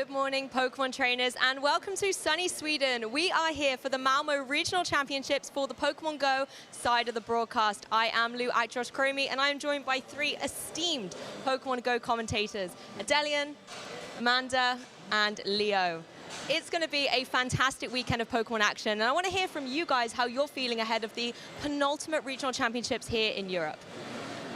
Good morning, Pokemon trainers, and welcome to sunny Sweden. We are here for the Malmö Regional Championships for the Pokemon Go side of the broadcast. I am Lou Chromi, and I am joined by three esteemed Pokemon Go commentators, Adelian, Amanda, and Leo. It's going to be a fantastic weekend of Pokemon action, and I want to hear from you guys how you're feeling ahead of the penultimate regional championships here in Europe.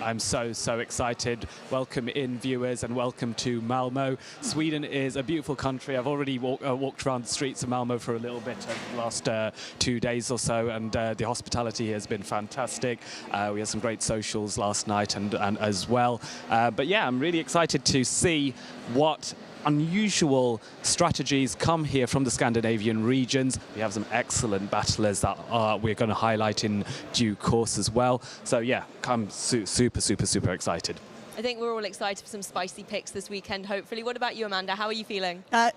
I'm so excited. Welcome in, viewers, and welcome to Malmö. Sweden is a beautiful country. I've already walked around the streets of Malmö for a little bit over the last 2 days or so, and the hospitality has been fantastic. We had some great socials last night and as well. But yeah, I'm really excited to see what unusual strategies come here from the Scandinavian regions. We have some excellent battlers that we're going to highlight in due course as well. So yeah, I'm super excited. I think we're all excited for some spicy picks this weekend, hopefully. What about you, Amanda? How are you feeling? I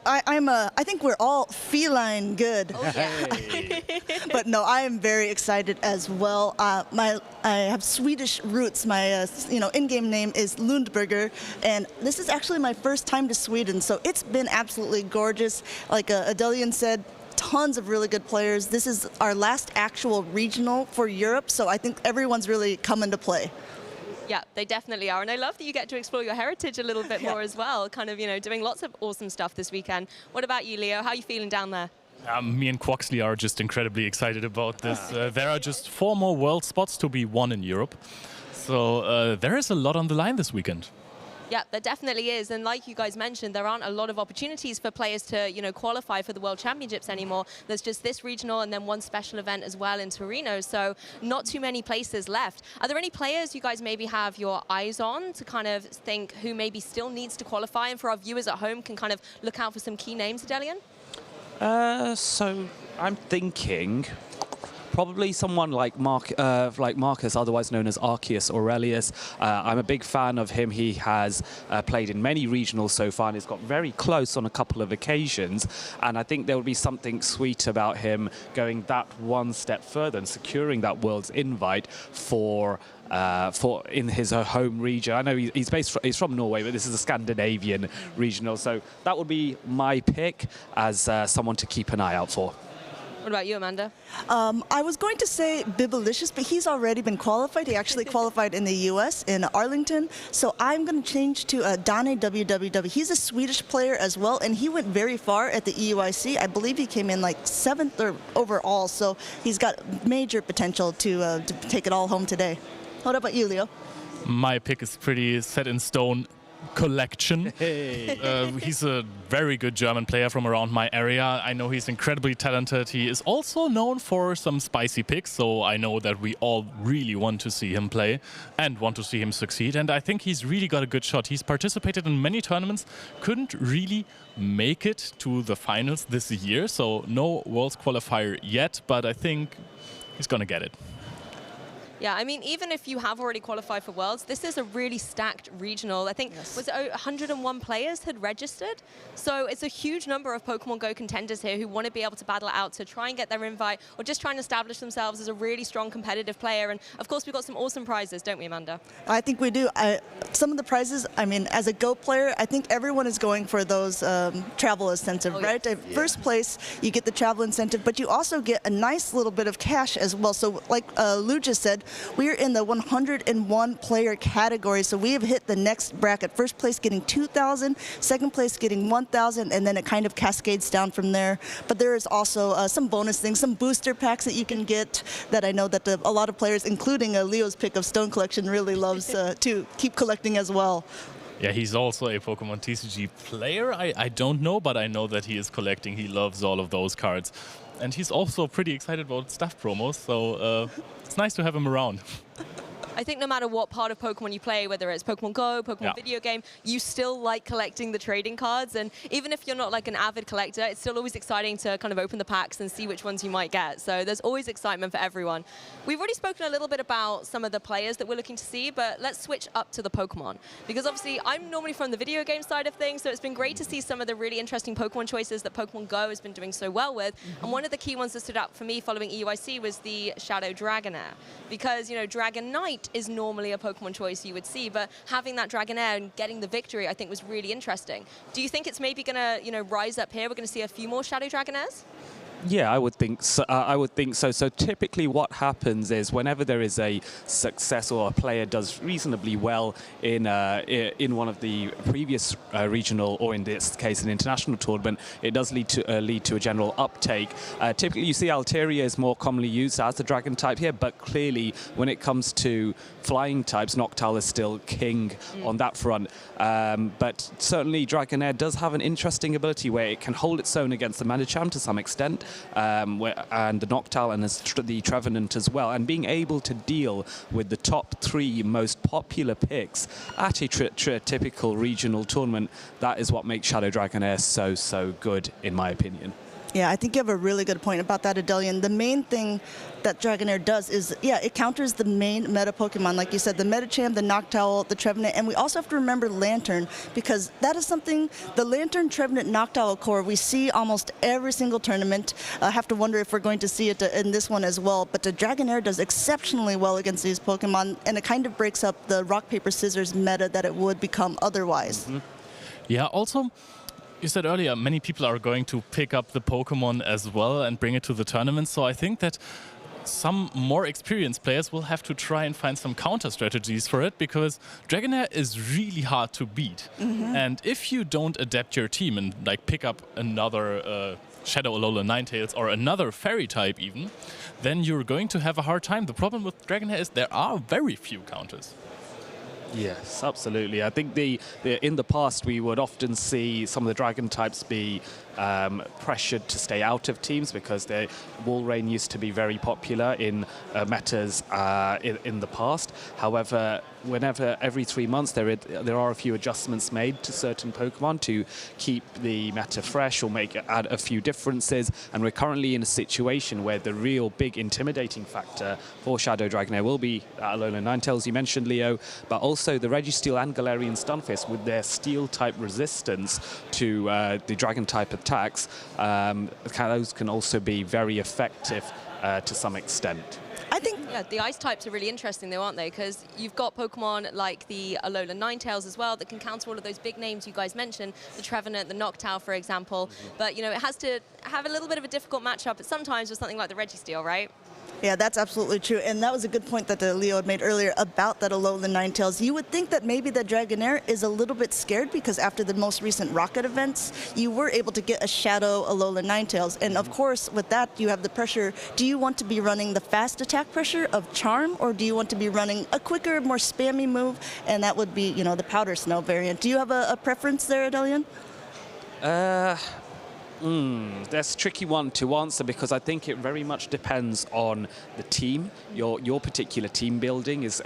think we're all feline good. Oh, yeah. Hey. But no, I am very excited as well. I have Swedish roots. My in-game name is Lundberger, and this is actually my first time to Sweden, so it's been absolutely gorgeous. Like Adelian said, tons of really good players. This is our last actual regional for Europe, so I think everyone's really coming to play. Yeah, they definitely are. And I love that you get to explore your heritage a little bit more as well, kind of, doing lots of awesome stuff this weekend. What about you, Leo? How are you feeling down there? Me and Quoxley are just incredibly excited about this. There are just 4 more world spots to be won in Europe. So there is a lot on the line this weekend. Yeah, there definitely is. And like you guys mentioned, there aren't a lot of opportunities for players to, qualify for the World Championships anymore. There's just this regional and then one special event as well in Torino. So not too many places left. Are there any players you guys maybe have your eyes on to kind of think who maybe still needs to qualify, and for our viewers at home can kind of look out for some key names, Adelian? So I'm thinking probably someone like Marcus, otherwise known as Arceus Aurelius. I'm a big fan of him. He has played in many regionals so far and he's got very close on a couple of occasions. And I think there will be something sweet about him going that one step further and securing that world's invite for in his home region. I know he's from Norway, but this is a Scandinavian regional. So that would be my pick as someone to keep an eye out for. What about you, Amanda? I was going to say Biblicious, but he's already been qualified. He actually qualified in the US, in Arlington. So I'm going to change to Donnie WWW. He's a Swedish player as well, and he went very far at the EUIC. I believe he came in like 7th or overall, so he's got major potential to take it all home today. What about you, Leo? My pick is pretty set in stone. Collection. Hey. He's a very good German player from around my area. I know he's incredibly talented. He is also known for some spicy picks, so I know that we all really want to see him play and want to see him succeed. And I think he's really got a good shot. He's participated in many tournaments, couldn't really make it to the finals this year, so no Worlds qualifier yet, but I think he's gonna get it. Yeah, I mean, even if you have already qualified for Worlds, this is a really stacked regional. I think, was it 101 players had registered? So it's a huge number of Pokemon Go contenders here who want to be able to battle it out to try and get their invite or just try and establish themselves as a really strong competitive player. And of course, we've got some awesome prizes, don't we, Amanda? I think we do. Some of the prizes, I mean, as a Go player, I think everyone is going for those travel incentive, right? Yeah. First place, you get the travel incentive, but you also get a nice little bit of cash as well. So like Lou just said, we're in the 101 player category, so we have hit the next bracket. First place getting 2,000, second place getting 1,000, and then it kind of cascades down from there. But there is also some bonus things, some booster packs that you can get that I know that a lot of players, including Leo's pick of Stone Collection, really loves to keep collecting as well. Yeah, he's also a Pokemon TCG player. I don't know, but I know that he is collecting. He loves all of those cards. And he's also pretty excited about staff promos, so it's nice to have him around. I think no matter what part of Pokemon you play, whether it's Pokemon Go, Pokemon video game, you still like collecting the trading cards. And even if you're not like an avid collector, it's still always exciting to kind of open the packs and see which ones you might get. So there's always excitement for everyone. We've already spoken a little bit about some of the players that we're looking to see, but let's switch up to the Pokemon. Because obviously I'm normally from the video game side of things, so it's been great to see some of the really interesting Pokemon choices that Pokemon Go has been doing so well with. And one of the key ones that stood out for me following EUIC was the Shadow Dragonair. Because, Dragonite is normally a Pokemon choice you would see, but having that Dragonair and getting the victory, I think, was really interesting. Do you think it's maybe going to, you know, rise up here? We're going to see a few more Shadow Dragonairs? Yeah, I would think so. So typically what happens is whenever there is a success or a player does reasonably well in one of the previous regional, or in this case an international tournament, it does lead to a general uptake. Typically you see Altaria is more commonly used as the dragon type here, but clearly when it comes to flying types, Noctowl is still king on that front. But certainly Dragonair does have an interesting ability where it can hold its own against the Medicham to some extent. And the Noctowl and the Trevenant as well, and being able to deal with the top 3 most popular picks at a typical regional tournament, that is what makes Shadow Dragonair so good, in my opinion. Yeah, I think you have a really good point about that, Adelian. The main thing that Dragonair does is, yeah, it counters the main meta Pokemon, like you said, the Medicham, the Noctowl, the Trevenant, and we also have to remember Lantern, because that is something, the Lantern, Trevenant, Noctowl core, we see almost every single tournament. I have to wonder if we're going to see it in this one as well, but the Dragonair does exceptionally well against these Pokemon, and it kind of breaks up the rock, paper, scissors meta that it would become otherwise. Yeah, also, you said earlier, many people are going to pick up the Pokemon as well and bring it to the tournament. So I think that some more experienced players will have to try and find some counter strategies for it, because Dragonair is really hard to beat. And if you don't adapt your team and like pick up another Shadow Alola Ninetales or another Fairy type even, then you're going to have a hard time. The problem with Dragonair is there are very few counters. Yes, absolutely. I think in the past we would often see some of the dragon types be pressured to stay out of teams because their Walrein used to be very popular in metas in the past. However, whenever every 3 months there are a few adjustments made to certain Pokemon to keep the meta fresh or add a few differences, and we're currently in a situation where the real big intimidating factor for Shadow Dragonair will be Alola Ninetales, you mentioned, Leo, but also the Registeel and Galarian Stunfisk with their steel type resistance to the dragon type attacks. Those can also be very effective to some extent. I think the ice types are really interesting though, aren't they? Because you've got Pokemon like the Alola Ninetales as well that can counter all of those big names you guys mentioned, the Trevenant, the Noctowl, for example. But, you know, it has to have a little bit of a difficult matchup sometimes with something like the Registeel, right? Yeah, that's absolutely true. And that was a good point that Leo had made earlier about that Alola Ninetales. You would think that maybe the Dragonair is a little bit scared because after the most recent Rocket events, you were able to get a Shadow Alola Ninetales. And of course, with that, you have the pressure. Do you want to be running the fast attack pressure of Charm, or do you want to be running a quicker, more spammy move? And that would be, you know, the Powder Snow variant. Do you have a preference there, Adelian? That's a tricky one to answer because I think it very much depends on the team. Your particular team building is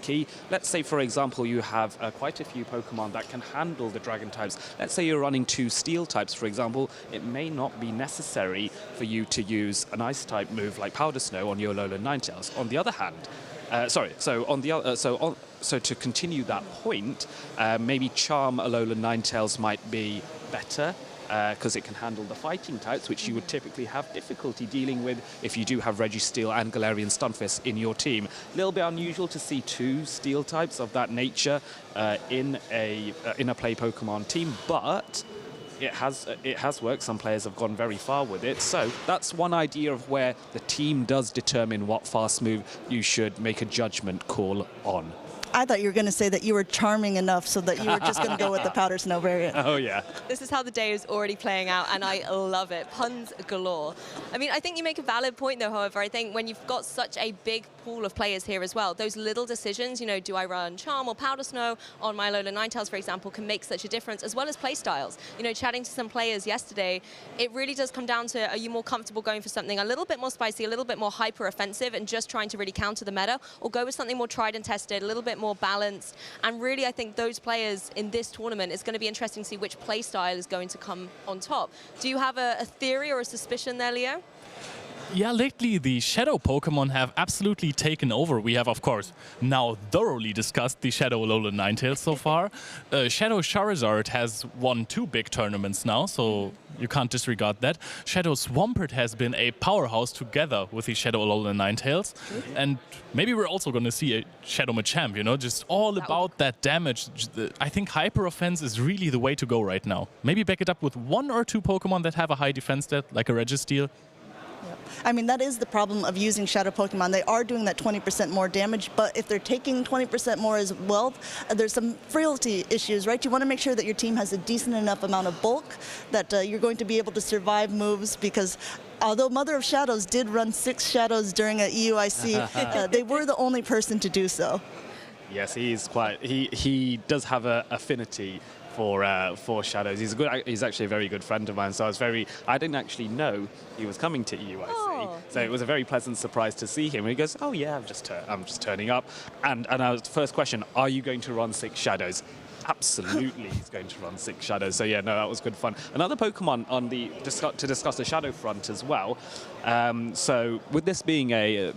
key. Let's say, for example, you have quite a few Pokemon that can handle the dragon types. Let's say you're running 2 steel types, for example. It may not be necessary for you to use an ice type move like Powder Snow on your Alola Ninetales. On the other hand, so to continue that point, maybe Charm Alola Ninetales might be better, because it can handle the fighting types, which you would typically have difficulty dealing with if you do have Registeel and Galarian Stunfisk in your team. A little bit unusual to see 2 steel types of that nature in a play Pokemon team, but it has worked. Some players have gone very far with it. So that's one idea of where the team does determine what fast move you should make a judgment call on. I thought you were going to say that you were charming enough so that you were just going to go with the Powder Snow variant. Oh, yeah. This is how the day is already playing out, and I love it. Puns galore. I mean, I think you make a valid point, though, however. I think when you've got such a big pool of players here as well, those little decisions, you know, do I run Charm or Powder Snow on my Alola Ninetales, for example, can make such a difference, as well as play styles. You know, chatting to some players yesterday, it really does come down to, are you more comfortable going for something a little bit more spicy, a little bit more hyper-offensive, and just trying to really counter the meta, or go with something more tried and tested, a little bit more balanced? And really, I think those players in this tournament, it's going to be interesting to see which play style is going to come on top. Do you have a theory or a suspicion there, Leo? Yeah, lately the Shadow Pokemon have absolutely taken over. We have, of course, now thoroughly discussed the Shadow Alolan Ninetales so far. Shadow Charizard has won 2 big tournaments now, so you can't disregard that. Shadow Swampert has been a powerhouse together with the Shadow Alolan Ninetales. And maybe we're also going to see a Shadow Machamp, you know, just all about that damage. I think Hyper Offense is really the way to go right now. Maybe back it up with 1 or 2 Pokemon that have a high defense stat, like a Registeel. I mean, that is the problem of using Shadow Pokemon. They are doing that 20% more damage, but if they're taking 20% more as well, there's some frailty issues, right? You want to make sure that your team has a decent enough amount of bulk, that you're going to be able to survive moves, because although Mother of Shadows did run 6 Shadows during a EUIC, they were the only person to do so. Yes, he does have an affinity for Shadows. He's actually a very good friend of mine, so I didn't actually know he was coming to EUIC. So it was a very pleasant surprise to see him. And he goes, "Oh yeah, I'm just turning up." And I was first question, "Are you going to run 6 Shadows?" Absolutely, he's going to run 6 Shadows. So yeah, no, that was good fun. Another Pokemon to discuss the Shadow front as well. So with this being a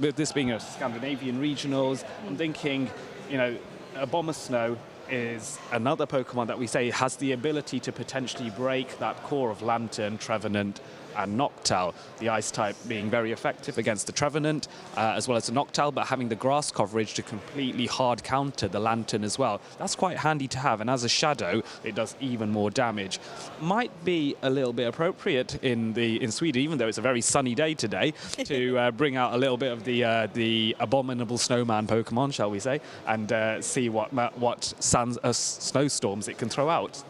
Scandinavian regionals, I'm thinking, you know, Abomasnow is another Pokemon that we say has the ability to potentially break that core of Lantern, Trevenant, and Noctowl. The Ice type being very effective against the Trevenant as well as the Noctowl, but having the grass coverage to completely hard counter the Lantern as well. That's quite handy to have, and as a Shadow, it does even more damage. Might be a little bit appropriate in Sweden, even though it's a very sunny day today, to bring out a little bit of the abominable snowman Pokemon, shall we say, and see what snowstorms it can throw out.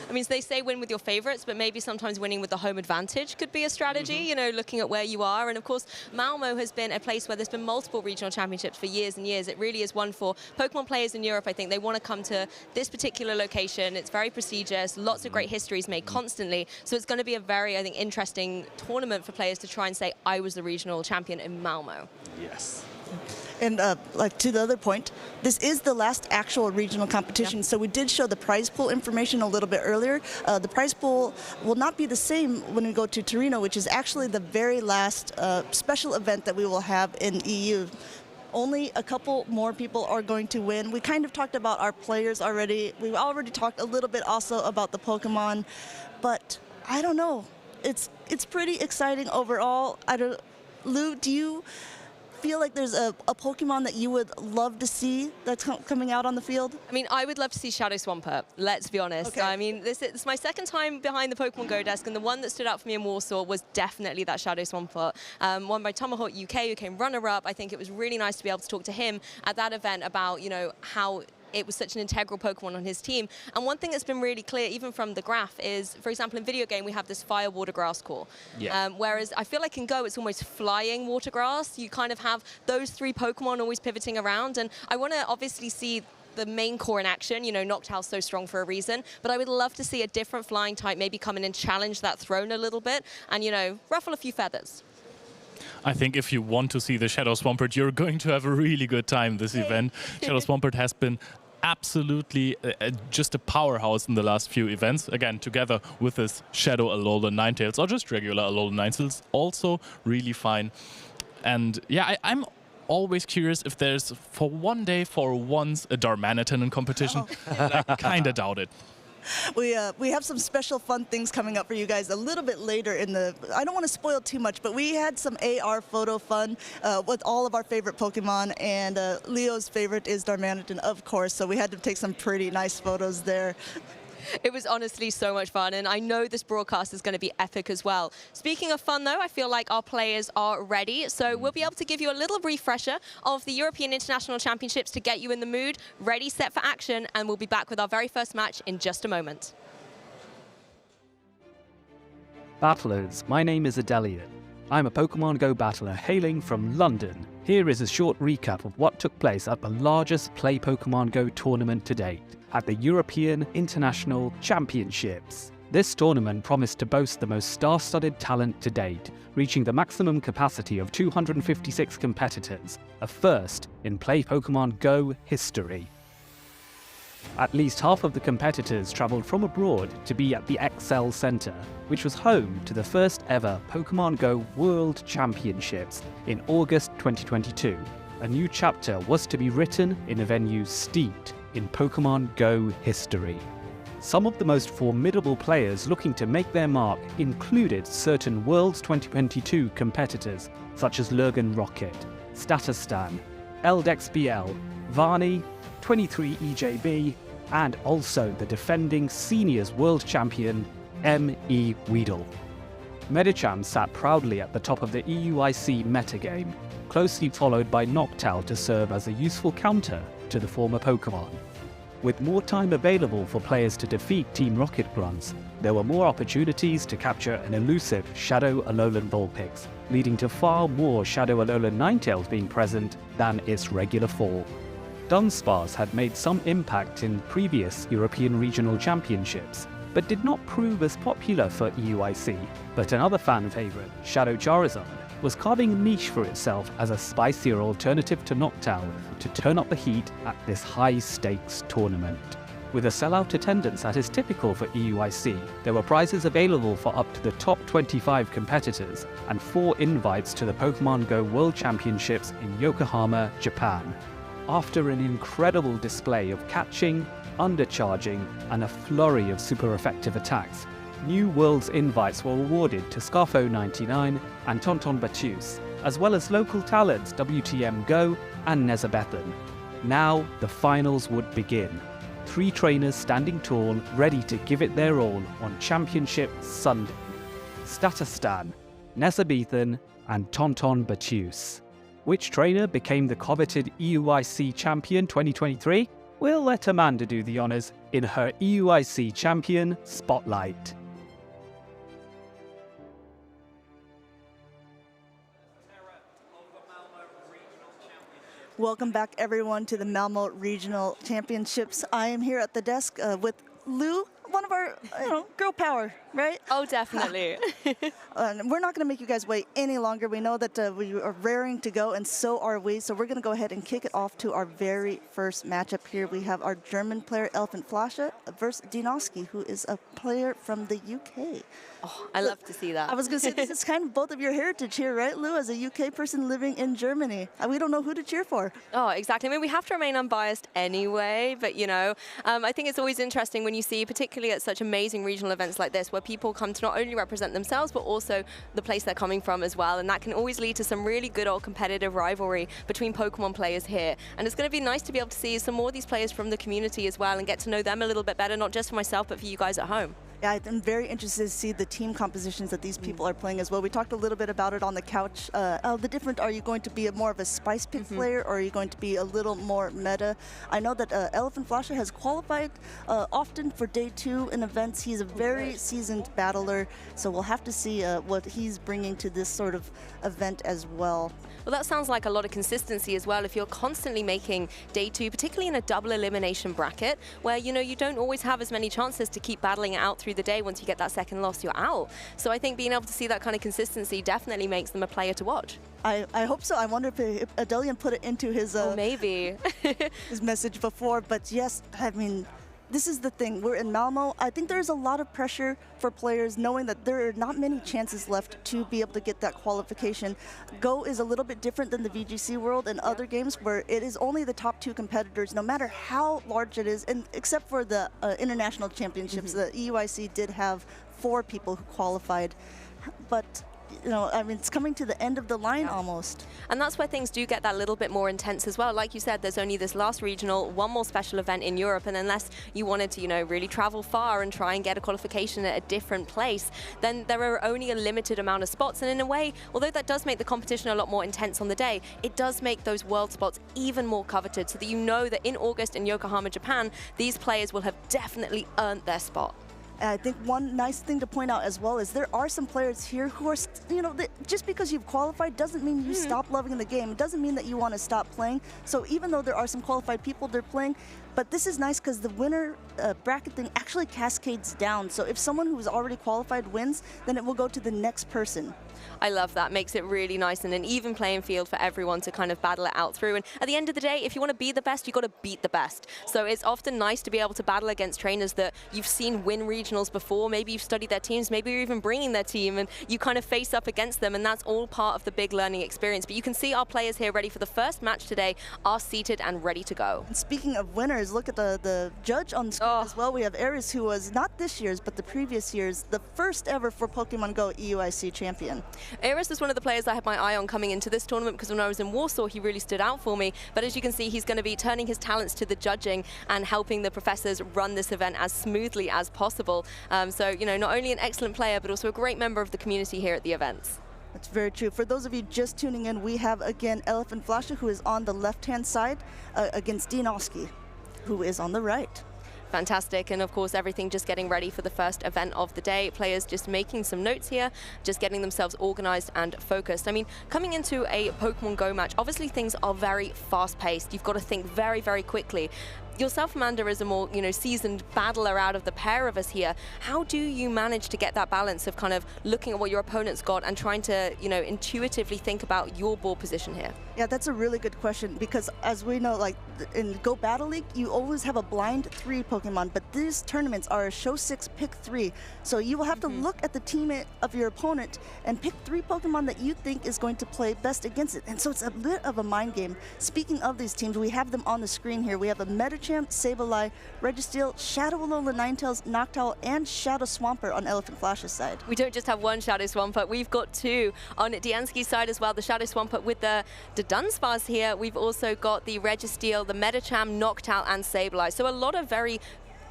I mean, they say win with your favorites, but maybe sometimes winning with the home advantage could be a strategy, you know, looking at where you are. And of course, Malmö has been a place where there's been multiple regional championships for years and years. It really is one for Pokemon players in Europe. I think they want to come to this particular location. It's very prestigious, lots of great histories made constantly. So it's going to be a very, I think, interesting tournament for players to try and say, I was the regional champion in Malmö. Yes. And like to the other point, this is the last actual regional competition, so we did show the prize pool information a little bit earlier. The prize pool will not be the same when we go to Torino, which is actually the very last special event that we will have in EU. Only a couple more people are going to win. We kind of talked about our players already. We've already talked a little bit also about the Pokemon, but I don't know. It's pretty exciting overall. Lou, do you feel like there's a Pokemon that you would love to see that's coming out on the field? I mean, I would love to see Shadow Swampert, let's be honest. Okay. I mean, this is my second time behind the Pokemon Go desk, and the one that stood out for me in Warsaw was definitely that Shadow Swampert. Won by Tomahawk UK, who came runner-up. I think it was really nice to be able to talk to him at that event about, you know, how it was such an integral Pokemon on his team. And one thing that's been really clear, even from the graph, is, for example, in video game, we have this fire, water, grass core. Yeah. Whereas I feel like in Go, it's almost flying water, grass. You kind of have those 3 Pokemon always pivoting around. And I want to obviously see the main core in action. You know, Noctowl's so strong for a reason. But I would love to see a different flying type maybe come in and challenge that throne a little bit and, you know, ruffle a few feathers. I think if you want to see the Shadow Swampert, you're going to have a really good time this event. Shadow Swampert has been absolutely just a powerhouse in the last few events. Again, together with this Shadow Alolan Ninetales, or just regular Alolan Ninetales, also really fine. And yeah, I'm always curious if there's, for one day, for once, a Darmanitan in competition. I kind of doubt it. We have some special fun things coming up for you guys a little bit later in the, I don't want to spoil too much, but we had some AR photo fun with all of our favorite Pokemon, and Leo's favorite is Darmanitan, of course, so we had to take some pretty nice photos there. It was honestly so much fun, and I know this broadcast is going to be epic as well. Speaking of fun, though, I feel like our players are ready, so we'll be able to give you a little refresher of the European International Championships to get you in the mood, ready, set for action, and we'll be back with our very first match in just a moment. Battlers, my name is Adelian. I'm a Pokemon Go battler hailing from London. Here is a short recap of what took place at the largest Play Pokemon Go tournament to date, at the European International Championships. This tournament promised to boast the most star-studded talent to date, reaching the maximum capacity of 256 competitors, a first in Play Pokemon Go history. At least half of the competitors travelled from abroad to be at the Excel Centre, which was home to the first ever Pokemon Go World Championships in August 2022. A new chapter was to be written in a venue steeped in Pokemon Go history. Some of the most formidable players looking to make their mark included certain Worlds 2022 competitors such as Lurgan Rocket, Statistan, LDXBL, Varney, 23EJB, and also the defending Seniors World Champion M.E. Weedle. Medicham sat proudly at the top of the EUIC metagame, closely followed by Noctowl to serve as a useful counter to the former Pokemon. With more time available for players to defeat Team Rocket Grunts, there were more opportunities to capture an elusive Shadow Alolan Vulpix, leading to far more Shadow Alolan Ninetales being present than its regular four. Dunsparce had made some impact in previous European Regional Championships, but did not prove as popular for EUIC. But another fan favourite, Shadow Charizard, was carving a niche for itself as a spicier alternative to Noctowl to turn up the heat at this high-stakes tournament. With a sellout attendance that is typical for EUIC, there were prizes available for up to the top 25 competitors and 4 invites to the Pokemon Go World Championships in Yokohama, Japan. After an incredible display of catching, undercharging, and a flurry of super effective attacks, new Worlds invites were awarded to Scarfo99 and Tonton Batius, as well as local talents WTM Go and Nezabethan. Now the finals would begin. 3 trainers standing tall, ready to give it their all on Championship Sunday. Statistan, Nezabethan, and Tonton Batius. Which trainer became the coveted EUIC Champion 2023? We'll let Amanda do the honours in her EUIC Champion Spotlight. Welcome back, everyone, to the Malmö Regional Championships. I am here at the desk with Lou, one of our, girl power, right? Oh, definitely. We're not going to make you guys wait any longer. We know that we are raring to go, and so are we. So we're going to go ahead and kick it off to our very first matchup here. We have our German player, Elephant Flasche, versus Dinoski, who is a player from the UK. Oh, I love to see that. I was going to say, this is kind of both of your heritage here, right, Lou, as a UK person living in Germany. We don't know who to cheer for. Oh, exactly. I mean, we have to remain unbiased anyway, but, I think it's always interesting when you see, particularly at such amazing regional events like this, where people come to not only represent themselves, but also the place they're coming from as well. And that can always lead to some really good old competitive rivalry between Pokemon players here. And it's going to be nice to be able to see some more of these players from the community as well and get to know them a little bit better, not just for myself, but for you guys at home. Yeah, I'm very interested to see the team compositions that these people are playing as well. We talked a little bit about it on the couch. The different, are you going to be more of a spice pick player, or are you going to be a little more meta? I know that Elephant Flasche has qualified often for day 2 in events. He's a very seasoned battler, so we'll have to see what he's bringing to this sort of event as well. Well, that sounds like a lot of consistency as well if you're constantly making day 2, particularly in a double elimination bracket, where, you don't always have as many chances to keep battling it out through the day. Once you get that second loss, you're out. So I think being able to see that kind of consistency definitely makes them a player to watch. I hope so. I wonder if Adelian put it into his maybe his message before. But yes, I mean, this is the thing. We're in Malmö. I think there's a lot of pressure for players knowing that there are not many chances left to be able to get that qualification. Go is a little bit different than the VGC world and other games where it is only the top 2 competitors, no matter how large it is, and except for the international championships. The EUIC did have 4 people who qualified, but I mean, it's coming to the end of the line almost. And that's where things do get that little bit more intense as well. Like you said, there's only this last regional, 1 more special event in Europe, and unless you wanted to, really travel far and try and get a qualification at a different place, then there are only a limited amount of spots. And in a way, although that does make the competition a lot more intense on the day, it does make those world spots even more coveted, so that you know that in August in Yokohama, Japan, these players will have definitely earned their spot. And I think one nice thing to point out as well is there are some players here who are, just because you've qualified doesn't mean you stop loving the game. It doesn't mean that you want to stop playing. So even though there are some qualified people, they're playing, But this is nice because the winner bracket thing actually cascades down. So if someone who's already qualified wins, then it will go to the next person. I love that. Makes it really nice and an even playing field for everyone to kind of battle it out through. And at the end of the day, if you want to be the best, you've got to beat the best. So it's often nice to be able to battle against trainers that you've seen win regionals before. Maybe you've studied their teams. Maybe you're even bringing their team and you kind of face up against them. And that's all part of the big learning experience. But you can see our players here ready for the first match today are seated and ready to go. And speaking of winners, look at the judge on the screen as well. We have Ares, who was not this year's, but the previous year's, the first ever for Pokemon Go EUIC champion. Ares is one of the players I had my eye on coming into this tournament because when I was in Warsaw, he really stood out for me. But as you can see, he's going to be turning his talents to the judging and helping the professors run this event as smoothly as possible. So, you know, not only an excellent player, but also a great member of the community here at the events. That's very true. For those of you just tuning in, we have, again, Elephant Flasher, who is on the left-hand side, against Dinoski, who is on the right. Fantastic, and of course everything just getting ready for the first event of the day. Players just making some notes here, just getting themselves organized and focused. I mean, coming into a Pokemon Go match, obviously things are very fast-paced. You've got to think very, very quickly. Yourself, Amanda, is a more, you know, seasoned battler out of the pair of us here. How do you manage to get that balance of kind of looking at what your opponent's got and trying to, you know, intuitively think about your ball position here? Yeah, that's a really good question because as we know, like in Go Battle League, you always have a blind 3 Pokemon, but these tournaments are a show 6, pick 3. So you will have to look at the teammate of your opponent and pick 3 Pokemon that you think is going to play best against it. And so it's a bit of a mind game. Speaking of these teams, we have them on the screen here. We have a Medicham, Sableye, Registeel, Shadow Alola, Ninetales, Noctowl, and Shadow Swampert on Elephant Flash's side. We don't just have one Shadow Swampert, we've got 2 on Danski's side as well. The Shadow Swampert with the Dunsparce here. We've also got the Registeel, the Medicham, Noctowl, and Sableye. So a lot of very,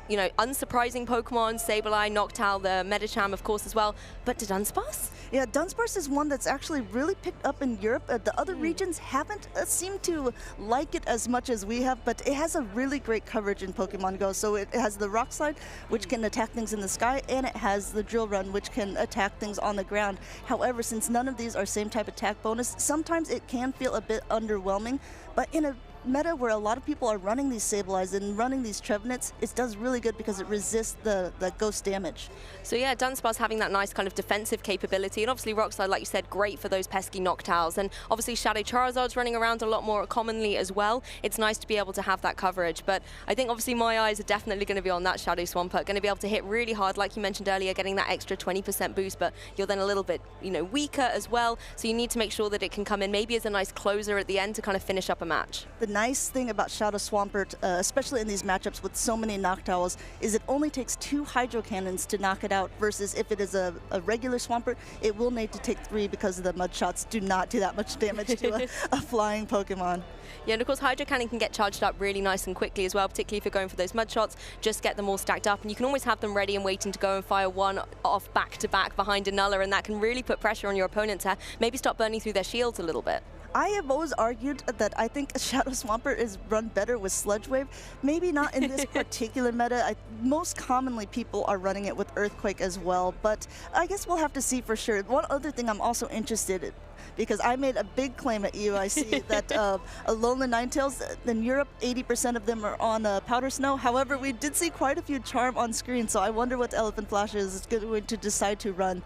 you know, unsurprising Pokemon, Sableye, Noctowl, the Medicham, of course, as well. But Dunsparce? Yeah, Dunsparce is one that's actually really picked up in Europe. The other regions haven't seemed to like it as much as we have, but it has a really great coverage in Pokemon Go. So it has the Rock Slide, which can attack things in the sky, and it has the Drill Run, which can attack things on the ground. However, since none of these are same type attack bonus, sometimes it can feel a bit underwhelming, but in a meta where a lot of people are running these Sableyes and running these Trevenants, it does really good because it resists the ghost damage. So yeah, Dunsparce having that nice kind of defensive capability, and obviously Rock Slide, like you said, great for those pesky Noctowls, and obviously Shadow Charizard's running around a lot more commonly as well. It's nice to be able to have that coverage, but I think obviously my eyes are definitely going to be on that Shadow Swampert, going to be able to hit really hard, like you mentioned earlier, getting that extra 20% boost, but you're then a little bit, you know, weaker as well, so you need to make sure that it can come in maybe as a nice closer at the end to kind of finish up a match. The nice thing about Shadow Swampert, especially in these matchups with so many Noctowls, is it only takes 2 Hydro Cannons to knock it out, versus if it is a regular Swampert, it will need to take 3 because the Mud Shots do not do that much damage to a flying Pokemon. Yeah, and of course Hydro Cannon can get charged up really nice and quickly as well, particularly if you're going for those Mud Shots. Just get them all stacked up, and you can always have them ready and waiting to go and fire one off back to back behind another, and that can really put pressure on your opponent to maybe start burning through their shields a little bit. I have always argued that I think Shadow Swampert is run better with Sludge Wave. Maybe not in this particular meta. Most commonly people are running it with Earthquake as well, but I guess we'll have to see for sure. One other thing I'm also interested in, because I made a big claim at EUIC that Alola Ninetales, in Europe, 80% of them are on Powder Snow. However, we did see quite a few Charm on screen, so I wonder what the Elephant Flash is going to decide to run.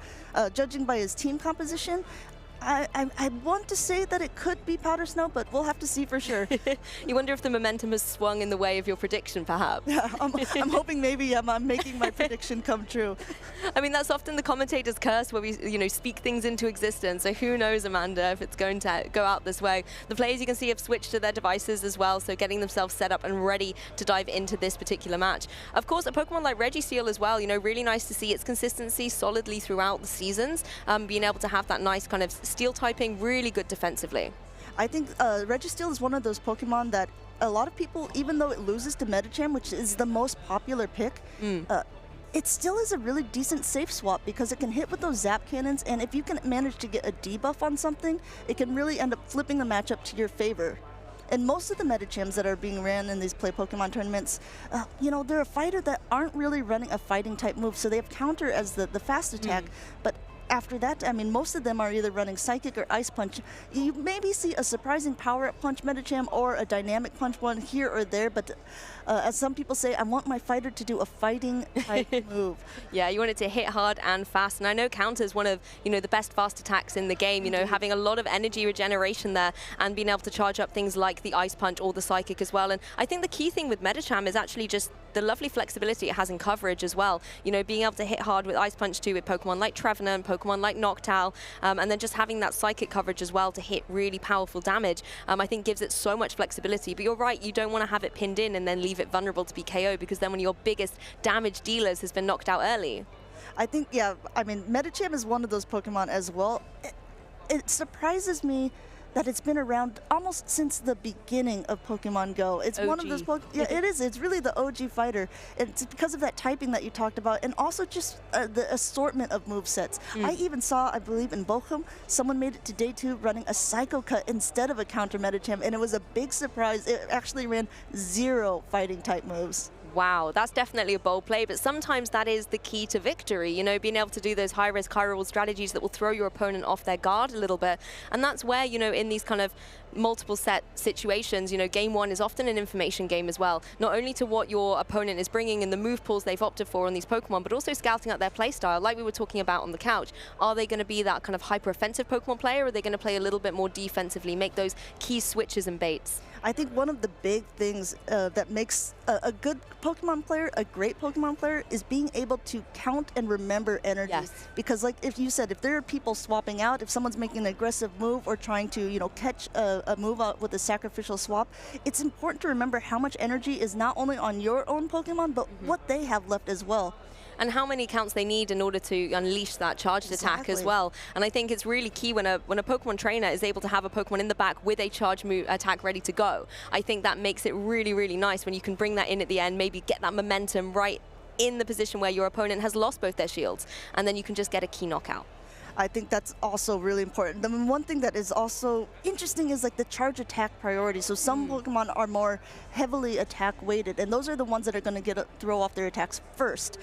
Judging by his team composition, I want to say that it could be Powder Snow, but we'll have to see for sure. You wonder if the momentum has swung in the way of your prediction, perhaps? Yeah, I'm hoping maybe I'm making my prediction come true. I mean, that's often the commentator's curse where we, you know, speak things into existence. So who knows, Amanda, if it's going to go out this way. The players, you can see, have switched to their devices as well, so getting themselves set up and ready to dive into this particular match. Of course, a Pokemon like Registeel as well, you know, really nice to see its consistency solidly throughout the seasons, being able to have that nice kind of Steel typing, really good defensively. I think Registeel is one of those Pokemon that a lot of people, even though it loses to Medicham, which is the most popular pick, it still is a really decent safe swap because it can hit with those Zap Cannons, and if you can manage to get a debuff on something, it can really end up flipping the matchup to your favor. And most of the Medichams that are being ran in these Play Pokemon tournaments, you know, they're a fighter that aren't really running a fighting type move, so they have counter as the fast attack, but after that, I mean, most of them are either running Psychic or Ice Punch. You maybe see a surprising Power-Up Punch Medicham or a Dynamic Punch one here or there, but as some people say, I want my fighter to do a fighting type move. Yeah, you want it to hit hard and fast, and I know counter's one of, you know, the best fast attacks in the game, you know, having a lot of energy regeneration there and being able to charge up things like the Ice Punch or the Psychic as well. And I think the key thing with Medicham is actually just the lovely flexibility it has in coverage as well. You know, being able to hit hard with Ice Punch too with Pokemon like Trevenant, Pokemon like Noctowl, and then just having that Psychic coverage as well to hit really powerful damage, I think gives it so much flexibility. But you're right, you don't want to have it pinned in and then leave it vulnerable to be KO, because then when your biggest damage dealers has been knocked out early. I think, yeah, I mean, Medicham is one of those Pokemon as well. It surprises me that it's been around almost since the beginning of Pokemon Go. It's one of those yeah, it is. It's really the OG fighter. It's because of that typing that you talked about, and also just the assortment of movesets. I even saw, I believe in Bolton, someone made it to day 2 running a Psycho Cut instead of a counter Medicham, and it was a big surprise. It actually ran 0 fighting type moves. Wow, that's definitely a bold play, but sometimes that is the key to victory, you know, being able to do those high-risk, high-reward strategies that will throw your opponent off their guard a little bit. And that's where, you know, in these kind of multiple set situations, you know, game 1 is often an information game as well, not only to what your opponent is bringing and the move pools they've opted for on these Pokemon, but also scouting out their playstyle, like we were talking about on the couch. Are they going to be that kind of hyper-offensive Pokemon player, or are they going to play a little bit more defensively, make those key switches and baits? I think one of the big things that makes a good Pokemon player a great Pokemon player is being able to count and remember energy. Yes. Because like if you said, if there are people swapping out, if someone's making an aggressive move or trying to, you know, catch a move out with a sacrificial swap, it's important to remember how much energy is not only on your own Pokemon, but what they have left as well. And how many counts they need in order to unleash that charged attack as well. And I think it's really key when a Pokemon trainer is able to have a Pokemon in the back with a charge move attack ready to go. I think that makes it really, really nice when you can bring that in at the end, maybe get that momentum right in the position where your opponent has lost both their shields, and then you can just get a key knockout. I think that's also really important. I mean, one thing that is also interesting is like the charge attack priority. So some Pokemon are more heavily attack weighted, and those are the ones that are going to throw off their attacks first.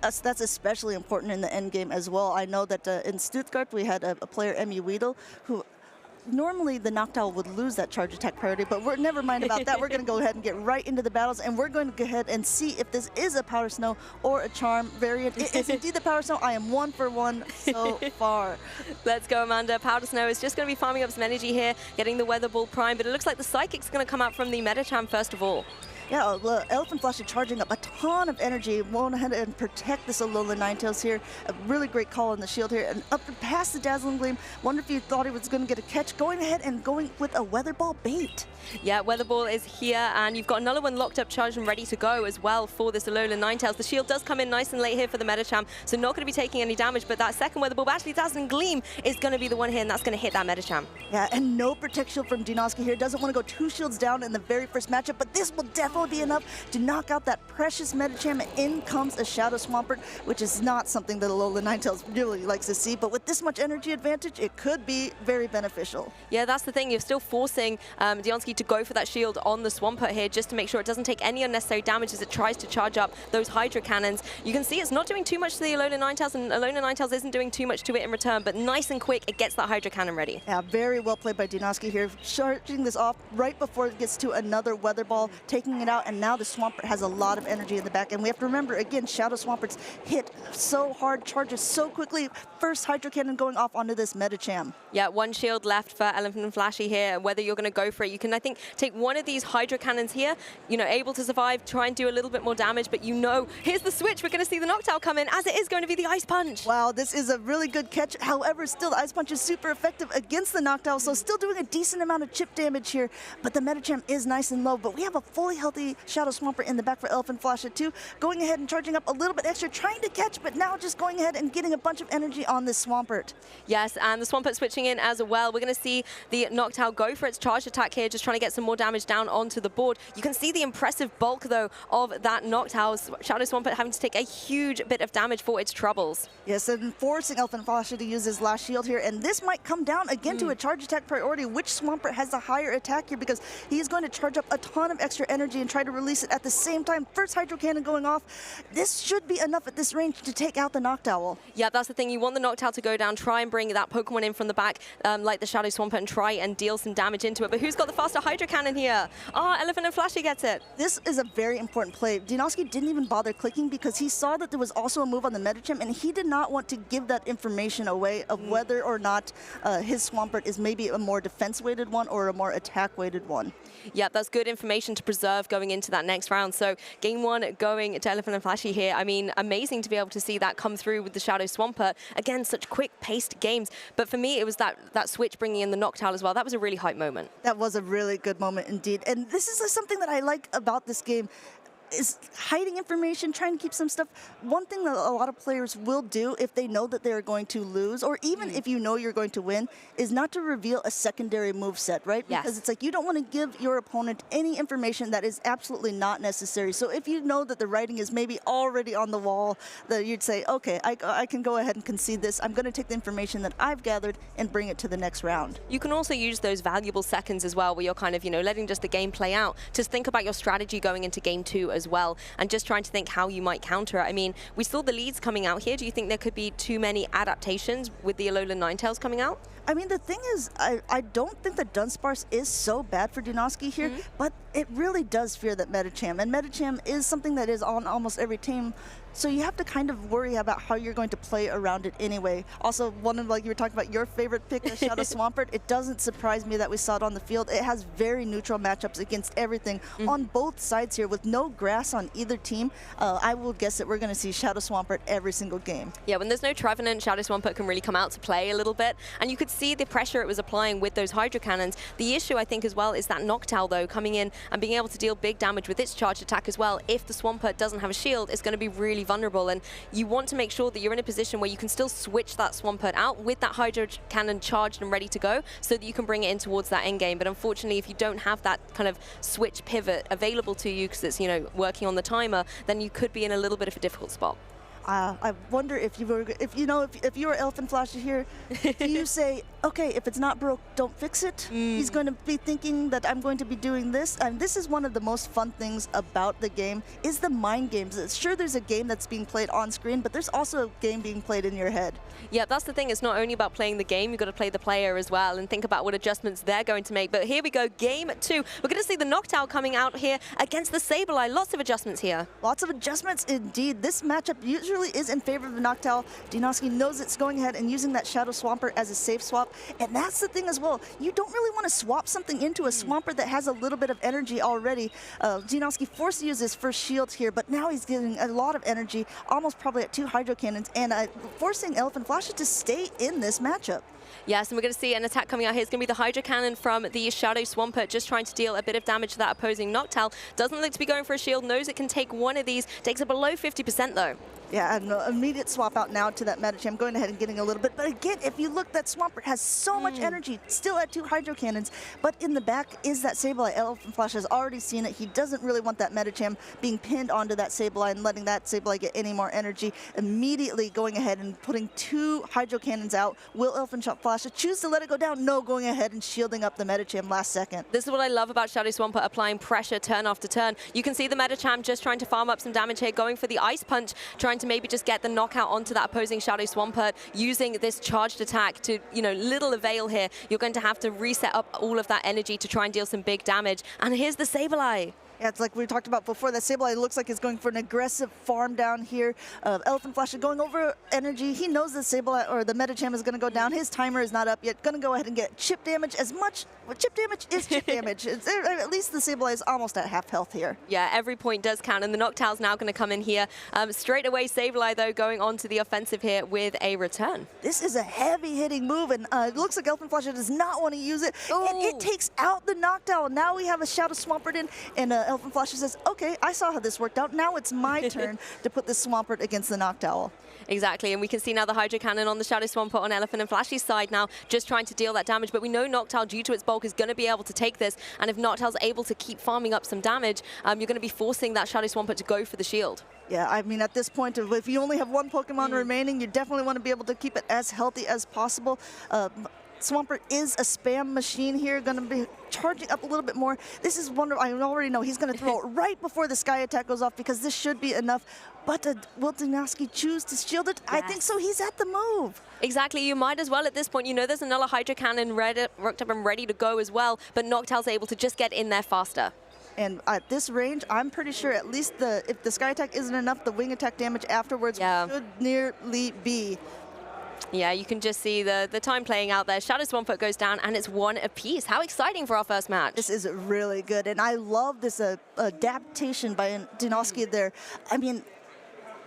That's especially important in the end game as well. I know that in Stuttgart we had a player, Emmy Weedle, who normally the Noctowl would lose that charge attack priority, but we're never mind about that. We're going to go ahead and get right into the battles, and we're going to go ahead and see if this is a Powder Snow or a Charm variant. It is indeed the Powder Snow. I am 1 for 1 so far. Let's go, Amanda. Powder Snow is just going to be farming up some energy here, getting the Weather Ball Prime, but it looks like the Psychic's going to come out from the Medicham first of all. Yeah, Elephant Flash is charging up a ton of energy. Went ahead and protect this Alola Ninetales here. A really great call on the shield here. And up past the Dazzling Gleam. Wonder if you thought he was going to get a catch. Going ahead and going with a Weather Ball bait. Yeah, Weather Ball is here, and you've got another one locked up, charged and ready to go as well for this Alola Ninetales. The shield does come in nice and late here for the Medicham, so not going to be taking any damage, but that second Weather Ball, but actually Dazzling Gleam is going to be the one here, and that's going to hit that Medicham. Yeah, and no Protect Shield from Dinoski here. Doesn't want to go 2 shields down in the very first matchup, but this will definitely be enough to knock out that precious Medicham. In comes a Shadow Swampert, which is not something that Alola Ninetales really likes to see, but with this much energy advantage, it could be very beneficial. Yeah, that's the thing. You're still forcing Dinoski to go for that shield on the Swampert here just to make sure it doesn't take any unnecessary damage as it tries to charge up those Hydro Cannons. You can see it's not doing too much to the Alola Ninetales, and Alola Ninetales isn't doing too much to it in return, but nice and quick, it gets that Hydro Cannon ready. Yeah, very well played by Dinoski here, charging this off right before it gets to another Weather Ball, taking it out, and now the Swampert has a lot of energy in the back. And we have to remember, again, Shadow Swamperts hit so hard, charges so quickly. First Hydro Cannon going off onto this Medicham. Yeah, 1 shield left for Elephant and Flashy here. Whether you're going to go for it, you can, I think, take one of these Hydro Cannons here, you know, able to survive, try and do a little bit more damage, but you know, here's the switch. We're going to see the Noctowl come in, as it is going to be the Ice Punch. Wow, this is a really good catch. However, still, the Ice Punch is super effective against the Noctowl, so still doing a decent amount of chip damage here, but the Medicham is nice and low, but we have a fully healthy Shadow Swampert in the back for Elephant Flash too, going ahead and charging up a little bit extra, trying to catch, but now just going ahead and getting a bunch of energy on this Swampert. Yes, and the Swampert switching in as well. We're going to see the Noctowl go for its charge attack here, just trying to get some more damage down onto the board. You can see the impressive bulk, though, of that Noctowl. Shadow Swampert having to take a huge bit of damage for its troubles. Yes, and forcing Elephant Flash to use his last shield here, and this might come down again to a charge attack priority. Which Swampert has the higher attack here, because he is going to charge up a ton of extra energy and try to release it at the same time. First Hydro Cannon going off. This should be enough at this range to take out the Noctowl. Yeah, that's the thing. You want the Noctowl to go down, try and bring that Pokemon in from the back, like the Shadow Swampert, and try and deal some damage into it. But who's got the faster Hydro Cannon here? Elephant and Flashy gets it. This is a very important play. Dinoski didn't even bother clicking because he saw that there was also a move on the Medicham, and he did not want to give that information away of whether or not his Swampert is maybe a more defense-weighted one or a more attack-weighted one. Yeah, that's good information to preserve going into that next round. So game one going to Elephant and Flashy here. I mean, amazing to be able to see that come through with the Shadow Swampert. Again, such quick-paced games. But for me, it was that switch bringing in the Noctowl as well. That was a really hype moment. That was a really good moment indeed. And this is something that I like about this game. Is hiding information, trying to keep some stuff. One thing that a lot of players will do if they know that they're going to lose, or even if you know you're going to win, is not to reveal a secondary move set, right? Yes. Because it's like you don't want to give your opponent any information that is absolutely not necessary. So if you know that the writing is maybe already on the wall, that you'd say, okay, I can go ahead and concede this. I'm going to take the information that I've gathered and bring it to the next round. You can also use those valuable seconds as well, where you're kind of, letting just the game play out, to think about your strategy going into game two as well, and just trying to think how you might counter it. I mean, we saw the leads coming out here. Do you think there could be too many adaptations with the Alolan Ninetales coming out? I mean, the thing is, I don't think that Dunsparce is so bad for Dinoski here, but it really does fear that Medicham. And Medicham is something that is on almost every team, so you have to kind of worry about how you're going to play around it anyway. Also, one of, like you were talking about, your favorite pick, the Shadow Swampert, it doesn't surprise me that we saw it on the field. It has very neutral matchups against everything on both sides here with no grass on either team. I will guess that we're going to see Shadow Swampert every single game. Yeah, when there's no Trevenant, Shadow Swampert can really come out to play a little bit, and you could see the pressure it was applying with those Hydro Cannons. The issue, I think, as well, is that Noctowl, though, coming in and being able to deal big damage with its charged attack as well. If the Swampert doesn't have a shield, it's going to be really vulnerable, and you want to make sure that you're in a position where you can still switch that Swampert out with that Hydro Cannon charged and ready to go, so that you can bring it in towards that end game. But unfortunately, if you don't have that kind of switch pivot available to you, because it's, working on the timer, then you could be in a little bit of a difficult spot. I wonder if you were Elephant Flashy here, do you say, okay, if it's not broke, don't fix it? He's going to be thinking that I'm going to be doing this. And this is one of the most fun things about the game, is the mind games. Sure, there's a game that's being played on screen, but there's also a game being played in your head. Yeah, that's the thing. It's not only about playing the game, you've got to play the player as well and think about what adjustments they're going to make. But here we go, game two. We're going to see the Noctowl coming out here against the Sableye. Lots of adjustments here. Lots of adjustments indeed. This matchup usually is in favor of the Noctowl. Dinoski knows it's going ahead and using that Shadow Swampert as a safe swap. And that's the thing as well. You don't really want to swap something into a Swampert that has a little bit of energy already. Dinoski forced to use his first shield here, but now he's getting a lot of energy, almost probably at 2 Hydro Cannons, and forcing Elephant Flashy to stay in this matchup. Yes, and we're going to see an attack coming out here. It's going to be the Hydro Cannon from the Shadow Swampert, just trying to deal a bit of damage to that opposing Noctowl. Doesn't look to be going for a shield, knows it can take one of these. Takes it below 50% though. Yeah, an immediate swap out now to that Medicham, going ahead and getting a little bit. But again, if you look, that Swampert has so much energy, still at 2 Hydro Cannons. But in the back is that Sableye. Elephant Flash has already seen it. He doesn't really want that Medicham being pinned onto that Sableye and letting that Sableye get any more energy. Immediately going ahead and putting 2 Hydro Cannons out. Will Elephant Flash choose to let it go down? No, going ahead and shielding up the Medicham last second. This is what I love about Shadow Swampert, applying pressure turn after turn. You can see the Medicham just trying to farm up some damage here, going for the Ice Punch, trying to maybe just get the knockout onto that opposing Shadow Swampert, using this charged attack to, little avail here. You're going to have to reset up all of that energy to try and deal some big damage. And here's the Sableye. Yeah, it's like we talked about before, that Sableye looks like he's going for an aggressive farm down here. Elephant Flash is going over energy. He knows the Sableye, or the Medicham, is going to go down. His timer is not up yet. Going to go ahead and get chip damage as much. Well, chip damage is chip damage. At least the Sableye is almost at half health here. Yeah, every point does count, and the Noctowl's now going to come in here. Straight away, Sableye, though, going on to the offensive here with a return. This is a heavy-hitting move, and it looks like Elephant Flash does not want to use it. Ooh. And it takes out the Noctowl. Now we have a Shadow Swampert in, and Elephant Flash says, okay, I saw how this worked out. Now it's my turn to put this Swampert against the Noctowl. Exactly, and we can see now the Hydro Cannon on the Shadow Swampert on Elephant and Flashy's side now, just trying to deal that damage. But we know Noctowl, due to its bulk, is going to be able to take this. And if Noctowl's able to keep farming up some damage, you're going to be forcing that Shadow Swampert to go for the shield. Yeah, I mean, at this point, if you only have one Pokemon remaining, you definitely want to be able to keep it as healthy as possible. Swampert is a spam machine here, going to be charging up a little bit more. This is wonderful. I already know he's going to throw it right before the sky attack goes off because this should be enough. But will Dinoski choose to shield it? Yes. I think so. He's at the move. Exactly. You might as well at this point. You know there's another Hydro Cannon rocked up and ready to go as well, but Noctowl's able to just get in there faster. And at this range, I'm pretty sure at least if the sky attack isn't enough, the wing attack damage afterwards should nearly be. Yeah, you can just see the time playing out there. Shadow Swampert goes down, and it's 1 apiece. How exciting for our first match. This is really good, and I love this adaptation by Dinoski there. I mean,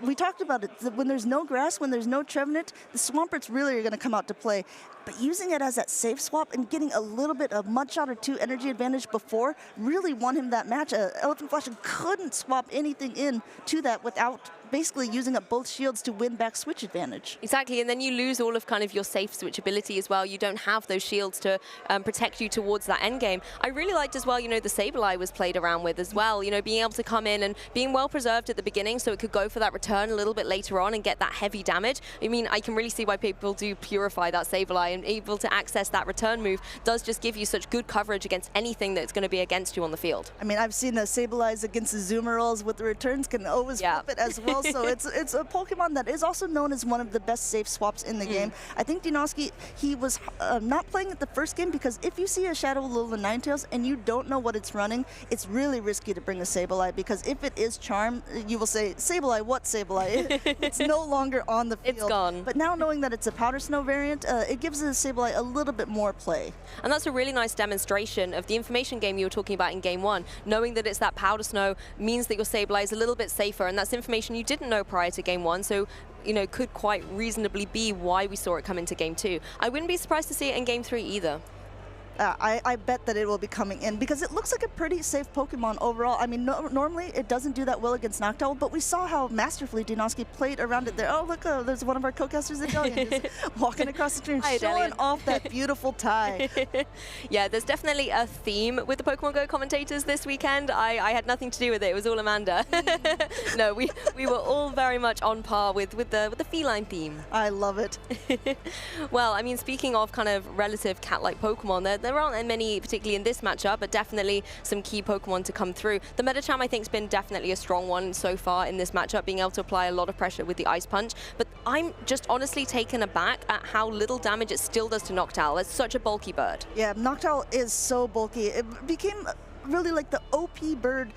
we talked about it. When there's no grass, when there's no Trevenant, the Swamperts really are going to come out to play. But using it as that safe swap and getting a little bit of Mudshot or 2 energy advantage before really won him that match. Elephant Flash couldn't swap anything in to that without basically using up both shields to win back switch advantage. Exactly, and then you lose all of kind of your safe switch ability as well. You don't have those shields to protect you towards that end game. I really liked as well, you know, the Sableye was played around with as well. You know, being able to come in and being well preserved at the beginning so it could go for that return a little bit later on and get that heavy damage. I mean, I can really see why people do purify that Sableye, and able to access that return move does just give you such good coverage against anything that's going to be against you on the field. I mean, I've seen the Sableyes against the Zoomerals with the returns can always flip it as well. So it's a Pokemon that is also known as one of the best safe swaps in the game. I think Dinoski, he was not playing it the first game because if you see a Shadow Alolan Ninetales and you don't know what it's running, it's really risky to bring a Sableye because if it is Charm, you will say, Sableye, what Sableye? It's no longer on the field. It's gone. But now knowing that it's a Powder Snow variant, it gives the Sableye a little bit more play. And that's a really nice demonstration of the information game you were talking about in Game 1. Knowing that it's that Powder Snow means that your Sableye is a little bit safer, and that's information you didn't know prior to Game 1, so you know, could quite reasonably be why we saw it come into Game 2. I wouldn't be surprised to see it in Game 3 either. I bet that it will be coming in because it looks like a pretty safe Pokemon overall. I mean, normally it doesn't do that well against Noctowl, but we saw how masterfully Dinoski played around it there. Oh, look, there's one of our co-casters, Adelian, just walking across the screen, showing off that beautiful tie. Yeah, there's definitely a theme with the Pokemon Go commentators this weekend. I had nothing to do with it. It was all Amanda. No, we were all very much on par with the feline theme. I love it. Well, I mean, speaking of kind of relative cat-like Pokemon, there aren't many, particularly in this matchup, but definitely some key Pokemon to come through. The Medicham, I think, has been definitely a strong one so far in this matchup, being able to apply a lot of pressure with the Ice Punch. But I'm just honestly taken aback at how little damage it still does to Noctowl. It's such a bulky bird. Yeah, Noctowl is so bulky. It became really like the OP bird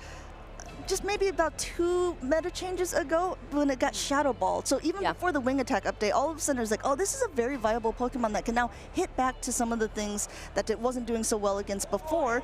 just maybe about 2 meta changes ago when it got Shadow Ball. So even before the Wing Attack update, all of a sudden it's like, oh, this is a very viable Pokemon that can now hit back to some of the things that it wasn't doing so well against before.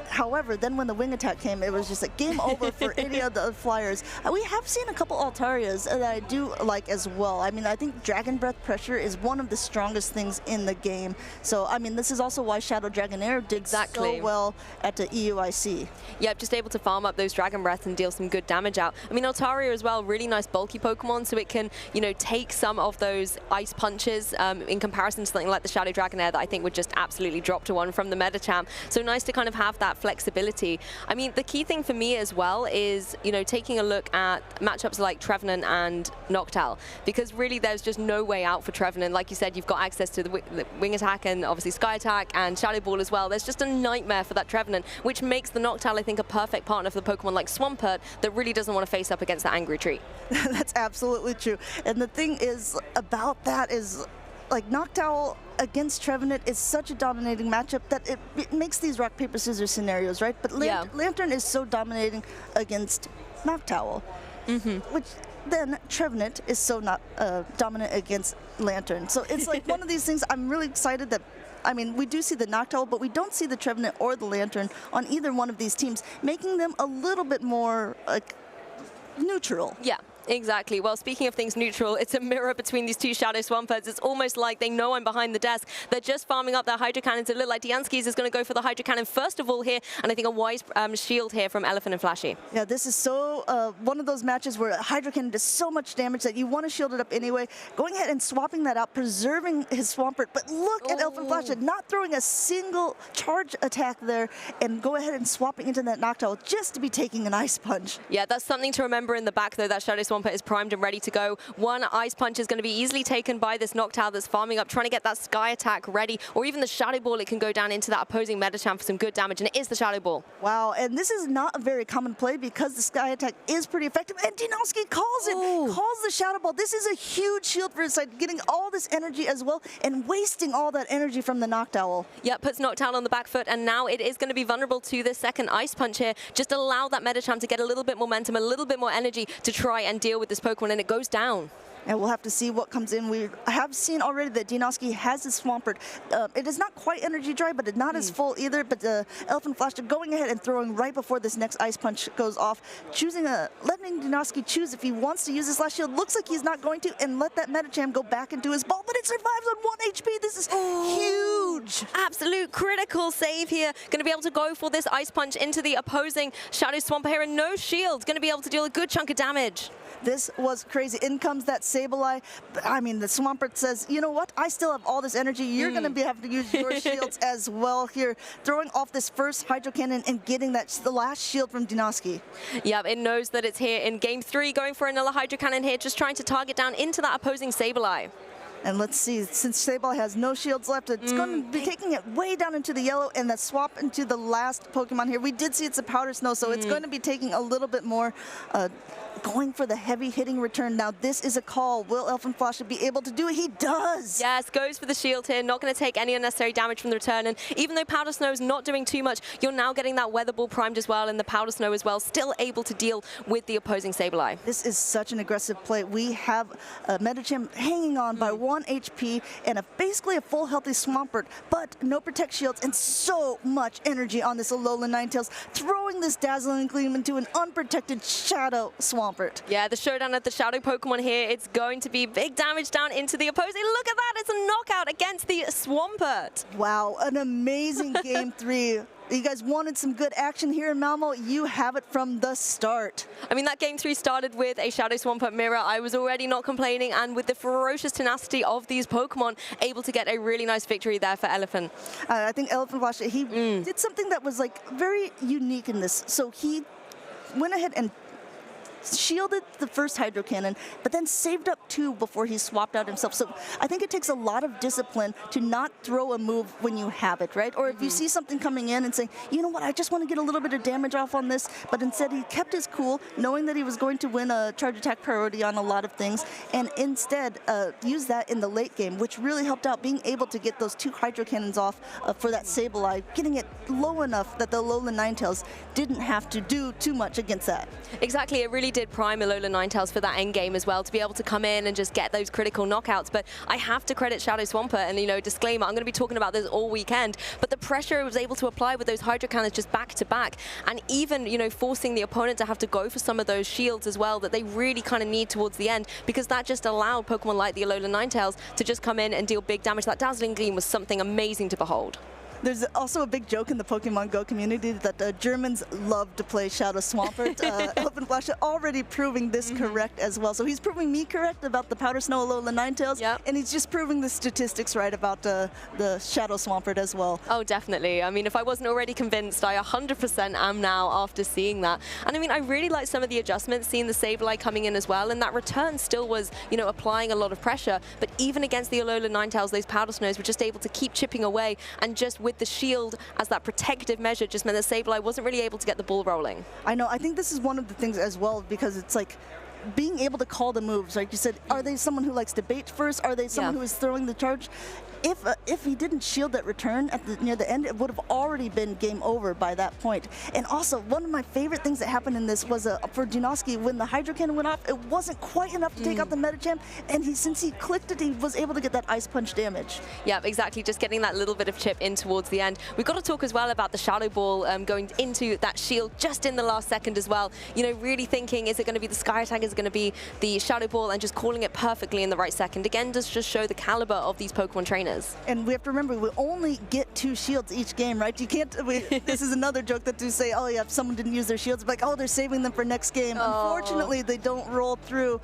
However, then when the Wing Attack came, it was just like game over for any of the Flyers. We have seen a couple Altarias that I do like as well. I mean, I think Dragon Breath pressure is one of the strongest things in the game. So, I mean, this is also why Shadow Dragonair did so well at the EUIC. Yep, just able to farm up those Dragon Breath and deal some good damage out. I mean, Altaria as well, really nice bulky Pokemon, so it can, you know, take some of those Ice Punches in comparison to something like the Shadow Dragonair that I think would just absolutely drop to one from the Medicham. So nice to kind of have that flexibility. I mean, the key thing for me as well is, you know, taking a look at matchups like Trevenant and Noctowl, because really there's just no way out for Trevenant. Like you said, you've got access to the Wing Attack and obviously Sky Attack and Shadow Ball as well. There's just a nightmare for that Trevenant, which makes the Noctowl, I think, a perfect partner for the Pokemon like Swampert that really doesn't want to face up against that Angry Tree. That's absolutely true. And the thing is about that is, like, Noctowl against Trevenant is such a dominating matchup that it makes these rock, paper, scissors scenarios, right? But Lantern is so dominating against Noctowl, which then Trevenant is so not dominant against Lantern. So it's like one of these things. I'm really excited that, I mean, we do see the Noctowl, but we don't see the Trevenant or the Lantern on either one of these teams, making them a little bit more like neutral. Yeah. Exactly. Well, speaking of things neutral, it's a mirror between these two Shadow Swamperts. It's almost like they know I'm behind the desk. They're just farming up their Hydro Cannons. It looks like Dianski's is going to go for the Hydro Cannon first of all here, and I think a wise shield here from Elephant and Flashy. Yeah, this is so one of those matches where Hydro Cannon does so much damage that you want to shield it up anyway. Going ahead and swapping that out, preserving his Swampert. But look at Elephant Flashy not throwing a single charge attack there, and go ahead and swapping into that Noctowl just to be taking an Ice Punch. Yeah, that's something to remember in the back, though, that Shadow Swampert Swampert is primed and ready to go. One Ice Punch is going to be easily taken by this Noctowl that's farming up, trying to get that Sky Attack ready, or even the Shadow Ball. It can go down into that opposing Medicham for some good damage, and it is the Shadow Ball. Wow, and this is not a very common play because the Sky Attack is pretty effective, and Dinoski calls it, calls the Shadow Ball. This is a huge shield for his side, getting all this energy as well, and wasting all that energy from the Noctowl. Yeah, puts Noctowl on the back foot, and now it is going to be vulnerable to this second Ice Punch here. Just allow that Medicham to get a little bit momentum, a little bit more energy to try and deal with this Pokemon, and it goes down. And we'll have to see what comes in. We have seen already that Dinoski has his Swampert. It is not quite energy dry, but it's not as full either. But Elephant Flash going ahead and throwing right before this next Ice Punch goes off, letting Dinoski choose if he wants to use his last shield. Looks like he's not going to, and let that Medicham go back into his ball, but it survives on 1 HP. This is huge. Absolute critical save here. Going to be able to go for this Ice Punch into the opposing Shadow Swampert here, and no shield. Going to be able to deal a good chunk of damage. This was crazy. In comes that Sableye. I mean, the Swampert says, you know what? I still have all this energy. You're going to have to use your shields as well here. Throwing off this first Hydro Cannon and getting the last shield from Dinoski. Yeah, it knows that it's here in Game 3. Going for another Hydro Cannon here, just trying to target down into that opposing Sableye. And let's see, since Sableye has no shields left, it's going to be taking it way down into the yellow and then swap into the last Pokemon here. We did see it's a Powder Snow, so it's going to be taking a little bit more, going for the heavy hitting return. Now this is a call. Will Elephant Flash be able to do it? He does! Yes, goes for the shield here, not going to take any unnecessary damage from the return. And even though Powder Snow is not doing too much, you're now getting that Weather Ball primed as well, and the Powder Snow as well, still able to deal with the opposing Sableye. This is such an aggressive play. We have Medicham hanging on by 1 HP and basically a full healthy Swampert, but no Protect Shields and so much energy on this Alolan Ninetales, throwing this Dazzling Gleam into an unprotected Shadow Swampert. Yeah, the showdown at the Shadow Pokemon here, it's going to be big damage down into the opposing. Look at that, it's a knockout against the Swampert. Wow, an amazing Game 3. You guys wanted some good action here in Malmö. You have it from the start. I mean, that Game 3 started with a Shadow Swampert mirror. I was already not complaining, and with the ferocious tenacity of these Pokemon, able to get a really nice victory there for Elephant. I think Elephant Flash, he did something that was like very unique in this. So he went ahead and shielded the first Hydro Cannon, but then saved up 2 before he swapped out himself. So I think it takes a lot of discipline to not throw a move when you have it, right? Or if you see something coming in and saying, you know what, I just want to get a little bit of damage off on this, but instead he kept his cool, knowing that he was going to win a charge attack priority on a lot of things, and instead used that in the late game, which really helped out, being able to get those 2 Hydro Cannons off for that Sableye, getting it low enough that the Alolan Ninetales didn't have to do too much against that. Exactly, it really did prime Alolan Ninetales for that end game as well, to be able to come in and just get those critical knockouts. But I have to credit Shadow Swampert, and you know, disclaimer, I'm going to be talking about this all weekend, but the pressure it was able to apply with those Hydro Cannons just back to back, and even, you know, forcing the opponent to have to go for some of those shields as well that they really kind of need towards the end, because that just allowed Pokemon like the Alolan Ninetales to just come in and deal big damage. That Dazzling Gleam was something amazing to behold. There's also a big joke in the Pokemon Go community that Germans love to play Shadow Swampert. Elephant Flash already proving this correct as well. So he's proving me correct about the Powder Snow Alolan Ninetales, and he's just proving the statistics right about the Shadow Swampert as well. Oh, definitely. I mean, if I wasn't already convinced, I 100% am now after seeing that. And I mean, I really like some of the adjustments, seeing the Sableye coming in as well, and that return still was, you know, applying a lot of pressure. But even against the Alolan Ninetales, those Powder Snows were just able to keep chipping away, and just with the shield as that protective measure just meant that Sableye wasn't really able to get the ball rolling. I know, I think this is one of the things as well, because it's like being able to call the moves, like you said, are they someone who likes to bait first? Are they someone who is throwing the charge? If he didn't shield that return at near the end, it would have already been game over by that point. And also, one of my favorite things that happened in this was for Dinoski, when the Hydro Cannon went off, it wasn't quite enough to take out the Medicham, and since he clicked it, he was able to get that Ice Punch damage. Yeah, exactly, just getting that little bit of chip in towards the end. We've got to talk as well about the Shadow Ball going into that shield just in the last second as well. You know, really thinking, is it going to be the Sky Attack, is it going to be the Shadow Ball, and just calling it perfectly in the right second. Again, does just show the caliber of these Pokemon trainers. is. And we have to remember, we only get 2 shields each game, right? You can't, this is another joke that to say, oh yeah, if someone didn't use their shields, like, oh, they're saving them for next game. Unfortunately, they don't roll through.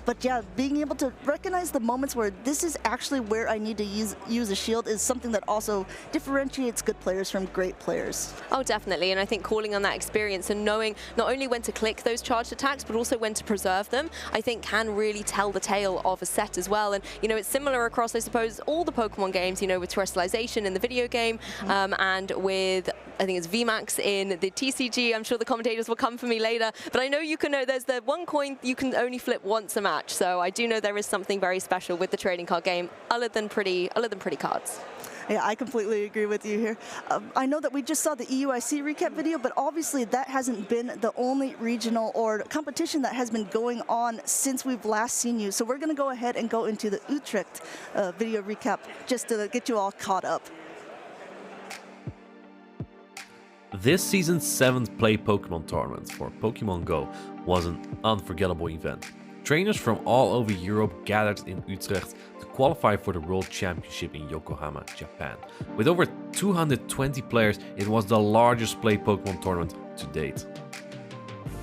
But yeah, being able to recognize the moments where this is actually where I need to use a shield is something that also differentiates good players from great players. Oh, definitely. And I think calling on that experience and knowing not only when to click those charged attacks, but also when to preserve them, I think can really tell the tale of a set as well. And, you know, it's similar across, I suppose, all the Pokemon games, you know, with terrestrialization in the video game and with, I think it's VMAX in the TCG. I'm sure the commentators will come for me later. But I know you can know there's the one coin you can only flip once a match. So I do know there is something very special with the trading card game other than pretty cards. Yeah, I completely agree with you here. I know that we just saw the EUIC recap video, but obviously that hasn't been the only regional or competition that has been going on since we've last seen you. So we're going to go ahead and go into the Utrecht video recap just to get you all caught up. This season's 7th Play Pokemon tournament for Pokemon Go was an unforgettable event. Trainers from all over Europe gathered in Utrecht to qualify for the World Championship in Yokohama, Japan. With over 220 players, it was the largest Play Pokemon tournament to date.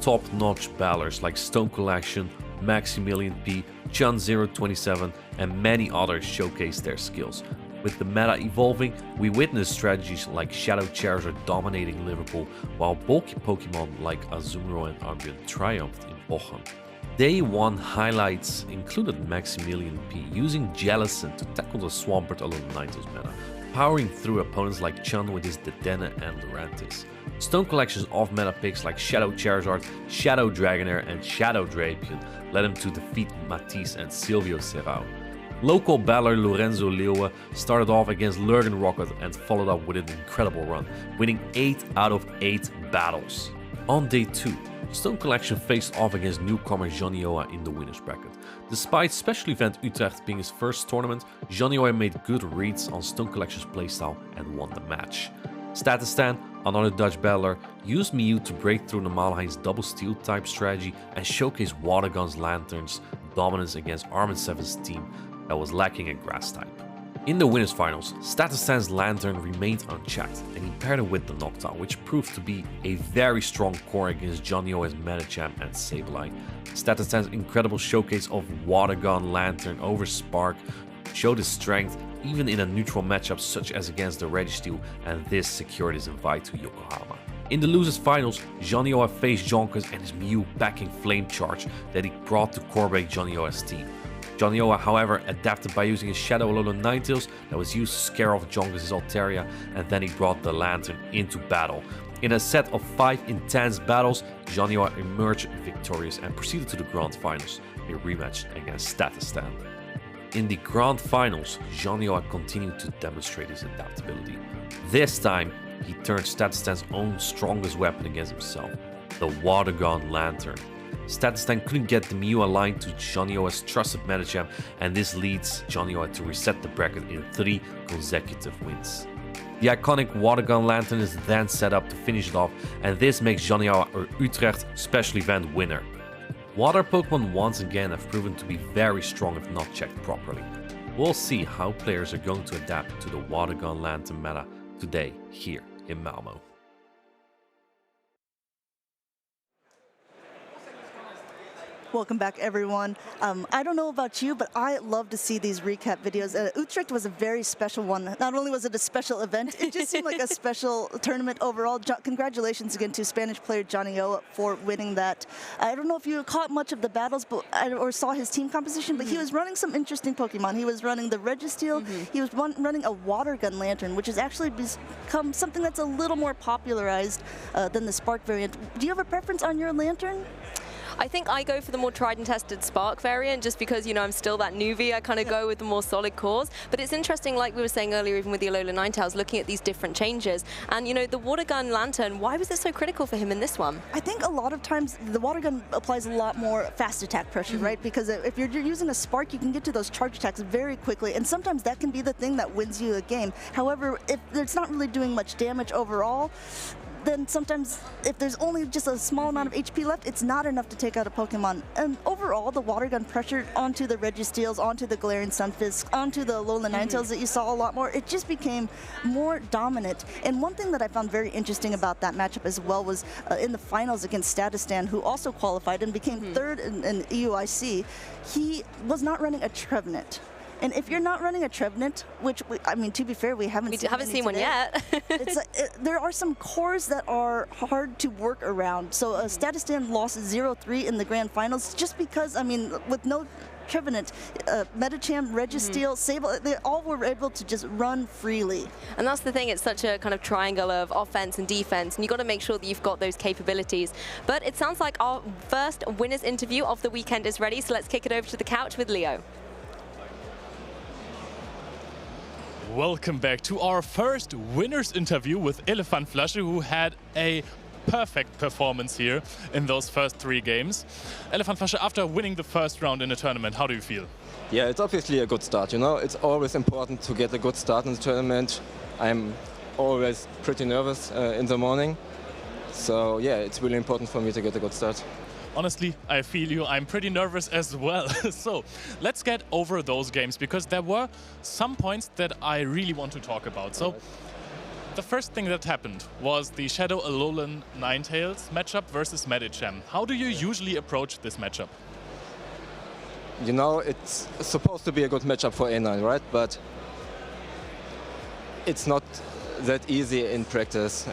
Top-notch battlers like Stone Collection, Maximilian P, Chan 027 and many others showcased their skills. With the meta evolving, we witnessed strategies like Shadow Charizard dominating Liverpool, while bulky Pokemon like Azumarill and Umbreon triumphed in Bolton. Day 1 highlights included Maximilian P using Jellicent to tackle the Swampert Ninetales meta, powering through opponents like Chun with his Dedenne and Lurantis. Stone Collection's off-meta picks like Shadow Charizard, Shadow Dragonair and Shadow Drapion led him to defeat Matisse and Silvio Serrao. Local battler Lorenzo Leeuwen started off against Lurgan Rocket and followed up with an incredible run, winning 8 out of 8 battles. On day 2, Stone Collection faced off against newcomer Janioa in the winners bracket. Despite Special Event Utrecht being his first tournament, Janioa made good reads on Stone Collection's playstyle and won the match. Statistan, another Dutch battler, used Mew to break through Normalhein's double steel type strategy and showcase Watergun's Lantern's dominance against Armin 7's team that was lacking a grass type. In the winners finals, Statistan's Lantern remained unchecked and he paired it with the Noctowl, which proved to be a very strong core against Janioa's Medicham and Sableye. Statistan's incredible showcase of Watergun Lantern over Spark showed his strength even in a neutral matchup such as against the Registeel, and this secured his invite to Yokohama. In the losers finals, Janioa faced Jonkers and his Mew backing Flame Charge that he brought to core-break Janioa's team. Janioa, however, adapted by using his Shadow Alolan Ninetales that was used to scare off Jonkers' Altaria, and then he brought the Lantern into battle. In a set of 5 intense battles, Janioa emerged victorious and proceeded to the Grand Finals, a rematch against Statistan. In the Grand Finals, Janioa continued to demonstrate his adaptability. This time, he turned Statistan's own strongest weapon against himself, the Watergun Lantern. Statistan couldn't get the Mew aligned to Janioa's trusted Medicham, and this leads Janioa to reset the bracket in 3 consecutive wins. The iconic Watergun Lantern is then set up to finish it off, and this makes Janioa our Utrecht special event winner. Water Pokemon once again have proven to be very strong if not checked properly. We'll see how players are going to adapt to the Watergun Lantern meta today here in Malmö. Welcome back, everyone. I don't know about you, but I love to see these recap videos. Utrecht was a very special one. Not only was it a special event, it just seemed like a special tournament overall. Congratulations again to Spanish player Janioa for winning that. I don't know if you caught much of the battles or saw his team composition, but he was running some interesting Pokemon. He was running the Registeel. He was running a Watergun Lantern, which has actually become something that's a little more popularized than the Spark variant. Do you have a preference on your Lantern? I think I go for the more tried and tested Spark variant just because, you know, I'm still that newbie. I kind of go with the more solid cores. But it's interesting, like we were saying earlier, even with the Alolan Ninetales, looking at these different changes. And, you know, the Watergun Lantern, why was it so critical for him in this one? I think a lot of times the Watergun applies a lot more fast attack pressure, right? Because if you're using a Spark, you can get to those charge attacks very quickly. And sometimes that can be the thing that wins you a game. However, if it's not really doing much damage overall, then sometimes if there's only just a small amount of HP left, it's not enough to take out a Pokemon. And overall, the water gun pressured onto the Registeels, onto the Galarian Sunfisk, onto the Alolan Ninetales that you saw a lot more. It just became more dominant. And one thing that I found very interesting about that matchup as well was in the finals against Statistan, who also qualified and became third in EUIC, he was not running a Trevenant. And if you're not running a Trevenant, which, I mean, to be fair, we haven't seen one yet. There are some cores that are hard to work around. So Statistan lost 0-3 in the grand finals just because, I mean, with no Trevenant, Medicham, Registeel, Sable, they all were able to just run freely. And that's the thing, it's such a kind of triangle of offense and defense, and you've got to make sure that you've got those capabilities. But it sounds like our first winners interview of the weekend is ready, so let's kick it over to the couch with Leo. Welcome back to our first winners interview with Elefantflasche, who had a perfect performance here in those first 3 games. Elefantflasche, after winning the first round in a tournament, how do you feel? Yeah, it's obviously a good start, you know. It's always important to get a good start in the tournament. I'm always pretty nervous in the morning. So yeah, it's really important for me to get a good start. Honestly, I feel you. I'm pretty nervous as well. So let's get over those games, because there were some points that I really want to talk about. So the first thing that happened was the Shadow Alolan Ninetales matchup versus Medicham. How do you usually approach this matchup? You know, it's supposed to be a good matchup for A9, right? But it's not that easy in practice.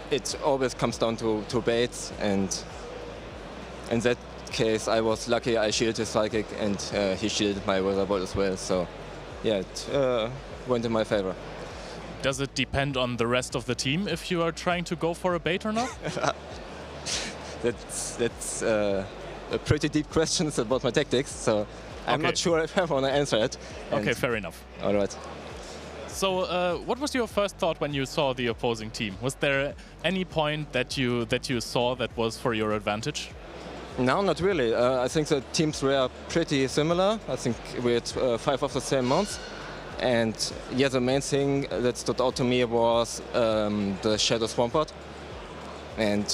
It always comes down to baits, and in that case I was lucky. I shielded his Psychic and he shielded my Weather Ball as well, so yeah, it went in my favor. Does it depend on the rest of the team if you are trying to go for a bait or not? That's a pretty deep question about my tactics, so I'm not sure if I want to answer it. Okay, fair enough. All right. So what was your first thought when you saw the opposing team? Was there any point that you saw that was for your advantage? No, not really. I think the teams were pretty similar. I think we had 5 of the same months. And yeah, the main thing that stood out to me was the Shadow Swampert. And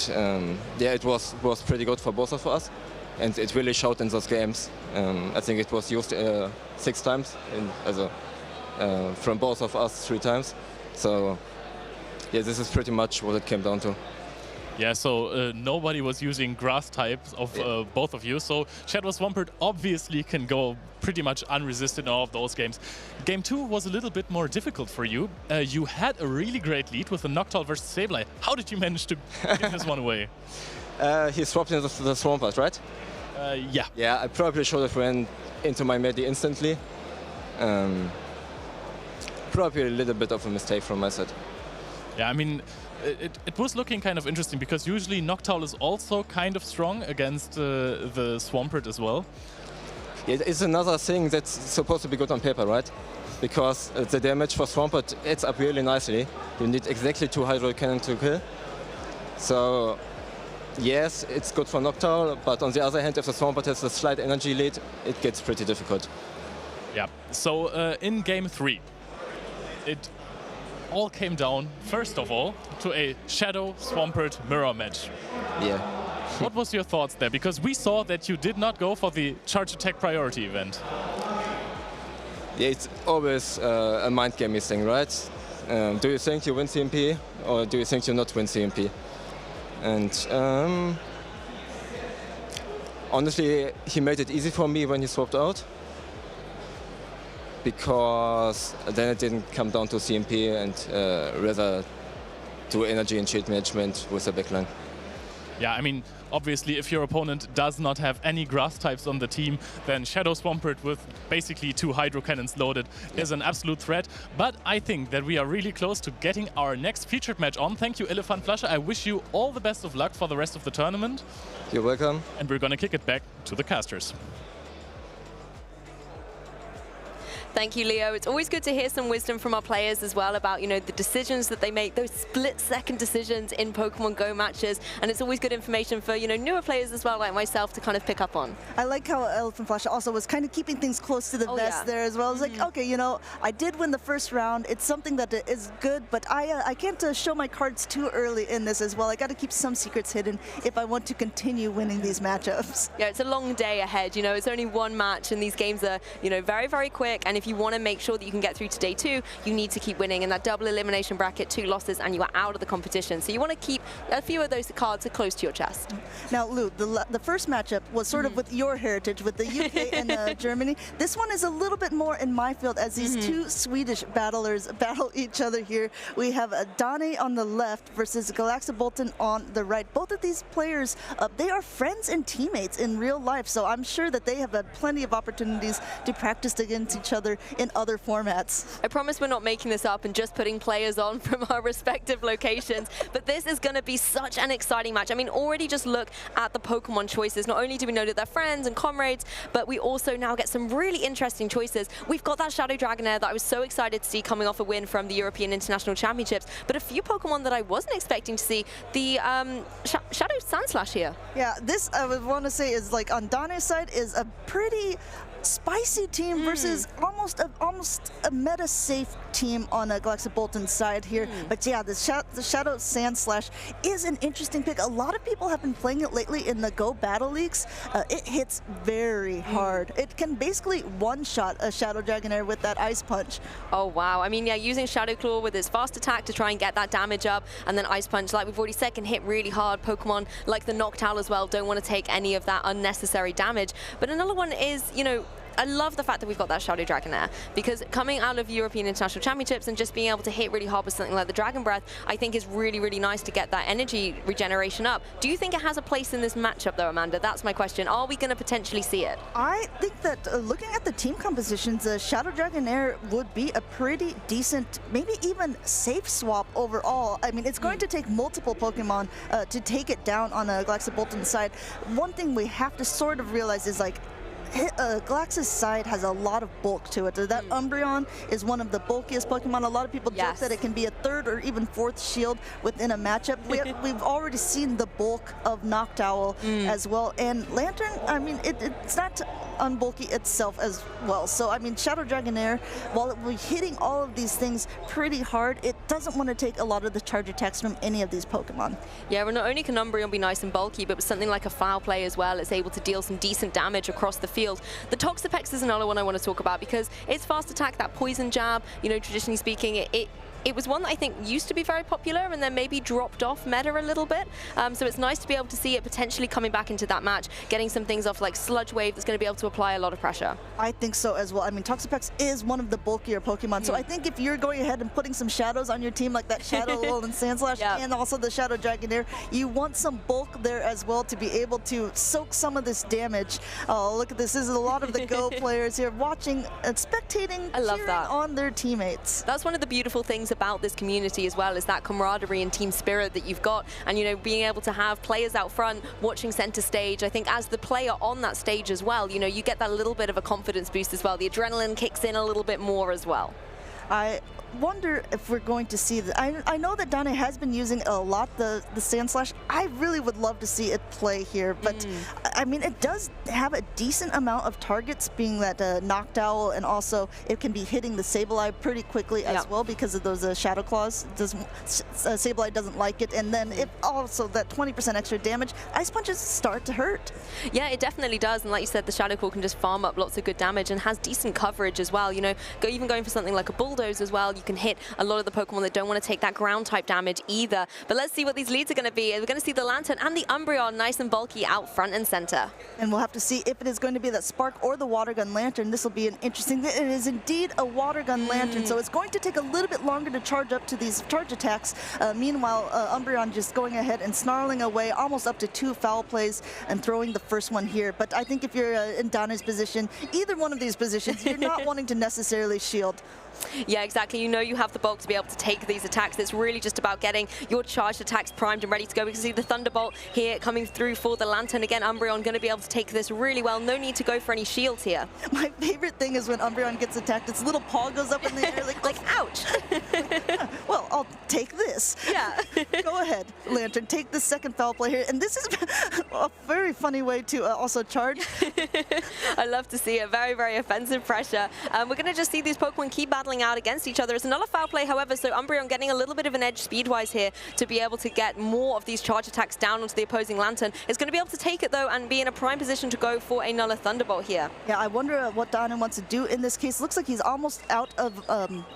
yeah, it was pretty good for both of us. And it really showed in those games. I think it was used 6 times from both of us 3 times. So yeah, this is pretty much what it came down to. Yeah, so nobody was using grass types of both of you. So Shadow Swampert obviously can go pretty much unresisted in all of those games. Game 2 was a little bit more difficult for you. You had a really great lead with the Noctowl versus Sableye. How did you manage to give this one away? He swapped into the Swampert, right? Yeah. Yeah, I probably should have ran into my Medi instantly. Probably a little bit of a mistake from my side. Yeah, I mean, it was looking kind of interesting, because usually Noctowl is also kind of strong against the Swampert as well. Yeah, it's another thing that's supposed to be good on paper, right? Because the damage for Swampert adds up really nicely. You need exactly 2 Hydro Cannon to kill. So yes, it's good for Noctowl, but on the other hand, if the Swampert has a slight energy lead, it gets pretty difficult. Yeah, so in Game 3, it all came down, first of all, to a Shadow Swampert mirror match. Yeah. What was your thoughts there? Because we saw that you did not go for the charge attack priority event. Yeah, it's always a mind game thing, right? Do you think you win CMP, or do you think you not win CMP? And honestly, he made it easy for me when he swapped out, because then it didn't come down to CMP and rather do energy and shield management with the backline. Yeah, I mean, obviously, if your opponent does not have any grass types on the team, then Shadow Swampert with basically 2 Hydro Cannons loaded is an absolute threat. But I think that we are really close to getting our next featured match on. Thank you, Elefantflasche. I wish you all the best of luck for the rest of the tournament. You're welcome. And we're going to kick it back to the casters. Thank you, Leo. It's always good to hear some wisdom from our players as well about, the decisions that they make, those split-second decisions in Pokemon Go matches. And it's always good information for, newer players as well, like myself, to kind of pick up on. I like how Elephant Flash also was kind of keeping things close to the vest there as well. It's like, okay, I did win the first round. It's something that is good, but I can't show my cards too early in this as well. I got to keep some secrets hidden if I want to continue winning these matchups. Yeah, it's a long day ahead. It's only one match, and these games are, very, very quick. And if you want to make sure that you can get through to day 2, you need to keep winning. In that double elimination bracket, 2 losses, and you are out of the competition. So you want to keep a few of those cards close to your chest. Now, Lou, the first matchup was sort of with your heritage, with the UK and Germany. This one is a little bit more in my field, as these 2 Swedish battlers battle each other here. We have Donnie on the left versus Bolton on the right. Both of these players, they are friends and teammates in real life, so I'm sure that they have had plenty of opportunities to practice against each other in other formats. I promise we're not making this up and just putting players on from our respective locations, but this is going to be such an exciting match. I mean, already just look at the Pokemon choices. Not only do we know that they're friends and comrades, but we also now get some really interesting choices. We've got that Shadow Dragonair that I was so excited to see coming off a win from the European International Championships, but a few Pokemon that I wasn't expecting to see. The Shadow Sandslash here. Yeah, this I would want to say is, like, on Donnie's side is a pretty spicy team versus almost a meta safe team on a Bolton's side here. But yeah, the Shadow Sandslash is an interesting pick. A lot of people have been playing it lately in the Go Battle Leagues. It hits very hard. It can basically one-shot a Shadow Dragonair with that Ice Punch. Oh wow, I mean, yeah, using Shadow Claw with his fast attack to try and get that damage up, and then Ice Punch, like we've already said, can hit really hard. Pokemon like the Noctowl as well don't want to take any of that unnecessary damage. But another one is, I love the fact that we've got that Shadow Dragonair, because coming out of European International Championships and just being able to hit really hard with something like the Dragon Breath, I think is really, really nice to get that energy regeneration up. Do you think it has a place in this matchup though, Amanda? That's my question. Are we going to potentially see it? I think that looking at the team compositions, Shadow Dragonair would be a pretty decent, maybe even safe swap overall. I mean, it's going to take multiple Pokemon to take it down on a Bolton's side. One thing we have to sort of realize is, like, Galax's side has a lot of bulk to it. That Umbreon is one of the bulkiest Pokemon. A lot of people joke that it can be a 3rd or even 4th shield within a matchup. We've already seen the bulk of Noctowl as well. And Lantern, I mean, it's not unbulky itself as well. So, I mean, Shadow Dragonair, while it will be hitting all of these things pretty hard, it doesn't want to take a lot of the charge attacks from any of these Pokemon. Yeah, well, not only can Umbreon be nice and bulky, but with something like a Foul Play as well, it's able to deal some decent damage across the field. The Toxapex is another one I want to talk about, because its fast attack, that poison jab, traditionally speaking, it was one that I think used to be very popular and then maybe dropped off meta a little bit. So it's nice to be able to see it potentially coming back into that match, getting some things off like Sludge Wave that's going to be able to apply a lot of pressure. I think so as well. I mean, Toxapex is one of the bulkier Pokemon, so I think if you're going ahead and putting some shadows on your team, like that Shadow and Sandslash and also the Shadow Dragonair, you want some bulk there as well to be able to soak some of this damage. Oh, look at this. This is a lot of the Go players here watching and spectating, cheering on their teammates. That's one of the beautiful things about this community as well, is that camaraderie and team spirit that you've got, and being able to have players out front watching center stage. I think as the player on that stage as well, you get that little bit of a confidence boost as well. The adrenaline kicks in a little bit more as well. I wonder if we're going to see that. I know that Donnie has been using a lot the Sandslash. I really would love to see it play here, but I mean, it does have a decent amount of targets, being that Noctowl, and also it can be hitting the Sableye pretty quickly as well because of those Shadow Claws. Sableye doesn't like it, and then if also that 20% extra damage, Ice Punches start to hurt. Yeah, it definitely does, and like you said, the Shadow Claw can just farm up lots of good damage and has decent coverage as well. Even going for something like a Bulldoze as well, you can hit a lot of the Pokemon that don't want to take that ground type damage either. But let's see what these leads are going to be. We're going to see the Lantern and the Umbreon nice and bulky out front and center. And we'll have to see if it is going to be that Spark or the Water Gun Lantern. This will be an interesting. It is indeed a Water Gun Lantern, so it's going to take a little bit longer to charge up to these charge attacks. Meanwhile, Umbreon just going ahead and snarling away almost up to 2 foul plays and throwing the first one here. But I think if you're in Donnie's position, either one of these positions, you're not wanting to necessarily shield. Yeah, exactly. You know you have the bulk to be able to take these attacks. It's really just about getting your charged attacks primed and ready to go. We can see the Thunderbolt here coming through for the Lantern. Again, Umbreon going to be able to take this really well. No need to go for any shields here. My favorite thing is when Umbreon gets attacked, its little paw goes up in the air like ouch. Well, I'll take this. Yeah. Go ahead, Lantern. Take the second foul play here. And this is a very funny way to also charge. I love to see it. Very, very offensive pressure. We're going to just see these Pokemon keep battling out against each other. It's another foul play, however, so Umbreon getting a little bit of an edge speed-wise here to be able to get more of these charge attacks down onto the opposing Lantern. It's going to be able to take it, though, and be in a prime position to go for another Thunderbolt here. Yeah, I wonder what Donnie wants to do in this case. Looks like he's almost out of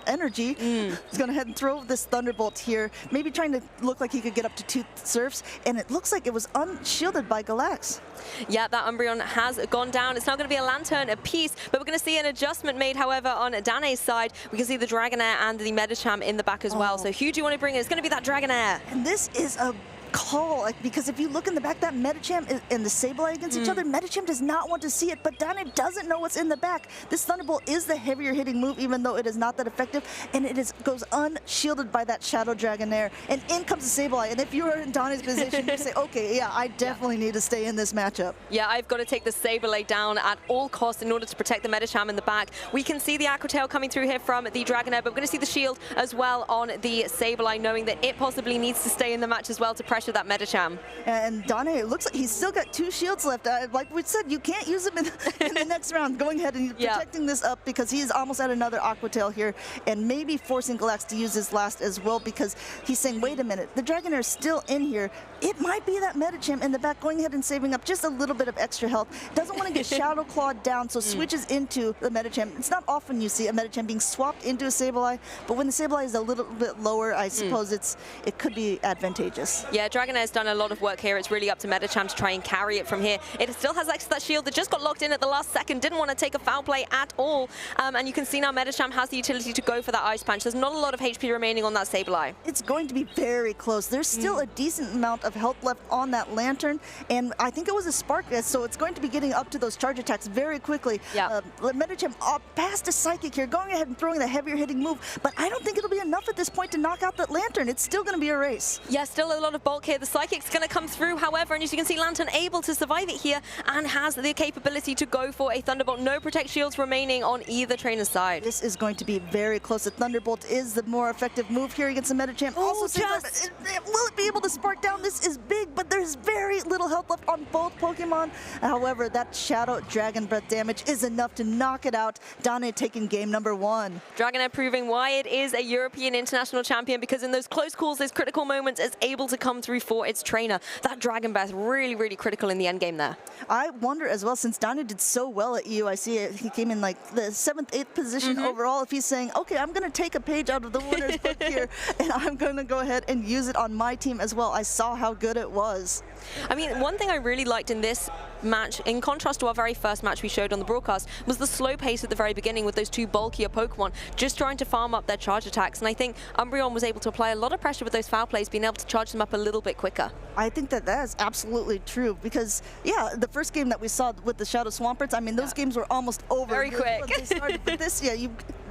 energy. He's going to head and throw this Thunderbolt here, maybe trying to look like he could get up to 2 surfs, and it looks like it was unshielded by Galax. Yeah, that Umbreon has gone down. It's now going to be a Lantern apiece, but we're going to see an adjustment made, however, on Dane's side. We can see the Dragonair and the Medicham in the back as well. So who do you want to bring in? It's going to be that Dragonair. And this is a call, because if you look in the back, that Medicham and the Sableye against each other, Medicham does not want to see it, but Donnie doesn't know what's in the back. This Thunderbolt is the heavier hitting move, even though it is not that effective, and it goes unshielded by that Shadow Dragonair, and in comes the Sableye. And if you were in Donnie's position, you say, okay, yeah, I definitely need to stay in this matchup. Yeah, I've got to take the Sableye down at all costs in order to protect the Medicham in the back. We can see the Aqua Tail coming through here from the Dragonair, but we're going to see the shield as well on the Sableye, knowing that it possibly needs to stay in the match as well to pressure that Medicham. And Donnie, it looks like he's still got 2 shields left. Like we said, you can't use them in the next round. Going ahead and protecting this up because he's almost at another Aqua Tail here, and maybe forcing Galax to use his last as well, because he's saying, wait a minute, the Dragonair is still in here. It might be that Medicham in the back going ahead and saving up just a little bit of extra health. Doesn't want to get Shadow Clawed down, so switches into the Medicham. It's not often you see a Medicham being swapped into a Sableye, but when the Sableye is a little bit lower, I suppose it could be advantageous. Yeah, Dragonair's done a lot of work here. It's really up to Medicham to try and carry it from here. It still has access to that shield that just got locked in at the last second. Didn't want to take a foul play at all. And you can see now Medicham has the utility to go for that Ice Punch. There's not a lot of HP remaining on that Sableye. It's going to be very close. There's still a decent amount of health left on that Lantern, and I think it was a Spark, so it's going to be getting up to those charge attacks very quickly. Yeah. Medicham past a Psychic here, going ahead and throwing the heavier hitting move, but I don't think it'll be enough at this point to knock out that Lantern. It's still going to be a race. Yeah, still a lot of bulk here. The Psychic's going to come through, however, and as you can see, Lantern able to survive it here and has the capability to go for a Thunderbolt. No Protect Shields remaining on either trainer's side. This is going to be very close. The Thunderbolt is the more effective move here against the Medicham. Also, will it be able to spark down? This is big, but there's very little health left on both Pokemon. However, that Shadow Dragon Breath damage is enough to knock it out. Donnie taking game number 1. Dragonair proving why it is a European international champion, because in those close calls, those critical moments, it's able to come through for its trainer. That Dragon Breath really, really critical in the end game there. I wonder as well, since Donnie did so well at EUIC, he came in like the 7th, 8th position overall, if he's saying, okay, I'm going to take a page out of the winner's book here, and I'm going to go ahead and use it on my team as well. I saw how good it was. I mean, one thing I really liked in this match, in contrast to our very first match we showed on the broadcast, was the slow pace at the very beginning with those 2 bulkier Pokemon just trying to farm up their charge attacks. And I think Umbreon was able to apply a lot of pressure with those foul plays, being able to charge them up a little bit quicker. I think that is absolutely true, because, yeah, the first game that we saw with the Shadow Swamperts, I mean, those games were almost over. Very quick. They started. But this,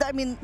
I mean,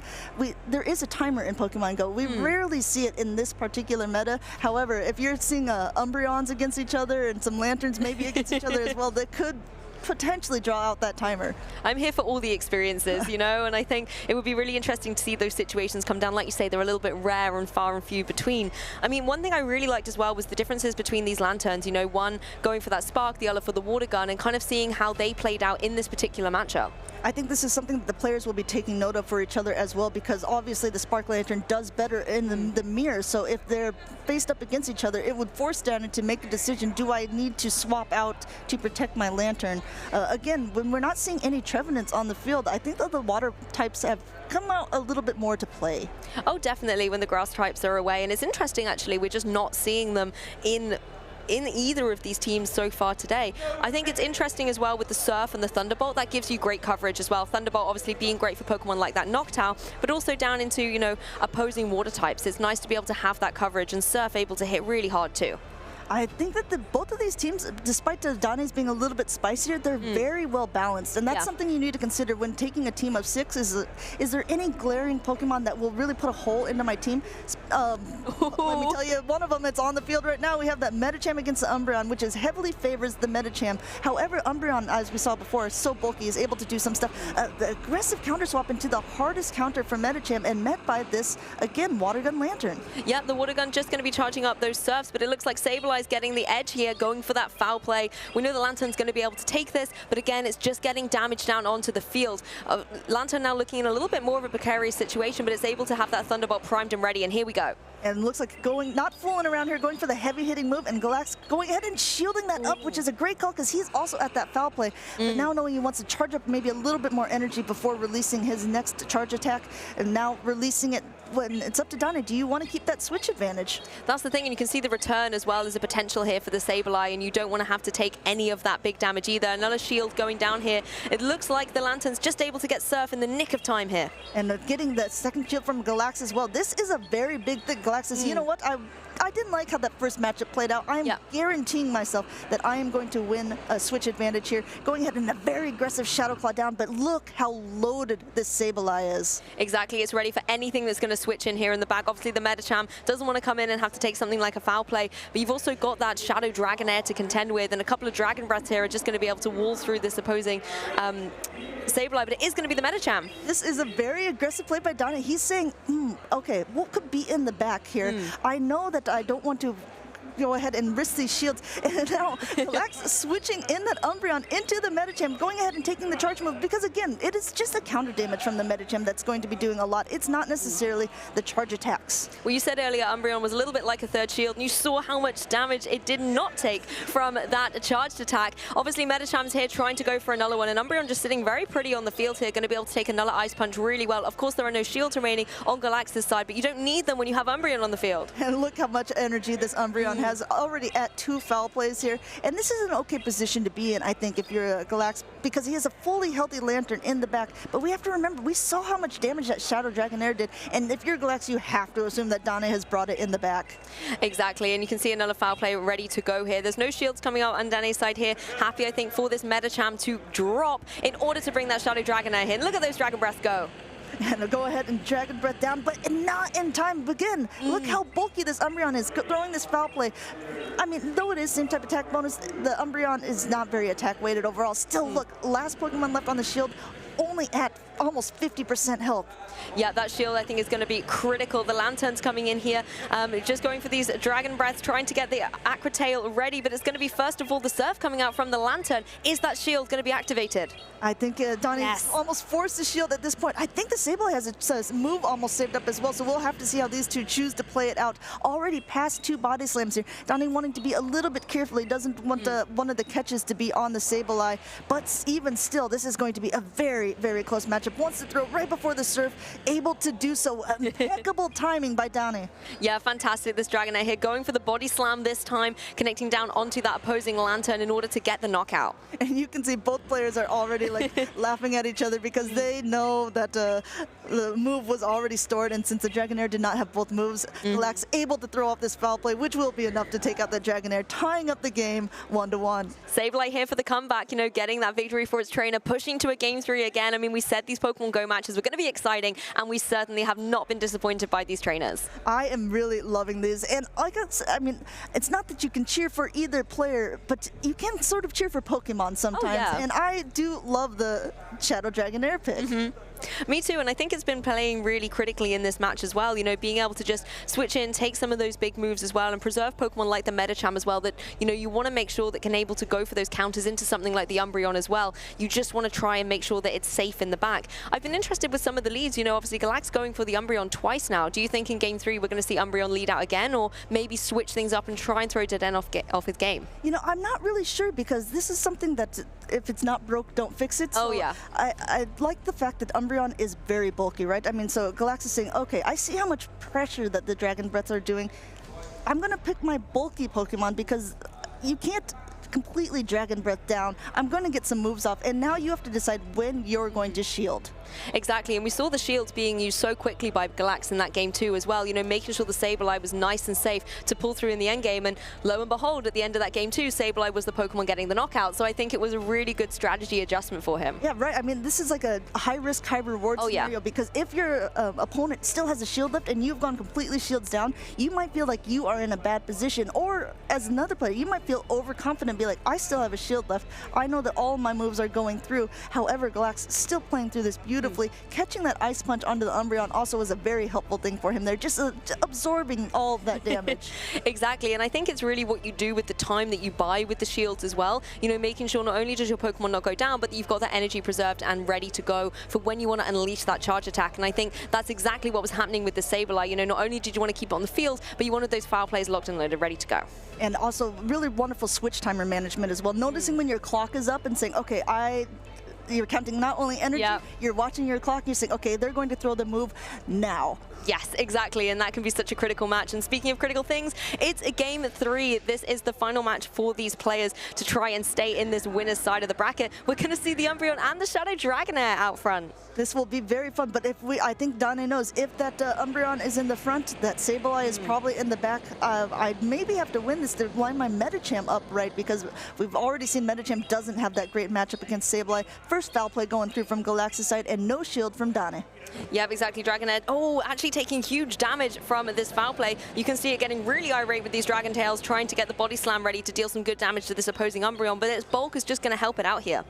there is a timer in Pokemon Go. We rarely see it in this particular meta. However, if you're seeing Umbreons against each other and some Lanterns maybe against each other as well, that could potentially draw out that timer. I'm here for all the experiences, you know, and I think it would be really interesting to see those situations come down. Like you say, they're a little bit rare and far and few between. I mean, one thing I really liked as well was the differences between these Lanterns, you know, one going for that Spark, the other for the Water Gun, and kind of seeing how they played out in this particular matchup. I think this is something that the players will be taking note of for each other as well, because obviously the Spark Lantern does better in the mirror, so if they're faced up against each other, it would force Danny to make a decision, do I need to swap out to protect my Lantern? Again, when we're not seeing any Trevenants on the field, I think that the water types have come out a little bit more to play. Oh, definitely, when the grass types are away, and it's interesting actually, we're just not seeing them in either of these teams so far today. I think it's interesting as well with the Surf and the Thunderbolt. That gives you great coverage as well. Thunderbolt obviously being great for Pokemon like that Noctowl, but also down into, you know, opposing water types. It's nice to be able to have that coverage, and Surf able to hit really hard too. I think that both of these teams, despite Donnie's being a little bit spicier, they're very well balanced. And that's something you need to consider when taking a team of 6. Is there any glaring Pokemon that will really put a hole into my team? Let me tell you, one of them, it's on the field right now. We have that Medicham against the Umbreon, which is heavily favors the Medicham. However, Umbreon, as we saw before, is so bulky, is able to do some stuff. The aggressive counter swap into the hardest counter for Medicham, and met by this, again, Water Gun Lantern. Yeah, the Water Gun just going to be charging up those surfs, but it looks like Sableye getting the edge here, going for that foul play. We know the Lantern's going to be able to take this, but again, it's just getting damage down onto the field. Lantern now looking in a little bit more of a precarious situation, but it's able to have that Thunderbolt primed and ready, and here we go. And looks like not fooling around here, going for the heavy hitting move, and Galax going ahead and shielding that up, which is a great call because he's also at that foul play. But now knowing he wants to charge up maybe a little bit more energy before releasing his next charge attack, and now releasing it when it's up to Donnie. Do you want to keep that switch advantage? That's the thing, and you can see the return as well as a potential here for the Sableye, and you don't want to have to take any of that big damage either. Another shield going down here. It looks like the Lantern's just able to get Surf in the nick of time here. And getting the second shield from Galax as well. This is a very big thing. Galax says, you know what, I didn't like how that first matchup played out. I am guaranteeing myself that I am going to win a switch advantage here. Going ahead in a very aggressive Shadow Claw down, but look how loaded this Sableye is. Exactly, it's ready for anything that's going to switch in here in the back. Obviously, the Medicham doesn't want to come in and have to take something like a foul play, but you've also got that Shadow Dragonair to contend with, and a couple of Dragon Breaths here are just going to be able to wall through this opposing Sableye, but it is going to be the Medicham. This is a very aggressive play by Donnie. He's saying, okay, what could be in the back here? I know that I don't want to go ahead and risk these shields. And now Galax switching in that Umbreon into the Medicham, going ahead and taking the charge move, because again, it is just a counter damage from the Medicham that's going to be doing a lot. It's not necessarily the charge attacks. Well, you said earlier Umbreon was a little bit like a third shield, and you saw how much damage it did not take from that charged attack. Obviously, Medicham's here trying to go for another one, and Umbreon just sitting very pretty on the field here, going to be able to take another Ice Punch really well. Of course, there are no shields remaining on Galax's side, but you don't need them when you have Umbreon on the field. And look how much energy this Umbreon has, already at 2 foul plays here. And this is an okay position to be in, I think, if you're a Galax, because he has a fully healthy Lantern in the back. But we have to remember, we saw how much damage that Shadow Dragonair did. And if you're Galax, you have to assume that Donnie has brought it in the back. Exactly, and you can see another foul play ready to go here. There's no shields coming out on Donnie's side here. Happy, I think, for this Medicham to drop in order to bring that Shadow Dragonair in. Look at those Dragon Breaths go. And go ahead and Dragon Breath down, but not in time. Again, look how bulky this Umbreon is, throwing this foul play. I mean, though it is same type attack bonus, the Umbreon is not very attack weighted overall. Still, look, last Pokemon left on the shield, only at almost 50% health. Yeah, that shield, I think, is going to be critical. The Lantern's coming in here, just going for these Dragon Breaths, trying to get the Aqua Tail ready, but it's going to be, first of all, the Surf coming out from the Lantern. Is that shield going to be activated? I think Donnie almost forced the shield at this point. I think the Sableye has a move almost saved up as well, so we'll have to see how these two choose to play it out. Already past 2 body slams here. Donnie wanting to be a little bit careful. He doesn't want one of the catches to be on the Sableye, but even still, this is going to be a very, very close matchup. Wants to throw right before the Surf, able to do so. Impeccable timing by Donnie. Yeah, fantastic. This Dragonair here going for the body slam this time, connecting down onto that opposing Lantern in order to get the knockout. And you can see both players are already like laughing at each other because they know that the move was already stored, and since the Dragonair did not have both moves, Galax able to throw off this foul play, which will be enough to take out the Dragonair, tying up the game 1-1. Sableye here for the comeback, you know, getting that victory for its trainer, pushing to a Game 3 again. I mean, we said these Pokemon Go matches were going to be exciting, and we certainly have not been disappointed by these trainers. I am really loving these, and I mean, it's not that you can cheer for either player, but you can sort of cheer for Pokemon sometimes, and I do love the Shadow Dragonair pick. Me too, and I think it's been playing really critically in this match as well, you know, being able to just switch in, take some of those big moves as well, and preserve Pokemon like the Medicham as well, that, you know, you want to make sure that can able to go for those counters into something like the Umbreon as well. You just want to try and make sure that it's safe in the back. I've been interested with some of the leads, you know, obviously Galax going for the Umbreon twice now. Do you think in Game 3 we're going to see Umbreon lead out again, or maybe switch things up and try and throw Deden off his game? You know, I'm not really sure, because this is something that if it's not broke, don't fix it. So I like the fact that Umbreon is very bulky, right? I mean, so Galax is saying, okay, I see how much pressure that the Dragon Breaths are doing. I'm going to pick my bulky Pokemon, because you can't completely Dragon Breath down. I'm going to get some moves off, and now you have to decide when you're going to shield. Exactly, and we saw the shields being used so quickly by Galax in that game too as well, you know, making sure the Sableye was nice and safe to pull through in the end game, and lo and behold, at the end of that game too, Sableye was the Pokemon getting the knockout, so I think it was a really good strategy adjustment for him. Yeah, right. I mean, this is like a high-risk, high-reward scenario, because if your opponent still has a shield left and you've gone completely shields down, you might feel like you are in a bad position, or as another player, you might feel overconfident, be like, I still have a shield left. I know that all my moves are going through. However, Galax still playing through this beautifully. Catching that Ice Punch onto the Umbreon also was a very helpful thing for him there, just absorbing all of that damage. Exactly, and I think it's really what you do with the time that you buy with the shields as well. You know, making sure not only does your Pokemon not go down, but that you've got that energy preserved and ready to go for when you want to unleash that charge attack. And I think that's exactly what was happening with the Sableye. You know, not only did you want to keep it on the field, but you wanted those foul plays locked and loaded, ready to go. And also really wonderful switch timer management as well. Noticing when your clock is up and saying, okay, you're counting not only energy, you're watching your clock, and you're saying, okay, they're going to throw the move now. Yes, exactly, and that can be such a critical match. And speaking of critical things, it's a game 3. This is the final match for these players to try and stay in this winner's side of the bracket. We're going to see the Umbreon and the Shadow Dragonair out front. This will be very fun, but I think Donnie knows, if that Umbreon is in the front, that Sableye is probably in the back. I maybe have to win this to line my Medicham up right, because we've already seen Medicham doesn't have that great matchup against Sableye. First foul play going through from Galax's side, and no shield from Donnie. Yep, exactly. Dragonair, actually taking huge damage from this foul play. You can see it getting really irate with these Dragon Tails, trying to get the body slam ready to deal some good damage to this opposing Umbreon, but its bulk is just going to help it out here.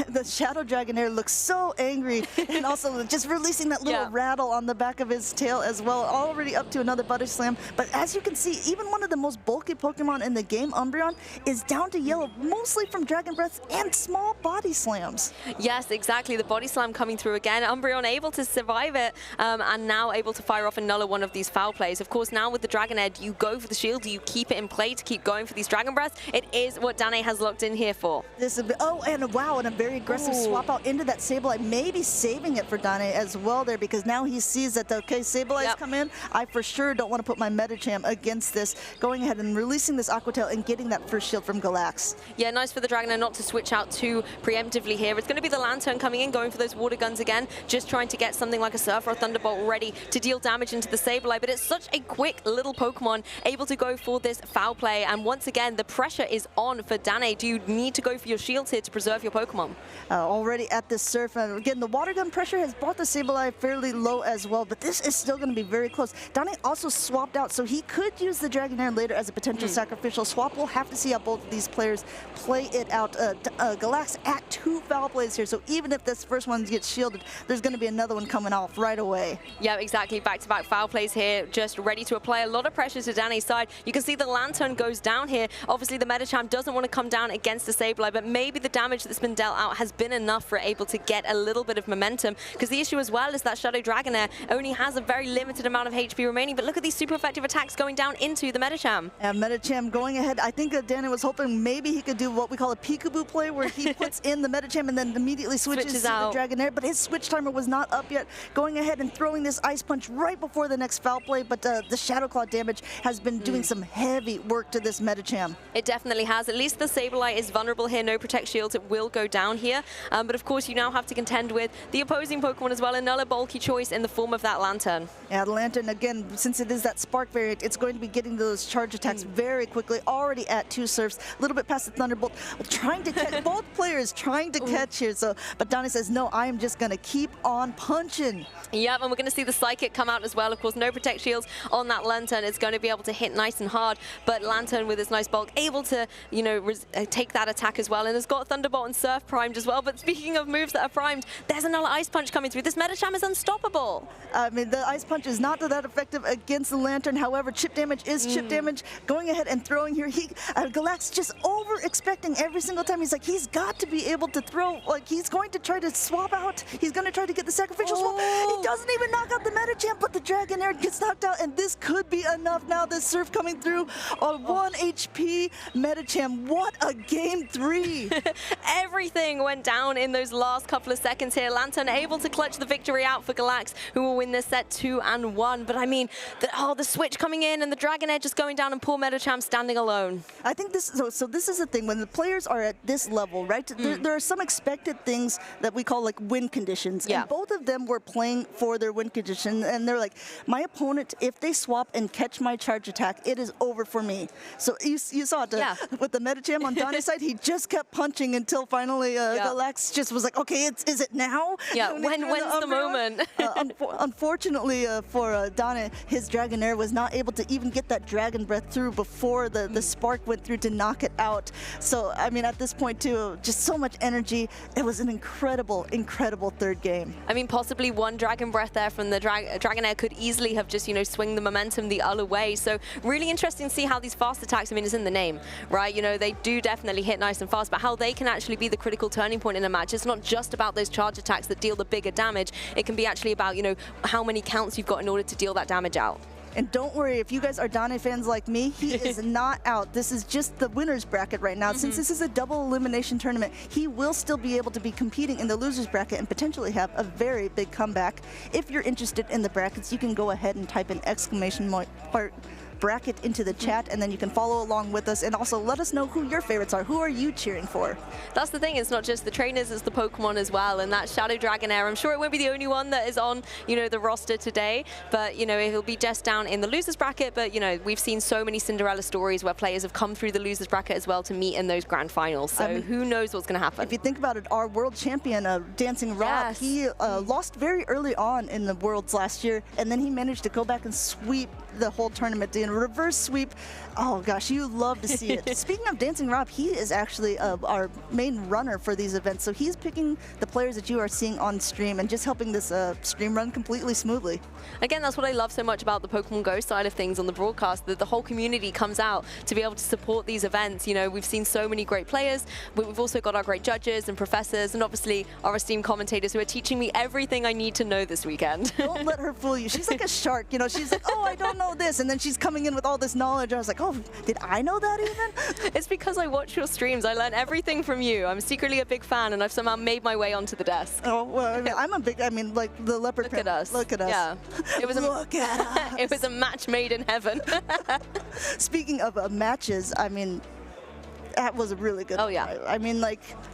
The Shadow Dragonair looks so angry, and also just releasing that little rattle on the back of his tail as well, already up to another body slam. But as you can see, even one of the most bulky Pokemon in the game, Umbreon, is down to yellow, mostly from Dragon Breath and small body slams. Yes, exactly. The body slam coming through again. Umbreon able to survive it, and now able to fire off another one of these foul plays. Of course, now with the Dragonair, do you go for the shield? Do you keep it in play to keep going for these Dragon Breaths? It is what Dane has locked in here for. This is, and wow, and a very aggressive swap out into that Sableye, maybe saving it for Dane as well there, because now he sees that, okay, Sableye's come in. I for sure don't want to put my Medicham against this. Going ahead and releasing this Aqua Tail and getting that first shield from Galax. Yeah, nice for the Dragonair not to switch out too preemptively here. It's going to be the Lantern coming in, going for those water guns again, just trying to get something like a Surf or a Thunderbolt ready to deal damage into the Sableye, but it's such a quick little Pokemon able to go for this foul play, and once again, the pressure is on for Dane. Do you need to go for your shields here to preserve your Pokemon? Already at this Surf, and again, the water gun pressure has brought the Sableye fairly low as well, but this is still going to be very close. Dane also swapped out, so he could use the Dragonair later as a potential sacrificial swap. We'll have to see how both of these players play it out. Galax at 2 foul plays here, so even if this first one gets shielded, there's going to be another one coming off right away. Yeah, exactly. Back-to-back foul plays here, just ready to apply a lot of pressure to Dane's side. You can see the Lantern goes down here. Obviously, the Medicham doesn't want to come down against the Sableye, but maybe the damage that's been dealt out has been enough for able to get a little bit of momentum, because the issue as well is that Shadow Dragonair only has a very limited amount of HP remaining, but look at these super effective attacks going down into the Medicham. And Medicham going ahead. I think Dane was hoping maybe he could do what we call a peekaboo play, where he puts in the Medicham and then immediately switches to out the Dragonair, but his switch timer was not up yet. Going ahead and throwing this Ice Punch right before the next foul play, but the Shadow Claw damage has been doing some heavy work to this Medicham. It definitely has. At least the Sableye is vulnerable here. No Protect Shields. It will go down here. But of course, you now have to contend with the opposing Pokemon as well. Another bulky choice in the form of that Lantern. Yeah, the Lantern, again, since it is that Spark variant, it's going to be getting those charge attacks very quickly. Already at 2 Surfs, a little bit past the Thunderbolt. Trying to catch, both players trying to catch here. So, but Donnie says, no, I am just going to keep on punching. Yep, and we're going to see the Psychic come out as well. Of course, no Protect Shields on that Lantern. It's going to be able to hit nice and hard, but Lantern with its nice bulk able to, you know, take that attack as well, and has got Thunderbolt and Surf primed as well. But speaking of moves that are primed, there's another Ice Punch coming through. This Medicham is unstoppable. I mean, the Ice Punch is not that effective against the Lantern. However, chip damage is chip damage. Going ahead and throwing here, Galax just over-expecting every single time. He's like, he's got to be able to throw, like, he's going to try to swap out. He's going to try to get the sacrificial swap. He doesn't even knock out the Medicham, but the Dragonair gets knocked out, and this could be enough now. This Surf coming through on 1 HP Medicham. What a game 3. Everything went down in those last couple of seconds here. Lantern able to clutch the victory out for Galax, who will win this set 2-1. But I mean, the switch coming in and the Dragonair just going down, and poor Medicham standing alone. I think this, so this is thing, when the players are at this level, right, there are some expected things that we call like win conditions. Yeah. And both of them were playing for their win condition. And they're like, my opponent, if they swap and catch my charge attack, it is over for me. So you saw it with the Metacham on Donnie's side. He just kept punching until finally Galax just was like, okay, is it now? Yeah, when's the moment? Unfortunately for Donnie, his Dragonair was not able to even get that Dragon Breath through before the spark went through to knock it out. So, I mean, at this point, too, just so much energy. It was an incredible, incredible third game. I mean, possibly one Dragon Breath there from the Dragonair could easily have just, swing the momentum the other way. So really interesting to see how these fast attacks, I mean, it's in the name, right? They do definitely hit nice and fast, but how they can actually be the critical turning point in a match. It's not just about those charge attacks that deal the bigger damage. It can be actually about, how many counts you've got in order to deal that damage out. And don't worry, if you guys are Donnie fans like me, he is not out. This is just the winner's bracket right now. Since this is a double elimination tournament, he will still be able to be competing in the loser's bracket and potentially have a very big comeback. If you're interested in the brackets, you can go ahead and type an exclamation mark bracket into the chat, and then you can follow along with us and also let us know who your favorites are. Who are you cheering for? That's the thing, it's not just the trainers, it's the Pokemon as well, and that Shadow Dragonair, I'm sure it won't be the only one that is on, the roster today, but, he'll be just down in the losers bracket, but, we've seen so many Cinderella stories where players have come through the losers bracket as well to meet in those grand finals, so who knows what's going to happen. If you think about it, our world champion, Dancing Rob, he lost very early on in the Worlds last year, and then he managed to go back and sweep the whole tournament in reverse sweep. Oh gosh, you love to see it. Speaking of Dancing Rob, he is actually our main runner for these events, so he's picking the players that you are seeing on stream and just helping this stream run completely smoothly. Again, that's what I love so much about the Pokemon Go side of things on the broadcast, that the whole community comes out to be able to support these events. We've seen so many great players, but we've also got our great judges and professors, and obviously our esteemed commentators who are teaching me everything I need to know this weekend. Don't let her fool you. She's like a shark, she's like, oh, I don't know this, and then she's coming in with all this knowledge. I was like, oh, did I know that even? It's because I watch your streams. I learn everything from you. I'm secretly a big fan, and I've somehow made my way onto the desk. Oh, well, like the leopard. Look at us. Look at us. Yeah. It was Look at us. It was a match made in heaven. Speaking of matches, that was a really good. Oh, yeah.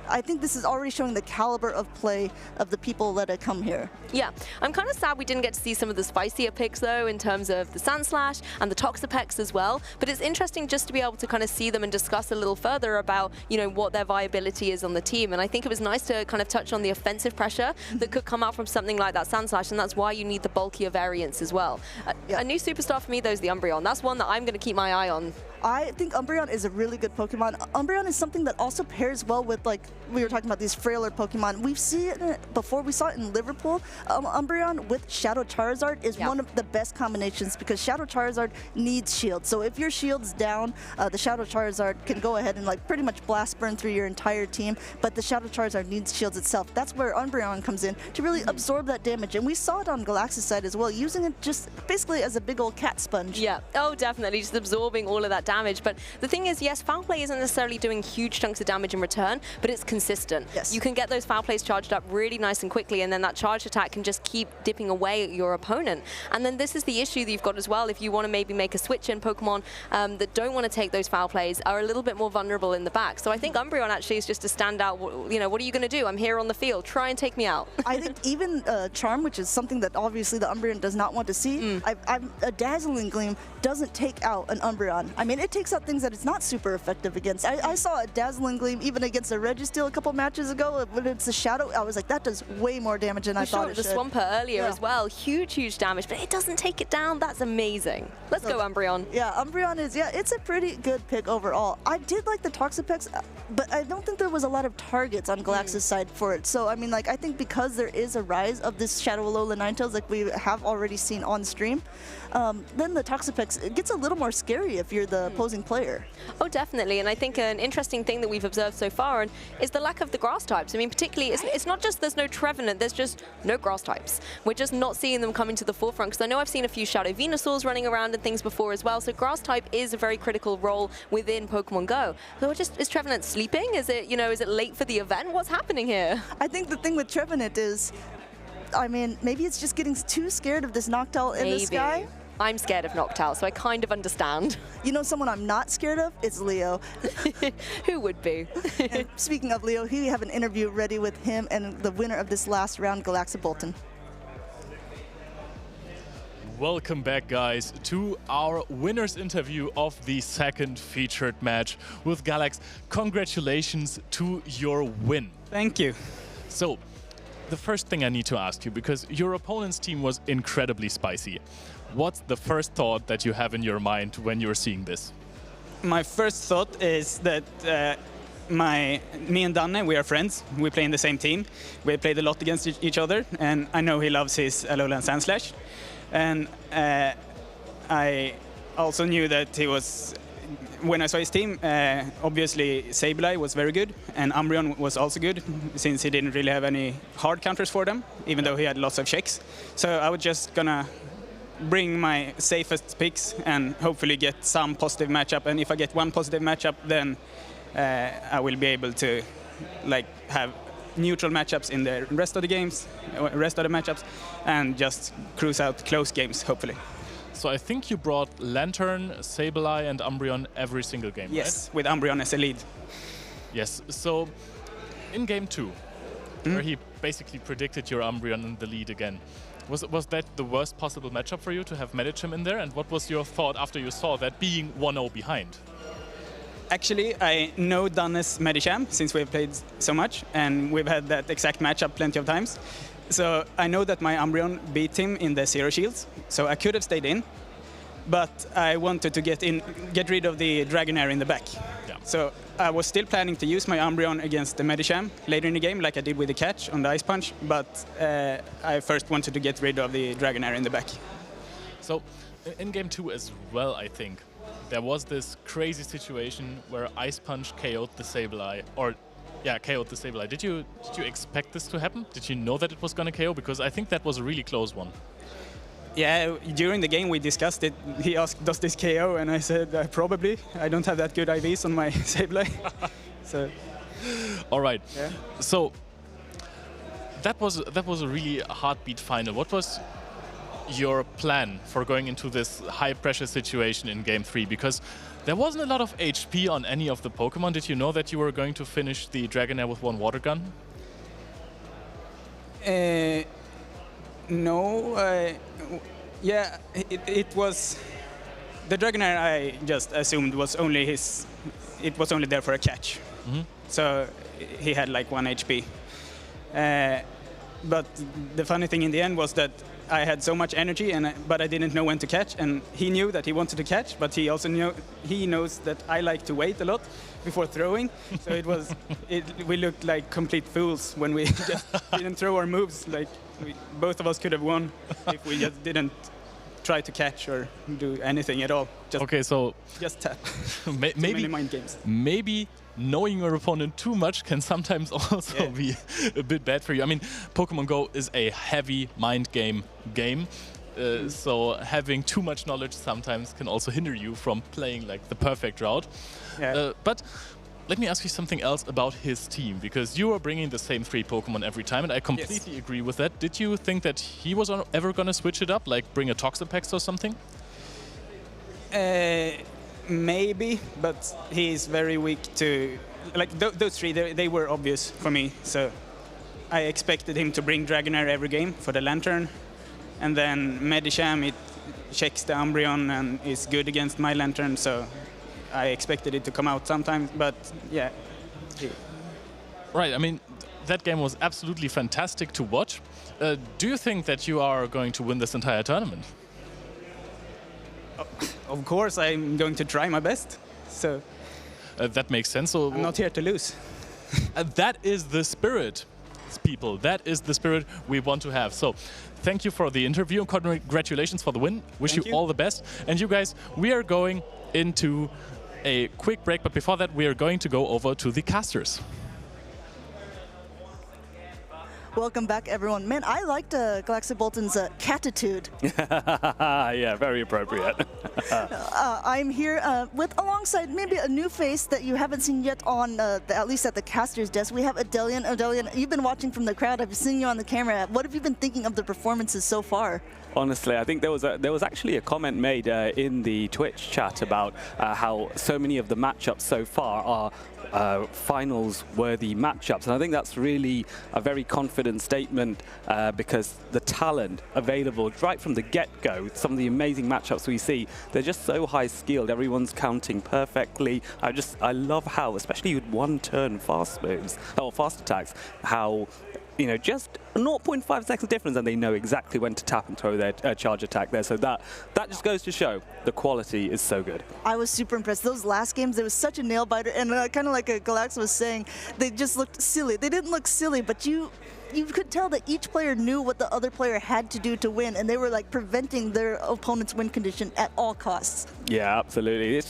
I think this is already showing the caliber of play of the people that have come here. Yeah, I'm kind of sad we didn't get to see some of the spicier picks, though, in terms of the Sandslash and the Toxapex as well. But it's interesting just to be able to kind of see them and discuss a little further about, what their viability is on the team. And I think it was nice to kind of touch on the offensive pressure that could come out from something like that Sandslash, and that's why you need the bulkier variants as well. A new superstar for me, though, is the Umbreon. That's one that I'm going to keep my eye on. I think Umbreon is a really good Pokemon. Umbreon is something that also pairs well with, like, we were talking about these frailer Pokemon. We've seen it before. We saw it in Liverpool. Umbreon with Shadow Charizard is one of the best combinations because Shadow Charizard needs shield. So if your shield's down, the Shadow Charizard can go ahead and like pretty much blast burn through your entire team, but the Shadow Charizard needs shields itself. That's where Umbreon comes in to really absorb that damage. And we saw it on Galax's side as well, using it just basically as a big old cat sponge. Yeah, oh definitely, just absorbing all of that damage. But the thing is, yes, foul play isn't necessarily doing huge chunks of damage in return, but it's consistent. Yes. You can get those foul plays charged up really nice and quickly, and then that charge attack can just keep dipping away at your opponent. And then this is the issue that you've got as well. If you want to maybe make a switch in, Pokemon that don't want to take those foul plays are a little bit more vulnerable in the back. So I think Umbreon actually is just a standout. You know, what are you going to do? I'm here on the field. Try and take me out. I think even Charm, which is something that obviously the Umbreon does not want to see, a Dazzling Gleam doesn't take out an Umbreon. I mean, it takes out things that it's not super effective against. I saw a Dazzling Gleam even against a Registeel a couple matches ago. When it's a Shadow, I was like, that does way more damage than I thought it should. The Swampert earlier as well. Huge damage, but it doesn't take it down. That's amazing. Let's go, Umbreon. Yeah, Umbreon is, it's a pretty good pick overall. I did like the Toxapex, but I don't think there was a lot of targets on Galax's side for it. So, I mean, like, I think because there is a rise of this Shadow Alola Ninetales, like we have already seen on stream, then the Toxapex, it gets a little more scary if you're the opposing player. Oh, definitely. And I think an interesting thing that we've observed so far is the lack of the grass types. I mean, particularly, it's not just there's no Trevenant, there's just no grass types. We're just not seeing them coming to the forefront, because I know I've seen a few Shadow Venusaurs running around and things before as well. So grass type is a very critical role within Pokemon Go. So is Trevenant sleeping? Is it, is it late for the event? What's happening here? I think the thing with Trevenant is, I mean, maybe it's just getting too scared of this Noctowl in the sky. I'm scared of Noctowl, so I kind of understand. You know someone I'm not scared of? It's Leo. Who would be? And speaking of Leo, we have an interview ready with him and the winner of this last round, Galaxa Bolton. Welcome back, guys, to our winner's interview of the second featured match with Galax. Congratulations to your win. Thank you. So, the first thing I need to ask you, because your opponent's team was incredibly spicy, what's the first thought that you have in your mind when you're seeing this? My first thought is that me and Donnie, we are friends. We play in the same team. We played a lot against each other, and I know he loves his Alolan Sandslash. And I also knew that he was, when I saw his team, obviously Sableye was very good, and Umbreon was also good, since he didn't really have any hard counters for them, even though he had lots of checks. So I was just gonna bring my safest picks and hopefully get some positive matchup. And if I get one positive matchup, then I will be able to have neutral matchups in the rest of the games, rest of the matchups, and just cruise out close games, hopefully. So I think you brought Lantern, Sableye, and Umbreon every single game, yes, right? with Umbreon as a lead. Yes, so in game 2, where he basically predicted your Umbreon in the lead again, was that the worst possible matchup for you to have Medicham in there? And what was your thought after you saw that being 1-0 behind? Actually, I know Donnie's Medicham since we've played so much, and we've had that exact matchup plenty of times. So I know that my Umbreon beat him in the Zero Shields, so I could have stayed in, but I wanted to get rid of the Dragonair in the back. Yeah. So I was still planning to use my Umbreon against the Medicham later in the game, like I did with the catch on the Ice Punch, but I first wanted to get rid of the Dragonair in the back. So in game 2 as well, I think, there was this crazy situation where Ice Punch KO'd the Sableye, KO'd the Sableye. Did you expect this to happen? Did you know that it was going to KO? Because I think that was a really close one. Yeah, during the game we discussed it. He asked, does this KO? And I said, probably. I don't have that good IVs on my Sableye. So. All right. Yeah. So that was a really heartbeat final. What was your plan for going into this high pressure situation in game 3? Because there wasn't a lot of HP on any of the Pokemon. Did you know that you were going to finish the Dragonair with one water gun? No. Yeah, it was the Dragonair. I just assumed was only his. It was only there for a catch. So he had like 1 HP. But the funny thing in the end was that I had so much energy, but I didn't know when to catch, and he knew that he wanted to catch, but he also knows that I like to wait a lot before throwing. So we looked like complete fools when we just didn't throw our moves. Like both of us could have won if we just didn't try to catch or do anything at all. Just tap. Maybe mind games. Maybe knowing your opponent too much can sometimes also be a bit bad for you. I mean, Pokemon Go is a heavy mind game. So having too much knowledge sometimes can also hinder you from playing like the perfect route. Yeah. But let me ask you something else about his team, because you are bringing the same 3 Pokemon every time, and I completely agree with that. Did you think that he was ever going to switch it up, like bring a Toxapex or something? Maybe, but he's very weak to... Like, those 3, they were obvious for me, so I expected him to bring Dragonair every game for the Lantern, and then Medicham, it checks the Umbreon and is good against my Lantern, so I expected it to come out sometimes, but yeah. Right, I mean, that game was absolutely fantastic to watch. Do you think that you are going to win this entire tournament? Of course, I'm going to try my best. So that makes sense. So I'm not here to lose. That is the spirit, people. That is the spirit we want to have. So thank you for the interview and congratulations for the win. Wish you all the best. And you guys, we are going into a quick break, but before that, we are going to go over to the casters. Welcome back, everyone. Man, I liked Galactic Bolton's catitude. Yeah, very appropriate. I'm here with alongside maybe a new face that you haven't seen yet on at least at the caster's desk. We have Adelian. Adelian, you've been watching from the crowd. I've seen you on the camera. What have you been thinking of the performances so far? Honestly, I think there was actually a comment made in the Twitch chat about how so many of the matchups so far are finals-worthy matchups, and I think that's really a very confident statement because the talent available right from the get-go, some of the amazing matchups we see, they're just so high-skilled. Everyone's counting perfectly. I love how, especially with one-turn fast moves or fast attacks, how just 0.5 seconds difference, and they know exactly when to tap and throw their charge attack there. So that just goes to show the quality is so good. I was super impressed. Those last games, it was such a nail biter, and kind of like Galax was saying, they just looked silly. They didn't look silly, but you could tell that each player knew what the other player had to do to win, and they were like preventing their opponent's win condition at all costs. Yeah, absolutely. It's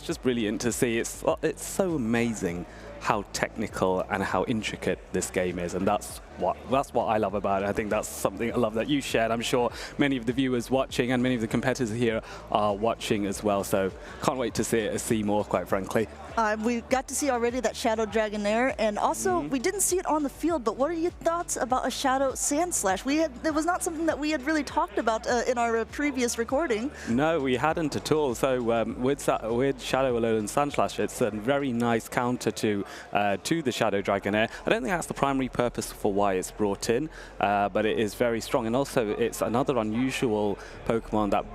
just brilliant to see. It's so amazing how technical and how intricate this game is, and that's what I love about it. I think that's something I love that you shared. I'm sure many of the viewers watching and many of the competitors here are watching as well, so can't wait to see more, quite frankly. We got to see already that Shadow Dragonair, and also we didn't see it on the field, but what are your thoughts about a Shadow Sandslash? It was not something that we had really talked about in our previous recording. No, we hadn't at all. So with Shadow Alolan Sandslash, it's a very nice counter to the Shadow Dragonair. I don't think that's the primary purpose for why it's brought in, but it is very strong, and also it's another unusual Pokemon that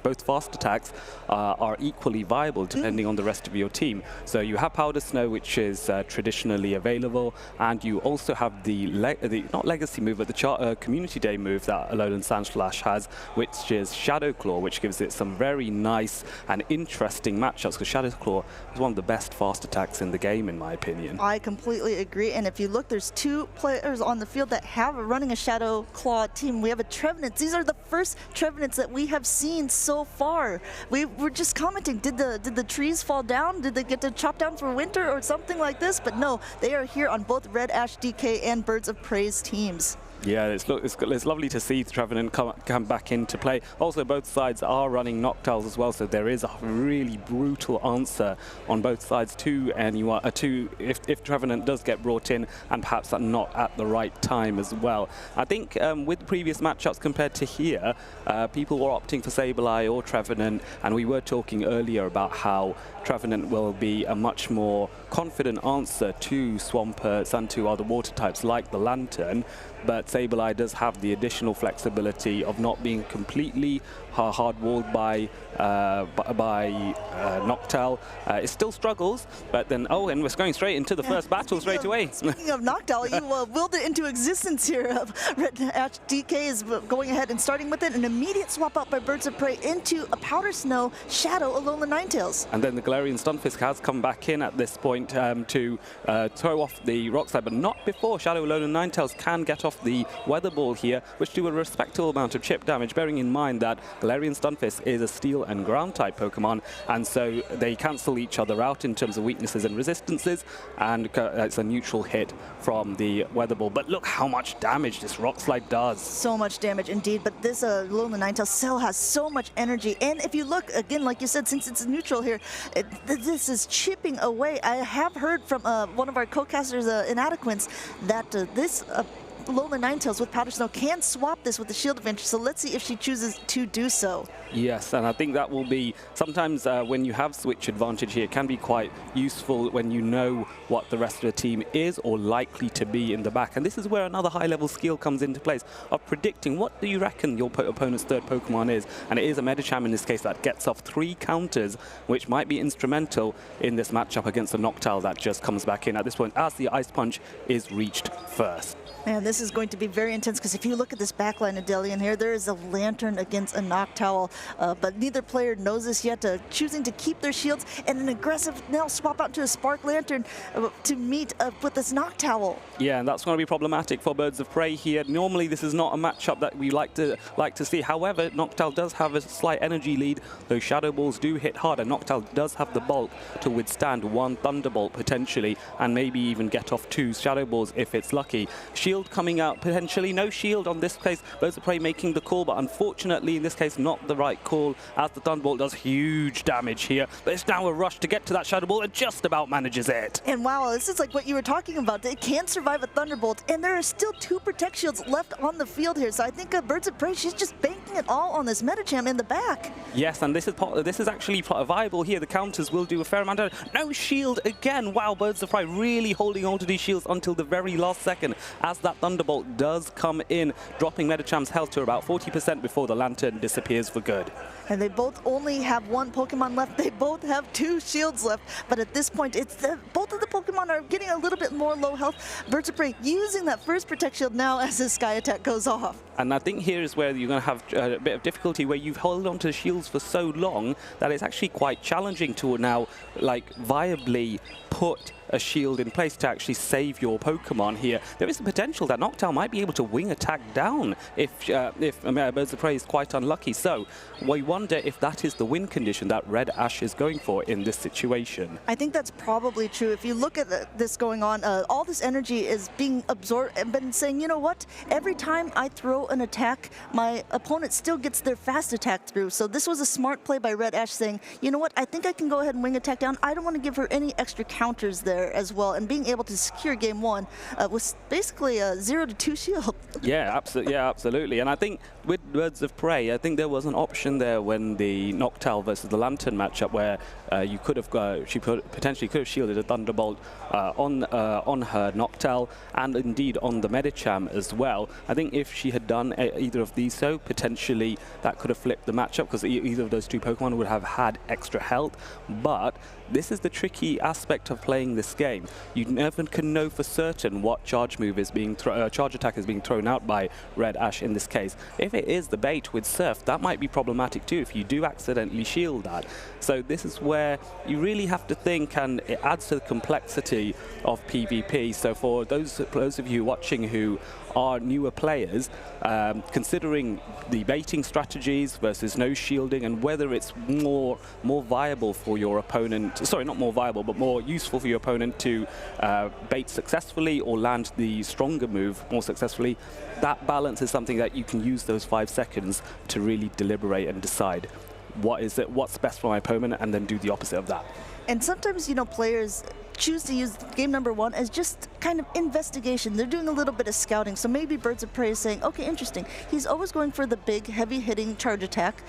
both fast attacks are equally viable depending on the rest of your team. So you have Powder Snow, which is traditionally available, and you also have the not legacy move, but the Community Day move that Alolan Sandslash has, which is Shadow Claw, which gives it some very nice and interesting matchups, because Shadow Claw is one of the best fast attacks in the game, in my opinion. I completely agree, and if you look, there's 2 players on the field that have running a Shadow Claw team. We have a Trevenant. These are the first Trevenants that we have seen so far. We were just commenting, did the trees fall down? Did they get to chop down for winter or something like this? But no, they are here on both Red Ash DK and Birds of Prey's teams. Yeah, it's lovely to see Trevenant come back into play. Also, both sides are running Noctiles as well, so there is a really brutal answer on both sides to anyone. If Trevenant does get brought in, and perhaps not at the right time as well. I think with previous matchups compared to here, people were opting for Sableye or Trevenant, and we were talking earlier about how Trevenant will be a much more confident answer to Swampert and to other water types like the Lantern, but Sableye does have the additional flexibility of not being completely hard-walled by Noctowl. It still struggles, but then, and we're going straight into the first battle straight away. Speaking of Noctowl, you willed it into existence here. Red Ash DK is going ahead and starting with it, an immediate swap out by Birds of Prey into a Powder Snow Shadow Alolan Ninetales. And then the Galarian Stunfisk has come back in at this point to throw off the Rock Slide, but not before Shadow Alolan Ninetales can get off the Weather Ball here, which do a respectable amount of chip damage, bearing in mind that Galarian Stunfisk is a Steel and Ground type Pokemon, and so they cancel each other out in terms of weaknesses and resistances, and it's a neutral hit from the Weather Ball. But look how much damage this Rock Slide does. So much damage indeed, but this Alolan Ninetales still has so much energy, and if you look, again, like you said, since it's neutral here, this is chipping away. I have heard from one of our co-casters, Inadequates, that this Alolan Ninetales with Powder Snow can swap this with the Shield Advantage, so let's see if she chooses to do so. Yes, and I think that will be, sometimes when you have switch advantage here, it can be quite useful when you know what the rest of the team is or likely to be in the back. And this is where another high-level skill comes into place of predicting what do you reckon your opponent's third Pokemon is. And it is a Medicham in this case that gets off 3 counters, which might be instrumental in this matchup against a Noctowl that just comes back in at this point as the Ice Punch is reached first. Man, this this is going to be very intense, because if you look at this backline of Delian here, there is a Lantern against a Noctowl, but neither player knows this yet, choosing to keep their shields and an aggressive now swap out to a Spark Lantern to meet with this Noctowl. Yeah, and that's going to be problematic for Birds of Prey here. Normally, this is not a matchup that we like to see. However, Noctowl does have a slight energy lead. Those Shadow Balls do hit hard, and Noctowl does have the bulk to withstand one Thunderbolt potentially, and maybe even get off 2 Shadow Balls if it's lucky. Shield coming out potentially. No shield on this case. Birds of Prey making the call, but unfortunately in this case not the right call, as the Thunderbolt does huge damage here. But it's now a rush to get to that Shadow Ball, and just about manages it. And wow, this is like what you were talking about. It can survive a Thunderbolt, and there are still 2 Protect Shields left on the field here. So I think Birds of Prey, she's just banking it all on this Medicham in the back. Yes, and this is actually viable here. The counters will do a fair amount of damage. No shield again. Wow, Birds of Prey really holding on to these shields until the very last second, as that Thunderbolt does come in, dropping Medicham's health to about 40% before the Lantern disappears for good. And they both only have 1 Pokemon left. They both have 2 shields left. But at this point, it's both of the Pokemon are getting a little bit more low health. Birds of Prey using that first Protect Shield now as his Sky Attack goes off. And I think here is where you're going to have a bit of difficulty, where you've held on to the shields for so long that it's actually quite challenging to now, like, viably put a shield in place to actually save your Pokemon here. There is the potential that Noctowl might be able to wing attack down if Birds of Prey is quite unlucky. So we wonder if that is the win condition that Red Ash is going for in this situation. I think that's probably true. If you look at this going on, all this energy is being absorbed and been saying, you know what, every time I throw an attack, my opponent still gets their fast attack through. So this was a smart play by Red Ash, saying, you know what, I think I can go ahead and wing attack down. I don't want to give her any extra counters there as well, and being able to secure game 1 was basically a 0-2 shield. Yeah, absolutely. And I think with Birds of Prey, I think there was an option there when the Noctowl versus the Lantern matchup where you could have potentially could have shielded a Thunderbolt on her Noctowl, and indeed on the Medicham as well. I think if she had done either of these, so potentially that could have flipped the matchup, because either of those 2 Pokemon would have had extra health. But this is the tricky aspect of playing this game. You never can know for certain what charge move is being charge attack is being thrown out by Red Ash in this case. If it is the bait with Surf, that might be problematic too if you do accidentally shield that. So this is where you really have to think, and it adds to the complexity of PvP. So for those of you watching who are newer players, considering the baiting strategies versus no shielding, and whether it's more viable for your opponent, sorry, not more viable, but more useful for your opponent to bait successfully or land the stronger move more successfully, that balance is something that you can use those 5 seconds to really deliberate and decide what's best for my opponent, and then do the opposite of that. And sometimes, you know, players choose to use game number 1 as just kind of investigation. They're doing a little bit of scouting. So maybe Birds of Prey is saying, okay, interesting. He's always going for the big, heavy-hitting charge attack.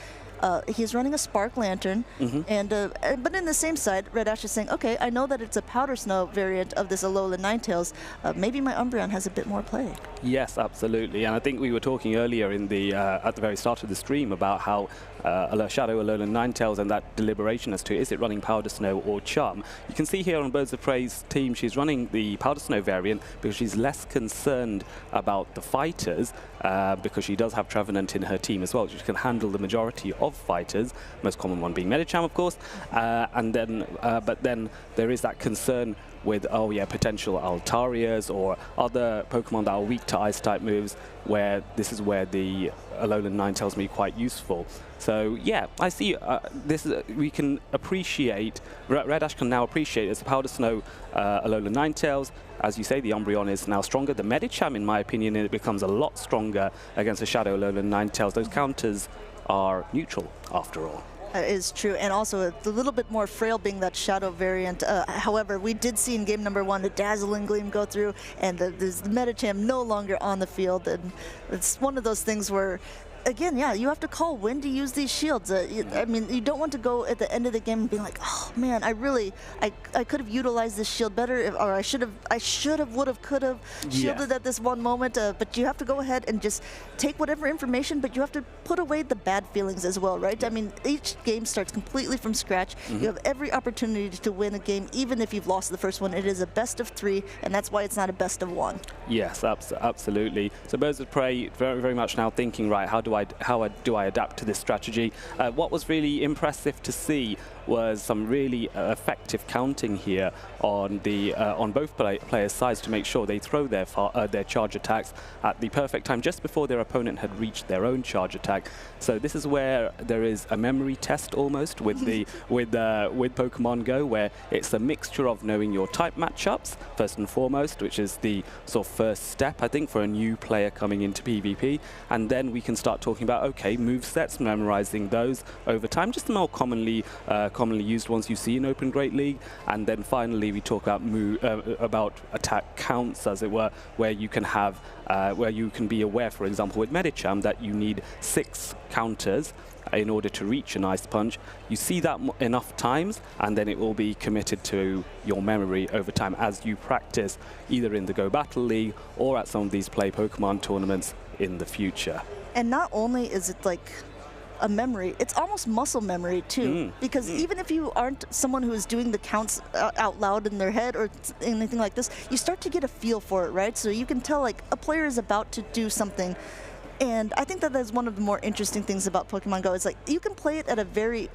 He's running a Spark Lantern, and but in the same side, Red Ash is saying, okay, I know that it's a Powder Snow variant of this Alolan Ninetales. Maybe my Umbreon has a bit more play. Yes, absolutely. And I think we were talking earlier in the at the very start of the stream about how Shadow Alolan Ninetales and that deliberation as to is it running Powder Snow or Charm. You can see here on Birds of Prey's team, she's running the Powder Snow variant because she's less concerned about the fighters, because she does have Trevenant in her team as well. She can handle the majority of fighters, most common one being Medicham, of course, and then but then there is that concern with, oh yeah, potential Altarias or other Pokemon that are weak to Ice-type moves, where this is where the Alolan Ninetales may be quite useful. So yeah, I see this is, we can appreciate, Red Ash can now appreciate as a Powder Snow Alolan Ninetales. As you say, the Umbreon is now stronger. The Medicham, in my opinion, it becomes a lot stronger against the Shadow Alolan Ninetales. Those counters are neutral, after all. Is true, and also it's a little bit more frail being that Shadow variant. However, we did see in game number 1 the Dazzling Gleam go through, and there's the Medicham no longer on the field, and it's one of those things where again, yeah, you have to call when to use these shields. I mean, you don't want to go at the end of the game and be like, oh man, I could have utilized this shield better, or I should have, would have, could have shielded at this one moment. But you have to go ahead and just take whatever information, but you have to put away the bad feelings as well, right? I mean, each game starts completely from scratch. You have every opportunity to win a game, even if you've lost the first one. It is a best of 3, and that's why it's not a best of 1. Yes, absolutely. So Birds of Prey very, very much now thinking, right, how do I adapt to this strategy? What was really impressive to see was some really effective counting here on the on both players' sides to make sure they throw their charge attacks at the perfect time, just before their opponent had reached their own charge attack. So this is where there is a memory test almost with the with Pokemon Go, where it's a mixture of knowing your type matchups first and foremost, which is the sort of first step, I think, for a new player coming into PvP, and then we can start talking about, okay, move sets, memorizing those over time, just the more commonly used ones you see in Open Great League, and then finally we talk about attack counts, as it were, where you can have where you can be aware, for example, with Medicham, that you need 6 counters in order to reach an Ice Punch. You see that enough times, and then it will be committed to your memory over time as you practice, either in the Go Battle League or at some of these Play Pokemon tournaments in the future. And not only is it like a memory, it's almost muscle memory too, because even if you aren't someone who is doing the counts out loud in their head or anything like this, you start to get a feel for it, right? So you can tell like a player is about to do something. And I think that is one of the more interesting things about Pokemon Go. It's like you can play it at a very,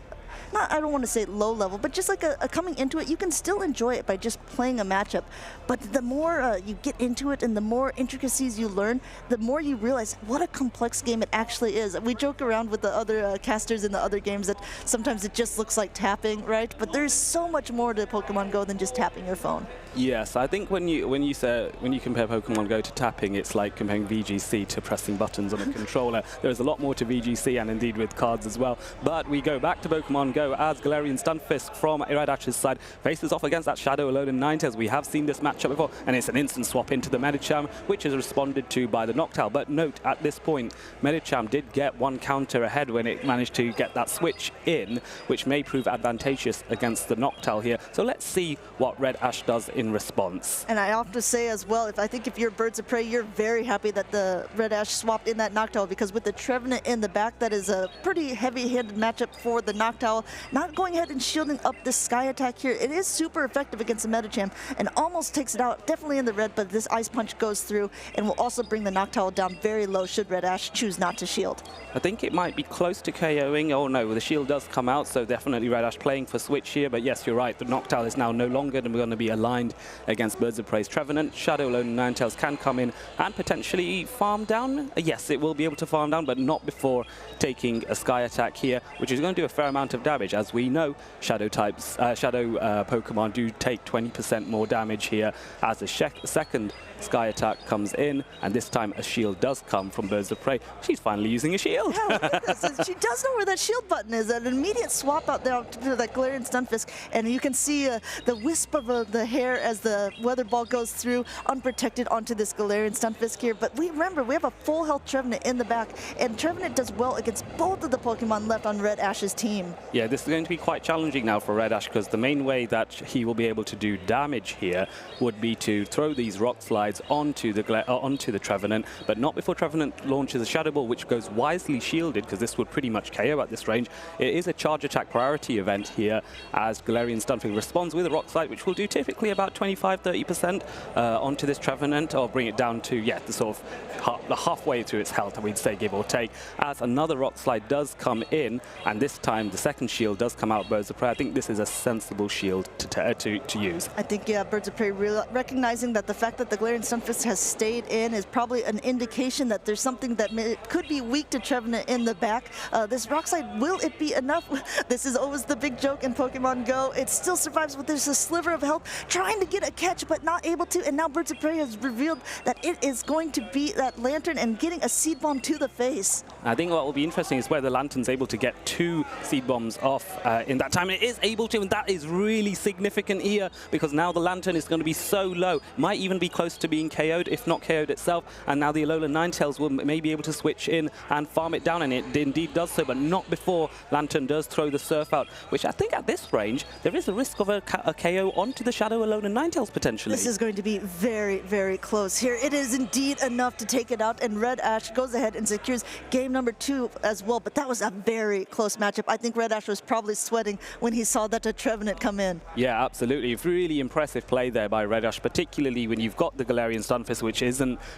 I don't want to say low level, but just like a coming into it, you can still enjoy it by just playing a matchup. But the more you get into it and the more intricacies you learn, the more you realize what a complex game it actually is. We joke around with the other casters in the other games that sometimes it just looks like tapping, right? But there's so much more to Pokemon Go than just tapping your phone. Yes, I think when you compare Pokemon Go to tapping, it's like comparing VGC to pressing buttons on a controller. There is a lot more to VGC, and indeed with cards as well. But we go back to Pokemon Go as Galarian Stunfisk from Red Ash's side faces off against that Shadow Alolan Ninetales. We have seen this matchup before, and it's an instant swap into the Medicham, which is responded to by the Noctowl. But note, at this point, Medicham did get 1 counter ahead when it managed to get that switch in, which may prove advantageous against the Noctowl here. So let's see what Red Ash does in response. And I have to say as well, I think if you're Birds of Prey, you're very happy that the Red Ash swapped in that Noctowl, because with the Trevenant in the back, that is a pretty heavy-handed matchup for the Noctowl. Not going ahead and shielding up this Sky attack here. It is super effective against the Medicham and almost takes it out, definitely in the red, but this Ice Punch goes through and will also bring the Noctowl down very low should Red Ash choose not to shield. I think it might be close to KOing. Oh no, the shield does come out, so definitely Red Ash playing for switch here, but yes, you're right, the Noctowl is now no longer going to be aligned against Birds of Prey's Trevenant. Shadow Alolan Ninetales can come in and potentially farm down. Yes, it will be able to farm down, but not before taking a Sky attack here, which is going to do a fair amount of damage. As we know, Shadow Pokemon do take 20% more damage here as the second Sky attack comes in, and this time a shield does come from Birds of Prey. She's finally using a shield. Yeah, look at this. She does know where that shield button is. An immediate swap out there to that Galarian Stunfisk, and you can see the wisp of the hair as the Weather Ball goes through unprotected onto this Galarian Stunfisk here. But remember, we have a full health Trevenant in the back, and Trevenant does well against both of the Pokemon left on Red Ash's team. Yeah, this is going to be quite challenging now for Red Ash, because the main way that he will be able to do damage here would be to throw these rock slides onto the Trevenant, but not before Trevenant launches a Shadow Ball, which goes wisely shielded, because this would pretty much KO at this range. It is a charge attack priority event here, as Galarian Stunfisk responds with a rock slide, which will do typically about 25-30% onto this Trevenant, or bring it down to, yeah, the sort of halfway through its health, we'd say, give or take, as another rock slide does come in, and this time the second shield does come out Birds of Prey. I think this is a sensible shield to use. I think, yeah, Birds of Prey recognizing that the fact that the Galarian Stunfisk has stayed in is probably an indication that there's something that could be weak to Trevenant in the back. This rock slide, will it be enough? This is always the big joke in Pokemon Go. It still survives, but there's a sliver of health, trying to get a catch, but not able to. And now Birds of Prey has revealed that it is going to be that Lantern and getting a Seed Bomb to the face. I think what will be interesting is where the Lantern's able to get 2 Seed Bombs bombs off in that time. It is able to, and that is really significant here because now the Lantern is going to be so low. Might even be close to being KO'd, if not KO'd itself. And now the Alolan Ninetales will may be able to switch in and farm it down, and it indeed does so, but not before Lantern does throw the Surf out, which I think at this range, there is a risk of a KO onto the Shadow Alolan Ninetales potentially. This is going to be very, very close here. It is indeed enough to take it out, and Red Ash goes ahead and secures game number 2 as well, but that was a very close matchup. I think Red Ash was probably sweating when he saw that Trevenant come in. Yeah, absolutely. Really impressive play there by Red Ash, particularly when you've got the Galarian Stunfisk,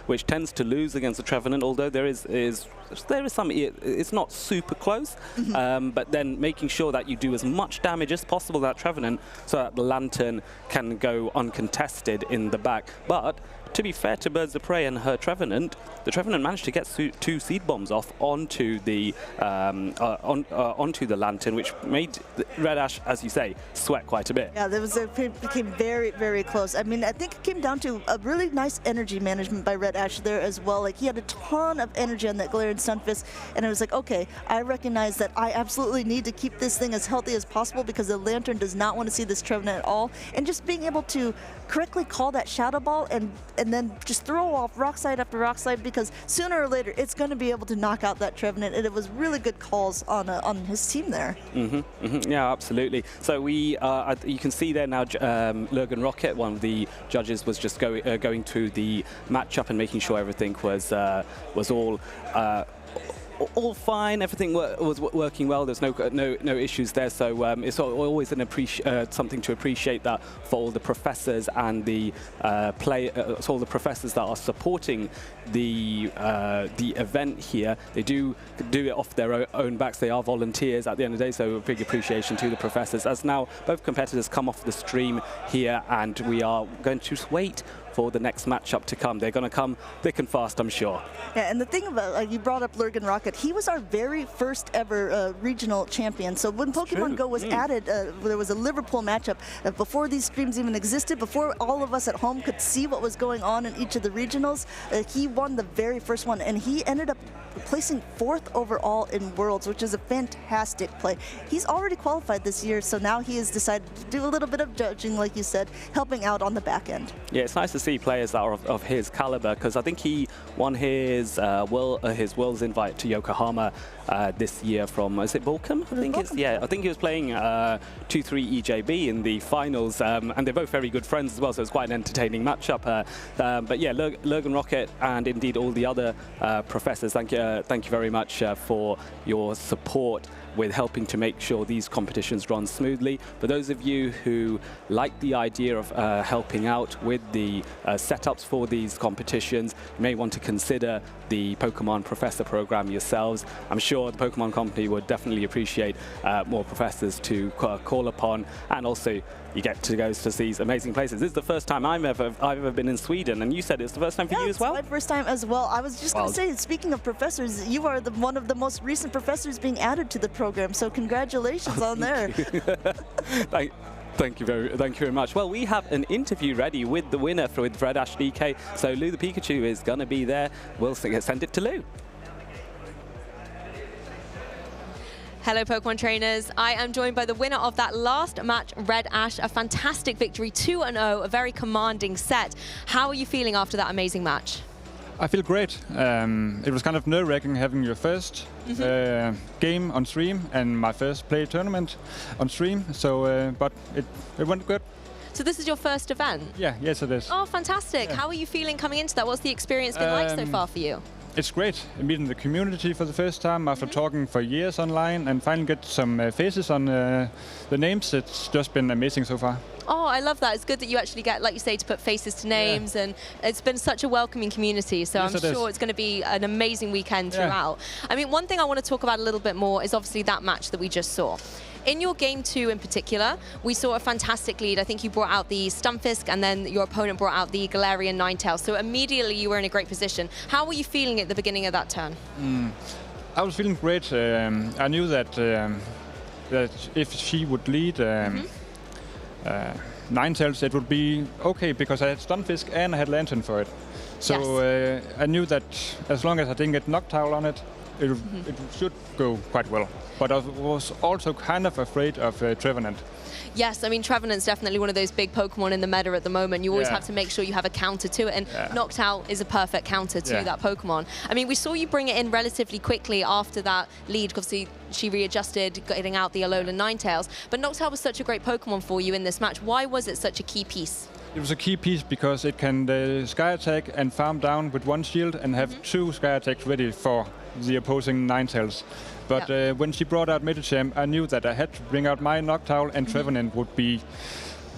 which tends to lose against the Trevenant, although there is some, it's not super close, but then making sure that you do as much damage as possible to that Trevenant so that the Lantern can go uncontested in the back. But to be fair to Birds of Prey and her Trevenant, the Trevenant managed to get 2 Seed Bombs off onto the onto the Lantern, which made Red Ash, as you say, sweat quite a bit. Yeah, it became very, very close. I mean, I think it came down to a really nice energy management by Red Ash there as well. Like, he had a ton of energy on that Galarian Stunfisk, and it was like, okay, I recognize that I absolutely need to keep this thing as healthy as possible because the Lantern does not want to see this Trevenant at all. And just being able to correctly call that Shadow Ball and then just throw off rock slide after rock slide, because sooner or later it's going to be able to knock out that Trevenant, and it was really good calls on his team there. Yeah, absolutely. So we, you can see there now, Lurgan Rocket, one of the judges, was just going through the matchup and making sure everything was all fine. Everything was working well. There's no issues there. So it's always something to appreciate that for all the professors and the all the professors that are supporting the event here. They do it off their own backs. They are volunteers at the end of the day. So a big appreciation to the professors. As now both competitors come off the stream here, and we are going to wait for the next matchup to come. They're going to come thick and fast, I'm sure. Yeah, and the thing about, you brought up Lurgan Rocket, he was our very first ever regional champion. So when Pokemon Go was added, there was a Liverpool matchup. Before these streams even existed, before all of us at home could see what was going on in each of the regionals, he won the very first one, and he ended up placing 4th overall in Worlds, which is a fantastic play. He's already qualified this year, so now he has decided to do a little bit of judging, like you said, helping out on the back end. Yeah, it's nice to see players that are of his caliber, because I think he won his Worlds invite to Yokohama this year from, is it Bolton? I think it's, yeah, I think he was playing 2-3 EJB in the finals, and they're both very good friends as well, so it's quite an entertaining matchup. But yeah, Lurgan Rocket and indeed all the other professors, thank you very much for your support with helping to make sure these competitions run smoothly. For those of you who like the idea of helping out with the setups for these competitions, you may want to consider the Pokemon Professor program yourselves. I'm sure the Pokemon Company would definitely appreciate more professors to call upon, and also you get to go to these amazing places. This is the first time I've ever been in Sweden, and you said it's the first time for you as well? Yeah, it's my first time as well. I was just going to say, speaking of professors, you are one of the most recent professors being added to the program, so congratulations on there. Thank you very much. Well, we have an interview ready with the winner with Red Ash DK, so Lou the Pikachu is going to be there. We'll send it to Lou. Hello, Pokemon trainers. I am joined by the winner of that last match, Red Ash. A fantastic victory, 2-0, a very commanding set. How are you feeling after that amazing match? I feel great. It was kind of nerve-wracking having your first game on stream and my first play tournament on stream. So, but it went good. So this is your first event? Yeah, yes it is. Oh, fantastic. Yeah. How are you feeling coming into that? What's the experience been like so far for you? It's great meeting the community for the first time after talking for years online, and finally get some faces on the names. It's just been amazing so far. Oh, I love that. It's good that you actually get, like you say, to put faces to names, and it's been such a welcoming community, so yes, I'm sure it's going to be an amazing weekend throughout. I mean, one thing I want to talk about a little bit more is obviously that match that we just saw. In your game 2 in particular, we saw a fantastic lead. I think you brought out the Stunfisk, and then your opponent brought out the Galarian Ninetales. So immediately you were in a great position. How were you feeling at the beginning of that turn? I was feeling great. I knew that that if she would lead Ninetales, it would be okay, because I had Stunfisk and I had Lantern for it. So I knew that as long as I didn't get knocked out on it, it should go quite well. But I was also kind of afraid of Trevenant. Yes, I mean, Trevenant's definitely one of those big Pokemon in the meta at the moment. You always have to make sure you have a counter to it, and Noctowl is a perfect counter to that Pokemon. I mean, we saw you bring it in relatively quickly after that lead. Obviously, she readjusted, getting out the Alolan Ninetales, but Noctowl was such a great Pokemon for you in this match. Why was it such a key piece? It was a key piece because it can Sky Attack and farm down with one shield and have 2 Sky Attacks ready for the opposing Ninetales. But when she brought out Medicham, I knew that I had to bring out my Noctowl, and Trevenant would be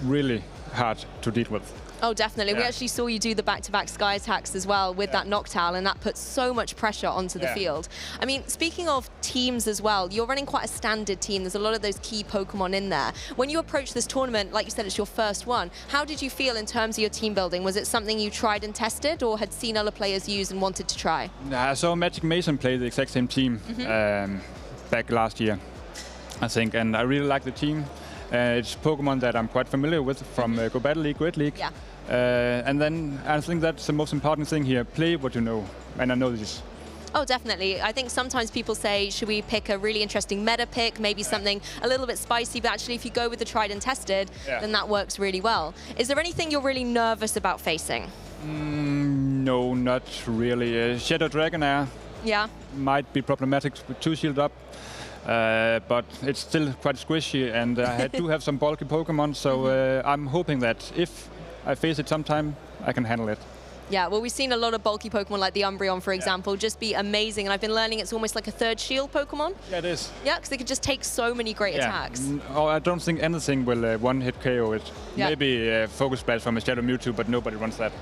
really hard to deal with. Oh, definitely. We actually saw you do the back-to-back Sky Attacks as well with that Noctowl, and that puts so much pressure onto the field. I mean, speaking of teams as well, you're running quite a standard team. There's a lot of those key Pokemon in there. When you approach this tournament, like you said, it's your first one. How did you feel in terms of your team building? Was it something you tried and tested, or had seen other players use and wanted to try? I saw Magic Mason play the exact same team back last year, I think, and I really like the team. It's Pokemon that I'm quite familiar with from Go Battle League, Great League. Yeah. And then I think that's the most important thing here. Play what you know, and I know this. Oh, definitely. I think sometimes people say, should we pick a really interesting meta pick, maybe something a little bit spicy, but actually if you go with the tried and tested, then that works really well. Is there anything you're really nervous about facing? No, not really. Shadow Dragonair might be problematic with 2 shield up. But it's still quite squishy, and I do have some bulky Pokemon, so I'm hoping that if I face it sometime, I can handle it. Yeah, well, we've seen a lot of bulky Pokemon like the Umbreon, for example, just be amazing. And I've been learning it's almost like a third shield Pokemon. Yeah, it is. Yeah, because they can just take so many great attacks. Oh, I don't think anything will one-hit KO it. Maybe Focus Blast from a Shadow Mewtwo, but nobody wants that.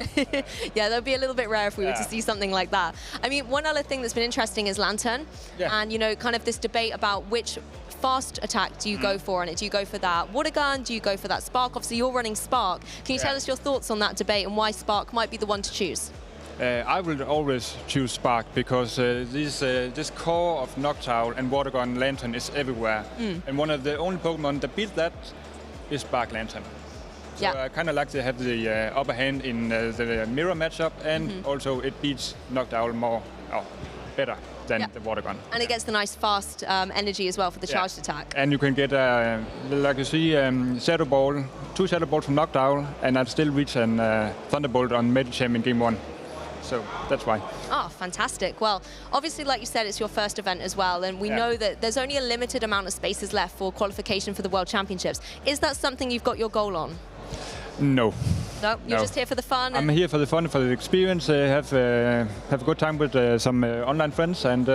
Yeah, that would be a little bit rare if we were to see something like that. I mean, one other thing that's been interesting is Lantern. And, you know, kind of this debate about which fast attack do you go for on it? Do you go for that Water Gun? Do you go for that Spark? Obviously, you're running Spark. Can you tell us your thoughts on that debate and why Spark might be the one to choose? I will always choose Spark because this core of Noctowl and Water Gun Lantern is everywhere. And one of the only Pokemon that beat that is Spark Lantern. So I kind of like to have the upper hand in the mirror matchup, and also it beats Noctowl better than the Water Gun. And it gets the nice fast energy as well for the charged attack. And you can get, like you see, Shadow Ball, 2 Shadow Balls from Noctowl, and I'd still reach a Thunderbolt on Medicham in game 1. So that's why. Oh, fantastic. Well, obviously, like you said, it's your first event as well, and we know that there's only a limited amount of spaces left for qualification for the World Championships. Is that something you've got your goal on? No. No, you're just here for the fun? I'm here for the fun, for the experience, have a good time with some online friends, and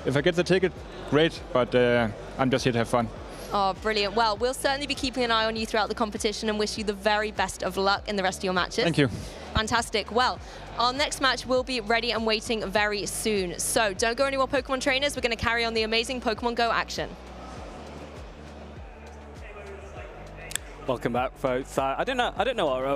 if I get the ticket, great, but I'm just here to have fun. Oh, brilliant. Well, we'll certainly be keeping an eye on you throughout the competition and wish you the very best of luck in the rest of your matches. Thank you. Fantastic. Well, our next match will be ready and waiting very soon. So don't go anywhere, Pokemon trainers. We're going to carry on the amazing Pokemon Go action. Welcome back, folks. I don't know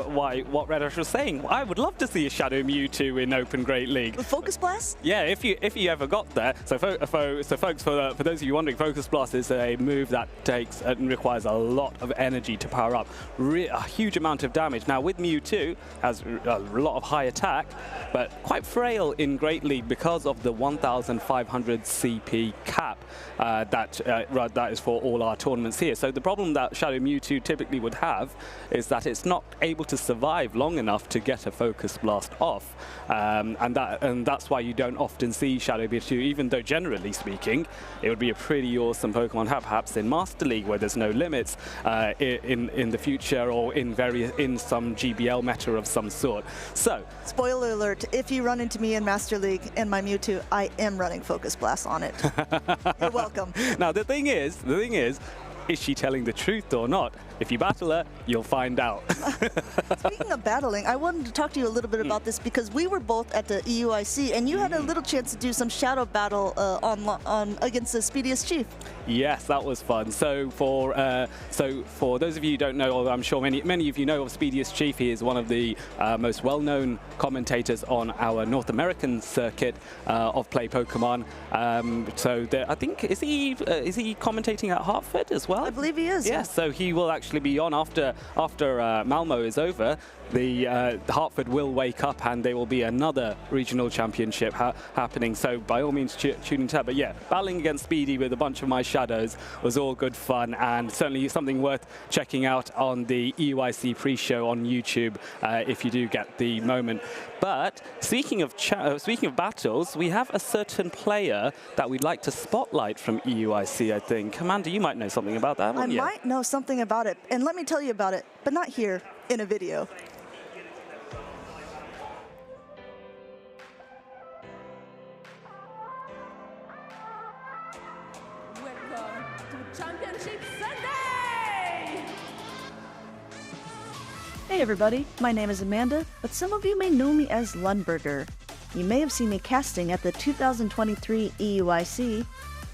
what Reddish was saying. I would love to see a Shadow Mewtwo in Open Great League. The Focus Blast? Yeah, if you ever got there. So folks, for those of you wondering, Focus Blast is a move that takes and requires a lot of energy to power up, a huge amount of damage. Now with Mewtwo, has a lot of high attack, but quite frail in Great League because of the 1,500 CP cap that is for all our tournaments here. So the problem that Shadow Mewtwo typically would have is that it's not able to survive long enough to get a Focus Blast off, and that's why you don't often see Shadow Mewtwo, even though generally speaking it would be a pretty awesome Pokemon to have, perhaps in Master League where there's no limits in the future, or in some GBL meta of some sort. So spoiler alert, if you run into me in Master League and my Mewtwo, I am running Focus Blast on it. You're welcome. Now the thing is she telling the truth or not? If you battle her, you'll find out. Speaking of battling, I wanted to talk to you a little bit about this because we were both at the EUIC, and you had a little chance to do some shadow battle against the Speediest Chief. Yes, that was fun. So for those of you who don't know, or I'm sure many of you know of Speediest Chief, he is one of the most well-known commentators on our North American circuit of Play Pokemon. I think is he commentating at Hartford as well? I believe he is. Yes, so he will actually actually be on after Malmö is over. The Hartford will wake up and there will be another regional championship happening. So by all means, tune into that. But yeah, battling against Speedy with a bunch of my shadows was all good fun, and certainly something worth checking out on the EUIC pre-show on YouTube if you do get the moment. But speaking of battles, we have a certain player that we'd like to spotlight from EUIC, I think. Amanda, you might know something about that one. I might know something about it, and let me tell you about it, but not here in a video. Welcome to Championship Sunday! Hey everybody, my name is Amanda, but some of you may know me as Lundberger. You may have seen me casting at the 2023 EUIC.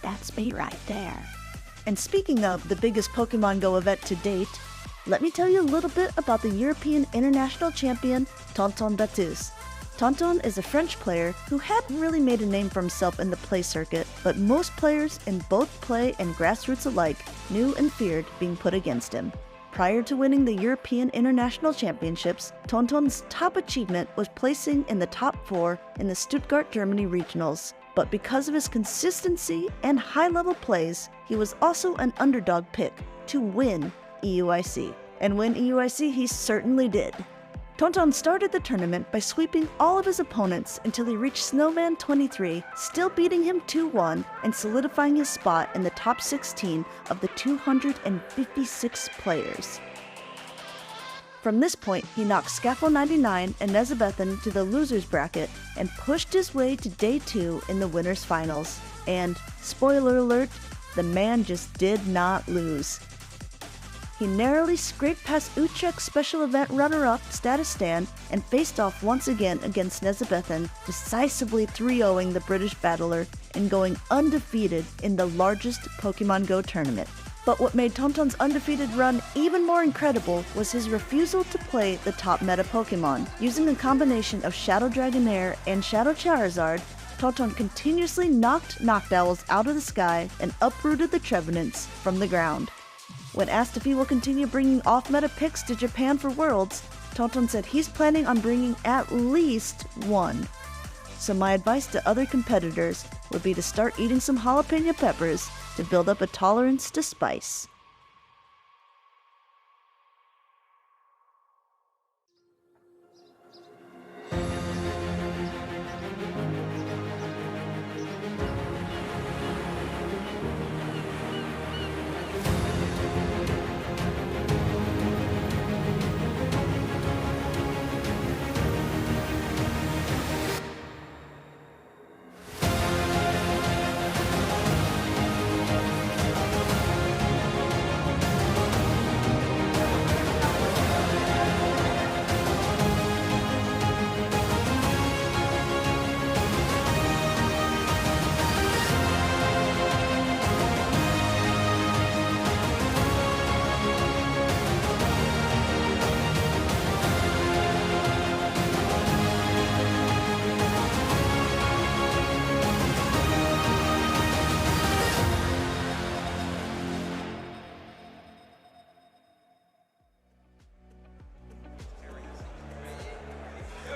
That's me right there. And speaking of the biggest Pokemon Go event to date, let me tell you a little bit about the European International Champion, Tonton Battus. Tonton is a French player who hadn't really made a name for himself in the play circuit, but most players in both play and grassroots alike knew and feared being put against him. Prior to winning the European International Championships, Tonton's top achievement was placing in the top 4 in the Stuttgart, Germany regionals. But because of his consistency and high-level plays, he was also an underdog pick to win EUIC. And win EUIC he certainly did. Tonton started the tournament by sweeping all of his opponents until he reached Snowman 23, still beating him 2-1 and solidifying his spot in the top 16 of the 256 players. From this point, he knocked Scaffold 99 and Nezabethan to the losers bracket and pushed his way to day 2 in the winners finals. And, spoiler alert, the man just did not lose. He narrowly scraped past Utrecht's special event runner-up Statistan and faced off once again against Nezabethan, decisively 3-0ing the British battler and going undefeated in the largest Pokemon Go tournament. But what made Tonton's undefeated run even more incredible was his refusal to play the top meta Pokemon. Using a combination of Shadow Dragonair and Shadow Charizard, Tonton continuously knocked Noctowls out of the sky and uprooted the Trevenants from the ground. When asked if he will continue bringing off-meta picks to Japan for Worlds, Tonton said he's planning on bringing at least one. So my advice to other competitors would be to start eating some jalapeno peppers to build up a tolerance to spice.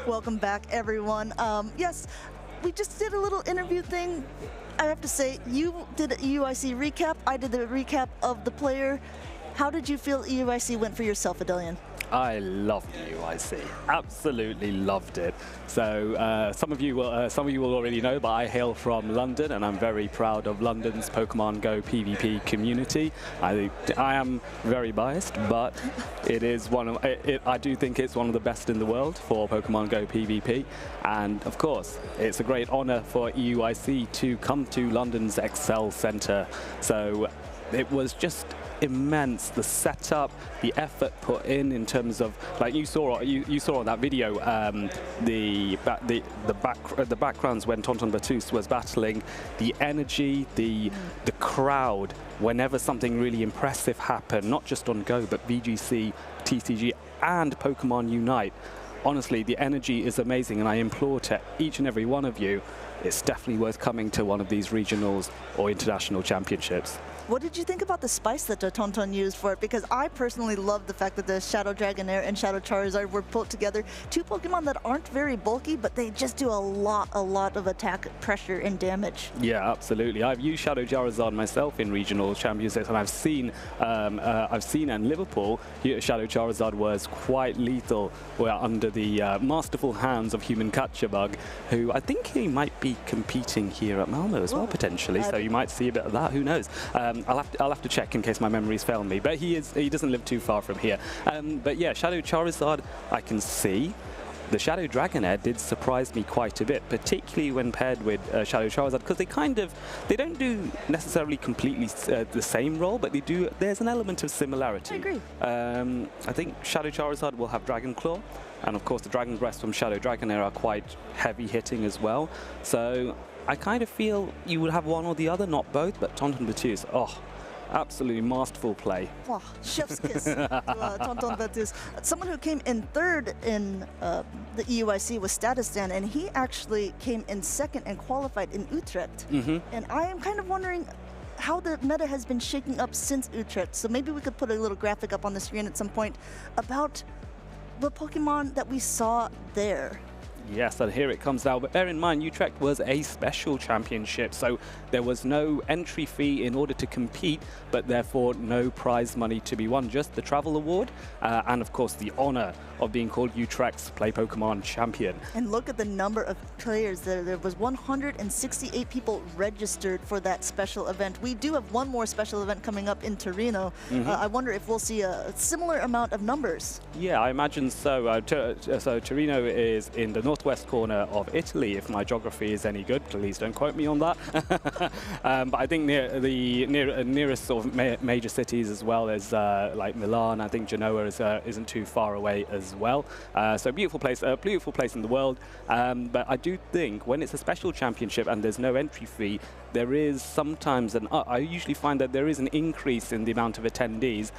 Welcome back, everyone. Yes, we just did a little interview thing. I have to say, you did an EUIC recap. I did the recap of the player. How did you feel EUIC went for yourself, Adelian? I loved EUIC. Absolutely loved it. So some of you will already know, but I hail from London, and I'm very proud of London's Pokemon Go PvP community. I am very biased, but it is one of I do think it's one of the best in the world for Pokemon Go PvP, and of course, it's a great honor for EUIC to come to London's Excel Centre. So it was just immense, the setup, the effort put in terms of, like you saw on that video, the backgrounds when Tonton Battus was battling, the energy, the crowd whenever something really impressive happened, not just on Go but VGC, TCG and Pokemon Unite. Honestly, the energy is amazing, and I implore to each and every one of you, it's definitely worth coming to one of these regionals or international championships. What did you think about the spice that Tonton used for it? Because I personally love the fact that the Shadow Dragonair and Shadow Charizard were put together. Two Pokemon that aren't very bulky, but they just do a lot of attack, pressure, and damage. Yeah, absolutely. I've used Shadow Charizard myself in regional championships, and I've seen in Liverpool, Shadow Charizard was quite lethal under the masterful hands of Human Catcherbug, who I think he might be competing here at Malmö as well, potentially. So you might see a bit of that. Who knows? I'll have to check in case my memories fail me. But he doesn't live too far from here. But yeah, Shadow Charizard, I can see. The Shadow Dragonair did surprise me quite a bit, particularly when paired with Shadow Charizard, because they don't do necessarily completely the same role, but there's an element of similarity. I agree. I think Shadow Charizard will have Dragon Claw, and of course the Dragon Breath from Shadow Dragonair are quite heavy hitting as well. So I kind of feel you would have one or the other, not both, but Tonton Biblicious, absolutely masterful play. Wow, chef's kiss to Tonton Biblicious. Someone who came in third in the EUIC was Statistan, and he actually came in second and qualified in Utrecht. And I am kind of wondering how the meta has been shaking up since Utrecht. So maybe we could put a little graphic up on the screen at some point about the Pokemon that we saw there. Yes, and here it comes now. But bear in mind, Utrecht was a special championship, so there was no entry fee in order to compete, but therefore no prize money to be won, just the travel award, and of course the honor of being called Utrecht's Play Pokemon champion. And look at the number of players there. There was 168 people registered for that special event. We do have one more special event coming up in Torino. I wonder if we'll see a similar amount of numbers. Yeah, I imagine so. So Torino is in the northwest corner of Italy, if my geography is any good. Please don't quote me on that. But I think near the nearest sort of major cities as well as like Milan. I think Genoa isn't too far away as well. So beautiful place in the world. But I do think when it's a special championship and there's no entry fee, there is sometimes I usually find that there is an increase in the amount of attendees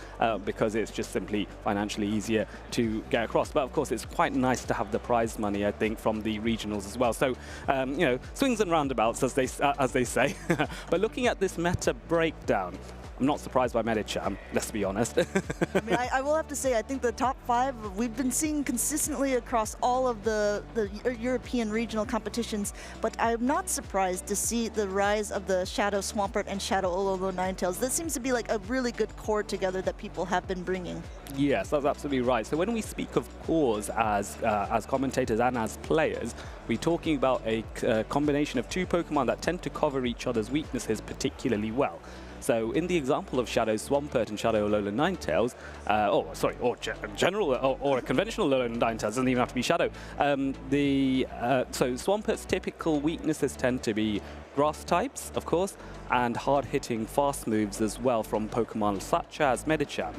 because it's just simply financially easier to get across. But of course, it's quite nice to have the prize money, I think, from the regionals as well. So you know, swings and roundabouts, as they say. But looking at this meta breakdown, I'm not surprised by Medicham, let's be honest. I mean, I will have to say, I think the top 5 we've been seeing consistently across all of the European regional competitions, but I'm not surprised to see the rise of the Shadow Swampert and Shadow Ololo Ninetales. That seems to be like a really good core together that people have been bringing. Yes, that's absolutely right. So when we speak of cores as commentators and as players, we're talking about a combination of two Pokemon that tend to cover each other's weaknesses particularly well. So in the example of Shadow Swampert and Shadow Alolan Ninetales, or a conventional Alolan Ninetales, doesn't even have to be Shadow. So Swampert's typical weaknesses tend to be grass types, of course, and hard-hitting fast moves as well from Pokemon such as Medicham,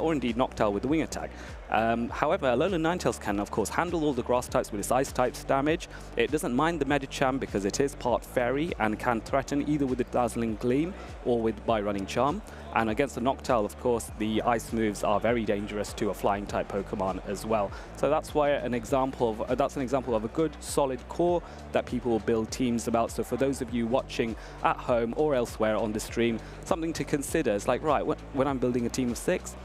or indeed Noctowl with the wing attack. However, Alolan Ninetales can, of course, handle all the grass types with its ice types damage. It doesn't mind the Medicham because it is part fairy and can threaten either with the Dazzling Gleam or by running Charm. And against the Noctowl, of course, the ice moves are very dangerous to a flying type Pokemon as well. So that's why an example of a good solid core that people will build teams about. So for those of you watching at home or elsewhere on the stream, something to consider is like, right, when I'm building a team of 6,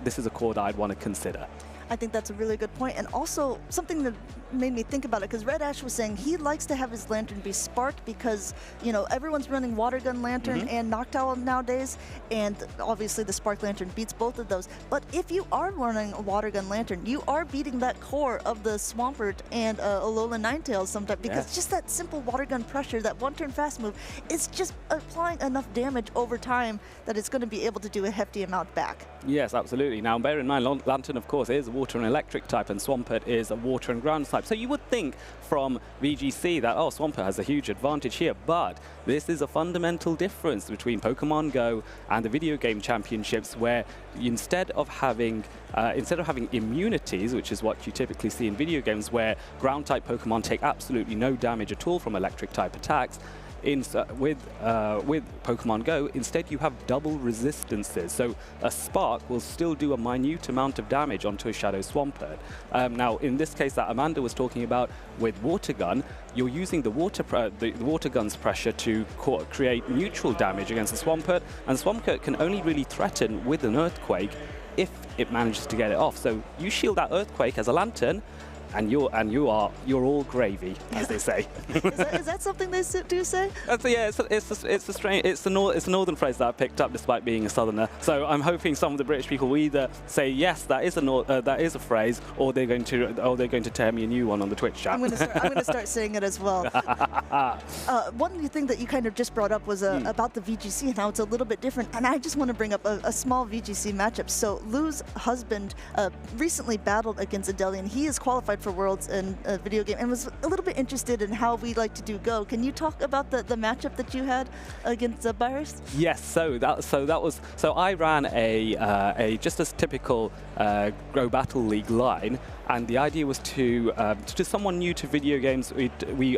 this is a core that I'd want to consider. I think that's a really good point, and also something that made me think about it, because Red Ash was saying he likes to have his Lantern be sparked because, you know, everyone's running Water Gun Lantern and Noctowl nowadays, and obviously the Spark Lantern beats both of those. But if you are running a Water Gun Lantern, you are beating that core of the Swampert and Alolan Ninetales sometimes, because just that simple Water Gun pressure, that one-turn fast move, is just applying enough damage over time that it's going to be able to do a hefty amount back. Yes, absolutely. Now, bear in mind, Lantern, of course, is a water and electric type, and Swampert is a water and ground type. So you would think from VGC that, oh, Swampert has a huge advantage here, but this is a fundamental difference between Pokemon Go and the video game championships, where instead of having immunities, which is what you typically see in video games, where ground type Pokemon take absolutely no damage at all from electric type attacks, with Pokemon Go, instead you have double resistances. So a Spark will still do a minute amount of damage onto a Shadow Swampert. Now, in this case that Amanda was talking about with Water Gun, you're using the Water Gun's pressure to create neutral damage against the Swampert, and Swampert can only really threaten with an Earthquake if it manages to get it off. So you shield that Earthquake as a Lantern, and you're all gravy, as they say. Is that something they do say? Yeah, it's a northern phrase that I picked up despite being a southerner. So I'm hoping some of the British people will either say yes, that is a phrase, or they're going to tear me a new one on the Twitch chat. I'm going to start saying it as well. One thing that you kind of just brought up was about the VGC and how it's a little bit different, and I just want to bring up a small VGC matchup. So Lou's husband recently battled against Adelian. He is qualified for Worlds in a video game and was a little bit interested in how we like to do Go. Can you talk about the matchup that you had against Byers? Yes, so I ran a just as typical Go Battle League line, and the idea was to someone new to video games,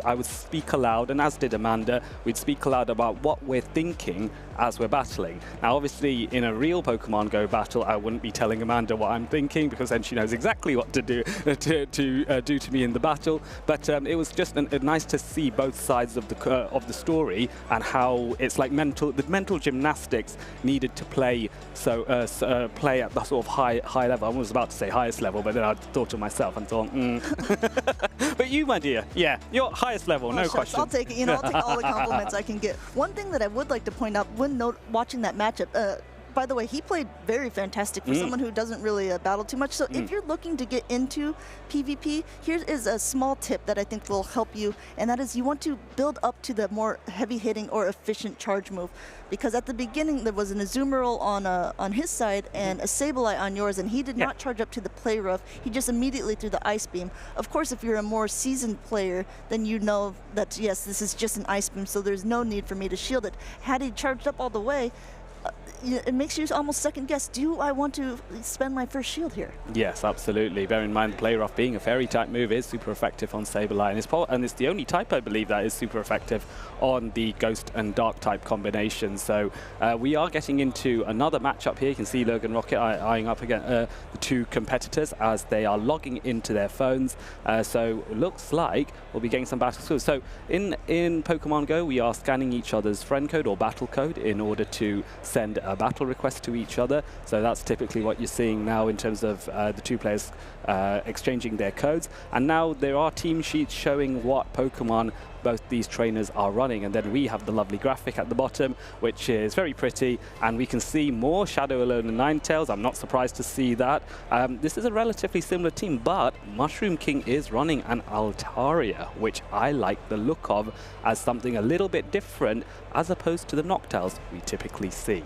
I would speak aloud, and as did Amanda, we'd speak aloud about what we're thinking as we're battling. Now, obviously, in a real Pokemon Go battle, I wouldn't be telling Amanda what I'm thinking, because then she knows exactly what to do to me in the battle. But it was just nice to see both sides of the story, and how it's like the mental gymnastics needed to play play at the sort of high level. I was about to say highest level, but then I thought of myself and thought, But you, my dear, yeah, you're highest level, no question. I'll take it. You know, I'll take all the compliments I can get. One thing that I would like to point out when watching that matchup. By the way, he played very fantastic for someone who doesn't really battle too much. So if you're looking to get into PvP, here is a small tip that I think will help you, and that is you want to build up to the more heavy-hitting or efficient charge move. Because at the beginning, there was an Azumarill on his side and a Sableye on yours, and he did not charge up to the Play Rough. He just immediately threw the Ice Beam. Of course, if you're a more seasoned player, then you know that, yes, this is just an Ice Beam, so there's no need for me to shield it. Had he charged up all the way, it makes you almost second guess, do I want to spend my first shield here? Yes, absolutely. Bear in mind, Play Rough being a fairy type move is super effective on Sableye, and it's the only type, I believe, that is super effective on the Ghost and Dark type combination. So we are getting into another matchup here. You can see Logan Rocket eyeing up against the two competitors as they are logging into their phones. So it looks like we'll be getting some battle scores. So in Pokemon Go, we are scanning each other's friend code or battle code in order to send a battle request to each other. So that's typically what you're seeing now in terms of the two players exchanging their codes. And now there are team sheets showing what Pokemon both these trainers are running, and then we have the lovely graphic at the bottom, which is very pretty, and we can see more Shadow Alone and Ninetales. I'm not surprised to see that. This is a relatively similar team, but Mushroom King is running an Altaria, which I like the look of as something a little bit different as opposed to the Noctows we typically see.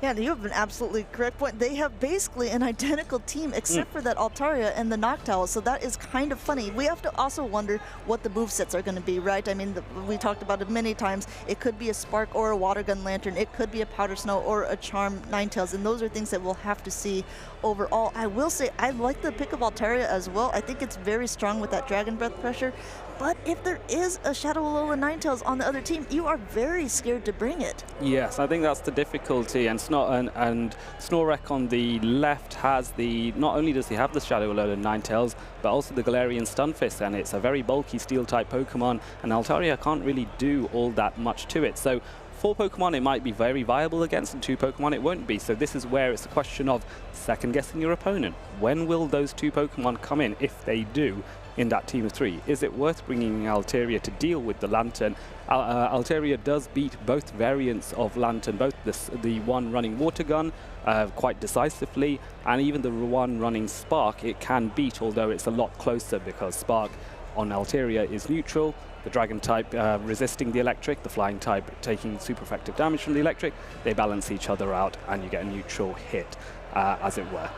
Yeah, you have an absolutely correct point. They have basically an identical team except for that Altaria and the Noctowl, so that is kind of funny. We have to also wonder what the movesets are going to be, right? I mean, we talked about it many times. It could be a Spark or a Water Gun Lantern. It could be a Powder Snow or a Charm Ninetales, and those are things that we'll have to see overall. I will say I like the pick of Altaria as well. I think it's very strong with that Dragon Breath pressure. But if there is a Shadow Alola Ninetales on the other team, you are very scared to bring it. Yes, I think that's the difficulty. And Snorlax on the left has not only does he have the Shadow Alola Ninetales, but also the Galarian Stunfisk, and it's a very bulky Steel-type Pokemon, and Altaria can't really do all that much to it. So 4 Pokemon, it might be very viable against, and 2 Pokemon, it won't be. So this is where it's a question of second-guessing your opponent. When will those 2 Pokemon come in, if they do, in that team of 3? Is it worth bringing Altaria to deal with the Lantern? Altaria does beat both variants of Lantern, both the one running Water Gun quite decisively, and even the one running Spark it can beat, although it's a lot closer because Spark on Altaria is neutral, the Dragon type resisting the Electric, the Flying type taking super effective damage from the Electric. They balance each other out and you get a neutral hit, as it were.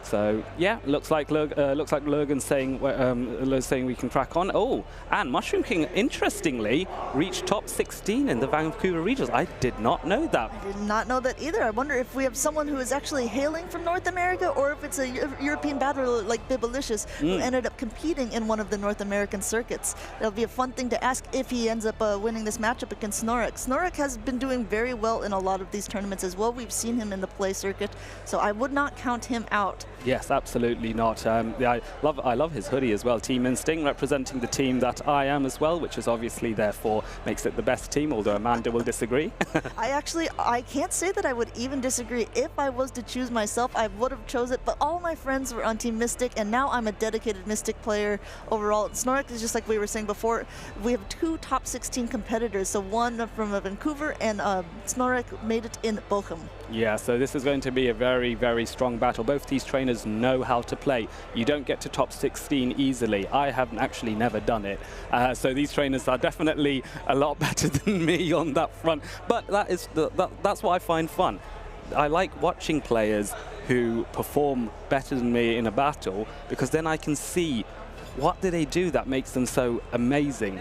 So yeah, looks like Logan's saying we can crack on. Oh, and Mushroom King, interestingly, reached top 16 in the Vancouver regions. I did not know that. I did not know that either. I wonder if we have someone who is actually hailing from North America, or if it's a European battler like Biblicious who ended up competing in one of the North American circuits. It'll be a fun thing to ask if he ends up winning this matchup against Snorek. Snorek has been doing very well in a lot of these tournaments as well. We've seen him in the play circuit, so I would not count him out. Yes, absolutely not. Yeah, I love his hoodie as well. Team Instinct, representing the team that I am as well, which is obviously therefore makes it the best team, although Amanda will disagree. I can't say that I would even disagree. If I was to choose myself, I would have chose it, but all my friends were on Team Mystic, and now I'm a dedicated Mystic player overall. Snorek is just like we were saying before, we have 2 top 16 competitors, so one from Vancouver, and Snorek made it in Bolton. Yeah, so this is going to be a very, very strong battle. Both these trainers know how to play. You don't get to top 16 easily. I have actually never done it. So these trainers are definitely a lot better than me on that front. But that's what I find fun. I like watching players who perform better than me in a battle, because then I can see what do they do that makes them so amazing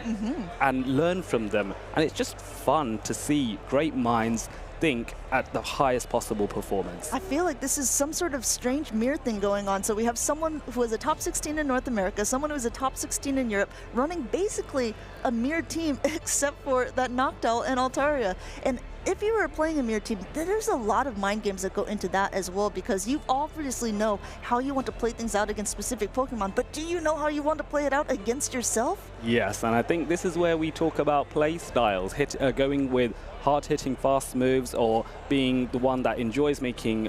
and learn from them. And it's just fun to see great minds think at the highest possible performance. I feel like this is some sort of strange mirror thing going on. So we have someone who is a top 16 in North America, someone who is a top 16 in Europe, running basically a mirror team except for that Noctowl and Altaria. And if you were playing a mirror team, there's a lot of mind games that go into that as well, because you obviously know how you want to play things out against specific Pokemon, but do you know how you want to play it out against yourself? Yes, and I think this is where we talk about play styles, going with hard-hitting fast moves, or being the one that enjoys making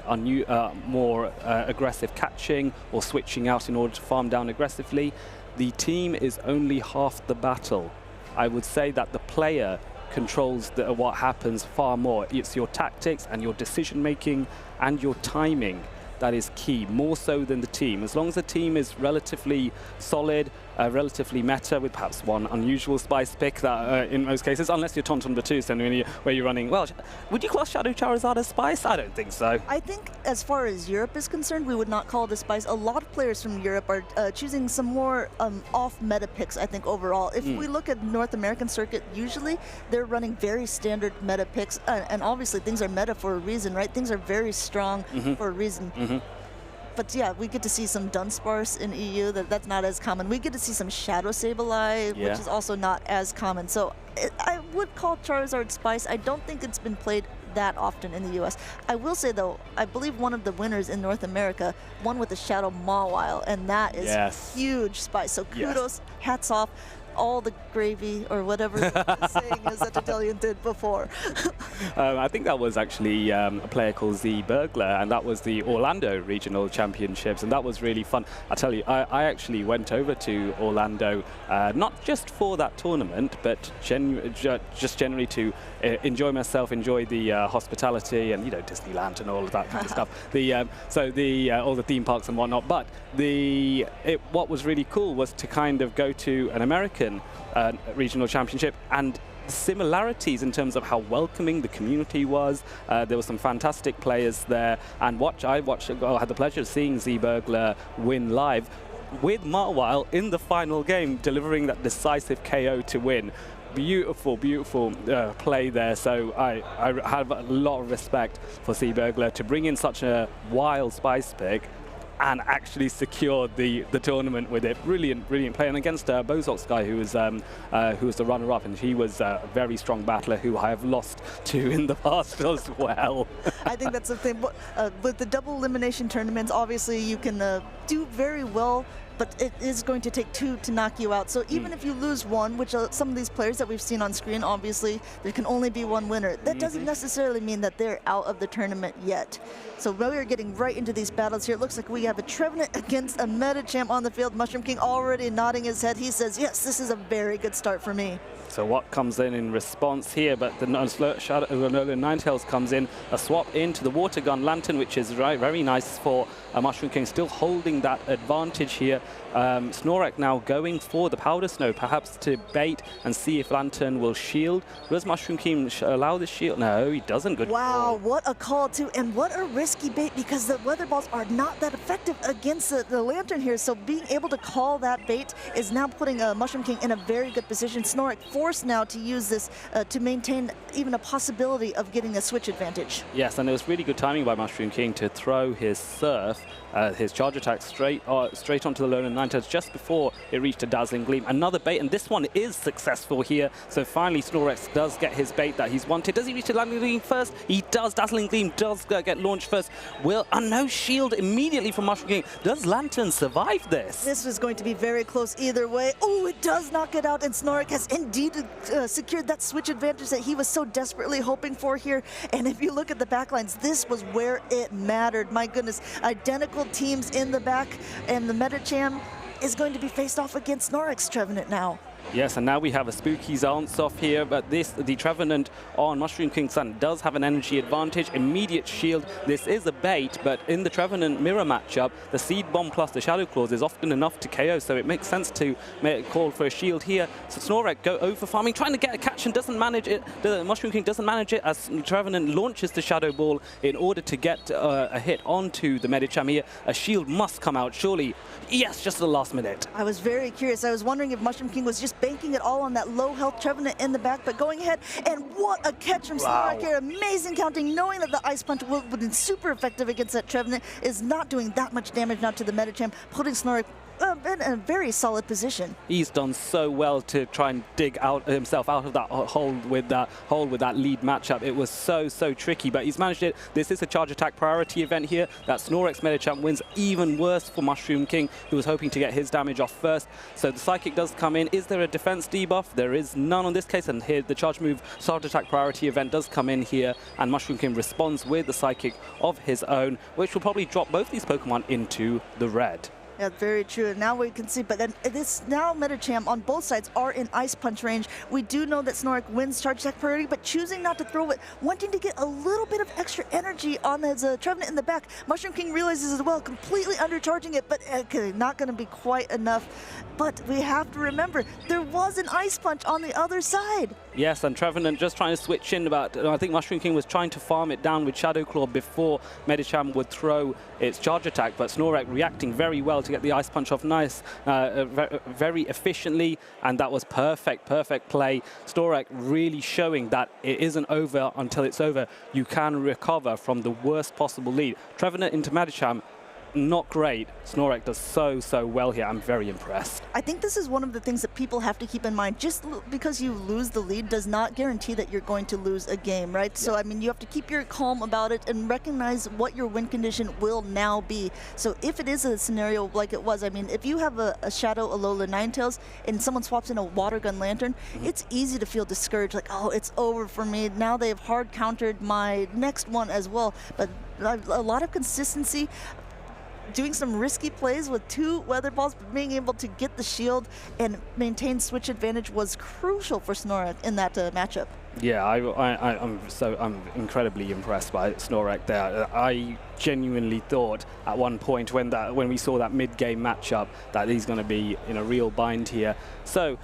more aggressive catching, or switching out in order to farm down aggressively. The team is only half the battle. I would say that the player controls what happens far more. It's your tactics and your decision-making and your timing that is key, more so than the team. As long as the team is relatively solid, relatively meta, with perhaps one unusual spice pick that in most cases, unless you're Tonton Batus, where you're running, well, would you class Shadow Charizard as spice? I don't think so. I think as far as Europe is concerned, we would not call it a spice. A lot of players from Europe are choosing some more off-meta picks, I think, overall. If we look at North American circuit, usually they're running very standard meta picks, and obviously things are meta for a reason, right? Things are very strong for a reason. But yeah, we get to see some Dunsparce in EU, that's not as common. We get to see some Shadow Sableye, which is also not as common. So I would call Charizard spice. I don't think it's been played that often in the US. I will say though, I believe one of the winners in North America won with the Shadow Mawile, and that is huge spice. So kudos, hats off. All the gravy, or whatever the saying is that Italian did before. I think that was actually a player called Z Burglar, and that was the Orlando Regional Championships, and that was really fun. I tell you, I actually went over to Orlando, not just for that tournament, but just generally to enjoy myself, enjoy the hospitality, and Disneyland and all of that kind of stuff. All the theme parks and whatnot. But what was really cool was to kind of go to an American regional championship, and similarities in terms of how welcoming the community was. There were some fantastic players there, and I had the pleasure of seeing Z Burglar win live with Mawile in the final game, delivering that decisive KO to win. Beautiful, beautiful play there. So I have a lot of respect for Z Burglar to bring in such a wild spice pick and actually secured the tournament with it. Brilliant, brilliant play. And against Bozox guy, who was the runner-up, and he was a very strong battler who I have lost to in the past as well. I think that's the thing. With the double elimination tournaments, obviously you can do very well, but it is going to take 2 to knock you out. So even if you lose 1, which some of these players that we've seen on screen, obviously, there can only be 1 winner. That doesn't necessarily mean that they're out of the tournament yet. So we're getting right into these battles here. It looks like we have a Trevenant against a meta champ on the field. Mushroom King already nodding his head. He says, yes, this is a very good start for me. So what comes in response here, but the Ninetales comes in, a swap into the Water Gun Lantern, which is very nice for Mushroom King, still holding that advantage here. Snorek now going for the Powder Snow, perhaps to bait and see if Lantern will shield. Does Mushroom King allow the shield? No, he doesn't. Good wow, call. What a call too, and what a risky bait, because the Weather Balls are not that effective against the Lantern here, so being able to call that bait is now putting Mushroom King in a very good position. Snorlax forced now to use this to maintain even a possibility of getting a switch advantage. Yes, and it was really good timing by Mushroom King to throw his Surf, his charge attack straight onto the Alolan Ninetales just before it reached a Dazzling Gleam. Another bait, and this one is successful here. So finally Snorlax does get his bait that he's wanted. Does he reach the Dazzling Gleam first? He does. Dazzling Gleam does get launched first. No shield immediately from Mushroom King. Does Lantern survive this? This was going to be very close either way. Oh, it does knock it out, and Snorlax has indeed secured that switch advantage that he was so desperately hoping for here. And if you look at the backlines, this was where it mattered. My goodness, identical teams in the back, and the Medicham is going to be faced off against Snorlax Trevenant now. Yes, and now we have a spooky Zance off here, but the Trevenant on Mushroom King's Sun does have an energy advantage, immediate shield. This is a bait, but in the Trevenant Mirror matchup, the Seed Bomb plus the Shadow Claws is often enough to KO, so it makes sense to call for a shield here. So Snorlax go over farming, trying to get a catch and doesn't manage it. The Mushroom King doesn't manage it as Trevenant launches the Shadow Ball in order to get a hit onto the Medicham here. A shield must come out, surely. Yes, just at the last minute. I was very curious. I was wondering if Mushroom King was just banking it all on that low health Trevenant in the back, but going ahead, and what a catch from Snorlax here. Amazing counting, knowing that the Ice Punch would be super effective against that Trevenant, is not doing that much damage now to the Medicham, putting Snorlax in a very solid position. He's done so well to try and dig himself out of that hole with that lead matchup. It was so tricky, but he's managed it. This is a charge attack priority event here. That Snorlax Medicham wins. Even worse for Mushroom King, who was hoping to get his damage off first. So the Psychic does come in. Is there a defense debuff? There is none on this case, and here the charge move charge attack priority event does come in here, and Mushroom King responds with the Psychic of his own, which will probably drop both these Pokemon into the red. Yeah, very true. And now we can see, but then this now Medicham on both sides are in Ice Punch range. We do know that Snorlax wins charge attack priority, but choosing not to throw it, wanting to get a little bit of extra energy on his Trevenant in the back. Mushroom King realizes as well, completely undercharging it, but not going to be quite enough. But we have to remember, there was an Ice Punch on the other side. Yes, and Trevenant just trying to switch in, but I think Mushroom King was trying to farm it down with Shadow Claw before Medicham would throw its charge attack, but Snorlax reacting very well to get the Ice Punch off very efficiently, and that was perfect play. Snorlax really showing that it isn't over until it's over. You can recover from the worst possible lead. Trevenant into Medicham, not great. Snorlax does so well here. I'm very impressed. I think this is one of the things that people have to keep in mind. Just because you lose the lead does not guarantee that you're going to lose a game, right? Yeah. So, I mean, you have to keep your calm about it and recognize what your win condition will now be. So if it is a scenario like it was, I mean, if you have a Shadow Alola Ninetales and someone swaps in a Water Gun Lantern, it's easy to feel discouraged, like, oh, it's over for me. Now they've hard countered my next one as well. But a lot of consistency, doing some risky plays with 2 Weather Balls, but being able to get the shield and maintain switch advantage was crucial for Snorlax in that matchup. Yeah, I'm incredibly impressed by Snorlax there. I genuinely thought at one point when we saw that mid-game matchup that he's going to be in a real bind here. So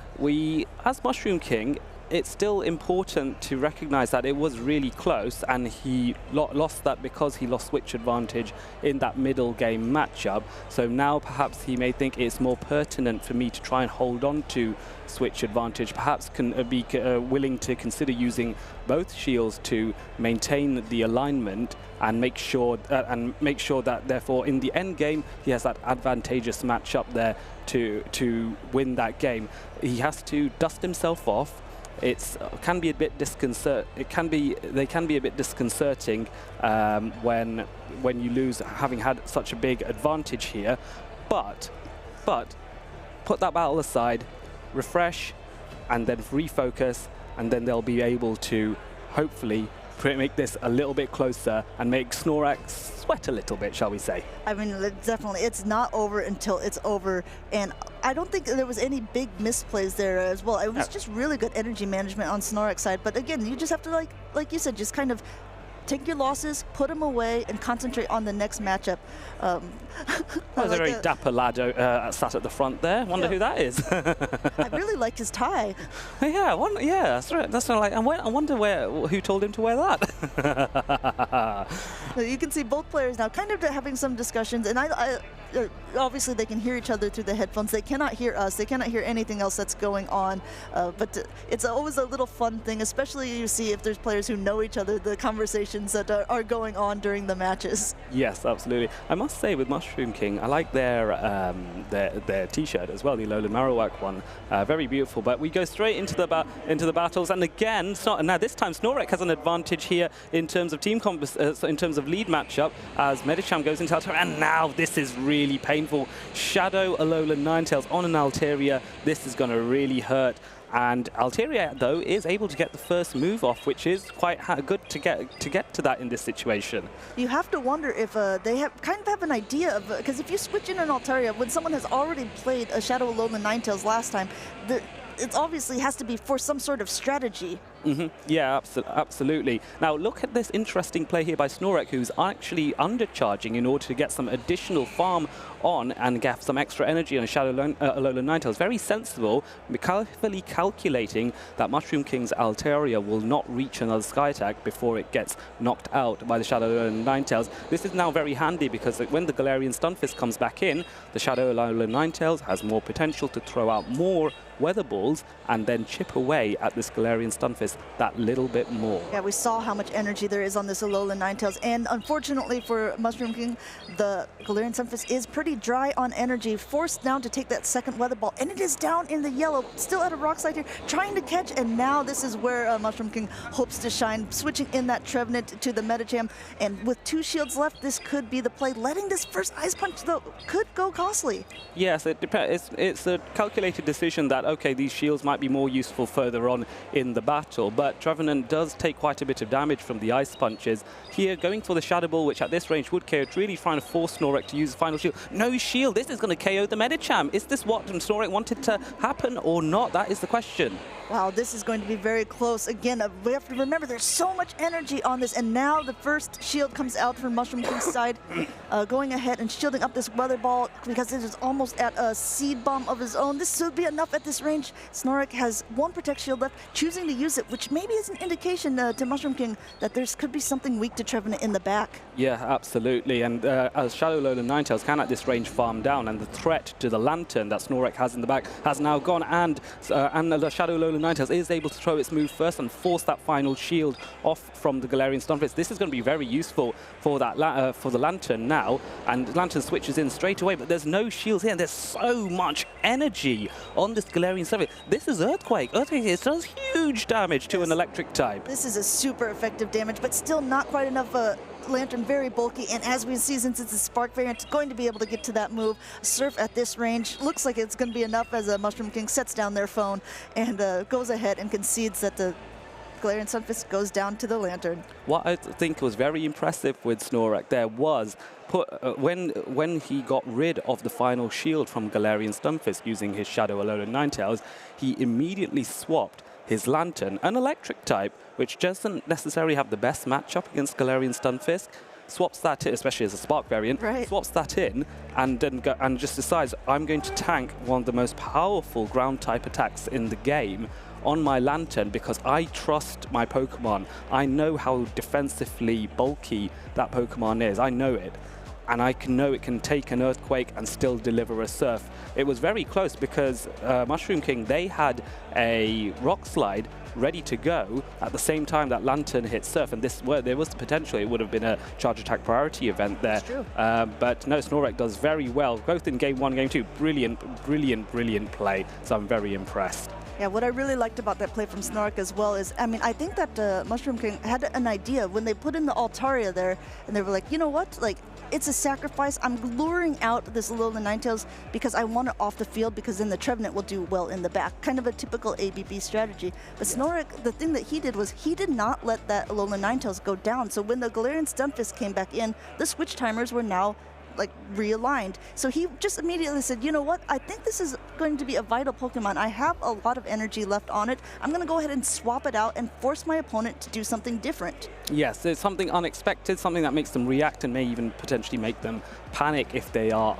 as Mushroom King, it's still important to recognize that it was really close, and he lost that because he lost switch advantage in that middle game matchup. So now perhaps he may think it's more pertinent for me to try and hold on to switch advantage, perhaps can be willing to consider using both shields to maintain the alignment and make sure that therefore in the end game he has that advantageous matchup there to win that game. He has to dust himself off. They can be a bit disconcerting when you lose, having had such a big advantage here. But put that battle aside, refresh, and then refocus, and then they'll be able to hopefully make this a little bit closer and make Snorlax sweat a little bit, shall we say. I mean, definitely, it's not over until it's over, and I don't think there was any big misplays there as well. It was just really good energy management on Snorlax's side, but again, you just have to, like you said, just kind of take your losses, put them away, and concentrate on the next matchup. There's a very dapper lad sat at the front there. Wonder who that is. I really like his tie. Yeah, that's right. That's like. I wonder who told him to wear that. You can see both players now kind of having some discussions, and obviously they can hear each other through the headphones. They cannot hear us. They cannot hear anything else that's going on. But it's always a little fun thing, especially you see if there's players who know each other, the conversations that are going on during the matches. Yes, absolutely. I must say with Mushroom King, I like their T-shirt as well, the Alolan Marowak one. Very beautiful. But we go straight into the battles, and again, now this time Snorlax has an advantage here in terms of in terms of lead matchup as Medicham goes into Altaria, and now this is really painful. Shadow Alolan Ninetales on an Altaria. This is going to really hurt. And Altaria, though, is able to get the first move off, which is quite good to get to that in this situation. You have to wonder if they kind of have an idea of, because if you switch in an Altaria, when someone has already played a Shadow Alolan Ninetales last time, it obviously has to be for some sort of strategy. Yeah, absolutely. Now look at this interesting play here by Snorlax, who's actually undercharging in order to get some additional farm on and get some extra energy on Shadow Alolan Ninetales. Very sensible, carefully calculating that Mushroom King's Altaria will not reach another Sky Attack before it gets knocked out by the Shadow Alolan Ninetales. This is now very handy because when the Galarian Stunfisk comes back in, the Shadow Alolan Ninetales has more potential to throw out more Weather Balls and then chip away at this Galarian Stunfisk that little bit more. Yeah, we saw how much energy there is on this Alolan Ninetales, and unfortunately for Mushroom King, the Galarian Stunfisk is pretty dry on energy, forced now to take that second Weather Ball, and it is down in the yellow, still at a Rock Slide here, trying to catch, and now this is where Mushroom King hopes to shine, switching in that Trevenant to the Medicham, and with 2 shields left, this could be the play. Letting this first Ice Punch, though, could go costly. Yes, it's a calculated decision that, okay, these shields might be more useful further on in the battle, but Trevenant does take quite a bit of damage from the Ice Punches. Here, going for the Shadow Ball, which at this range would KO, it's really trying to force Snorlax to use the final shield. No shield, this is going to KO the Medicham. Is this what Snorlax wanted to happen or not? That is the question. Wow, this is going to be very close. Again, we have to remember there's so much energy on this, and now the first shield comes out from Mushroom King's side, going ahead and shielding up this Weather Ball because it is almost at a Seed Bomb of his own. This should be enough at this range. Snorlax has 1 Protect Shield left, choosing to use it, which maybe is an indication to Mushroom King that there could be something weak to Trevenant in the back. Yeah, absolutely. And as Shadow Alolan Ninetales can at this range farm down, and the threat to the Lantern that Snorlax has in the back has now gone, and the Shadow Alolan Ninetales is able to throw its move first and force that final shield off from the Galarian Stunfisk. This is going to be very useful for that for the Lantern now, and Lantern switches in straight away, but there's no shields here, and there's so much energy on this Galarian Stunfisk. This is Earthquake. Earthquake does huge damage to an electric type. This is a super effective damage, but still not quite enough. Lantern very bulky, and as we see, since it's a Spark variant, it's going to be able to get to that move. Surf at this range looks like it's going to be enough as Mushroom King sets down their phone and goes ahead and concedes that the Galarian Stunfisk goes down to the Lantern. What I think was very impressive with Snorlax there was when he got rid of the final shield from Galarian Stunfisk using his Shadow Alolan Ninetales, he immediately swapped his Lantern, an electric type, which doesn't necessarily have the best matchup against Galarian Stunfisk, swaps that in, especially as a Spark variant, swaps that in, and then just decides, I'm going to tank one of the most powerful ground type attacks in the game on my Lantern because I trust my Pokemon. I know how defensively bulky that Pokemon is. I know it. And I know it can take an Earthquake and still deliver a Surf. It was very close because Mushroom King, they had a Rock Slide ready to go at the same time that Lantern hit Surf, and there was the potential it would have been a Charge Attack priority event there. But no, Snorlax does very well, both in Game 1 and Game 2. Brilliant, brilliant, brilliant play, so I'm very impressed. Yeah, what I really liked about that play from Snorlax as well is, I mean, I think that Mushroom King had an idea when they put in the Altaria there, and they were like, you know what, like, it's a sacrifice. I'm luring out this Alolan Ninetales because I want it off the field because then the Trevenant will do well in the back. Kind of a typical ABB strategy. But Snorlax, the thing that he did was he did not let that Alolan Ninetales go down. So when the Galarian Stunfisk came back in, the switch timers were now like realigned. So he just immediately said, you know what, I think this is going to be a vital Pokemon. I have a lot of energy left on it. I'm going to go ahead and swap it out and force my opponent to do something different. Yes, it's something unexpected, something that makes them react and may even potentially make them panic if they are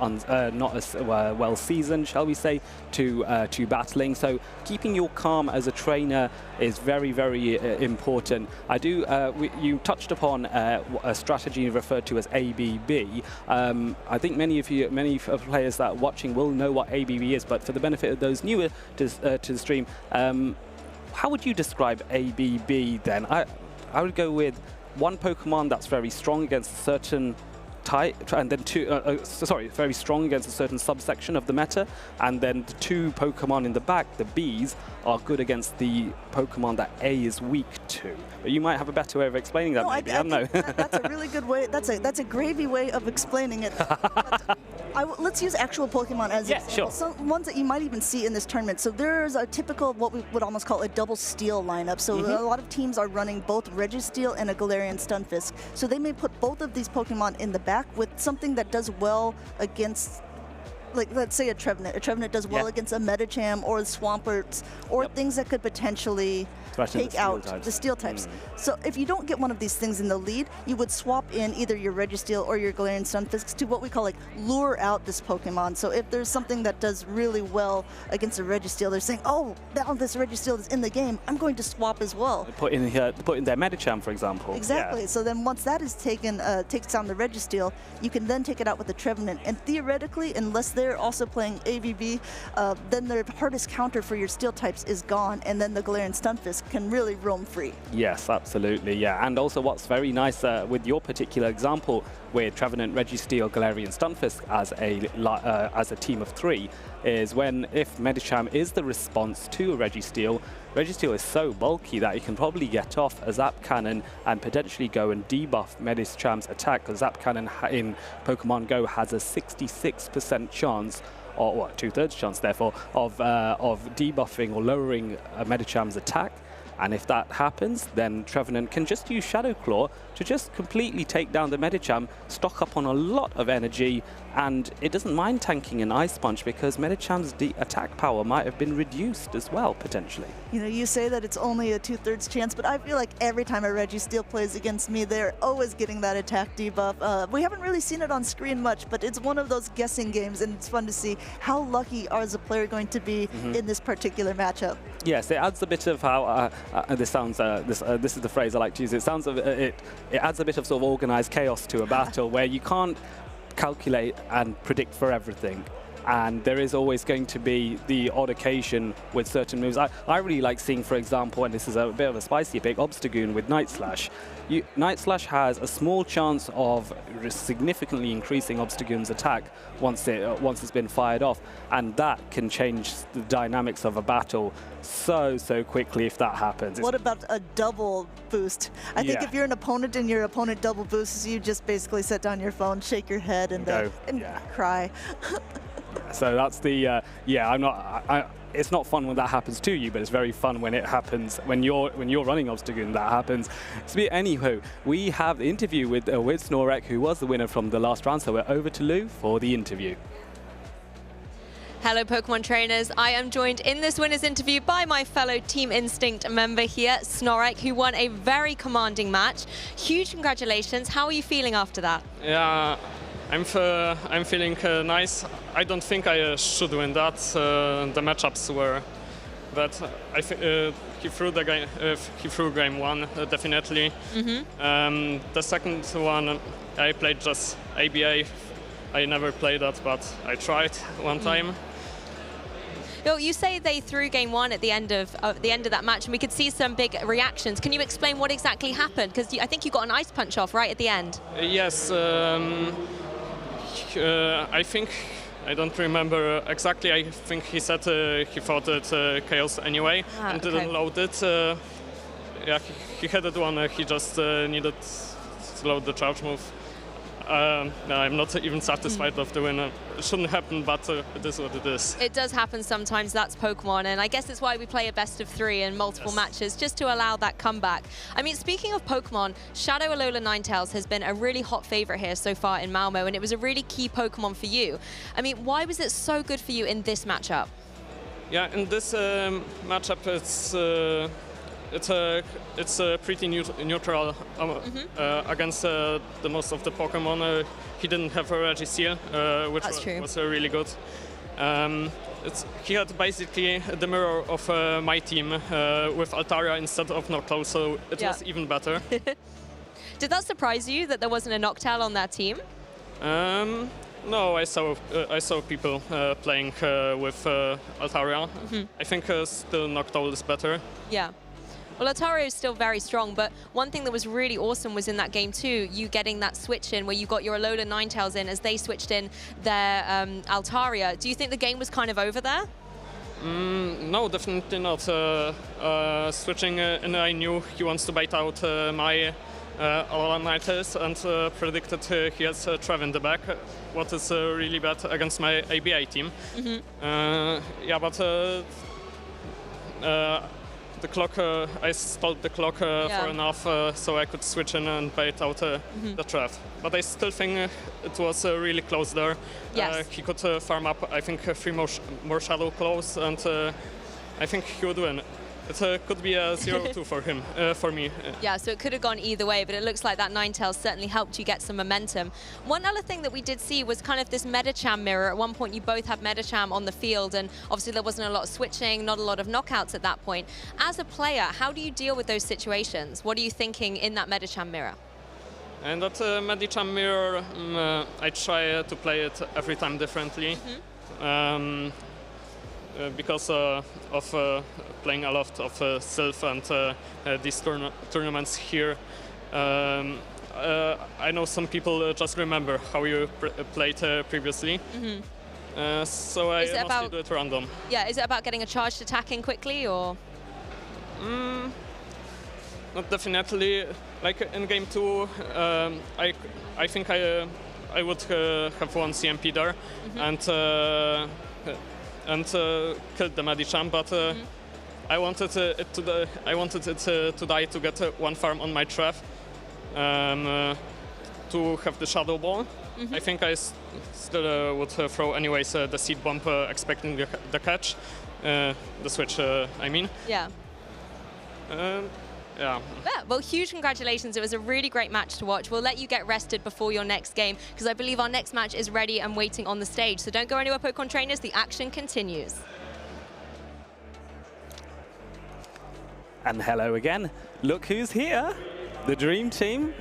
not as well seasoned, shall we say, to battling. So keeping your calm as a trainer is very, very important. I do. You touched upon a strategy referred to as ABB. I think many players that are watching will know what ABB is, but for the benefit of those newer to the stream, how would you describe ABB then? I would go with one Pokemon that's very strong against a certain type, and then very strong against a certain subsection of the meta, and then the two Pokemon in the back, the Bs, are good against the Pokemon that A is weak to. But you might have a better way of explaining that, maybe. I don't know. That's a really good way. That's a gravy way of explaining it. Let's use actual Pokemon as examples. Sure. Some ones that you might even see in this tournament. So there's a typical, what we would almost call a double steel lineup. So a lot of teams are running both Registeel and a Galarian Stunfisk. So they may put both of these Pokemon in the back with something that does well against, like, let's say a Trevenant. A Trevenant does well against a Medicham or Swamperts, or things that could potentially take out the steel types. So if you don't get one of these things in the lead, you would swap in either your Registeel or your Galarian Stunfisk to what we call, like, lure out this Pokemon. So if there's something that does really well against a Registeel, they're saying, oh, now this Registeel is in the game, I'm going to swap as well. Put in their Medicham, for example. Exactly. So then once that is taken, takes down the Registeel, you can then take it out with the Trevenant. And theoretically, unless they're also playing ABB, then their hardest counter for your steel types is gone, and then the Galarian Stunfisk can really roam free. Yes, absolutely, yeah. And also what's very nice with your particular example with Trevenant, Registeel, Galarian Stunfisk as a team of three is if Medicham is the response to a Registeel is so bulky that you can probably get off a Zap Cannon and potentially go and debuff Medicham's attack, because Zap Cannon in Pokemon Go has a 66% chance, or what, 2/3 chance therefore, of debuffing or lowering Medicham's attack. And if that happens, then Trevenant can just use Shadow Claw to just completely take down the Medicham, stock up on a lot of energy, and it doesn't mind tanking an Ice Punch because Medicham's attack power might have been reduced as well, potentially. You know, you say that it's only a 2/3 chance, but I feel like every time a Registeel plays against me, they're always getting that attack debuff. We haven't really seen it on screen much, but it's one of those guessing games, and it's fun to see how lucky is a player going to be in this particular matchup. Yes, it adds a bit of how this is the phrase I like to use. It sounds it adds a bit of sort of organized chaos to a battle where you can't calculate and predict for everything. And there is always going to be the odd occasion with certain moves. I really like seeing, for example, and this is a bit of a spicy pick, Obstagoon with Night Slash. Night Slash has a small chance of significantly increasing Obstagoon's attack once it's been fired off, and that can change the dynamics of a battle so quickly if that happens. What about a double boost? I think if you're an opponent and your opponent double boosts, you just basically set down your phone, shake your head, and cry. So that's the it's not fun when that happens to you, but it's very fun when it happens when you're running Obstagoon. That happens. So anywho, we have the interview with Snorek, who was the winner from the last round. So we're over to Lou for the interview. Hello, Pokemon trainers. I am joined in this winner's interview by my fellow Team Instinct member here, Snorek, who won a very commanding match. Huge congratulations. How are you feeling after that? Yeah, I'm feeling nice. I don't think I should win that. The matchups were that I think he threw game one definitely. The second one I played just ABA. I never played that, but I tried one time. Well, you say they threw game one at the end of that match, and we could see some big reactions. Can you explain what exactly happened? Because I think you got an Ice Punch off right at the end. Yes, I think, I don't remember exactly, I think he said he thought it Chaos anyway and didn't load it. Yeah, he had it one, he just needed to load the charge move. No, I'm not even satisfied with the win. It shouldn't happen, but it is what it is. It does happen sometimes, that's Pokemon, and I guess it's why we play a best of 3 in multiple matches, just to allow that comeback. I mean, speaking of Pokemon, Shadow Alola Ninetales has been a really hot favorite here so far in Malmö, and it was a really key Pokemon for you. I mean, why was it so good for you in this matchup? Yeah, in this matchup, it's pretty neutral against the most of the Pokemon. He didn't have a Regiseal, which was really good. He had basically the mirror of my team with Altaria instead of Noctowl, so it was even better. Did that surprise you that there wasn't a Noctowl on that team? No, I saw people playing with Altaria. I think still Noctowl is better. Yeah. Well, Altaria is still very strong, but one thing that was really awesome was in that game too, you getting that switch in where you got your Alola Ninetales in as they switched in their Altaria. Do you think the game was kind of over there? No, definitely not. Switching in, I knew he wants to bait out my Alola Ninetales and predicted he has Trev in the back, what is really bad against my ABA team. Yeah, but the clock, I stalled the clock for enough so I could switch in and bait out the Trev. But I still think it was really close there. Yes. He could farm up, I think, 3 more Shadow Claws, and I think he would win. It could be a 0-2 for him, for me. Yeah, so it could have gone either way, but it looks like that Ninetales certainly helped you get some momentum. One other thing that we did see was kind of this Medicham mirror. At one point, you both had Medicham on the field, and obviously there wasn't a lot of switching, not a lot of knockouts at that point. As a player, how do you deal with those situations? What are you thinking in that Medicham mirror? And that Medicham mirror, I try to play it every time differently. Because of playing a lot of Sylph and these tournaments here. I know some people just remember how you played previously. So I mostly do it random. Yeah, is it about getting a charged attack in quickly, or? Not definitely. Like in game 2, I think I would have one CMP there and killed the Medicham, but I wanted it to die to get 1 farm on my Trev to have the Shadow Ball. I think I still would throw anyways the Seed Bomb expecting the catch, the switch, I mean. Yeah. Yeah. Well, huge congratulations. It was a really great match to watch. We'll let you get rested before your next game, because I believe our next match is ready and waiting on the stage. So don't go anywhere, Pokemon trainers. The action continues. And hello again. Look who's here. The dream team.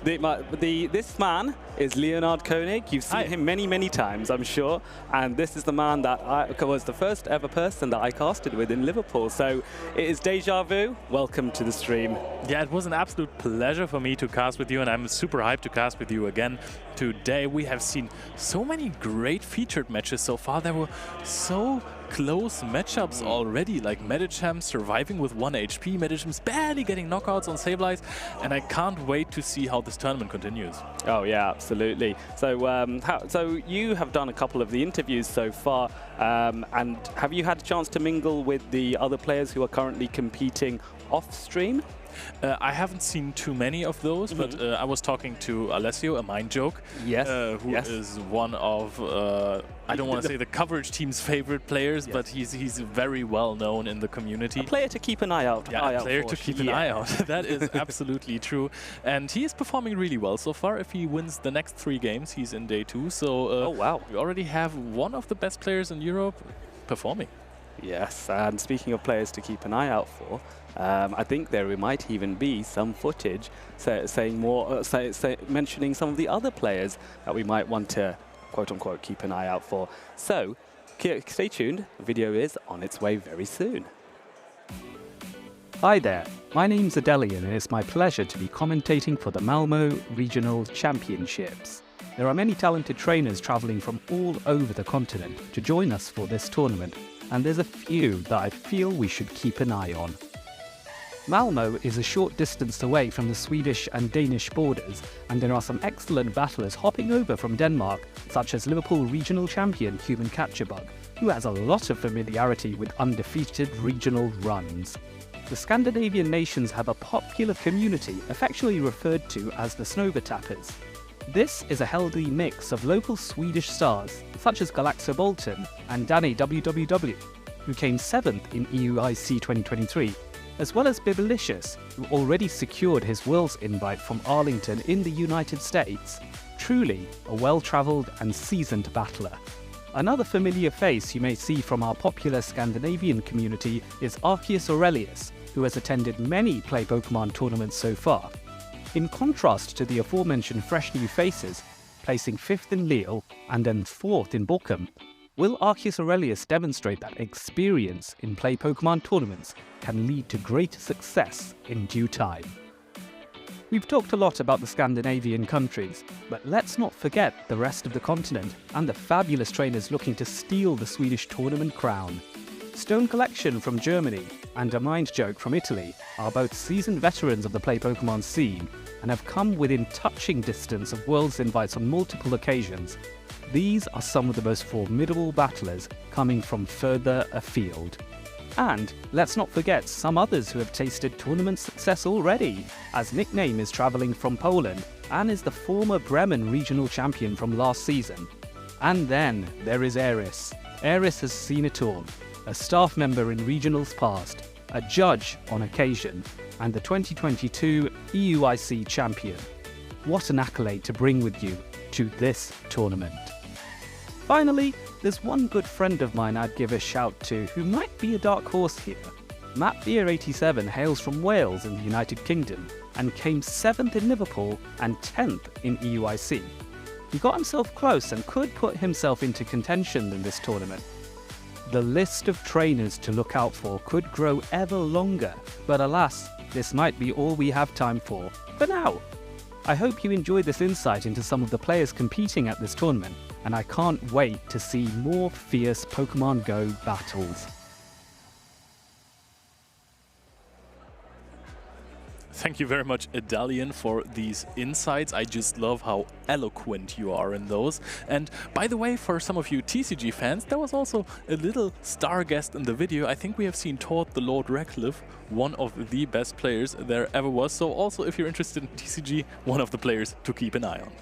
This man is Leonard Koenig. You've seen him many, many times, I'm sure. And this is the man that was the first ever person that I casted with in Liverpool. So it is deja vu. Welcome to the stream. Yeah, it was an absolute pleasure for me to cast with you, and I'm super hyped to cast with you again today. We have seen so many great featured matches so far. There were so close matchups already, like Medicham surviving with 1 HP, Medicham's barely getting knockouts on Sableye, and I can't wait to see how this tournament continues. Oh yeah, absolutely. So, so you have done a couple of the interviews so far, and have you had a chance to mingle with the other players who are currently competing off stream? I haven't seen too many of those, but I was talking to Alessio, a Mind Joke, who is one of, I don't want to say the coverage team's favorite players, but he's very well known in the community. A player to keep an eye out. Yeah, a player to keep an eye out. That is absolutely true. And he is performing really well so far. If he wins the next 3 games, he's in day 2. So we already have one of the best players in Europe performing. Yes, and speaking of players to keep an eye out for, I think there might even be some footage mentioning some of the other players that we might want to, quote-unquote, keep an eye out for. So, stay tuned. The video is on its way very soon. Hi there, my name's Adelian, and it's my pleasure to be commentating for the Malmö Regional Championships. There are many talented trainers travelling from all over the continent to join us for this tournament, and there's a few that I feel we should keep an eye on. Malmö is a short distance away from the Swedish and Danish borders, and there are some excellent battlers hopping over from Denmark, such as Liverpool regional champion Human Catcherbug, who has a lot of familiarity with undefeated regional runs. The Scandinavian nations have a popular community affectionately referred to as the Snowbatappers. This is a healthy mix of local Swedish stars, such as Galaxo Bolton and Danny WWW. who came 7th in EUIC 2023, as well as Biblicious, who already secured his Worlds invite from Arlington in the United States. Truly a well-travelled and seasoned battler. Another familiar face you may see from our popular Scandinavian community is Arceus Aurelius, who has attended many Play Pokemon tournaments so far. In contrast to the aforementioned fresh new faces, placing 5th in Lille and then 4th in Bolton, will Arceus Aurelius demonstrate that experience in Play Pokemon tournaments can lead to greater success in due time? We've talked a lot about the Scandinavian countries, but let's not forget the rest of the continent and the fabulous trainers looking to steal the Swedish tournament crown. Stone Collection from Germany and A Mind Joke from Italy are both seasoned veterans of the Play Pokemon scene and have come within touching distance of Worlds invites on multiple occasions. These are some of the most formidable battlers coming from further afield. And let's not forget some others who have tasted tournament success already, as Nickname is travelling from Poland and is the former Bremen regional champion from last season. And then there is Eris. Eris has seen it all, a staff member in regionals past, a judge on occasion, and the 2022 EUIC champion. What an accolade to bring with you to this tournament. Finally, there's one good friend of mine I'd give a shout to who might be a dark horse here. Matt Beer87 hails from Wales in the United Kingdom and came 7th in Liverpool and 10th in EUIC. He got himself close and could put himself into contention in this tournament. The list of trainers to look out for could grow ever longer, but alas, this might be all we have time for now. I hope you enjoyed this insight into some of the players competing at this tournament, and I can't wait to see more fierce Pokemon Go battles. Thank you very much, Adalian, for these insights. I just love how eloquent you are in those. And by the way, for some of you TCG fans, there was also a little star guest in the video. I think we have seen Todd the Lord Radcliffe, one of the best players there ever was. So also, if you're interested in TCG, one of the players to keep an eye on.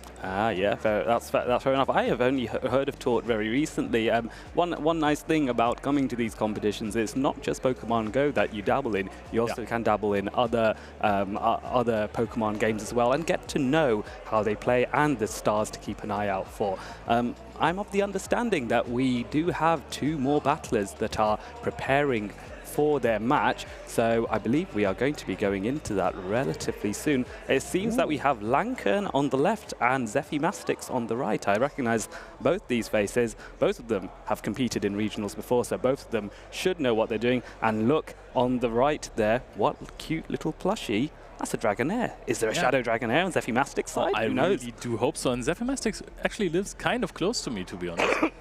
Yeah, that's fair enough. I have only heard of Tort very recently. One nice thing about coming to these competitions is not just Pokemon Go that you dabble in. You also can dabble in other Pokemon games as well and get to know how they play and the stars to keep an eye out for. I'm of the understanding that we do have 2 more battlers that are preparing for their match, so I believe we are going to be going into that relatively soon. It seems that we have Lankern on the left and Zephy Mastics on the right. I recognize both these faces. Both of them have competed in regionals before, so both of them should know what they're doing. And look on the right there, what cute little plushie. That's a Dragonair. Is there a Shadow Dragonair on Zephy Mastics' side? I Who knows? really do hope so. And Zephy Mastics actually lives kind of close to me, to be honest.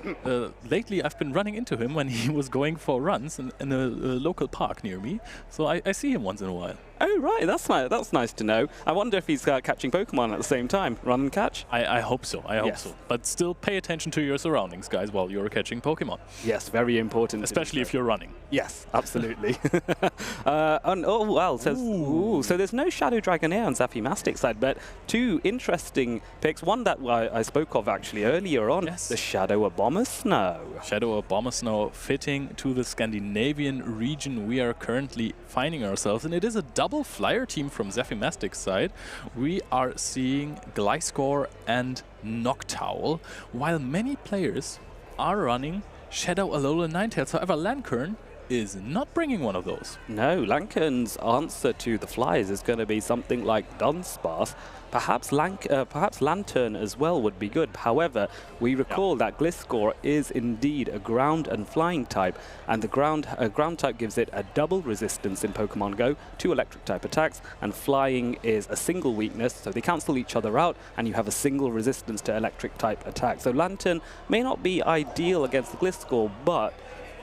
Lately, I've been running into him when he was going for runs in a local park near me. So I see him once in a while. Oh, right. That's nice to know. I wonder if he's catching Pokemon at the same time. Run and catch? I hope so. I hope so. But still pay attention to your surroundings, guys, while you're catching Pokemon. Yes, very important. Especially if you're running. Yes, absolutely. So there's no Shadow Dragonair on Zephy Mastics' side, but 2 interesting picks. One that I spoke of actually earlier on, the Shadow Abomasnow. Shadow Abomasnow fitting to the Scandinavian region we are currently finding ourselves in. It is a double flyer team from Zephy Mastics' side. We are seeing Gliscor and Noctowl, while many players are running Shadow Alolan Ninetales. However, Lankern is not bringing one of those. No, Lankern's answer to the flyers is going to be something like Dunsparce. Perhaps Lantern as well would be good. However, we recall that Gliscor is indeed a ground and flying type, and the ground type gives it a double resistance in Pokemon Go, 2 electric type attacks, and flying is a single weakness, so they cancel each other out, and you have a single resistance to electric type attack. So Lantern may not be ideal against the Gliscor, but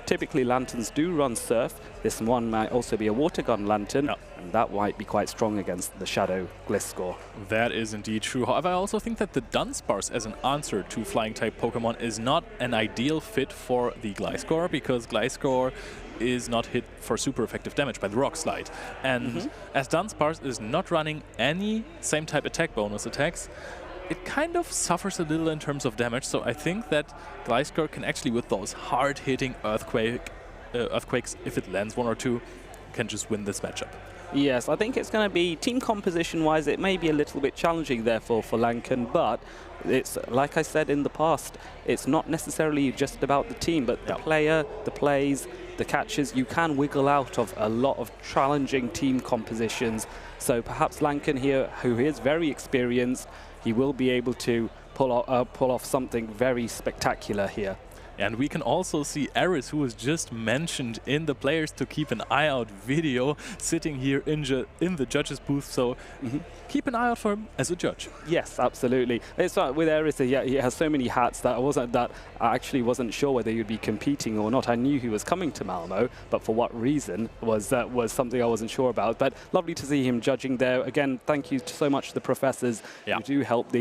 typically Lanterns do run Surf. This one might also be a Water Gun Lantern, and that might be quite strong against the Shadow Gliscor. That is indeed true. However, I also think that the Dunsparce as an answer to flying-type Pokemon is not an ideal fit for the Gliscor, because Gliscor is not hit for super effective damage by the Rock Slide. And as Dunsparce is not running any same-type attack bonus attacks, it kind of suffers a little in terms of damage, so I think that Gliscor can actually, with those hard-hitting Earthquake Earthquakes, if it lands 1 or 2, can just win this matchup. Yes, I think it's going to be, team composition-wise, it may be a little bit challenging, therefore, for Lankan, but it's, like I said in the past, it's not necessarily just about the team, but the player, the plays, the catches. You can wiggle out of a lot of challenging team compositions. So perhaps Lankan here, who is very experienced, he will be able to pull off something very spectacular here. And we can also see Eris, who was just mentioned in the players to keep an eye out video, sitting here in the judges booth. So keep an eye out for him as a judge. Yes, absolutely. It's with Eris, he has so many hats that I actually wasn't sure whether he'd be competing or not. I knew he was coming to Malmö, but for what reason was something I wasn't sure about. But lovely to see him judging there. Again, thank you so much to the professors who do help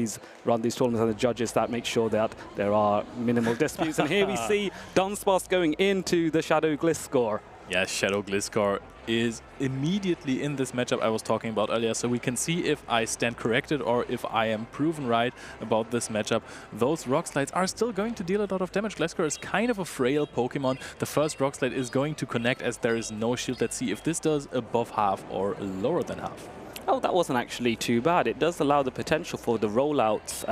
run these tournaments, and the judges that make sure that there are minimal disputes. And here we see Dunsparce going into the Shadow Gliscor. Yeah, Shadow Gliscor is immediately in this matchup I was talking about earlier, so we can see if I stand corrected or if I am proven right about this matchup. Those rock slides are still going to deal a lot of damage. Gliscor is kind of a frail Pokemon. The first rock slide is going to connect as there is no shield. Let's see if this does above half or lower than half. Oh, that wasn't actually too bad. It does allow the potential for the rollouts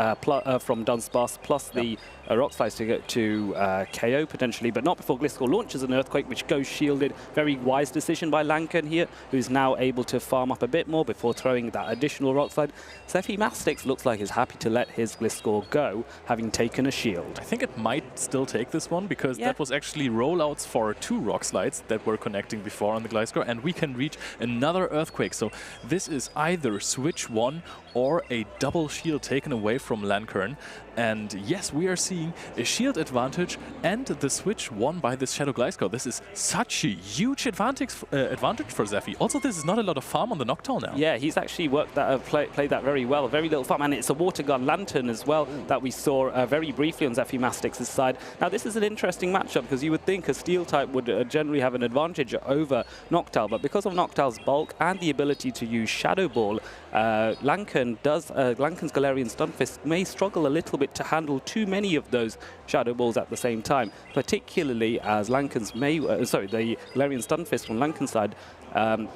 from Dunsparce plus the rock slides to get to KO potentially, but not before Gliscor launches an Earthquake, which goes shielded. Very wise decision by Lankan here, who's now able to farm up a bit more before throwing that additional rock slide. Zephy Mastics looks like he's happy to let his Gliscor go, having taken a shield. I think it might still take this one, because that was actually rollouts for 2 rock slides that were connecting before on the Gliscor, and we can reach another Earthquake. So this is either switch 1 or a double shield taken away from Lankan. And yes, we are seeing a shield advantage and the switch won by this Shadow Gliscor. This is such a huge advantage for Zephy. Also, this is not a lot of farm on the Noctowl now. Yeah, he's actually worked that, played that very well. Very little farm, and it's a Water Gun Lantern as well that we saw very briefly on Zephy Mastics' side. Now, this is an interesting matchup because you would think a Steel type would generally have an advantage over Noctowl, but because of Noctowl's bulk and the ability to use Shadow Ball, Lankan's Galarian Stunfisk may struggle a little bit to handle too many of those Shadow Balls at the same time, particularly as Lankan's the Galarian Stunfisk on Lankan's side,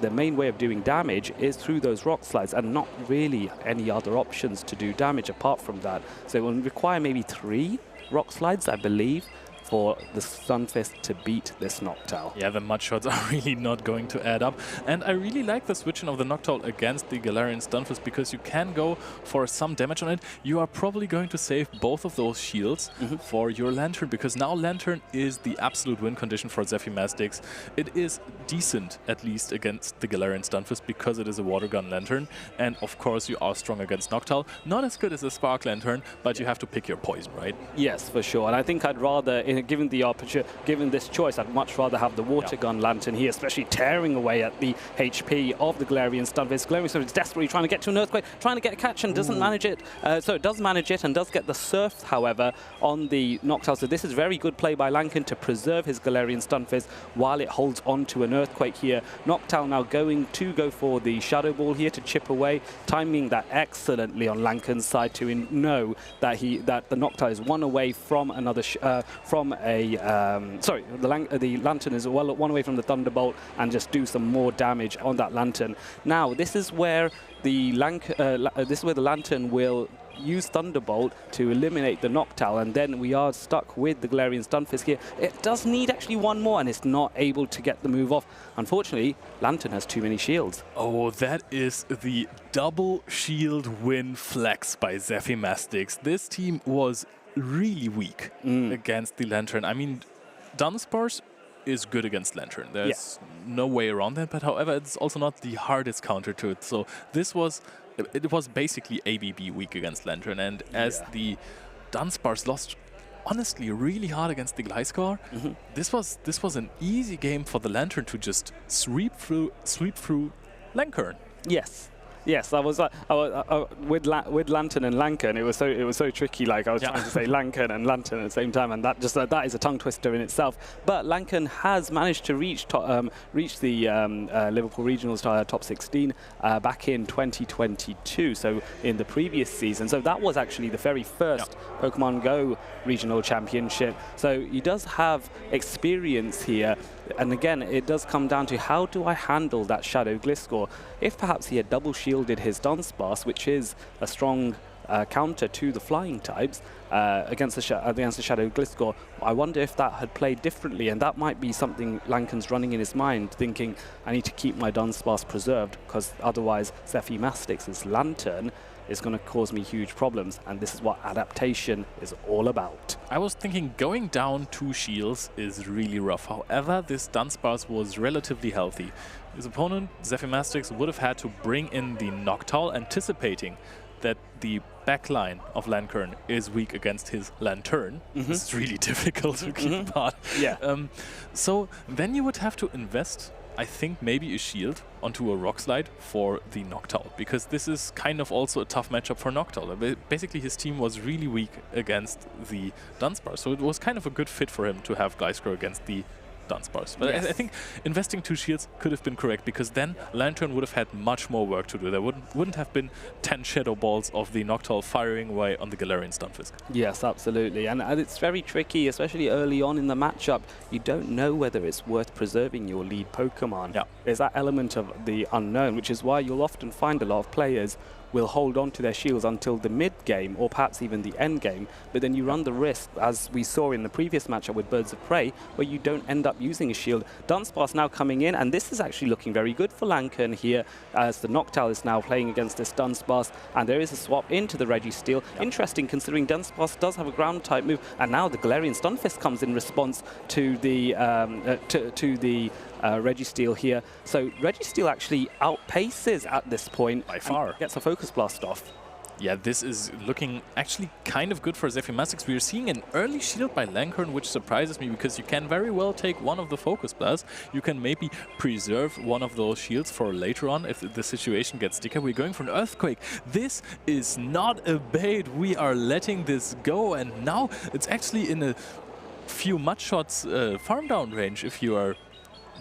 the main way of doing damage is through those rock slides and not really any other options to do damage apart from that. So it will require maybe 3 rock slides, I believe, for the Stunfisk to beat this Noctowl. Yeah, the mud shots are really not going to add up. And I really like the switching of the Noctowl against the Galarian Stunfisk because you can go for some damage on it. You are probably going to save both of those shields for your Lantern, because now Lantern is the absolute win condition for Zephy Mastics. It is decent, at least, against the Galarian Stunfisk because it is a Water Gun Lantern. And of course, you are strong against Noctowl. Not as good as a Spark Lantern, but you have to pick your poison, right? Yes, for sure. And I think I'd rather, given the opportunity, given this choice, I'd much rather have the Water Gun Lantern here, especially tearing away at the HP of the Galarian Stunfisk. Galarian Stunfisk is desperately trying to get to an Earthquake, trying to get a catch and doesn't manage it. So it does manage it and does get the Surf, however, on the Noctowl. So this is very good play by Lankan to preserve his Galarian Stunfisk while it holds on to an Earthquake here. Noctowl now going to go for the Shadow Ball here to chip away, timing that excellently on Lankan's side to know that the Noctowl is one away from another the Lantern is one away from the Thunderbolt, and just do some more damage on that Lantern. Now this is where the Lantern will use Thunderbolt to eliminate the Noctowl, and then we are stuck with the Galarian Stunfisk here. It does need actually one more, and it's not able to get the move off. Unfortunately, Lantern has too many shields. Oh, that is the double shield win flex by Zephy Mastics. This team was really weak against the Lantern. I mean, Dunsparce is good against Lantern. There's no way around that, but however, it's also not the hardest counter to it. So it was basically ABB weak against Lantern, and as the Dunsparce lost honestly really hard against the Gliscor, this was an easy game for the Lantern to just sweep through Lankan. Yes. Yes, I was with Lantern and Lankan. It was so tricky. Like I was trying to say Lankan and Lantern at the same time, and that is a tongue twister in itself. But Lankan has managed to reach the Liverpool Regionals top 16 back in 2022. So in the previous season. So that was actually the very first Pokemon Go Regional Championship. So he does have experience here. And again, it does come down to how do I handle that Shadow Gliscor? If perhaps he had double shielded his Dunsparce, which is a strong counter to the flying types against the Shadow Gliscor, I wonder if that had played differently, and that might be something Lankan's running in his mind, thinking I need to keep my Dunsparce preserved because otherwise Zephy Mastics' Lantern is going to cause me huge problems, and this is what adaptation is all about. I was thinking going down 2 shields is really rough. However, this Dunsparce was relatively healthy. His opponent, Zephy Mastics, would have had to bring in the Noctowl, anticipating that the backline of Lankan is weak against his Lantern. It's really difficult to keep apart. So then you would have to invest, I think, maybe a shield onto a Rock Slide for the Noctowl, because this is kind of also a tough matchup for Noctowl. Basically, his team was really weak against the Dunsparce, so it was kind of a good fit for him to have Gliscor against the Dunsparce. But I think investing 2 shields could have been correct, because then Lantern would have had much more work to do. There wouldn't have been 10 Shadow Balls of the Noctowl firing away on the Galarian Stunfisk. Yes, absolutely. And it's very tricky, especially early on in the matchup. You don't know whether it's worth preserving your lead Pokemon. There's that element of the unknown, which is why you'll often find a lot of players will hold on to their shields until the mid-game or perhaps even the end game, but then you run the risk, as we saw in the previous matchup with Birds of Prey, where you don't end up using a shield. Dunsparce now coming in, and this is actually looking very good for Lankan here, as the Noctowl is now playing against this Dunsparce, and there is a swap into the Registeel. Interesting, considering Dunsparce does have a ground-type move, and now the Galarian Stunfisk comes in response to the Registeel here. So Registeel actually outpaces at this point. By far. Gets a Focus Blast off. Yeah, this is looking actually kind of good for Zephy Mastics. We are seeing an early shield by Lankan, which surprises me, because you can very well take one of the Focus Blasts. You can maybe preserve one of those shields for later on if the situation gets sticky. We're going for an Earthquake. This is not a bait. We are letting this go, and now it's actually in a few Mudshots farm down range if you are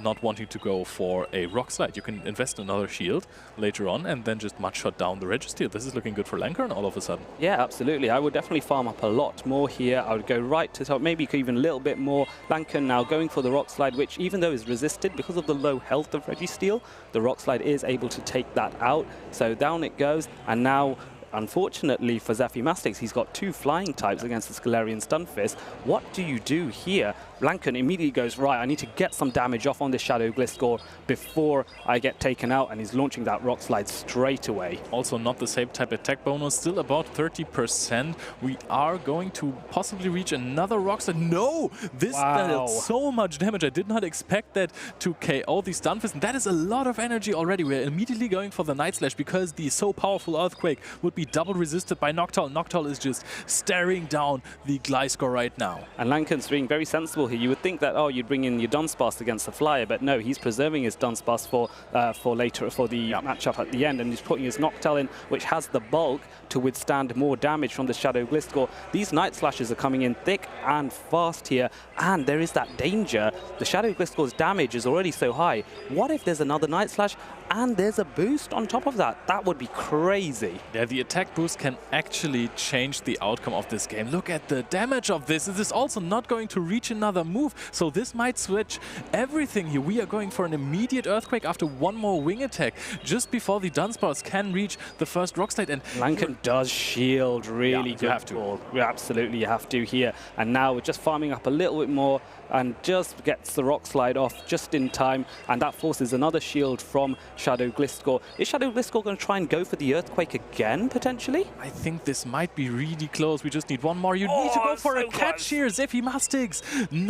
not wanting to go for a Rock Slide. You can invest in another shield later on and then just Mudshot down the Registeel. This is looking good for Lankan all of a sudden. Yeah, absolutely. I would definitely farm up a lot more here. I would go right to top, maybe even a little bit more. Lankan now going for the Rock Slide, which even though is resisted because of the low health of Registeel, the Rock Slide is able to take that out. So down it goes, and now unfortunately for Zephy Mastics, he's got 2 flying types against the Galarian Stunfisk. What do you do here? Lankan immediately goes, right, I need to get some damage off on this Shadow Gliscor before I get taken out, and he's launching that Rock Slide straight away. Also not the same type attack bonus, still about 30%. We are going to possibly reach another Rock Slide. No! This dealt so much damage. I did not expect that to KO the Stunfisk, and that is a lot of energy already. We're immediately going for the Night Slash because the so powerful Earthquake would be double resisted by Noctowl. Noctowl is just staring down the Gliscor right now. And Lankan's being very sensible here. You would think that, oh, you'd bring in your Dunsparce against the Flyer, but no, he's preserving his Dunsparce for later, for the matchup at the end, and he's putting his Noctowl in, which has the bulk to withstand more damage from the Shadow Gliscor. These Night Slashes are coming in thick and fast here, and there is that danger. The Shadow Gliscor's damage is already so high. What if there's another Night Slash and there's a boost on top of that? That would be crazy. Yeah, the attack boost can actually change the outcome of this game. Look at the damage of this. This is also not going to reach another move, so this might switch everything here. We are going for an immediate Earthquake after one more Wing Attack just before the Dunsparce can reach the first Rock Slide. And Lankan does shield really good. You have to. Absolutely, you have to here. And now we're just farming up a little bit more and just gets the Rock Slide off just in time, and that forces another shield from Shadow Gliscor. Is Shadow Gliscor going to try and go for the Earthquake again, potentially? I think this might be really close. We just need one more. You need to go for a catch here, Zephy Mastics.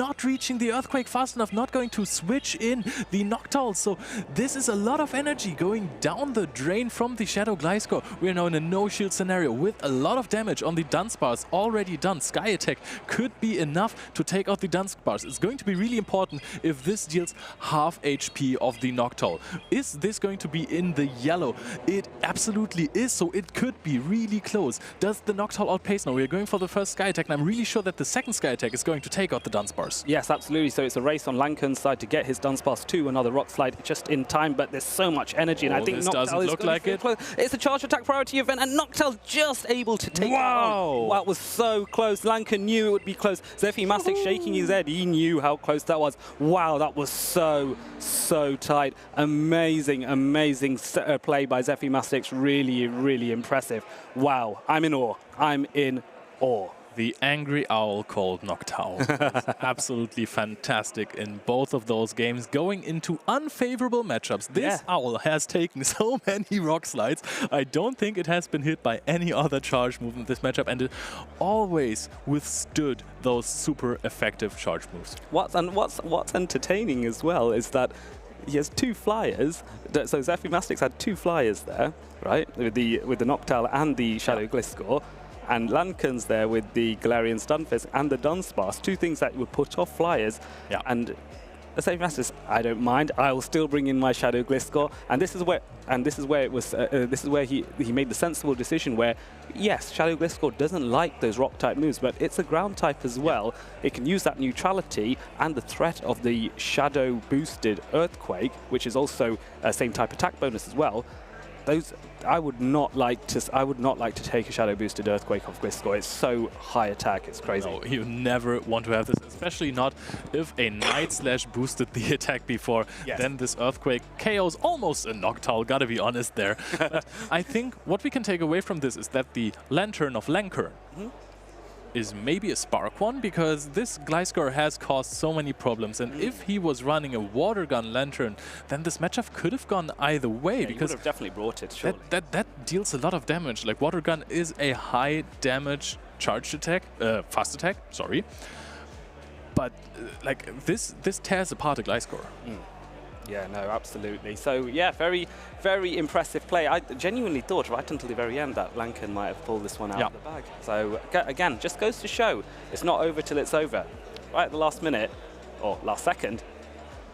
not reaching the Earthquake fast enough, not going to switch in the Noctowl. So this is a lot of energy going down the drain from the Shadow Gliscor. We are now in a no-shield scenario with a lot of damage on the Dunsparce already done. Sky Attack could be enough to take out the Dunsparce. It's going to be really important if this deals half HP of the Noctowl. Is this going to be in the yellow? It absolutely is, so it could be really close. Does the Noctowl outpace now? We are going for the first Sky Attack, and I'm really sure that the second Sky Attack is going to take out the Dunsparce. Yes, absolutely. So it's a race on Lanken's side to get his Dunsparce to another Rock Slide just in time, but there's so much energy, and I think this Noctowl doesn't look like it. It's a charge attack priority event, and Noctowl's just able to take it on. Wow, it was so close. Lanken knew it would be close. Zephy Mastics shaking his head. He knew how close that was. Wow, that was so tight. Amazing play by Zephy Mastics. Really, really impressive. Wow, I'm in awe. I'm in awe. The angry owl called Noctowl was absolutely fantastic in both of those games, going into unfavorable matchups. This owl has taken so many rock slides. I don't think it has been hit by any other charge move in this matchup, and it always withstood those super effective charge moves. What's entertaining as well is that he has two flyers. So Zephy Mastics had two flyers there, right, with the Noctowl and the Shadow Gliscor. And Lanken's there with the Galarian Stunfisk and the Dunsparce, two things that would put off flyers. And the Zephy Mastics, I don't mind. I will still bring in my Shadow Gliscor, and this is where it was. This is where he made the sensible decision. Where yes, Shadow Gliscor doesn't like those rock type moves, but it's a ground type as well. It can use that neutrality and the threat of the Shadow boosted Earthquake, which is also a same type attack bonus as well. Those I would not like to take a Shadow boosted Earthquake off Gliscor. It's so high attack, it's crazy. No, you never want to have this, especially not if a Night Slash boosted the attack before. Then this Earthquake KOs almost a Noctowl, gotta be honest there. But I think what we can take away from this is that the Lantern of Lanken is maybe a spark one, because this Gliscor has caused so many problems, and if he was running a Water Gun Lantern, then this matchup could have gone either way, because he would have definitely brought it, surely. That deals a lot of damage. Like, Water Gun is a high damage charged attack, fast attack, sorry, but like this tears apart a Gliscor. Yeah, no, absolutely. So yeah, very, very impressive play. I genuinely thought right until the very end that Lanken might have pulled this one out of the bag. So again, just goes to show it's not over till it's over. Right at the last minute, or last second,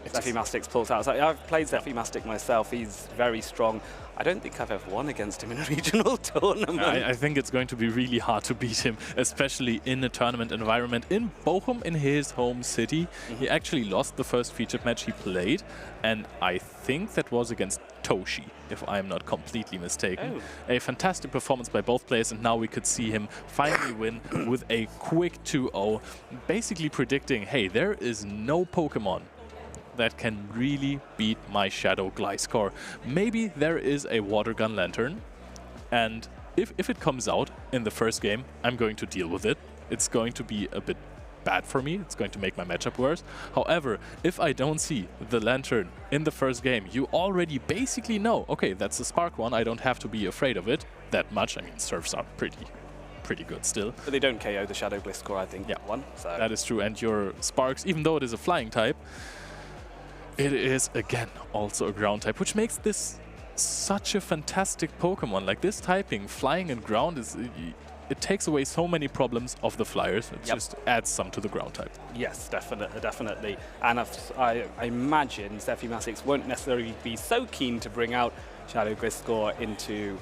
Zephy Mastics pulls out. So I've played Zephy Mastic myself. He's very strong. I don't think I've ever won against him in a regional tournament. I think it's going to be really hard to beat him, especially in a tournament environment. In Bochum, in his home city, he actually lost the first featured match he played, and I think that was against Toshi, if I'm not completely mistaken. A fantastic performance by both players, and now we could see him finally win with a quick 2-0, basically predicting, hey, there is no Pokemon that can really beat my Shadow Gliscor. Maybe there is a Water Gun Lantern, and if it comes out in the first game, I'm going to deal with it. It's going to be a bit bad for me. It's going to make my matchup worse. However, if I don't see the Lantern in the first game, you already basically know, okay, that's a Spark one. I don't have to be afraid of it that much. I mean, Surfs are pretty good still. But they don't KO the Shadow Gliscor, I think, one. So. That is true, and your Sparks, even though it is a flying type, it is, again, also a ground type, which makes this such a fantastic Pokemon. Like, this typing, flying and ground, it takes away so many problems of the flyers. It just adds some to the ground type. Yes, definitely. And I imagine Zephy Mastics won't necessarily be so keen to bring out Shadow Gliscor into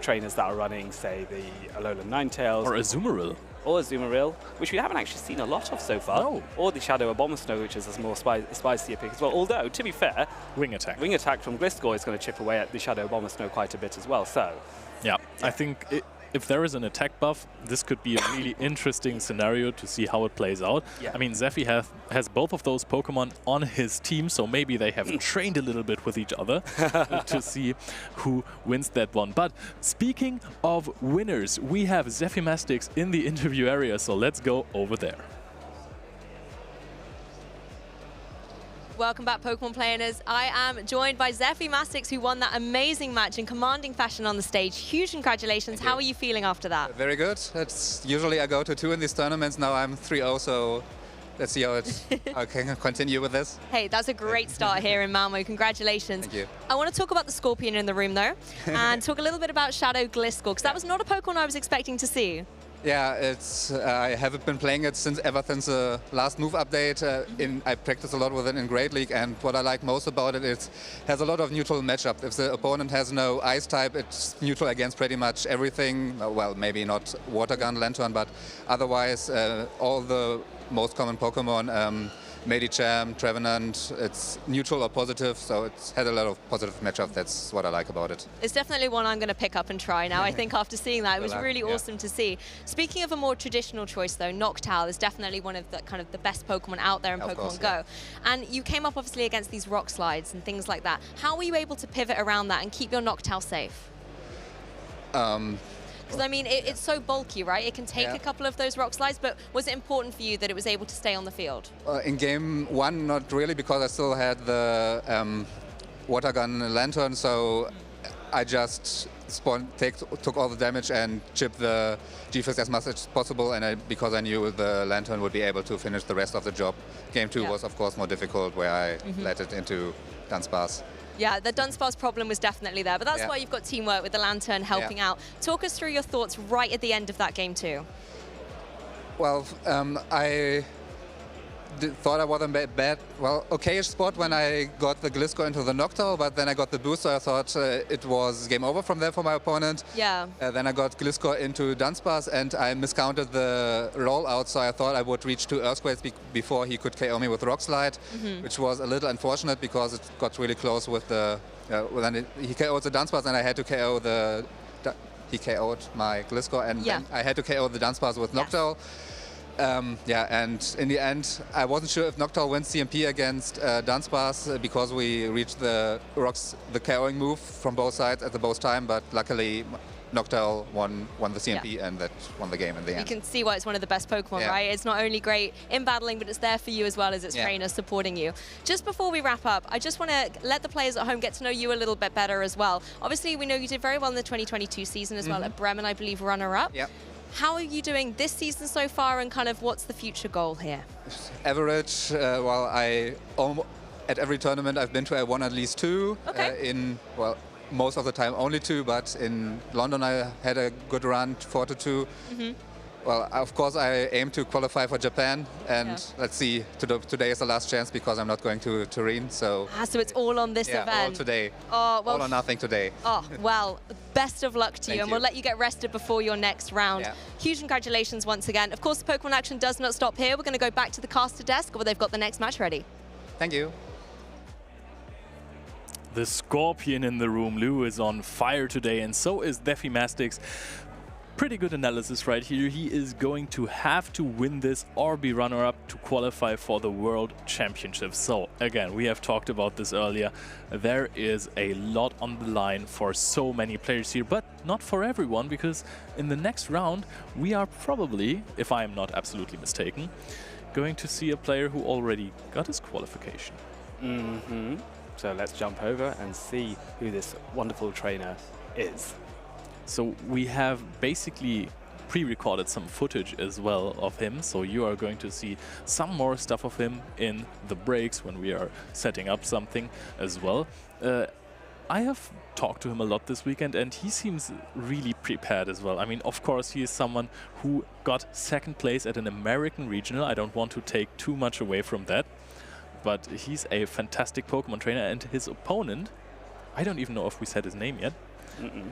trainers that are running, say, the Alolan Ninetales. Or Azumarill. Or Azumarill, which we haven't actually seen a lot of so far. No. Or the Shadow Abomasnow, which is a more spicier pick as well. Although, to be fair, Wing Attack from Gliscor is going to chip away at the Shadow Abomasnow quite a bit as well. So, yeah. I think if there is an attack buff, this could be a really interesting scenario to see how it plays out. I mean, Zephy has both of those Pokemon on his team, so maybe they have trained a little bit with each other to see who wins that one. But speaking of winners, we have Zephy Mastics in the interview area, so let's go over there. Welcome back, Pokemon players. I am joined by Zephy Mastics, who won that amazing match in commanding fashion on the stage. Huge congratulations. How are you feeling after that? Very good. Usually I go to 2 in these tournaments. Now I'm 3-0, so let's see how I can continue with this. Hey, that's a great start here in Malmö. Congratulations. Thank you. I want to talk about the Scorpion in the room, though, and talk a little bit about Shadow Gliscor, because that was not a Pokemon I was expecting to see. Yeah, it's I haven't been playing it ever since the last move update. I practice a lot with it in Great League, and what I like most about it is has a lot of neutral matchups. If the opponent has no ice type, it's neutral against pretty much everything. Well, maybe not Water Gun, Lantern, but otherwise all the most common Pokemon. Medicham, Trevenant, it's neutral or positive, so it's had a lot of positive matchups. That's what I like about it. It's definitely one I'm going to pick up and try now. I think after seeing that, it was really awesome to see. Speaking of a more traditional choice, though, Noctowl is definitely one of the kind of the best Pokemon out there in Pokemon Go. And you came up obviously against these rock slides and things like that. How were you able to pivot around that and keep your Noctowl safe? Because I mean, it's so bulky, right? It can take a couple of those rock slides, but was it important for you that it was able to stay on the field? In game 1, not really, because I still had the Water Gun Lantern, so I just took all the damage and chipped the G-Fist as much as possible, and because I knew the Lantern would be able to finish the rest of the job. Game 2 was, of course, more difficult, where I let it into Dunsparce. Yeah, the Dunsparce problem was definitely there, but that's why you've got teamwork with the Lantern helping out. Talk us through your thoughts right at the end of that game too. Well, I thought I was in a bad, okayish spot when I got the Gliscor into the Noctowl, but then I got the boost, so I thought it was game over from there for my opponent. Yeah. Then I got Gliscor into Dunsparce, and I miscounted the rollout, so I thought I would reach 2 Earthquakes before he could KO me with Rock Slide, which was a little unfortunate because it got really close with the... then he KO'd the Dunsparce, and I had to KO the... He KO'd my Gliscor, and then I had to KO the Dunsparce with Noctowl. And in the end, I wasn't sure if Noctowl wins CMP against Dunsparce because we reached the KOing move from both sides at the both time, but luckily Noctowl won the CMP and that won the game in the end. You can see why it's one of the best Pokemon, right? It's not only great in battling, but it's there for you as well as its trainers supporting you. Just before we wrap up, I just want to let the players at home get to know you a little bit better as well. Obviously, we know you did very well in the 2022 season as well at Bremen, I believe, runner-up. How are you doing this season so far, and kind of what's the future goal here? Average, at every tournament I've been to, I won at least 2. Most of the time only 2, but in London I had a good run, 4-2. Well, of course I aim to qualify for Japan, and let's see, today is the last chance because I'm not going to Turin, so... so it's all on this event? All today. All or nothing today. Oh, well, best of luck to you, and we'll let you get rested before your next round. Huge congratulations once again. Of course, the Pokemon action does not stop here. We're going to go back to the caster desk where they've got the next match ready. Thank you. The Scorpion in the room, Lou, is on fire today, and so is Zephy Mastics. Pretty good analysis right here. He is going to have to win this or be runner-up to qualify for the World Championship. So, again, we have talked about this earlier. There is a lot on the line for so many players here, but not for everyone, because in the next round, we are probably, if I am not absolutely mistaken, going to see a player who already got his qualification. So let's jump over and see who this wonderful trainer is. So we have basically pre-recorded some footage as well of him, so you are going to see some more stuff of him in the breaks when we are setting up something as well. I have talked to him a lot this weekend, and he seems really prepared as well. I mean, of course, he is someone who got 2nd place at an American regional. I don't want to take too much away from that, but he's a fantastic Pokemon trainer, and his opponent, I don't even know if we said his name yet.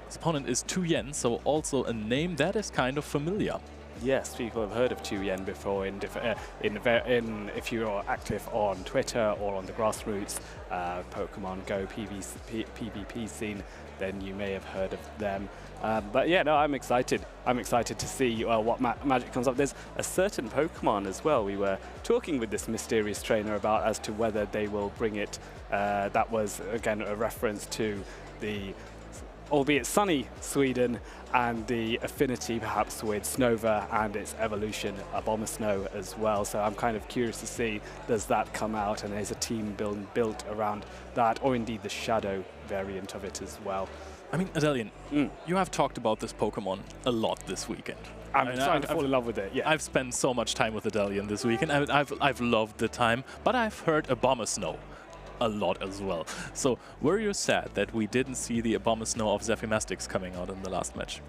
His opponent is Tu Yen, so also a name that is kind of familiar. Yes, people have heard of Tu Yen before if you're active on Twitter or on the grassroots Pokemon Go PvP scene, then you may have heard of them. But yeah, no, I'm excited. I'm excited to see what magic comes up. There's a certain Pokemon as well we were talking with this mysterious trainer about as to whether they will bring it. That was, again, a reference to the albeit sunny Sweden and the affinity perhaps with Snova and its evolution, Abomasnow as well. So I'm kind of curious to see, does that come out and is a team built around that, or indeed the shadow variant of it as well. I mean, Adelian, you have talked about this Pokemon a lot this weekend. I'm starting to fall in love with it, yeah. I've spent so much time with Adelian this weekend. I've loved the time, but I've heard Abomasnow a lot as well. So were you sad that we didn't see the Abomasnow of Zephy Mastics coming out in the last match?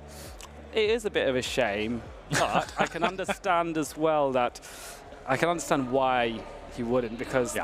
It is a bit of a shame, but I can understand as well that I can understand why he wouldn't, because the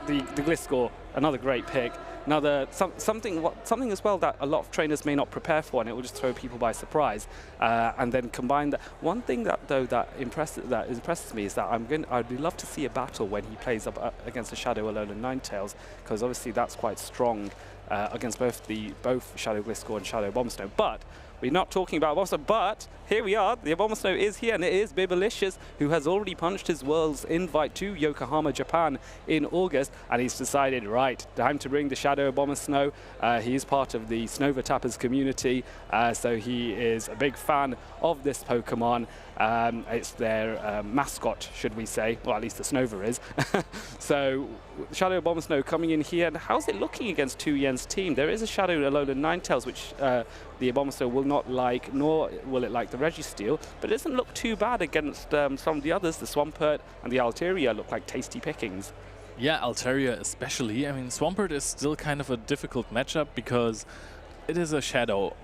Gliscor, another great pick, another something as well that a lot of trainers may not prepare for, and it will just throw people by surprise. And then combine that. One thing that impresses me is that I'd love to see a battle when he plays up against a Shadow Alolan Ninetales, because obviously that's quite strong against both Shadow Gliscor and Shadow Abomasnow. But we're not talking about Abomasnow, but here we are. The Abomasnow is here, and it is Biblicious, who has already punched his world's invite to Yokohama, Japan in August, and he's decided, right, time to bring the Shadow Abomasnow. He is part of the Snova Tappers community, so he is a big fan of this Pokemon. It's their mascot, should we say. Well, at least the Snova is. So Shadow Abomasnow coming in here, and how's it looking against 2Yen's team? There is a Shadow Alolan Ninetales, which the Abomasnow will not like, nor will it like the Registeel, but it doesn't look too bad against some of the others. The Swampert and the Altaria look like tasty pickings. Yeah, Altaria especially. I mean, Swampert is still kind of a difficult matchup because it is a Shadow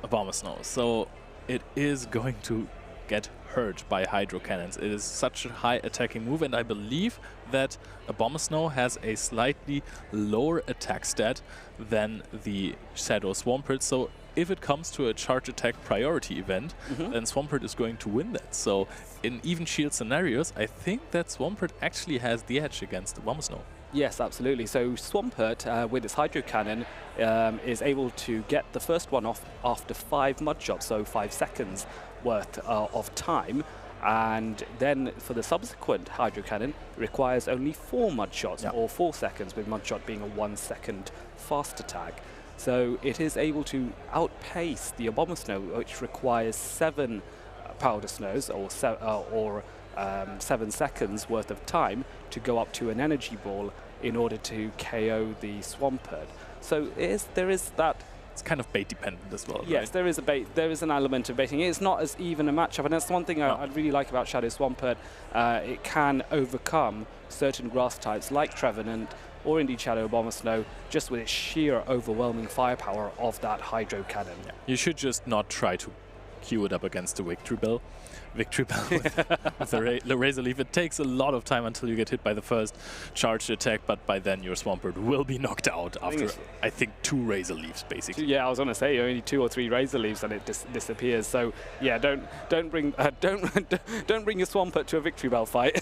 Abomasnow, so it is going to get hurt by Hydro Cannons. It is such a high attacking move, and I believe that Abomasnow has a slightly lower attack stat than the Shadow Swampert, so if it comes to a charge attack priority event, then Swampert is going to win that. So in even shield scenarios, I think that Swampert actually has the edge against Abomasnow. Yes, absolutely. So Swampert, with its Hydro Cannon, is able to get the first one off after 5 mud shots, so 5 seconds worth of time. And then for the subsequent Hydro Cannon, it requires only 4 mud shots, or 4 seconds, with mud shot being a 1 second fast attack. So it is able to outpace the Abomasnow, which requires 7 Powder Snows, or 7 seconds worth of time to go up to an Energy Ball in order to KO the Swampert. So there is that. It's kind of bait dependent as well. Yes, right? there is a bait. There is an element of baiting. It's not as even a matchup, and that's one thing I really like about Shadow Swampert. It can overcome certain grass types like Trevenant or indeed Shadow Abomasnow just with its sheer overwhelming firepower of that Hydro Cannon. Yeah. You should just not try to queue it up against the Victory Bell. With the Razor Leaf. It takes a lot of time until you get hit by the first charged attack, but by then your Swampert will be knocked out after, I think, 2 Razor Leaves, basically. Yeah, I was going to say only 2 or 3 Razor Leaves and it disappears. So yeah, don't bring your Swampert to a Victory Bell fight.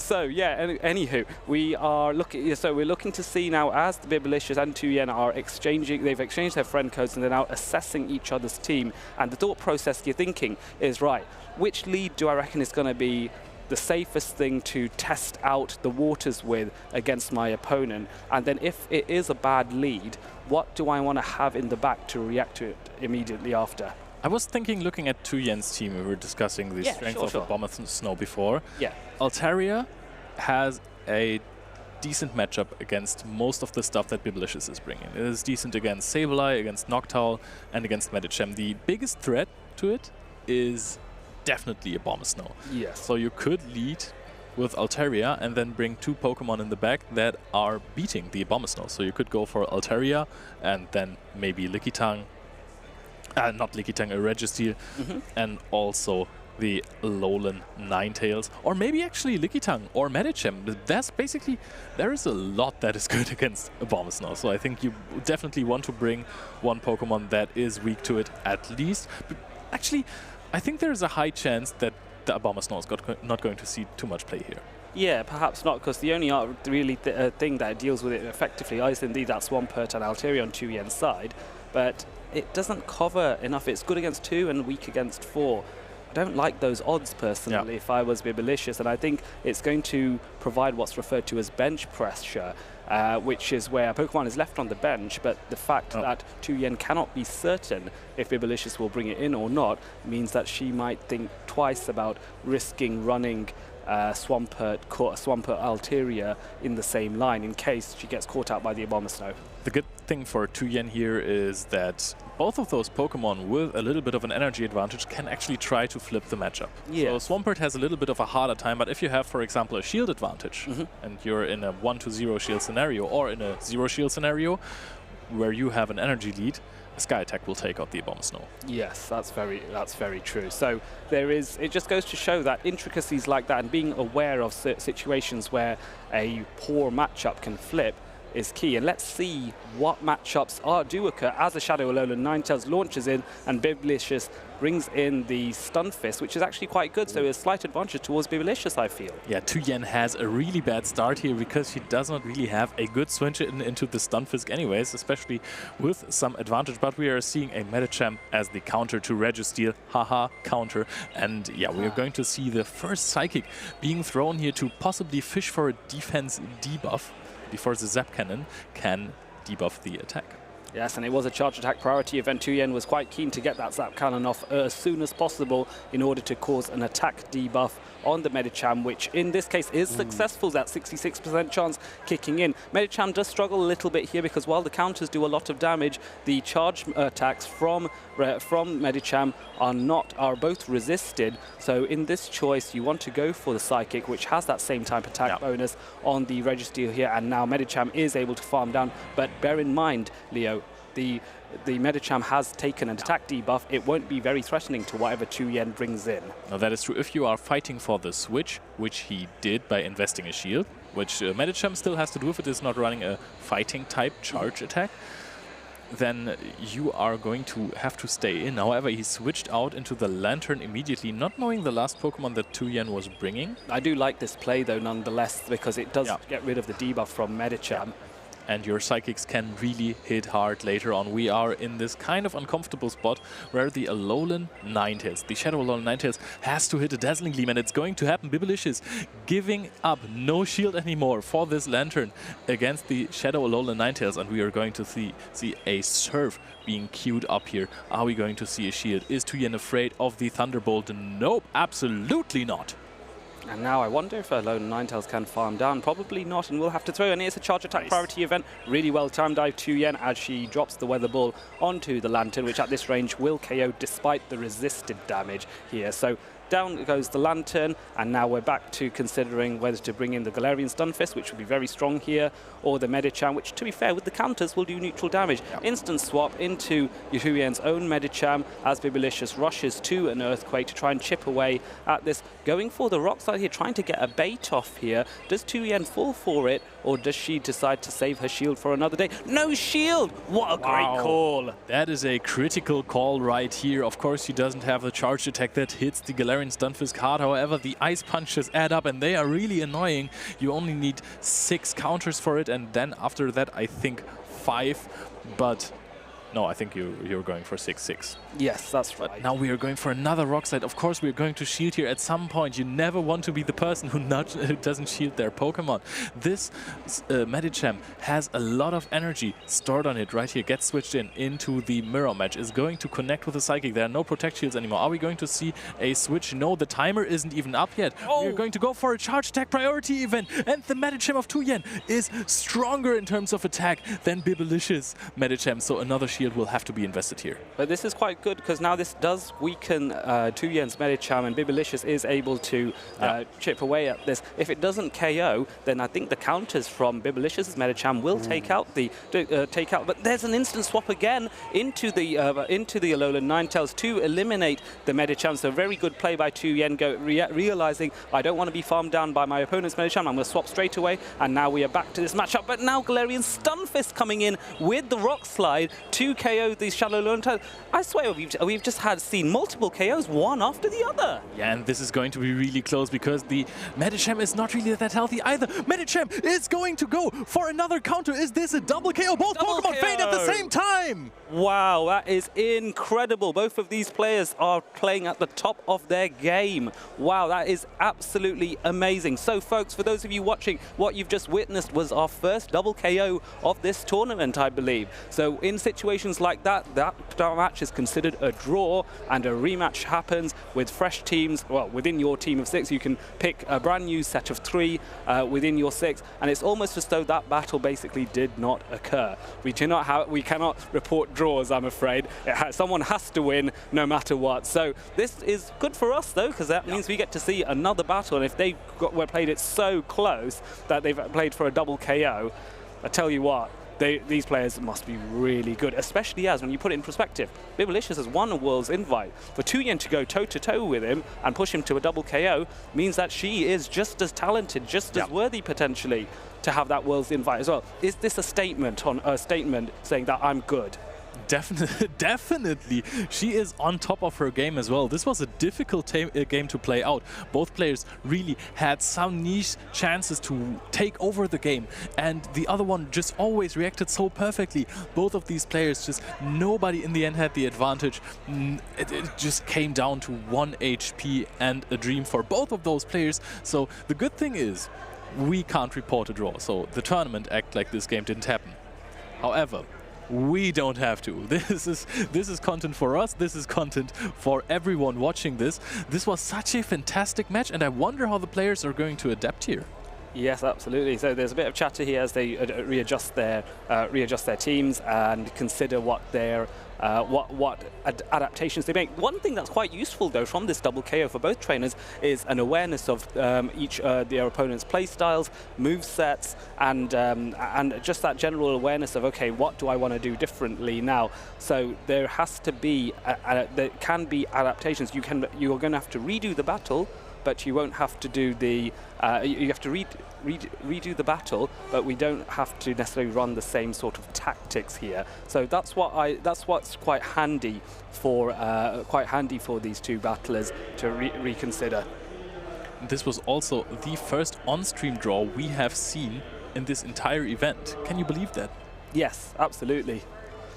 So yeah, anywho, we're looking to see now as the Biblicious and 2Yen are exchanging. They've exchanged their friend codes and they're now assessing each other's team. And the thought process you're thinking is, right, which lead do I reckon is going to be the safest thing to test out the waters with against my opponent? And then if it is a bad lead, what do I want to have in the back to react to it immediately after? I was thinking, looking at 2Yen's team, we were discussing the strength of Abomasnow before. Yeah. Altaria has a decent matchup against most of the stuff that Biblicious is bringing. It is decent against Sableye, against Noctowl, and against Medicham. The biggest threat to it is definitely Abomasnow. Yes. So you could lead with Altaria and then bring 2 Pokemon in the back that are beating the Abomasnow. So you could go for Altaria and then maybe Lickitung, not Lickitung, a Registeel, and also the Alolan Ninetales, or maybe actually Lickitung or Medicham. There is a lot that is good against Abomasnow, so I think you definitely want to bring one Pokemon that is weak to it at least. But actually, I think there is a high chance that the Abomasnow is not going to see too much play here. Yeah, perhaps not, because the only thing that deals with it effectively is indeed that Swampert and Altaria on 2Yen's side, but it doesn't cover enough. It's good against 2 and weak against 4. I don't like those odds personally if I was Biblicious, and I think it's going to provide what's referred to as bench pressure, which is where Pokemon is left on the bench, but the fact that 2Yen cannot be certain if Biblicious will bring it in or not means that she might think twice about risking running Swampert Altaria in the same line in case she gets caught out by the Abomasnow. The good thing for Tuyen here is that both of those Pokemon with a little bit of an energy advantage can actually try to flip the matchup. Yeah. So Swampert has a little bit of a harder time, but if you have, for example, a shield advantage, and you're in a 1-0 shield scenario or in a 0 shield scenario where you have an energy lead, a Sky Attack will take out the Abomasnow. Yes, that's very true. So it just goes to show that intricacies like that and being aware of situations where a poor matchup can flip is key. And let's see what matchups do occur as the Shadow Alolan Ninetales launches in and Biblicious brings in the Stun Fist, which is actually quite good. So a slight advantage towards Biblicious, I feel. Yeah, Tuyen has a really bad start here because she does not really have a good switch into the Stun Fisk anyways, especially with some advantage. But we are seeing a Medicham as the counter to Registeel. Haha, counter. And yeah, we are going to see the first Psychic being thrown here to possibly fish for a defense debuff before the Zap Cannon can debuff the attack. Yes, and it was a charge attack priority event. Tuyen was quite keen to get that Zap Cannon off as soon as possible in order to cause an attack debuff on the Medicham, which in this case is successful. That 66% chance kicking in. Medicham does struggle a little bit here because while the counters do a lot of damage, the charge attacks from Medicham are both resisted. So in this choice, you want to go for the Psychic, which has that same type attack bonus on the Registeel here, and now Medicham is able to farm down. But bear in mind, Leo, the Medicham has taken an attack debuff. It won't be very threatening to whatever Tuyen brings in. Now that is true. If you are fighting for the switch, which he did by investing a shield, which Medicham still has to do if it is not running a fighting type charge attack, then you are going to have to stay in. However, he switched out into the Lantern immediately, not knowing the last Pokemon that Tuyen was bringing. I do like this play though nonetheless, because it does get rid of the debuff from Medicham. And your Psychics can really hit hard later on. We are in this kind of uncomfortable spot where the Alolan Ninetales, the Shadow Alolan Ninetales, has to hit a Dazzling Gleam, and it's going to happen. Biblicious giving up no shield anymore for this Lantern against the Shadow Alolan Ninetales, and we are going to see a Surf being queued up here. Are we going to see a shield? Is Tuyen afraid of the Thunderbolt? Nope, absolutely not. And now I wonder if Alolan Ninetales can farm down. Probably not, and we'll have to throw. And it's a charge attack priority event. Really well timed dive Tuyen as she drops the Weather Ball onto the Lantern, which at this range will KO despite the resisted damage here. So down goes the Lantern, and now we're back to considering whether to bring in the Galarian Stunfisk, which will be very strong here, or the Medicham, which, to be fair, with the counters will do neutral damage. Instant swap into Tuyen's own Medicham as Biblicious rushes to an Earthquake to try and chip away at this. Going for the Rock Slide here, trying to get a bait off here. Does Tuyen fall for it, or does she decide to save her shield for another day? No shield! What a great call! That is a critical call right here. Of course, she doesn't have the charge attack that hits the Galarian Stunfisk hard. However, the Ice Punches add up, and they are really annoying. You only need 6 counters for it, and then after that, I think 5. But no, I think you're going for 6/6. Yes, that's right. But now we are going for another Rock Slide. Of course, we're going to shield here at some point. You never want to be the person who doesn't shield their Pokemon. This Medicham has a lot of energy stored on it right here. Gets switched into the Mirror Match. Is going to connect with the Psychic. There are no Protect Shields anymore. Are we going to see a switch? No, the timer isn't even up yet. We're going to go for a charge attack priority event. And the Medicham of Tuyen is stronger in terms of attack than Biblicious Medicham. So another shield will have to be invested here. But this is quite good because now this does weaken Tuyen's Medicham, and Biblicious is able to chip away at this. If it doesn't KO, then I think the counters from Biblicious' Medicham will take out. But there's an instant swap again into the Alolan Ninetales to eliminate the Medicham. So very good play by Tuyen, realizing I don't want to be farmed down by my opponent's Medicham. I'm going to swap straight away, and now we are back to this matchup. But now Galarian Stunfisk coming in with the Rock Slide to KO the Shadow Alolan. I swear we've just seen multiple KOs, one after the other. Yeah, and this is going to be really close because the Medicham is not really that healthy either. Medicham is going to go for another counter. Is this a double KO? Both Pokemon faint at the same time! Wow, that is incredible. Both of these players are playing at the top of their game. Wow, that is absolutely amazing. So, folks, for those of you watching, what you've just witnessed was our first double KO of this tournament, I believe. So, in situations situations like that, that match is considered a draw and a rematch happens with fresh teams. Well, within your team of 6, you can pick a brand new set of 3 within your 6, and it's almost as though that battle basically did not occur. We cannot report draws, I'm afraid. Someone has to win no matter what. So this is good for us, though, because that means we get to see another battle, and if they played it so close that they've played for a double KO, I tell you what, these players must be really good, especially as, when you put it in perspective, Biblicious has won a World's Invite. For Tuyen to go toe-to-toe with him and push him to a double KO means that she is just as talented, just as worthy potentially to have that World's Invite as well. Is this a statement saying that I'm good? Definitely. She is on top of her game as well. This was a difficult game to play out. Both players really had some niche chances to take over the game, and the other one just always reacted so perfectly. Both of these players, just nobody in the end had the advantage. It just came down to 1 HP and a dream for both of those players. So the good thing is we can't report a draw, so the tournament act like this game didn't happen. However, we don't have to. This is content for us. This is content for everyone watching this. This was such a fantastic match, and I wonder how the players are going to adapt here. Yes, absolutely. So there's a bit of chatter here as they readjust their teams and consider what their adaptations they make. One thing that's quite useful, though, from this double KO for both trainers is an awareness of their opponent's play styles, move sets, and just that general awareness of, okay, what do I want to do differently now? So there has to be there can be adaptations. You are going to have to redo the battle, but you won't have to do the. You have to redo the battle, but we don't have to necessarily run the same sort of tactics here. So that's what's quite handy for these two battlers to reconsider. This was also the first on-stream draw we have seen in this entire event. Can you believe that? Yes, absolutely.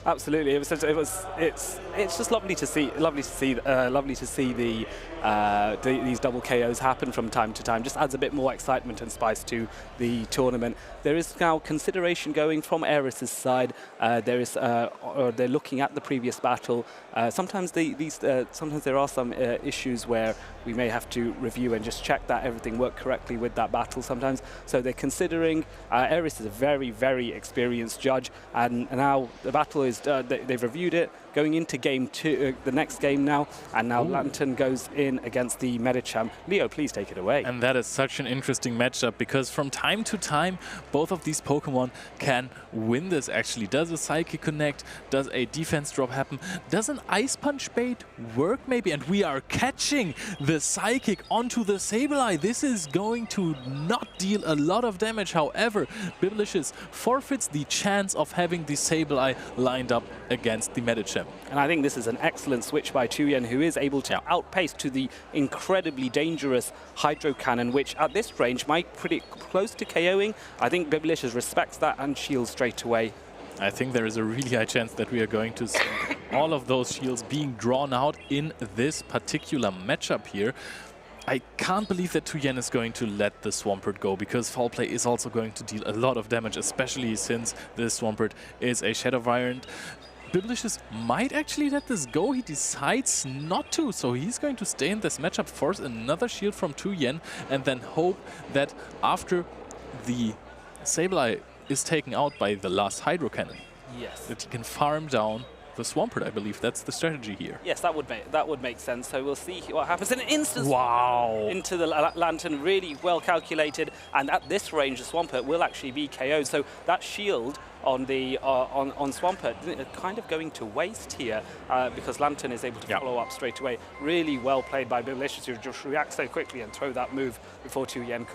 Absolutely, it's just lovely to see these double KOs happen from time to time. Just adds a bit more excitement and spice to the tournament. There is now consideration going from Eris's side. They're looking at the previous battle. Sometimes there are some issues where we may have to review and just check that everything worked correctly with that battle sometimes. So they're considering. Eris is a very, very experienced judge, and now the battle is they've reviewed it, going into game 2, the next game now, and now Lantern goes in against the Medicham. Leo, please take it away. And that is such an interesting matchup, because from time to time both of these Pokemon can win this actually. Does a Psychic connect? Does a defense drop happen? Does an Ice Punch bait work maybe? And we are catching the Psychic onto the Sableye. This is going to not deal a lot of damage. However, Biblicious forfeits the chance of having the Sableye lined up against the Medicham. And I think this is an excellent switch by Tuyen, who is able to outpace to the incredibly dangerous Hydro Cannon, which at this range might pretty close to KOing. I think Biblicious respects that and shields straight away. I think there is a really high chance that we are going to see all of those shields being drawn out in this particular matchup here. I can't believe that Tuyen is going to let the Swampert go, because Foul Play is also going to deal a lot of damage, especially since this Swampert is a Shadow Variant. Biblicious might actually let this go. He decides not to, so he's going to stay in this matchup, force another shield from Tuyen, and then hope that after the Sableye is taken out by the last Hydro Cannon, that he can farm down the Swampert. I believe that's the strategy here. Yes, that would make sense. So we'll see what happens in an instant. Wow! Into the Lantern, really well calculated, and at this range, the Swampert will actually be KO'd. So that shield on the on Swampert kind of going to waste here, because Lantern is able to follow up straight away. Really well played by Biblicious, who just reacts so quickly and throw that move before Tuyen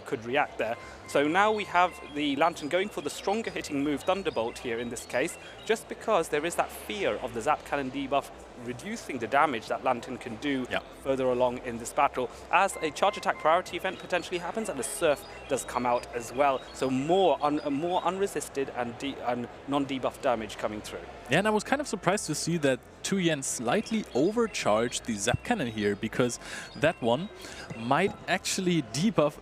could react there. So now we have the Lantern going for the stronger hitting move, Thunderbolt, here in this case, just because there is that fear of the Zap Cannon debuff reducing the damage that Lantern can do further along in this battle, as a charge attack priority event potentially happens and the Surf does come out as well. So more unresisted and non-debuff damage coming through. Yeah, and I was kind of surprised to see that Tuyen slightly overcharged the Zap Cannon here, because that one might actually debuff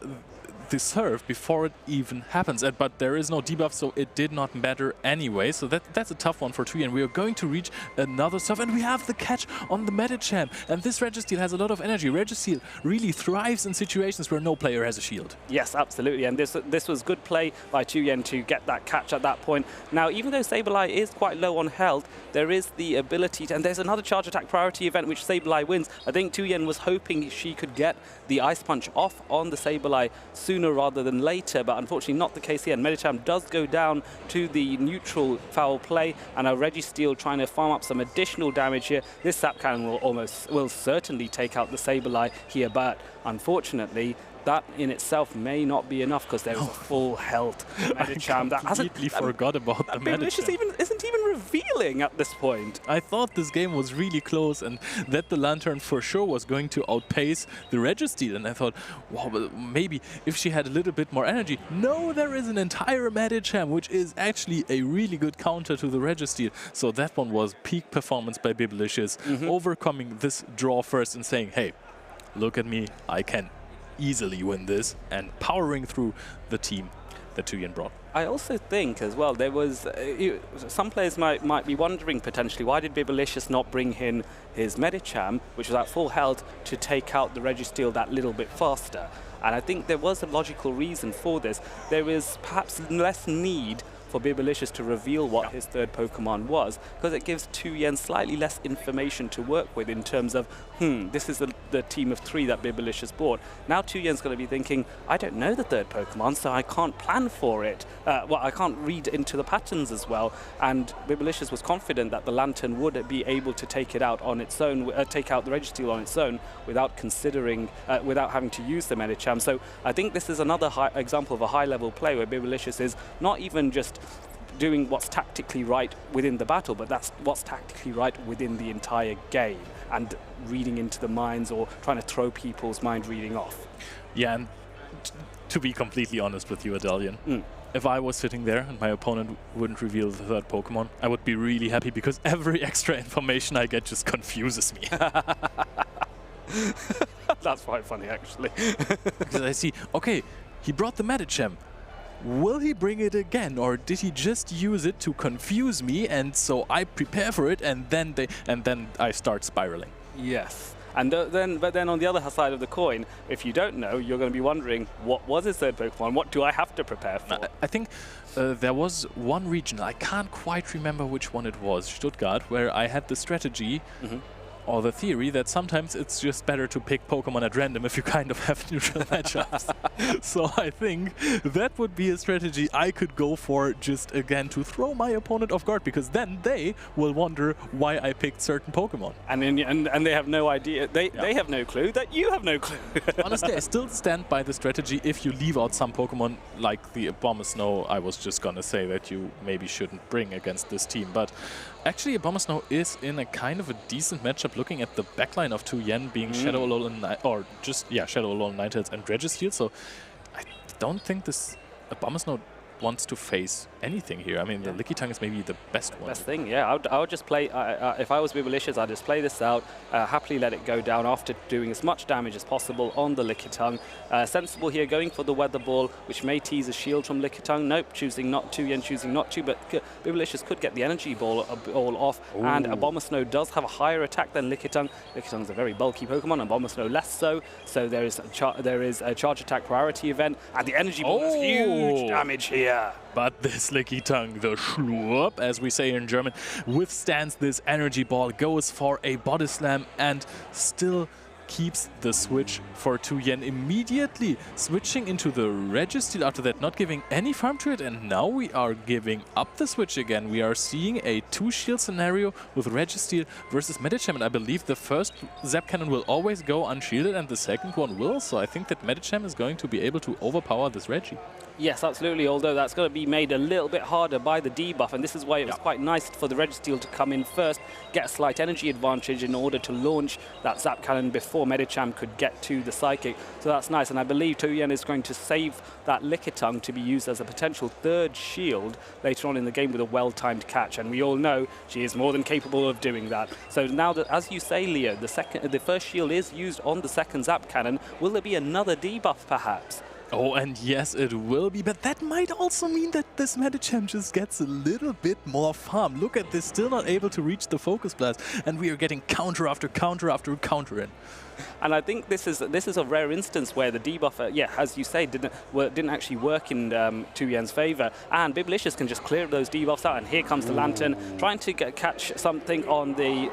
the serve before it even happens. But there is no debuff, so it did not matter anyway. So that's a tough one for Tuyen. We are going to reach another serve, and we have the catch on the Medicham. And this Registeel has a lot of energy. Registeel really thrives in situations where no player has a shield. Yes, absolutely. And this was good play by Tuyen to get that catch at that point. Now, even though Sableye is quite low on health, there is the ability to, and there's another charge attack priority event which Sableye wins. I think Tuyen was hoping she could get the Ice Punch off on the Sableye sooner rather than later, but unfortunately not the case here. And Medicham does go down to the neutral foul play, and a Registeel trying to farm up some additional damage here. This Zap Cannon will certainly take out the Sableye here, but unfortunately that in itself may not be enough because there is a full health Medicham. I completely forgot about the Biblicious isn't even revealing at this point. I thought this game was really close and that the Lantern for sure was going to outpace the Registeel, and I thought, wow, well, maybe if she had a little bit more energy. No, there is an entire Medicham, which is actually a really good counter to the Registeel. So that one was peak performance by Biblicious, overcoming this draw first and saying, hey, look at me, I can easily win this, and powering through the team that Tuyen brought. I also think as well, there was some players might be wondering potentially, why did Biblicious not bring in his Medicham, which was at full health, to take out the Registeel that little bit faster? And I think there was a logical reason for this. There is perhaps less need for Biblicious to reveal what his third Pokemon was, because it gives Tuyen slightly less information to work with in terms of, this is the team of 3 that Biblicious bought. Now Tuyen's going to be thinking, I don't know the third Pokemon, so I can't plan for it. Well, I can't read into the patterns as well. And Biblicious was confident that the Lantern would be able to take it out on its own, take out the Registeel on its own without considering, without having to use the Medicham. So I think this is another example of a high-level play where Biblicious is not even just doing what's tactically right within the battle, but that's what's tactically right within the entire game, and reading into the minds or trying to throw people's mind reading off. Yeah, and to be completely honest with you, Adelian, if I was sitting there and my opponent wouldn't reveal the third Pokemon, I would be really happy, because every extra information I get just confuses me. That's quite funny, actually. Because I see, okay, he brought the Medicham. Will he bring it again, or did he just use it to confuse me, and so I prepare for it, and then I start spiraling? Yes. And but then on the other side of the coin, if you don't know, you're going to be wondering, what was his third Pokemon? What do I have to prepare for? I think there was one region, I can't quite remember which one it was, Stuttgart, where I had the strategy or the theory that sometimes it's just better to pick Pokemon at random if you kind of have neutral matchups. So I think that would be a strategy I could go for, just again to throw my opponent off guard, because then they will wonder why I picked certain Pokemon. And they have no idea, they have no clue that you have no clue. Honestly, I still stand by the strategy. If you leave out some Pokemon like the Abomasnow, I was just gonna say that you maybe shouldn't bring against this team, but actually Abomasnow is in a kind of a decent matchup, looking at the backline of Tuyen being Shadow Alolan, Shadow Alolan, Ninetales and Registeel, so I don't think this Abomasnow wants to face anything here. I mean, the Lickitung is maybe the best one. Best thing, yeah. I would just play, if I was Biblicious, I'd just play this out, happily let it go down after doing as much damage as possible on the Lickitung. Sensible here, going for the Weather Ball, which may tease a shield from Lickitung. Nope, choosing not to, Yen choosing not to, but Biblicious could get the Energy Ball off. Ooh. And Abomasnow does have a higher attack than Lickitung. Lickitung is a very bulky Pokemon, and Abomasnow less so. So there is a charge attack priority event, and the Energy Ball is huge damage here. But this Lickitung, the Schlurp, as we say in German, withstands this Energy Ball, goes for a Body Slam, and still keeps the switch for Tuyen, immediately switching into the Registeel after that, not giving any farm to it, and now we are giving up the switch again. We are seeing a 2-shield scenario with Registeel versus Medicham, and I believe the first Zap Cannon will always go unshielded and the second one will, so I think that Medicham is going to be able to overpower this Regi. Yes, absolutely, although that's going to be made a little bit harder by the debuff, and this is why it was quite nice for the Registeel to come in first, get a slight energy advantage in order to launch that Zap Cannon before Medicham could get to the Psychic. So that's nice, and I believe Tuyen is going to save that Lickitung to be used as a potential third shield later on in the game with a well-timed catch, and we all know she is more than capable of doing that. So now that, as you say, Leo, the first shield is used on the second Zap Cannon, will there be another debuff perhaps? Oh, and yes, it will be, but that might also mean that this Medicham just gets a little bit more farm. Look at this, still not able to reach the focus blast, and we are getting counter after counter after counter in. And I think this is a rare instance where the debuffer, as you say, didn't actually work in Tuyen's favor, and Biblicious can just clear those debuffs out. And here comes the Lantern, trying to catch something on the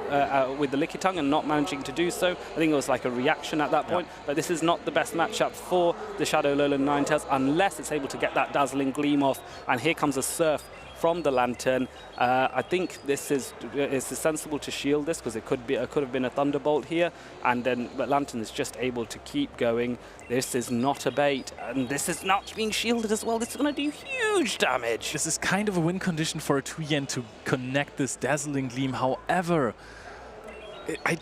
with the Licky Tongue and not managing to do so. I think it was like a reaction at that point, but this is not the best matchup for the Shadow Lowland Ninetales unless it's able to get that Dazzling Gleam off. And here comes a Surf from the Lantern. I think this is sensible to shield this because it could have been a Thunderbolt here, and then but Lantern is just able to keep going. This is not a bait, and this is not being shielded as well. This is going to do huge damage. This is kind of a win condition for a Tuyen to connect this Dazzling Gleam. However, I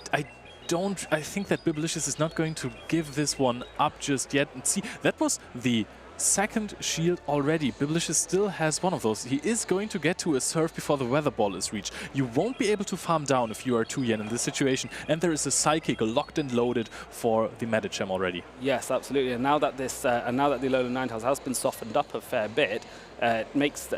think that Biblicious is not going to give this one up just yet. And see, that was the second shield already. Biblicious still has one of those. He is going to get to a Surf before the Weather Ball is reached. You won't be able to farm down if you are Tuyen in this situation, and there is a Psychic locked and loaded for the Medicham already. Yes, absolutely. And now that now that the Lowland Ninetales has been softened up a fair bit, it makes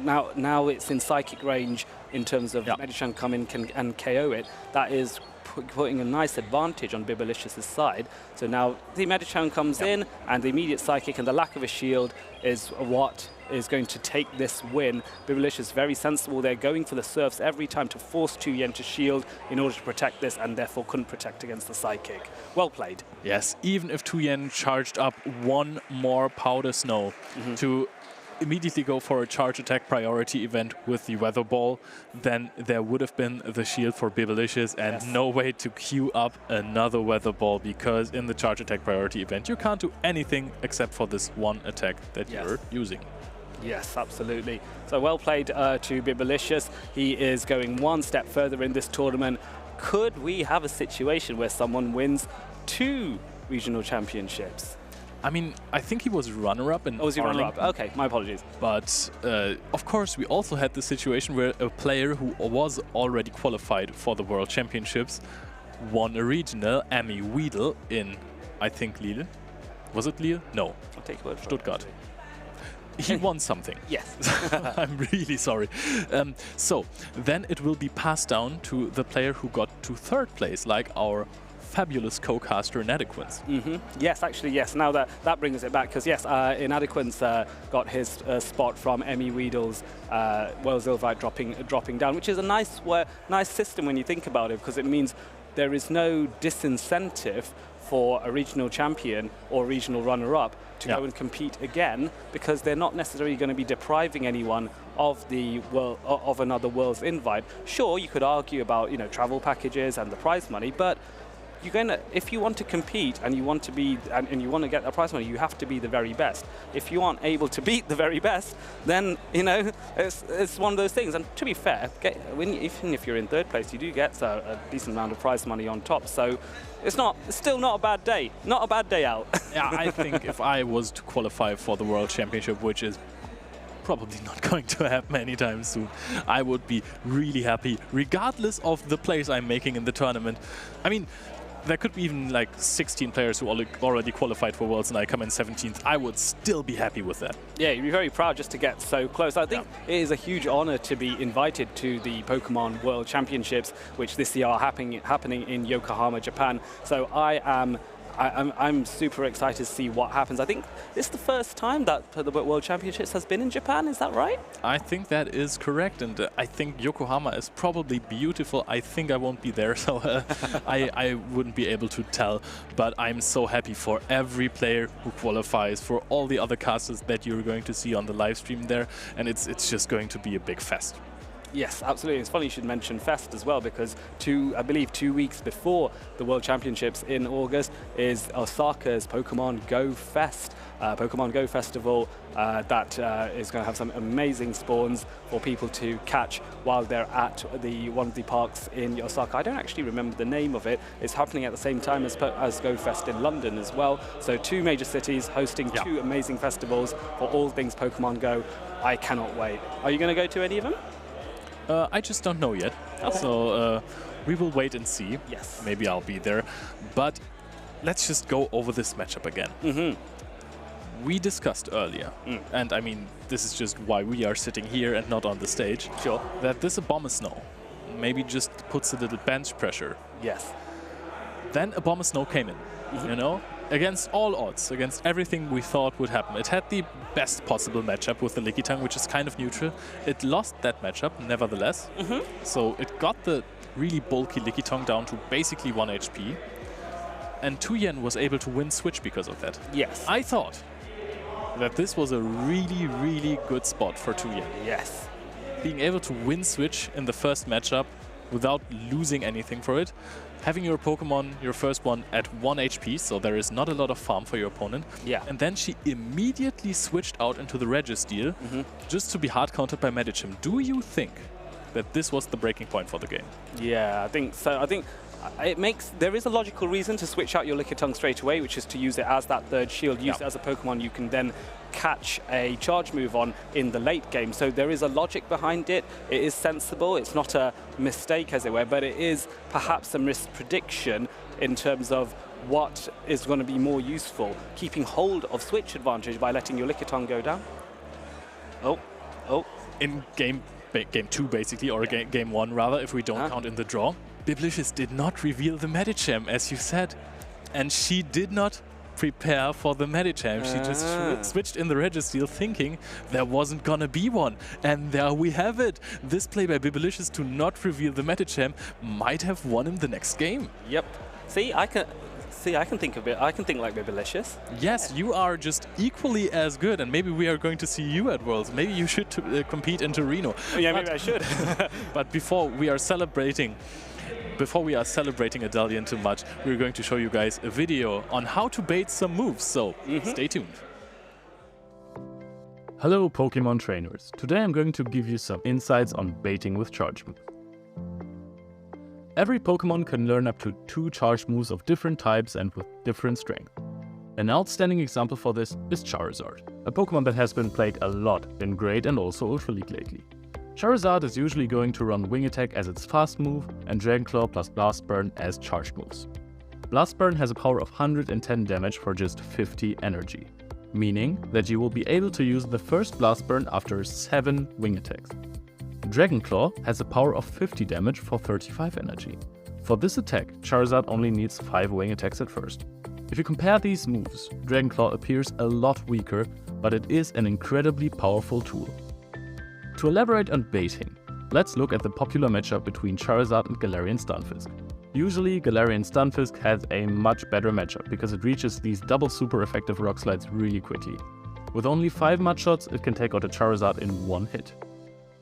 now it's in Psychic range in terms of Medicham come in and KO it. That is putting a nice advantage on Biblicious' side. So now the Medicham comes in, and the immediate Psychic and the lack of a shield is what is going to take this win. Biblicious very sensible. They're going for the Surfs every time to force Tuyen to shield in order to protect this, and therefore couldn't protect against the Psychic. Well played. Yes, even if Tuyen charged up one more Powder Snow to immediately go for a charge attack priority event with the Weather Ball, then there would have been the shield for Biblicious and no way to queue up another Weather Ball, because in the charge attack priority event you can't do anything except for this one attack that you're using. Yes, absolutely. So well played to Biblicious. He is going one step further in this tournament. Could we have a situation where someone wins 2 regional championships? I mean, I think he was runner-up in was he runner-up? Okay, my apologies. But, of course, we also had the situation where a player who was already qualified for the World Championships won a regional, Emmy Weedle, in, I think, Lille. Was it Lille? No. I'll take your word for Stuttgart. He won something. Yes. I'm really sorry. So, then it will be passed down to the player who got to 3rd place, like our fabulous co-caster Inadequence. Yes, actually, yes. Now that brings it back, because yes, Inadequence got his spot from Emmy Weedle's World Zilvite dropping down, which is a nice system when you think about it, because it means there is no disincentive for a regional champion or regional runner-up to go and compete again, because they're not necessarily going to be depriving anyone of the of another World's invite. Sure, you could argue about travel packages and the prize money, but you're gonna, if you want to compete and you want to be and you want to get the prize money, you have to be the very best. If you aren't able to beat the very best, then it's one of those things. And to be fair, even if you're in 3rd place, you do get a decent amount of prize money on top. So it's still not a bad day. Not a bad day out. Yeah, I think if I was to qualify for the World Championship, which is probably not going to happen anytime soon, I would be really happy, regardless of the place I'm making in the tournament. I mean, there could be even like 16 players who already qualified for Worlds and I come in 17th. I would still be happy with that. Yeah, you'd be very proud just to get so close. I think it is a huge honor to be invited to the Pokemon World Championships, which this year are happening in Yokohama, Japan. So I'm super excited to see what happens. I think this is the first time that the World Championships has been in Japan, is that right? I think that is correct, and I think Yokohama is probably beautiful. I think I won't be there, so I wouldn't be able to tell, but I'm so happy for every player who qualifies, for all the other casters that you're going to see on the live stream there, and it's just going to be a big fest. Yes, absolutely. It's funny you should mention Fest as well, because I believe 2 weeks before the World Championships in August is Osaka's Pokemon Go Fest, Pokemon Go Festival that is going to have some amazing spawns for people to catch while they're at one of the parks in Osaka. I don't actually remember the name of it. It's happening at the same time as Go Fest in London as well. So 2 major cities hosting 2 amazing festivals for all things Pokemon Go. I cannot wait. Are you going to go to any of them? I just don't know yet, so we will wait and see. Yes. Maybe I'll be there, but let's just go over this matchup again. we discussed earlier, and I mean, this is just why we are sitting here and not on the stage, that this Abomasnow maybe just puts a little bench pressure. Yes. Then Abomasnow came in, you know, against all odds, against everything we thought would happen. It had the best possible matchup with the Lickitung, which is kind of neutral. It lost that matchup, nevertheless. So it got the really bulky Lickitung down to basically 1 HP. And Tuyen was able to win Switch because of that. Yes. I thought that this was a really, really good spot for Tuyen. Yes. Being able to win Switch in the first matchup without losing anything for it. Having your Pokemon, your first one, at 1 HP, so there is not a lot of farm for your opponent. Yeah. And then she immediately switched out into the Registeel just to be hard countered by Medicham. Do you think that this was the breaking point for the game? Yeah, I think so. I think there is a logical reason to switch out your Lickitung straight away, which is to use it as that third shield, use it as a Pokemon you can then catch a charge move on in the late game. So there is a logic behind it. It is sensible. It's not a mistake, as it were, but it is perhaps a misprediction in terms of what is going to be more useful. Keeping hold of switch advantage by letting your Lickitung go down. In game 2, basically, or game 1, rather, if we don't count in the draw, Biblicious did not reveal the Medicham, as you said. And she did not prepare for the Medicham. She just switched in the Registeel thinking there wasn't gonna be one. And there we have it. This play by Biblicious to not reveal the Medicham might have won him the next game. Yep. See, I can think of it. I can think like Biblicious. Yes, you are just equally as good, and maybe we are going to see you at Worlds. Maybe you should compete in Torino. Yeah, maybe I should. But before we are celebrating Adalian too much, we're going to show you guys a video on how to bait some moves, so stay tuned. Hello Pokemon trainers, today I'm going to give you some insights on baiting with charge moves. Every Pokemon can learn up to 2 charge moves of different types and with different strength. An outstanding example for this is Charizard, a Pokemon that has been played a lot in Great and also Ultra League lately. Charizard is usually going to run Wing Attack as its fast move and Dragon Claw plus Blast Burn as charge moves. Blast Burn has a power of 110 damage for just 50 energy, meaning that you will be able to use the first Blast Burn after 7 Wing Attacks. Dragon Claw has a power of 50 damage for 35 energy. For this attack, Charizard only needs 5 Wing Attacks at first. If you compare these moves, Dragon Claw appears a lot weaker, but it is an incredibly powerful tool. To elaborate on baiting, let's look at the popular matchup between Charizard and Galarian Stunfisk. Usually, Galarian Stunfisk has a much better matchup because it reaches these double super effective Rock Slides really quickly. With only 5 Mud Shots, it can take out a Charizard in 1 hit.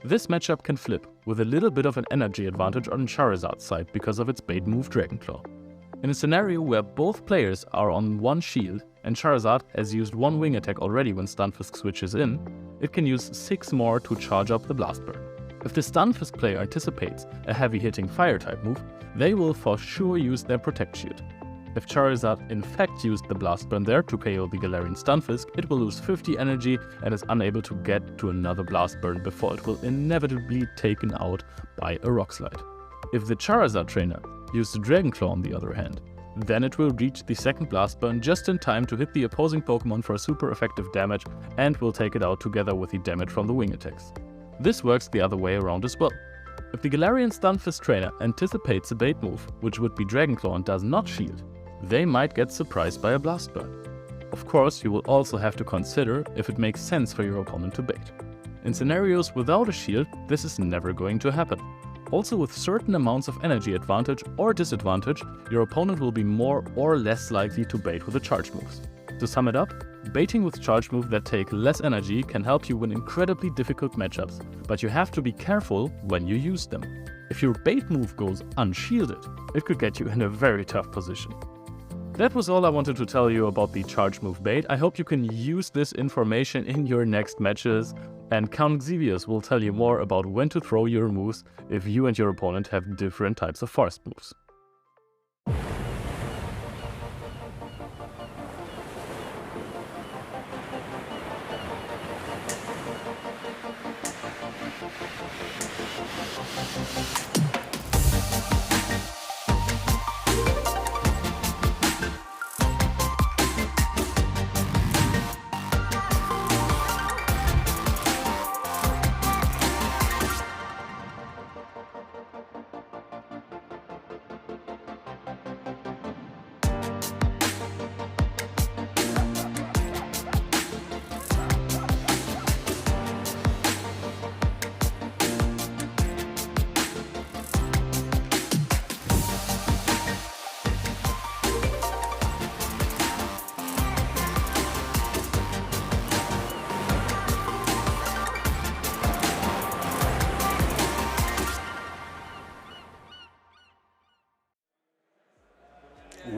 This matchup can flip, with a little bit of an energy advantage on Charizard's side because of its bait move Dragon Claw. In a scenario where both players are on 1 shield and Charizard has used 1 Wing Attack already when Stunfisk switches in, it can use 6 more to charge up the Blast Burn. If the Stunfisk player anticipates a heavy-hitting Fire-type move, they will for sure use their Protect Shield. If Charizard in fact used the Blast Burn there to KO the Galarian Stunfisk, it will lose 50 energy and is unable to get to another Blast Burn before it will inevitably be taken out by a Rock Slide. If the Charizard trainer used the Dragon Claw on the other hand, then it will reach the second Blast Burn just in time to hit the opposing Pokemon for super effective damage and will take it out together with the damage from the Wing Attacks. This works the other way around as well. If the Galarian Stunfisk trainer anticipates a bait move, which would be Dragon Claw and does not shield, they might get surprised by a Blast Burn. Of course, you will also have to consider if it makes sense for your opponent to bait. In scenarios without a shield, this is never going to happen. Also, with certain amounts of energy advantage or disadvantage, your opponent will be more or less likely to bait with the charge moves. To sum it up, baiting with charge moves that take less energy can help you win incredibly difficult matchups, but you have to be careful when you use them. If your bait move goes unshielded, it could get you in a very tough position. That was all I wanted to tell you about the charge move bait. I hope you can use this information in your next matches, and Count Xevious will tell you more about when to throw your moves if you and your opponent have different types of forest moves.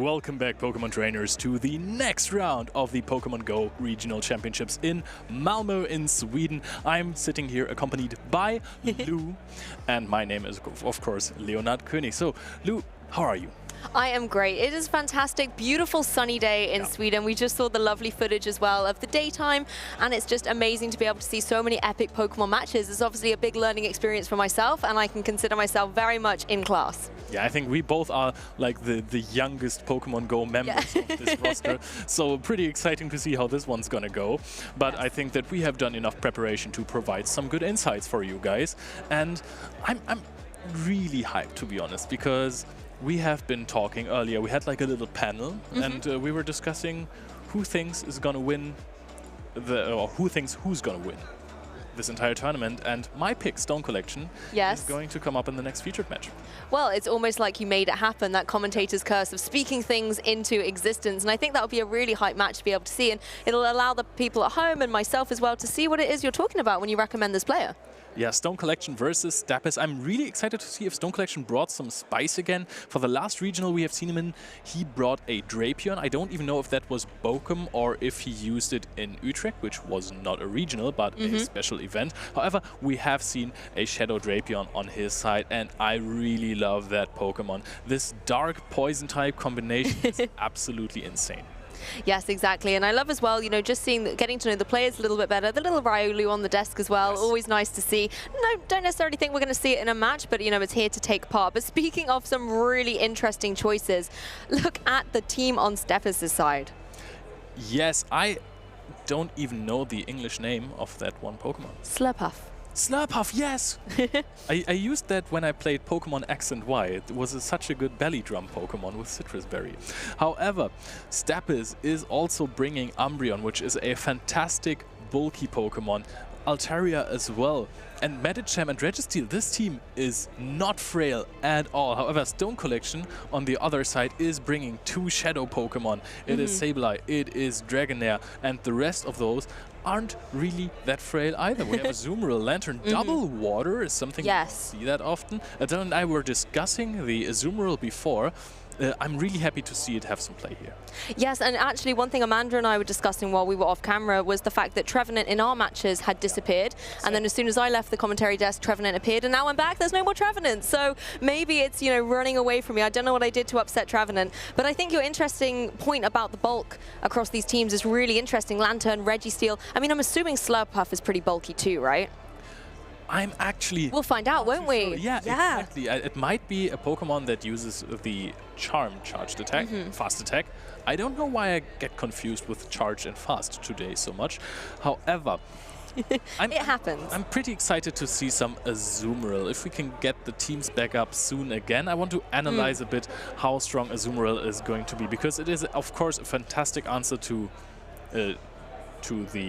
Welcome back, Pokemon trainers, to the next round of the Pokemon Go Regional Championships in Malmö in Sweden. I'm sitting here accompanied by Lou, and my name is, of course, Leonard König. So, Lou, how are you? I am great. It is fantastic, beautiful sunny day in Sweden. We just saw the lovely footage as well of the daytime, and it's just amazing to be able to see so many epic Pokemon matches. It's obviously a big learning experience for myself, and I can consider myself very much in class. Yeah, I think we both are like the youngest Pokemon Go members of this roster, so pretty exciting to see how this one's gonna go. But I think that we have done enough preparation to provide some good insights for you guys, and I'm really hyped, to be honest, because we have been talking earlier. We had like a little panel, and we were discussing who thinks is gonna win or who thinks who's gonna win this entire tournament, and my pick, Stone Collection, is going to come up in the next featured match. Well, it's almost like you made it happen, that commentator's curse of speaking things into existence, and I think that would be a really hype match to be able to see, and it'll allow the people at home and myself as well to see what it is you're talking about when you recommend this player. Yeah, Stone Collection versus Stapis. I'm really excited to see if Stone Collection brought some spice again. For the last regional we have seen him in, he brought a Drapion. I don't even know if that was Bochum or if he used it in Utrecht, which was not a regional, but a special event. However, we have seen a Shadow Drapion on his side, and I really love that Pokemon. This dark poison type combination is absolutely insane. Yes, exactly. And I love as well, you know, just getting to know the players a little bit better. The little Riolu on the desk as well, always nice to see. No, don't necessarily think we're going to see it in a match, but, you know, it's here to take part. But speaking of some really interesting choices, look at the team on Stepis' side. Yes, I don't even know the English name of that one Pokemon. Slurpuff. Slurpuff, yes! I used that when I played Pokemon X and Y. It was such a good belly drum Pokemon with Citrus Berry. However, Stapis is also bringing Umbreon, which is a fantastic bulky Pokemon. Altaria as well. And Medicham and Registeel, this team is not frail at all. However, Stone Collection on the other side is bringing two Shadow Pokemon. It is Sableye, it is Dragonair, and the rest of those aren't really that frail either. We have a Azumarill, Lantern, double water is something you don't see that often. Adele and I were discussing the Azumarill before. I'm really happy to see it have some play here. Yes, and actually one thing Amanda and I were discussing while we were off camera was the fact that Trevenant in our matches had disappeared, and then as soon as I left the commentary desk, Trevenant appeared, and now I'm back, there's no more Trevenant. So maybe it's, you know, running away from me. I don't know what I did to upset Trevenant, but I think your interesting point about the bulk across these teams is really interesting. Lantern, Registeel. I mean, I'm assuming Slurpuff is pretty bulky too, right? I'm actually... We'll find out, won't we? Yeah, exactly. It might be a Pokemon that uses the Charm charged attack, fast attack. I don't know why I get confused with charge and fast today so much. However, it happens. I'm pretty excited to see some Azumarill. If we can get the teams back up soon again, I want to analyze a bit how strong Azumarill is going to be, because it is, of course, a fantastic answer to the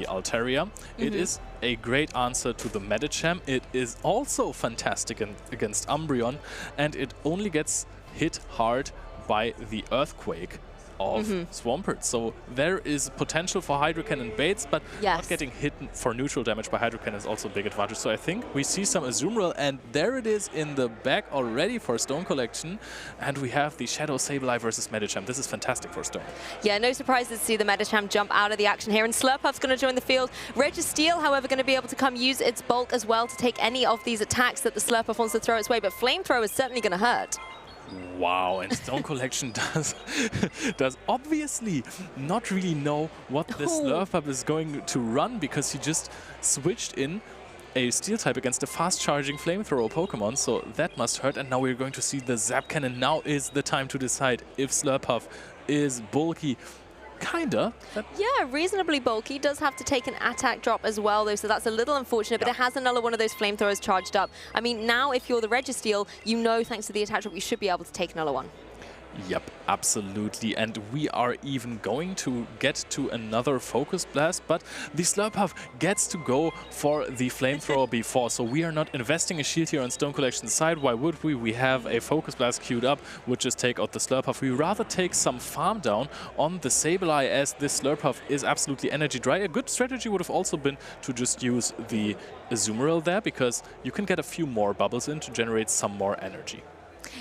Altaria. It is a great answer to the Medicham. It is also fantastic against Umbreon, and it only gets hit hard by the Earthquake of Swampert. So there is potential for Hydro Cannon baits, but not getting hit for neutral damage by Hydro Cannon is also a big advantage. So I think we see some Azumarill, and there it is in the back already for Stone Collection. And we have the Shadow Sableye versus Medicham. This is fantastic for Stone. Yeah, no surprises to see the Medicham jump out of the action here, and Slurpuff's going to join the field. Registeel, however, going to be able to come use its bulk as well to take any of these attacks that the Slurpuff wants to throw its way, but Flamethrower is certainly going to hurt. Wow, and Stone Collection does obviously not really know what this Slurpuff is going to run, because he just switched in a Steel type against a fast-charging Flamethrower Pokemon, so that must hurt. And now we're going to see the Zap Cannon. Now is the time to decide if Slurpuff is bulky. Kinda. Yeah, reasonably bulky. Does have to take an attack drop as well, though, so that's a little unfortunate, but it has another one of those flamethrowers charged up. I mean, now if you're the Registeel, you know, thanks to the attack drop, you should be able to take another one. Yep, absolutely. And we are even going to get to another Focus Blast, but the Slurpuff gets to go for the Flamethrower before, so we are not investing a shield here on Stone Collection's side. Why would we? We have a Focus Blast queued up, would just take out the Slurpuff. We rather take some farm down on the Sableye, as this Slurpuff is absolutely energy dry. A good strategy would have also been to just use the Azumarill there, because you can get a few more bubbles in to generate some more energy.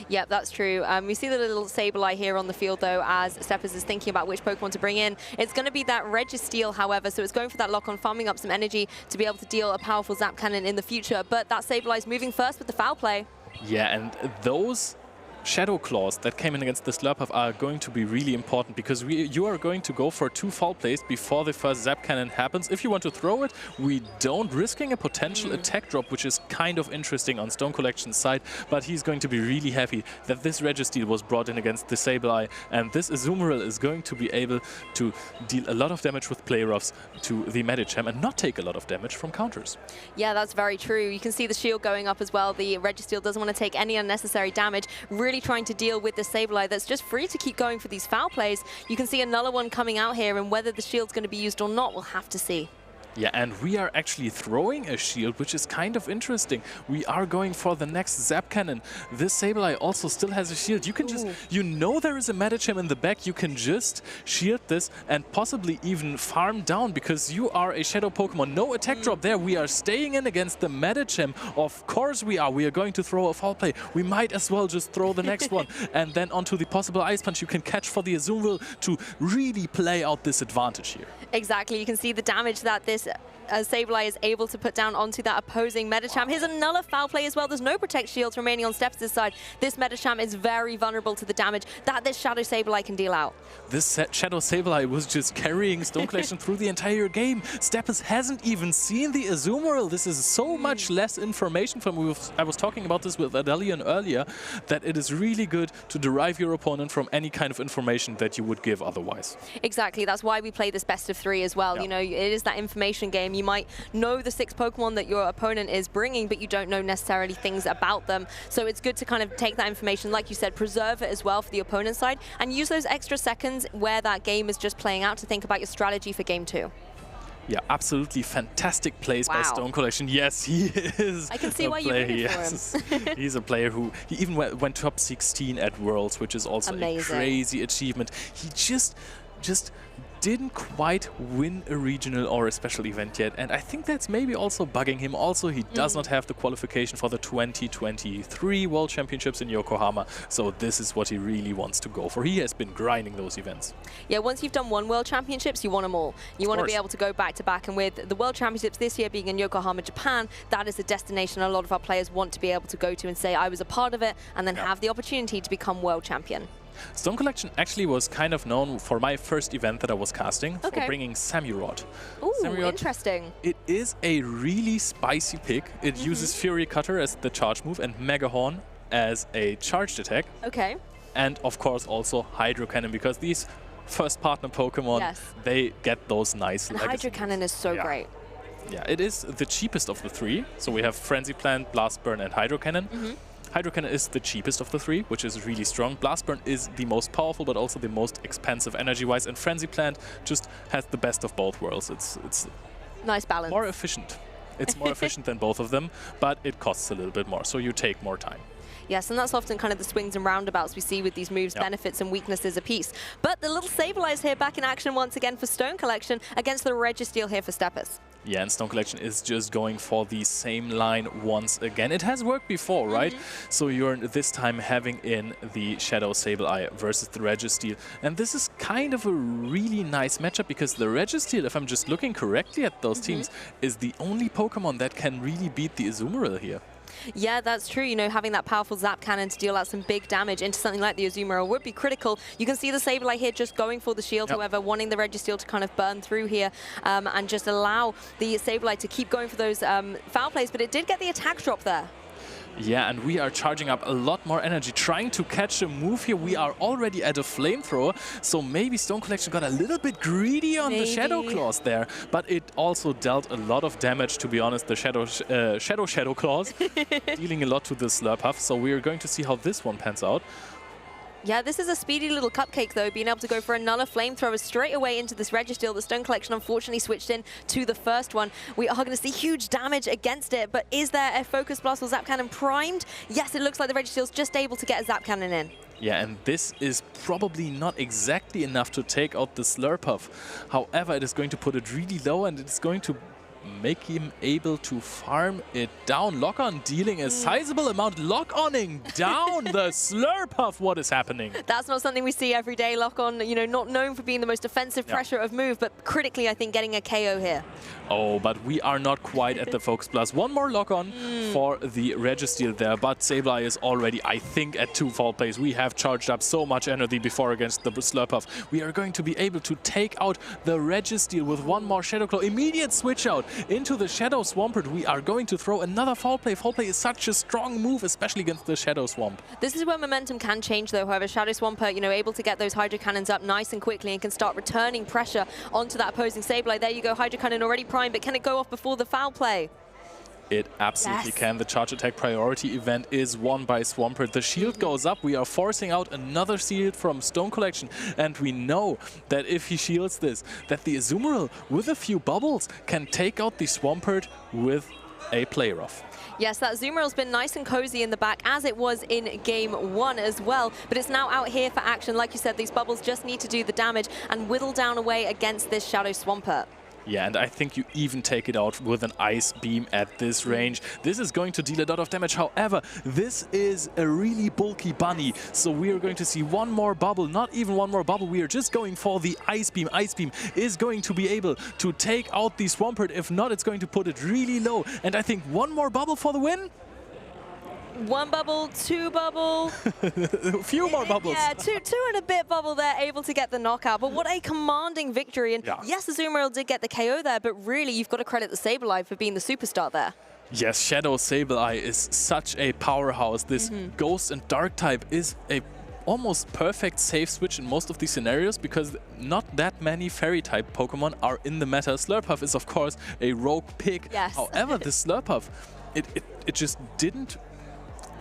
Yeah, that's true. We see the little Sableye here on the field, though, as Steppers is thinking about which Pokemon to bring in. It's going to be that Registeel, however, so it's going for that lock-on, farming up some energy to be able to deal a powerful Zap Cannon in the future. But that Sableye is moving first with the foul play. Yeah, and those Shadow Claws that came in against the Slurpuff are going to be really important, because you are going to go for 2 foul plays before the first Zap Cannon happens. If you want to throw it, we don't, risking a potential attack drop, which is kind of interesting on Stone Collection's side, but he's going to be really happy that this Registeel was brought in against the Sableye, and this Azumarill is going to be able to deal a lot of damage with Play Roughs to the Medicham and not take a lot of damage from counters. Yeah, that's very true. You can see the shield going up as well. The Registeel doesn't want to take any unnecessary damage, really trying to deal with the Sableye that's just free to keep going for these foul plays. You can see another one coming out here, and whether the shield's going to be used or not, we'll have to see. Yeah, and we are actually throwing a shield, which is kind of interesting. We are going for the next Zap Cannon. This Sableye also still has a shield. You can just, you know there is a Medicham in the back. You can just shield this and possibly even farm down, because you are a Shadow Pokemon. No attack drop there. We are staying in against the Medicham. Of course we are. We are going to throw a foul play. We might as well just throw the next one. And then onto the possible Ice Punch you can catch for the Azumarill to really play out this advantage here. Exactly. You can see the damage that this Sableye is able to put down onto that opposing Medicham. Here's another foul play as well. There's no Protect Shields remaining on Steps' side. This Medicham is very vulnerable to the damage that this Shadow Sableye can deal out. This Shadow Sableye was just carrying Stone Collection through the entire game. Steppes hasn't even seen the Azumarill. This is so much less information from I was talking about this with Adelian earlier, that it is really good to derive your opponent from any kind of information that you would give otherwise. Exactly. That's why we play this best of 3 as well. Yeah. You know, it is that information game. You might know the 6 Pokemon that your opponent is bringing, but you don't know necessarily things about them. So it's good to kind of take that information, like you said, preserve it as well for the opponent's side, and use those extra seconds where that game is just playing out to think about your strategy for game 2. Yeah, absolutely fantastic plays by Stone Collection. Yes, he is. I can see why you rooted for him. He's a player who, he even went top 16 at Worlds, which is also a crazy achievement. He just didn't quite win a regional or a special event yet, and I think that's maybe also bugging him. Also, he does not have the qualification for the 2023 World Championships in Yokohama, so this is what he really wants to go for. He has been grinding those events. Yeah, once you've done 1 World Championships, you want them all. You want to be able to go back to back, and with the World Championships this year being in Yokohama, Japan, that is a destination a lot of our players want to be able to go to and say, I was a part of it, and then have the opportunity to become world champion. Stone Collection actually was kind of known for my first event that I was casting, for bringing Samurott. Ooh, Samurott, interesting. It is a really spicy pick. It uses Fury Cutter as the charge move and Mega Horn as a charged attack. Okay. And of course also Hydro Cannon, because these first partner Pokemon, they get those nice legacy Hydro Cannon is so great. Yeah, it is the cheapest of the 3. So we have Frenzy Plant, Blast Burn and Hydro Cannon. Hydro Cannon is the cheapest of the 3, which is really strong. Blast Burn is the most powerful, but also the most expensive energy-wise. And Frenzy Plant just has the best of both worlds. It's nice balance. More efficient. It's more efficient than both of them, but it costs a little bit more, so you take more time. Yes, and that's often kind of the swings and roundabouts we see with these moves, benefits and weaknesses apiece. But the little Sableye is here back in action once again for Stone Collection against the Registeel here for Steppes. Yeah, and Stone Collection is just going for the same line once again. It has worked before, right? So you're this time having in the Shadow Sableye versus the Registeel. And this is kind of a really nice matchup, because the Registeel, if I'm just looking correctly at those teams, is the only Pokemon that can really beat the Azumarill here. Yeah, that's true. You know, having that powerful Zap Cannon to deal out some big damage into something like the Azumarill would be critical. You can see the Sableye here just going for the shield, however, wanting the Registeel to kind of burn through here and just allow the Sableye to keep going for those foul plays, but it did get the attack drop there. Yeah, and we are charging up a lot more energy, trying to catch a move here. We are already at a flamethrower, so maybe Stone Collection got a little bit greedy on the Shadow Claws there, but it also dealt a lot of damage, to be honest, the Shadow Claws, dealing a lot to the Slurpuff, so we are going to see how this one pans out. Yeah, this is a speedy little cupcake, though, being able to go for another flamethrower straight away into this Registeel. The Stone Collection unfortunately switched in to the first one. We are going to see huge damage against it, but is there a Focus Blast or Zap Cannon primed? Yes, it looks like the Registeel's just able to get a Zap Cannon in. Yeah, and this is probably not exactly enough to take out the Slurpuff. However, it is going to put it really low, and it's going to make him able to farm it down. Lock-on dealing a sizable amount. Lock-oning down the Slurpuff. What is happening? That's not something we see every day. Lock-on, you know, not known for being the most offensive pressure of move, but critically, I think, getting a KO here. Oh, but we are not quite at the Focus Plus. One more lock-on for the Registeel there, but Sableye is already, I think, at 2 fall plays. We have charged up so much energy before against the Slurpuff. We are going to be able to take out the Registeel with one more Shadow Claw. Immediate switch out into the Shadow Swampert. We are going to throw another fall play. Fall play is such a strong move, especially against the Shadow Swamp. This is where momentum can change, though. However, Shadow Swampert, you know, able to get those Hydro Cannons up nice and quickly and can start returning pressure onto that opposing Sableye. There you go, Hydro Cannon already primed, but can it go off before the foul play? It absolutely can. The charge attack priority event is won by Swampert. The shield goes up. We are forcing out another shield from Stone Collection. And we know that if he shields this, that the Azumarill with a few bubbles can take out the Swampert with a play rough. Yes, that Azumarill's been nice and cozy in the back, as it was in Game 1 as well. But it's now out here for action. Like you said, these bubbles just need to do the damage and whittle down away against this Shadow Swampert. Yeah, and I think you even take it out with an Ice Beam at this range. This is going to deal a lot of damage. However, this is a really bulky bunny. So we are going to see one more bubble, not even one more bubble. We are just going for the Ice Beam. Ice Beam is going to be able to take out the Swampert. If not, it's going to put it really low. And I think one more bubble for the win. 1 bubble, 2 bubble. A few more bubbles. Yeah, two and a bit bubble there, able to get the knockout. But what a commanding victory. And yes, Azumarill did get the KO there, but really, you've got to credit the Sableye for being the superstar there. Yes, Shadow Sableye is such a powerhouse. This Ghost and Dark type is a almost perfect safe switch in most of these scenarios because not that many Fairy type Pokemon are in the meta. Slurpuff is, of course, a rogue pick. Yes. However, the Slurpuff, it just didn't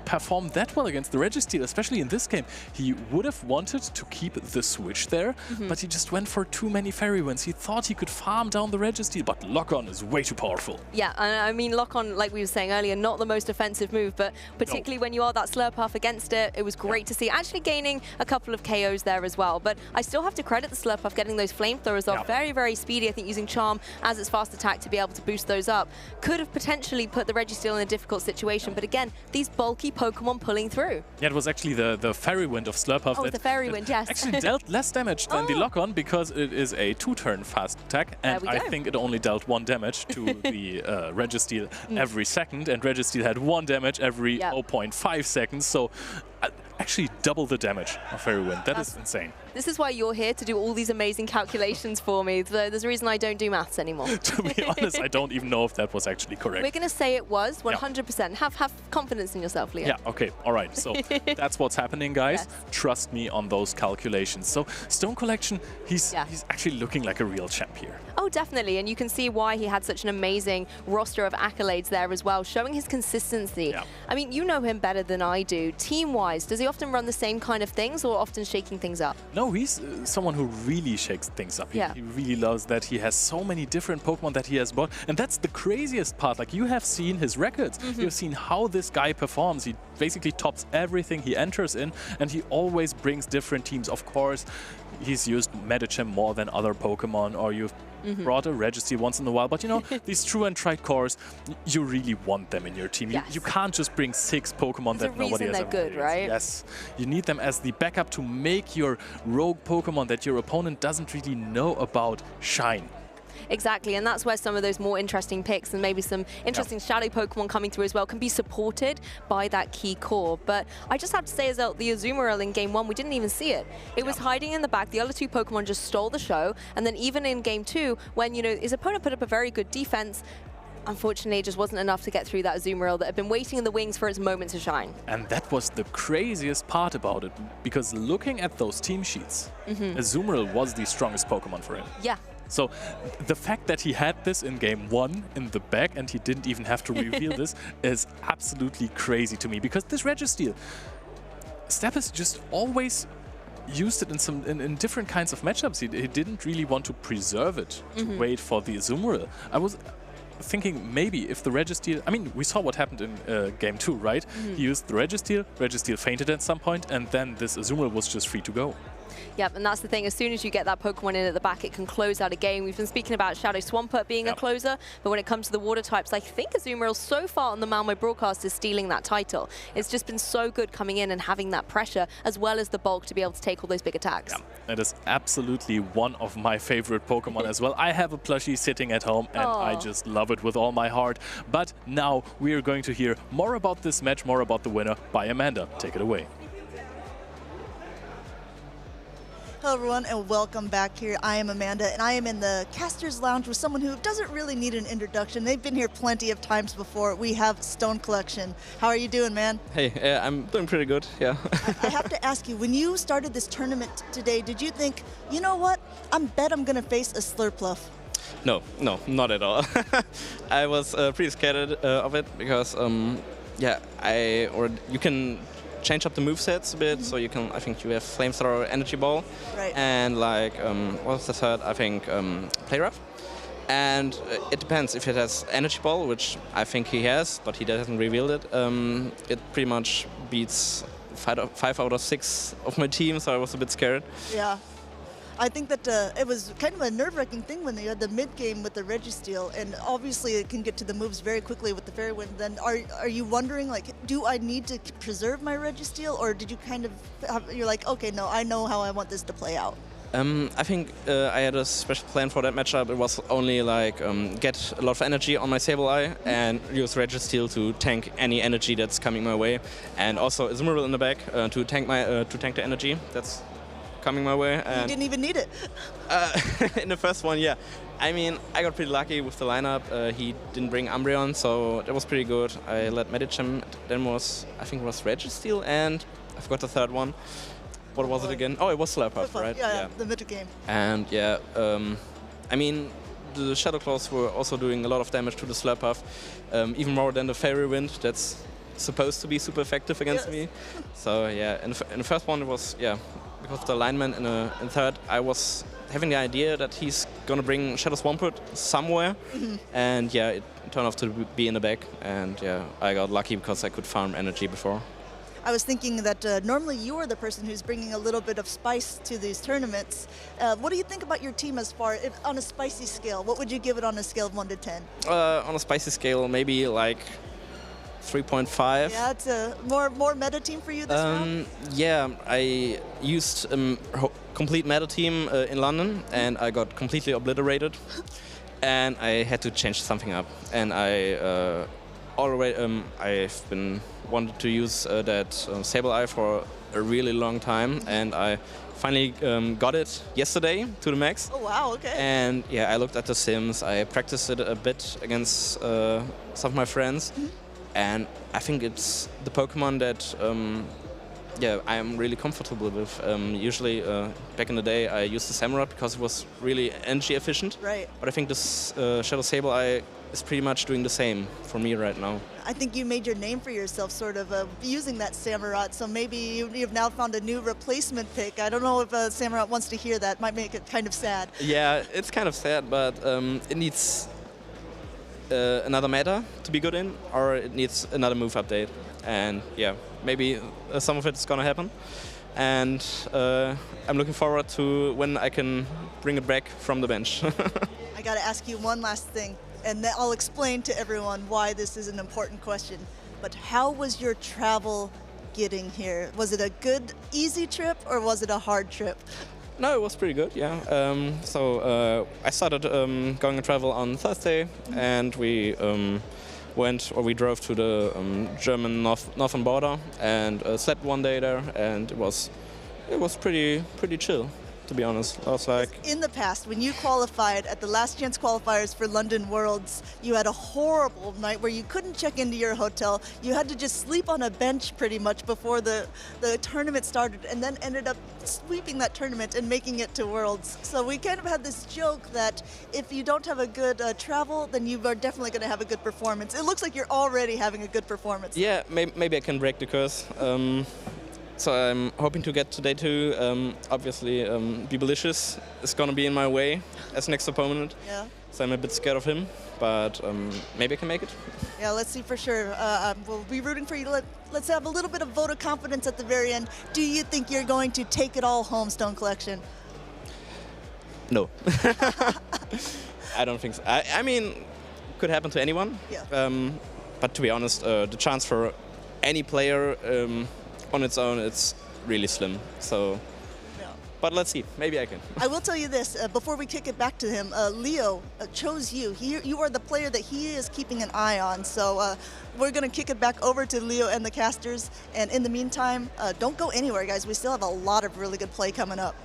perform that well against the Registeel, especially in this game. He would have wanted to keep the switch there, but he just went for too many Fairy Winds. He thought he could farm down the Registeel, but Lock-on is way too powerful. Yeah, and I mean, Lock-on, like we were saying earlier, not the most offensive move, but particularly when you are that Slurpuff against it, it was great to see. Actually gaining a couple of KOs there as well, but I still have to credit the Slurpuff getting those flamethrowers off. Very, very speedy, I think, using Charm as its fast attack to be able to boost those up. Could have potentially put the Registeel in a difficult situation, but again, these bulky Pokemon pulling through. Yeah, it was actually the Fairy Wind of Slurpuff. Oh, the Fairy Wind, yes. Actually dealt less damage than the Lock-on because it is a 2-turn fast attack, and I think it only dealt 1 damage to the Registeel every second, and Registeel had 1 damage every 0.5 seconds, so actually double the damage of Fairy Wind. That is insane. This is why you're here, to do all these amazing calculations for me. There's a reason I don't do maths anymore. To be honest, I don't even know if that was actually correct. We're going to say it was 100%. Have confidence in yourself, Leo. Yeah, okay, all right. So that's what's happening, guys. Trust me on those calculations. So Stone Collection, he's actually looking like a real champ here. Oh, definitely. And you can see why he had such an amazing roster of accolades there as well, showing his consistency. I mean, you know him better than I do. Team-wise, does he often run the same kind of things or often shaking things up? No, he's someone who really shakes things up. He really loves that he has so many different Pokemon that he has bought. And that's the craziest part. Like, you have seen his records. You've seen how this guy performs. He basically tops everything he enters in, and he always brings different teams. Of course, he's used Medicham more than other Pokemon, or you've brought a Registeel once in a while. But, you know, these True and Tried cores, you really want them in your team. You can't just bring 6 Pokemon that nobody has ever good, played. right? Yes. You need them as the backup to make your rogue Pokemon that your opponent doesn't really know about shine. Exactly, and that's where some of those more interesting picks and maybe some interesting shadow Pokemon coming through as well can be supported by that key core. But I just have to say, as well, the Azumarill in Game 1, we didn't even see it. It was hiding in the back. The other 2 Pokemon just stole the show. And then even in Game 2, when, you know, his opponent put up a very good defense, unfortunately, it just wasn't enough to get through that Azumarill that had been waiting in the wings for its moment to shine. And that was the craziest part about it, because looking at those team sheets, Azumarill was the strongest Pokemon for him. Yeah. So the fact that he had this in Game 1 in the back and he didn't even have to reveal this is absolutely crazy to me, because this Registeel, Stepis just always used it in different kinds of matchups. He didn't really want to preserve it to wait for the Azumarill. I was thinking maybe if the Registeel, I mean, we saw what happened in Game 2, right? He used the Registeel fainted at some point, and then this Azumarill was just free to go. Yep, and that's the thing. As soon as you get that Pokemon in at the back, it can close out a game. We've been speaking about Shadow Swampert being a closer, but when it comes to the water types, I think Azumarill so far on the Malmö broadcast is stealing that title. It's just been so good coming in and having that pressure, as well as the bulk to be able to take all those big attacks. Yeah, it is absolutely one of my favorite Pokemon as well. I have a plushie sitting at home, and I just love it with all my heart. But now we are going to hear more about this match, more about the winner by Amanda. Take it away. Hello everyone and welcome back here. I am Amanda and I am in the Caster's Lounge with someone who doesn't really need an introduction. They've been here plenty of times before. We have Stone Collection. How are you doing, man? Hey, I'm doing pretty good, yeah. I have to ask you, when you started this tournament today, did you think, you know what, bet I'm going to face a Slurpluff? No, not at all. I was pretty scared of it because, you can change up the movesets a bit, so you can, I think you have Flamethrower, Energy Ball, and like, what's the third? I think Play Rough. And it depends if it has Energy Ball, which I think he has, but he hasn't revealed it. It pretty much beats 5 out of 6 of my team, so I was a bit scared. Yeah. I think that it was kind of a nerve-wracking thing when they had the mid-game with the Registeel, and obviously it can get to the moves very quickly with the Fairy Wind. Then are you wondering, like, do I need to preserve my Registeel, or did you kind of you're like, okay, no, I know how I want this to play out? I think I had a special plan for that matchup. It was only like get a lot of energy on my Sableye and use Registeel to tank any energy that's coming my way, and also Azumarill in the back to tank the energy that's coming my way. And you didn't even need it. In the first one, yeah. I mean, I got pretty lucky with the lineup. He didn't bring Umbreon, so that was pretty good. I led Medicham, then I think it was Registeel, and I forgot the third one. What was it again? Oh, it was Slurpuff, right? Yeah, the mid game. And yeah, I mean, the Shadow Claws were also doing a lot of damage to the Slurpuff, even more than the Fairy Wind. That's supposed to be super effective against me. So yeah, in the first one it was, because of the alignment. In third, I was having the idea that he's gonna bring Shadow Swampert somewhere, and yeah, it turned out to be in the back, and yeah, I got lucky because I could farm energy before. I was thinking that normally you are the person who's bringing a little bit of spice to these tournaments. What do you think about your team as far on a spicy scale? What would you give it on a scale of 1 to 10? On a spicy scale, maybe like 3.5. Yeah, it's a more meta team for you this round? Yeah, I used complete meta team in London, and I got completely obliterated. And I had to change something up. And I've been wanted to use that Sableye for a really long time, and I finally got it yesterday to the max. Oh wow, okay. And yeah, I looked at the sims, I practiced it a bit against some of my friends, and I think it's the Pokemon that I am really comfortable with. Usually back in the day I used the Samurott because it was really energy efficient. Right. But I think this Shadow Sableye is pretty much doing the same for me right now. I think you made your name for yourself sort of using that Samurott, so maybe you've now found a new replacement pick. I don't know if Samurott wants to hear that. Might make it kind of sad. Yeah, it's kind of sad, but it needs another meta to be good in, or it needs another move update. And yeah, maybe some of it's gonna happen. And I'm looking forward to when I can bring it back from the bench. I gotta ask you one last thing, and then I'll explain to everyone why this is an important question. But how was your travel getting here? Was it a good, easy trip, or was it a hard trip? No, it was pretty good, yeah. I started going to travel on Thursday, and we drove to the German northern border and slept one day there, and it was pretty chill, to be honest. I was like, in the past, when you qualified at the last chance qualifiers for London Worlds, you had a horrible night where you couldn't check into your hotel. You had to just sleep on a bench pretty much before the tournament started, and then ended up sweeping that tournament and making it to Worlds. So we kind of had this joke that if you don't have a good travel, then you are definitely going to have a good performance. It looks like you're already having a good performance. Yeah, maybe I can break the curse. So I'm hoping to get today too. Obviously, Biblicious is going to be in my way as next opponent. Yeah. So I'm a bit scared of him, but maybe I can make it. Yeah, let's see for sure. We'll be rooting for you. Let's have a little bit of vote of confidence at the very end. Do you think you're going to take it all home, Stone Collection? No. I don't think so. I mean, could happen to anyone. Yeah. But to be honest, the chance for any player on its own, it's really slim. So, but let's see. Maybe I can. I will tell you this, before we kick it back to him, Leo chose you. You are the player that he is keeping an eye on. So we're going to kick it back over to Leo and the casters. And in the meantime, don't go anywhere, guys. We still have a lot of really good play coming up.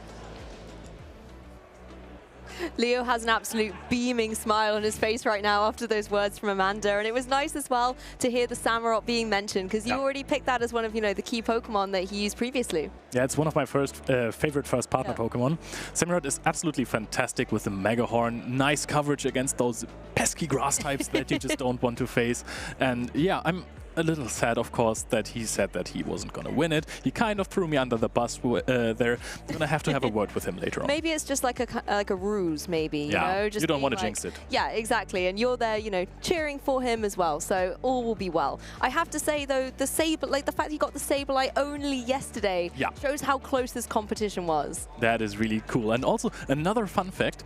Leo has an absolute beaming smile on his face right now after those words from Amanda, and it was nice as well to hear the Samurott being mentioned, because you already picked that as one of, the key Pokemon that he used previously. Yeah, it's one of my favorite first partner Pokemon. Samurott is absolutely fantastic with the Mega Horn, nice coverage against those pesky grass types that you just don't want to face. And yeah, I'm a little sad, of course, that he said that he wasn't going to win it. He kind of threw me under the bus there. I'm going to have to have a word with him later on. Maybe it's just like a ruse, maybe, you know? Just you don't want to like, jinx it. Yeah, exactly. And you're there, cheering for him as well. So all will be well. I have to say, though, the fact that he got the Sableye only yesterday shows how close this competition was. That is really cool. And also, another fun fact,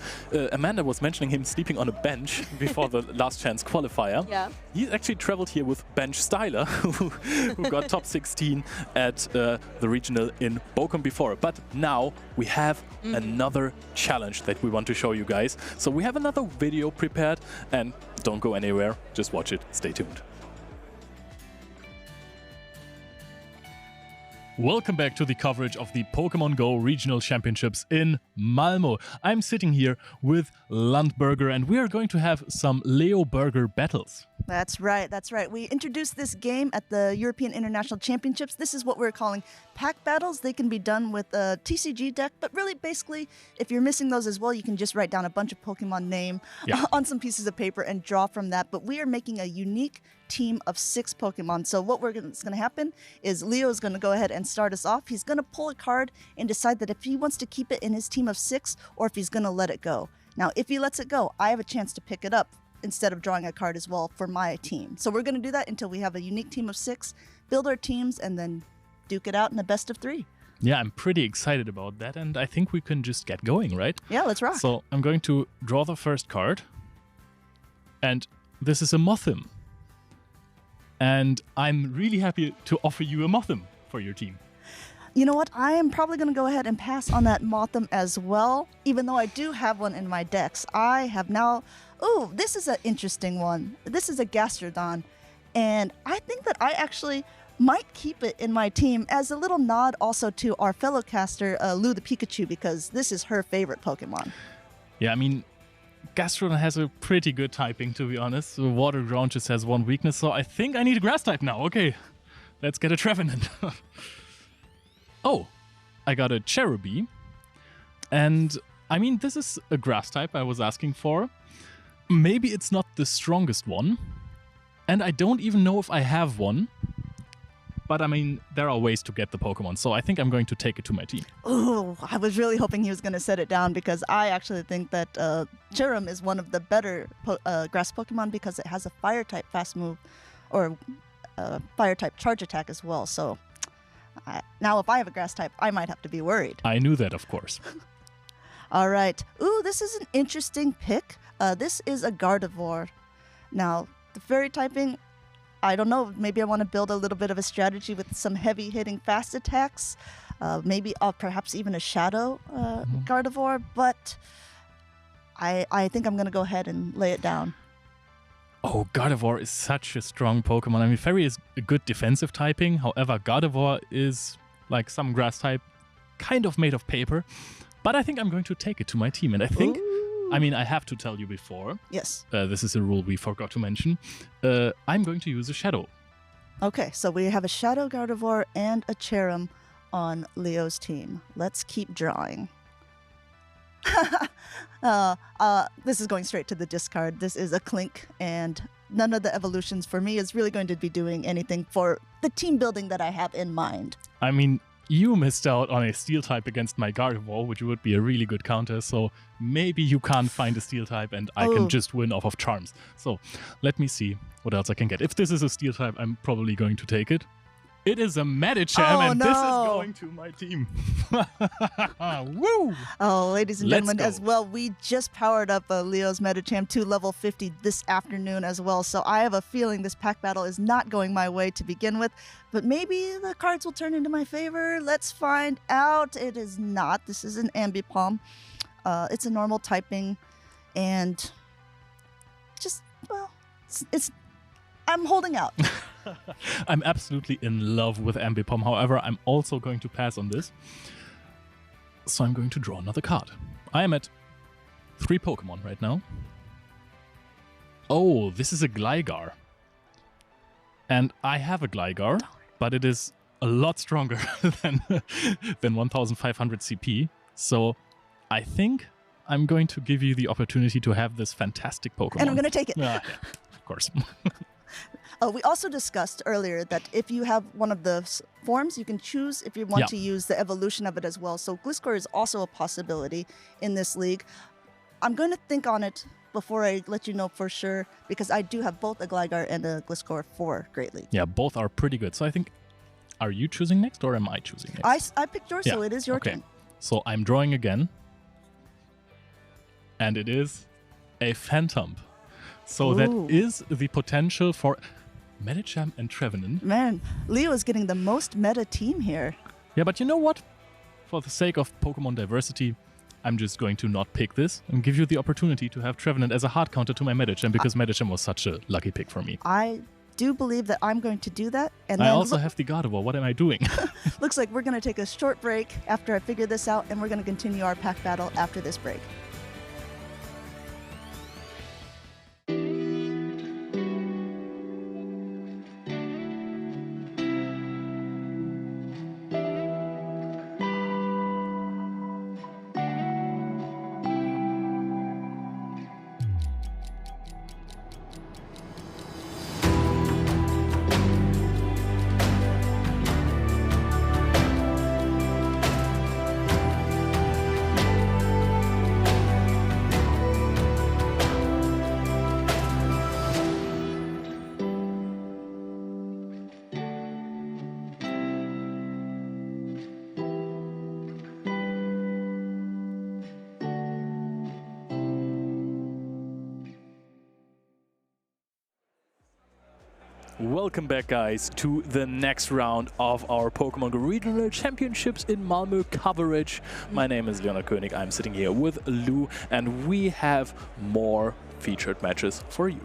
Amanda was mentioning him sleeping on a bench before the last chance qualifier. Yeah. He actually traveled here with Bench Styler, who got top 16 at the regional in Bochum before. But now we have another challenge that we want to show you guys. So we have another video prepared, and don't go anywhere. Just watch it. Stay tuned. Welcome back to the coverage of the Pokemon Go Regional Championships in Malmö. I'm sitting here with Landburger, and we are going to have some Leo Burger battles. That's right, that's right. We introduced this game at the European International Championships. This is what we're calling pack battles. They can be done with a TCG deck, but really, basically, if you're missing those as well, you can just write down a bunch of Pokemon name on some pieces of paper and draw from that. But we are making a unique team of 6 Pokemon. So what's going to happen is Leo is going to go ahead and start us off. He's going to pull a card and decide that if he wants to keep it in his team of 6 or if he's going to let it go. Now, if he lets it go, I have a chance to pick it up instead of drawing a card as well for my team. So we're going to do that until we have a unique team of 6, build our teams, and then duke it out in a best of 3. Yeah, I'm pretty excited about that, and I think we can just get going, right? Yeah, let's rock. So I'm going to draw the first card, and this is a Mothim. And I'm really happy to offer you a Mothim for your team. You know what? I am probably going to go ahead and pass on that Mothim as well, even though I do have one in my decks. I have now... Oh, this is an interesting one. This is a Gastrodon, and I think that I actually might keep it in my team as a little nod also to our fellow caster, Lou the Pikachu, because this is her favorite Pokemon. Yeah, I mean, Gastrodon has a pretty good typing, to be honest. The Water Ground just has one weakness, so I think I need a Grass type now. Okay, let's get a Trevenant. Oh, I got a Cherubi, and I mean, this is a Grass type I was asking for. Maybe it's not the strongest one, and I don't even know if I have one. But I mean, there are ways to get the Pokemon, so I think I'm going to take it to my team. Oh, I was really hoping he was going to set it down, because I actually think that Cherum is one of the better grass Pokemon because it has a Fire-type fast move, or Fire-type charge attack as well. So now if I have a Grass type, I might have to be worried. I knew that, of course. All right. Ooh, this is an interesting pick. This is a Gardevoir. Now, the Fairy typing, I don't know. Maybe I want to build a little bit of a strategy with some heavy-hitting fast attacks. Maybe perhaps even a Shadow Gardevoir. But I think I'm going to go ahead and lay it down. Oh, Gardevoir is such a strong Pokemon. I mean, Fairy is a good defensive typing. However, Gardevoir is like some grass type, kind of made of paper. But I think I'm going to take it to my team. And I think... Ooh. I mean, I have to tell you before. Yes. This is a rule we forgot to mention. I'm going to use a Shadow. Okay, so we have a Shadow Gardevoir and a Cherum on Leo's team. Let's keep drawing. This is going straight to the discard. This is a Clink, and none of the evolutions for me is really going to be doing anything for the team building that I have in mind. I mean, you missed out on a steel type against my Gardevoir, which would be a really good counter. So maybe you can't find a steel type and I can just win off of charms. So let me see what else I can get. If this is a steel type, I'm probably going to take it. It is a Medicham, and this is going to my team. Woo! Oh, ladies and gentlemen, as well, we just powered up Leo's Medicham to level 50 this afternoon as well. So I have a feeling this pack battle is not going my way to begin with, but maybe the cards will turn into my favor. Let's find out. It is not. This is an Ambipom. It's a normal typing, and just, well, I'm holding out. I'm absolutely in love with Ambipom. However, I'm also going to pass on this. So I'm going to draw another card. I am at 3 Pokemon right now. Oh, this is a Gligar. And I have a Gligar, but it is a lot stronger than 1500 CP. So I think I'm going to give you the opportunity to have this fantastic Pokemon. And I'm going to take it. Yeah, of course. We also discussed earlier that if you have one of the forms, you can choose if you want to use the evolution of it as well. So Gliscor is also a possibility in this league. I'm going to think on it before I let you know for sure, because I do have both a Gligar and a Gliscor for Great League. Yeah, both are pretty good. So I think, are you choosing next or am I choosing next? I picked yours, so it is your turn. So I'm drawing again. And it is a Phantom. So that is the potential for Medicham and Trevenant. Man, Leo is getting the most meta team here. Yeah, but you know what? For the sake of Pokemon diversity, I'm just going to not pick this and give you the opportunity to have Trevenant as a hard counter to my Medicham, because Medicham was such a lucky pick for me. I do believe that I'm going to do that. And I then also have the Gardevoir. What am I doing? Looks like we're going to take a short break after I figure this out, and we're going to continue our pack battle after this break. Welcome back, guys, to the next round of our Pokemon Go Regional Championships in Malmö coverage. My name is Leonard König. I'm sitting here with Lou, and we have more featured matches for you.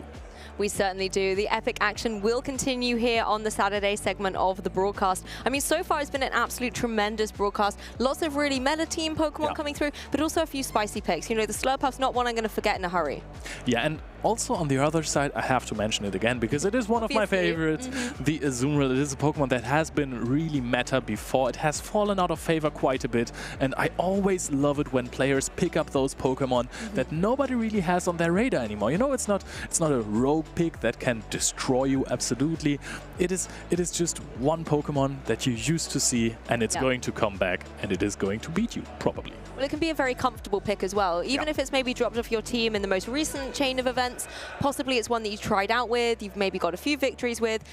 We certainly do. The epic action will continue here on the Saturday segment of the broadcast. I mean, so far it's been an absolute tremendous broadcast. Lots of really meta team Pokemon coming through, but also a few spicy picks. You know, the Slurpuff's not one I'm going to forget in a hurry. Yeah, and also on the other side, I have to mention it again because it is one of my favorites. The Azumarill. It is a Pokemon that has been really meta before. It has fallen out of favor quite a bit, and I always love it when players pick up those Pokemon that nobody really has on their radar anymore. You know, it's not a rogue pick that can destroy you absolutely. It is just one Pokemon that you used to see, and it's going to come back, and it is going to beat you probably. Well, it can be a very comfortable pick as well. Even if it's maybe dropped off your team in the most recent chain of events, possibly it's one that you tried out with, you've maybe got a few victories with.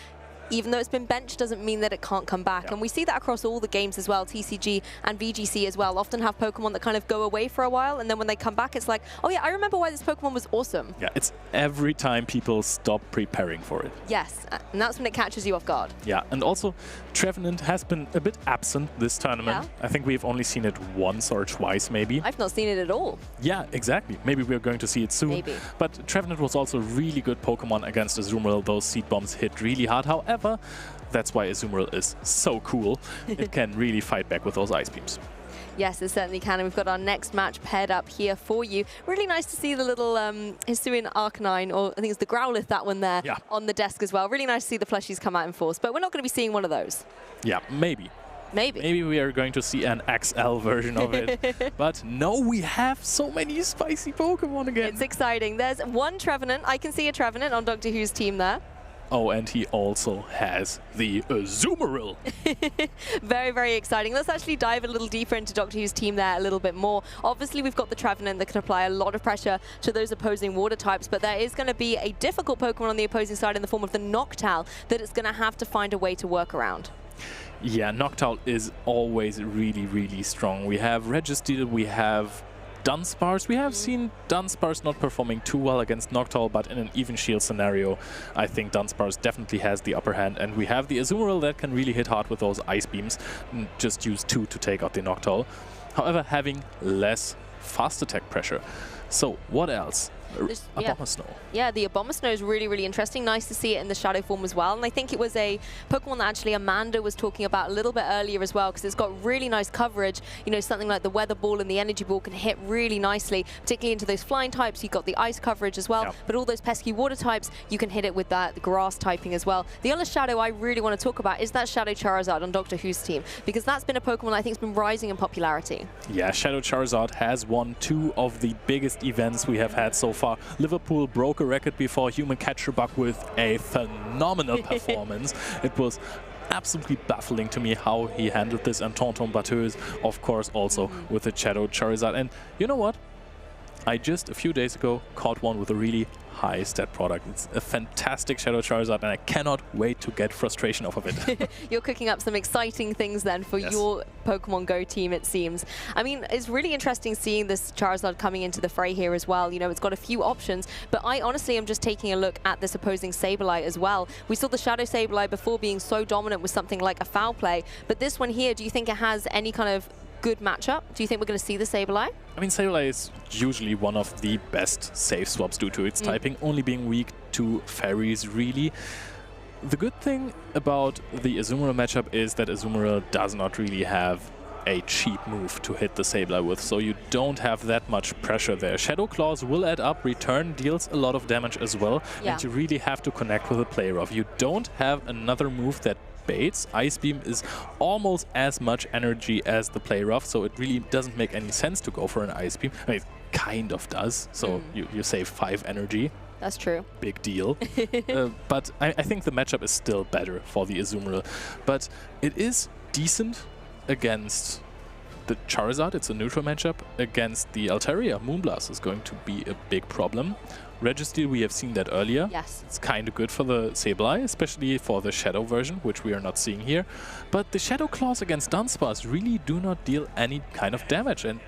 Even though it's been benched doesn't mean that it can't come back. And we see that across all the games as well. TCG and VGC as well often have Pokemon that kind of go away for a while, and then when they come back, it's like, oh yeah, I remember why this Pokemon was awesome. Yeah, it's every time people stop preparing for it. Yes, and that's when it catches you off guard. Yeah, and also Trevenant has been a bit absent this tournament. Yeah. I think we've only seen it once or twice maybe. I've not seen it at all. Yeah, exactly. Maybe we're going to see it soon. Maybe. But Trevenant was also a really good Pokemon against Azumarill. Those Seed Bombs hit really hard. However, that's why Azumarill is so cool. It can really fight back with those Ice Beams. Yes, it certainly can. And we've got our next match paired up here for you. Really nice to see the little Hisuian Arcanine, or I think it's the Growlithe, that one there, on the desk as well. Really nice to see the plushies come out in force, but we're not going to be seeing one of those. Yeah, maybe. Maybe. Maybe we are going to see an XL version of it. But no, we have so many spicy Pokemon again. It's exciting. There's one Trevenant. I can see a Trevenant on Doctor Who's team there. Oh, and he also has the Azumarill. Very, very exciting. Let's actually dive a little deeper into Doctor Who's team there a little bit more. Obviously, we've got the Trevenant that can apply a lot of pressure to those opposing water types, but there is going to be a difficult Pokemon on the opposing side in the form of the Noctowl that it's going to have to find a way to work around. Yeah, Noctowl is always really, really strong. We have Registeel, we have Dunsparce. We have seen Dunsparce not performing too well against Noctowl, but in an even shield scenario, I think Dunsparce definitely has the upper hand. And we have the Azumarill that can really hit hard with those ice beams. Just use 2 to take out the Noctowl. However, having less fast attack pressure. So what else? Abomasnow. Yeah, the Abomasnow is really, really interesting. Nice to see it in the shadow form as well. And I think it was a Pokemon that actually Amanda was talking about a little bit earlier as well, because it's got really nice coverage. You know, something like the Weather Ball and the Energy Ball can hit really nicely, particularly into those flying types. You've got the ice coverage as well, but all those pesky water types, you can hit it with the grass typing as well. The other shadow I really want to talk about is that Shadow Charizard on Doctor Who's team, because that's been a Pokemon I think has been rising in popularity. Yeah, Shadow Charizard has won 2 of the biggest events we have had so far. Liverpool broke a record before Human Catcher Bug with a phenomenal performance. It was absolutely baffling to me how he handled this, and Tonton Batteuse, of course, also with the Shadow Charizard. And you know what? I just a few days ago caught one with a really high stat product. It's a fantastic Shadow Charizard, and I cannot wait to get frustration off of it. You're cooking up some exciting things then for your Pokemon Go team, it seems. I mean, it's really interesting seeing this Charizard coming into the fray here as well. You know, it's got a few options, but I honestly am just taking a look at this opposing Sableye as well. We saw the Shadow Sableye before being so dominant with something like a Foul Play, but this one here, do you think it has any kind of good matchup? Do you think we're going to see the Sableye? I mean, Sableye is usually one of the best safe swaps due to its typing, only being weak to fairies, really. The good thing about the Azumarill matchup is that Azumarill does not really have a cheap move to hit the Sableye with, so you don't have that much pressure there. Shadow Claws will add up, Return deals a lot of damage as well, and you really have to connect with the player off. You don't have another move that baits. Ice Beam is almost as much energy as the play rough, so it really doesn't make any sense to go for an Ice Beam. I mean, it kind of does, so you save 5 energy. That's true. Big deal. But I think the matchup is still better for the Azumarill. But it is decent against the Charizard. It's a neutral matchup. Against the Altaria, Moonblast is going to be a big problem. Registeel, we have seen that earlier. Yes. It's kind of good for the Sableye, especially for the Shadow version, which we are not seeing here. But the Shadow Claws against Dunsparce really do not deal any kind of damage, and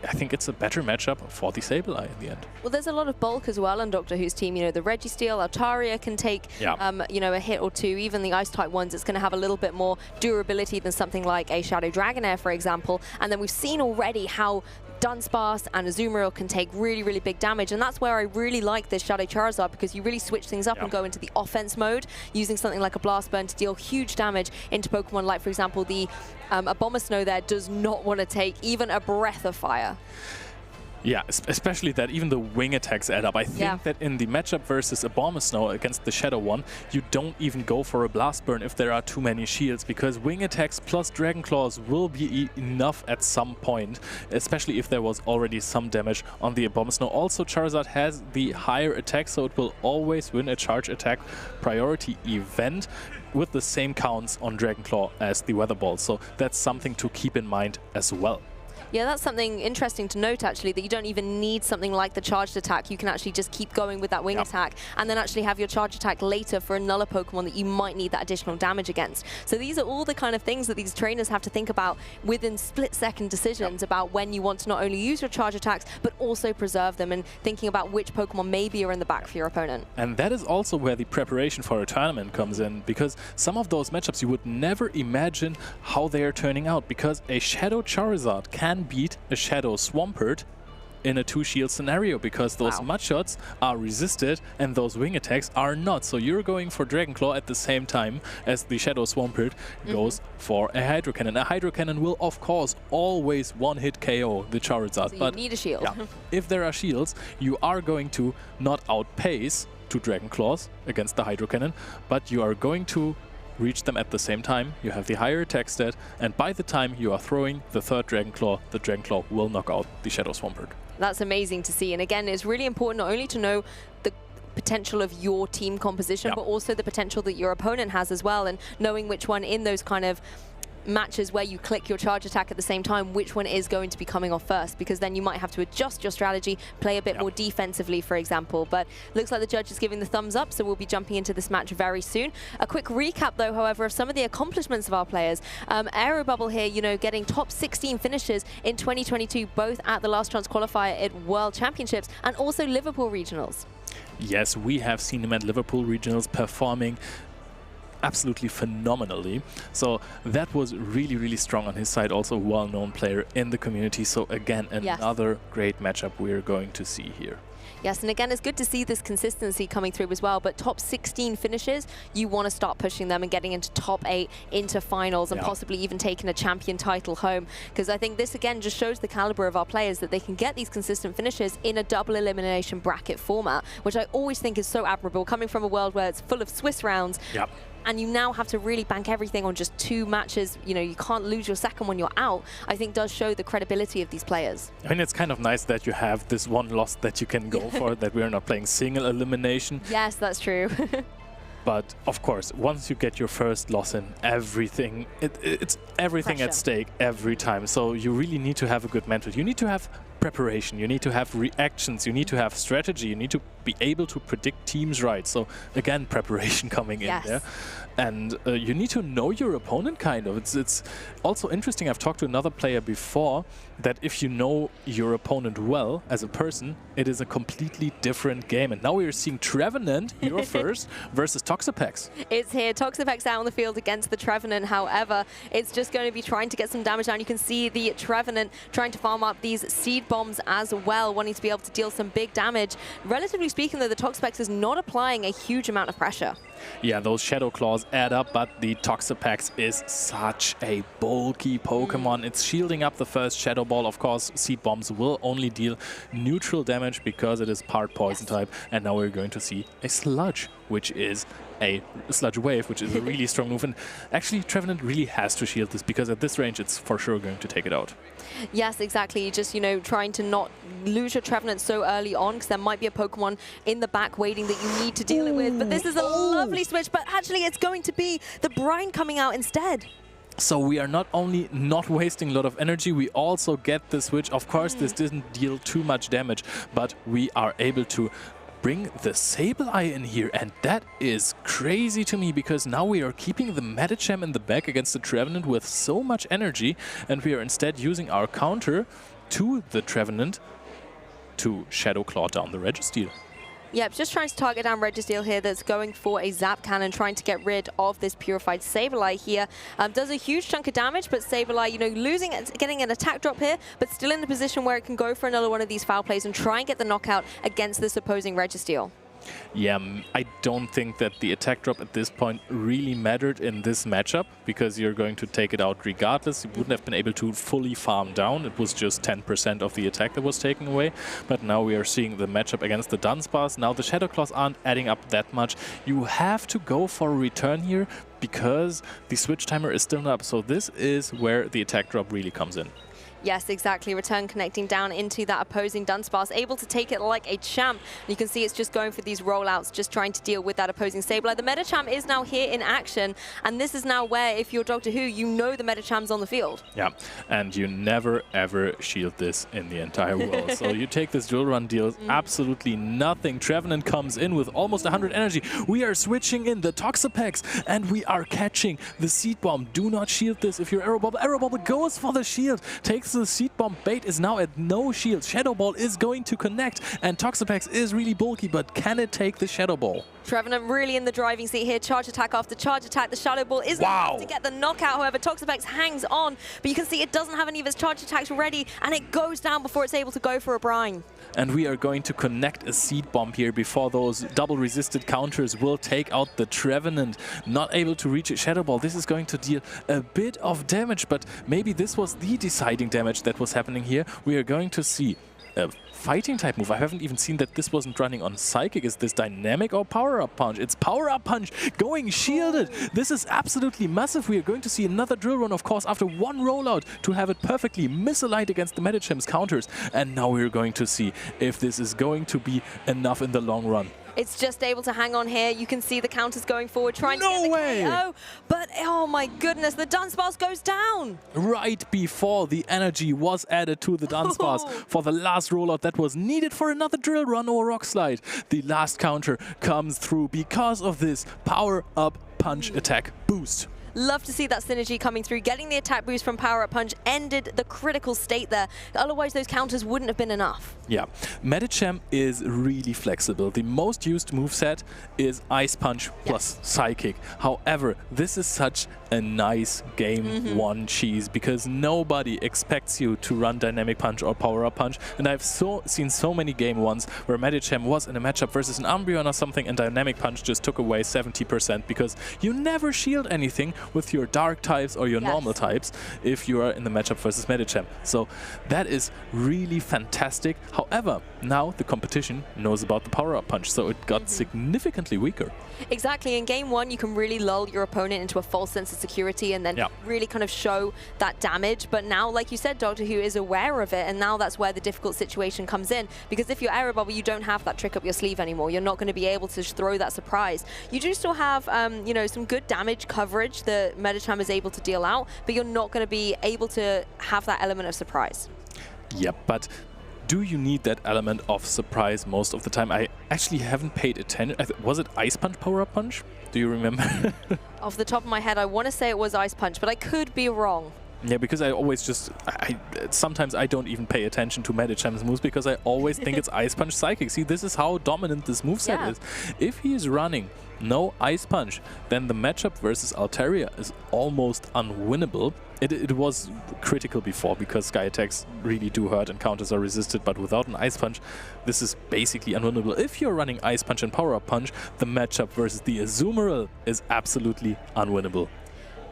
I think it's a better matchup for the Sableye in the end. Well, there's a lot of bulk as well on Doctor Who's team. You know, the Registeel, Altaria can take, you know, a hit or 2. Even the Ice-type ones, it's going to have a little bit more durability than something like a Shadow Dragonair, for example. And then we've seen already how Dunsparce and Azumarill can take really, really big damage, and that's where I really like this Shadow Charizard, because you really switch things up and go into the offense mode, using something like a Blast Burn to deal huge damage into Pokemon like, for example, the Abomasnow there does not want to take even a breath of fire. Yeah, especially that even the wing attacks add up. I think that in the matchup versus Abomasnow against the Shadow one, you don't even go for a Blast Burn if there are too many shields, because wing attacks plus Dragon Claws will be enough at some point, especially if there was already some damage on the Abomasnow. Also, Charizard has the higher attack, so it will always win a charge attack priority event with the same counts on Dragon Claw as the Weather Ball. So that's something to keep in mind as well. Yeah, that's something interesting to note, actually, that you don't even need something like the charged attack. You can actually just keep going with that wing attack and then actually have your charge attack later for another Pokemon that you might need that additional damage against. So these are all the kind of things that these trainers have to think about within split-second decisions about when you want to not only use your charge attacks, but also preserve them, and thinking about which Pokemon maybe are in the back for your opponent. And that is also where the preparation for a tournament comes in, because some of those matchups you would never imagine how they are turning out, because a Shadow Charizard can beat a Shadow Swampert in a 2-shield scenario, because those mud shots are resisted and those wing attacks are not. So you're going for Dragon Claw at the same time as the Shadow Swampert goes for a Hydro Cannon. A Hydro Cannon will, of course, always one-hit KO the Charizard. So but you need a shield. If there are shields, you are going to not outpace 2 Dragon Claws against the Hydro Cannon, but you are going to reach them at the same time. You have the higher attack stat, and by the time you are throwing the 3rd Dragon Claw, the Dragon Claw will knock out the Shadow Swampert. That's amazing to see. And again, it's really important not only to know the potential of your team composition, but also the potential that your opponent has as well, and knowing which one in those kind of matches where you click your charge attack at the same time, which one is going to be coming off first, because then you might have to adjust your strategy, play a bit more defensively, for example. But looks like the judge is giving the thumbs up, so we'll be jumping into this match very soon. A quick recap, though, however, of some of the accomplishments of our players. Aerobubble here, you know, getting top 16 finishes in 2022, both at the Last Chance qualifier at World Championships and also Liverpool Regionals. Yes, we have seen him at Liverpool Regionals performing absolutely phenomenally. So that was really, really strong on his side. Also a well-known player in the community. So again, another great matchup we're going to see here. Yes, and again, it's good to see this consistency coming through as well, but top 16 finishes, you want to start pushing them and getting into top 8, into finals, and possibly even taking a champion title home. Because I think this, again, just shows the caliber of our players, that they can get these consistent finishes in a double elimination bracket format, which I always think is so admirable, coming from a world where it's full of Swiss rounds. And you now have to really bank everything on just 2 matches. You know, you can't lose your second when you're out. I think does show the credibility of these players. I mean, it's kind of nice that you have this one loss that you can go for, that we're not playing single elimination. Yes, that's true. But of course, once you get your first loss in, everything, it's everything at stake every time. So you really need to have a good mental. You need to have preparation, you need to have reactions, you need to have strategy, you need to be able to predict teams right. So again, preparation coming in there. And you need to know your opponent, kind of. It's also interesting, I've talked to another player before, that if you know your opponent well as a person, it is a completely different game. And now we are seeing Trevenant, hero first, versus Toxapex. It's here, Toxapex out on the field against the Trevenant. However, it's just going to be trying to get some damage down. You can see the Trevenant trying to farm up these seed bombs as well, wanting to be able to deal some big damage. Relatively speaking, though, the Toxapex is not applying a huge amount of pressure. Yeah, those Shadow Claws add up, but the Toxapex is such a bulky Pokemon. It's shielding up the first Shadow Ball. Of course, Seed Bombs will only deal neutral damage because it is part Poison type. And now we're going to see a Sludge, which is a Sludge Wave, which is a really strong move. And actually, Trevenant really has to shield this, because at this range, it's for sure going to take it out. Yes, exactly. Just, you know, trying to not lose your Trevenant so early on, because there might be a Pokemon in the back waiting that you need to deal it with. But this is a lovely switch, but actually it's going to be the Brine coming out instead. So we are not only not wasting a lot of energy, we also get the switch. Of course, this didn't deal too much damage, but we are able to bring the Sableye in here, and that is crazy to me, because now we are keeping the Medicham in the back against the Trevenant with so much energy, and we are instead using our counter to the Trevenant to Shadow Claw down the Registeel. Yep, just trying to target down Registeel here, that's going for a Zap Cannon, trying to get rid of this Purified Sableye here. Does a huge chunk of damage, but Sableye, you know, losing it, getting an attack drop here, but still in a position where it can go for another one of these foul plays and try and get the knockout against this opposing Registeel. Yeah, I don't think that the attack drop at this point really mattered in this matchup, because you're going to take it out regardless. You wouldn't have been able to fully farm down. It was just 10% of the attack that was taken away. But now we are seeing the matchup against the Dunsparce. Now the Shadow Claws aren't adding up that much. You have to go for a return here, because the switch timer is still up. So this is where the attack drop really comes in. Yes, exactly. Return connecting down into that opposing Dunsparce, able to take it like a champ. And you can see it's just going for these rollouts, just trying to deal with that opposing Sableye. The Medicham is now here in action, and this is now where, if you're Doctor Who, you know the Medicham's on the field. Yeah, and you never ever shield this in the entire world. So you take this drill run, deals absolutely nothing. Trevenant comes in with almost 100 energy. We are switching in the Toxapex, and we are catching the Seed Bomb. Do not shield this if you're Aerobubble. Aerobubble goes for the shield, takes the Seed Bomb. Bait is now at no shield. Shadow Ball is going to connect, and Toxapex is really bulky, but can it take the Shadow Ball? Trevenant really in the driving seat here. Charge attack after charge attack. The Shadow Ball isn't able to get the knockout. However, Toxapex hangs on, but you can see it doesn't have any of its charge attacks ready, and it goes down before it's able to go for a Brine. And we are going to connect a Seed Bomb here before those double resisted counters will take out the Trevenant. Not able to reach a Shadow Ball. This is going to deal a bit of damage, but maybe this was the deciding damage that was happening here. We are going to see a fighting type move. I haven't even seen that this wasn't running on Psychic. Is this Dynamic or Power Up Punch? It's Power Up Punch going shielded. This is absolutely massive. We are going to see another drill run, of course, after one rollout to have it perfectly misaligned against the Medicham's counters. And now we're going to see if this is going to be enough in the long run. It's just able to hang on here. You can see the counters going forward, trying to get the KO. But, oh my goodness, the Dunsparce goes down. Right before the energy was added to the Dunsparce for the last rollout that was needed for another drill run or rock slide. The last counter comes through because of this power-up punch attack boost. Love to see that synergy coming through. Getting the attack boost from Power Up Punch ended the critical state there. Otherwise, those counters wouldn't have been enough. Yeah, Medicham is really flexible. The most used moveset is Ice Punch plus Psychic. However, this is such a nice game one cheese because nobody expects you to run Dynamic Punch or Power Up Punch. And I've seen so many game ones where Medicham was in a matchup versus an Umbreon or something and Dynamic Punch just took away 70% because you never shield anything with your dark types or your normal types if you are in the matchup versus Medicham. So that is really fantastic. However, now the competition knows about the power-up punch, so it got significantly weaker. Exactly. In game one, you can really lull your opponent into a false sense of security and then really kind of show that damage. But now, like you said, Doctor Who is aware of it, and now that's where the difficult situation comes in. Because if you're Air Bubble, you don't have that trick up your sleeve anymore. You're not going to be able to throw that surprise. You do still have, you know, some good damage coverage that Medicham is able to deal out, but you're not going to be able to have that element of surprise. Yep, but do you need that element of surprise most of the time? I actually haven't paid attention. Was it Ice Punch, Power Up Punch? Do you remember? Off the top of my head, I want to say it was Ice Punch, but I could be wrong. Yeah, because I always just, sometimes I don't even pay attention to Medicham's moves because I always think it's Ice Punch Psychic. See, this is how dominant this moveset is. If he is running no Ice Punch, then the matchup versus Altaria is almost unwinnable. It was critical before because Sky Attacks really do hurt and counters are resisted, but without an Ice Punch, this is basically unwinnable. If you're running Ice Punch and Power Up Punch, the matchup versus the Azumarill is absolutely unwinnable.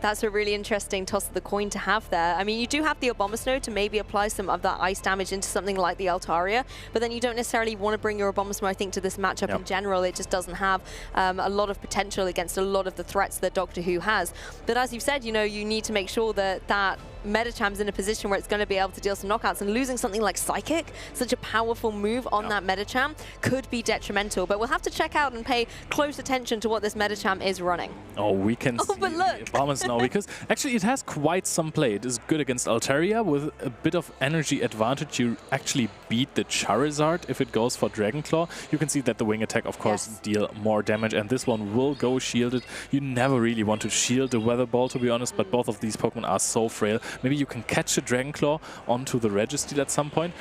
That's a really interesting toss of the coin to have there. I mean, you do have the Abomasnow to maybe apply some of that ice damage into something like the Altaria, but then you don't necessarily want to bring your Abomasnow, I think, to this matchup in general. It just doesn't have a lot of potential against a lot of the threats that Doctor Who has. But as you've said, you know, you need to make sure that that Medicham's in a position where it's going to be able to deal some knockouts, and losing something like Psychic, such a powerful move on that Medicham, could be detrimental. But we'll have to check out and pay close attention to what this Medicham is running. Oh, we can see but look. Abomasnow because actually it has quite some play. It is good against Altaria with a bit of energy advantage. You actually beat the Charizard if it goes for Dragon Claw. You can see that the Wing Attack, of course, deal more damage, and this one will go shielded. You never really want to shield the Weather Ball, to be honest, but both of these Pokemon are so frail. Maybe you can catch a Dragon Claw onto the Registeel at some point.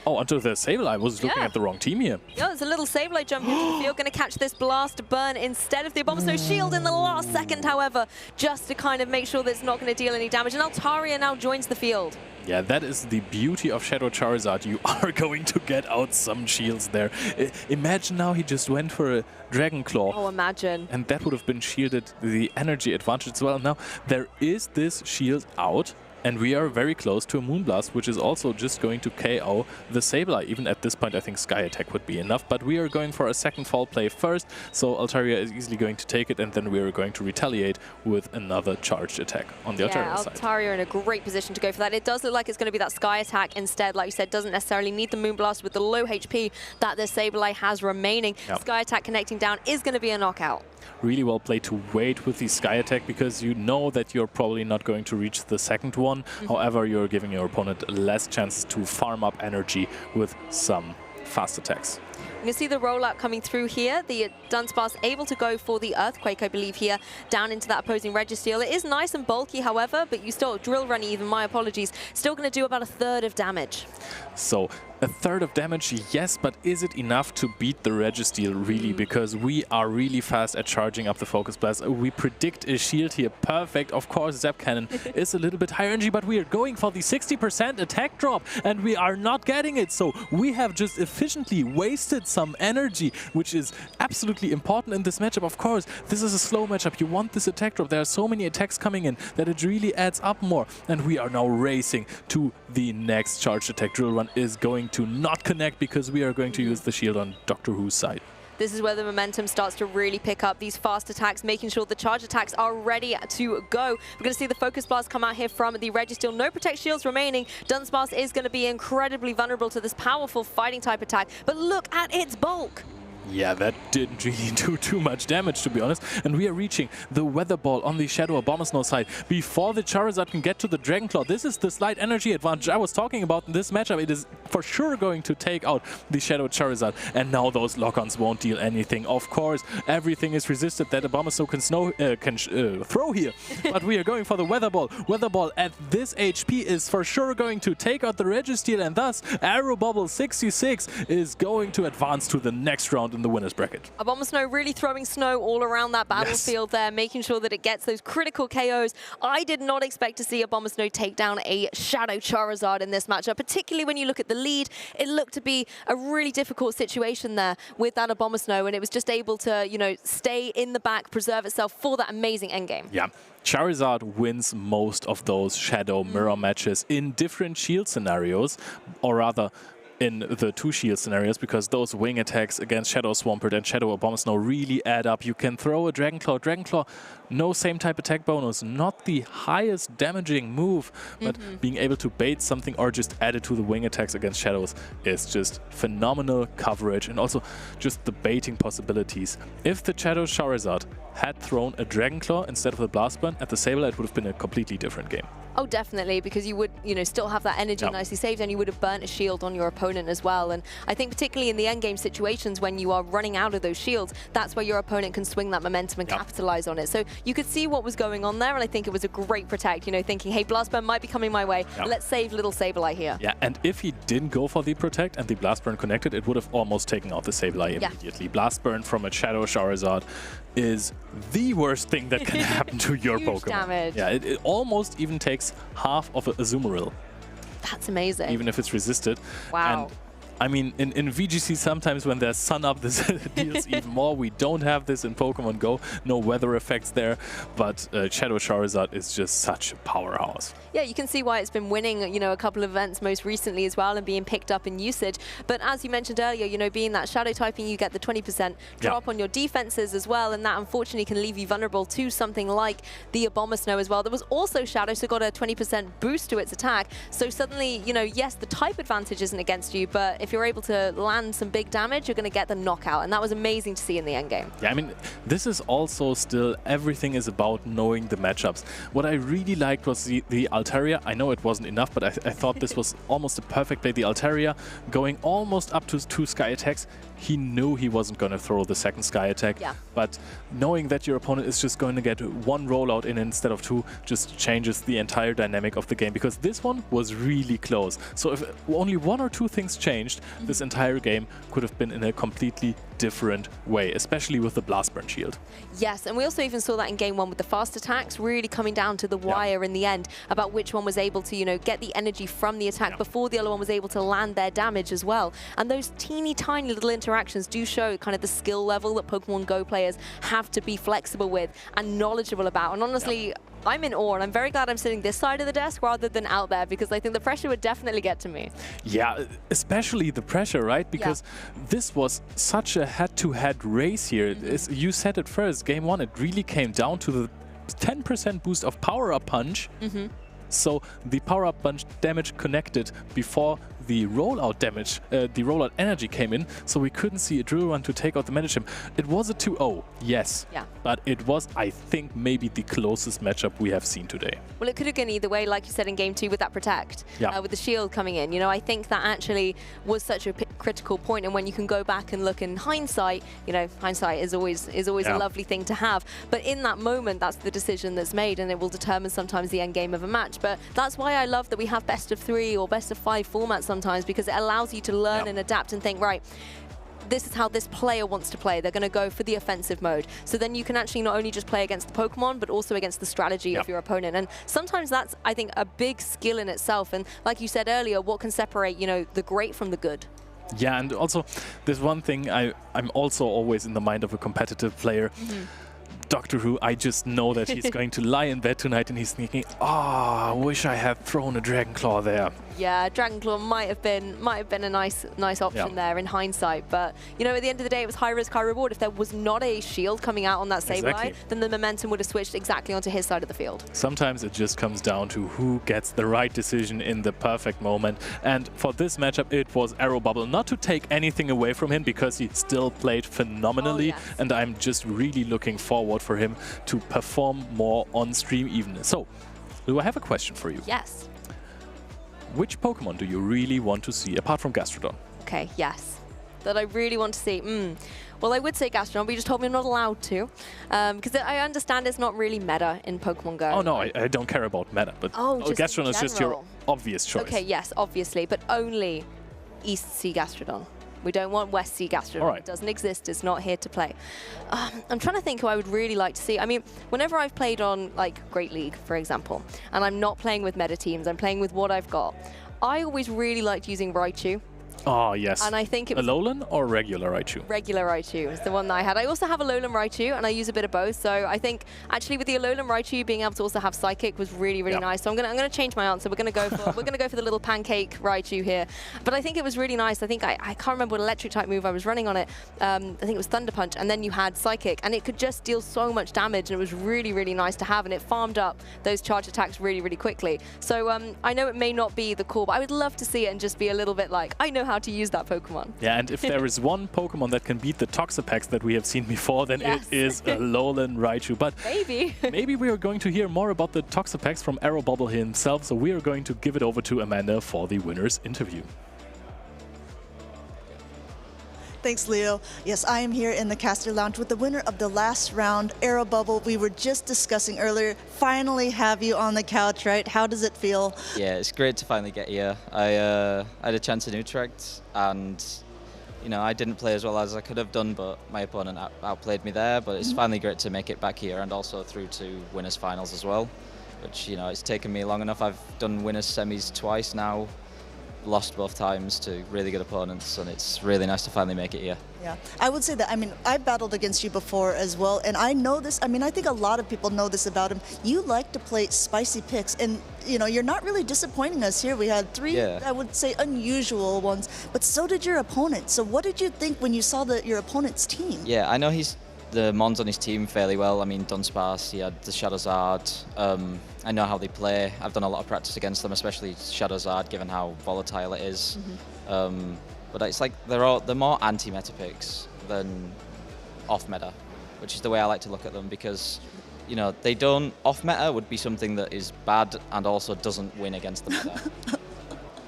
Oh, onto the Sableye. I was looking at the wrong team here. Yeah, there's a little Sableye jump into the field, going to catch this Blast Burn instead of the Abomasnow shield in the last second, however, just to kind of make sure that it's not going to deal any damage. And Altaria now joins the field. Yeah, that is the beauty of Shadow Charizard. You are going to get out some shields there. Imagine now he just went for a Dragon Claw. Oh, imagine. And that would have been shielded the energy advantage as well. Now, there is this shield out, and we are very close to a Moonblast, which is also just going to KO the Sableye. Even at this point, I think Sky Attack would be enough, but we are going for a second fall play first, so Altaria is easily going to take it, and then we are going to retaliate with another charged attack on the Altaria side. Altaria in a great position to go for that. It does look like it's going to be that Sky Attack instead. Like you said, doesn't necessarily need the Moonblast with the low HP that the Sableye has remaining. Sky Attack connecting down is going to be a knockout. Really well played to wait with the Sky Attack because you know that you're probably not going to reach the second one. However, you're giving your opponent less chances to farm up energy with some fast attacks. You can see the rollout coming through here. The Dunsparce able to go for the Earthquake, I believe, here, down into that opposing Registeel. It is nice and bulky, however, but you still, Drill Run even, my apologies, still going to do about a third of damage. So, a third of damage, yes, but is it enough to beat the Registeel, really? Because we are really fast at charging up the Focus Blast. We predict a shield here. Perfect. Of course, Zap Cannon is a little bit higher energy, but we are going for the 60% attack drop, and we are not getting it. So, we have just efficiently wasted some energy, which is absolutely important in this matchup. Of course, this is a slow matchup. You want this attack drop. There are so many attacks coming in that it really adds up more. And we are now racing to the next charged attack. Drill Run is going to not connect because we are going to use the shield on Doctor Who's side. This is where the momentum starts to really pick up, these fast attacks, making sure the charge attacks are ready to go. We're going to see the Focus Blast come out here from the Registeel. No Protect Shields remaining. Dunsparce is going to be incredibly vulnerable to this powerful fighting type attack, but look at its bulk. Yeah, that didn't really do too much damage, to be honest. And we are reaching the Weather Ball on the Shadow Abomasnow side before the Charizard can get to the Dragon Claw. This is the slight energy advantage I was talking about in this matchup. It is for sure going to take out the Shadow Charizard. And now those lock-ons won't deal anything. Of course, everything is resisted that Abomasnow can throw here. But we are going for the Weather Ball. Weather Ball at this HP is for sure going to take out the Registeel, and thus Arrow Bubble 66 is going to advance to the next round in the winner's bracket. Abomasnow really throwing snow all around that battlefield there, making sure that it gets those critical KOs. I did not expect to see Abomasnow take down a Shadow Charizard in this matchup, particularly when you look at the lead. It looked to be a really difficult situation there with that Abomasnow, and it was just able to, you know, stay in the back, preserve itself for that amazing endgame. Yeah. Charizard wins most of those Shadow Mirror matches in different shield scenarios, or rather in the 2 shield scenarios, because those wing attacks against Shadow Swampert and Shadow Abomasnow really add up. You can throw a Dragon Claw. Dragon Claw, no same type attack bonus, not the highest damaging move, but being able to bait something or just add it to the wing attacks against Shadows is just phenomenal coverage, and also just the baiting possibilities. If the Shadow Charizard had thrown a Dragon Claw instead of the Blast Burn at the Sableye, it would have been a completely different game. Oh, definitely, because you would, you know, still have that energy nicely saved, and you would have burnt a shield on your opponent as well. And I think particularly in the endgame situations when you are running out of those shields, that's where your opponent can swing that momentum and capitalize on it. So you could see what was going on there, and I think it was a great protect, you know, thinking, hey, Blast Burn might be coming my way. Let's save little Sableye here. Yeah, and if he didn't go for the protect and the Blast Burn connected, it would have almost taken out the Sableye immediately. Blast Burn from a Shadow Charizard is the worst thing that can happen to your Pokemon. Damage. Yeah, it almost even takes half of a Azumarill. That's amazing. Even if it's resisted. Wow. And I mean, in VGC, sometimes when there's sun up, this deals even more. We don't have this in Pokemon Go. No weather effects there. But Shadow Charizard is just such a powerhouse. Yeah, you can see why it's been winning, you know, a couple of events most recently as well and being picked up in usage. But as you mentioned earlier, you know, being that Shadow typing, you get the 20% drop on your defenses as well. And that unfortunately can leave you vulnerable to something like the Abomasnow as well. There was also Shadow, so got a 20% boost to its attack. So suddenly, you know, yes, the type advantage isn't against you, but if you're able to land some big damage, you're going to get the knockout. And that was amazing to see in the endgame. Yeah, I mean, this is also still, everything is about knowing the matchups. What I really liked was the Altaria. I know it wasn't enough, but I thought this was almost a perfect play. The Altaria going almost up to 2 Sky attacks. He knew he wasn't going to throw the second Sky attack, but knowing that your opponent is just going to get 1 rollout in instead of 2 just changes the entire dynamic of the game, because this one was really close. So if only 1 or 2 things changed, this entire game could have been in a completely different way, especially with the Blast Burn shield. Yes, and we also even saw that in game 1 with the fast attacks really coming down to the wire in the end about which one was able to, you know, get the energy from the attack before the other one was able to land their damage as well. And those teeny tiny little interactions do show kind of the skill level that Pokemon Go players have to be flexible with and knowledgeable about. And honestly, I'm in awe, and I'm very glad I'm sitting this side of the desk rather than out there, because I think the pressure would definitely get to me. Yeah, especially the pressure, right? Because this was such a head-to-head race here. You said it first, game 1, it really came down to the 10% boost of Power-Up Punch. So the Power-Up Punch damage connected before the rollout damage, the rollout energy came in, so we couldn't see a drill run to take out the Medicham. It was a 2-0, yes, but it was, I think, maybe the closest matchup we have seen today. Well, it could have gone either way, like you said in game 2 with that protect, with the shield coming in. You know, I think that actually was such a critical point, and when you can go back and look in hindsight, you know, hindsight is always a lovely thing to have. But in that moment, that's the decision that's made, and it will determine sometimes the end game of a match. But that's why I love that we have best of 3 or best of 5 formats sometimes, because it allows you to learn and adapt and think, right, this is how this player wants to play. They're going to go for the offensive mode. So then you can actually not only just play against the Pokemon, but also against the strategy of your opponent. And sometimes that's, I think, a big skill in itself. And like you said earlier, what can separate, you know, the great from the good? Yeah, and also there's one thing I'm also always in the mind of a competitive player. Doctor Who, I just know that he's going to lie in bed tonight and he's thinking, I wish I had thrown a Dragon Claw there. Yeah, Dragon Claw might have been a nice option there in hindsight. But you know, at the end of the day, it was high risk, high reward. If there was not a shield coming out on that Sableye, then the momentum would have switched exactly onto his side of the field. Sometimes it just comes down to who gets the right decision in the perfect moment. And for this matchup, it was Arrow Bubble. Not to take anything away from him, because he still played phenomenally, and I'm just really looking forward for him to perform more on stream even. So, Lou, I have a question for you. Yes. Which Pokemon do you really want to see, apart from Gastrodon? Okay, yes. That I really want to see. Well, I would say Gastrodon, but you just told me I'm not allowed to. Because I understand it's not really meta in Pokemon Go. Oh, no, I don't care about meta, but Gastrodon is just your obvious choice. Okay, yes, obviously, but only East Sea Gastrodon. We don't want West Sea Gastrodon. Right. It doesn't exist. It's not here to play. I'm trying to think who I would really like to see. I mean, whenever I've played on, like, Great League, for example, and I'm not playing with meta teams, I'm playing with what I've got, I always really liked using Raichu. Oh, yes. And I think it was Alolan or regular Raichu? Regular Raichu is the one that I had. I also have Alolan Raichu, and I use a bit of both. So I think actually with the Alolan Raichu being able to also have Psychic was really nice. So I'm gonna change my answer. We're gonna go for the little pancake Raichu here. But I think it was really nice. I think I can't remember what electric type move I was running on it. I think it was Thunder Punch, and then you had Psychic, and it could just deal so much damage, and it was really nice to have, and it farmed up those charge attacks really quickly. So I know it may not be the core, but I would love to see it and just be a little bit like, I know how to use that Pokemon. Yeah, and if there is one Pokemon that can beat the Toxapex that we have seen before, then it is Alolan Raichu. But maybe we are going to hear more about the Toxapex from Arrow Bubble himself, so we are going to give it over to Amanda for the winner's interview. Thanks, Leo. Yes, I am here in the Caster Lounge with the winner of the last round, Arrow Bubble. We were just discussing earlier. Finally have you on the couch, right? How does it feel? Yeah, it's great to finally get here. I had a chance in Utrecht, and you know, I didn't play as well as I could have done, but my opponent outplayed me there. But it's finally great to make it back here and also through to winners finals as well, which, you know, it's taken me long enough. I've done winners semis twice now. Lost both times to really good opponents, and it's really nice to finally make it here. Yeah, I would say that, I mean, I battled against you before as well, and I know this, I mean, I think a lot of people know this about him. You like to play spicy picks, and, you know, you're not really disappointing us here. We had three, I would say, unusual ones, but so did your opponent. So what did you think when you saw your opponent's team? Yeah, I know the Mons on his team fairly well. I mean, Dunsparce, he had the Shadowzard. I know how they play. I've done a lot of practice against them, especially Shadowzard, given how volatile it is. But it's like they're more anti-meta picks than off-meta, which is the way I like to look at them, because, you know, they don't... Off-meta would be something that is bad and also doesn't win against the meta.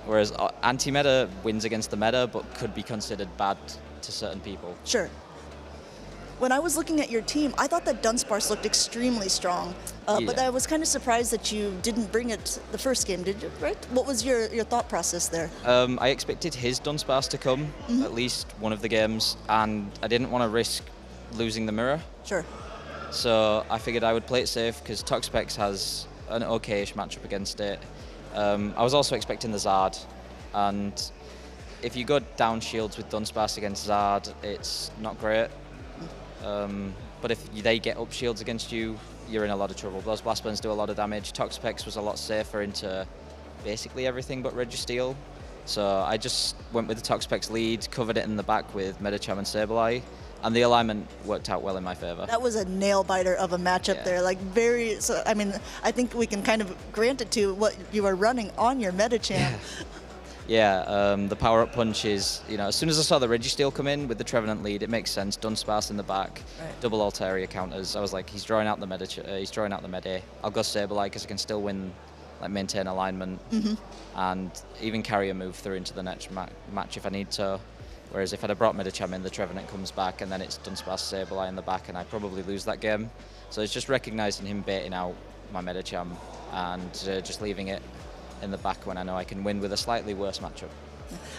Whereas anti-meta wins against the meta, but could be considered bad to certain people. Sure. When I was looking at your team, I thought that Dunsparce looked extremely strong, but I was kind of surprised that you didn't bring it the first game, did you? Right? What was your thought process there? I expected his Dunsparce to come, at least one of the games, and I didn't want to risk losing the mirror. Sure. So I figured I would play it safe, because Toxapex has an okay-ish matchup against it. I was also expecting the Zard, and if you go down shields with Dunsparce against Zard, it's not great. But if they get up shields against you, you're in a lot of trouble. Those Blast Burns do a lot of damage. Toxapex was a lot safer into basically everything but Registeel. So I just went with the Toxapex lead, covered it in the back with Medicham and Sableye, and the alignment worked out well in my favor. That was a nail-biter of a matchup there. Like, so, I mean, I think we can kind of grant it to what you are running on your Medicham. Yeah, the power-up punch is, you know, as soon as I saw the Registeel come in with the Trevenant lead, it makes sense. Dunsparce in the back, double Altaria counters. I was like, he's drawing out the Medi. I'll go Sableye because I can still win, like, maintain alignment, and even carry a move through into the next match if I need to. Whereas if I'd have brought Medicham in, the Trevenant comes back, and then it's Dunsparce, Sableye in the back, and I probably lose that game. So it's just recognizing him baiting out my Medicham and just leaving it in the back when I know I can win with a slightly worse matchup.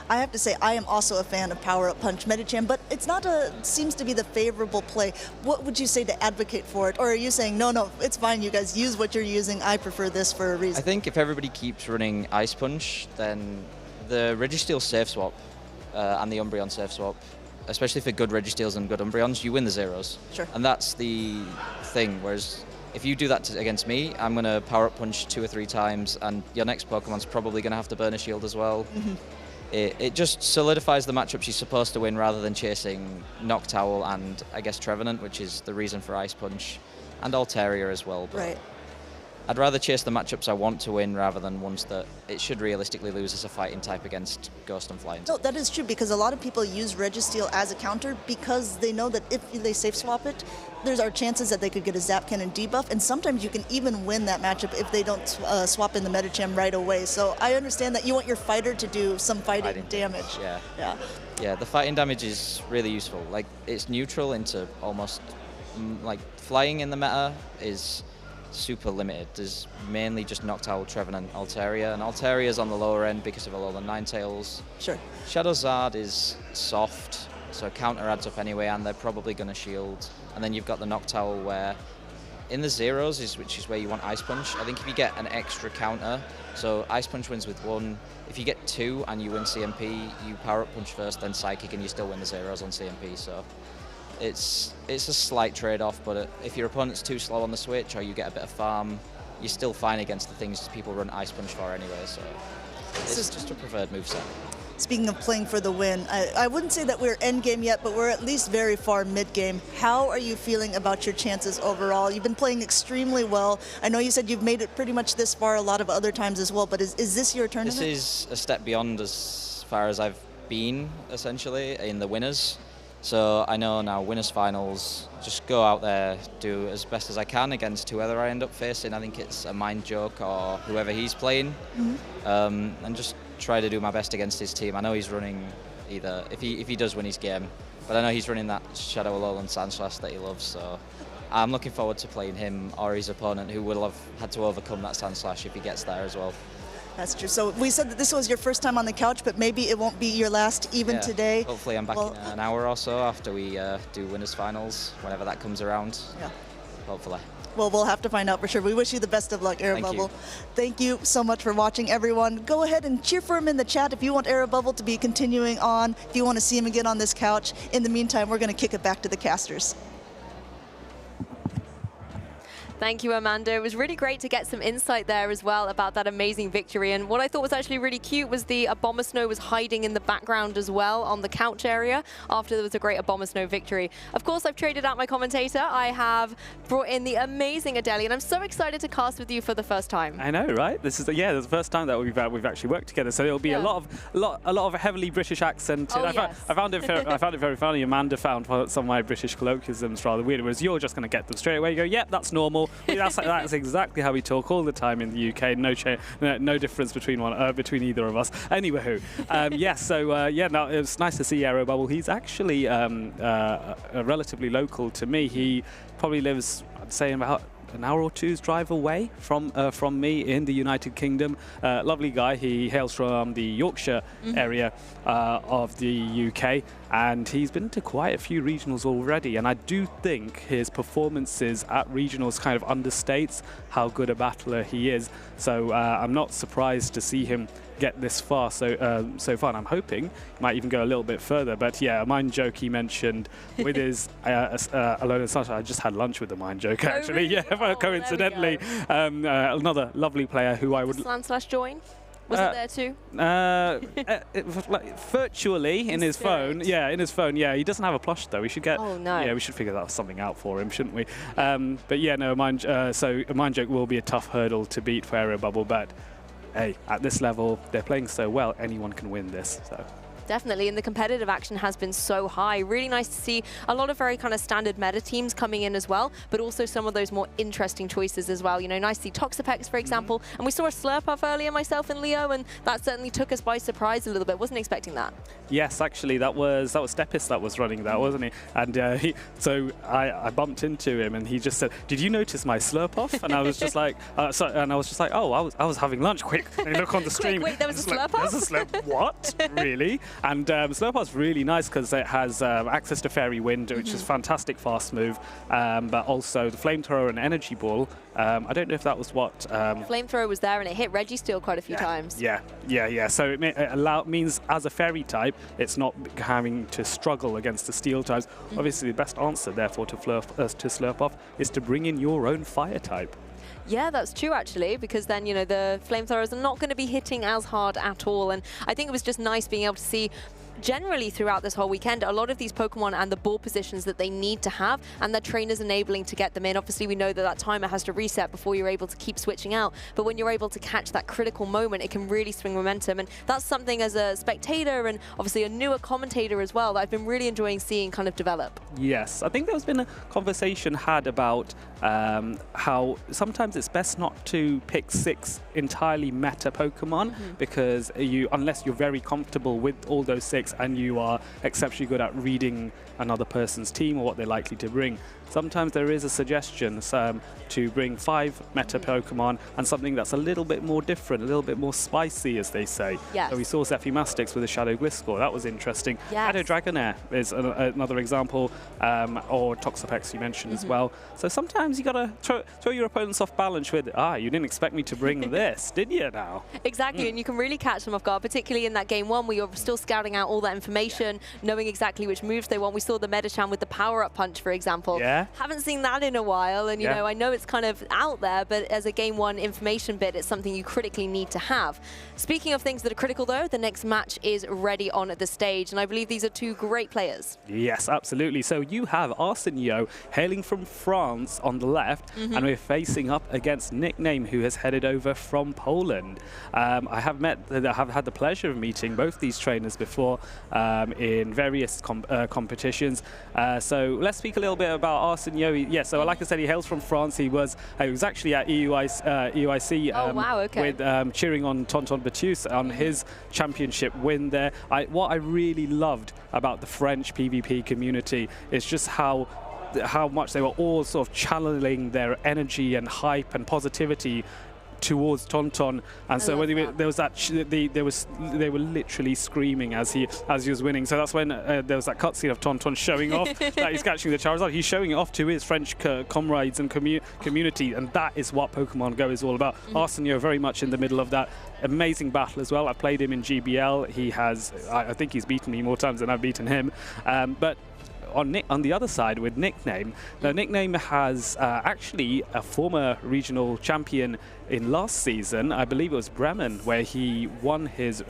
I have to say, I am also a fan of Power Up Punch Medicham, but it's not seems to be the favorable play. What would you say to advocate for it? Or are you saying, no, it's fine, you guys use what you're using, I prefer this for a reason? I think if everybody keeps running Ice Punch, then the Registeel safe swap and the Umbreon safe swap, especially for good Registeels and good Umbreons, you win the zeros. Sure. And that's the thing, whereas if you do that against me, I'm going to power up punch 2 or 3 times, and your next Pokemon's probably going to have to burn a shield as well. It just solidifies the matchup she's supposed to win rather than chasing Noctowl and, I guess, Trevenant, which is the reason for Ice Punch, and Altaria as well. But right. I'd rather chase the matchups I want to win rather than ones that it should realistically lose as a fighting type against Ghost and Flying. No, that is true, because a lot of people use Registeel as a counter because they know that if they safe swap it, there's our chances that they could get a Zap Cannon debuff, and sometimes you can even win that matchup if they don't swap in the Medicham right away. So I understand that you want your fighter to do some fighting damage. Yeah, the fighting damage is really useful. Like, it's neutral into almost, like, flying in the meta is super limited. There's mainly just Noctowl, Trevenant, Altaria, and Altaria's on the lower end because of Alolan Ninetales. Sure. Shadow Zard is soft, so counter adds up anyway, and they're probably going to shield. And then you've got the Noctowl where, in the zeros, which is where you want Ice Punch. I think if you get an extra counter, so Ice Punch wins with 1, if you get 2 and you win CMP, you power up punch first, then Psychic, and you still win the zeros on CMP, so it's a slight trade-off, but if your opponent's too slow on the switch or you get a bit of farm, you're still fine against the things people run Ice Punch for anyway, so it's just a preferred moveset. Speaking of playing for the win, I wouldn't say that we're endgame yet, but we're at least very far mid-game. How are you feeling about your chances overall? You've been playing extremely well. I know you said you've made it pretty much this far a lot of other times as well, but is this your tournament? This is a step beyond as far as I've been, essentially, in the winners. So I know now winners finals, just go out there, do as best as I can against whoever I end up facing. I think it's a Mind Joke or whoever he's playing, and just try to do my best against his team. I know he's running either, if he does win his game, but I know he's running that Shadow Alolan Sandslash that he loves, so I'm looking forward to playing him or his opponent, who will have had to overcome that Sandslash if he gets there as well. That's true. So we said that this was your first time on the couch, but maybe it won't be your last even today. Hopefully I'm back in an hour or so after we do winners finals, whenever that comes around. Yeah. Hopefully. Well, we'll have to find out for sure. We wish you the best of luck, Air Bubble. Thank you so much for watching, everyone. Go ahead and cheer for him in the chat if you want Air Bubble to be continuing on, if you want to see him again on this couch. In the meantime, we're going to kick it back to the casters. Thank you, Amanda. It was really great to get some insight there as well about that amazing victory. And what I thought was actually really cute was the Abomasnow was hiding in the background as well on the couch area after there was a great Abomasnow victory. Of course, I've traded out my commentator. I have brought in the amazing Adeli, and I'm so excited to cast with you for the first time. I know, right? This is the first time that we've actually worked together. So it'll be a lot of heavily British accent. Oh, I found it very funny. Amanda found some of my British colloquialisms rather weird, whereas you're just going to get them straight away. You go, yep, that's normal. That's exactly how we talk all the time in the UK. No difference between either of us. Anywho, no, it was nice to see Aero Bubble. He's actually relatively local to me. He probably lives, I'd say, about an hour or two's drive away from me in the United Kingdom. Lovely guy. He hails from the Yorkshire area of the UK, and he's been to quite a few regionals already, and I do think his performances at regionals kind of understates how good a battler he is. So I'm not surprised to see him get this far so far, and I'm hoping he might even go a little bit further. But yeah, a Mind Joke he mentioned with his Alolan Sandslash. I just had lunch with the Mind Joke actually. Really? Yeah, coincidentally. Another lovely player who I would. Sandslash join? Was it there too? Virtually in his phone. Yeah, in his phone. Yeah, he doesn't have a plush though. We should get. Oh no. Yeah, we should figure something out for him, shouldn't we? But yeah, no. So a Mind Joke will be a tough hurdle to beat for Aero Bubble, but hey, at this level, they're playing so well, anyone can win this. So. Definitely, and the competitive action has been so high. Really nice to see a lot of very kind of standard meta teams coming in as well, but also some of those more interesting choices as well. You know, nice to see Toxapex, for example, and we saw a Slurpuff earlier, myself and Leo, and that certainly took us by surprise a little bit. Wasn't expecting that. Yes, actually, that was Stepis that was running that, wasn't he? And so I bumped into him, and he just said, "Did you notice my Slurpuff?" And I was just like, "Oh, I was having lunch. Quick, and look on the stream." Wait, there was a Slurpuff? There's a Slurp. What? Really? And Slurpow's really nice because it has access to Fairy Wind, which is fantastic fast move, but also the Flamethrower and Energy Ball. I don't know if that was what... Flamethrower was there and it hit Registeel quite a few times. Yeah. So it means as a Fairy type, it's not having to struggle against the Steel types. Obviously, the best answer, therefore, to Slurp off is to bring in your own Fire type. Yeah, that's true, actually, because then, you know, the Flamethrowers are not going to be hitting as hard at all. And I think it was just nice being able to see generally throughout this whole weekend, a lot of these Pokemon and the ball positions that they need to have, and their trainers enabling to get them in. Obviously, we know that that timer has to reset before you're able to keep switching out, but when you're able to catch that critical moment, it can really swing momentum, and that's something as a spectator and obviously a newer commentator as well that I've been really enjoying seeing kind of develop. Yes, I think there's been a conversation had about how sometimes it's best not to pick 6 entirely meta Pokemon because unless you're very comfortable with all those 6 and you are exceptionally good at reading another person's team or what they're likely to bring. Sometimes there is a suggestion to bring 5 meta Pokemon and something that's a little bit more different, a little bit more spicy, as they say. Yes. So we saw Zephy Mastics with a Shadow Gliscor. That was interesting. Yes. Shadow Dragonair is another example, or Toxapex you mentioned as well. So sometimes you got to throw your opponents off balance with, you didn't expect me to bring this, did you now? Exactly, and you can really catch them off guard, particularly in that game 1 where you're still scouting out all that information, knowing exactly which moves they want. We saw the Medicham with the power-up punch, for example. Yeah. Haven't seen that in a while, and you know, I know it's kind of out there, but as a game 1 information bit, it's something you critically need to have. Speaking of things that are critical, though, the next match is ready on the stage, and I believe these are 2 great players. Yes, absolutely. So you have Arsenio hailing from France on the left, and we're facing up against Nickname, who has headed over from Poland. I have had the pleasure of meeting both these trainers before in various competitions. So let's speak a little bit about Arsenio. Yeah, so like I said, he hails from France. He was actually at EUIC with cheering on Tonton Batius on his championship win there. What I really loved about the French PvP community is just how much they were all sort of channeling their energy and hype and positivity towards Tonton, and so when there was that they were literally screaming as he was winning. So that's when there was that cutscene of Tonton showing off that he's catching the Charizard. He's showing it off to his French comrades and community, and that is what Pokemon Go is all about. Arsenio very much in the middle of that amazing battle as well. I played him in GBL. He has, I think he's beaten me more times than I've beaten him, but on the other side with Nickname, now Nickname has actually a former regional champion in last season. I believe it was Bremen, where he won his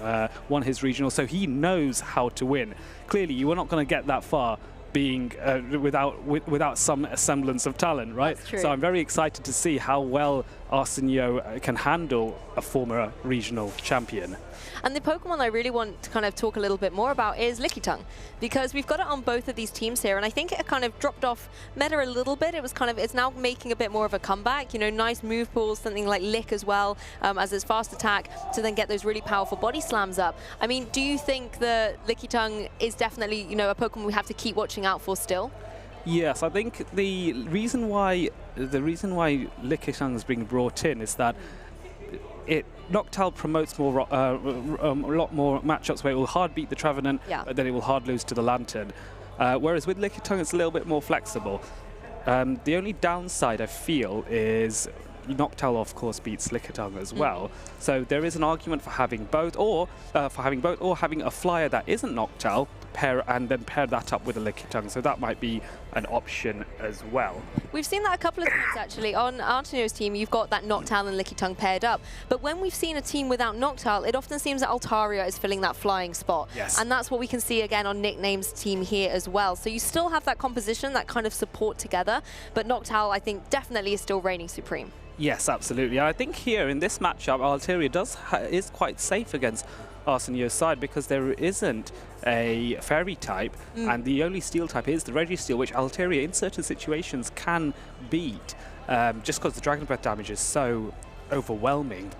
regional, so he knows how to win. Clearly, you were not going to get that far being without some semblance of talent, right? That's true. So I'm very excited to see how well Arsenio can handle a former regional champion. And the Pokemon I really want to kind of talk a little bit more about is Lickitung, because we've got it on both of these teams here, and I think it kind of dropped off meta a little bit. It's now making a bit more of a comeback. You know, nice move pools, something like Lick as well as its fast attack to then get those really powerful body slams up. I mean, do you think that Lickitung is definitely, you know, a Pokemon we have to keep watching out for still? Yes, I think the reason why Lickitung is being brought in is that Noctowl promotes more a lot more matchups where it will hard beat the Trevenant, but then it will hard lose to the Lantern. Whereas with Lickitung, it's a little bit more flexible. The only downside I feel is Noctowl, of course, beats Lickitung as well. So there is an argument for having both, or having a flyer that isn't Noctowl, and then pair that up with a Lickitung. So that might be an option as well. We've seen that a couple of times, actually. On Arsenio's team, you've got that Noctowl and Lickitung paired up. But when we've seen a team without Noctowl, it often seems that Altaria is filling that flying spot. Yes. And that's what we can see again on Nickname's team here as well. So you still have that composition, that kind of support together. But Noctowl, I think, definitely is still reigning supreme. Yes, absolutely. I think here in this matchup, Altaria is quite safe against Arsenio's side because there isn't a Fairy type, and the only Steel type is the Registeel, which Altaria in certain situations can beat, just because the Dragon Breath damage is so overwhelming,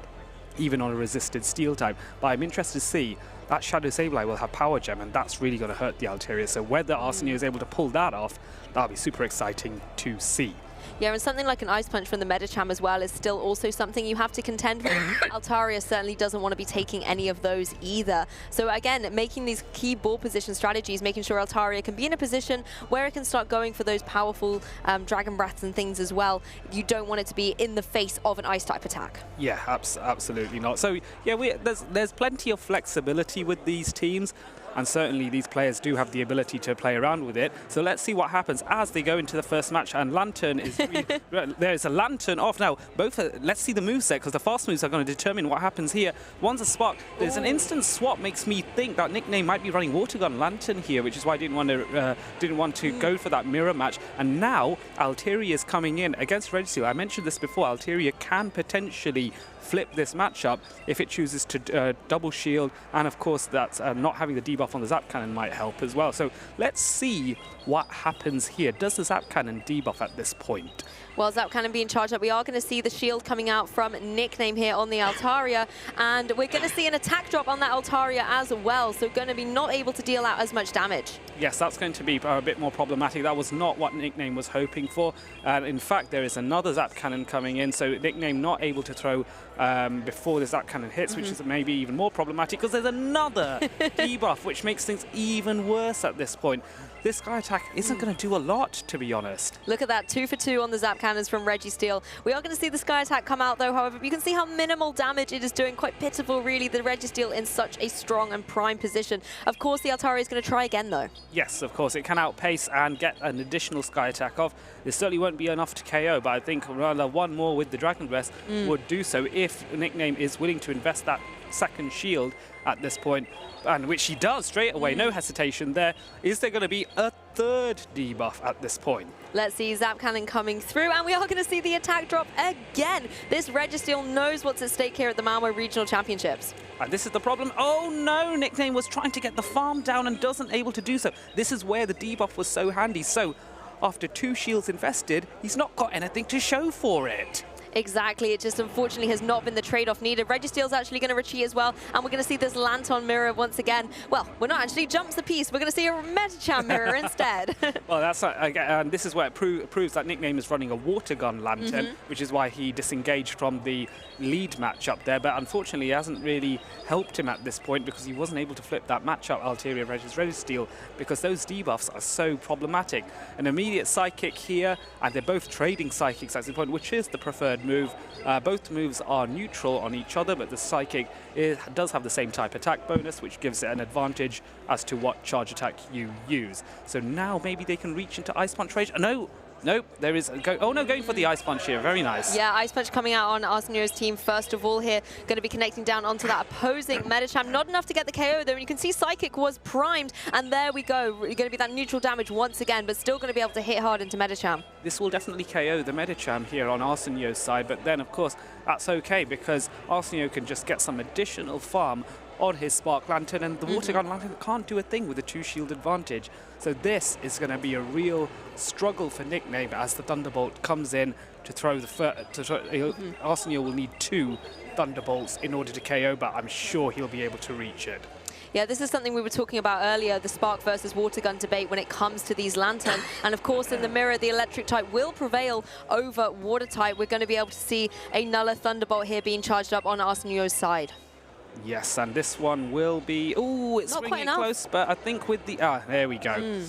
even on a resisted Steel type. But I'm interested to see that Shadow Sableye will have Power Gem, and that's really going to hurt the Altaria. So whether Arsenio is able to pull that off, that'll be super exciting to see. Yeah, and something like an Ice Punch from the Medicham as well is still also something you have to contend with. Altaria certainly doesn't want to be taking any of those either. So again, making these key ball position strategies, making sure Altaria can be in a position where it can start going for those powerful Dragon Breaths and things as well. You don't want it to be in the face of an Ice type attack. Yeah, absolutely not. So yeah, there's plenty of flexibility with these teams. And certainly these players do have the ability to play around with it. So let's see what happens as they go into the first match. And Lantern is there's a Lantern off now. Let's see the moveset, because the fast moves are going to determine what happens here. One's a spark. There's an instant swap, makes me think that Nickname might be running Water Gun Lantern here, which is why I didn't want to go for that mirror match. And now Altaria is coming in against Registeel. I mentioned this before. Altaria can potentially flip this matchup if it chooses to double shield, and of course that's not having the debuff on the Zap Cannon might help as well. So let's see what happens here. Does the Zap Cannon debuff at this point? Well, Zap Cannon being charged up, we are going to see the shield coming out from Nickname here on the Altaria, and we're going to see an attack drop on that Altaria as well, so going to be not able to deal out as much damage. Yes, that's going to be a bit more problematic. That was not what Nickname was hoping for. In fact, there is another Zap Cannon coming in, so Nickname not able to throw before the Zap Cannon hits, which is maybe even more problematic, because there's another debuff, which makes things even worse at this point. This Sky Attack isn't going to do a lot, to be honest. Look at that, 2 for 2 on the Zap Cannons from Registeel. We are going to see the Sky Attack come out, though. However, you can see how minimal damage it is doing. Quite pitiful, really, the Registeel in such a strong and prime position. Of course, the Altaria is going to try again, though. Yes, of course. It can outpace and get an additional Sky Attack off. It certainly won't be enough to KO, but I think rather one more with the Dragon Breath would do so if Nickname is willing to invest that second shield at this point, and which he does straight away, no hesitation there. Is there going to be a third debuff at this point? Let's see Zap Cannon coming through, and we are going to see the attack drop again. This Registeel knows what's at stake here at the Malmö Regional Championships. And this is the problem. Oh no, Nickname was trying to get the farm down and doesn't able to do so. This is where the debuff was so handy. So after 2 shields invested, he's not got anything to show for it. Exactly, it just unfortunately has not been the trade-off needed. Registeel's actually going to retreat as well, and we're going to see this Lantern mirror once again. Well, we're not actually jumps the piece, we're going to see a Medicham mirror instead. Well, that's and this is where it proves that Nickname is running a Water Gun Lantern, which is why he disengaged from the lead matchup there, but unfortunately it hasn't really helped him at this point because he wasn't able to flip that matchup, Altaria versus Registeel, because those debuffs are so problematic. An immediate Psychic here, and they're both trading Psychics at this point, which is the preferred move. Both moves are neutral on each other, but the Psychic does have the same type attack bonus, which gives it an advantage as to what charge attack you use. So now maybe they can reach into Ice Punch Rage. Nope, there is going for the Ice Punch here. Very nice. Yeah, Ice Punch coming out on Arsenio's team first of all here. Going to be connecting down onto that opposing Medicham. Not enough to get the KO though, and you can see Psychic was primed, and there we go. Going to be that neutral damage once again, but still going to be able to hit hard into Medicham. This will definitely KO the Medicham here on Arsenio's side, but then of course that's okay because Arsenio can just get some additional farm on his Spark Lantern, and the Water Gun Lantern can't do a thing with a 2-shield advantage. So this is going to be a real struggle for Nickname as the Thunderbolt comes in to throw the Arsenio will need 2 Thunderbolts in order to KO, but I'm sure he'll be able to reach it. Yeah, this is something we were talking about earlier, the Spark versus Water Gun debate when it comes to these Lantern. And of course, in the mirror, the Electric type will prevail over Water type. We're going to be able to see another Thunderbolt here being charged up on Arsenio's side. Yes, and this one will be... Ooh, it's swinging close, but I think with the... there we go.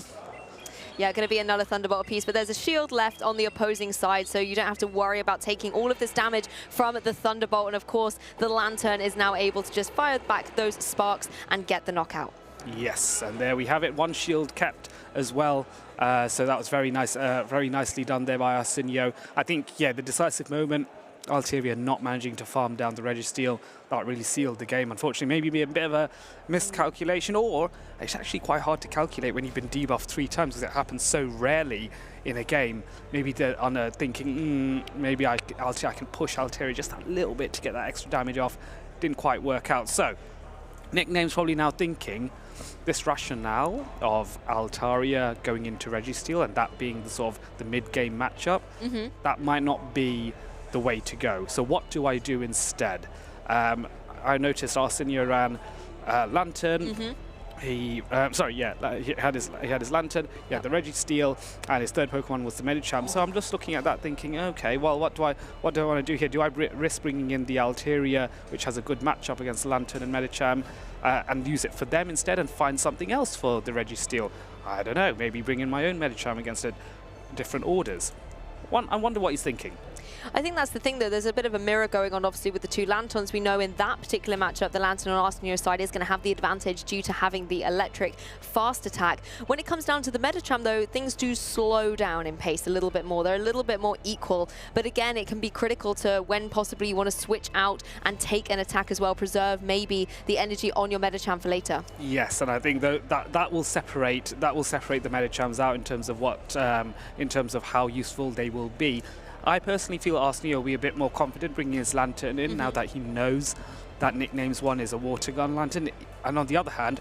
Yeah, going to be another Thunderbolt apiece, but there's a shield left on the opposing side, so you don't have to worry about taking all of this damage from the Thunderbolt. And of course, the Lantern is now able to just fire back those sparks and get the knockout. Yes, and there we have it. 1 shield kept as well. So that was very nice, very nicely done there by Arsenio. I think, yeah, the decisive moment, Altaria not managing to farm down the Registeel, that really sealed the game. Unfortunately, maybe a bit of a miscalculation, or it's actually quite hard to calculate when you've been debuffed 3 times because it happens so rarely in a game. Maybe they're on thinking, maybe I can push Altaria just a little bit to get that extra damage off. Didn't quite work out. So Nickname's probably now thinking this rationale of Altaria going into Registeel and that being the sort of the mid-game matchup, that might not be the way to go. So what do I do instead? I noticed Arsenio ran Lantern, he had his Lantern, he had the Registeel, and his third Pokemon was the Medicham. So I'm just looking at that thinking, okay, well, what do I want to do here? Do I risk bringing in the Altaria, which has a good matchup against Lantern and Medicham, and use it for them instead and find something else for the Registeel? I don't know, maybe bring in my own Medicham against different orders. I wonder what he's thinking. I think that's the thing, though. There's a bit of a mirror going on, obviously, with the two Lanturns. We know in that particular matchup, the Lantern on Arsenio side is going to have the advantage due to having the electric fast attack. When it comes down to the Medicham, though, things do slow down in pace a little bit more. They're a little bit more equal. But again, it can be critical to when possibly you want to switch out and take an attack as well, preserve maybe the energy on your Medicham for later. Yes, and I think that will separate the Medichams out in terms of in terms of how useful they will be. I personally feel Arsenio will be a bit more confident bringing his Lantern in now that he knows that Nickname's one is a Water Gun Lantern. And on the other hand,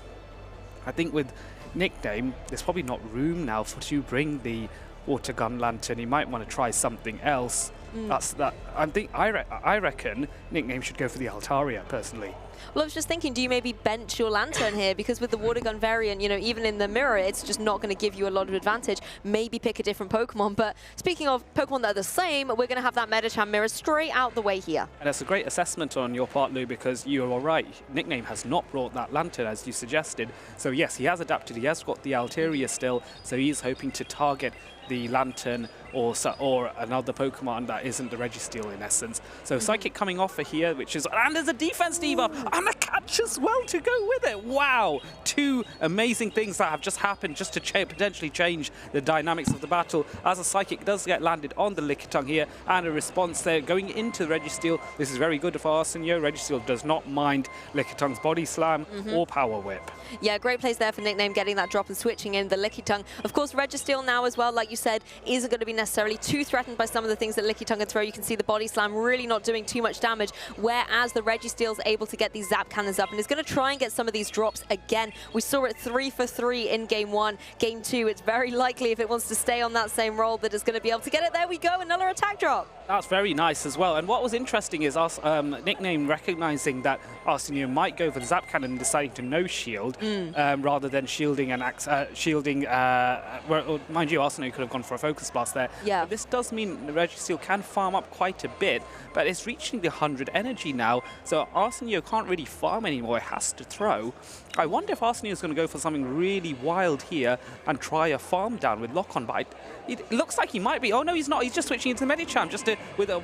I think with Nickname, there's probably not room now to bring the Water Gun Lantern. He might want to try something else. I reckon Nickname should go for the Altaria, personally. Well, I was just thinking, do you maybe bench your Lantern here? Because with the Water Gun variant, you know, even in the mirror, it's just not going to give you a lot of advantage. Maybe pick a different Pokemon. But speaking of Pokemon that are the same, we're going to have that Medicham mirror straight out the way here. And that's a great assessment on your part, Lou, because you are right. Nickname has not brought that Lantern, as you suggested. So yes, he has adapted. He has got the Altaria still. So he's hoping to target the Lantern or another Pokemon that isn't the Registeel in essence. So Psychic coming off for here, which is, and there's a defense debuff and a catch as well to go with it. Wow, two amazing things that have just happened just to potentially change the dynamics of the battle, as a Psychic does get landed on the Lickitung here, and a response there going into the Registeel. This is very good for Arsenio. Registeel does not mind Lickitung's Body Slam or Power Whip. Yeah, great plays there for Nickname, getting that drop and switching in the Lickitung. Of course, Registeel now as well, like you said, isn't going to be necessarily too threatened by some of the things that Lickitung can throw. You can see the Body Slam really not doing too much damage, whereas the Registeel's able to get these Zap Cannons up and is going to try and get some of these drops again. We saw it 3 for 3 in Game 1. Game 2, it's very likely if it wants to stay on that same roll that it's going to be able to get it. There we go, another attack drop. That's very nice as well. And what was interesting is Nickname recognizing that Arsenio might go for the Zap Cannon and deciding to no shield rather than shielding and well, mind you, Arsenio could have gone for a Focus Blast there. Yeah. But this does mean the Registeel can farm up quite a bit, but it's reaching the 100 energy now, so Arsenio can't really farm anymore. It has to throw. I wonder if Arsenio is going to go for something really wild here and try a farm down with Lock-On, but it looks like he might be. Oh no, he's not. He's just switching into Medicham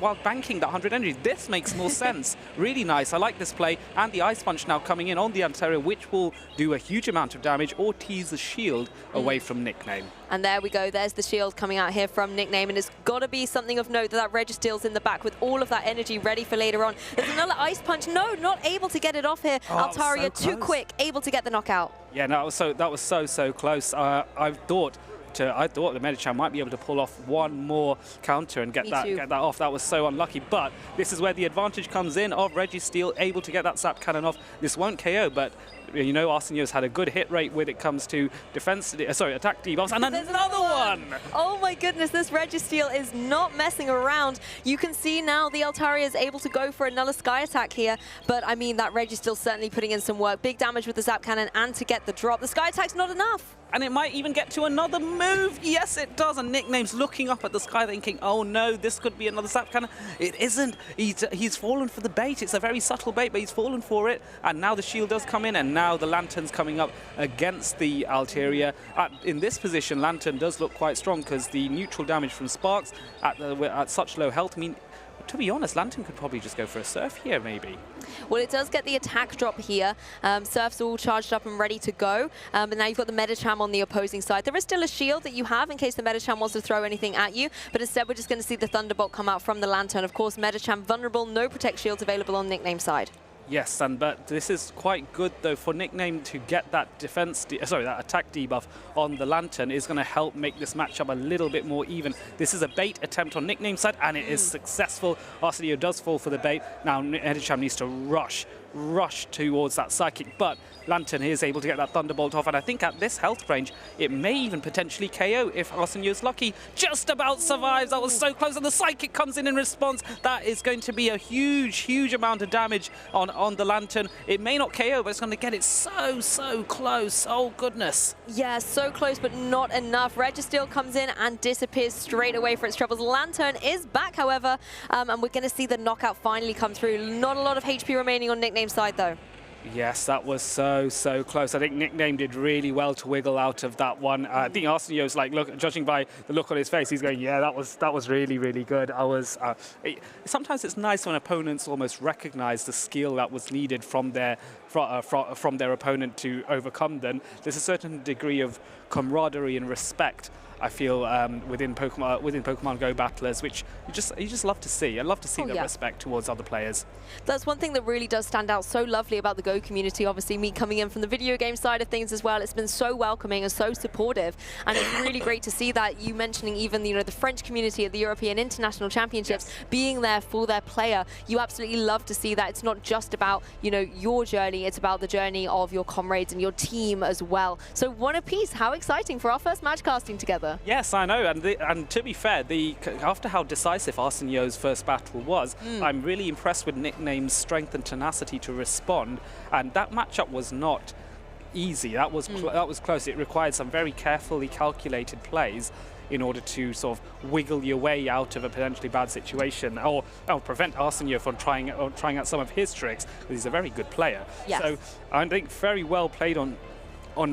while banking that 100 energy. This makes more sense. Really nice. I like this play. And the Ice Punch now coming in on the Altaria, which will do a huge amount of damage or tease the shield away from Nickname. And there we go. There's the shield coming out here from Nickname, and it's got to be something of note that Registeel's in the back with all of that energy ready for later on. There's another Ice Punch. No, not able to get it off here. Altaria too quick, able to get the knockout. Yeah, no, that was so close. I thought the Medicham might be able to pull off one more counter and get that off. That was so unlucky. But this is where the advantage comes in of Registeel able to get that Zap Cannon off. This won't KO, but you know Arsenio's had a good hit rate when it comes to attack debuffs, and another one! Oh my goodness, this Registeel is not messing around. You can see now the Altaria is able to go for another Sky Attack here, but I mean that Registeel certainly putting in some work. Big damage with the Zap Cannon and to get the drop. The Sky Attack's not enough. And it might even get to another move. Yes, it does. And Nickname's looking up at the sky thinking, oh no, this could be another Zap Cannon. It isn't. He's fallen for the bait. It's a very subtle bait, but he's fallen for it. And now the shield does come in, and now the Lantern's coming up against the Altaria. In this position, Lantern does look quite strong because the neutral damage from Sparks at such low health, I mean, to be honest, Lantern could probably just go for a Surf here, maybe. Well, it does get the attack drop here. Surf's all charged up and ready to go. But now you've got the Medicham on the opposing side. There is still a shield that you have in case the Medicham wants to throw anything at you. But instead, we're just going to see the Thunderbolt come out from the Lantern. Of course, Medicham vulnerable, no Protect Shields available on Nickname's side. Yes, but this is quite good though for Nickname to get that that attack debuff on the Lantern is going to help make this matchup a little bit more even. This is a bait attempt on Nickname's side, and it is successful. Arsenio does fall for the bait. Now Medicham needs to rush rush towards that Psychic, but Lantern is able to get that Thunderbolt off, and I think at this health range, it may even potentially KO if Arsenio's lucky. Just about survives. That was so close, and the Psychic comes in response. That is going to be a huge, huge amount of damage on the Lantern. It may not KO, but it's going to get it so close. Oh, goodness. Yeah, so close, but not enough. Registeel comes in and disappears straight away for its troubles. Lantern is back, however, and we're going to see the knockout finally come through. Not a lot of HP remaining on Nickname's side, though. Yes, that was so close. I think Nickname did really well to wiggle out of that one. I think Arsenio's like, look, judging by the look on his face, he's going, yeah, that was really good. Sometimes it's nice when opponents almost recognize the skill that was needed from their opponent to overcome them. There's a certain degree of camaraderie and respect, I feel, within Pokemon Go battlers, which you just love to see. I love to see the respect towards other players. That's one thing that really does stand out so lovely about the Go community. Obviously, me coming in from the video game side of things as well, it's been so welcoming and so supportive, and it's really great to see that. You mentioning even the French community at the European International Championships being there for their player. You absolutely love to see that. It's not just about your journey; it's about the journey of your comrades and your team as well. So one apiece. How exciting for our first match casting together. Yes, I know, and to be fair, after how decisive Arsenio's first battle was, I'm really impressed with Nickname's strength and tenacity to respond, and that matchup was not easy. That was close. It required some very carefully calculated plays in order to sort of wiggle your way out of a potentially bad situation, or prevent Arsenio from trying out some of his tricks, because he's a very good player. Yes. So I think very well played on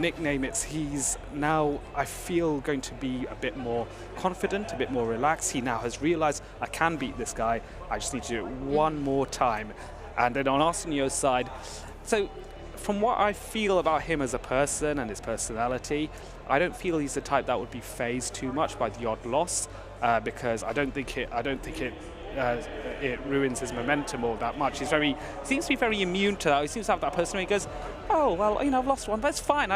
Nickname. He's now, I feel, going to be a bit more confident, a bit more relaxed. He now has realized, I can beat this guy, I just need to do it one more time. And then on Arsenio's side, so from what I feel about him as a person and his personality, I don't feel he's the type that would be fazed too much by the odd loss, because I don't think it ruins his momentum all that much. He seems to be very immune to that. He seems to have that person where he goes, oh, well, I've lost one, but it's fine.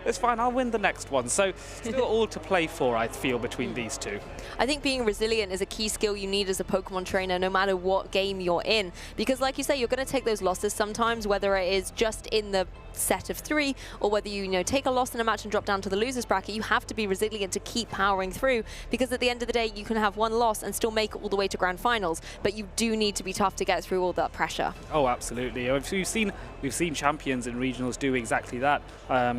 It's fine. I'll win the next one. So still all to play for, I feel, between these two. I think being resilient is a key skill you need as a Pokemon trainer, no matter what game you're in. Because like you say, you're going to take those losses sometimes, whether it is just in the set of 3 or whether you take a loss in a match and drop down to the losers bracket. You have to be resilient to keep powering through, because at the end of the day you can have one loss and still make it all the way to grand finals, but you do need to be tough to get through all that pressure. Oh, absolutely. We've seen champions in regionals do exactly that.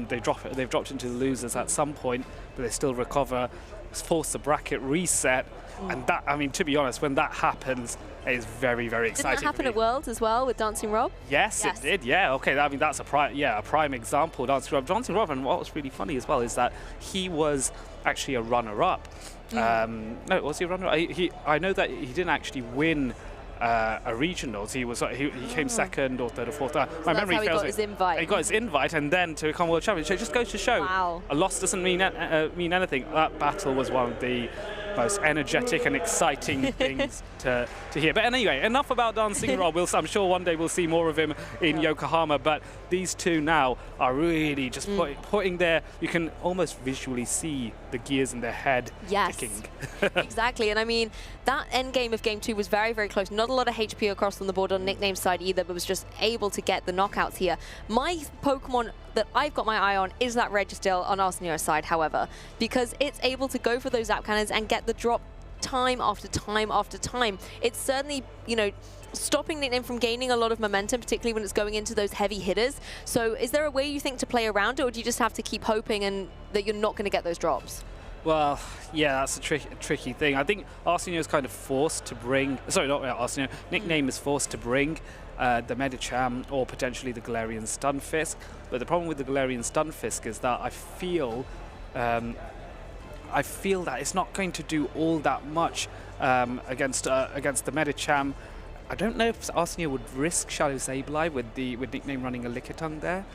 They've dropped into the losers at some point, but they still recover, force the bracket reset. And that, I mean, to be honest, when that happens, it's very, very exciting. Didn't that happen at Worlds as well with Dancing Rob? Yes, it did. Yeah. Okay. I mean, that's a prime example. Dancing Rob, and what was really funny as well is that he was actually a runner-up. No, was he a runner-up? I know that he didn't actually win a regionals. He came second or third or fourth. My memory fails. He got his invite. He got his invite, and then to become world champion. So it just goes to show, a loss doesn't mean anything. That battle was one of the most energetic and exciting things to hear. But anyway, enough about Dancing Rob. I'm sure one day we'll see more of him in Yokohama, but these two now are really just putting their, you can almost visually see the gears in their head ticking. Exactly, and I mean, that end game of Game 2 was very, very close. Not a lot of HP across on the board on Nickname's side either, but was just able to get the knockouts here. My Pokemon that I've got my eye on is that Registeel on Arsenio's side, however, because it's able to go for those Zap Cannons and get the drop time after time after time. It's certainly, stopping Nickname from gaining a lot of momentum, particularly when it's going into those heavy hitters. So is there a way you think to play around it, or do you just have to keep hoping and that you're not going to get those drops? Well, yeah, that's a tricky thing. I think Arsenio is kind of forced to bring, sorry, not Arsenio, Nickname is forced to bring the Medicham or potentially the Galarian Stunfisk. But the problem with the Galarian Stunfisk is that I feel that it's not going to do all that much against the Medicham. I don't know if Arsenio would risk Shadow Sableye with Nickname running a Lickitung there,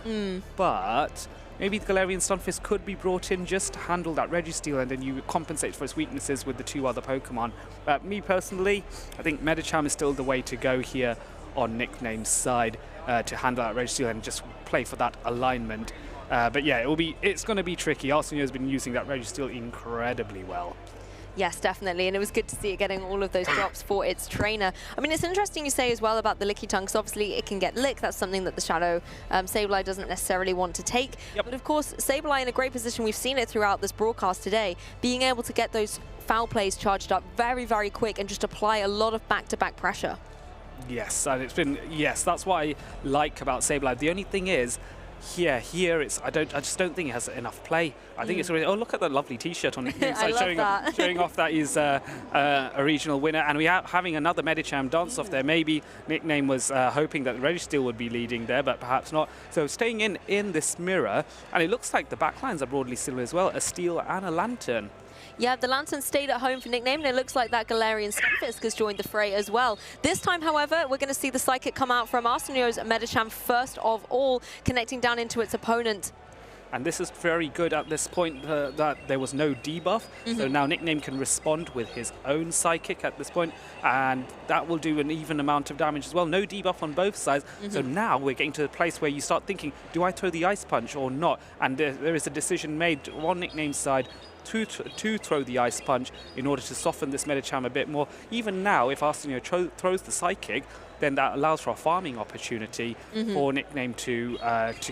but maybe the Galarian Stunfisk could be brought in just to handle that Registeel, and then you compensate for its weaknesses with the two other Pokemon. Me personally, I think Medicham is still the way to go here on Nickname's side to handle that Registeel and just play for that alignment. But yeah, it's going to be tricky. Arsenio has been using that Registeel incredibly well. Yes, definitely, and it was good to see it getting all of those drops for its trainer. I mean, it's interesting you say as well about the Licky Tongue, because obviously it can get licked. That's something that the Shadow Sableye doesn't necessarily want to take. But of course, Sableye in a great position. We've seen it throughout this broadcast today, being able to get those foul plays charged up very, very quick and just apply a lot of back-to-back pressure. Yes, and it's been, yes, that's what I like about Sableye. The only thing is, here it's I just don't think it has enough play. I think it's really, oh, look at that lovely T-shirt on the inside showing off that he's a regional winner, and we are having another Medicham dance off there. Maybe Nickname was hoping that Registeel would be leading there, but perhaps not. So staying in this mirror, and it looks like the backlines are broadly similar as well, a Steel and a Lantern. Yeah, the Lantern stayed at home for Nickname, and it looks like that Galarian Stunfisk has joined the fray as well. This time, however, we're going to see the Psychic come out from Arsenio's Medicham first of all, connecting down into its opponent. And this is very good at this point that there was no debuff. So now Nickname can respond with his own Psychic at this point, and that will do an even amount of damage as well. No debuff on both sides. So now we're getting to the place where you start thinking, do I throw the Ice Punch or not? And there is a decision made on Nickname's side to throw the Ice Punch in order to soften this Medicham a bit more. Even now, if Arsenio throws the Psychic, then that allows for a farming opportunity for Nickname to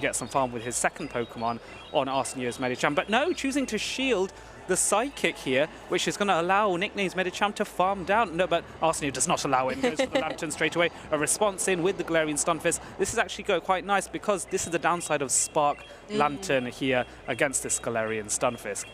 get some farm with his second Pokemon on Arsenio's Medicham. But no, choosing to shield the Psychic here, which is going to allow Nickname's Medicham to farm down. No, but Arsenio does not allow it. Goes for the Lantern straight away. A response in with the Galarian Stunfisk. This is actually quite nice because this is the downside of Spark Lantern here against this Galarian Stunfisk.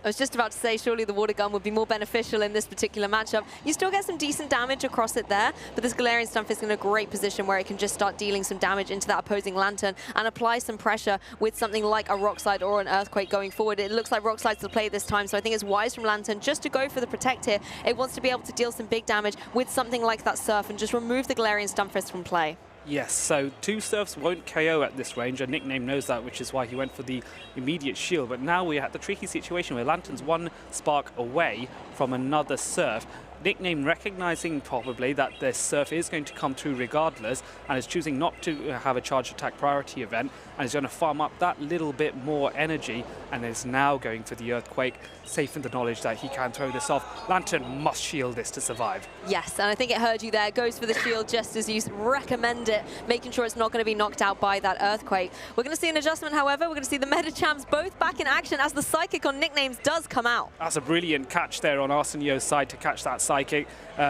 I was just about to say, surely the Water Gun would be more beneficial in this particular matchup. You still get some decent damage across it there, but this Galarian Stunfisk is in a great position where it can just start dealing some damage into that opposing Lantern and apply some pressure with something like a Rock Slide or an Earthquake going forward. It looks like Rock Slide's the play this time, so I think it's wise from Lantern just to go for the Protect here. It wants to be able to deal some big damage with something like that Surf and just remove the Galarian Stunfisk from play. Yes, so 2 Surfs won't KO at this range, and Nickname knows that, which is why he went for the immediate shield. But now we're at the tricky situation where Lantern's 1 Spark away from another Surf. Nickname recognizing probably that this Surf is going to come through regardless, and is choosing not to have a charge attack priority event, and is going to farm up that little bit more energy, and is now going for the Earthquake, safe in the knowledge that he can throw this off. Lantern must shield this to survive. Yes, and I think it heard you there. Goes for the shield just as you recommend it, making sure it's not going to be knocked out by that Earthquake. We're going to see an adjustment, however. We're going to see the Medichams both back in action as the Psychic on Nicknames does come out. That's a brilliant catch there on Arsenio's side to catch that Psychic,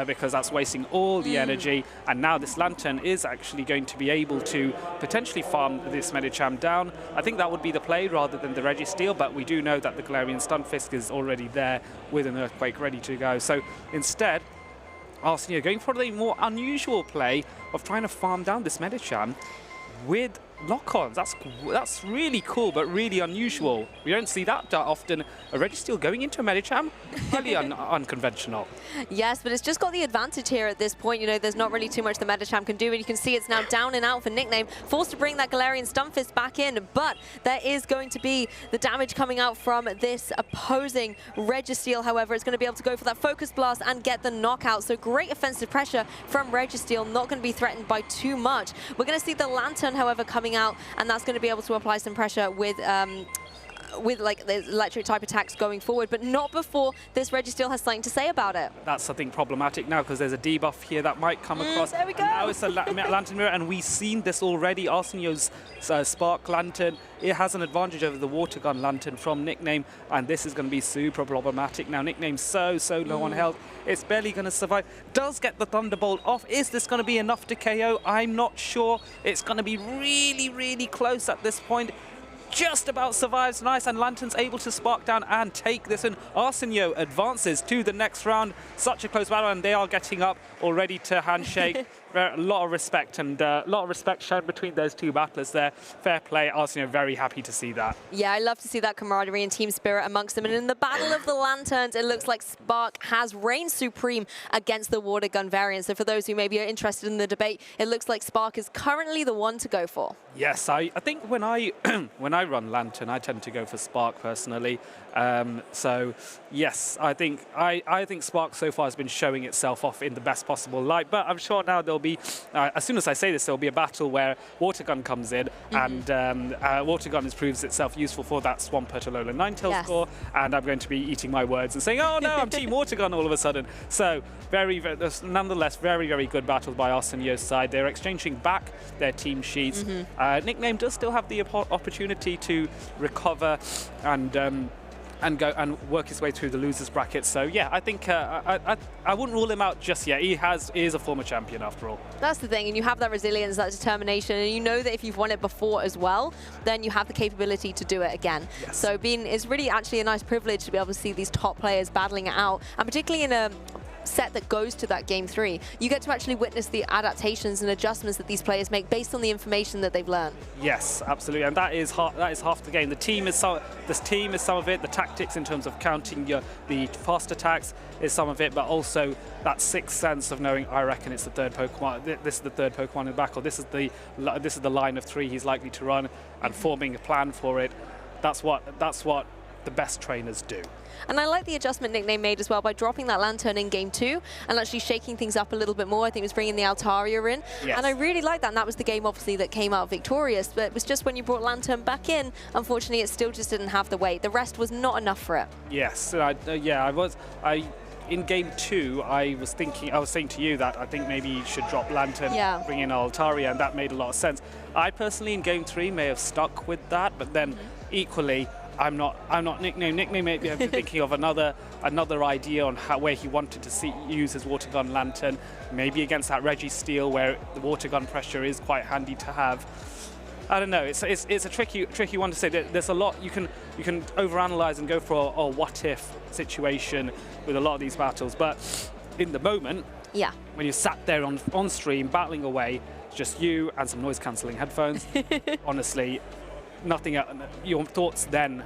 because that's wasting all the energy. And now this Lantern is actually going to be able to potentially farm this Medicham down. I think that would be the play rather than the Registeel, but we do know that the Galarian Stunfisk is already there with an Earthquake ready to go. So instead, Arsenio going for the more unusual play of trying to farm down this Medicham with lock-ons. That's really cool, but really unusual. We don't see that often. A Registeel going into a Medicham, really unconventional. Yes, but it's just got the advantage here at this point. You know, there's not really too much the Medicham can do, and you can see it's now down and out for Nickname, forced to bring that Galarian Stunfisk back in, but there is going to be the damage coming out from this opposing Registeel. However, it's going to be able to go for that Focus Blast and get the knockout, so great offensive pressure from Registeel, not going to be threatened by too much. We're going to see the Lantern, however, coming out, and that's going to be able to apply some pressure with like the electric type attacks going forward, but not before this Registeel has something to say about it. That's something problematic now because there's a debuff here that might come across. There we go. And now it's a Lantern Mirror, and we've seen this already. Arsenio's Spark Lantern, it has an advantage over the Water Gun Lantern from Nickname, and this is going to be super problematic. Now Nickname's so low on health, it's barely going to survive. Does get the Thunderbolt off. Is this going to be enough to KO? I'm not sure. It's going to be really close at this point. Just about survives, nice, and Lantern's able to spark down and take this, and Arsenio advances to the next round. Such a close battle, and they are getting up already to handshake. A lot of respect, and a lot of respect shown between those two battlers there. Fair play, Arsenio very happy to see that. Yeah, I love to see that camaraderie and team spirit amongst them. And in the Battle of the Lanterns, it looks like Spark has reigned supreme against the Water Gun variant. So for those who maybe are interested in the debate, it looks like Spark is currently the one to go for. Yes, I think when I I run Lantern, I tend to go for Spark personally. So yes, I think Spark so far has been showing itself off in the best possible light. But I'm sure now there'll be, as soon as I say this, there'll be a battle where Water Gun comes in, and Water Gun proves itself useful for that Swampert Alolan Ninetales score. And I'm going to be eating my words and saying, oh no, I'm Team Water Gun all of a sudden. So nonetheless, very, very good battles by Arsenio's side. They're exchanging back their team sheets. Nickname does still have the opportunity to recover and go and work his way through the losers bracket. So yeah, I think I wouldn't rule him out just yet. He is a former champion after all. That's the thing, and you have that resilience, that determination, and you know that if you've won it before as well, then you have the capability to do it again. Yes. So it's really actually a nice privilege to be able to see these top players battling it out, and particularly in a set that goes to that game 3, you get to actually witness the adaptations and adjustments that these players make based on the information that they've learned. Yes, absolutely, and that is half the game. The team is some of it. The tactics in terms of counting the fast attacks is some of it, but also that sixth sense of knowing, I reckon it's the third Pokemon. This is the third Pokemon in the back, or this is the line of 3 he's likely to run, and forming a plan for it. That's what the best trainers do. And I like the adjustment Nickname made as well by dropping that Lantern in game 2 and actually shaking things up a little bit more. I think it was bringing the Altaria in. Yes. And I really like that. And that was the game, obviously, that came out victorious. But it was just when you brought Lantern back in, unfortunately, it still just didn't have the weight. The rest was not enough for it. Yes, in game 2, I was saying to you that I think maybe you should drop Lantern, bring in Altaria, and that made a lot of sense. I personally, in game 3, may have stuck with that, but then equally, I'm not Nickname. Nickname may be thinking of another idea on where he wanted to use his Water Gun Lantern, maybe against that Registeel where the Water Gun pressure is quite handy to have. I don't know. It's a tricky one to say. There's a lot you can overanalyze and go for a what if situation with a lot of these battles, but in the moment, when you sat there on stream battling away, it's just you and some noise cancelling headphones. Honestly, nothing else. Your thoughts then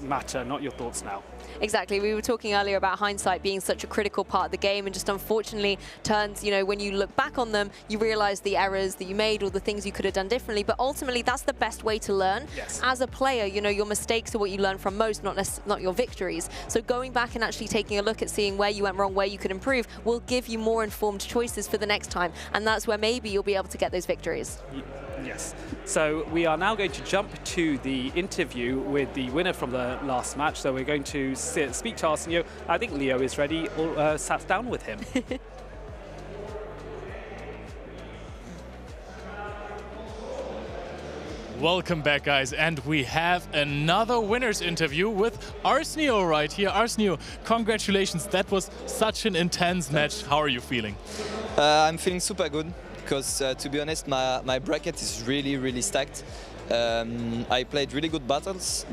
matter, not your thoughts now. Exactly. We were talking earlier about hindsight being such a critical part of the game, and just unfortunately turns, when you look back on them, you realize the errors that you made or the things you could have done differently. But ultimately, that's the best way to learn. Yes. As a player, your mistakes are what you learn from most, not your victories. So going back and actually taking a look at seeing where you went wrong, where you could improve, will give you more informed choices for the next time. And that's where maybe you'll be able to get those victories. Yes. So we are now going to jump to the interview with the winner from the last match. So we're going to speak to Arsenio. I think Leo is ready, or sat down with him. Welcome back, guys, and we have another winner's interview with Arsenio right here. Arsenio, congratulations. That was such an intense match. How are you feeling? I'm feeling super good. Because to be honest, my bracket is really, really stacked. I played really good battlers,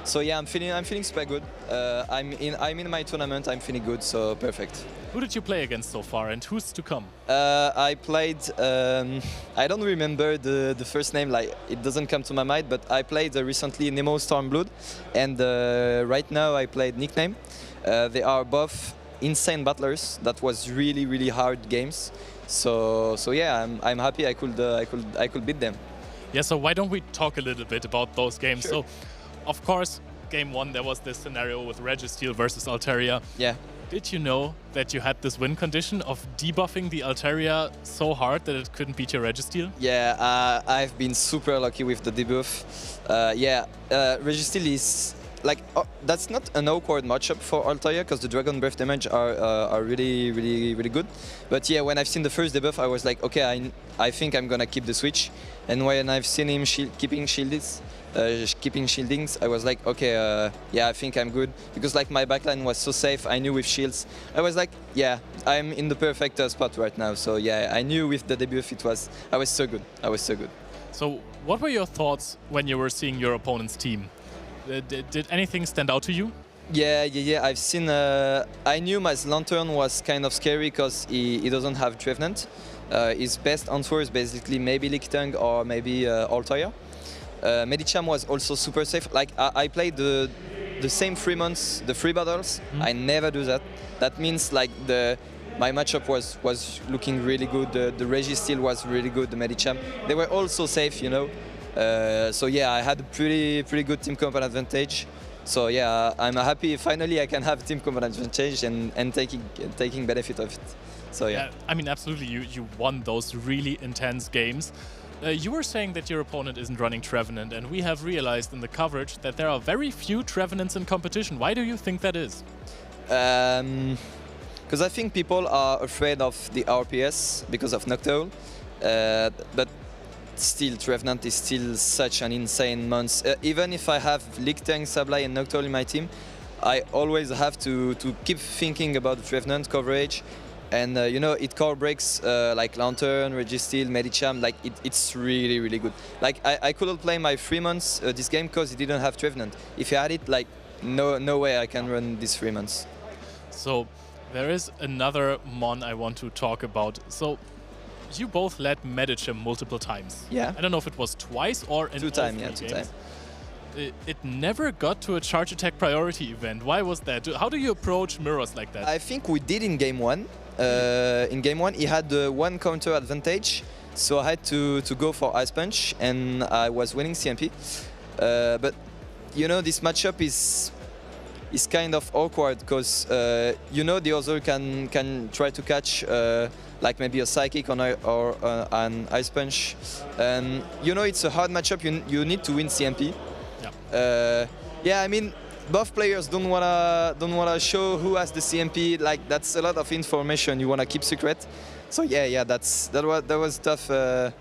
so yeah, I'm feeling super good. I'm in my tournament. I'm feeling good, so perfect. Who did you play against so far, and who's to come? I played. I don't remember the first name. Like, it doesn't come to my mind. But I played recently Nemo Stormblood, and right now I played Nickname. They are both insane battlers. That was really, really hard games. So yeah, I'm happy I could beat them. Yeah. So why don't we talk a little bit about those games? Sure. So, of course, game 1 there was this scenario with Registeel versus Altaria. Yeah. Did you know that you had this win condition of debuffing the Altaria so hard that it couldn't beat your Registeel? Yeah, I've been super lucky with the debuff. Registeel is that's not an awkward matchup for Altaria because the Dragon Breath damage are really, really, really good. But yeah, when I've seen the first debuff, I was like, okay, I think I'm gonna keep the switch. And when I've seen him keeping shieldings, I was like, okay, yeah, I think I'm good. Because my backline was so safe, I knew with shields. I was like, yeah, I'm in the perfect spot right now. So yeah, I knew with the debuff I was so good. So what were your thoughts when you were seeing your opponent's team? Did anything stand out to you? Yeah. I've seen. I knew my Lantern was kind of scary because he doesn't have Trevenant. His best answer is basically maybe Lickitung or maybe Altaria. Medicham was also super safe. I played the same 3 months, the 3 battles. I never do that. That means my matchup was looking really good. The Registeel was really good. The Medicham, they were all so safe, So yeah, I had a pretty good team comp advantage. So yeah, I'm happy finally I can have team comp advantage and taking benefit of it. So yeah. I mean, absolutely, you won those really intense games. You were saying that your opponent isn't running Trevenant, and we have realized in the coverage that there are very few Trevenants in competition. Why do you think that is? Because I think people are afraid of the RPS because of Noctowl, but still Trevenant is still such an insane monster. Even if I have Lictang, Sableye and Noctowl in my team, I always have to keep thinking about the Trevenant coverage. And you know, it core breaks like Lantern, Registeel, Medicham, like it's really good. Like I couldn't play my 3 months this game because it didn't have Trevenant. If I had it, like no way I can run these 3 months. So there is another Mon I want to talk about. So you both led Medicham multiple times. Yeah. I don't know if it was twice or in 2 times, yeah, 2 times. It never got to a charge attack priority event. Why was that? How do you approach mirrors like that? I think we did in game 1. In game 1 he had 1 counter advantage, so I had to go for Ice Punch and I was winning CMP. But you know, this matchup is kind of awkward because you know, the other can try to catch like maybe a Psychic or an Ice Punch. You know, it's a hard matchup, you need to win CMP. Yeah, I mean, both players don't wanna show who has the CMP. Like, that's a lot of information you wanna keep secret. So yeah, that was tough, a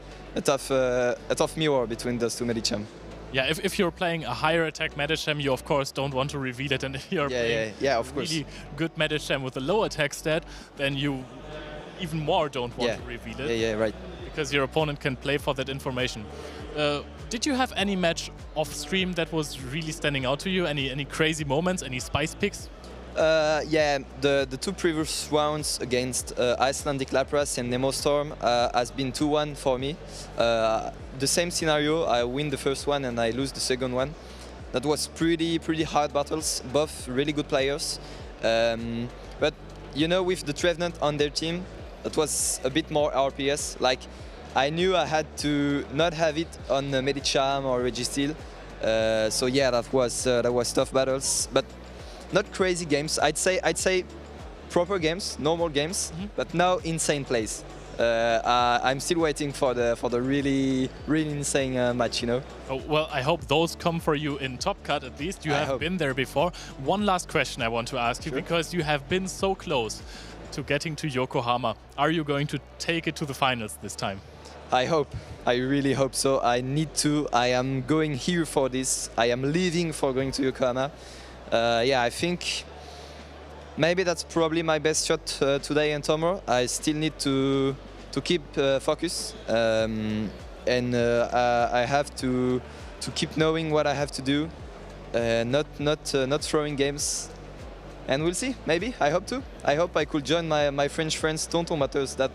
tough mirror between those two Medicham. Yeah, if you're playing a higher attack Medicham, you of course don't want to reveal it, and if you're playing of course. really good Medicham with a low attack stat, then you even more don't want to reveal it. Yeah, right. Because your opponent can play for that information. Did you have any match off stream that was really standing out to you? Any crazy moments? Any spice picks? Yeah, the 2 previous rounds against Icelandic Lapras and Nemo Storm has been 2-1 for me. The same scenario, I win the first one and I lose the second one. That was pretty hard battles, both really good players. But you know, with the Trevenant on their team, that was a bit more RPS. Like, I knew I had to not have it on Medicham or Registeel. So yeah, that was tough battles, but not crazy games. I'd say proper games, normal games, but now insane plays. I'm still waiting for the really insane match, you know. Oh, well, I hope those come for you in Top Cut at least. You have been there before. One last question I want to ask you, because you have been so close to getting to Yokohama. Are you going to take it to the finals this time? I hope. I really hope so. I need to. I am going here for this. I am leaving for going to Yokohama. Yeah, I think maybe that's probably my best shot today and tomorrow. I still need to keep focus, and I have to keep knowing what I have to do, not throwing games. And we'll see, maybe, I hope to. I hope I could join my French friends, Tonton Matters, that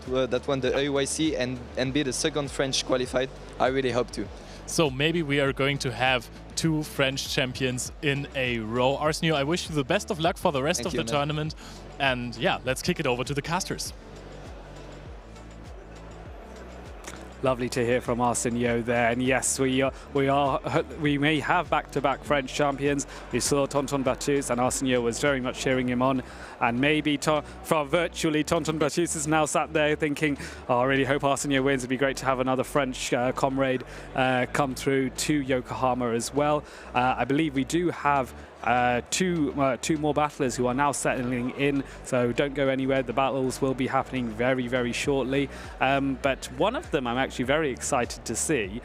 won the EUIC and be the second French qualified. I really hope to. So maybe we are going to have 2 French champions in a row. Arsenio, I wish you the best of luck for the rest of the tournament. And yeah, let's kick it over to the casters. Lovely to hear from Arsenio there, and yes, we may have back-to-back French champions. We saw Tonton Battus, and Arsenio was very much cheering him on. And maybe from virtually, Tonton Battus is now sat there thinking, oh, I really hope Arsenio wins. It'd be great to have another French comrade come through to Yokohama as well. I believe we do have two more battlers who are now settling in, so don't go anywhere. The battles will be happening very shortly, but one of them I'm actually very excited to see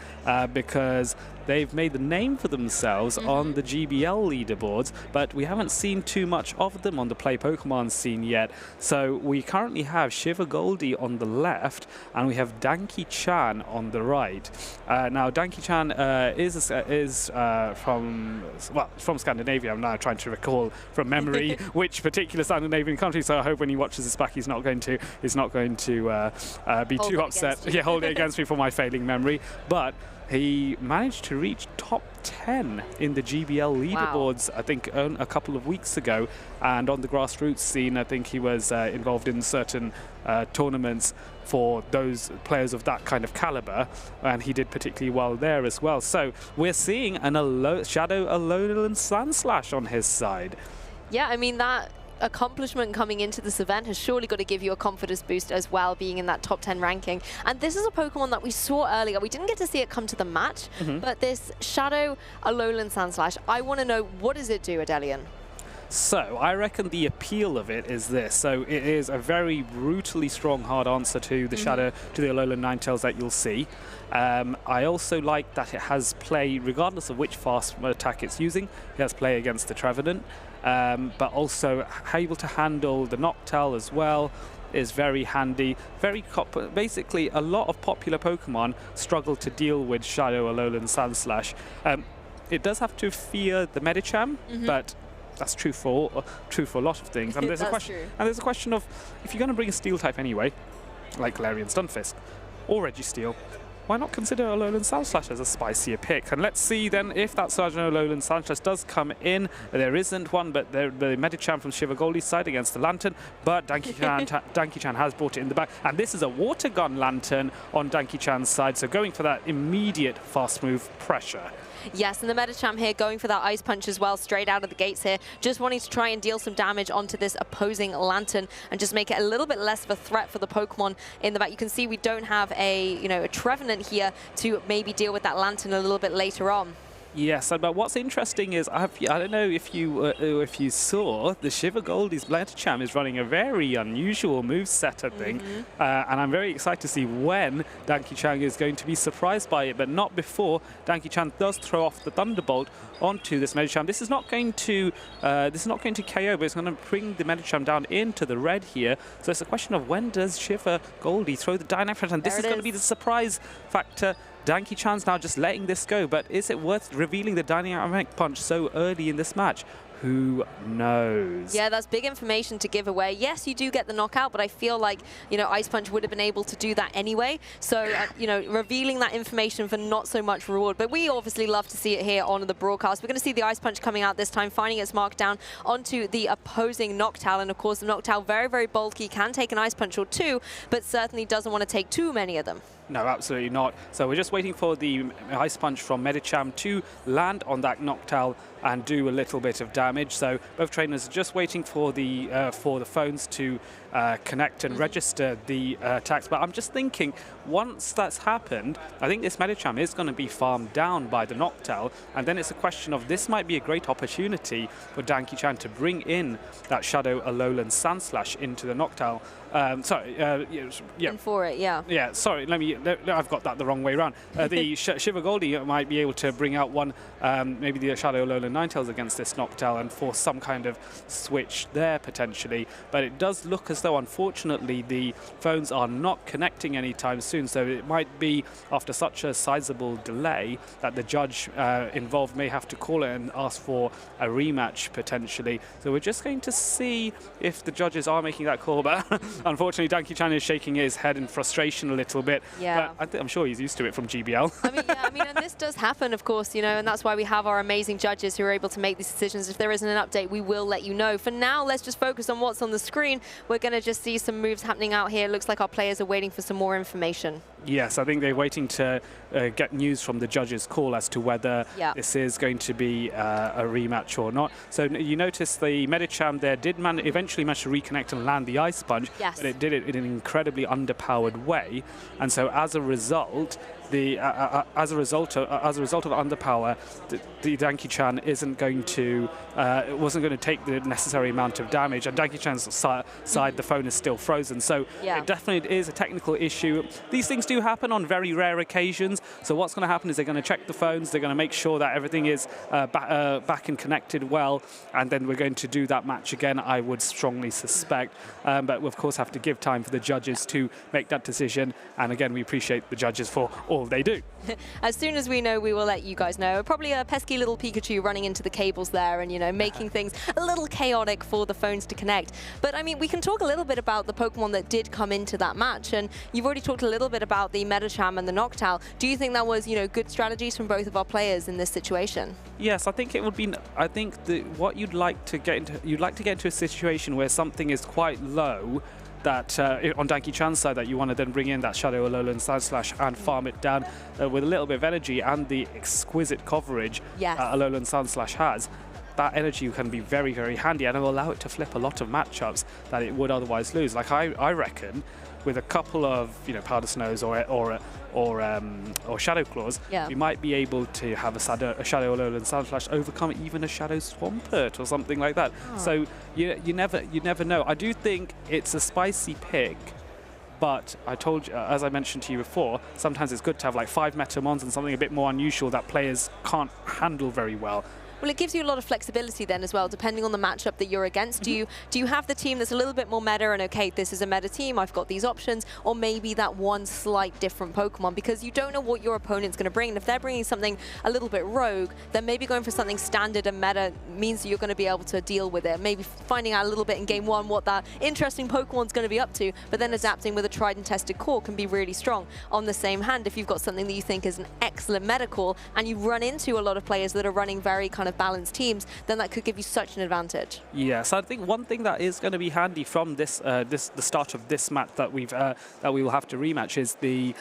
because they've made the name for themselves on the GBL leaderboards, but we haven't seen too much of them on the Play Pokemon scene yet. So we currently have Shiva Goldie on the left, and we have Danki Chan on the right. Now, Danki Chan is from Scandinavia. I'm now trying to recall from memory which particular Scandinavian country. So I hope when he watches this back, he's not going to be too upset. Yeah, hold it against me for my failing memory, but. He managed to reach top 10 in the GBL leaderboards, I think, a couple of weeks ago. And on the grassroots scene, I think he was involved in certain tournaments for those players of that kind of caliber, and he did particularly well there as well. So we're seeing an Shadow Alolan Sandslash on his side. Yeah, I mean, that accomplishment coming into this event has surely got to give you a confidence boost as well, being in that top 10 ranking. And this is a Pokemon that we saw earlier. We didn't get to see it come to the match, but this Shadow Alolan Sandslash, I want to know, what does it do, Adelian? So I reckon the appeal of it is this. So it is a very brutally strong hard answer to the Shadow, to the Alolan Ninetales that you'll see. I also like that it has play, regardless of which fast attack it's using, it has play against the Trevenant. But also able to handle the Noctowl as well is very handy. Basically, a lot of popular Pokemon struggle to deal with Shadow Alolan Sandslash. It does have to fear the Medicham, but that's true for a lot of things. And there's a question of, if you're going to bring a Steel type anyway, like Galarian Stunfisk or Registeel, why not consider Alolan Sandslash as a spicier pick? And let's see then if that Shadow Alolan Sandslash does come in. There isn't one, but the Medicham from Shiva Goldie's side against the Lantern, but Danki Chan has brought it in the back. And this is a Water Gun Lantern on Danki Chan's side, so going for that immediate fast move pressure. Yes, and the Medicham here going for that Ice Punch as well, straight out of the gates here, just wanting to try and deal some damage onto this opposing Lantern and just make it a little bit less of a threat for the Pokemon in the back. You can see we don't have a Trevenant here to maybe deal with that Lantern a little bit later on. Yes, but what's interesting is, I don't know if you saw, the Shiva Goldie's Medicham is running a very unusual moveset, I think. And I'm very excited to see when Danki Chan is going to be surprised by it, but not before Danki Chan does throw off the Thunderbolt onto this Medicham. This is not going to KO, but it's going to bring the Medicham down into the red here. So it's a question of, when does Shiva Goldie throw the Dynamic Punch? And this is going to be the surprise factor. Danki Chan's now just letting this go, but is it worth revealing the Dynamic Punch so early in this match? Who knows? Yeah, that's big information to give away. Yes, you do get the knockout, but I feel like, Ice Punch would have been able to do that anyway. So, revealing that information for not so much reward. But we obviously love to see it here on the broadcast. We're going to see the Ice Punch coming out this time, finding its mark down onto the opposing Noctowl. And of course, the Noctowl, very, very bulky, can take an Ice Punch or two, but certainly doesn't want to take too many of them. No, absolutely not. So we're just waiting for the Ice Punch from Medicham to land on that Noctowl and do a little bit of damage. So both trainers are just waiting for the phones to connect and register the attacks. But I'm just thinking, once that's happened, I think this Medicham is going to be farmed down by the Noctowl, and then it's a question of, this might be a great opportunity for Danki Chan to bring in that Shadow Alolan Sandslash into the Noctowl. In for it, yeah. Yeah, sorry, I've got that the wrong way around. The Shiva Goldie might be able to bring out one, maybe the Shadow Alolan Ninetales against this Noctowl and force some kind of switch there potentially. But it does look as though, unfortunately, the phones are not connecting anytime soon. So it might be, after such a sizable delay, that the judge involved may have to call it and ask for a rematch potentially. So we're just going to see if the judges are making that call. But unfortunately, Danki Chan is shaking his head in frustration a little bit. Yeah. But I'm sure he's used to it from GBL. I mean, and this does happen, of course, and that's why we have our amazing judges who are able to make these decisions. If there isn't an update, we will let you know. For now, let's just focus on what's on the screen. We're going to just see some moves happening out here. It looks like our players are waiting for some more information. Yes, I think they're waiting to get news from the judges' call as to whether this is going to be a rematch or not. So you notice the Medicham there did eventually manage to reconnect and land the Ice Punch, but it did it in an incredibly underpowered way. And so as a result, as a result of underpower, the Danki Chan wasn't going to take the necessary amount of damage, and Danki Chan's side, the phone is still frozen. So it definitely is a technical issue. These things do happen on very rare occasions. So what's going to happen is they're going to check the phones, they're going to make sure that everything is back and connected well, and then we're going to do that match again, I would strongly suspect. But we of course have to give time for the judges to make that decision. And again, we appreciate the judges for all all they do. As soon as we know, we will let you guys know. Probably a pesky little Pikachu running into the cables there and, you know, making things a little chaotic for the phones to connect. But, I mean, we can talk a little bit about the Pokemon that did come into that match. And you've already talked a little bit about the Medicham and the Noctowl. Do you think that was, you know, good strategies from both of our players in this situation? Yes, I think it would be. I think what you'd like to get into a situation where something is quite low, that on Danki Chan's side, that you want to then bring in that Shadow Alolan Sandslash and farm it down with a little bit of energy and the exquisite coverage yes. Alolan Sandslash has. That energy can be very, very handy, and it will allow it to flip a lot of matchups that it would otherwise lose. Like I reckon, with a couple of Powder Snows or Shadow Claws, yeah. you might be able to have a Shadow Alolan Sandslash overcome even a Shadow Swampert or something like that. Oh. So you never know. I do think it's a spicy pick, but I told you, as I mentioned to you before, sometimes it's good to have like 5 Metamons and something a bit more unusual that players can't handle very well. Well, it gives you a lot of flexibility then as well, depending on the matchup that you're against. Do you have the team that's a little bit more meta and, okay, this is a meta team, I've got these options, or maybe that one slight different Pokemon, because you don't know what your opponent's going to bring. And if they're bringing something a little bit rogue, then maybe going for something standard and meta means that you're going to be able to deal with it. Maybe finding out a little bit in game 1 what that interesting Pokemon's going to be up to, but then adapting with a tried and tested core can be really strong. On the same hand, if you've got something that you think is an excellent meta core and you run into a lot of players that are running very kind of balanced teams, then that could give you such an advantage. Yes, I think one thing that is going to be handy from the start of this match that we will have to rematch is the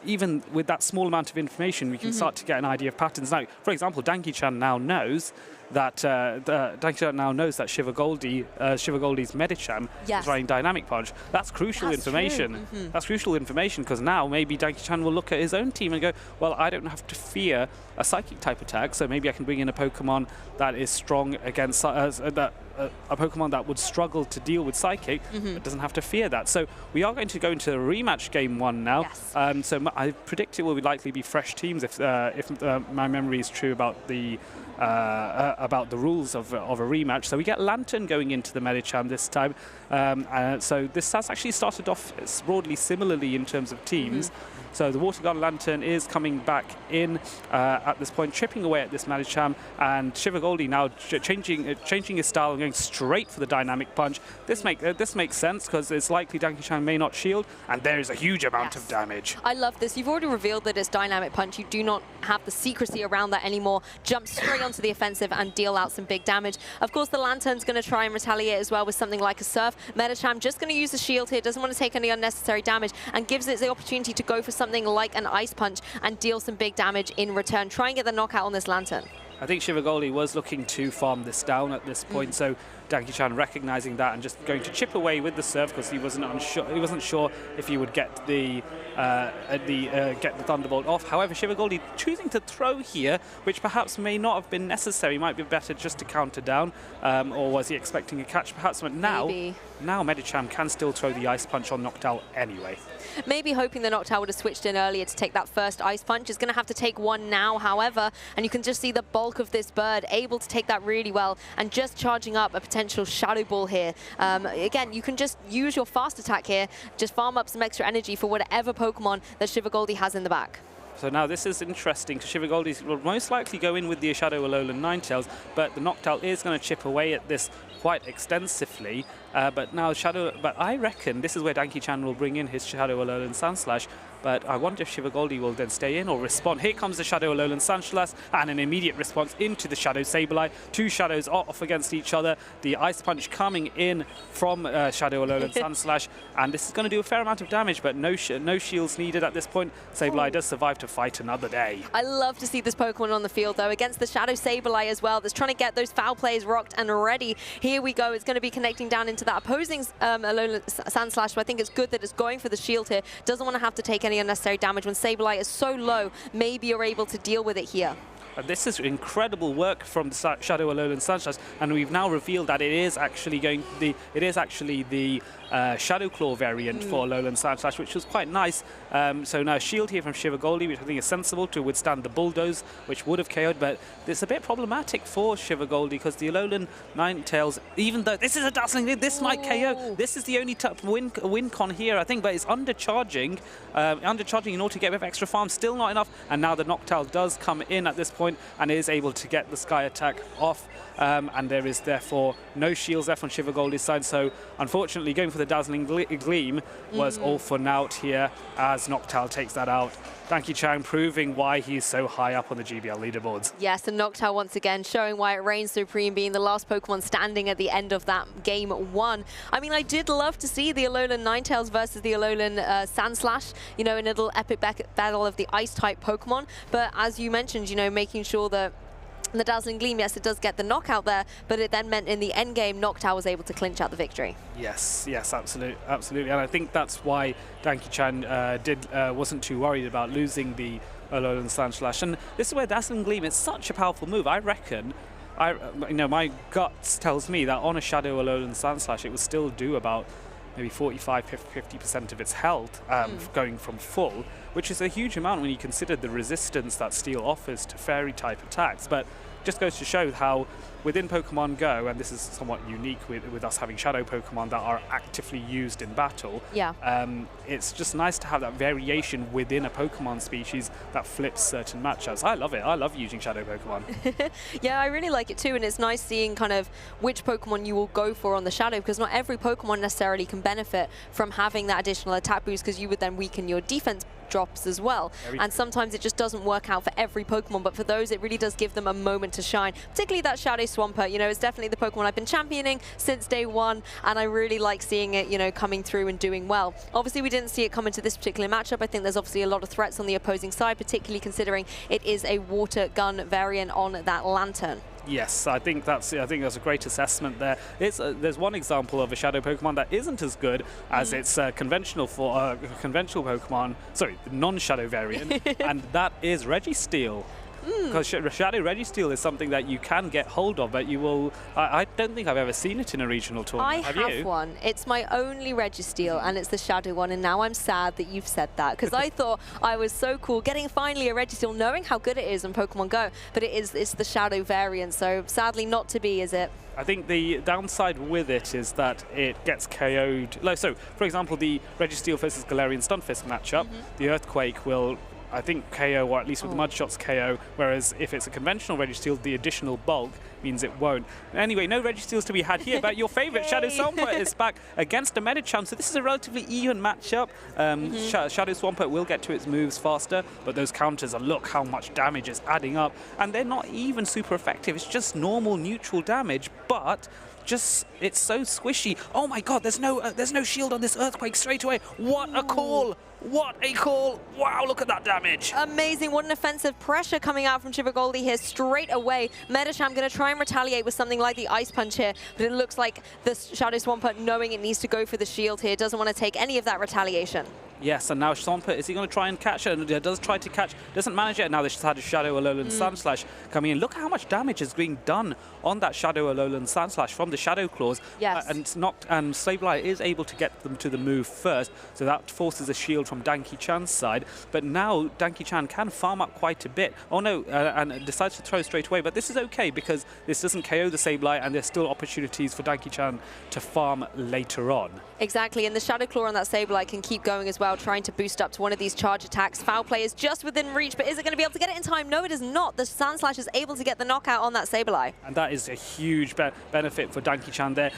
even with that small amount of information, we can start to get an idea of patterns. Now, for example, Danki Chan now knows that Shiva Goldie's Medicham is running Dynamic Punch. That's crucial information. That's crucial information, because now maybe Danki Chan will look at his own team and go, well, I don't have to fear a Psychic type attack, so maybe I can bring in a Pokemon that is strong against a Pokemon that would struggle to deal with Psychic, but doesn't have to fear that. So we are going to go into the rematch game 1 now. Yes. So I predict it will likely be fresh teams if my memory is true about the rules of a rematch. So we get Lantern going into the Medicham this time. So this has actually started off broadly similarly in terms of teams. So the Water Gun Lantern is coming back in at this point, chipping away at this Medicham, and Shiva Goldie now changing his style and going straight for the Dynamic Punch. This makes sense, because it's likely Danki Chan may not shield, and there is a huge amount of damage. I love this. You've already revealed that it's Dynamic Punch. You do not have the secrecy around that anymore. Jump straight onto the offensive and deal out some big damage. Of course, the Lantern's going to try and retaliate as well with something like a Surf. Medicham just going to use the shield here, doesn't want to take any unnecessary damage, and gives it the opportunity to go for something like an Ice Punch and deal some big damage in return. Try and get the knockout on this Lantern. I think Shiva Goldie was looking to farm this down at this point, so Danki Chan recognizing that and just going to chip away with the Surf, because he wasn't sure if he would get the Thunderbolt off. However, Shiva Goldie choosing to throw here, which perhaps may not have been necessary, might be better just to counter down, or was he expecting a catch perhaps? But now Medicham can still throw the Ice Punch on Noctowl anyway. Maybe hoping the Noctowl would have switched in earlier to take that first Ice Punch. Is going to have to take one now, however, and you can just see the bulk of this bird able to take that really well, and just charging up a potential Shadow Ball here. Again, you can just use your fast attack here, just farm up some extra energy for whatever Pokemon that Shiva Goldie has in the back. So now this is interesting. Shiva Goldie will most likely go in with the Shadow Alolan Ninetales, but the Noctowl is going to chip away at this quite extensively. But I reckon this is where Danki Chan will bring in his Shadow Alolan Sandslash. But I wonder if Shiva Goldie will then stay in or respond. Here comes the Shadow Alolan Sandslash and an immediate response into the Shadow Sableye. Two shadows are off against each other. The Ice Punch coming in from Shadow Alolan Sandslash, and this is going to do a fair amount of damage, but no shields needed at this point. Sableye does survive to fight another day. I love to see this Pokemon on the field, though, against the Shadow Sableye as well. That's trying to get those foul plays rocked and ready. Here we go. It's going to be connecting down into that opposing Alolan Sandslash, but I think it's good that it's going for the shield here. Doesn't want to have to take any unnecessary damage when Sableye is so low. Maybe you're able to deal with it here. this is incredible work from the Shadow Alolan Sandslash, and we've now revealed that it is actually the Shadow Claw variant for Alolan Sandslash, which was quite nice. So now shield here from Shiva Goldie, which I think is sensible to withstand the bulldoze, which would have KO'd, but it's a bit problematic for Shiva Goldie because the Alolan Ninetales, even though this is a dazzling, this might KO. This is the only win con here, I think, but it's undercharging in order to get a bit of extra farm, still not enough, and now the Noctowl does come in at this point and is able to get the Sky Attack off, and there is therefore no shields left on Shiva Goldie's side, so unfortunately going for the Dazzling Gleam was all for naught here as Noctowl takes that out. Danki Chan proving why he's so high up on the GBL leaderboards. Yes, and Noctowl once again showing why it reigns supreme, being the last Pokemon standing at the end of that game 1. I mean, I did love to see the Alolan Ninetales versus the Alolan Sandslash, you know, in a little epic battle of the Ice-type Pokemon. But as you mentioned, you know, making sure that the Dazzling Gleam, yes, it does get the knockout there, but it then meant in the end game, Noctowl was able to clinch out the victory. Yes, absolutely. And I think that's why Danki Chan wasn't too worried about losing the Alolan Sandslash. And this is where Dazzling Gleam is such a powerful move. I reckon, you know, my guts tells me that on a Shadow Alolan Sandslash, it would still do about maybe 45–50% of its health going from full, which is a huge amount when you consider the resistance that Steel offers to Fairy-type attacks. But just goes to show how within Pokemon Go, and this is somewhat unique with us having Shadow Pokemon that are actively used in battle, it's just nice to have that variation within a Pokemon species that flips certain matchups. I love it. I love using Shadow Pokemon. Yeah, I really like it too, and it's nice seeing kind of which Pokemon you will go for on the Shadow, because not every Pokemon necessarily can benefit from having that additional attack boost, because you would then weaken your defense drops as well. And sometimes it just doesn't work out for every Pokemon, but for those it really does give them a moment to shine, particularly that Shadow Swampert. You know, it's definitely the Pokemon I've been championing since day 1, and I really like seeing it, you know, coming through and doing well. Obviously we didn't see it come into this particular matchup. I think there's obviously a lot of threats on the opposing side, particularly considering it is a water gun variant on that Lantern. Yes, I think that's a great assessment there. There's one example of a Shadow Pokemon that isn't as good as its conventional Pokemon, sorry, the non-Shadow variant, and that is Registeel. Because Shadow Registeel is something that you can get hold of, but you will. I don't think I've ever seen it in a regional tournament. I have one. It's my only Registeel, and it's the Shadow one. And now I'm sad that you've said that, because I thought I was so cool getting finally a Registeel, knowing how good it is in Pokemon Go. But it's the Shadow variant, so sadly not to be, is it? I think the downside with it is that it gets KO'd. So, for example, the Registeel versus Galarian Stunfisk matchup, the Earthquake will, I think, KO, or at least with the Mud Shots KO, whereas if it's a conventional Registeel, the additional bulk means it won't. Anyway, no Registeels to be had here, but your favorite Shadow Swampert is back against a Medicham, so this is a relatively even matchup. Shadow Swampert will get to its moves faster, but those counters, look how much damage is adding up, and they're not even super effective. It's just normal neutral damage, but just it's so squishy. Oh my god, there's no shield on this Earthquake straight away. What a call! What a call! Wow, look at that damage. Amazing. What an offensive pressure coming out from Shiva Goldie here straight away. Medicham going to try and retaliate with something like the Ice Punch here, but it looks like the Shadow Swampert, knowing it needs to go for the shield here, doesn't want to take any of that retaliation. Yes, and now Swampert, is he going to try and catch it? And it does try to catch, doesn't manage it. Now they've had a Shadow Alolan Sandslash coming in. Look how much damage is being done on that Shadow Alolan Sandslash from the Shadow Claws. Yes. And Sableye is able to get them to the move first, so that forces a shield from Danki Chan's side. But now Danki Chan can farm up quite a bit. Oh no, and decides to throw straight away. But this is okay because this doesn't KO the Sableye, and there's still opportunities for Danki Chan to farm later on. Exactly, and the Shadow Claw on that Sableye can keep going as well, trying to boost up to one of these charge attacks. Foul Play is just within reach, but is it going to be able to get it in time? No, it is not. The Sandslash is able to get the knockout on that Sableye. And that is a huge benefit for Danki Chan there.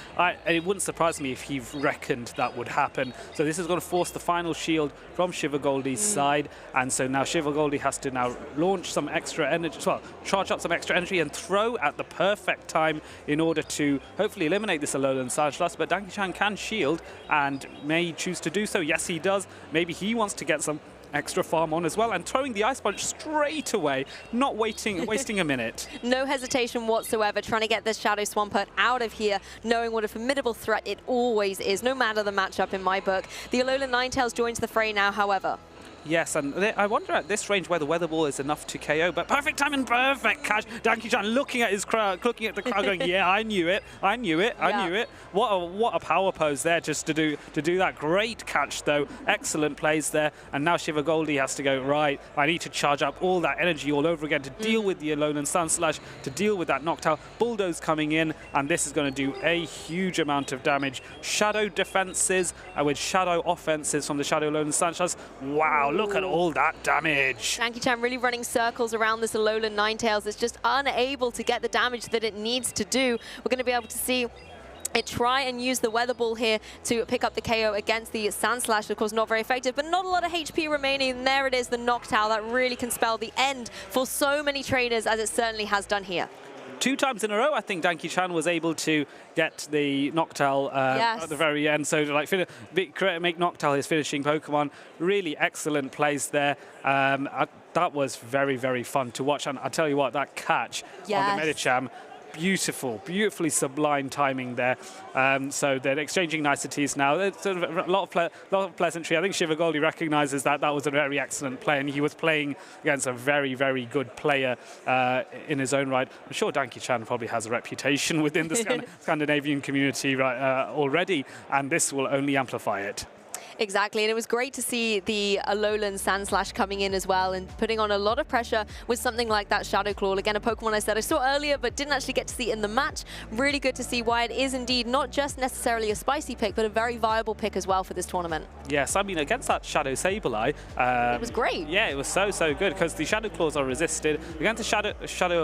It wouldn't surprise me if he reckoned that would happen. So this is going to force the final shield from Shiva Goldie's side, and so now Shiva Goldie has to now launch some extra energy, well, charge up some extra energy and throw at the perfect time in order to hopefully eliminate this Alolan Sandslash. But Danki Chan can shield and may choose to do so. Yes, he does. Maybe he wants to get some extra farm on as well, and throwing the Ice Punch straight away, not wasting a minute. No hesitation whatsoever, trying to get this Shadow Swampert out of here, knowing what a formidable threat it always is, no matter the matchup in my book. The Alolan Ninetales joins the fray now, however. Yes, and I wonder at this range whether Weather Ball is enough to KO, but perfect time and perfect catch. Danki Chan looking at his crowd, looking at the crowd going, yeah, I knew it, I knew it, I knew it. What a power pose there just to do that. Great catch though, excellent plays there. And now Shiva Goldie has to go, right, I need to charge up all that energy all over again to deal with the Alolan Sun Slash, to deal with that Noctowl. Bulldoze coming in, and this is going to do a huge amount of damage. Shadow defenses with shadow offenses from the Shadow Alolan Sun Slash. Wow, look at all that damage. Danki Chan really running circles around this Alolan Ninetales. It's just unable to get the damage that it needs to do. We're going to be able to see it try and use the Weather Ball here to pick up the KO against the Sandslash. Of course, not very effective, but not a lot of HP remaining. And there it is, the Noctowl that really can spell the end for so many trainers, as it certainly has done here. 2 times in a row, I think Danki Chan was able to get the Noctowl at the very end. So like make Noctowl his finishing Pokemon. Really excellent plays there. That was very, very fun to watch. And I tell you what, that catch on the Medicham, beautifully sublime timing there. So they're exchanging niceties now. There's sort of a lot of pleasantry. I think Shiva Goldie recognises that was a very excellent play, and he was playing against a very, very good player in his own right. I'm sure Danki Chan probably has a reputation within the Scandinavian community already, and this will only amplify it. Exactly, and it was great to see the Alolan Sandslash coming in as well and putting on a lot of pressure with something like that Shadow Claw. Again, a Pokemon I said I saw earlier but didn't actually get to see in the match. Really good to see why it is indeed not just necessarily a spicy pick, but a very viable pick as well for this tournament. Yes, I mean, against that Shadow Sableye, it was great. Yeah, it was so good because the Shadow Claws are resisted. Against the Shadow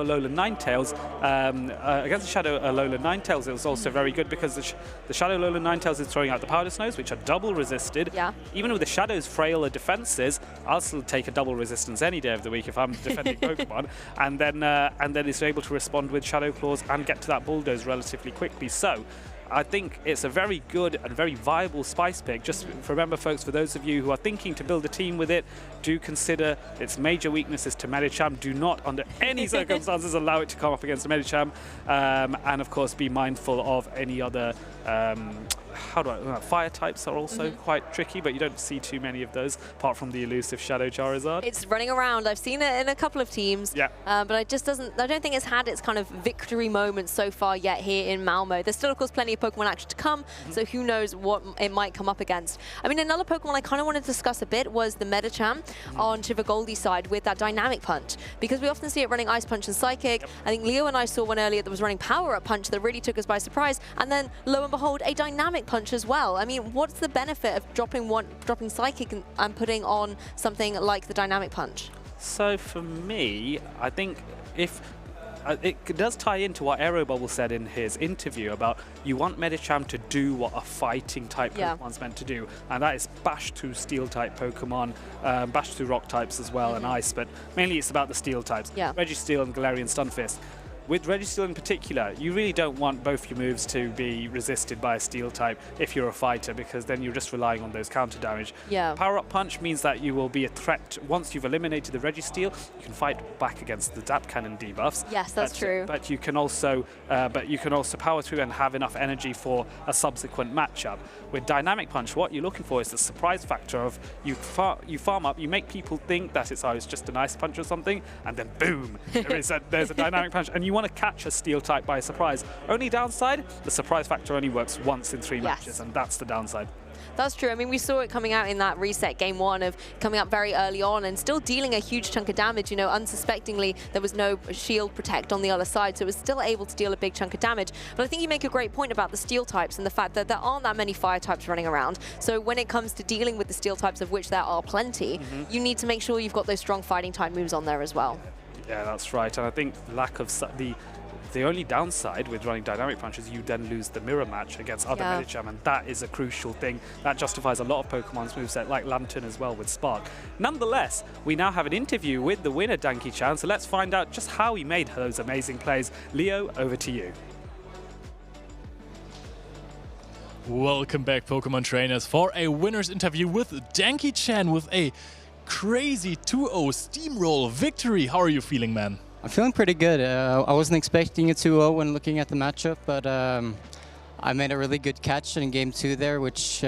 Alolan Ninetales, it was also very good because the Shadow Alolan Ninetales is throwing out the Powder Snows, which are double resisted. Yeah. Even with the Shadow's frailer defenses, I'll still take a double resistance any day of the week if I'm defending Pokemon. And then it's able to respond with Shadow Claws and get to that Bulldoze relatively quickly. So I think it's a very good and very viable spice pick. Just remember, folks, for those of you who are thinking to build a team with it, do consider its major weaknesses to Medicham. Do not, under any circumstances, allow it to come up against a Medicham. And, of course, be mindful of any other fire types are also quite tricky, but you don't see too many of those, apart from the elusive Shadow Charizard. It's running around. I've seen it in a couple of teams, but I don't think it's had its kind of victory moment so far yet here in Malmö. There's still, of course, plenty of Pokemon action to come, so who knows what it might come up against. I mean, another Pokemon I kind of wanted to discuss a bit was the Medicham on Shiva Goldie's side with that Dynamic Punch, because we often see it running Ice Punch and Psychic. I think Leo and I saw one earlier that was running Power Up Punch that really took us by surprise, and then, lo and behold, a Dynamic Punch as well. I mean, what's the benefit of dropping Psychic and putting on something like the Dynamic Punch? So for me, I think if it does tie into what Aerobubble said in his interview about you want Medicham to do what a fighting type Pokemon's meant to do, and that is bash through steel type Pokemon, bash through rock types as well, and ice, but mainly it's about the steel types. Registeel and Galarian Stunfisk. With Registeel in particular, you really don't want both your moves to be resisted by a steel type if you're a fighter, because then you're just relying on those counter damage. Power Up Punch means that you will be a threat. Once you've eliminated the Registeel, you can fight back against the Zap Cannon debuffs. Yes, that's true. But you can also power through and have enough energy for a subsequent matchup. With Dynamic Punch, what you're looking for is the surprise factor of you farm up, you make people think that it's just an Ice Punch or something, and then boom, there's a Dynamic Punch, and you want to catch a steel type by surprise. Only downside, the surprise factor only works once in 3 matches, and that's the downside. That's true. I mean, we saw it coming out in that reset game 1 of coming up very early on and still dealing a huge chunk of damage. You know, unsuspectingly, there was no shield protect on the other side, so it was still able to deal a big chunk of damage. But I think you make a great point about the steel types and the fact that there aren't that many fire types running around. So when it comes to dealing with the steel types, of which there are plenty, you need to make sure you've got those strong fighting type moves on there as well. Yeah, that's right. And I think lack of the only downside with running Dynamic Punch is you then lose the mirror match against other Medicham, and that is a crucial thing. That justifies a lot of Pokemon's moveset, like Lantern as well with Spark. Nonetheless, we now have an interview with the winner, Danki Chan, so let's find out just how he made those amazing plays. Leo, over to you. Welcome back, Pokemon trainers, for a winner's interview with Danki Chan with a crazy 2-0 steamroll victory. How are you feeling, man? I'm feeling pretty good. I wasn't expecting a 2-0 when looking at the matchup, but I made a really good catch in game 2 there, which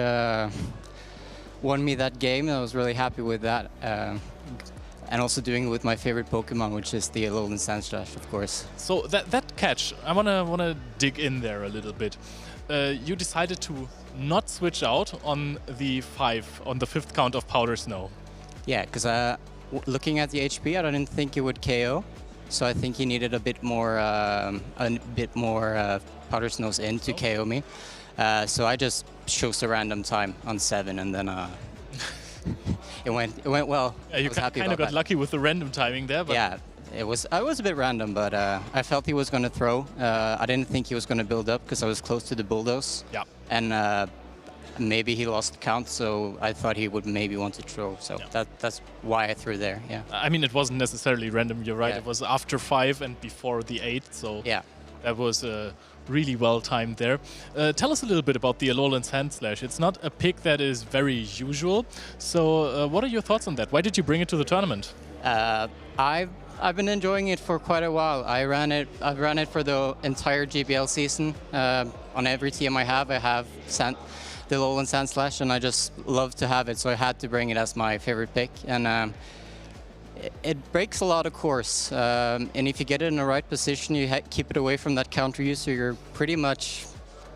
won me that game. I was really happy with that. And also doing it with my favorite Pokemon, which is the Alolan Sandslash, of course. So that catch, I wanna dig in there a little bit. You decided to not switch out on the fifth count of Powder Snow. Yeah, because looking at the HP, I didn't think it would KO. So I think he needed a bit more Powder Snows in to KO me. So I just chose a random time on 7, and then it went well. Yeah, you kind of got lucky with the random timing there. But yeah, I was a bit random, but I felt he was going to throw. I didn't think he was going to build up because I was close to the bulldoze. Yeah. And maybe he lost count, so I thought he would maybe want to throw. So that's why I threw there. Yeah. I mean, it wasn't necessarily random. You're right. Yeah. It was after 5 and before the 8. So yeah, that was really well timed there. Tell us a little bit about the Alolan Sandslash. It's not a pick that is very usual. So what are your thoughts on that? Why did you bring it to the tournament? I've been enjoying it for quite a while. I've ran it for the entire GBL season. On every team I have the Alolan Sandslash, and I just love to have it, so I had to bring it as my favorite pick. And it breaks a lot of course, and if you get it in the right position, you keep it away from that counter user, you're pretty much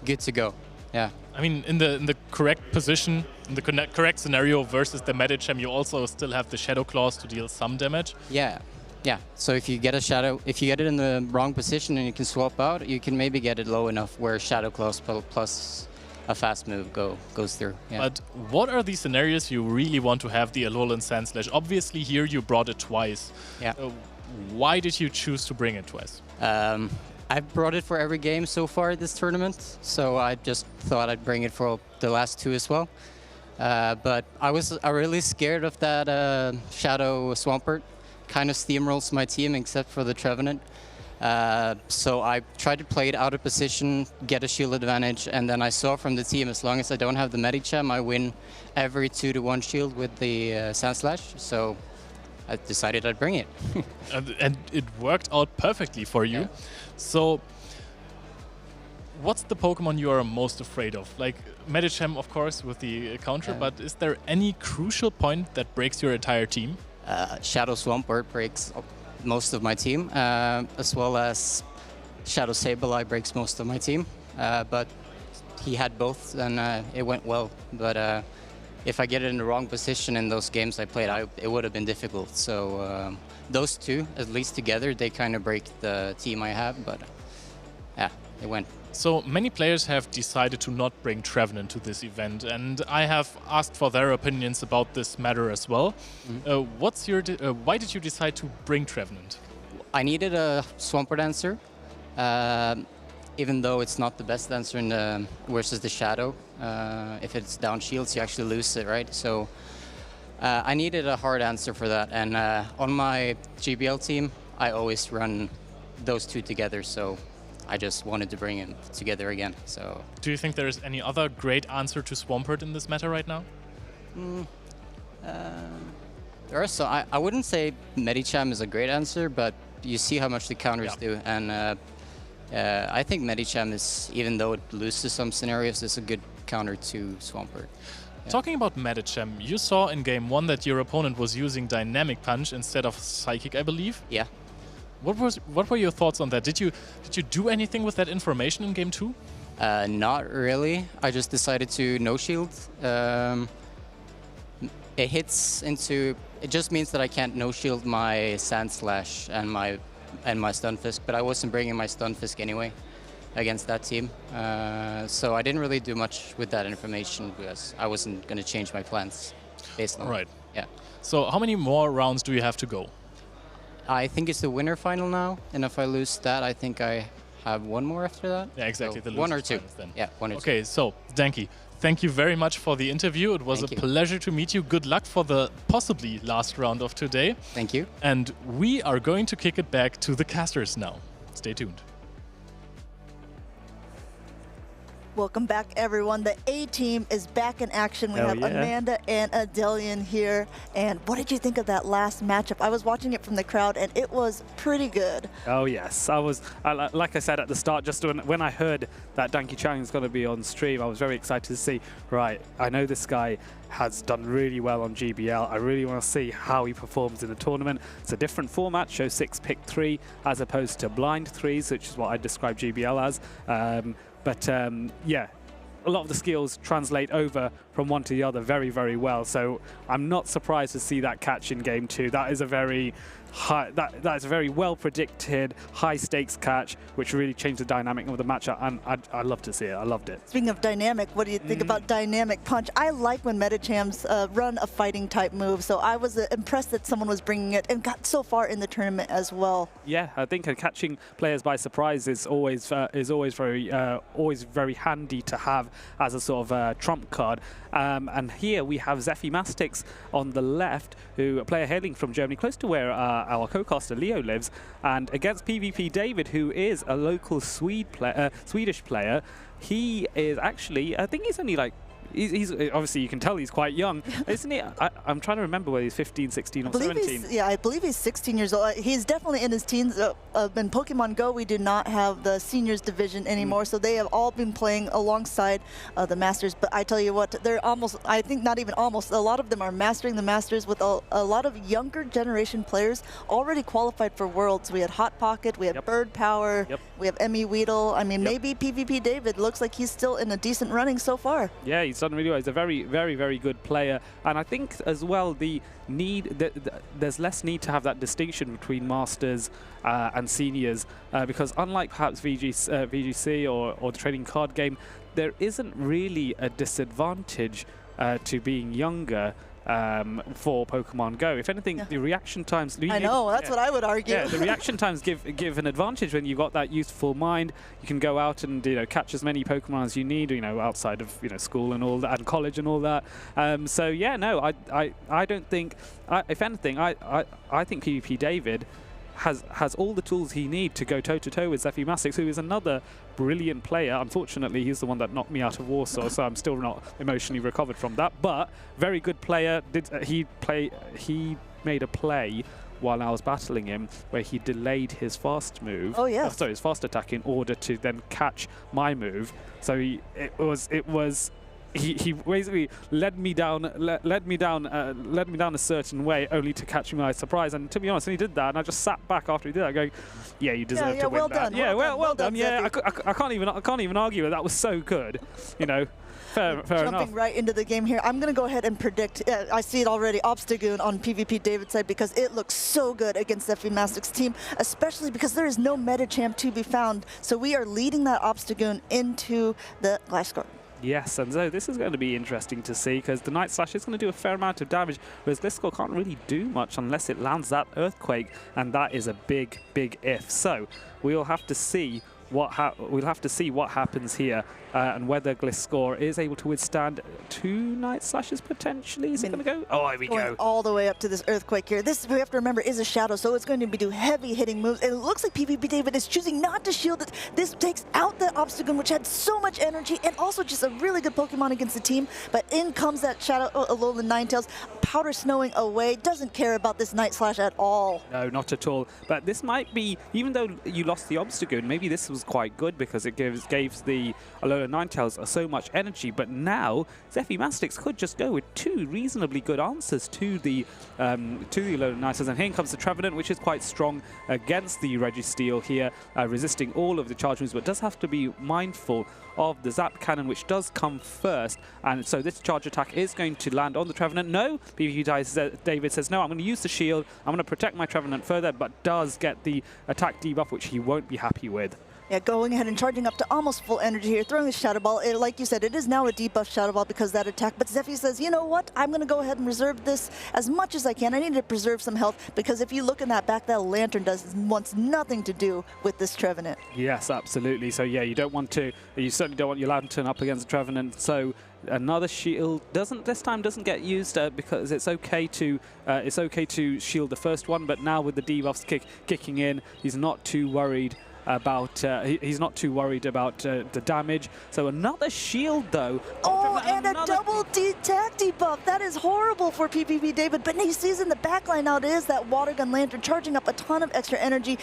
good to go. Yeah. I mean, in the correct position, in the correct scenario versus the Medicham, you also still have the Shadow Claws to deal some damage. Yeah. Yeah. So if you get it in the wrong position and you can swap out, you can maybe get it low enough where Shadow Claws plus a fast move goes through. Yeah. But what are the scenarios you really want to have the Alolan Sandslash? Obviously, here you brought it twice. Yeah. Why did you choose to bring it twice? I've brought it for every game so far this tournament, so I just thought I'd bring it for the last 2 as well. But I was really scared of that Shadow Swampert. Kind of steamrolls my team except for the Trevenant. So I tried to play it out of position, get a shield advantage, and then I saw from the team, as long as I don't have the Medicham, I win every 2-to-1 shield with the Sandslash. So I decided I'd bring it. and it worked out perfectly for you. Yeah. So what's the Pokemon you are most afraid of? Like Medicham, of course, with the counter, but is there any crucial point that breaks your entire team? Shadow Swampert breaks most of my team, as well as Shadow Sableye breaks most of my team. But he had both, and it went well. But if I get it in the wrong position in those games I played, it would have been difficult. So those 2, at least together, they kind of break the team I have. But yeah, it went. So many players have decided to not bring Trevenant to this event, and I have asked for their opinions about this matter as well. Mm-hmm. Why did you decide to bring Trevenant? I needed a Swampert answer, even though it's not the best answer in versus the Shadow. If it's down shields, you actually lose it, right? So I needed a hard answer for that, and on my GBL team, I always run those 2 together. So I just wanted to bring it together again. So, do you think there is any other great answer to Swampert in this meta right now? There are some. I wouldn't say Medicham is a great answer, but you see how much the counters do, and I think Medicham is, even though it loses some scenarios, is a good counter to Swampert. Yeah. Talking about Medicham, you saw in game 1 that your opponent was using Dynamic Punch instead of Psychic, I believe. Yeah. What were your thoughts on that? Did you do anything with that information in game 2? Not really. I just decided to no shield. It hits into. It just means that I can't no shield my Sandslash and my Stunfisk, but I wasn't bringing my Stunfisk anyway against that team. So I didn't really do much with that information because I wasn't going to change my plans based on. Right. Yeah. So how many more rounds do you have to go? I think it's the winner final now, and if I lose that, I think I have 1 more after that. Yeah, exactly. So the 1 or 2. Then. Yeah, 1 or 2. Okay, so Danki, thank you very much for the interview. It was a pleasure to meet you. Good luck for the possibly last round of today. Thank you. And we are going to kick it back to the casters now. Stay tuned. Welcome back, everyone. The A team is back in action. We have Amanda and Adelian here. And what did you think of that last matchup? I was watching it from the crowd, and it was pretty good. Oh, yes. Like I said at the start, just when I heard that Danki Chan is going to be on stream, I was very excited to see, right, I know this guy has done really well on GBL. I really want to see how he performs in the tournament. It's a different format, show 6, pick 3, as opposed to blind 3s, which is what I describe GBL as. Yeah, a lot of the skills translate over from one to the other very, very well. So I'm not surprised to see that catch in game 2. That is a very high, that is a very well predicted, high stakes catch, which really changed the dynamic of the matchup. And I love to see it. I loved it. Speaking of dynamic, what do you think about dynamic punch? I like when meta champs run a fighting type move. So I was impressed that someone was bringing it and got so far in the tournament as well. Yeah, I think catching players by surprise is always very handy to have as a sort of trump card. And here we have Zephy Mastics on the left, who a player hailing from Germany, close to where our co-caster Leo lives, and against PvP David, who is a local Swedish player. He is actually, I think he's only like, he's obviously, you can tell he's quite young, isn't he? I'm trying to remember whether he's 15, 16 or 17. Yeah, I believe he's 16 years old. He's definitely in his teens. In Pokemon Go, we do not have the seniors division anymore, so they have all been playing alongside the Masters. But I tell you what, they're almost, I think not even almost, a lot of them are mastering the Masters with a lot of younger generation players already qualified for Worlds. We had Hot Pocket, we had Bird Power, we have Emmy Weedle. I mean, maybe PvP David looks like he's still in a decent running so far. Yeah, he's done really well. He's a very, very, very good player. And I think as well, there's less need to have that distinction between Masters and Seniors, because unlike perhaps VGC or the trading card game, there isn't really a disadvantage to being younger for Pokemon Go. If anything, the reaction times... I know, that's what I would argue. Yeah, the reaction times give an advantage when you've got that youthful mind. You can go out and catch as many Pokemon as you need, outside of school and all that, and college and all that. So yeah, no, I don't think... if anything, I think PvP David has all the tools he needs to go toe-to-toe with Zephy Mastics, who is another brilliant player. Unfortunately, he's the one that knocked me out of Warsaw, so I'm still not emotionally recovered from that. But very good player. He made a play while I was battling him where he delayed his fast move. Oh yeah. Sorry, his fast attack in order to then catch my move. So he basically led me down a certain way, only to catch me by surprise. And to be honest, when he did that, and I just sat back after he did that, going, "Yeah, you deserve to win that." Yeah, well done. Yeah, I can't even argue with that. Was so good, Fair enough. Jumping right into the game here, I'm going to go ahead and predict. I see it already, Obstagoon on PvP David's side, because it looks so good against Zephy Mastics' team, especially because there is no meta champ to be found. So we are leading that Obstagoon into the Gliscor. Yes, and so this is going to be interesting to see, because the Night Slash is going to do a fair amount of damage, whereas Gliscor can't really do much unless it lands that Earthquake, and that is a big, big if. So we'll have to see what happens here, and whether Gliscor is able to withstand 2 Night Slashes potentially. Is it going to go? Oh, here we go. All the way up to this Earthquake here. This, we have to remember, is a Shadow, so it's going to be do heavy hitting moves. And it looks like PvP David is choosing not to shield it. This takes out the Obstagoon, which had so much energy, and also just a really good Pokemon against the team. But in comes that Shadow, Alolan Ninetales, powder snowing away. Doesn't care about this Night Slash at all. No, not at all. But this might be, even though you lost the Obstagoon, maybe this was quite good, because it gave the Alolan Ninetales so much energy. But now Zephy Mastics could just go with 2 reasonably good answers to the Alolan Ninetales. And here comes the Trevenant, which is quite strong against the Registeel here, resisting all of the charge moves, but does have to be mindful of the Zap Cannon, which does come first. And so this charge attack is going to land on the Trevenant. No, PvP David says, no, I'm going to use the shield. I'm going to protect my Trevenant further, but does get the attack debuff, which he won't be happy with. Yeah, going ahead and charging up to almost full energy here, throwing the Shadow Ball. Like you said, it is now a debuff Shadow Ball because of that attack. But Zephy says, you know what? I'm going to go ahead and reserve this as much as I can. I need to preserve some health, because if you look in that back, that Lantern wants nothing to do with this Trevenant. Yes, absolutely. So yeah, you certainly don't want your Lantern up against the Trevenant. So another shield this time doesn't get used, because it's okay to shield the first one. But now with the debuffs kicking in, he's not too worried about, he's not too worried about the damage. So another shield though. Oh, and a double attack debuff. That is horrible for PvP David. But he sees in the backline now it is that water gun lantern charging up a ton of extra energy.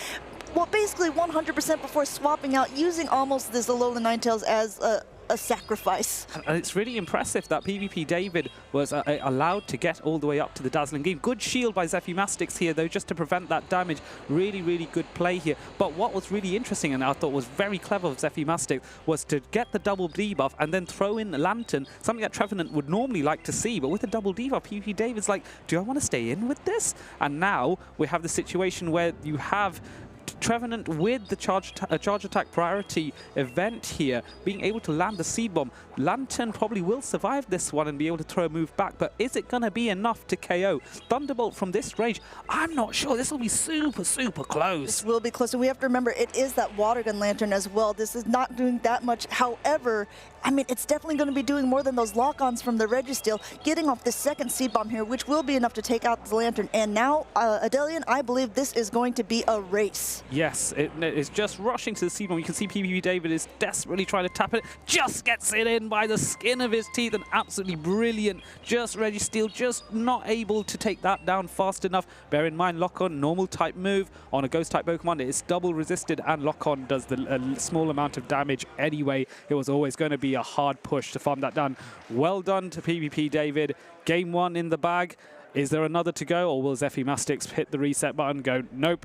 Well, basically 100% before swapping out, using almost this Alolan Ninetales as a sacrifice. And it's really impressive that PvP David was allowed to get all the way up to the Dazzling Gleam. Good shield by Zephy Mastics here, though, just to prevent that damage. Really, really good play here. But what was really interesting, and I thought was very clever of Zephy Mastics, was to get the double debuff and then throw in the Lantern, something that Trevenant would normally like to see. But with a double debuff, PvP David's like, do I want to stay in with this? And now we have the situation where you have Trevenant with the charge attack priority event here, being able to land the Seed Bomb. Lantern probably will survive this one and be able to throw a move back, but is it going to be enough to KO? Thunderbolt from this range, I'm not sure. This will be super, super close. This will be close, and we have to remember it is that Water Gun Lantern as well. This is not doing that much. However, I mean, it's definitely going to be doing more than those lock-ons from the Registeel, getting off the second Seed Bomb here, which will be enough to take out the Lantern. And now, Adelian, I believe this is going to be a race. Yes, it is just rushing to the Seed Bomb. You can see PvP David is desperately trying to tap it. Just gets it in by the skin of his teeth, and absolutely brilliant. Just Registeel, just not able to take that down fast enough. Bear in mind, Lock-On, normal type move. On a Ghost-type Pokemon, it is double resisted, and Lock-On does the small amount of damage anyway. It was always going to be a hard push to farm that down. Well done to PvP David. Game 1 in the bag. Is there another to go, or will Zephy Mastics hit the reset button, go, nope,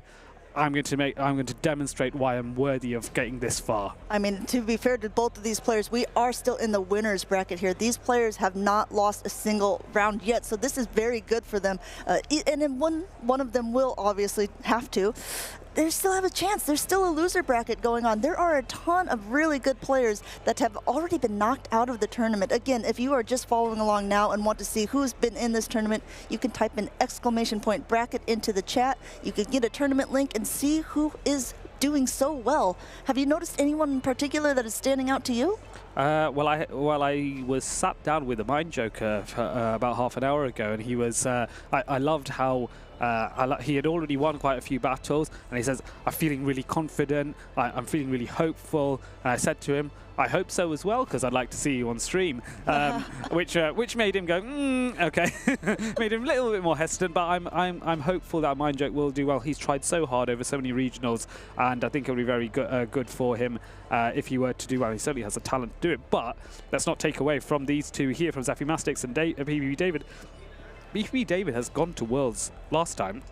I'm going to demonstrate why I'm worthy of getting this far. I mean, to be fair to both of these players, we are still in the winners bracket here. These players have not lost a single round yet, so this is very good for them. And then one of them will obviously have to. They still have a chance. There's still a loser bracket going on. There are a ton of really good players that have already been knocked out of the tournament. Again, if you are just following along now and want to see who's been in this tournament, you can type an !bracket into the chat. You can get a tournament link and see who is doing so well. Have you noticed anyone in particular that is standing out to you? Well, I was sat down with a Mind Joker about half an hour ago, and he was. I loved how. He had already won quite a few battles, and he says, I'm feeling really confident, I'm feeling really hopeful, and I said to him, I hope so as well, because I'd like to see you on stream, which made him go, okay, made him a little bit more hesitant, but I'm hopeful that Mind Joke will do well. He's tried so hard over so many regionals, and I think it'll be very good for him if he were to do well. He certainly has the talent to do it, but let's not take away from these two here, from Zephy Mastics and PvP David. PvP David has gone to Worlds last time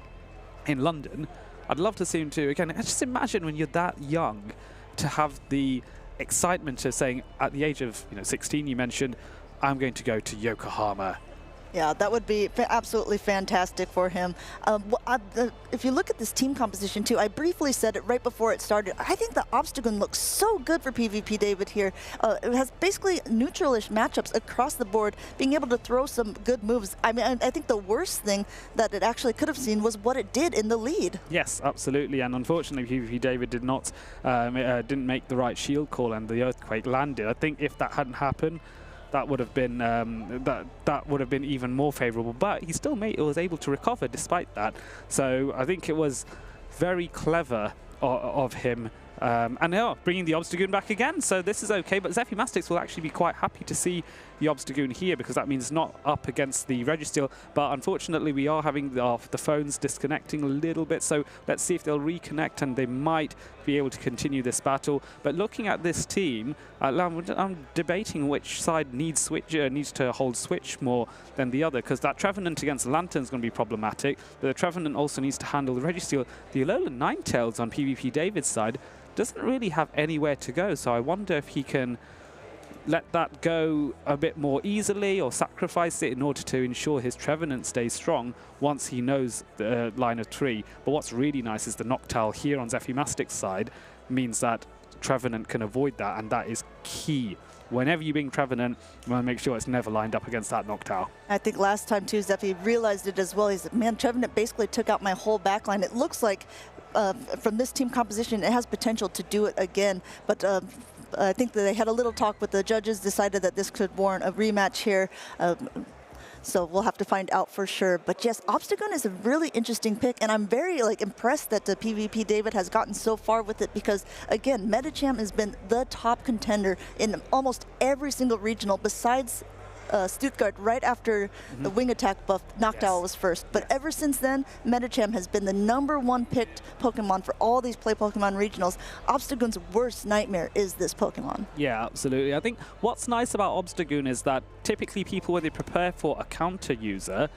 in London. I'd love to see him too. Again, just imagine when you're that young to have the excitement of saying, at the age of 16, you mentioned, I'm going to go to Yokohama. Yeah, that would be absolutely fantastic for him. If you look at this team composition too, I briefly said it right before it started. I think the Obstagoon looks so good for PvP David here. It has basically neutral-ish matchups across the board, being able to throw some good moves. I mean, I think the worst thing that it actually could have seen was what it did in the lead. Yes, absolutely, and unfortunately PvP David did not didn't make the right shield call, and the Earthquake landed. I think if that hadn't happened, that would have been that would have been even more favourable, but he still was able to recover despite that. So I think it was very clever of him. And now bringing the Obstagoon back again, so this is okay, but Zephy Mastics will actually be quite happy to see the Obstagoon here, because that means not up against the Registeel, but unfortunately we are having the phones disconnecting a little bit, so let's see if they'll reconnect and they might be able to continue this battle. But looking at this team, I'm debating which side needs to hold switch more than the other, because that Trevenant against Lantern is going to be problematic, but the Trevenant also needs to handle the Registeel. The Alolan Ninetales on PvP David's side doesn't really have anywhere to go, so I wonder if he can let that go a bit more easily or sacrifice it in order to ensure his Trevenant stays strong once he knows the line of tree. But what's really nice is the Noctowl here on Zephy Mastics' side means that Trevenant can avoid that, and that is key. Whenever you bring Trevenant, you want to make sure it's never lined up against that Noctowl. I think last time too, Zephy realized it as well. He said, man, Trevenant basically took out my whole backline. It looks like from this team composition, it has potential to do it again, but I think that they had a little talk with the judges, decided that this could warrant a rematch here. So we'll have to find out for sure. But yes, Obstagoon is a really interesting pick, and I'm very impressed that the PvP David has gotten so far with it because, again, Medicham has been the top contender in almost every single regional besides Stuttgart right after the wing attack buff, Noctowl was first. But ever since then, Medicham has been the #1 picked Pokemon for all these Play Pokemon regionals. Obstagoon's worst nightmare is this Pokemon. Yeah, absolutely. I think what's nice about Obstagoon is that typically people, when they prepare for a counter user,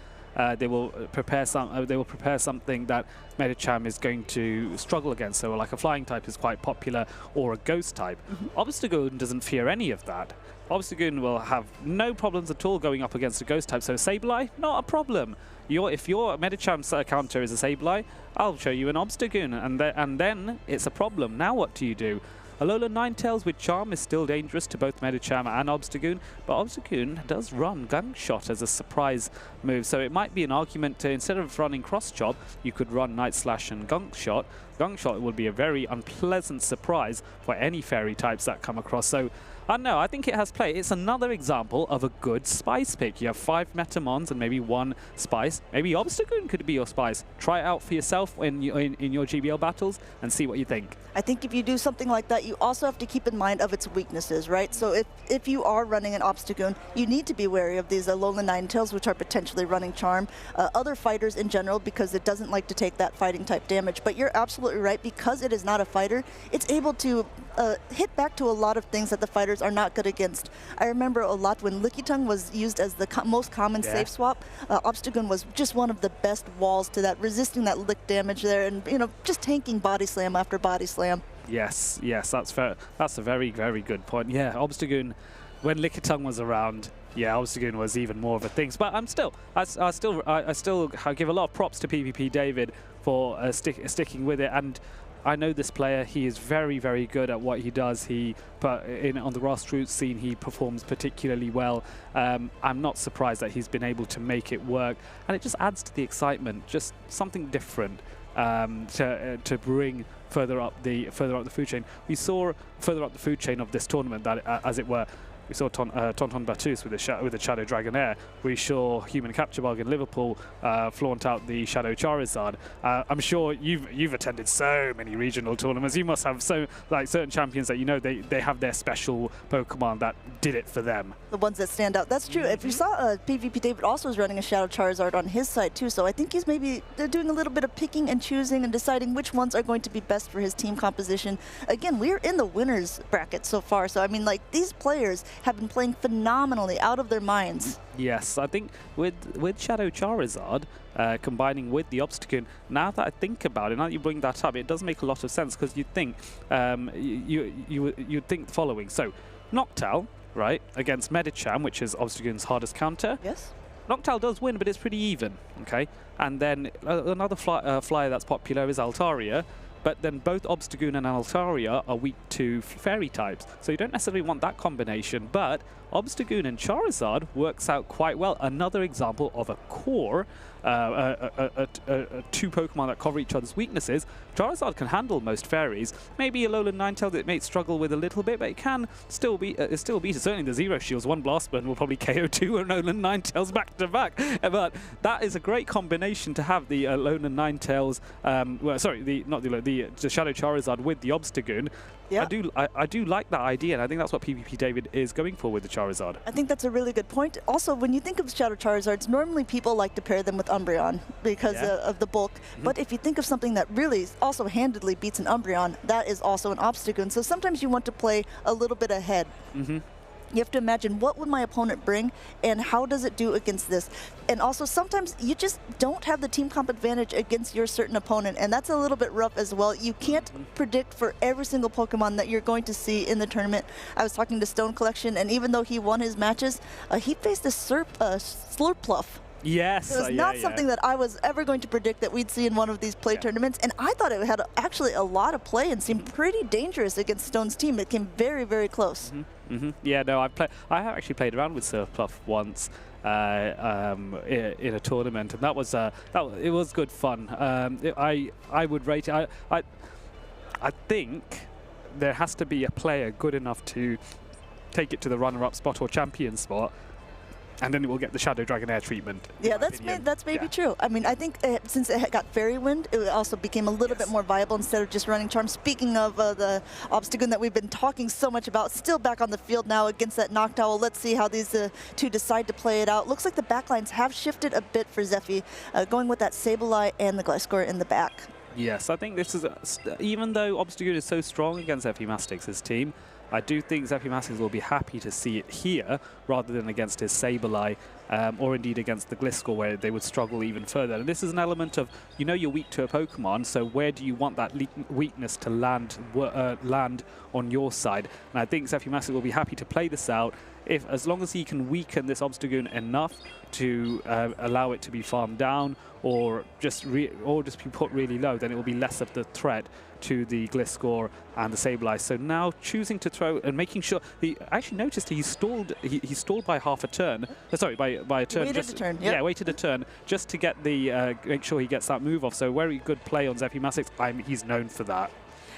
they will prepare something that Medicham is going to struggle against. So like a flying type is quite popular, or a ghost type. Obstagoon doesn't fear any of that. Obstagoon will have no problems at all going up against a ghost type. So Sableye, not a problem. If your Medicham's counter is a Sableye, I'll show you an Obstagoon, and then it's a problem. Now what do you do? Alolan Ninetales with Charm is still dangerous to both Medicham and Obstagoon, but Obstagoon does run Gunk Shot as a surprise move, so it might be an argument to, instead of running Cross Chop, you could run Night Slash and Gunk Shot. Gunk Shot would be a very unpleasant surprise for any fairy types that come across. So I don't know, I think it has play. It's another example of a good Spice pick. You have 5 Metamons and maybe 1 Spice. Maybe Obstagoon could be your Spice. Try it out for yourself in your GBL battles and see what you think. I think if you do something like that, you also have to keep in mind of its weaknesses, right? So if you are running an Obstagoon, you need to be wary of these Alolan Ninetales, which are potentially running Charm. Other fighters in general, because it doesn't like to take that fighting type damage. But you're absolutely right, because it is not a fighter, it's able to hit back to a lot of things that the fighters are not good against. I remember a lot when Lickitung was used as the most common safe swap. Obstagoon was just one of the best walls to that, resisting that lick damage there, and just tanking body slam after body slam. Yes, that's fair. That's a very, very good point. Yeah, Obstagoon, when Lickitung was around, yeah, Obstagoon was even more of a thing. But I still give a lot of props to PvP David for sticking with it. And I know this player, he is very, very good at what he does. On the grassroots scene, he performs particularly well. I'm not surprised that he's been able to make it work. And it just adds to the excitement, just something different to bring further up the food chain. We saw further up the food chain of this tournament that, as it were, we saw Tonton Batus with the Shadow Dragonair. We saw Human Capture Bug in Liverpool flaunt out the Shadow Charizard. I'm sure you've attended so many regional tournaments. You must have certain champions that they have their special Pokemon that did it for them. The ones that stand out. That's true. If you saw PvP David also is running a Shadow Charizard on his side too, so I think he's maybe doing a little bit of picking and choosing and deciding which ones are going to be best for his team composition. Again, we're in the winners bracket so far, so I mean, these players have been playing phenomenally, out of their minds. Yes, I think with Shadow Charizard combining with the Obstagoon, now that I think about it, now that you bring that up, it does make a lot of sense, because you'd think you'd think the following. So Noctowl, right, against Medicham, which is Obstagoon's hardest counter. Yes. Noctowl does win, but it's pretty even, okay? And then another flyer that's popular is Altaria. But then both Obstagoon and Altaria are weak to fairy types, so you don't necessarily want that combination, but Obstagoon and Charizard works out quite well. Another example of a core, two Pokemon that cover each other's weaknesses. Charizard can handle most fairies. Maybe Alolan Ninetales it may struggle with a little bit, but it can still beat it. Certainly the Zero Shields, one Blast Burn will probably KO 2 Alolan Ninetales back to back. But that is a great combination to have the Alolan Ninetales, the Shadow Charizard with the Obstagoon. Yeah. I do like that idea, and I think that's what PvP David is going for with the Charizard. I think that's a really good point. Also, when you think of Shadow Charizards, normally people like to pair them with Umbreon because of the bulk. But if you think of something that really also handedly beats an Umbreon, that is also an Obstagoon. So sometimes you want to play a little bit ahead. You have to imagine, what would my opponent bring and how does it do against this? And also sometimes you just don't have the team comp advantage against your certain opponent, and that's a little bit rough as well. You can't predict for every single Pokemon that you're going to see in the tournament. I was talking to Stone Collection, and even though he won his matches, he faced a Slurpluff. Yes. It was not something that I was ever going to predict that we'd see in one of these play tournaments, and I thought it had actually a lot of play and seemed pretty dangerous against Stone's team. It came very, very close. Yeah, no, I have actually played around with Surfluff once in a tournament, and it was good fun. I would rate it. I think there has to be a player good enough to take it to the runner-up spot or champion spot. and then it will get the Shadow Dragonair treatment. Yeah, that's maybe true. I mean, I think since it got Fairy Wind, it also became a little bit more viable instead of just running Charm. Speaking of the Obstagoon that we've been talking so much about, still back on the field now against that Noctowl. Let's see how these two decide to play it out. Looks like the backlines have shifted a bit for Zephy, going with that Sableye and the Gliscor in the back. Yes, I think this is, even though Obstagoon is so strong against Zephy Mastics' team, I do think Zephy Mastics will be happy to see it here rather than against his Sableye, or indeed against the Gliscor, where they would struggle even further. And this is an element of, you know, you're weak to a Pokemon, so where do you want that weakness to land on your side? And I think Zephy Mastics will be happy to play this out, as long as he can weaken this Obstagoon enough to allow it to be farmed down, or just be put really low, then it will be less of the threat to the Gliscor and the Sableye. So now choosing to throw and making sure, he actually noticed he stalled by half a turn, sorry, by a turn. Waited a turn, yep. Yeah, waited a turn just to get the, make sure he gets that move off. So very good play on Zephy Mastics. He's known for that.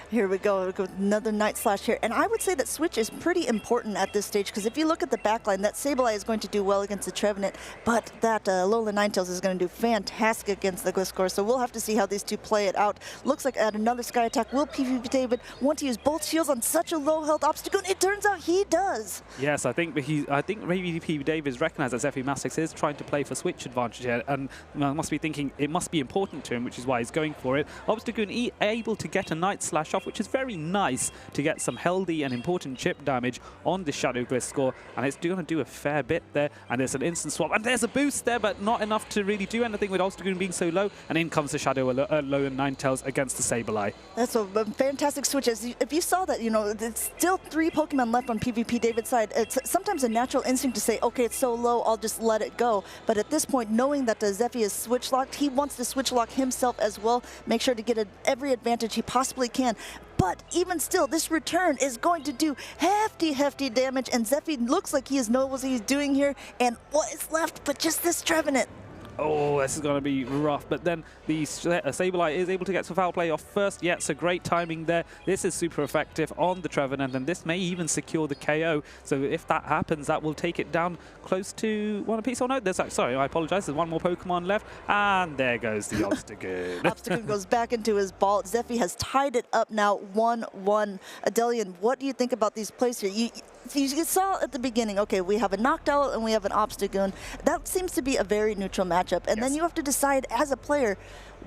Here we go, another Night Slash here. And I would say that Switch is pretty important at this stage, because if you look at the backline, that Sableye is going to do well against the Trevenant, but that Alolan Ninetales is going to do fantastic against the Gliscor. So we'll have to see how these two play it out. Looks like at another Sky Attack, will PvP David want to use both shields on such a low health Obstagoon? It turns out he does. Yes, I think maybe PvP David's recognized that Zephy Mastics is trying to play for Switch advantage here, and must be thinking it must be important to him, which is why he's going for it. Obstagoon able to get a Night Slash off, which is very nice to get some healthy and important chip damage on the Shadow Gliscor, and it's going to do a fair bit there. And there's an instant swap, and there's a boost there, but not enough to really do anything with Obstagoon being so low. And in comes the Shadow Alolan Ninetales against the Sableye. That's a fantastic switch. If you saw that, you know, it's still 3 Pokemon left on PvP David's side. It's sometimes a natural instinct to say, okay, it's so low, I'll just let it go. But at this point, knowing that Zephy is switch locked, he wants to switch lock himself as well, make sure to get every advantage he possibly can. But even still, this return is going to do hefty damage, and Zephy looks like he knows what he's doing here, and what is left but just this Trevenant. Oh, this is going to be rough, but then the Sableye is able to get some foul play off first. Yeah, so great timing there. This is super effective on the Trevenant, and this may even secure the KO. So if that happens, that will take it down close to one apiece. Oh no, sorry, I apologize. There's one more Pokemon left, and there goes the Obstagoon. Obstagoon goes back into his ball. Zephy has tied it up now 1-1. Adelian, what do you think about these plays here? You saw at the beginning, okay, we have a Noctowl and we have an Obstagoon. That seems to be a very neutral matchup. And then you have to decide as a player,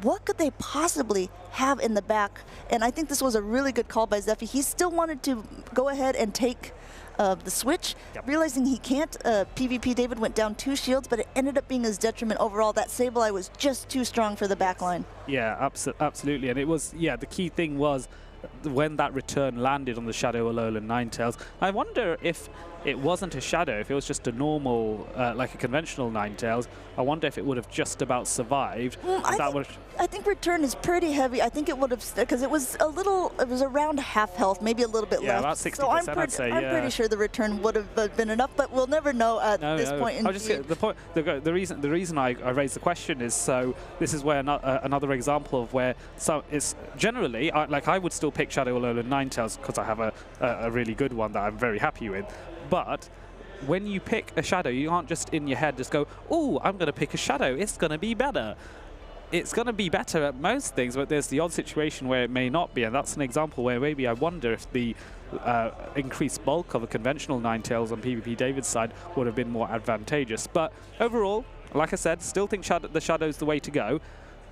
what could they possibly have in the back? And I think this was a really good call by Zephy. He still wanted to go ahead and take the switch, realizing he can't. PvP David went down 2 shields, but it ended up being his detriment overall. That Sableye was just too strong for the backline. Yeah, absolutely. And it was, yeah, the key thing was when that return landed on the Shadow Alolan Ninetales. I wonder if it wasn't a Shadow, if it was just a normal, like a conventional Ninetales, I wonder if it would have just about survived. I think return is pretty heavy. I think it would have, because it was around half health, maybe a little bit left. Yeah, about 60%, so I'd say, I'm pretty sure the return would have been enough, but we'll never know at this point. The reason I raised the question is, so this is where another example of where it's generally, I would still pick Shadow Alolan Ninetales because I have a really good one that I'm very happy with. But when you pick a Shadow, you can't just in your head just go, oh, I'm going to pick a Shadow, it's going to be better. It's going to be better at most things, but there's the odd situation where it may not be, and that's an example where maybe I wonder if the increased bulk of a conventional Ninetales on PvP David's side would have been more advantageous. But overall, like I said, still think the Shadow's the way to go.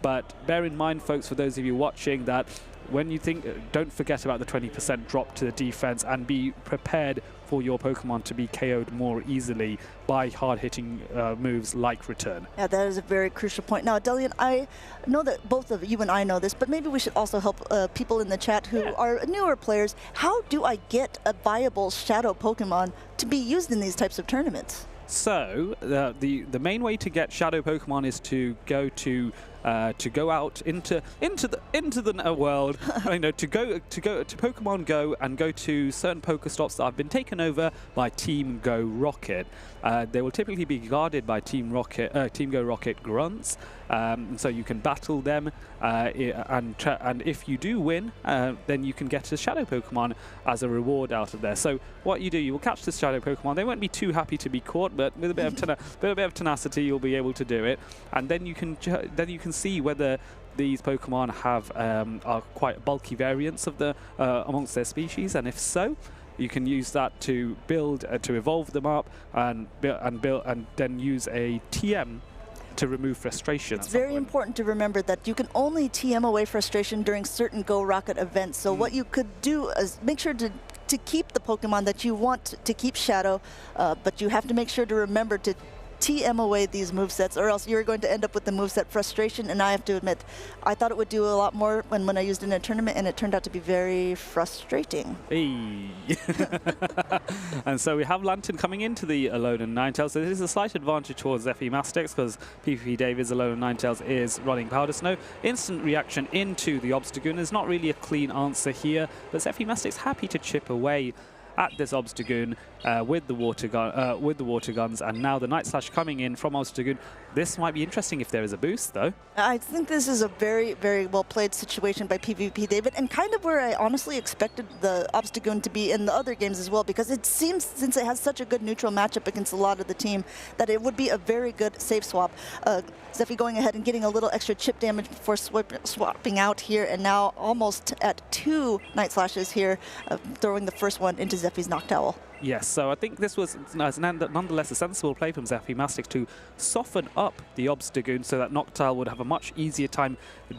But bear in mind, folks, for those of you watching, that when you think, don't forget about the 20% drop to the defense, and be prepared for your Pokemon to be KO'd more easily by hard-hitting moves like Return. Yeah, that is a very crucial point. Now, Delian, I know that both of you and I know this, but maybe we should also help people in the chat who are newer players. How do I get a viable Shadow Pokemon to be used in these types of tournaments? So, the main way to get Shadow Pokemon is to go to to go out into the world, to go to Pokemon Go and go to certain Pokestops that have been taken over by Team Go Rocket. They will typically be guarded by Team Go Rocket grunts, so you can battle them, and if you do win, then you can get a Shadow Pokemon as a reward out of there. So what you do, you will catch this Shadow Pokemon. They won't be too happy to be caught, but with a bit of tenacity, you'll be able to do it, and then you can see whether these Pokemon are quite bulky variants of amongst their species, and if so, you can use that to build to evolve them up and then use a TM to remove frustration. It's very important to remember that you can only TM away frustration during certain Go Rocket events. So what you could do is make sure to keep the Pokemon that you want to keep Shadow, but you have to make sure to remember to TM away these movesets, or else you're going to end up with the moveset Frustration. And I have to admit, I thought it would do a lot more when I used it in a tournament, and it turned out to be very frustrating. Hey. And so we have Lantern coming into the Alolan Ninetales. So this is a slight advantage towards Zephy Mastics, because PvP David's Alolan Ninetales is running Powder Snow. Instant reaction into the Obstagoon. There's not really a clean answer here, but Zephy Mastics happy to chip away at this Obstagoon with the water guns, and now the Night Slash coming in from Obstagoon. This might be interesting if there is a boost, though. I think this is a very, very well played situation by PvP David, and kind of where I honestly expected the Obstagoon to be in the other games as well, because it seems, since it has such a good neutral matchup against a lot of the team, that it would be a very good safe swap. Zephy going ahead and getting a little extra chip damage before swapping out here, and now almost at 2 Night Slashes here, throwing the first one into Zephy's Noctowl. Yes, so I think this was nonetheless a sensible play from Zephy Mastics to soften up the Obstagoon so that Noctowl would have a much easier time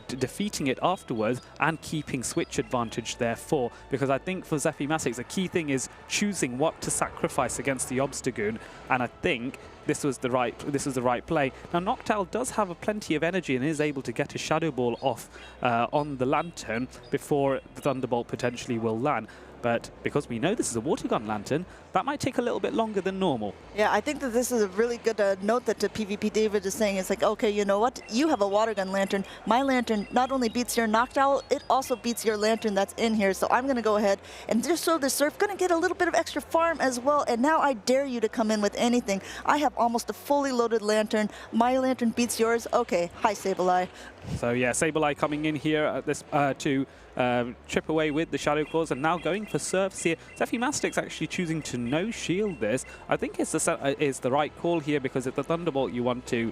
defeating it afterwards and keeping switch advantage therefore, because I think for Zephy Mastics the key thing is choosing what to sacrifice against the Obstagoon, and I think this was the right play. Now Noctowl does have plenty of energy and is able to get a Shadow Ball off on the Lantern before the Thunderbolt potentially will land. But because we know this is a Water Gun Lantern, that might take a little bit longer than normal. Yeah, I think that this is a really good note that PvP David is saying. It's like, okay, you know what? You have a Water Gun Lantern. My Lantern not only beats your Noctowl, it also beats your Lantern that's in here. So I'm going to go ahead and just show the Surf. Going to get a little bit of extra farm as well. And now I dare you to come in with anything. I have almost a fully loaded Lantern. My Lantern beats yours. Okay, hi, Sableye. So yeah, Sableye coming in here at this to chip away with the Shadow Claws, and now going for Surfs here. Zephy Mastics actually choosing to no shield this. I think it's the right call here, because it's the Thunderbolt you want to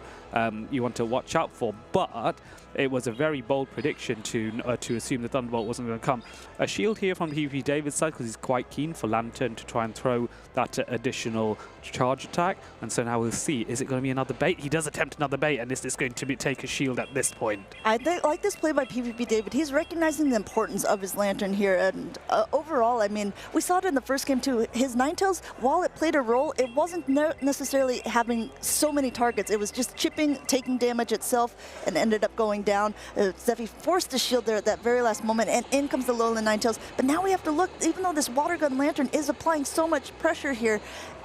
watch out for, but it was a very bold prediction to assume the Thunderbolt wasn't going to come. A shield here from PvP David's side, because he's quite keen for Lantern to try and throw that additional charge attack. And so now we'll see, is it going to be another bait? He does attempt another bait, and is this going to take a shield at this point? I like this play by PvP David. He's recognizing the importance of his Lantern here, and overall, I mean, we saw it in the first game too. His Ninetales, while it played a role, it wasn't necessarily having so many targets. It was just chipping, taking damage itself, and ended up going down. Zephy forced the shield there at that very last moment, and in comes the Alolan Ninetales. But now we have to look, even though this Water Gun Lantern is applying so much pressure here,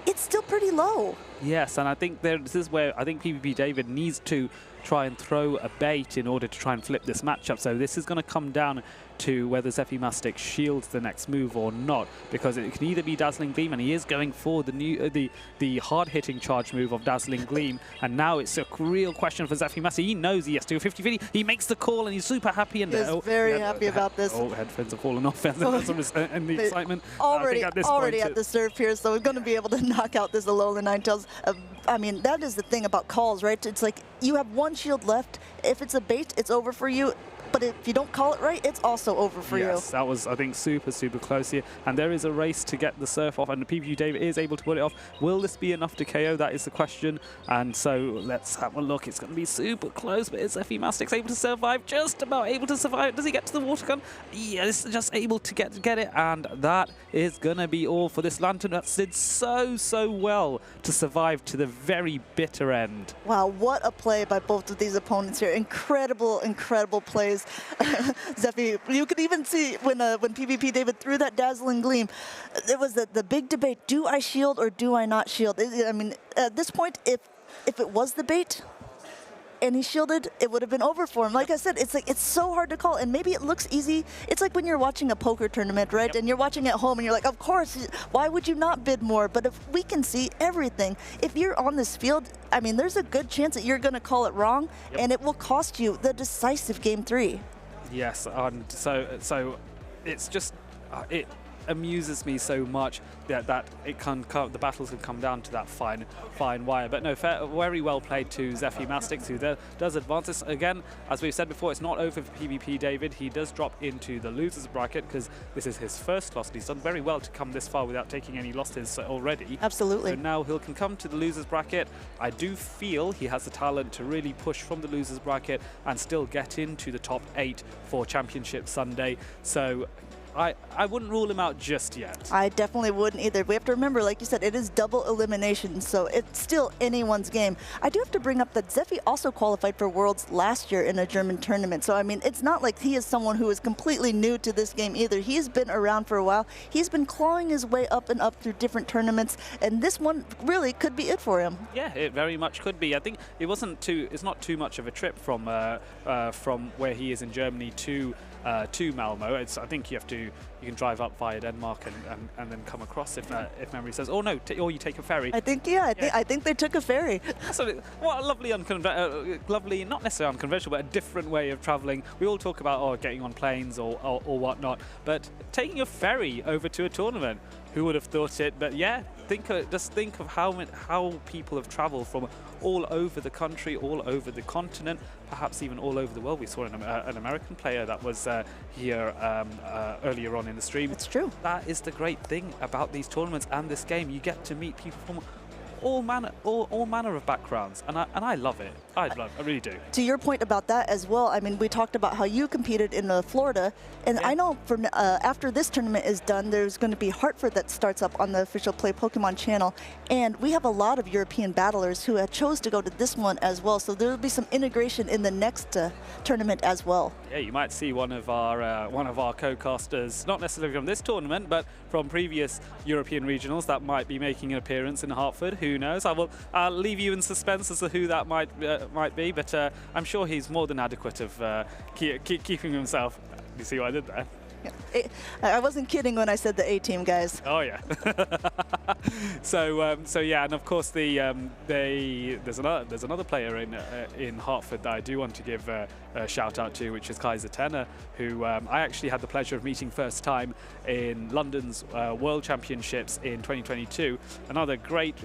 it's still pretty low. Yes, and I think this is where I think PvP David needs to try and throw a bait in order to try and flip this matchup. So this is going to come down to whether Zephy Mastics shields the next move or not, because it can either be Dazzling Gleam, and he is going for the hard-hitting charge move of Dazzling Gleam, and now it's a real question for Zephy Mastics. He knows he has to go 50-50. He makes the call, and he's super happy. And he's very happy about this. Oh, headphones have fallen off in the excitement. Already at the Surf here, so we're going to be able to knock out this Alolan Ninetales. I mean, that is the thing about calls, right? It's like you have one shield left. If it's a bait, it's over for you. But if you don't call it right, it's also over for you. Yes, that was, I think, super close here. And there is a race to get the Surf off, and the PvP David is able to put it off. Will this be enough to KO? That is the question. And so let's have a look. It's going to be super close, but is Zephy Mastics able to survive? Just about able to survive. Does he get to the Water Gun? Yes, just able to get it. And that is going to be all for this Lantern that did so well to survive to the very bitter end. Wow, what a play by both of these opponents here. Incredible plays. Zephy, you could even see when PvP David threw that Dazzling Gleam, it was the big debate, do I shield or do I not shield? I mean, at this point, if it was the bait, and he shielded, it would have been over for him. Like I said, it's like it's so hard to call, and maybe it looks easy. It's like when you're watching a poker tournament, right? And you're watching at home, and you're like, of course, why would you not bid more? But if we can see everything, if you're on this field, I mean, there's a good chance that you're going to call it wrong, and it will cost you the decisive game 3. Yes, and so it's just it amuses me so much that it can the battles can come down to that fine wire. But no, very well played to Zephy Mastics, who does advance this. Again, as we've said before, it's not over for PvP David. He does drop into the losers bracket because this is his first loss. He's done very well to come this far without taking any losses already. Absolutely. So now he can come to the losers bracket. I do feel he has the talent to really push from the losers bracket and still get into the top 8 for Championship Sunday. So I wouldn't rule him out just yet. I definitely wouldn't either. We have to remember, like you said, it is double elimination, so it's still anyone's game. I do have to bring up that Zephy also qualified for Worlds last year in a German tournament. So, I mean, it's not like he is someone who is completely new to this game either. He's been around for a while. He's been clawing his way up and up through different tournaments, and this one really could be it for him. Yeah, it very much could be. I think it's not too much of a trip from where he is in Germany to Malmö. I think you can drive up via Denmark and then come across if memory says. Or no, or you take a ferry. I think I think they took a ferry. So what a lovely, lovely, not necessarily unconventional, but a different way of traveling. We all talk about getting on planes or whatnot, but taking a ferry over to a tournament. Who would have thought it? But yeah, just think of how people have traveled from all over the country, all over the continent, perhaps even all over the world. We saw an American player that was here earlier on in the stream. It's true. That is the great thing about these tournaments and this game. You get to meet people from all manner of backgrounds, and I love it. I really do. To your point about that as well, I mean, we talked about how you competed in Florida, and I know from after this tournament is done, there's going to be Hartford that starts up on the official Play Pokemon channel, and we have a lot of European battlers who have chose to go to this one as well, so there will be some integration in the next tournament as well. Yeah, you might see one of our co-casters, not necessarily from this tournament, but from previous European regionals that might be making an appearance in Hartford. Who knows? I'll leave you in suspense as to who that might be, but I'm sure he's more than adequate of keeping himself. You see what I did there? I wasn't kidding when I said the A-team, guys. Oh yeah. So yeah, and of course there's another player in Hartford that I do want to give a shout out to, which is Kaiser Tenner, who I actually had the pleasure of meeting first time in London's World Championships in 2022. Another great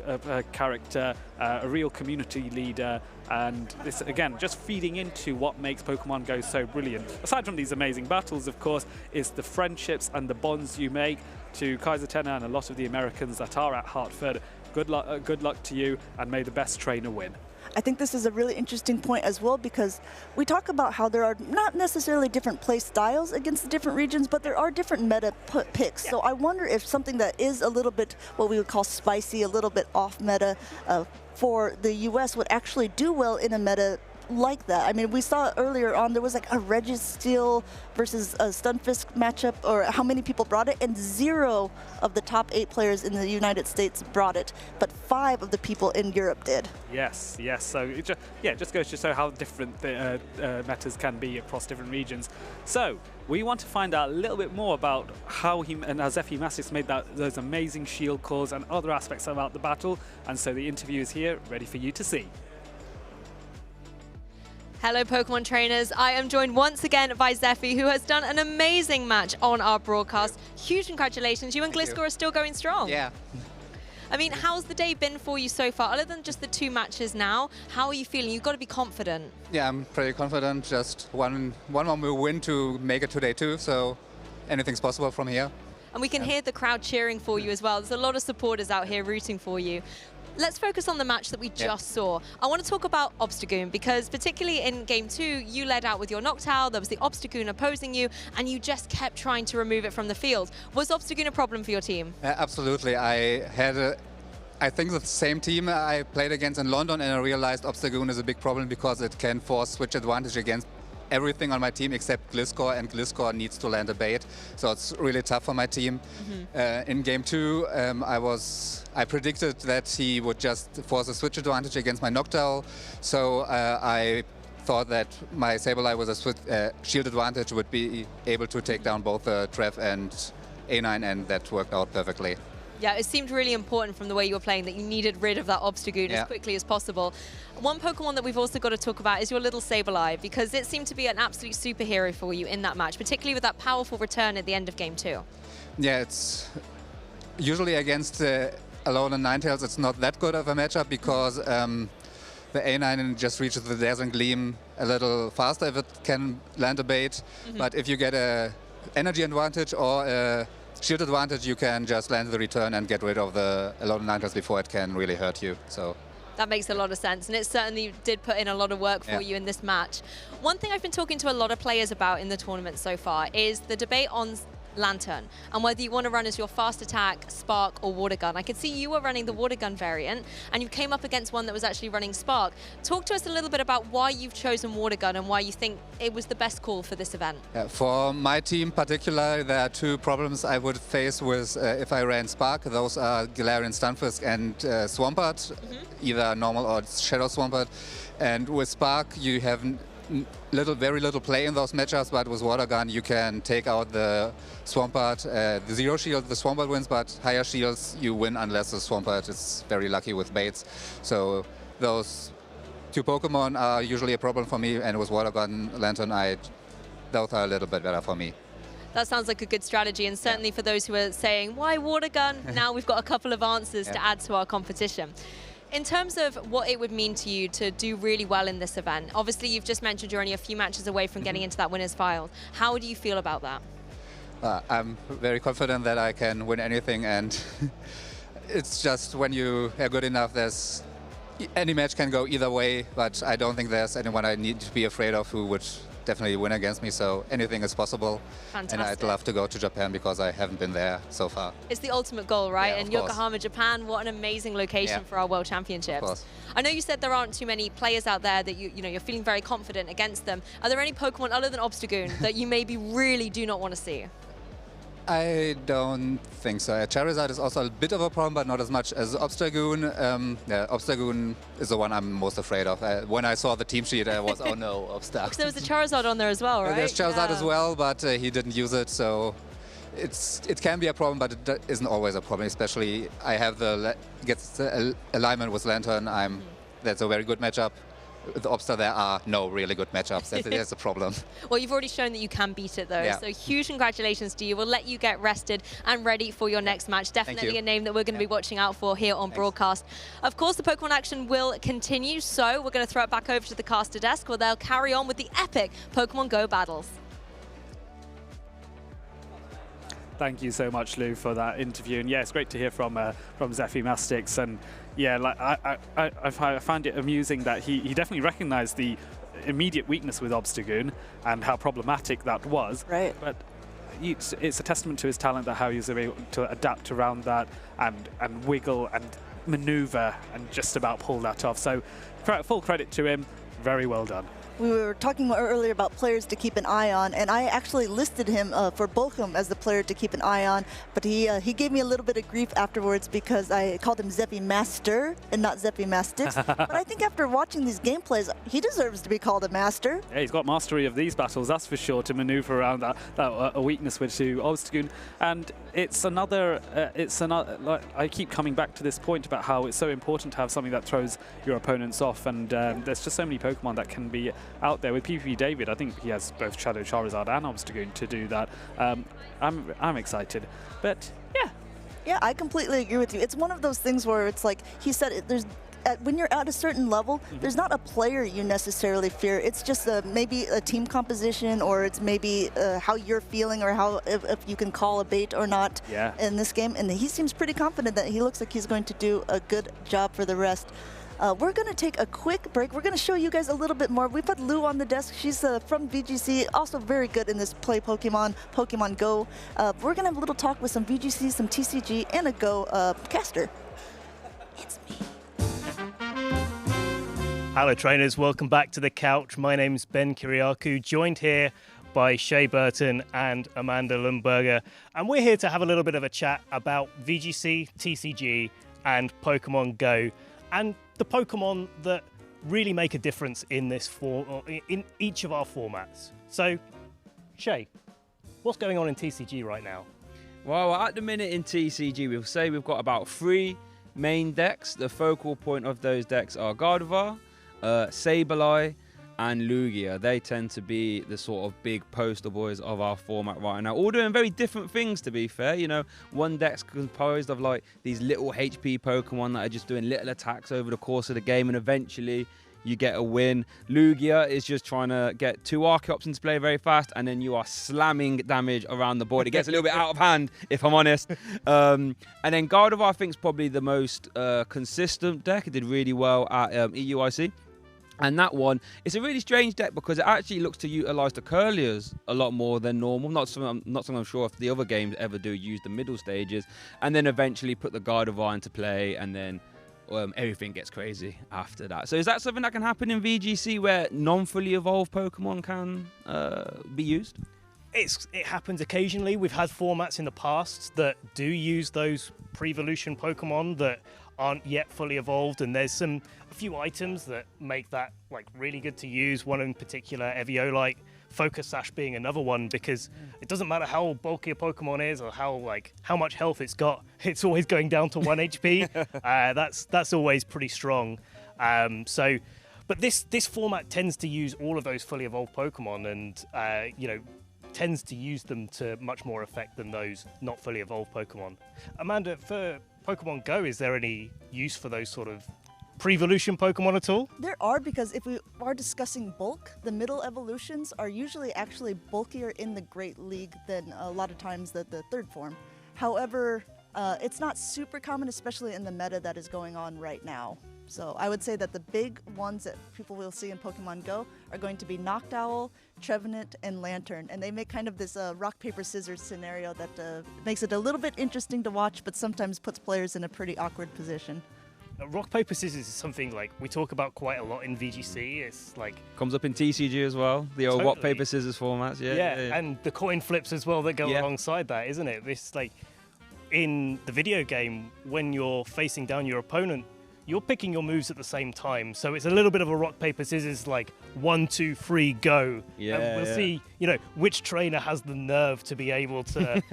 character, a real community leader. And this, again, just feeding into what makes Pokemon Go so brilliant. Aside from these amazing battles, of course, is the friendships and the bonds you make. To Kaiser Tenner and a lot of the Americans that are at Hartford, good luck to you, and may the best trainer win. I think this is a really interesting point as well, because we talk about how there are not necessarily different play styles against the different regions, but there are different meta picks. So I wonder if something that is a little bit what we would call spicy, a little bit off meta for the US would actually do well in a meta like that. I mean, we saw earlier on there was like a Registeel versus a Stunfisk matchup, or how many people brought it, and 0 of the top 8 players in the United States brought it, but 5 of the people in Europe did. Yes. So it just goes to show how different the metas can be across different regions. So we want to find out a little bit more about how Zephy Mastics made those amazing shield calls and other aspects about the battle, and so the interview is here, ready for you to see. Hello, Pokemon trainers. I am joined once again by Zephy, who has done an amazing match on our broadcast. Huge congratulations. You and Gliscor are still going strong. Yeah. I mean, how's the day been for you so far? Other than just the 2 matches now, how are you feeling? You've got to be confident. Yeah, I'm pretty confident. Just one more win to make it today too, so anything's possible from here. And we can hear the crowd cheering for you as well. There's a lot of supporters out here rooting for you. Let's focus on the match that we just saw. I want to talk about Obstagoon, because particularly in Game 2, you led out with your Noctowl, there was the Obstagoon opposing you, and you just kept trying to remove it from the field. Was Obstagoon a problem for your team? Absolutely. I think the same team I played against in London, and I realized Obstagoon is a big problem because it can force switch advantage against everything on my team except Gliscor, and Gliscor needs to land a bait. So it's really tough for my team. In game 2, I predicted that he would just force a switch advantage against my Noctowl. So I thought that my Sableye with a shield advantage would be able to take down both Trev and A9, and that worked out perfectly. Yeah, it seemed really important from the way you were playing that you needed rid of that Obstagoon as quickly as possible. One Pokemon that we've also got to talk about is your little Sableye, because it seemed to be an absolute superhero for you in that match, particularly with that powerful return at the end of game 2. Yeah, it's usually against Alone and Ninetales, it's not that good of a matchup because the A9 just reaches the Dazzling Gleam a little faster if it can land a bait. But if you get a energy advantage or a shield advantage, you can just land the return and get rid of the Alone and Ninetales before it can really hurt you. So that makes a lot of sense, and it certainly did put in a lot of work for you in this match. One thing I've been talking to a lot of players about in the tournament so far is the debate on Lantern and whether you want to run as your fast attack, spark or water gun. I could see you were running the water gun variant and you came up against one that was actually running spark. Talk to us a little bit about why you've chosen water gun and why you think it was the best call for this event. Yeah, for my team particularly, there are two problems I would face with if I ran spark. Those are Galarian Stunfisk and Swampert, either normal or Shadow Swampert. And with spark you have very little play in those matchups, but with water gun you can take out the Swampert. The zero shield, the Swampert wins, but higher shields you win unless the Swampert is very lucky with baits. So those two Pokemon are usually a problem for me, and with water gun Lantern, those are a little bit better for me. That sounds like a good strategy, and certainly for those who are saying, why water gun? Now we've got a couple of answers to add to our competition. In terms of what it would mean to you to do really well in this event, obviously you've just mentioned you're only a few matches away from getting into that winner's file. How do you feel about that? I'm very confident that I can win anything, and it's just when you are good enough, any match can go either way, but I don't think there's anyone I need to be afraid of who would definitely win against me, so anything is possible. Fantastic. And I'd love to go to Japan because I haven't been there so far. It's the ultimate goal, right? Yeah, and Yokohama, Japan, what an amazing location for our World Championships. Of course. I know you said there aren't too many players out there that you're feeling very confident against them. Are there any Pokemon other than Obstagoon that you maybe really do not want to see? I don't think so. Charizard is also a bit of a problem, but not as much as Obstagoon. Obstagoon is the one I'm most afraid of. When I saw the team sheet, I was, oh no, Obstagoon. Because there was a Charizard on there as well, right? There's Charizard as well, but he didn't use it, so it can be a problem, but it isn't always a problem. Especially I have the alignment with Lantern. That's a very good matchup. With Obsta, there are no really good matchups. That's a problem. Well, you've already shown that you can beat it, though. Yeah. So huge congratulations to you. We'll let you get rested and ready for your next match. Definitely a name that we're going to be watching out for here on broadcast. Of course, the Pokemon action will continue, so we're going to throw it back over to the caster desk where they'll carry on with the epic Pokemon Go battles. Thank you so much, Lou, for that interview. And yeah, it's great to hear from Zephy Mastics. And yeah, like I found it amusing that he definitely recognized the immediate weakness with Obstagoon and how problematic that was. Right. But it's a testament to his talent that how he was able to adapt around that and wiggle and maneuver and just about pull that off. So full credit to him. Very well done. We were talking earlier about players to keep an eye on, and I actually listed him for Bolton as the player to keep an eye on, but he gave me a little bit of grief afterwards because I called him Zephy Master and not Zephy Mastics. But I think after watching these gameplays, he deserves to be called a master. Yeah, he's got mastery of these battles, that's for sure, to maneuver around that weakness with Obstagoon. And it's another, like, I keep coming back to this point about how it's so important to have something that throws your opponents off, and there's just so many Pokemon that can be out there. With PvP David, I think he has both Shadow Charizard and Obstagoon to do that. I'm excited, but yeah. Yeah, I completely agree with you. It's one of those things where it's like he said, when you're at a certain level, there's not a player you necessarily fear. It's just maybe a team composition, or it's maybe how you're feeling, or how if you can call a bait or not in this game. And he seems pretty confident that he looks like he's going to do a good job for the rest. We're going to take a quick break. We're going to show you guys a little bit more. We put Lou on the desk. She's from VGC, also very good in this play Pokemon Go. We're going to have a little talk with some VGC, some TCG, and a Go caster. It's me. Hello trainers, welcome back to the couch. My name's Ben Kiriakou, joined here by Shea Burton and Amanda Lundberger. And we're here to have a little bit of a chat about VGC, TCG and Pokemon Go. And the Pokemon that really make a difference in in each of our formats. So, Shea, what's going on in TCG right now? Well, at the minute in TCG, we'll say we've got about 3 main decks. The focal point of those decks are Gardevoir, Sableye, and Lugia. They tend to be the sort of big poster boys of our format right now. All doing very different things, to be fair. You know, one deck's composed of like these little HP Pokemon that are just doing little attacks over the course of the game, and eventually you get a win. Lugia is just trying to get 2 Archeops into play very fast, and then you are slamming damage around the board. It gets a little bit out of hand, if I'm honest. And then Gardevoir, I think, is probably the most consistent deck. It did really well at EUIC. And that one, it's a really strange deck because it actually looks to utilise the Curliers a lot more than normal. Not something I'm sure if the other games ever do, use the middle stages. And then eventually put the Gardevoir into play, and then everything gets crazy after that. So is that something that can happen in VGC where non-fully evolved Pokemon can be used? It happens occasionally. We've had formats in the past that do use those pre-evolution Pokemon that aren't yet fully evolved, and there's a few items that make that like really good to use. One in particular, Eviolite, Focus Sash being another one, because it doesn't matter how bulky a Pokemon is or how much health it's got, it's always going down to 1 HP. That's always pretty strong. But this format tends to use all of those fully evolved Pokemon, and tends to use them to much more effect than those not fully evolved Pokemon. Amanda, for Pokemon Go, is there any use for those sort of pre-evolution Pokemon at all? There are, because if we are discussing bulk, the middle evolutions are usually actually bulkier in the Great League than a lot of times the third form. However, it's not super common, especially in the meta that is going on right now. So I would say that the big ones that people will see in Pokemon Go are going to be Noctowl, Trevenant, and Lantern. And they make kind of this rock, paper, scissors scenario that makes it a little bit interesting to watch, but sometimes puts players in a pretty awkward position. Rock, paper, scissors is something like we talk about quite a lot in VGC. It's like comes up in TCG as well. The old rock, paper, scissors formats. Yeah, and the coin flips as well that go alongside that, isn't it? It's like in the video game, when you're facing down your opponent, you're picking your moves at the same time. So it's a little bit of a rock, paper, scissors, like 1, 2, 3, go. Yeah, and we'll see, which trainer has the nerve to be able to,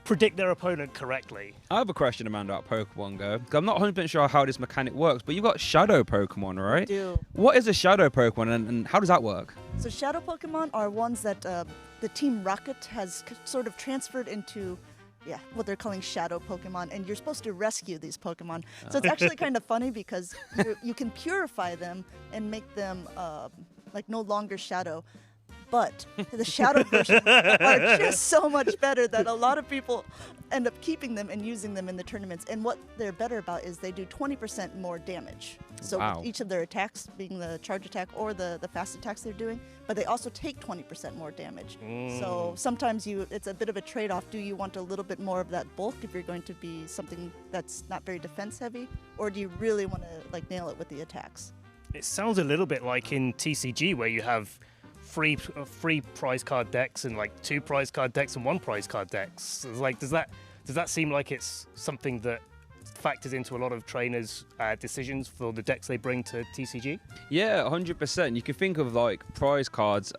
predict their opponent correctly. I have a question, Amanda, about Pokemon Go. I'm not 100% sure how this mechanic works, but you've got Shadow Pokemon, right? We do. What is a Shadow Pokemon, and how does that work? So Shadow Pokemon are ones that the Team Rocket has sort of transferred into what they're calling Shadow Pokemon, and you're supposed to rescue these Pokemon. So it's actually kind of funny because you can purify them and make them like no longer Shadow. But the Shadow versions are just so much better that a lot of people end up keeping them and using them in the tournaments. And what they're better about is they do 20% more damage. So with each of their attacks, being the charge attack or the fast attacks they're doing, but they also take 20% more damage. So sometimes it's a bit of a trade-off. Do you want a little bit more of that bulk if you're going to be something that's not very defense heavy, or do you really want to like nail it with the attacks? It sounds a little bit like in TCG where you have free prize card decks and like 2 prize card decks and 1 prize card decks. Like, does that seem like it's something that factors into a lot of trainers' decisions for the decks they bring to TCG? Yeah, 100%. You can think of like prize cards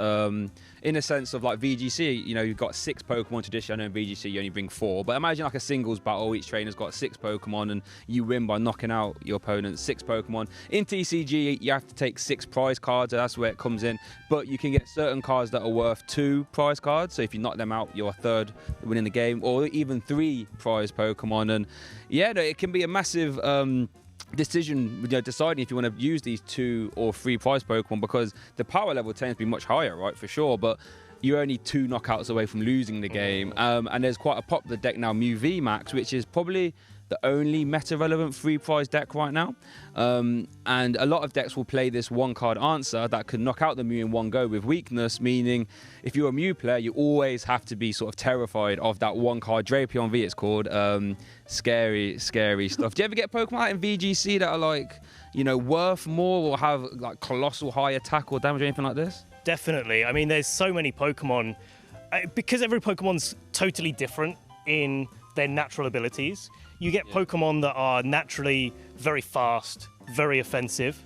in a sense of like VGC. You've got 6 Pokemon tradition. I know in VGC you only bring 4, but imagine like a singles battle. Each trainer's got 6 Pokemon, and you win by knocking out your opponent's 6 Pokemon. In TCG, you have to take 6 prize cards. That's where it comes in. But you can get certain cards that are worth 2 prize cards. So if you knock them out, you're a third winning the game, or even 3 prize Pokemon. And yeah, it can be a massive decision, deciding if you want to use these 2 or 3 prize Pokemon, because the power level tends to be much higher, right, for sure, but you're only 2 knockouts away from losing the game. And there's quite a popular deck now, Mew VMAX, which is probably the only meta-relevant free prize deck right now. And a lot of decks will play this one-card answer that can knock out the Mew in one go with weakness, meaning if you're a Mew player, you always have to be sort of terrified of that one-card Drapion V, it's called. Scary stuff. Do you ever get Pokemon out in VGC that are like, you know, worth more or have like colossal high attack or damage or anything like this? Definitely. I mean, there's so many Pokemon. Because every Pokemon's totally different in their natural abilities, you get Pokemon that are naturally very fast, very offensive.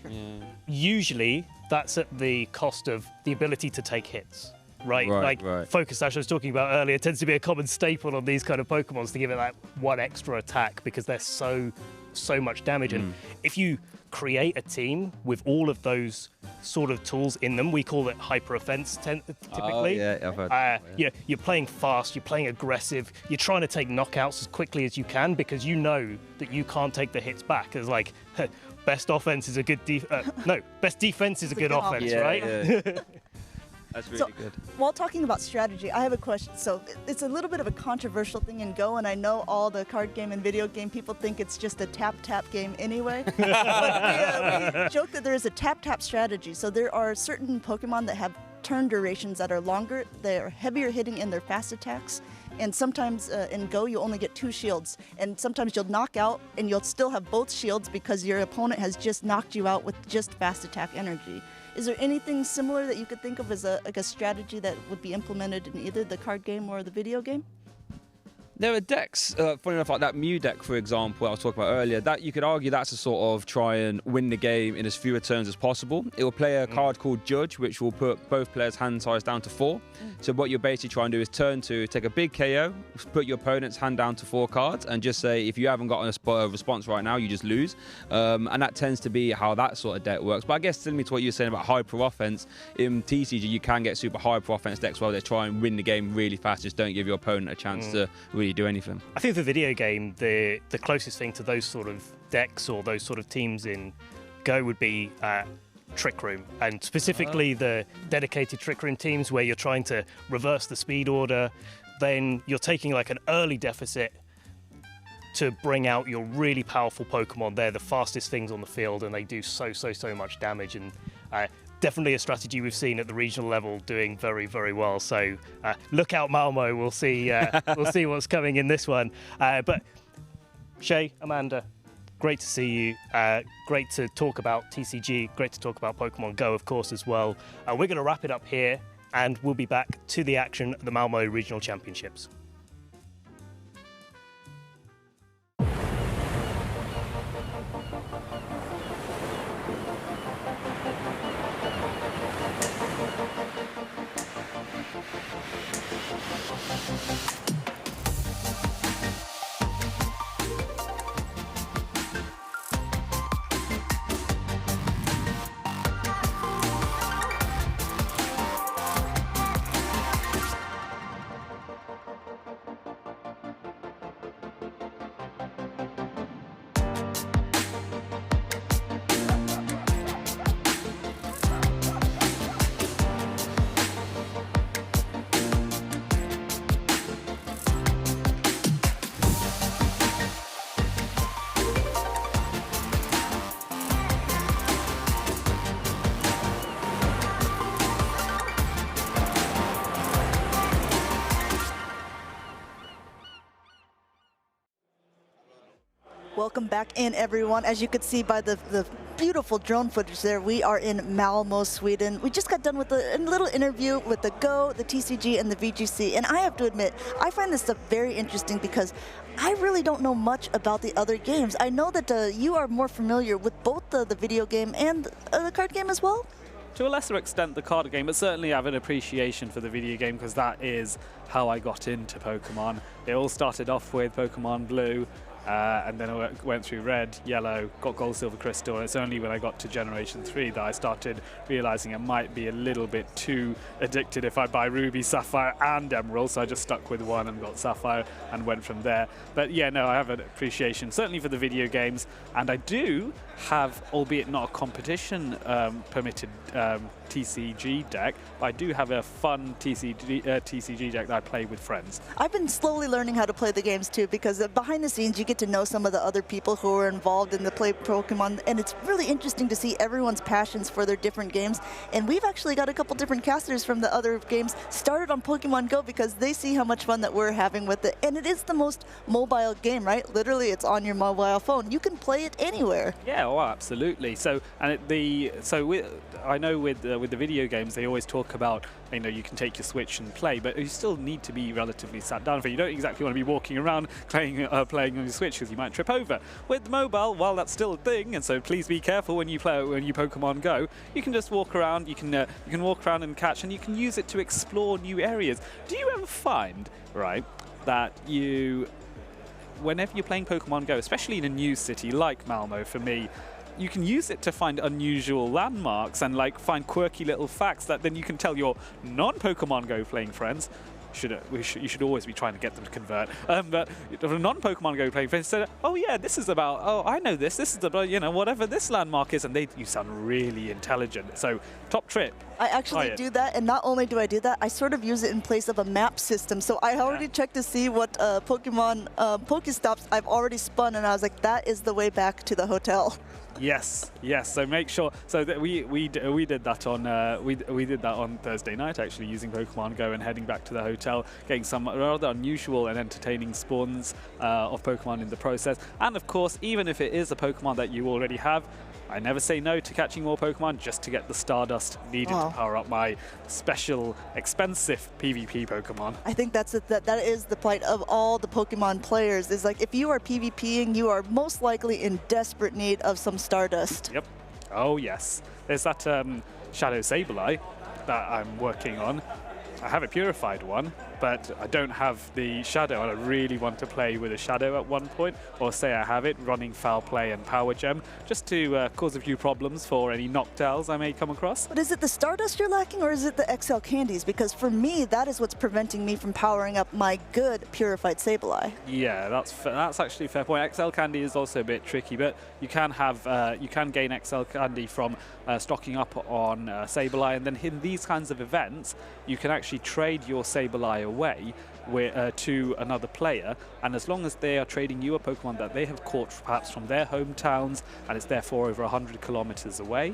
Usually, that's at the cost of the ability to take hits. Right. Focus Sash I was talking about earlier tends to be a common staple on these kind of Pokemons to give it that one extra attack because they're so much damage. And if you create a team with all of those sort of tools in them, we call it hyper offense typically. I've heard you're playing fast, you're playing aggressive, you're trying to take knockouts as quickly as you can because you know that you can't take the hits back. It's like best offense is a good best defense is a good offense, right? Yeah. That's really good. While talking about strategy, I have a question. So it's a little bit of a controversial thing in Go, and I know all the card game and video game people think it's just a tap-tap game anyway. But we joke that there is a tap-tap strategy. So there are certain Pokemon that have turn durations that are longer, they're heavier hitting in their fast attacks, and sometimes in Go you only get 2 shields, and sometimes you'll knock out and you'll still have both shields because your opponent has just knocked you out with just fast attack energy. Is there anything similar that you could think of as a strategy that would be implemented in either the card game or the video game? There are decks, funny enough, like that Mew deck, for example, I was talking about earlier, that you could argue that's a sort of try and win the game in as few turns as possible. It will play a card called Judge, which will put both players' hand size down to 4. So what you're basically trying to do is turn 2, take a big KO, put your opponent's hand down to 4 cards, and just say, if you haven't got a response right now, you just lose. And that tends to be how that sort of deck works. But I guess similar to what you were saying about hyper offense, in TCG you can get super hyper offense decks where they try and win the game really fast, just don't give your opponent a chance to really do anything. I think the video game, the closest thing to those sort of decks or those sort of teams in Go would be Trick Room, and specifically the dedicated Trick Room teams where you're trying to reverse the speed order, then you're taking like an early deficit to bring out your really powerful Pokemon. They're the fastest things on the field and they do so much damage, and definitely a strategy we've seen at the regional level doing very, very well. So look out, Malmö. We'll see what's coming in this one. But Shay, Amanda, great to see you. Great to talk about TCG. Great to talk about Pokemon Go, of course, as well. We're going to wrap it up here, and we'll be back to the action at the Malmö Regional Championships. Welcome back in, everyone. As you could see by the beautiful drone footage there, we are in Malmö, Sweden. We just got done with a little interview with the Go, the TCG, and the VGC. And I have to admit, I find this stuff very interesting because I really don't know much about the other games. I know that you are more familiar with both the video game and the card game as well. To a lesser extent, the card game, but certainly I have an appreciation for the video game because that is how I got into Pokemon. It all started off with Pokemon Blue, and then I went through Red, Yellow, got Gold, Silver, Crystal, and it's only when I got to Generation 3 that I started realizing it might be a little bit too addicted if I buy Ruby, Sapphire, and Emerald, so I just stuck with one and got Sapphire and went from there. But yeah, no, I have an appreciation, certainly for the video games, and I do have, albeit not a competition permitted TCG deck, but I do have a fun TCG deck that I play with friends. I've been slowly learning how to play the games too, because behind the scenes you get get to know some of the other people who are involved in the play Pokemon, and it's really interesting to see everyone's passions for their different games. And we've actually got a couple different casters from the other games started on Pokemon Go because they see how much fun that we're having with it. And it is the most mobile game, right? Literally, it's on your mobile phone. You can play it anywhere. Yeah, well, absolutely. So, and I know with the video games, they always talk about, you know, you can take your Switch and play, but you still need to be relatively sat down for it. You don't exactly want to be walking around playing on your Switch because you might trip over. With mobile, while that's still a thing, and so please be careful when you Pokemon Go, you can just walk around. You can walk around and catch, and you can use it to explore new areas. Do you ever find, right, that whenever you're playing Pokemon Go, especially in a new city like Malmö, for me, you can use it to find unusual landmarks and like find quirky little facts that then you can tell your non-Pokemon Go playing friends. You should always be trying to get them to convert. But non-Pokemon Go playing friends said, "Oh yeah, this is about. Oh, I know this. This is about, you know, whatever this landmark is," and you sound really intelligent. So top trip. I actually do that, and not only do I do that, I sort of use it in place of a map system. So I already checked to see what Pokemon Pokestops I've already spun, and I was like, that is the way back to the hotel. Yes. So make sure. So that we did that on we did that on Thursday night, actually, using Pokemon Go and heading back to the hotel, getting some rather unusual and entertaining spawns of Pokemon in the process. And of course, even if it is a Pokemon that you already have, I never say no to catching more Pokemon just to get the Stardust needed to power up my special, expensive PvP Pokemon. I think that is the plight of all the Pokemon players, is like if you are PvPing, you are most likely in desperate need of some Stardust. Yep. Oh yes. There's that Shadow Sableye that I'm working on. I have a purified one, but I don't have the Shadow, and I really want to play with a Shadow at one point, or say I have it running Foul Play and Power Gem, just to cause a few problems for any Noctowls I may come across. But is it the Stardust you're lacking, or is it the XL candies? Because for me, that is what's preventing me from powering up my good purified Sableye. Yeah, that's actually a fair point. XL candy is also a bit tricky, but you can gain XL candy from stocking up on Sableye, and then in these kinds of events, you can actually trade your Sableye away to another player, and as long as they are trading you a Pokemon that they have caught perhaps from their hometowns, and it's therefore over 100 kilometers away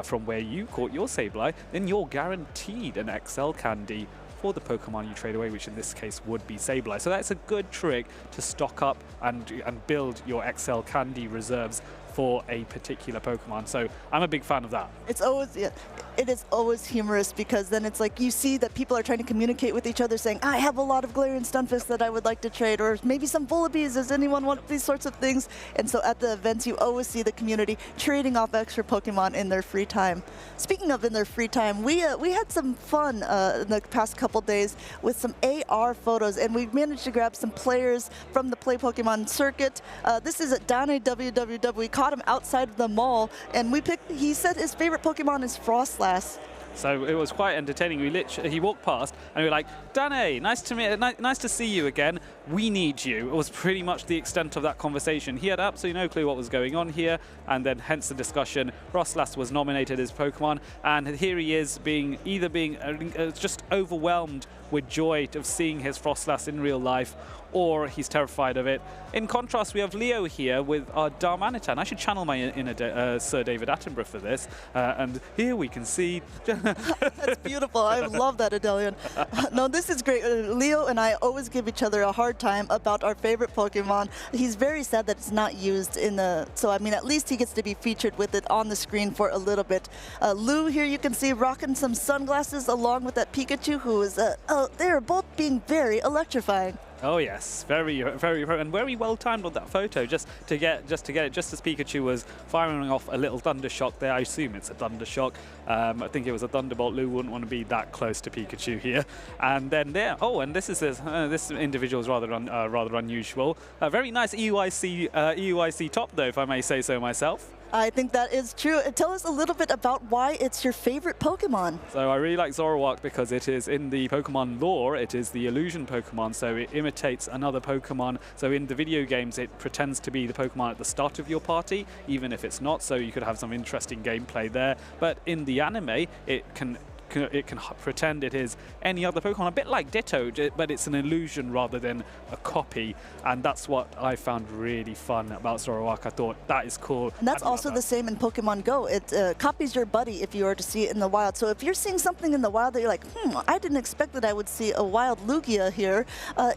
from where you caught your Sableye, then you're guaranteed an XL candy for the Pokemon you trade away, which in this case would be Sableye. So that's a good trick to stock up and build your XL candy reserves for a particular Pokemon. So I'm a big fan of that. It's always, it is always humorous, because then it's like you see that people are trying to communicate with each other saying, I have a lot of Galarian Stunfisk that I would like to trade, or maybe some Volibes, does anyone want these sorts of things? And so at the events, you always see the community trading off extra Pokemon in their free time. Speaking of in their free time, we had some fun in the past couple days with some AR photos, and we managed to grab some players from the Play Pokemon circuit. This is at Donnie WWW. We caught him outside of the mall, and he said his favorite Pokemon is Frostlass. So it was quite entertaining. He walked past and we were like, Danny, nice to see you again. We need you. It was pretty much the extent of that conversation. He had absolutely no clue what was going on here, and then hence the discussion. Frostlass was nominated as Pokemon, and here he is being just overwhelmed with joy of seeing his Frostlass in real life, or he's terrified of it. In contrast, we have Leo here with our Darmanitan. I should channel my inner Sir David Attenborough for this. And here we can see... That's beautiful. I love that, Adelian. No, this is great. Leo and I always give each other a hard time about our favorite Pokemon. He's very sad that it's not used in the... So, I mean, at least he gets to be featured with it on the screen for a little bit. Lou here you can see rocking some sunglasses along with that Pikachu, who is... they're both being very electrifying. Oh yes, very, very, and very well timed on that photo, just to get it, just as Pikachu was firing off a little thunder shock there. I assume it's a thunder shock. I think it was a thunderbolt. Lou wouldn't want to be that close to Pikachu here. And then there. Oh, and this individual is rather unusual. A very nice EUIC top, though, if I may say so myself. I think that is true. Tell us a little bit about why it's your favorite Pokemon. So I really like Zoroark because it is, in the Pokemon lore, it is the illusion Pokemon, so it imitates another Pokemon. So in the video games, it pretends to be the Pokemon at the start of your party, even if it's not, so you could have some interesting gameplay there. But in the anime, it can can pretend it is any other Pokemon, a bit like Ditto, but it's an illusion rather than a copy. And that's what I found really fun about Zoroark. I thought that is cool. And that's also the same in Pokemon Go. It copies your buddy if you were to see it in the wild. So if you're seeing something in the wild that you're like, I didn't expect that I would see a wild Lugia here,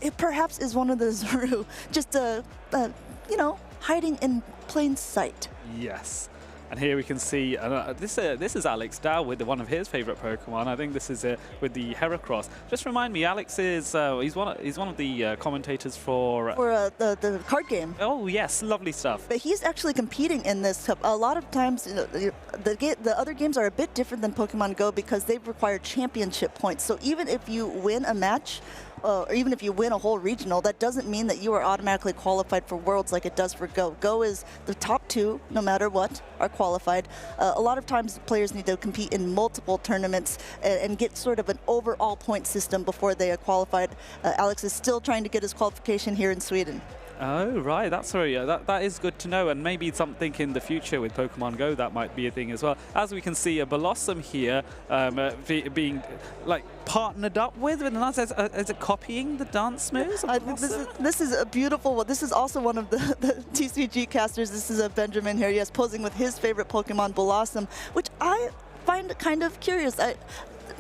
it perhaps is one of the Zuru, just you know, hiding in plain sight. Yes. And here we can see, this is Alex Dow with one of his favorite Pokemon. I think this is with the Heracross. Just remind me, Alex is, he's one of the commentators for... the card game. Oh, yes, lovely stuff. But he's actually competing in this. A lot of times, you know, the other games are a bit different than Pokemon Go because they require championship points. So even if you win a match, or even if you win a whole regional, that doesn't mean that you are automatically qualified for Worlds like it does for Go. Go is the top 2, no matter what, are qualified. A lot of times players need to compete in multiple tournaments and get sort of an overall point system before they are qualified. Alex is still trying to get his qualification here in Sweden. Oh, right, that's very, that is good to know, and maybe something in the future with Pokemon Go that might be a thing as well. As we can see, a Blossom here being like partnered up with us. Is it copying the dance moves? This is a beautiful one. This is also one of the TCG casters. This is a Benjamin here, yes, posing with his favorite Pokemon, Blossom, which I find kind of curious.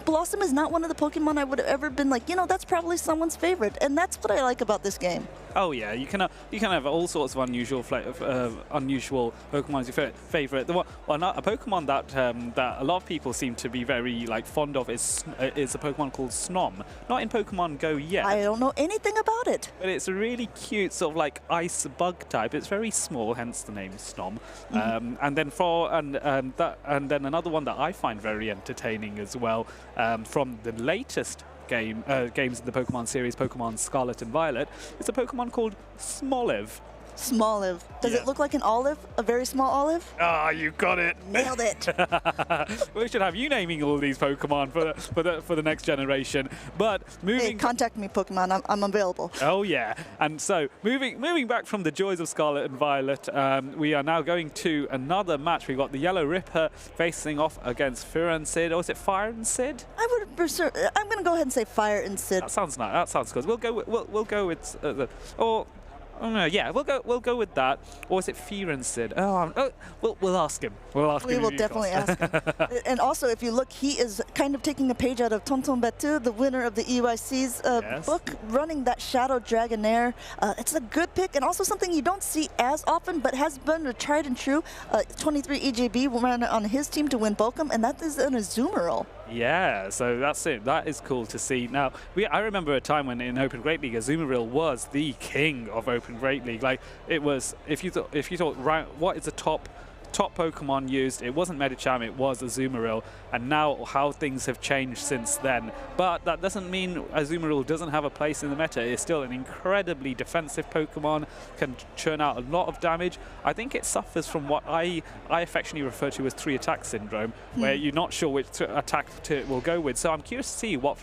Blossom is not one of the Pokemon I would have ever been like, you know, that's probably someone's favorite, and that's what I like about this game. Oh yeah, you can have all sorts of unusual Pokemon as your favorite. A Pokemon that a lot of people seem to be very fond of is a Pokemon called Snom. Not in Pokemon Go yet. I don't know anything about it. But it's a really cute sort of like ice bug type. It's very small, hence the name Snom. And then another one that I find very entertaining as well, from the latest games in the Pokemon series, Pokemon Scarlet and Violet, it's a Pokemon called Smoliv. Smoliv. Does it look like an olive? A very small olive? Ah, you got it. Nailed it. We should have you naming all these Pokemon for the next generation. But moving. Hey, contact me, Pokemon. I'm available. Oh yeah. And so moving back from the joys of Scarlet and Violet, we are now going to another match. We've got the Yellow Ripper facing off against Fire and Sid. Or is it Fire and Sid? I'm going to go ahead and say Fire and Sid. That sounds nice. That sounds good. We'll go with yeah, we'll go with that. Or is it Fear and Sid? We'll ask him. We will definitely ask him. And also, if you look, he is kind of taking a page out of Tonton Batu, the winner of the EUIC's book, running that Shadow Dragonair. It's a good pick, and also something you don't see as often, but has been a tried and true. 23 EJB ran on his team to win Bochum, and that is an Azumarill. Yeah, so that's it. That is cool to see. Now, I remember a time when in Open Great League, Azumarill was the king of Open Great League. Like, it was, if you thought what is the top Pokemon used, it wasn't Medicham, it was Azumarill, and now how things have changed since then. But that doesn't mean Azumarill doesn't have a place in the meta. It's still an incredibly defensive Pokemon, can churn out a lot of damage. I think it suffers from what I affectionately refer to as 3-attack syndrome, where you're not sure which attack it will go with. So I'm curious to see what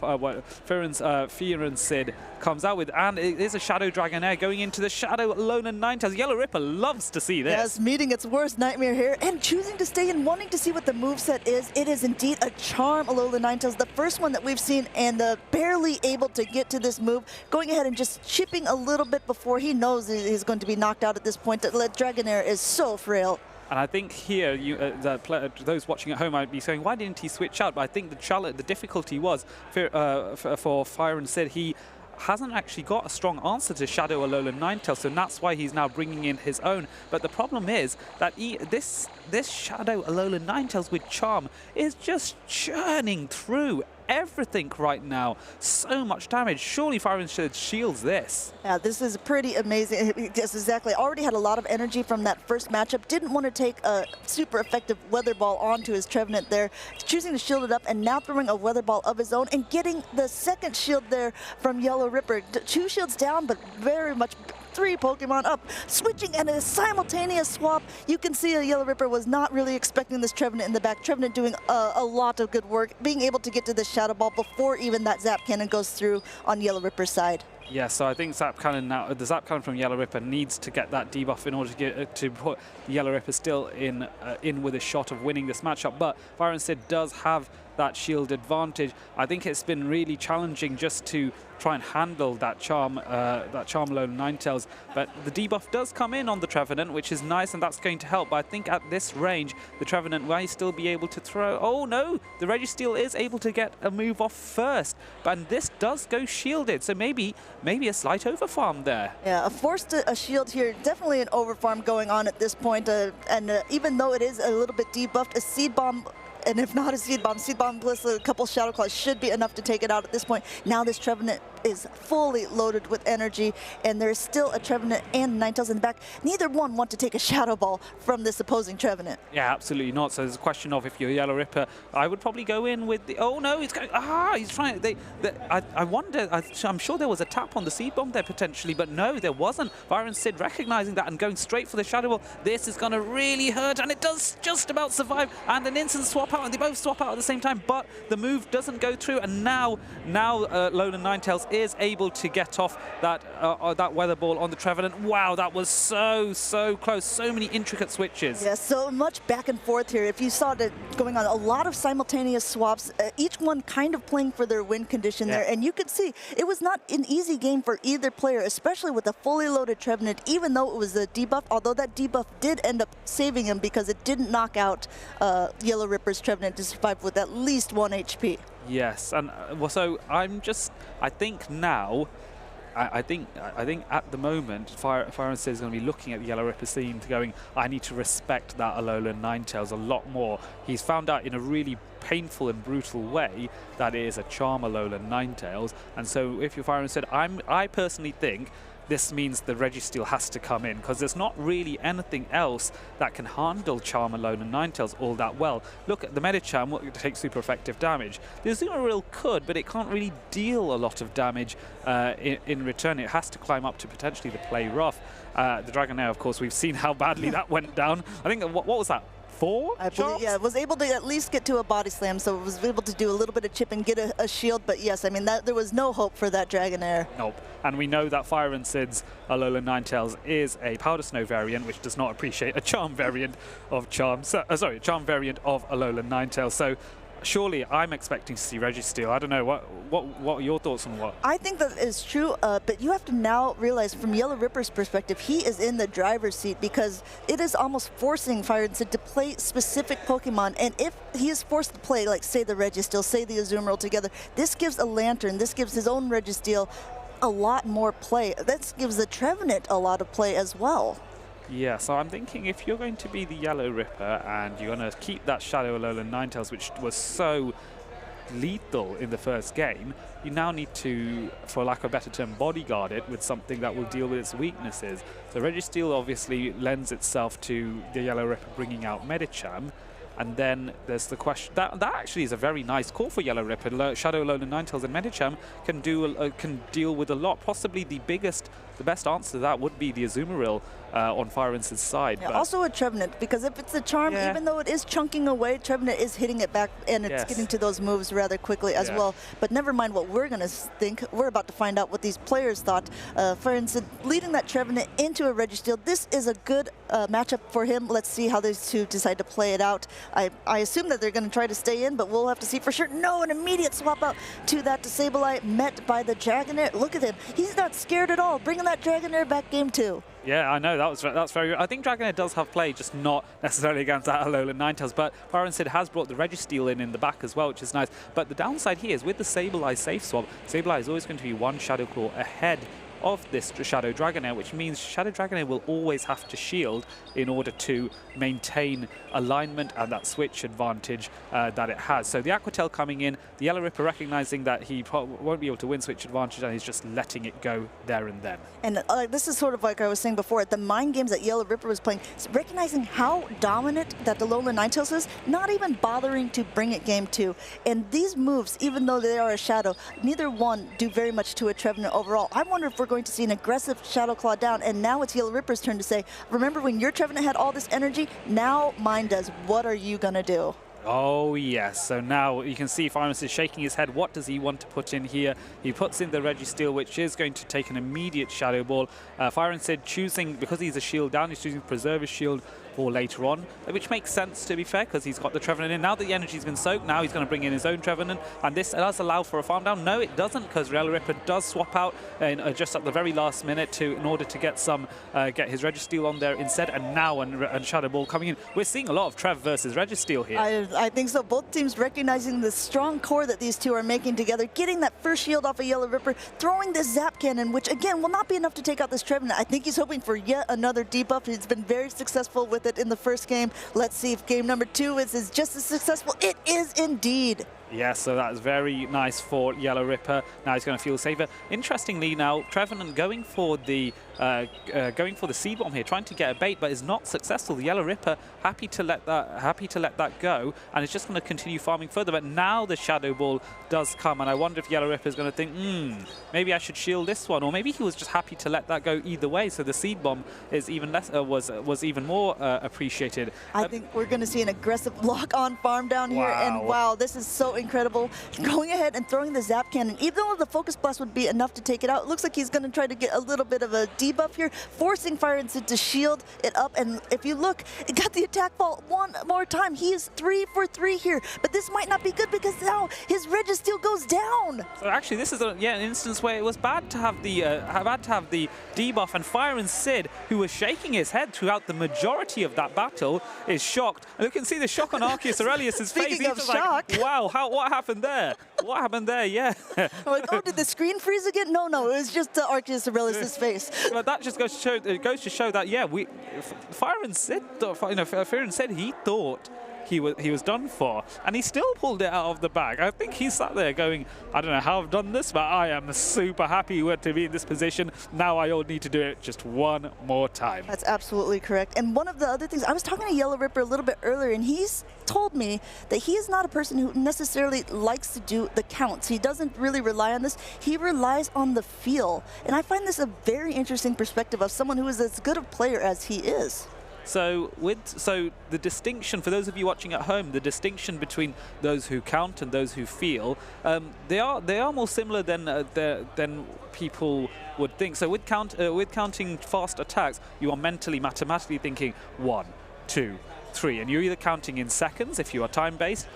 Fear and Sid comes out with. And it is a Shadow Dragonair going into the Shadow Alolan Ninetales. Yellow Ripper loves to see this. Yes, meeting its worst nightmare here and choosing to stay in, wanting to see what the moveset is. It is indeed a Charm Alolan Ninetales, the first one that we've seen, and barely able to get to this move, going ahead and just chipping a little bit before he knows he's going to be knocked out at this point. The Dragonair is so frail. And I think here, those watching at home might be saying, why didn't he switch out? But I think the difficulty was for Fire and Sid, he hasn't actually got a strong answer to Shadow Alolan Ninetales, so that's why he's now bringing in his own. But the problem is that this Shadow Alolan Ninetales with Charm is just churning through everything right now. So much damage. Surely Fire and Sid shields this. Yeah, this is pretty amazing. Yes, exactly. Already had a lot of energy from that first matchup. Didn't want to take a super effective Weather Ball onto his Trevenant there. Choosing to shield it up and now throwing a Weather Ball of his own and getting the second shield there from Yellow Ripper. 2 shields down, but very much 3 Pokemon up, switching and a simultaneous swap. You can see Yellow Ripper was not really expecting this Trevenant in the back. Trevenant doing a lot of good work, being able to get to the Shadow Ball before even that Zap Cannon goes through on Yellow Ripper's side. Yeah, so I think Zap Cannon now, the Zap Cannon from Yellow Ripper needs to get that debuff in order to get to put the Yellow Ripper still in with a shot of winning this matchup. But Fire and Sid does have that shield advantage. I think it's been really challenging just to try and handle that Charm Alolan Ninetales. But the debuff does come in on the Trevenant, which is nice, and that's going to help. But I think at this range, the Trevenant may still be able to throw. Oh no, the Registeel is able to get a move off first, and this does go shielded. So maybe a slight overfarm there. Yeah, forced a shield here. Definitely an overfarm going on at this point. And even though it is a little bit debuffed, a Seed Bomb, and if not a Seed Bomb plus a couple Shadow Claws should be enough to take it out at this point. Now this Trevenant is fully loaded with energy, and there's still a Trevenant and Ninetales in the back. Neither one want to take a Shadow Ball from this opposing Trevenant. Yeah, absolutely not. So there's a question of if you're Yellow Ripper, I would probably go in with the... Oh no, he's going... he's trying... I wonder... I'm sure there was a tap on the Seed Bomb there potentially, but no, there wasn't. Fire and Sid recognizing that and going straight for the Shadow Ball. This is going to really hurt, and it does just about survive. And an instant swap out, and they both swap out at the same time, but the move doesn't go through, and now Alolan Ninetales is able to get off that Weather Ball on the Trevenant. Wow, that was so close. So many intricate switches. Yeah, so much back and forth here. If you saw that going on, a lot of simultaneous swaps, each one kind of playing for their win condition there, and you could see it was not an easy game for either player, especially with a fully loaded Trevenant, even though it was a debuff, although that debuff did end up saving him because it didn't knock out Yellow Ripper's Trevenant to survive with at least 1 HP. Yes, and so I think now, I think at the moment, Fire and Sid is going to be looking at the Yellow Ripper scene to going, I need to respect that Alolan Ninetales a lot more. He's found out in a really painful and brutal way that it is a Charm Alolan Ninetales, and so if you're Fire and Sid, I personally think this means the Registeel has to come in, because there's not really anything else that can handle Charm Alolan Ninetales all that well. Look at the Medicham, what takes super effective damage. The Azumarill could, but it can't really deal a lot of damage in return. It has to climb up to potentially the Play Rough. The Dragonair, of course, we've seen how badly that went down. I think, what was that? 4? I believe, yeah, was able to at least get to a body slam, so it was able to do a little bit of chip and get a shield, but yes, I mean, there was no hope for that Dragonair. Nope. And we know that Fire and Sid's Alolan Ninetales is a Powder Snow variant, which does not appreciate a Charm variant of Charm variant of Alolan Ninetales. So surely I'm expecting to see Registeel. I don't know, what are your thoughts on what? I think that is true, but you have to now realize from Yellow Ripper's perspective, he is in the driver's seat because it is almost forcing Fire and Sid to play specific Pokemon, and if he is forced to play, like say the Registeel, say the Azumarill together, this gives a Lantern, this gives his own Registeel a lot more play. This gives the Trevenant a lot of play as well. Yeah, so I'm thinking if you're going to be the Yellow Ripper and you're going to keep that Shadow Alolan Ninetales, which was so lethal in the first game, you now need to, for lack of a better term, bodyguard it with something that will deal with its weaknesses. So Registeel obviously lends itself to the Yellow Ripper bringing out Medicham. And then there's the question, that actually is a very nice call for Yellow Ripper. Shadow Alolan Ninetales and Medicham can deal with a lot. Possibly the best answer to that would be the Azumarill on Fire and Sid's side. Yeah, also a Trevenant, because if it's a Charm, even though it is chunking away, Trevenant is hitting it back, and it's getting to those moves rather quickly as well. But never mind what we're going to think. We're about to find out what these players thought. Fire and Sid leading that Trevenant into a Registeel. This is a good matchup for him. Let's see how these two decide to play it out. I assume that they're going to try to stay in, but we'll have to see for sure. No, an immediate swap out to that Sableye met by the Dragonair. Look at him. He's not scared at all. Bringing that Dragonair back game 2. Yeah, I know, that's very good. I think Dragonair does have play, just not necessarily against that Alolan Ninetales, but Fire and Sid has brought the Registeel in the back as well, which is nice. But the downside here is with the Sableye safe swap, Sableye is always going to be one Shadow Claw ahead of this Shadow Dragonair, which means Shadow Dragonair will always have to shield in order to maintain alignment and that switch advantage that it has. So the Aqua Tail coming in, the Yellow Ripper recognizing that he won't be able to win switch advantage, and he's just letting it go there and then. And this is sort of like I was saying before, the mind games that Yellow Ripper was playing, recognizing how dominant that the Alolan Ninetales is, not even bothering to bring it game 2. And these moves, even though they are a Shadow, neither one do very much to a Trevenant overall. I wonder if we're going to see an aggressive Shadow Claw down, and now it's Yellow Ripper's turn to say, remember when your Trevenant had all this energy? Now mine does. What are you going to do? Oh yes, so now you can see Firensid is shaking his head. What does he want to put in here? He puts in the Registeel, which is going to take an immediate Shadow Ball. Firensid choosing, because he's a shield down, he's choosing to preserve his shield for later on, which makes sense to be fair, because he's got the Trevenant in. Now that the energy's been soaked, now he's going to bring in his own Trevenant, and this does allow for a farm down. No, it doesn't, because Yellow Ripper does swap out just at the very last minute in order to get get his Registeel on there instead, and now and Shadow Ball coming in. We're seeing a lot of Trev versus Registeel here. I think so. Both teams recognizing the strong core that these two are making together, getting that first shield off of Yellow Ripper, throwing this Zap Cannon, which again will not be enough to take out this Trevenant. I think he's hoping for yet another debuff. He's been very successful with it in the first game. Let's see if game number 2 is just as successful. It is indeed. Yes, so that's very nice for Yellow Ripper. Now he's going to feel safer. Interestingly, now Trevenant going for the seed bomb here, trying to get a bait, but is not successful. The Yellow Ripper happy to let that go, and it's just going to continue farming further. But now the Shadow Ball does come, and I wonder if Yellow Ripper is going to think, maybe I should shield this one, or maybe he was just happy to let that go either way. So the seed bomb is even less was even more appreciated. I think we're going to see an aggressive lock-on farm down here, and wow, this is so incredible. Going ahead and throwing the Zap Cannon, even though the Focus Blast would be enough to take it out, it looks like he's going to try to get a little bit of a debuff here, forcing Firensid to shield it up. And if you look, it got the attack fall one more time. He is 3 for 3 here, but this might not be good because now his Registeel goes down. So actually, this is an instance where it was bad to have the debuff, and Firensid, who was shaking his head throughout the majority of that battle, is shocked. And you can see the shock on Arceus Aurelius' face. Speaking of shock, like, wow, what happened there? What happened there? Yeah. Like, oh, did the screen freeze again? No, it was just Arceus Aurelius' face. But that just goes to show that, yeah, Firensid he thought he was done for, and he still pulled it out of the bag. I think he sat there going, I don't know how I've done this, but I am super happy to be in this position. Now I all need to do it just one more time. That's absolutely correct. And one of the other things, I was talking to Yellow Ripper a little bit earlier, and he's told me that he is not a person who necessarily likes to do the counts. He doesn't really rely on this. He relies on the feel. And I find this a very interesting perspective of someone who is as good a player as he is. So the distinction, for those of you watching at home, the distinction between those who count and those who feel, they are more similar than people would think. So with counting fast attacks, you are mathematically thinking 1, 2, 3, and you're either counting in seconds if you are time-based,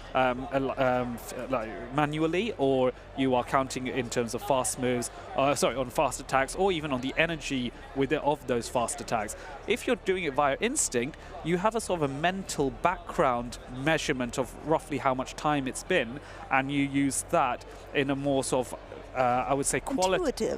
manually, or you are counting in terms of fast moves, on fast attacks, or even on the energy of those fast attacks. If you're doing it via instinct, you have a sort of a mental background measurement of roughly how much time it's been, and you use that in a more sort of I would say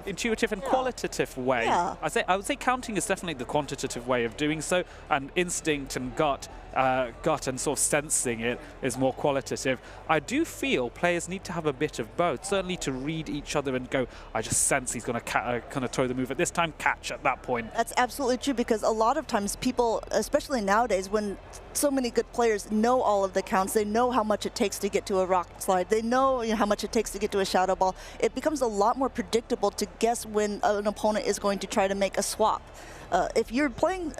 intuitive and qualitative way. Yeah. I would say counting is definitely the quantitative way of doing so, and instinct and gut and sort of sensing it is more qualitative. I do feel players need to have a bit of both, certainly to read each other and go, I just sense he's going to kind of throw the move at this time, catch at that point. That's absolutely true, because a lot of times people, especially nowadays when so many good players know all of the counts, they know how much it takes to get to a rock slide, they know, how much it takes to get to a shadow ball, it becomes a lot more predictable to guess when an opponent is going to try to make a swap. If you're playing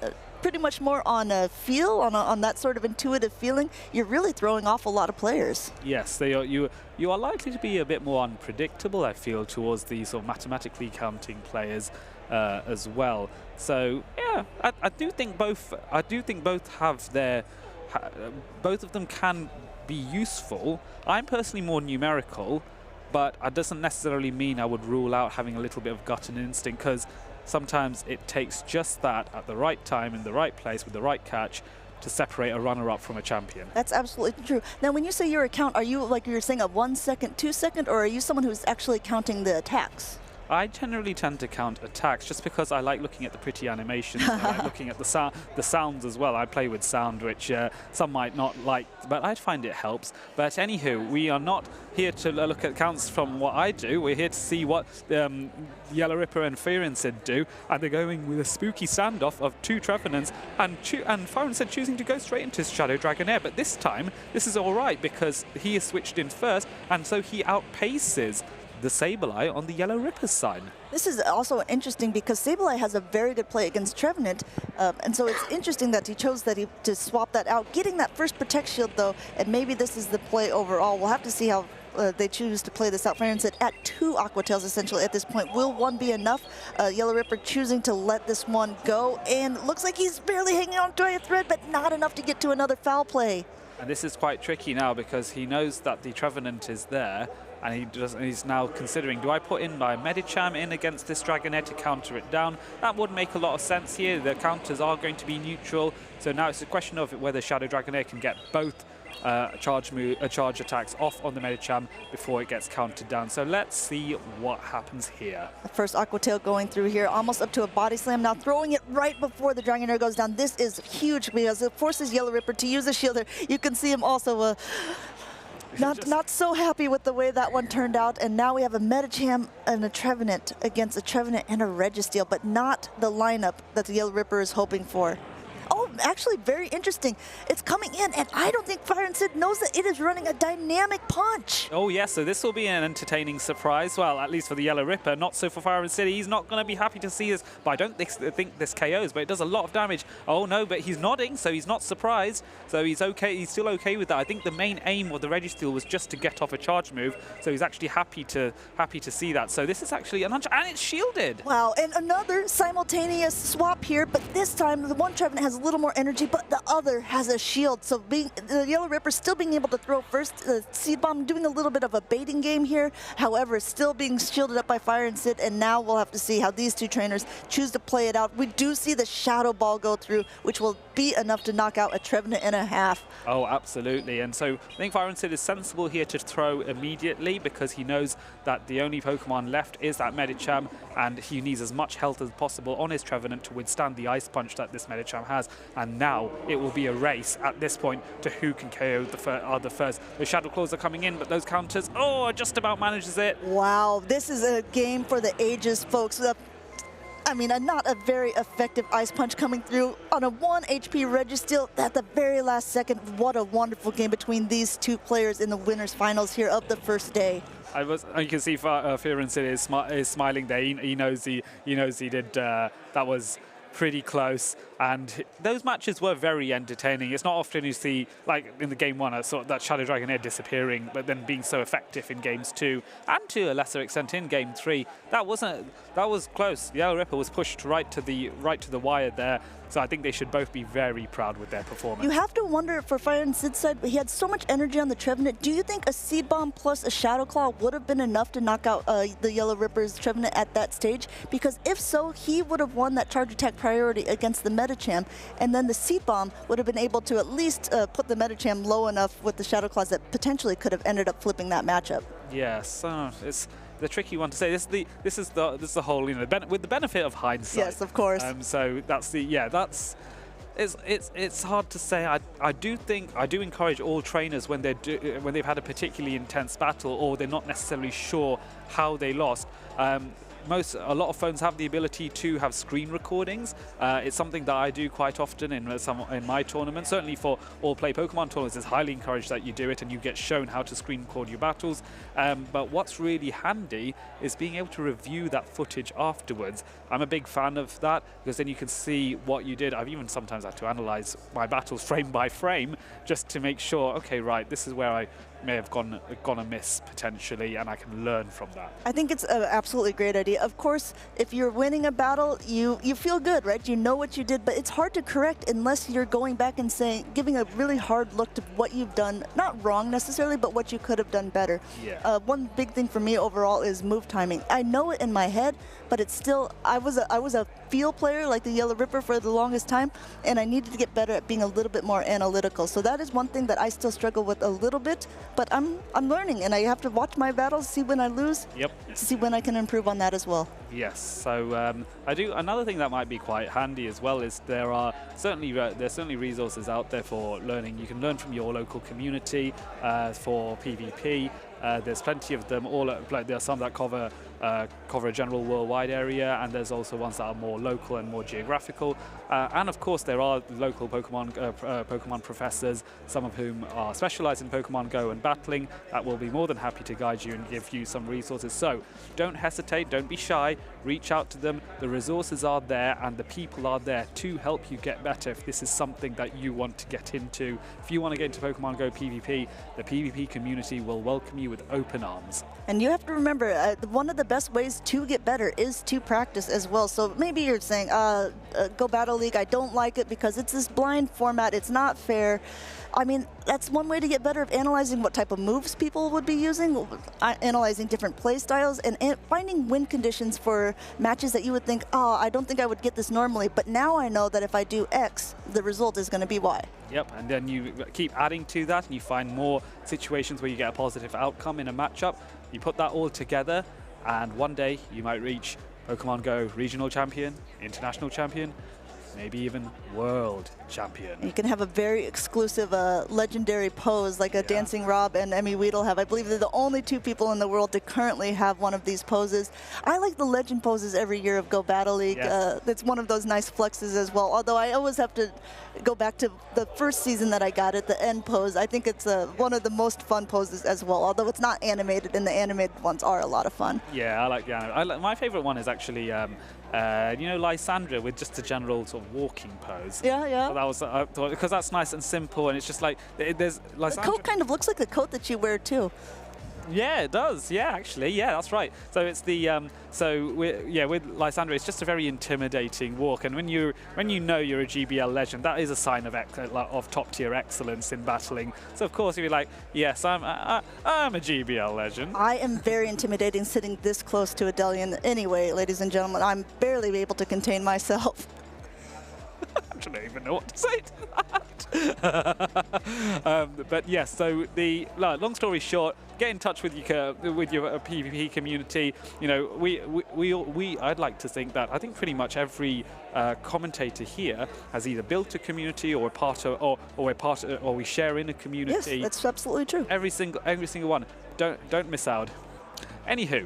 pretty much more on a feel, on that sort of intuitive feeling, you're really throwing off a lot of players. Yes, you are likely to be a bit more unpredictable, I feel, towards these sort of mathematically counting players as well. So yeah, I do think both have their both of them can be useful. I'm personally more numerical, but it doesn't necessarily mean I would rule out having a little bit of gut and instinct, because sometimes it takes just that at the right time, in the right place, with the right catch, to separate a runner-up from a champion. That's absolutely true. Now, when you say you're a count, are you, like you're saying, a 1 second, 2 second, or are you someone who's actually counting the attacks? I generally tend to count attacks just because I like looking at the pretty animations. I like looking at the sounds as well. I play with sound, which some might not like, but I find it helps. But anywho, we are not here to look at counts from what I do. We're here to see what Yellow Ripper and Firensid do, and they're going with a spooky standoff of 2 Trevenants, and Firensid choosing to go straight into Shadow Dragonair. But this time, this is all right because he is switched in first, and so he outpaces the Sableye on the Yellow Ripper's side. This is also interesting because Sableye has a very good play against Trevenant, and so it's interesting that he chose to swap that out, getting that first Protect Shield though, and maybe this is the play overall. We'll have to see how they choose to play this out. Fire and Sid at 2 Aqua Tails essentially at this point. Will 1 be enough? Yellow Ripper choosing to let this one go, and looks like he's barely hanging on to a thread, but not enough to get to another foul play. And this is quite tricky now because he knows that the Trevenant is there, and he's now considering, do I put in my Medicham in against this Dragonair to counter it down? That would make a lot of sense here. The counters are going to be neutral, so now it's a question of whether Shadow Dragonair can get both charge attacks off on the Medicham before it gets countered down. So let's see what happens here. The first Aqua Tail going through here, almost up to a body slam, now throwing it right before the Dragonair goes down. This is huge because it forces Yellow Ripper to use a shielder. You can see him also not so happy with the way that one turned out, and now we have a Medicham and a Trevenant against a Trevenant and a Registeel, but not the lineup that the Yellow Ripper is hoping for. Oh, actually very interesting. It's coming in, and I don't think Fire and Sid knows that it is running a dynamic punch. Oh yes, so this will be an entertaining surprise. Well, at least for the Yellow Ripper, not so for Fire and Sid. He's not going to be happy to see this, but I don't think this KOs, but it does a lot of damage. Oh no, but he's nodding, so he's not surprised. So he's okay. He's still okay with that. I think the main aim of the Registeel was just to get off a charge move, so he's actually happy to see that. So this is actually an and it's shielded. Wow, and another simultaneous swap here, but this time the one Trevenant has a little more energy, but the other has a shield. So the Yellow Ripper still being able to throw first Seed Bomb, doing a little bit of a baiting game here. However, still being shielded up by Fire and Sid, and now we'll have to see how these two trainers choose to play it out. We do see the Shadow Ball go through, which will be enough to knock out a Trevenant and a half. Oh, absolutely. And so I think Fire and Sid is sensible here to throw immediately because he knows that the only Pokemon left is that Medicham, and he needs as much health as possible on his Trevenant to withstand the Ice Punch that this Medicham has. And now it will be a race at this point to who can KO the other first. The Shadow Claws are coming in, but those counters, just about manages it. Wow, this is a game for the ages, folks. I mean, not a very effective Ice Punch coming through on a 1 HP Registeel at the very last second. What a wonderful game between these two players in the winners finals here of the first day. You can see Fear and Sid is smiling there. He knows he did. That was pretty close, and those matches were very entertaining. It's not often you see, like in the game 1, that Shadow Dragonair disappearing, but then being so effective in games 2, and to a lesser extent in game 3. That was close. Yellow Ripper was pushed right to the wire there. So I think they should both be very proud with their performance. You have to wonder for Fire and Sid's side, he had so much energy on the Trevenant. Do you think a Seed Bomb plus a Shadow Claw would have been enough to knock out the Yellow Ripper's Trevenant at that stage? Because if so, he would have won that charge attack priority against the Medicham, and then the Seed Bomb would have been able to at least put the Medicham low enough with the Shadow Claws that potentially could have ended up flipping that matchup. Yes, it's the tricky one to say. This is the whole, with the benefit of hindsight. Yes, of course. So it's hard to say. I do encourage all trainers when they've had a particularly intense battle or they're not necessarily sure how they lost. A lot of phones have the ability to have screen recordings. It's something that I do quite often in my tournament. Certainly for all play Pokemon tournaments, it's highly encouraged that you do it and you get shown how to screen record your battles. But what's really handy is being able to review that footage afterwards. I'm a big fan of that because then you can see what you did. I've even sometimes had to analyze my battles frame by frame just to make sure, okay, right, this is where I may have gone amiss potentially, and I can learn from that. I think it's an absolutely great idea. Of course, if you're winning a battle, you feel good, right? You know what you did, but it's hard to correct unless you're going back and giving a really hard look to what you've done, not wrong necessarily, but what you could have done better. Yeah. One big thing for me overall is move timing. I know it in my head, but it's still, I was a feel player like the Yellow Ripper for the longest time, and I needed to get better at being a little bit more analytical. So that is one thing that I still struggle with a little bit, but I'm learning, and I have to watch my battles, see when I lose, to see when I can improve on that as well. Yes, so another thing that might be quite handy as well is there's certainly resources out there for learning. You can learn from your local community for PvP. There's plenty of them. There are some that cover a general worldwide area, and there's also ones that are more local and more geographical. And of course, there are local Pokemon professors, some of whom are specialized in Pokemon Go and battling, that will be more than happy to guide you and give you some resources. So don't hesitate, don't be shy, reach out to them. The resources are there and the people are there to help you get better if this is something that you want to get into. If you want to get into Pokemon Go PvP, the PvP community will welcome you with open arms. And you have to remember, one of the best ways to get better is to practice as well. So maybe you're saying, Go Battle League, I don't like it because it's this blind format, it's not fair. I mean, that's one way to get better, of analyzing what type of moves people would be using, analyzing different play styles, and finding win conditions for matches that you would think, oh, I don't think I would get this normally, but now I know that if I do X, the result is going to be Y. Yep, and then you keep adding to that, and you find more situations where you get a positive outcome in a matchup. You put that all together, and one day you might reach Pokemon Go regional champion, international champion, maybe even world champion. You can have a very exclusive legendary pose like a Dancing Rob and Emmy Weedle have. I believe they're the only two people in the world to currently have one of these poses. I like the legend poses every year of Go Battle League. Yes. It's one of those nice flexes as well, although I always have to go back to the first season that I got it, the end pose. I think it's one of the most fun poses as well, although it's not animated, and the animated ones are a lot of fun. Yeah, I like the anime. My favorite one is actually you know, Lysandra with just a general sort of walking pose. Yeah, yeah. So that was because that's nice and simple, and it's just like there's Lysandra. The coat kind of looks like the coat that you wear too. Yeah, it does. Yeah, actually, yeah, that's right. So it's the with Lysandra, it's just a very intimidating walk, and when you know you're a GBL legend, that is a sign of top tier excellence in battling. So of course you'll be like, yes, I'm a GBL legend. I am very intimidating sitting this close to Adelian. Anyway, ladies and gentlemen, I'm barely able to contain myself. I don't even know what to say to that. But yes, so the long story short, get in touch with your PvP community. You know, I'd like to think that I think pretty much every commentator here has either built a community or or we share in a community. Yes, that's absolutely true. Every single one. Don't miss out. Anywho.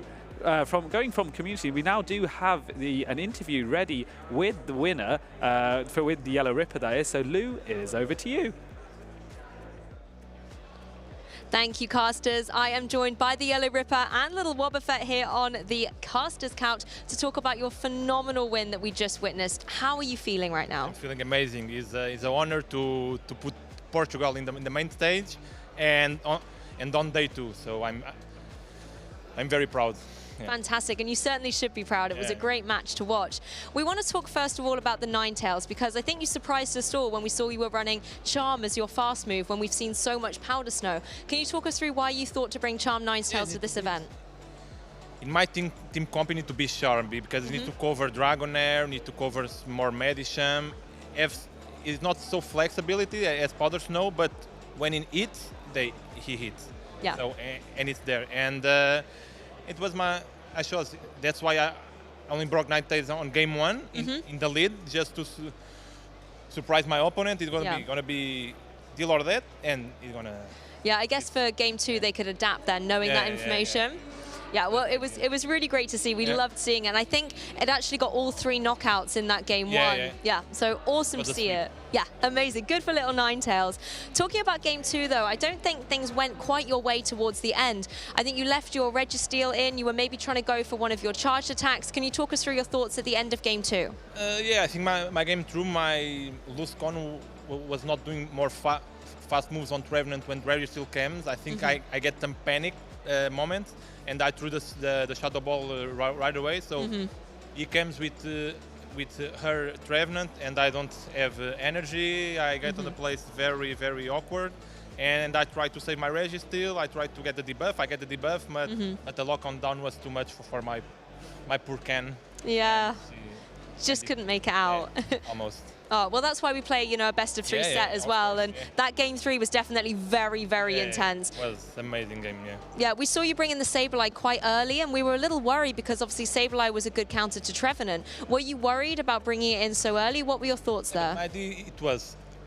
Going from community, we now do have an interview ready with the winner, with the Yellow Ripper, that is. So Lou, it is over to you. Thank you, casters. I am joined by the Yellow Ripper and Little Wobbuffet here on the casters couch to talk about your phenomenal win that we just witnessed. How are you feeling right now? I'm feeling amazing. It's an honor to put Portugal in the main stage and on day 2. So I'm very proud. Yeah. Fantastic, and you certainly should be proud. It was a great match to watch. We want to talk first of all about the Ninetales, because I think you surprised us all when we saw you were running Charm as your fast move when we've seen so much Powder Snow. Can you talk us through why you thought to bring Charm Ninetales to this event? In my team comp, need to be Charm because you need to cover Dragonair, need to cover more Medicham. It's not so flexibility as Powder Snow, but when it hits, he hits. Yeah. So, and it's there. And it was I chose. That's why I only broke Ninetales on game 1 in the lead, just to surprise my opponent. It's gonna be deal or that, and it's gonna. Yeah, I guess for game 2 they could adapt then, knowing that information. Yeah, well, it was really great to see. We loved seeing it. And I think it actually got all 3 knockouts in that game 1. Yeah, so awesome to see it. Yeah, amazing. Good for little Ninetales. Talking about game 2, though, I don't think things went quite your way towards the end. I think you left your Registeel in. You were maybe trying to go for one of your charged attacks. Can you talk us through your thoughts at the end of game 2? Yeah, I think my game 2, my loose con was not doing more fast moves on Trevenant when Registeel comes. I think I get some panic moments. And I threw the Shadow Ball right away. So he comes with her Trevenant, and I don't have energy. I get to the place very, very awkward. And I try to save my Registeel. I try to get the debuff. I get the debuff, but the lock-on down was too much for my poor Ken. Yeah, just couldn't make it out. Yeah, almost. Oh, well, that's why we play, a best of 3 set as well. And that game 3 was definitely very, very intense. It was an amazing game, Yeah, we saw you bring in the Sableye quite early, and we were a little worried because obviously Sableye was a good counter to Trevenant. Were you worried about bringing it in so early? What were your thoughts there?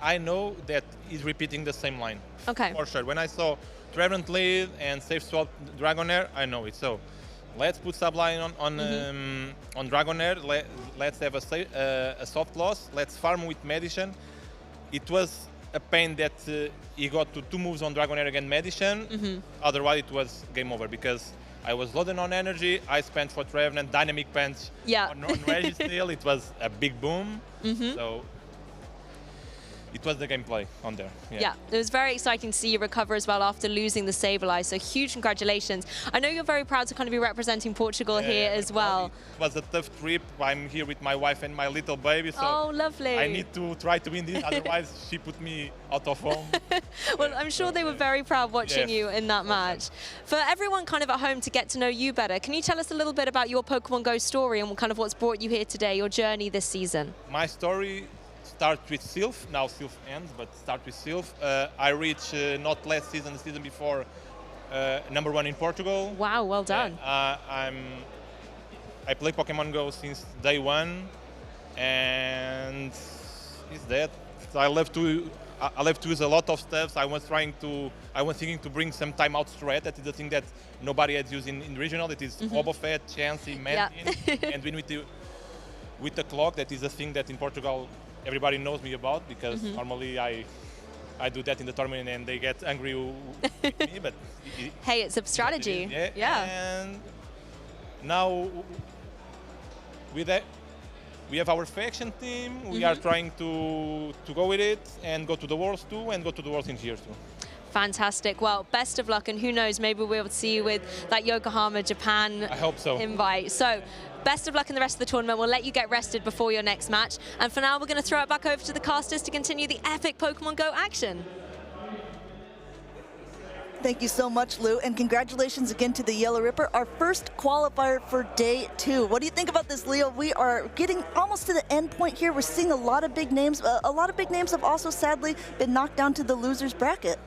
I know that he's repeating the same line. Okay. For sure. When I saw Trevenant lead and safe swap Dragonair, I know it. So let's put Sublime on Dragonair. Let's have a soft loss. Let's farm with Medicine. It was a pain that he got to 2 moves on Dragonair against Medicine. Otherwise, it was game over because I was loading on energy. I spent for Trevenant, Dynamic Punch on Registeel. It was a big boom. So it was the gameplay on there. Yeah, it was very exciting to see you recover as well after losing the Sableye. So huge congratulations. I know you're very proud to kind of be representing Portugal here as well. It was a tough trip. I'm here with my wife and my little baby. So lovely. I need to try to win this, otherwise she put me out of home. Well, I'm sure they were very proud watching you in that match. For everyone kind of at home to get to know you better, can you tell us a little bit about your Pokemon Go story and kind of what's brought you here today, your journey this season? My story starts with Sylph. Now Sylph ends, but start with Sylph. I reached not last season, the season before, #1 in Portugal. Wow, well done. I play Pokemon Go since day one, and it's that. I love to use a lot of stuff. I was thinking to bring some time out threat. That is the thing that nobody had used in regional. That is Obofet, Chansey, Medin, and with the clock. That is a thing that in Portugal everybody knows me about, because normally I do that in the tournament and they get angry with me. But hey, it's a strategy. Yeah. And now with that, we have our faction team. We are trying to go with it and go to the Worlds too, and go to the Worlds in here too. Fantastic. Well, best of luck, and who knows, maybe we'll see you with that Yokohama, Japan I hope so. invite. So best of luck in the rest of the tournament. We'll let you get rested before your next match. And for now, we're going to throw it back over to the casters to continue the epic Pokemon Go action. Thank you so much, Lou, and congratulations again to the Yellow Ripper, our first qualifier for day 2. What do you think about this, Leo? We are getting almost to the end point here. We're seeing a lot of big names. A lot of big names have also sadly been knocked down to the losers bracket.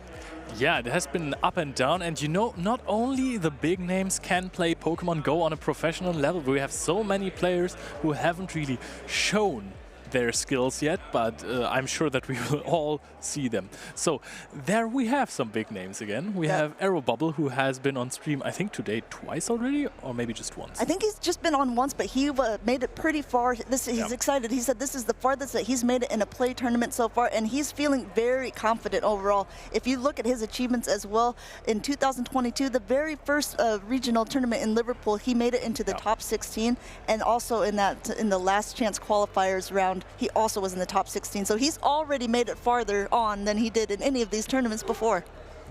Yeah, it has been up and down, and you know, not only the big names can play Pokemon Go on a professional level. We have so many players who haven't really shown their skills yet, but I'm sure that we will all see them. So there we have some big names again. We have Arrow Bubble, who has been on stream, I think today twice already, or maybe just once. I think he's just been on once, but he made it pretty far. He's excited. He said this is the farthest that he's made it in a play tournament so far, and he's feeling very confident overall. If you look at his achievements as well, in 2022, the very first regional tournament in Liverpool, he made it into the top 16, and also in the last chance qualifiers round, he also was in the top 16. So he's already made it farther on than he did in any of these tournaments before.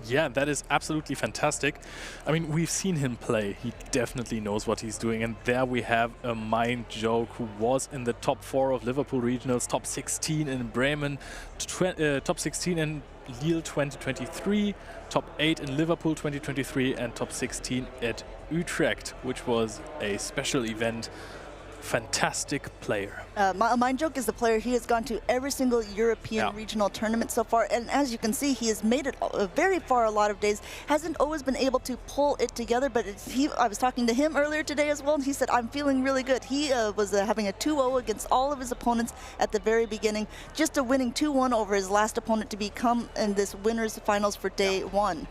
Yeah, that is absolutely fantastic. I mean, we've seen him play. He definitely knows what he's doing. And there we have a Mind Joke who was in the top 4 of Liverpool Regionals, top 16 in Bremen, top 16 in Lille 2023, top 8 in Liverpool 2023, and top 16 at Utrecht, which was a special event. Fantastic player. Mind Joke is the player. He has gone to every single European regional tournament so far, and as you can see, he has made it very far a lot of days. Hasn't always been able to pull it together, but I was talking to him earlier today as well, and he said, I'm feeling really good. He was having a 2-0 against all of his opponents at the very beginning, just a winning 2-1 over his last opponent to become in this winners finals for day 1.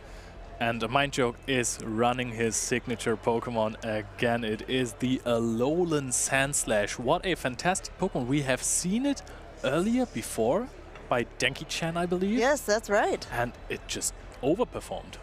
And Mind Joke is running his signature Pokemon again. It is the Alolan Sandslash. What a fantastic Pokemon. We have seen it earlier before by Danki Chan, I believe. Yes, that's right. And it just overperformed.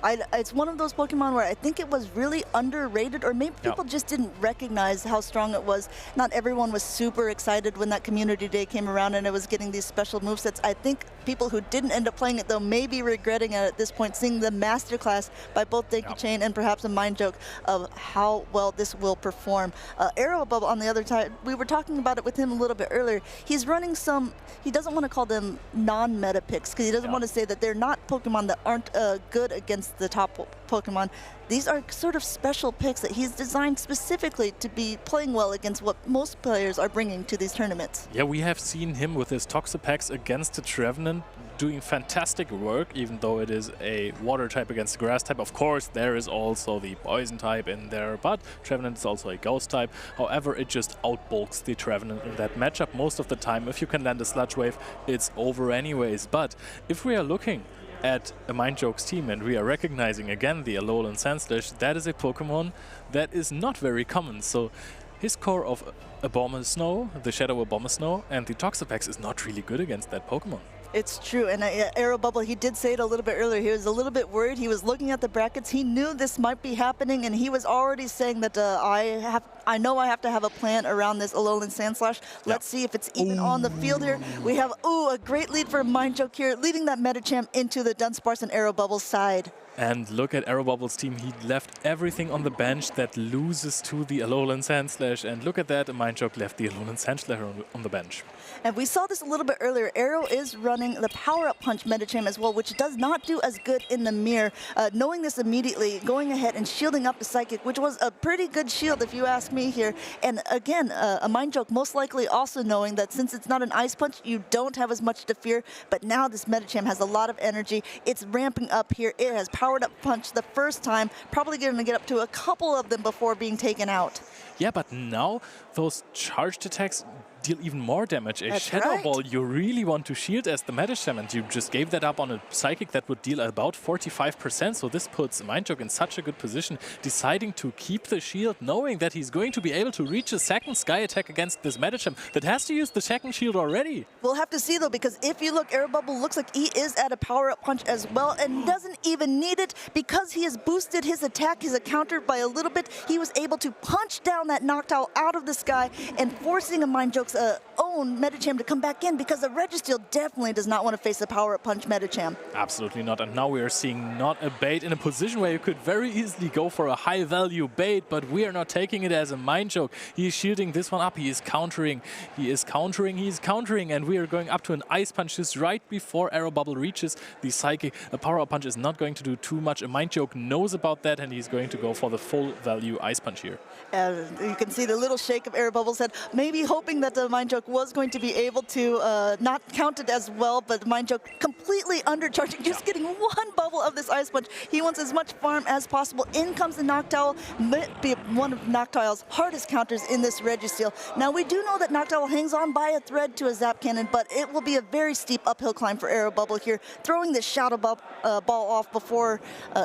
It's one of those Pokemon where I think it was really underrated, or maybe people just didn't recognize how strong it was. Not everyone was super excited when that community day came around and it was getting these special movesets. I think people who didn't end up playing it, though, may be regretting it at this point, seeing the masterclass by both Danki Chan and perhaps a Mind Joke of how well this will perform. Arrow Bubble, on the other side, we were talking about it with him a little bit earlier. He's running some, he doesn't want to call them non-meta picks, because he doesn't want to say that they're not Pokemon that aren't good against the top Pokemon. These are sort of special picks that he's designed specifically to be playing well against what most players are bringing to these tournaments. Yeah, we have seen him with his Toxapex against the Trevenant doing fantastic work, even though it is a water type against the grass type. Of course, there is also the poison type in there, but Trevenant is also a ghost type. However, it just outbulks the Trevenant in that matchup most of the time. If you can land a Sludge Wave, it's over anyways. But if we are looking at a Mind Joke's team and we are recognizing again the Alolan Sandslash, that is a Pokemon that is not very common. So his core of Abomasnow, the Shadow Abomasnow, and the Toxapex is not really good against that Pokemon. It's true, and Aero Bubble, he did say it a little bit earlier. He was a little bit worried. He was looking at the brackets. He knew this might be happening, and he was already saying that I know I have to have a plan around this Alolan Sandslash. Let's see if it's even on the field here. We have, a great lead for Mind Joke here, leading that Medicham into the Dunsparce and Aero Bubble's side. And look at Aero Bubble's team. He left everything on the bench that loses to the Alolan Sandslash. And look at that, Mind Joke left the Alolan Sandslash on the bench. And we saw this a little bit earlier. Aero is running the Power-Up Punch Medicham as well, which does not do as good in the mirror. Knowing this immediately, going ahead and shielding up the Psychic, which was a pretty good shield if you ask me here. And again, a Mind Joke most likely also knowing that since it's not an Ice Punch, you don't have as much to fear. But now this Medicham has a lot of energy. It's ramping up here. It has Powered Up Punch the first time, probably going to get up to a couple of them before being taken out. Yeah, but now those charged attacks deal even more damage. A Shadow Ball you really want to shield as the Medicham, and you just gave that up on a Psychic that would deal about 45%, so this puts Mind Joke in such a good position, deciding to keep the shield, knowing that he's going to be able to reach a second Sky Attack against this Medicham that has to use the second shield already. We'll have to see though, because if you look, Aero Bubble looks like he is at a Power-Up Punch as well, and doesn't even need it because he has boosted his attack, his counter by a little bit. He was able to punch down that Noctowl out of the sky and forcing a Mind Joke's own Medicham to come back in, because the Registeel definitely does not want to face a Power-Up Punch Medicham. Absolutely not. And now we are seeing not a bait in a position where you could very easily go for a high-value bait, but we are not taking it as a Mind Joke. He is shielding this one up. He is countering. He is countering. He is countering. And we are going up to an Ice Punch just right before Aero Bubble reaches the Psychic. A Power-Up Punch is not going to do too much. A Mind Joke knows about that, and he's going to go for the full-value Ice Punch here. You can see the little shake of Aero Bubble's head, maybe hoping that the Mind Joke was going to be able to not count it as well, but Mind Joke completely undercharging, just getting one bubble of this Ice Punch. He wants as much farm as possible. In comes the Noctowl, might be one of Noctowl's hardest counters in this Registeel. Now we do know that Noctowl hangs on by a thread to a Zap Cannon, but it will be a very steep uphill climb for Aero Bubble here, throwing this Shadow Ball off before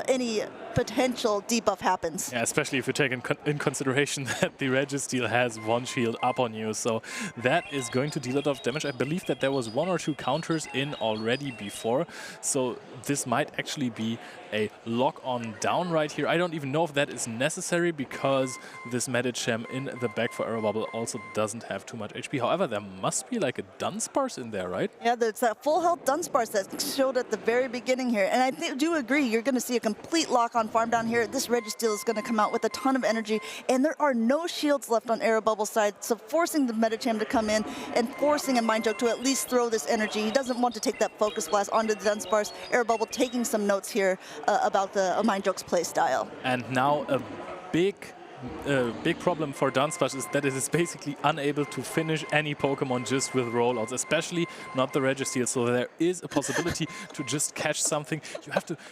any potential debuff happens. Yeah, especially if you take in consideration that the Registeel has one shield up on you, so that is going to deal a lot of damage. I believe that there was 1 or 2 counters in already before, so this might actually be a lock-on down right here. I don't even know if that is necessary, because this Medicham in the back for Aero Bubble also doesn't have too much HP. However, there must be like a Dunsparce in there, right? Yeah, it's that full health Dunsparce that showed at the very beginning here. And I do agree, you're going to see a complete lock-on farm down here. This Registeel is going to come out with a ton of energy, and there are no shields left on Aero Bubble's side, so forcing the Medicham to come in and forcing a Mind Joke to at least throw this energy. He doesn't want to take that Focus Blast onto the Dunsparce. Aero Bubble taking some notes here about the Mind Joke's play style. And now a big problem for Dunsparce is that it is basically unable to finish any Pokemon just with rollouts, especially not the Registeel. So there is a possibility to just catch something.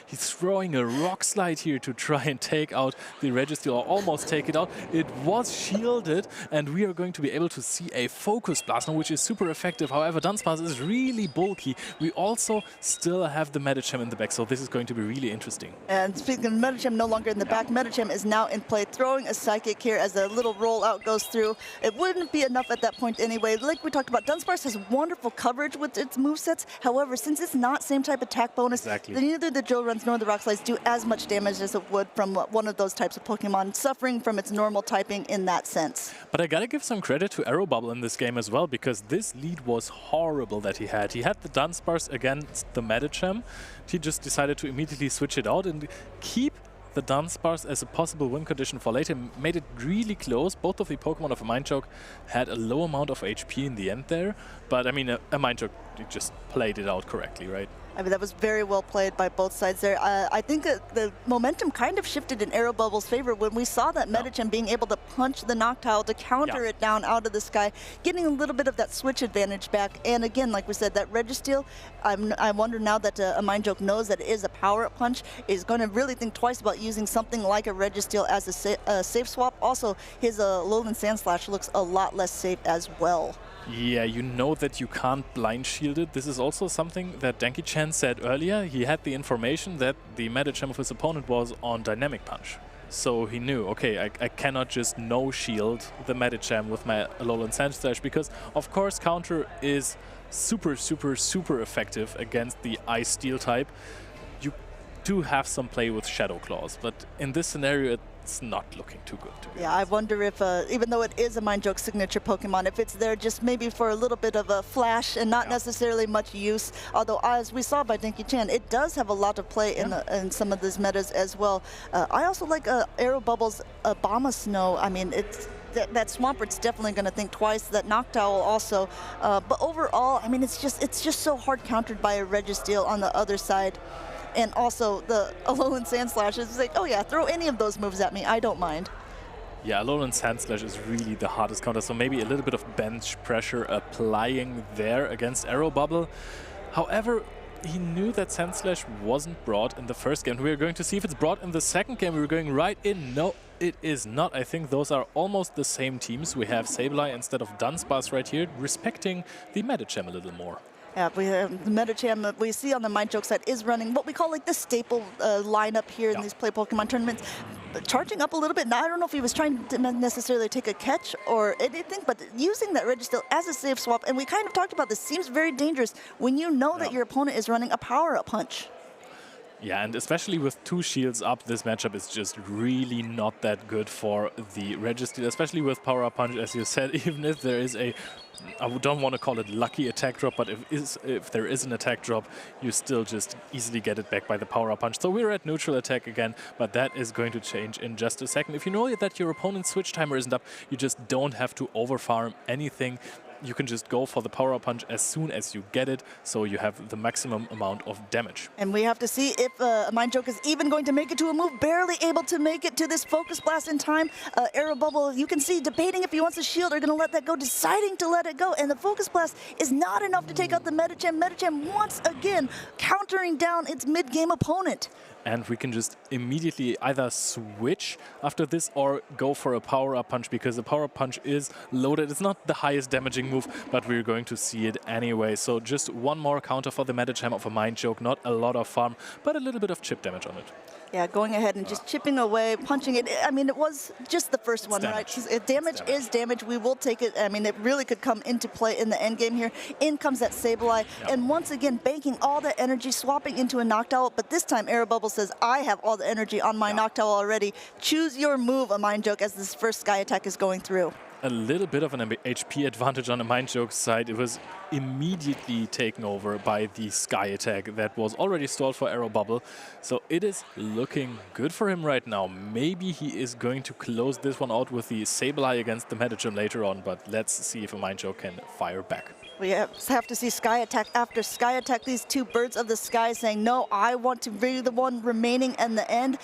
He's throwing a Rock Slide here to try and take out the Registeel, or almost take it out. It was shielded, and we are going to be able to see a Focus Blast now, which is super effective. However, Dunsparce is really bulky. We also still have the Medicham in the back, so this is going to be really interesting. And speaking of Medicham no longer in the back, Medicham is now in play, throwing a Psychic here as a little rollout goes through. It wouldn't be enough at that point anyway. Like we talked about, Dunsparce has wonderful coverage with its movesets. However, since it's not same type attack bonus, neither the Drill Runs nor the Rock Slides do as much damage as it would from one of those types of Pokemon, suffering from its normal typing in that sense. But I gotta give some credit to Aero Bubble in this game as well, because this lead was horrible that he had. He had the Dunsparce against the Medicham. He just decided to immediately switch it out and keep the Dunsparce as a possible win condition for later. Made it really close. Both of the Pokemon of a Mind Joke had a low amount of HP in the end there, but I mean, a Mind Joke just played it out correctly, right? I mean, that was very well played by both sides there. I think the momentum kind of shifted in Aero Bubble's favor when we saw that Medicham being able to punch the Noctowl to counter it down out of the sky, getting a little bit of that switch advantage back. And again, like we said, that Registeel, I wonder now that a Mind Joke knows that it is a Power-Up Punch, is going to really think twice about using something like a Registeel as a safe swap. Also, his Alolan Sandslash looks a lot less safe as well. Yeah, you know that you can't blind shield it. This is also something that Danki Chan said earlier. He had the information that the meta gem of his opponent was on Dynamic Punch. So he knew, okay, I cannot just no-shield the meta gem with my Alolan Sand Slash, because, of course, counter is super, super, super effective against the Ice Steel type. You do have some play with Shadow Claws, but in this scenario, it's not looking too good, to be honest. I wonder if, even though it is a Mind Joke signature Pokemon, if it's there just maybe for a little bit of a flash and not necessarily much use. Although, as we saw by Danki Chan, it does have a lot of play in some of these metas as well. I also like Aero Bubble's Obama Snow. I mean, it's that Swampert's definitely going to think twice. That Noctowl also. But overall, I mean, it's just so hard countered by a Registeel on the other side. And also the Alolan Sand Slash is like, oh yeah, throw any of those moves at me, I don't mind. Yeah, Alolan Sand Slash is really the hardest counter, so maybe a little bit of bench pressure applying there against Aero Bubble. However, he knew that Sand Slash wasn't brought in the first game. We are going to see if it's brought in the second game. We were going right in. No, it is not. I think those are almost the same teams. We have Sableye instead of Dunsparce right here, respecting the Medicham a little more. Yeah, we have the Medicham that we see on the Mind Joke side is running what we call like the staple lineup here in these Play Pokemon tournaments. Charging up a little bit. Now, I don't know if he was trying to necessarily take a catch or anything, but using that Registeel as a safe swap, and we kind of talked about this, seems very dangerous when you know that your opponent is running a power-up punch. Yeah, and especially with 2 shields up, this matchup is just really not that good for the Registeel, especially with Power Up Punch, as you said, even if there is a, I don't want to call it lucky attack drop, but if there is an attack drop, you still just easily get it back by the Power Up Punch. So we're at neutral attack again, but that is going to change in just a second. If you know that your opponent's switch timer isn't up, you just don't have to overfarm anything. You can just go for the Power Up Punch as soon as you get it, so you have the maximum amount of damage. And we have to see if Mind Joke is even going to make it to a move, barely able to make it to this Focus Blast in time. Aero Bubble, you can see, debating if he wants a shield or going to let that go, deciding to let it go. And the Focus Blast is not enough to take out the Medicham. Medicham once again countering down its mid-game opponent. And we can just immediately either switch after this or go for a Power-Up Punch, because the Power-Up Punch is loaded. It's not the highest damaging move, but we're going to see it anyway. So just one more counter for the Medicham of a Mind Joke. Not a lot of farm, but a little bit of chip damage on it. Yeah, going ahead and just chipping away, punching it. I mean, it was just the first one, right? Damage is damage. We will take it. I mean, it really could come into play in the end game here. In comes that Sableye, and once again, banking all the energy, swapping into a Noctowl. But this time, Aero Bubble says, I have all the energy on my Noctowl already. Choose your move, a Mind Joke, as this first Sky Attack is going through. A little bit of an HP advantage on the Mind Joke side. It was immediately taken over by the Sky Attack that was already stalled for Aero Bubble. So it is looking good for him right now. Maybe he is going to close this one out with the Sableye against the Medicham later on, but let's see if a Mind Joke can fire back. We have to see Sky Attack after Sky Attack, these two birds of the sky saying, no, I want to be the one remaining in the end.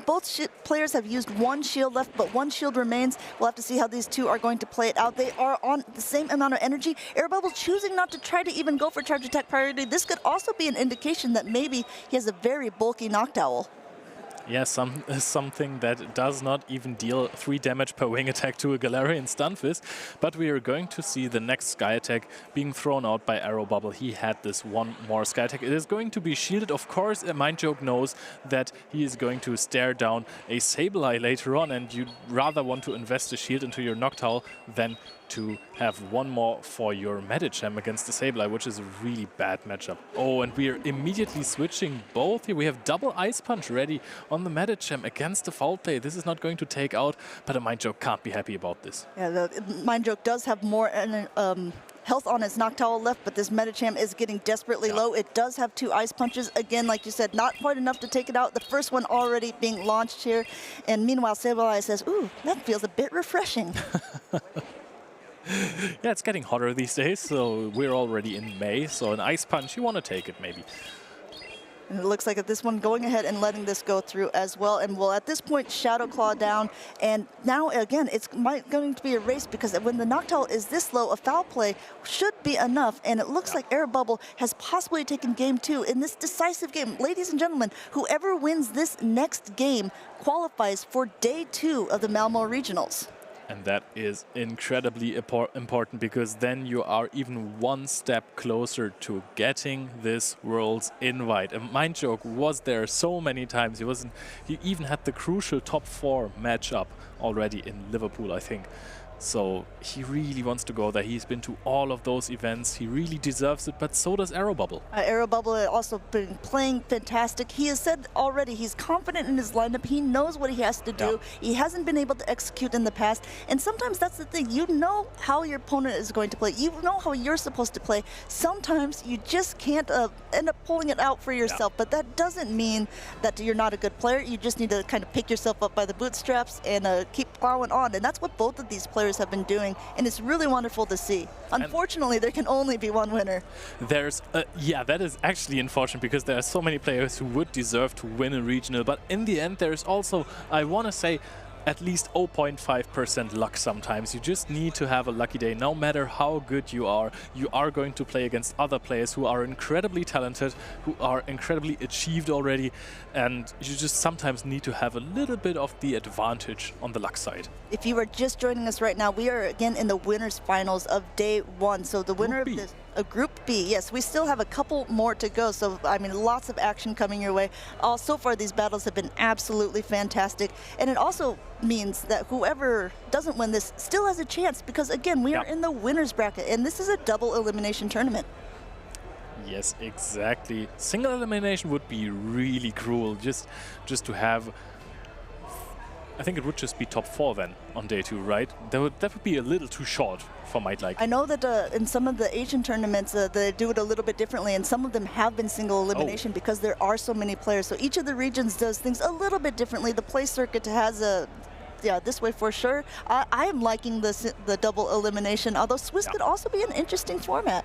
Both players have used one shield left, but one shield remains. We'll have to see how these two are going to play it out. They are on the same amount of energy. Aero Bubble choosing not to try to even go for Charge Attack priority. This could also be an indication that maybe he has a very bulky Noctowl. Yeah, something that does not even deal 3 damage per wing attack to a Galarian Stunfisk. But we are going to see the next Sky Attack being thrown out by Aero Bubble. He had this one more Sky Attack. It is going to be shielded. Of course, a Mind Joke knows that he is going to stare down a Sableye later on, and you'd rather want to invest a shield into your Noctowl than to have one more for your Medicham against the Sableye, which is a really bad matchup. Oh, and we are immediately switching both here. We have double Ice Punch ready on the Medicham against the Foul Play. This is not going to take out, but a Mind Joke can't be happy about this. Yeah, the Mind Joke does have more health on its Noctowl left, but this Medicham is getting desperately low. It does have 2 Ice Punches. Again, like you said, not quite enough to take it out. The first one already being launched here. And meanwhile, Sableye says, ooh, that feels a bit refreshing. Yeah, it's getting hotter these days, so we're already in May, so an Ice Punch, you want to take it maybe. And it looks like at this one going ahead and letting this go through as well. And we'll at this point Shadow Claw down. And now again, it's going to be a race, because when the Noctowl is this low, a Foul Play should be enough. And it looks like Aero Bubble has possibly taken game 2 in this decisive game. Ladies and gentlemen, whoever wins this next game qualifies for day 2 of the Malmö Regionals. And that is incredibly important, because then you are even one step closer to getting this Worlds invite. And Mind Joke was there so many times. He even had the crucial top 4 matchup already in Liverpool, I think. So he really wants to go there. He's been to all of those events. He really deserves it, but so does Arrow Bubble. Arrow Bubble has also been playing fantastic. He has said already he's confident in his lineup. He knows what he has to do. He hasn't been able to execute in the past. And sometimes that's the thing. You know how your opponent is going to play. You know how you're supposed to play. Sometimes you just can't end up pulling it out for yourself. But that doesn't mean that you're not a good player. You just need to kind of pick yourself up by the bootstraps and keep plowing on. And that's what both of these players have been doing, and it's really wonderful to see. Unfortunately, there can only be one winner. Yeah, that is actually unfortunate, because there are so many players who would deserve to win a regional, but in the end there's also, I want to say, at least 0.5% luck sometimes. You just need to have a lucky day. No matter how good you are going to play against other players who are incredibly talented, who are incredibly achieved already, and you just sometimes need to have a little bit of the advantage on the luck side. If you are just joining us right now, we are again in the winners finals of day 1. So the winner of this Group B, yes, we still have a couple more to go. So, I mean, lots of action coming your way. So far, these battles have been absolutely fantastic. And it also means that whoever doesn't win this still has a chance, because, again, we are in the winner's bracket, and this is a double elimination tournament. Yes, exactly. Single elimination would be really cruel, just to have... I think it would just be top 4 then on day 2, right? That would be a little too short for my liking. I know that in some of the Asian tournaments, they do it a little bit differently, and some of them have been single elimination because there are so many players. So each of the regions does things a little bit differently. The play circuit has a... Yeah, this way for sure. I am liking the double elimination, although Swiss could also be an interesting format.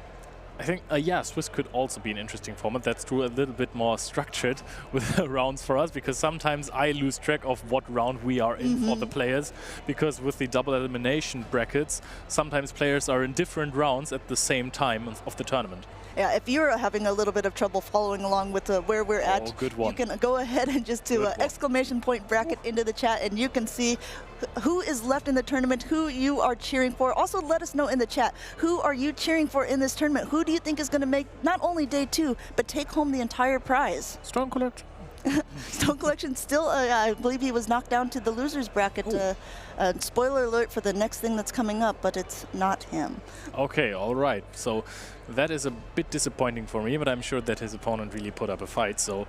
I think, yeah, Swiss could also be an interesting format. That's true, a little bit more structured with the rounds for us, because sometimes I lose track of what round we are in for the players, because with the double elimination brackets, sometimes players are in different rounds at the same time of the tournament. Yeah, if you're having a little bit of trouble following along with where we're at, you can go ahead and just do exclamation point bracket into the chat, and you can see who is left in the tournament, who you are cheering for. Also, let us know in the chat, who are you cheering for in this tournament? Who do you think is going to make not only day 2, but take home the entire prize? Stone Collection. Stone Collection still, I believe he was knocked down to the losers bracket. Spoiler alert for the next thing that's coming up, but it's not him. Okay, all right. So that is a bit disappointing for me, but I'm sure that his opponent really put up a fight. So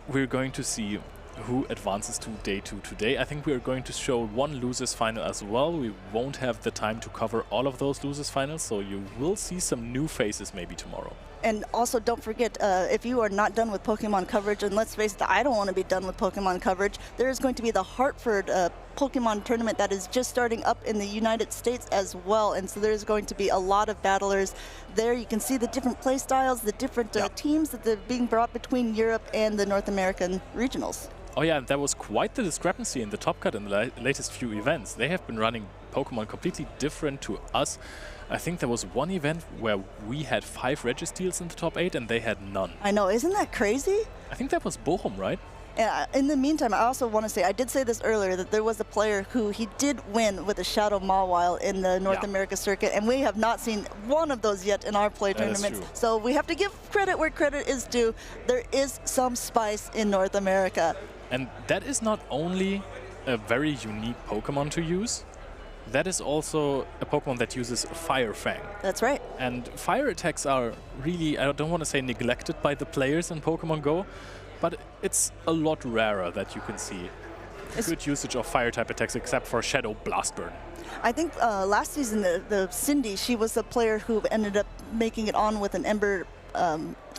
we're going to see who advances to day 2 today. I think we're going to show one losers final as well. We won't have the time to cover all of those losers finals, so you will see some new faces maybe tomorrow. And also, don't forget, if you are not done with Pokemon coverage, and let's face it, I don't want to be done with Pokemon coverage, there is going to be the Hartford Pokemon tournament that is just starting up in the United States as well. And so there's going to be a lot of battlers there. You can see the different play styles, the different teams that are being brought between Europe and the North American regionals. Oh yeah, there was quite the discrepancy in the Top Cut in the latest few events. They have been running Pokemon completely different to us. I think there was one event where we had 5 Registeals in the top 8 and they had none. I know, isn't that crazy? I think that was Bochum, right? In the meantime, I also want to say, I did say this earlier, that there was a player who he did win with a Shadow Mawile in the North America circuit, and we have not seen one of those yet in our play tournaments. So we have to give credit where credit is due. There is some spice in North America. And that is not only a very unique Pokemon to use, that is also a Pokemon that uses Fire Fang. That's right. And fire attacks are really, I don't want to say neglected by the players in Pokemon Go, but it's a lot rarer that you can see good usage of fire-type attacks, except for Shadow Blast Burn. I think last season, the Cindy, she was the player who ended up making it on with an Ember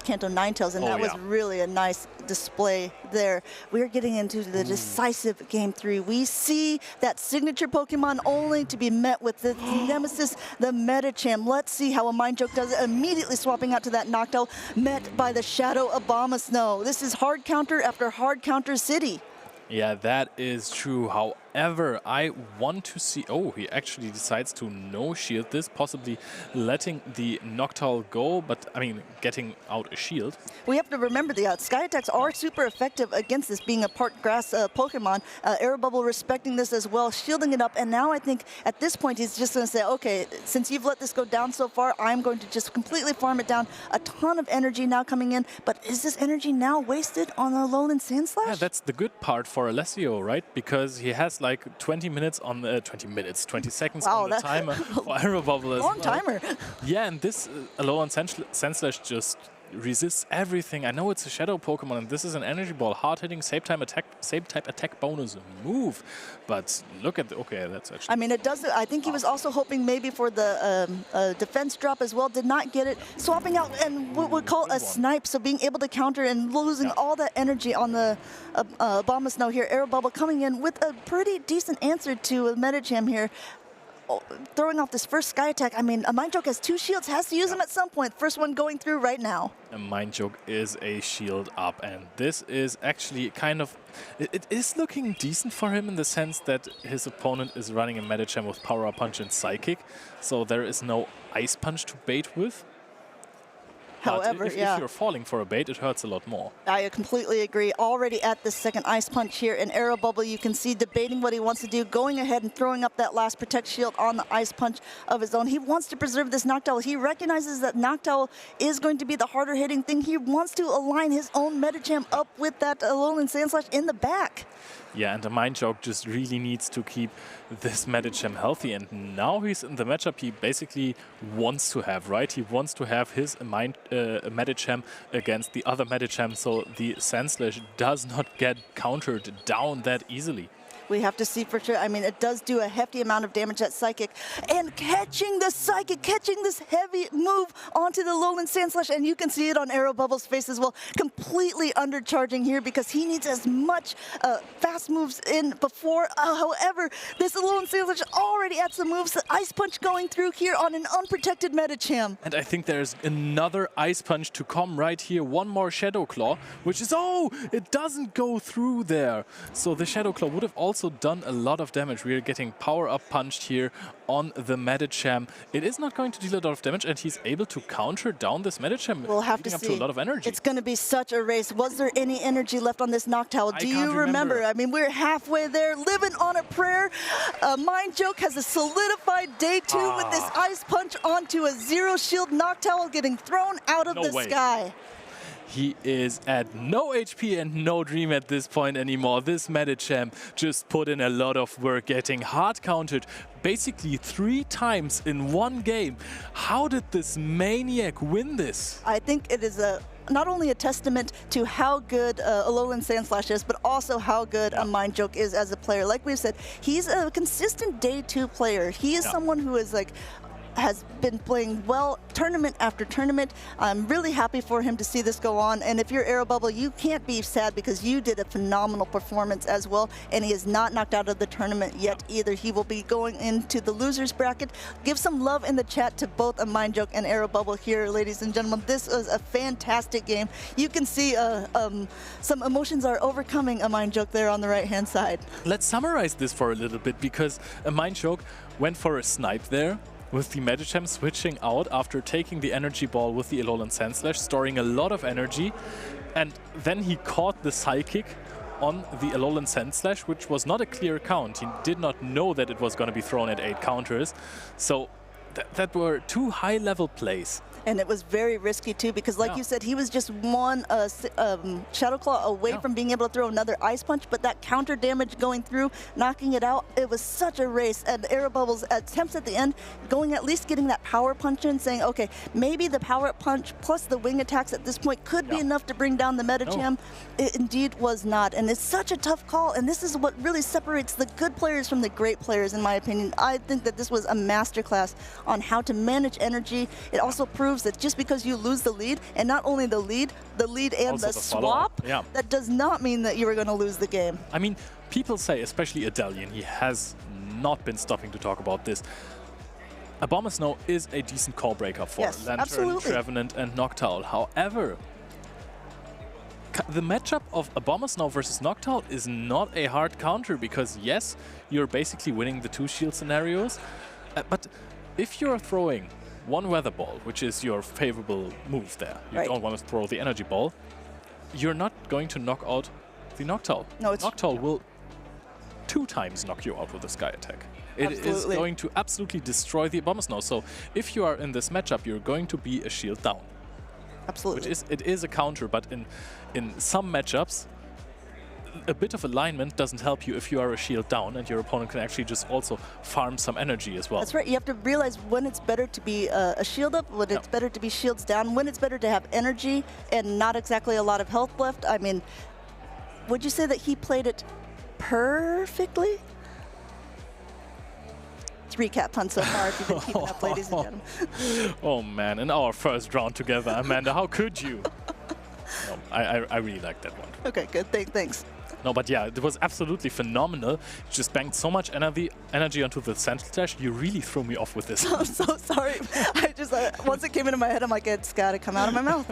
Kanto Ninetales, and that was really a nice display there. We're getting into the decisive Game 3. We see that signature Pokemon only to be met with the nemesis, the Medicham. Let's see how a Mind Joke does it, immediately swapping out to that Noctowl, met by the Shadow Abomasnow. This is hard counter after hard counter city. Yeah, that is true. However, I want to see... Oh, he actually decides to no-shield this, possibly letting the Noctowl go, but, I mean, getting out a shield. We have to remember the Sky Attacks are super effective against this, being a part grass Pokemon. Air Bubble respecting this as well, shielding it up, and now I think at this point he's just going to say, okay, since you've let this go down so far, I'm going to just completely farm it down. A ton of energy now coming in, but is this energy now wasted on a Alolan Sandslash? Yeah, that's the good part for Alessio, right? Because he has like 20 seconds wow, on the timer for Air Bubble as long well. timer. Yeah, and this Alolan Sandslash just resists everything. I know it's a Shadow Pokemon, and this is an Energy Ball, hard-hitting, same-type attack bonus move. But look at okay, that's actually... I mean, it does. I think he was also hoping maybe for the defense drop as well. Did not get it. Swapping out and what we call a snipe, so being able to counter and losing all that energy on the Abomasnow here. Air Bubble coming in with a pretty decent answer to a Medicham here. Throwing off this first Sky Attack. I mean, a Mind Joke has 2 shields, has to use them at some point. First one going through right now. A Mind Joke is a shield up, and this is actually kind of... It is looking decent for him in the sense that his opponent is running a Medicham with Power Up Punch and Psychic, so there is no Ice Punch to bait with. However, if you're falling for a bait, it hurts a lot more. I completely agree. Already at the second Ice Punch here in Air Bubble, you can see debating what he wants to do, going ahead and throwing up that last Protect Shield on the Ice Punch of his own. He wants to preserve this Noctowl. He recognizes that Noctowl is going to be the harder hitting thing. He wants to align his own Medicham up with that Alolan Sandslash in the back. Yeah, and the Mind Joke just really needs to keep this Medicham healthy. And now he's in the matchup he basically wants to have, right? He wants to have his Medicham against the other Medicham, so the Sandslash does not get countered down that easily. We have to see for sure. I mean, it does do a hefty amount of damage at Psychic. And catching the Psychic, catching this heavy move onto the Alolan Sandslash. And you can see it on Air Bubble's face as well. Completely undercharging here because he needs as much fast moves in before. However, this Alolan Sandslash already at some moves. The Ice Punch going through here on an unprotected Medicham. And I think there's another Ice Punch to come right here. One more Shadow Claw, which is, oh, it doesn't go through there. So the Shadow Claw would have also done a lot of damage. We are getting Power Up Punched here on the Medicham. It is not going to deal a lot of damage, and he's able to counter down this Medicham. We'll have to see. Up to a lot of energy. It's going to be such a race. Was there any energy left on this Noctowl? Do you remember? I mean, we're halfway there, living on a prayer. Mind Joke has a solidified day 2 with this Ice Punch onto a zero shield Noctowl getting thrown out of the sky. He is at no HP and no dream at this point anymore. This Medicham just put in a lot of work, getting hard countered basically 3 times in one game. How did this maniac win this? I think it is not only a testament to how good Alolan Sandslash is, but also how good a Mind Joke is as a player. Like we've said, he's a consistent day 2 player. He is someone who is like has been playing well tournament after tournament. I'm really happy for him to see this go on. And if you're Air Bubble, you can't be sad because you did a phenomenal performance as well. And he is not knocked out of the tournament yet either. He will be going into the losers bracket. Give some love in the chat to both a Mind Joke and Air Bubble here, ladies and gentlemen. This was a fantastic game. You can see some emotions are overcoming a Mind Joke there on the right-hand side. Let's summarize this for a little bit because a Mind Joke went for a snipe there, with the Medicham switching out after taking the Energy Ball with the Alolan Sandslash, storing a lot of energy. And then he caught the Psychic on the Alolan Sandslash, which was not a clear count. He did not know that it was going to be thrown at 8 counters. So that were 2 high-level plays. And it was very risky too, because like you said, he was just one Shadow Claw away from being able to throw another Ice Punch, but that counter damage going through, knocking it out, it was such a race. And Air Bubble's attempts at the end, going at least getting that Power Punch in, saying, okay, maybe the Power Punch plus the wing attacks at this point could be enough to bring down the Medicham. It indeed was not. And it's such a tough call, and this is what really separates the good players from the great players, in my opinion. I think that this was a masterclass on how to manage energy. It also proves that just because you lose the lead, and not only the lead and the swap, that does not mean that you are going to lose the game. I mean, people say, especially Adelian, he has not been stopping to talk about this. Abomasnow is a decent call breaker for Lantern, Trevenant, and Noctowl. However, the matchup of Abomasnow versus Noctowl is not a hard counter because, yes, you're basically winning the 2 shield scenarios. But if you're throwing one Weather Ball, which is your favorable move there, you don't want to throw the Energy Ball, you're not going to knock out the Noctowl. No, it's Noctowl will 2 times knock you out with a Sky Attack. It is going to absolutely destroy the Abomasnow. So if you are in this matchup, you're going to be a shield down. Absolutely. It is a counter, but in some matchups, a bit of alignment doesn't help you if you are a shield down, and your opponent can actually just also farm some energy as well. That's right. You have to realize when it's better to be a shield up, when it's better to be shields down, when it's better to have energy and not exactly a lot of health left. I mean, would you say that he played it perfectly? 3 cat puns so far if you've been keeping up, ladies and gentlemen. Oh man, in our first round together, Amanda, how could you? No, I really like that one. Okay, good. Thanks. No, but yeah, it was absolutely phenomenal. Just banked so much energy onto the central dash. You really threw me off with this. I'm so sorry. I just, once it came into my head, I'm like, it's got to come out of my mouth.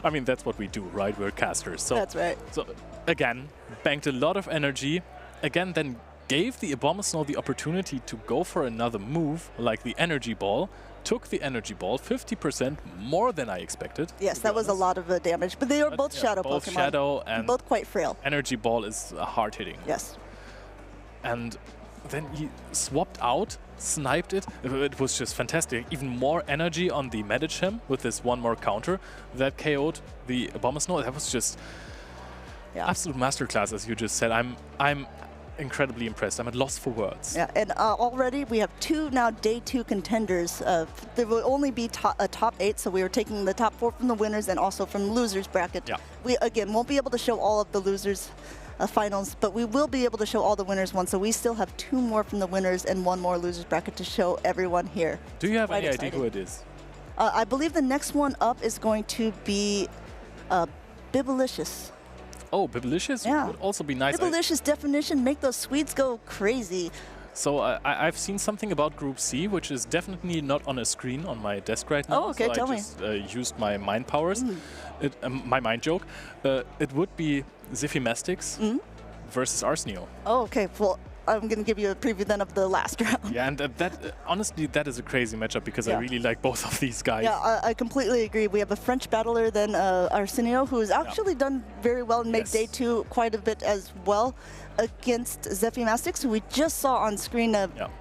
I mean, that's what we do, right? We're casters. So, that's right. So, again, banked a lot of energy. Again, then gave the Abomasnow the opportunity to go for another move, like the Energy Ball. Took the Energy Ball, 50% more than I expected. Yes, that was a lot of damage. But they are both Shadow both Pokemon. Shadow and both quite frail. Energy Ball is hard hitting. Yes. And then he swapped out, sniped it. It was just fantastic. Even more energy on the Medicham with this one more counter that KO'd the Abomasnow. That was just absolute masterclass, as you just said. I'm incredibly impressed. I'm at loss for words. Yeah, and already we have 2 now day 2 contenders. There will only be a top 8, so we are taking the top 4 from the winners and also from the losers bracket. Yeah. We again won't be able to show all of the losers finals, but we will be able to show all the winners one. So we still have 2 more from the winners and 1 more losers bracket to show everyone here. Do you have any idea who it is? I believe the next one up is going to be Biblicious. Oh, Biblicious would also be nice. Biblicious definition, make those Swedes go crazy. So I've seen something about Group C, which is definitely not on a screen on my desk right now. Oh, okay, so tell me. I just used my mind powers, my mind joke. It would be Zephy Mastics versus Arsenio. Oh, okay. Well, I'm going to give you a preview then of the last round. Yeah, and that honestly, that is a crazy matchup because I really like both of these guys. Yeah, I completely agree. We have a French battler, then Arsenio, who has actually done very well and made day 2 quite a bit as well against Zephy Mastics, who we just saw on screen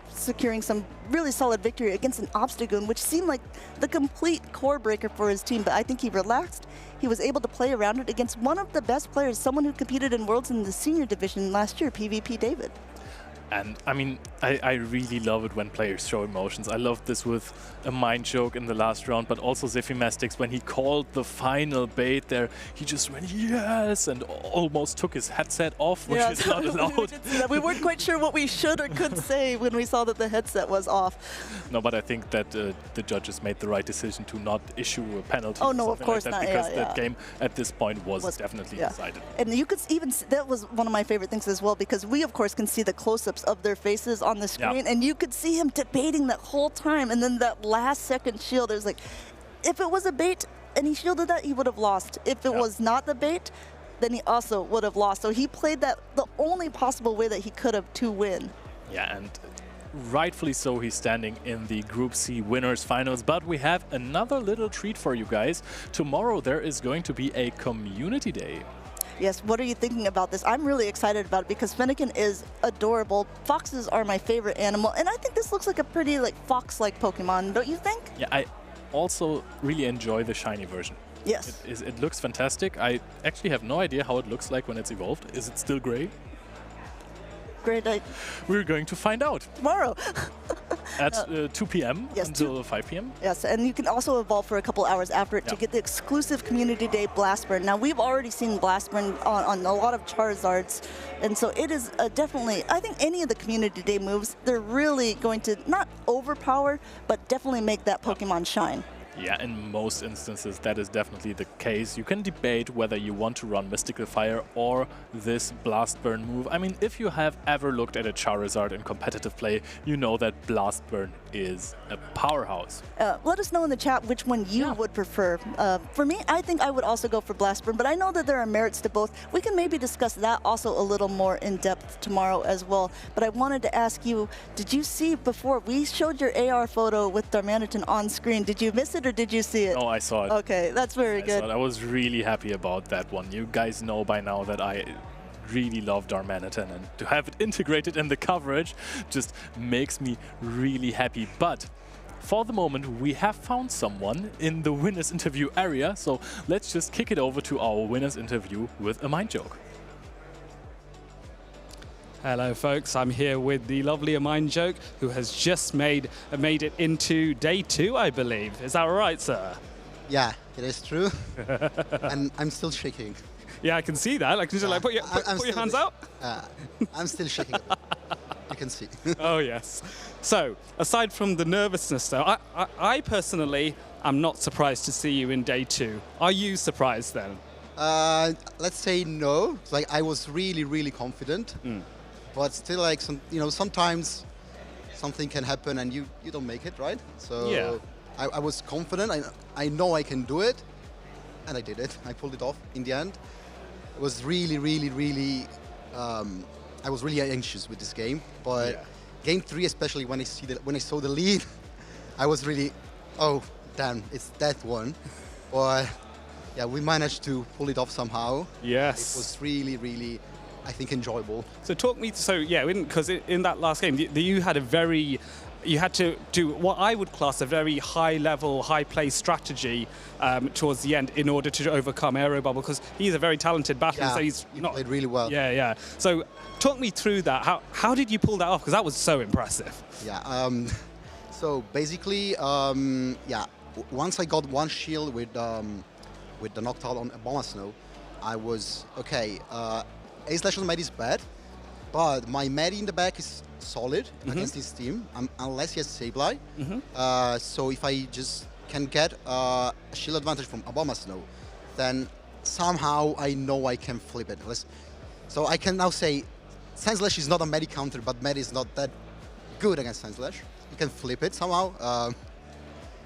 securing some really solid victory against an Obstagoon, which seemed like the complete core breaker for his team. But I think he relaxed. He was able to play around it against one of the best players, someone who competed in Worlds in the senior division last year, PvP David. And I mean, I really love it when players show emotions. I loved this with a mind joke in the last round, but also Zephy Mastics, when he called the final bait there, he just went, yes, and almost took his headset off, which is not allowed. We weren't quite sure what we should or could say when we saw that the headset was off. No, but I think that the judges made the right decision to not issue a penalty. Oh, no, of course like that, not. Because that game at this point was definitely decided. And you could even, that was one of my favorite things as well, because we, of course, can see the close-ups of their faces on the screen, and you could see him debating that whole time, and then that last second shield, it was like, if it was a bait and he shielded that, he would have lost. If it was not the bait, then he also would have lost. So he played that the only possible way that he could have to win. Yeah, and rightfully so, he's standing in the Group C winners finals. But we have another little treat for you guys. Tomorrow there is going to be a community day. Yes, what are you thinking about this? I'm really excited about it because Fennekin is adorable. Foxes are my favorite animal, and I think this looks like a pretty fox-like Pokemon, don't you think? Yeah, I also really enjoy the shiny version. Yes. It looks fantastic. I actually have no idea how it looks like when it's evolved. Is it still gray? Great. We're going to find out. Tomorrow. At 2 p.m. until 5 p.m. Yes, and you can also evolve for a couple hours after it to get the exclusive Community Day Blastburn. Now, we've already seen Blastburn on a lot of Charizards, and so it is definitely, I think any of the Community Day moves, they're really going to not overpower, but definitely make that Pokemon shine. Yeah, in most instances that is definitely the case. You can debate whether you want to run Mystical Fire or this Blast Burn move. I mean, if you have ever looked at a Charizard in competitive play, you know that Blast Burn is a powerhouse. Let us know in the chat which one you would prefer. For me, I think I would also go for Blast Burn, but I know that there are merits to both. We can maybe discuss that also a little more in depth tomorrow as well. But I wanted to ask you, did you see before we showed your AR photo with Darmanitan on screen? Did you miss it or did you see it? No, I saw it. Okay, that's very good. I was really happy about that one. You guys know by now that I really love Darmanitan, and to have it integrated in the coverage just makes me really happy. But for the moment, we have found someone in the winner's interview area, so let's just kick it over to our winner's interview with a mind joke. Hello folks, I'm here with the lovely Mind Joke, who has just made it into day 2, I believe. Is that right, sir? Yeah, it is true. And I'm still shaking. Yeah, I can see that. Like, just like put your hands out. I'm still shaking. You can see. Oh yes. So, aside from the nervousness, though, I personally am not surprised to see you in day 2. Are you surprised then? Let's say no. Like I was really confident, but still, like sometimes something can happen and you don't make it, right? So yeah. I was confident. I know I can do it, and I did it. I pulled it off in the end. It was really. I was really anxious with this game, but game 3, especially when I saw the lead, I was really, oh damn, it's that one. But yeah, we managed to pull it off somehow. Yes. It was really, I think, enjoyable. So talk me. So yeah, because in that last game, you had to do what I would class a very high-level, high-play strategy towards the end in order to overcome Aero Bubble, because he's a very talented battler. Yeah, so he's not played really well. Yeah. So talk me through that. How did you pull that off? Because that was so impressive. Yeah. So basically, once I got one shield with the Noctowl on Bomber Snow, I was okay. A/slash on Medi is bad, but my Medi in the back is solid against his team, unless he has Sableye. So if I just can get a shield advantage from Bomber Snow, then somehow I know I can flip it. So I can now say Sandslash is not a Medi counter, but Medi is not that good against Sandslash. You can flip it somehow.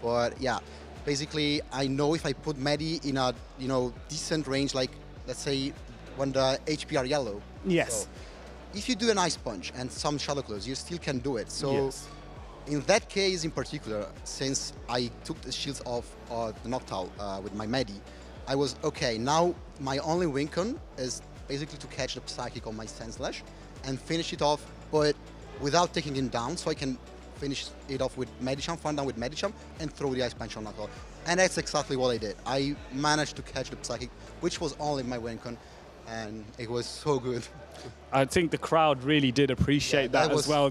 But yeah, basically I know if I put Medi in a decent range, like let's say when the HP are yellow. Yes. So if you do an Ice Punch and some Shadow Claws, you still can do it. So in that case in particular, since I took the shields off the Noctowl with my Medi, I was okay. Now my only win con is basically to catch the Psychic on my Sandslash and finish it off, but without taking him down, so I can finish it off with Medicham, farm down with Medicham, and throw the Ice Punch on Noctowl. And that's exactly what I did. I managed to catch the Psychic, which was only my win con, and it was so good. I think the crowd really did appreciate that as well.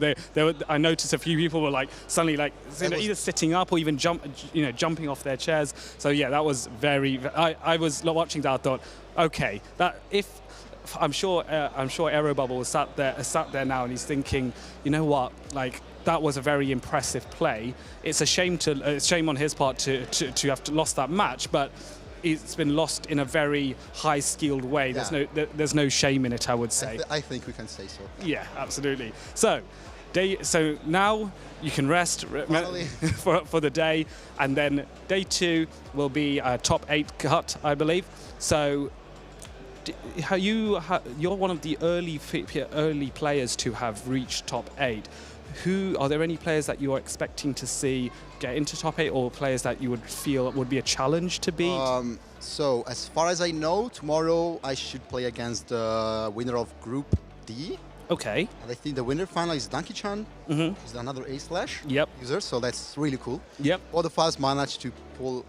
I noticed a few people were like suddenly like either sitting up or even jumping off their chairs. So yeah, that was very. I was watching that. I thought, okay, that if I'm sure Aero Bubble was sat there now, and he's thinking, you know what, like that was a very impressive play. It's a shame on his part to have lost that match, but it's been lost in a very high-skilled way. Yeah. There's no shame in it, I would say. I think we can say so. Yeah, absolutely. So now you can rest for the day, and then day 2 will be a top 8 cut, I believe. So you're one of the early players to have reached top 8. Are there any players that you are expecting to see get into top 8, or players that you would feel would be a challenge to beat? So as far as I know, tomorrow I should play against the winner of Group D. Okay. And I think the winner final is Danki Chan. He's another A/slash user, so that's really cool. Yep. Both of us managed to pull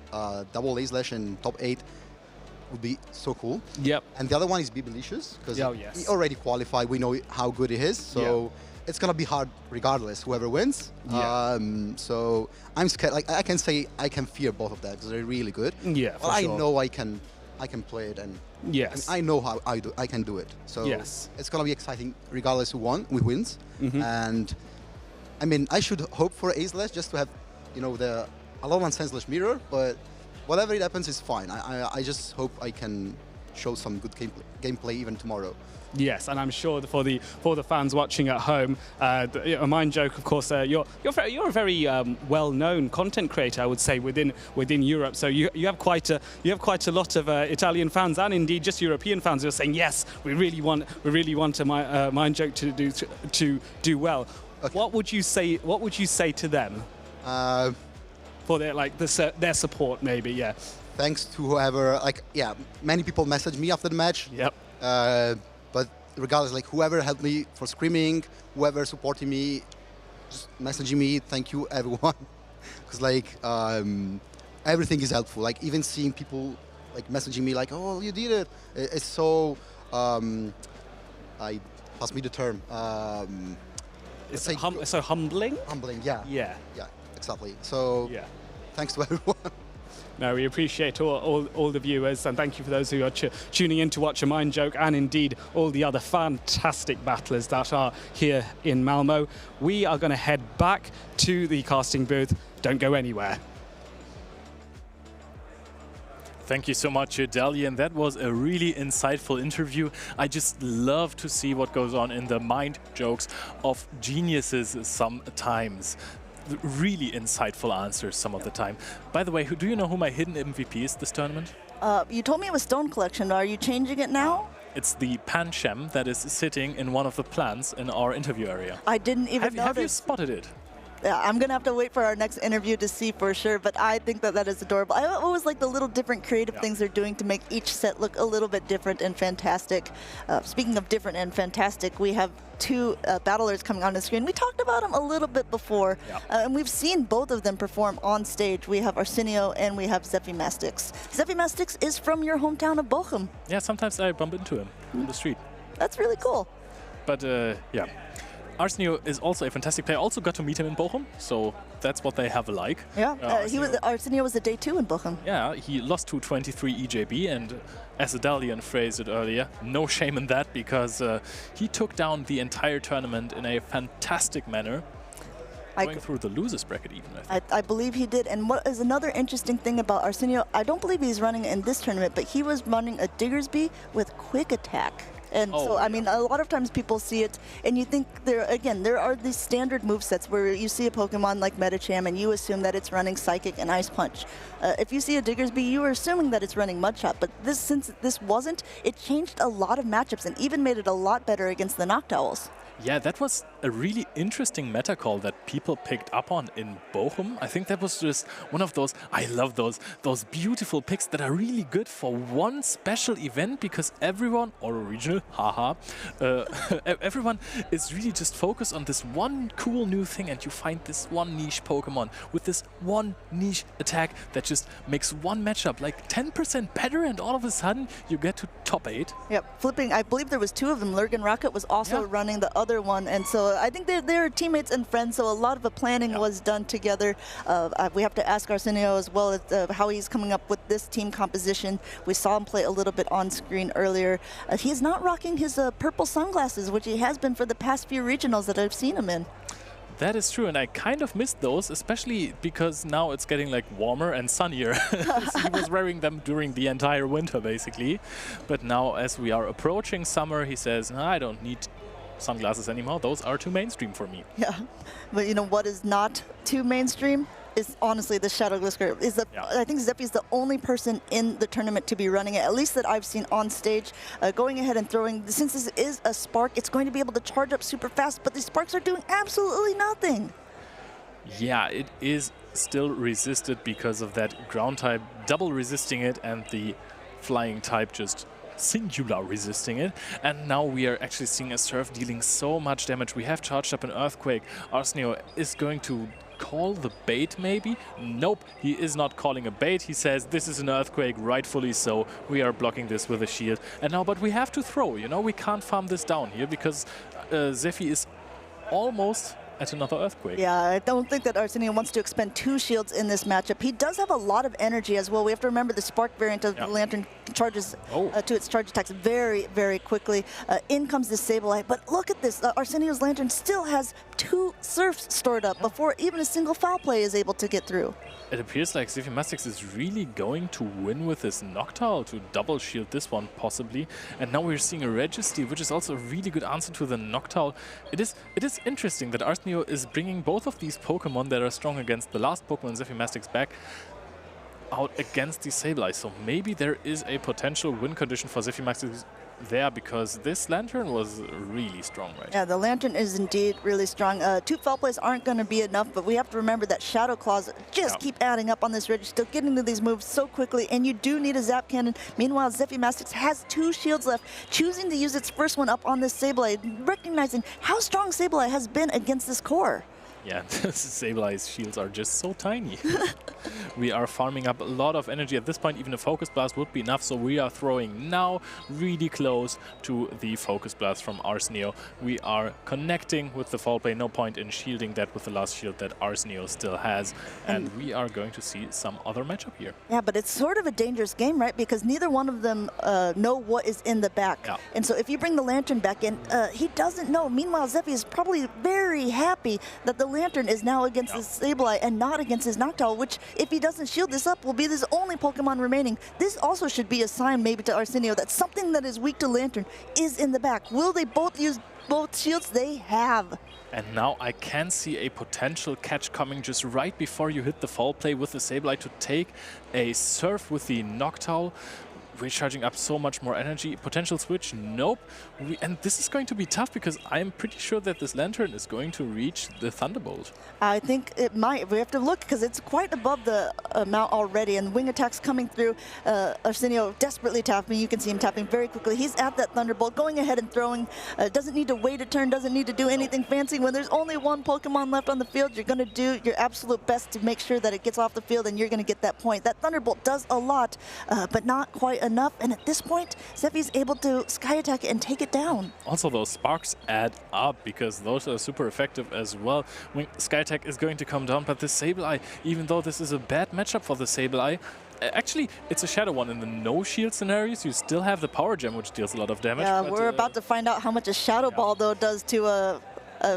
double A/slash in top 8. Would be so cool. Yep. And the other one is Biblicious, because yes. he already qualified. We know how good he is, so it's gonna be hard regardless, whoever wins. Yeah. So I'm scared. Like I can say, I can fear both of them because they're really good. Yeah. But I know I can play it, and I know how I can do it. So it's gonna be exciting regardless who wins. And I mean, I should hope for A/slash just to have, the a lot on senseless mirror, but whatever it happens is fine. I just hope I can show some good gameplay even tomorrow. Yes, and I'm sure for the fans watching at home, a mind joke. Of course, you're a very well-known content creator, I would say, within Europe. So you have quite a lot of Italian fans and indeed just European fans who are saying, yes, we really want a mind joke to do well. Okay. What would you say to them for their support, maybe? Yeah. Thanks to whoever. Many people messaged me after the match. Yep. But regardless, whoever helped me for screaming, whoever supported me, just messaging me, thank you everyone. Because everything is helpful. Even seeing people messaging me oh, you did it. It's so, pass me the term. It's so humbling? Humbling, yeah. Yeah. Yeah, exactly. So thanks to everyone. No, we appreciate all the viewers, and thank you for those who are tuning in to watch a mind joke, and indeed all the other fantastic battlers that are here in Malmö. We are going to head back to the casting booth. Don't go anywhere. Thank you so much, Dalian. That was a really insightful interview. I just love to see what goes on in the mind jokes of geniuses sometimes. Really insightful answers some of the time. By the way, do you know who my hidden MVP is this tournament? You told me it was Stone Collection. Are you changing it now? It's the Pancham that is sitting in one of the plants in our interview area. I didn't even notice. Have you spotted it? Yeah, I'm going to have to wait for our next interview to see for sure, but I think that is adorable. I always like the little different creative things they're doing to make each set look a little bit different and fantastic. Speaking of different and fantastic, we have two battlers coming on the screen. We talked about them a little bit before, and we've seen both of them perform on stage. We have Arsenio and we have Zephy Mastics. Zephy Mastics is from your hometown of Bolton. Yeah, sometimes I bump into him on the street. That's really cool. But yeah. Arsenio is also a fantastic player. I also got to meet him in Bochum, so that's what they have alike. Yeah, Arsenio was a day 2 in Bochum. Yeah, he lost to 23 EJB, and as Dalian phrased it earlier, no shame in that, because he took down the entire tournament in a fantastic manner. Going through the losers bracket even, I think. I believe he did. And what is another interesting thing about Arsenio, I don't believe he's running in this tournament, but he was running a Diggersby with quick attack. And I mean, a lot of times people see it, and you think there are these standard movesets where you see a Pokemon like Medicham, and you assume that it's running Psychic and Ice Punch. If you see a Diggersby, you are assuming that it's running Mudshot. But since this wasn't, it changed a lot of matchups and even made it a lot better against the Noctowls. Yeah, that was a really interesting meta call that people picked up on in Bochum. I think that was just one of those, I love those beautiful picks that are really good for one special event, because everyone, or regional, haha, everyone is really just focused on this one cool new thing, and you find this one niche Pokemon with this one niche attack that just makes one matchup like 10% better, and all of a sudden you get to top 8. Yep, flipping, I believe there was 2 of them. Lurgan Rocket was also running the other one, and so I think they're teammates and friends, so a lot of the planning was done together. We have to ask Arsenio as well as how he's coming up with this team composition. We saw him play a little bit on screen earlier. He is not rocking his purple sunglasses, which he has been for the past few regionals that I've seen him in. That is true, and I kind of missed those, especially because now it's getting like warmer and sunnier. He was wearing them during the entire winter, basically. But now, as we are approaching summer, he says, I don't need sunglasses anymore. Those are too mainstream for me. Yeah, but you know what is not too mainstream is honestly the Shadow Glisker. I think Zephy is the only person in the tournament to be running it, at least that I've seen on stage. Going ahead and throwing, since this is a Spark, it's going to be able to charge up super fast, but these Sparks are doing absolutely nothing. Yeah, it is still resisted because of that ground type double resisting it and the flying type just singular resisting it. And now we are actually seeing a Surf dealing so much damage. We have charged up an Earthquake. Arsenio is going to call the bait, maybe? Nope, he is not calling a bait. He says this is an Earthquake, rightfully so. We are blocking this with a shield. And now, but we have to throw, you know, we can't farm this down here because Zephy is almost at another Earthquake. Yeah, I don't think that Arsenio wants to expend 2 shields in this matchup. He does have a lot of energy as well. We have to remember the Spark variant of the Lantern charges to its charge attacks very, very quickly. In comes the Sableye, but look at this. Arsenio's Lantern still has 2 Surfs stored up before even a single foul play is able to get through. It appears like Zephy Mastics is really going to win with this Noctowl to double shield this one possibly. And now we're seeing a Registeel, which is also a really good answer to the Noctowl. It is interesting that Arsenio is bringing both of these Pokemon that are strong against the last Pokemon Zephy Mastics back out against the Sableye. So maybe there is a potential win condition for Zephy Mastics there, because this Lantern was really strong, right? Yeah, the Lantern is indeed really strong. 2 foul plays aren't going to be enough, but we have to remember that Shadow Claws just keep adding up on this ridge, still getting to these moves so quickly, and you do need a Zap Cannon. Meanwhile, Zephy Mastics has 2 shields left, choosing to use its first one up on this Sableye, recognizing how strong Sableye has been against this core. Yeah, Sableye's shields are just so tiny. We are farming up a lot of energy. At this point, even a Focus Blast would be enough, so we are throwing now really close to the Focus Blast from Arsenio. We are connecting with the foul play. No point in shielding that with the last shield that Arsenio still has. And we are going to see some other matchup here. Yeah, but it's sort of a dangerous game, right? Because neither one of them know what is in the back. Yeah. And so if you bring the Lantern back in, he doesn't know. Meanwhile, Zephy is probably very happy that the Lantern is now against his Sableye and not against his Noctowl, which, if he doesn't shield this up, will be his only Pokemon remaining. This also should be a sign maybe to Arsenio that something that is weak to Lantern is in the back. Will they both use both shields? They have. And now I can see a potential catch coming just right before you hit the foul play with the Sableye to take a Surf with the Noctowl. Recharging up so much more energy. Potential switch? Nope. And this is going to be tough because I'm pretty sure that this Lantern is going to reach the Thunderbolt. I think it might. We have to look because it's quite above the amount already, and wing attacks coming through. Arsenio desperately tapping. You can see him tapping very quickly. He's at that Thunderbolt, going ahead and throwing. Doesn't need to wait a turn, doesn't need to do anything fancy. When there's only 1 Pokemon left on the field, you're going to do your absolute best to make sure that it gets off the field and you're going to get that point. That Thunderbolt does a lot, but not quite enough. And at this point, Zephy's able to Sky Attack and take it down. Also, those sparks add up because those are super effective as well. When Sky Attack is going to come down, but the Sableye, even though this is a bad matchup for the Sableye, actually, it's a Shadow one. In the no-shield scenarios, you still have the Power Gem, which deals a lot of damage. Yeah, but, we're about to find out how much a Shadow Ball, though, does to a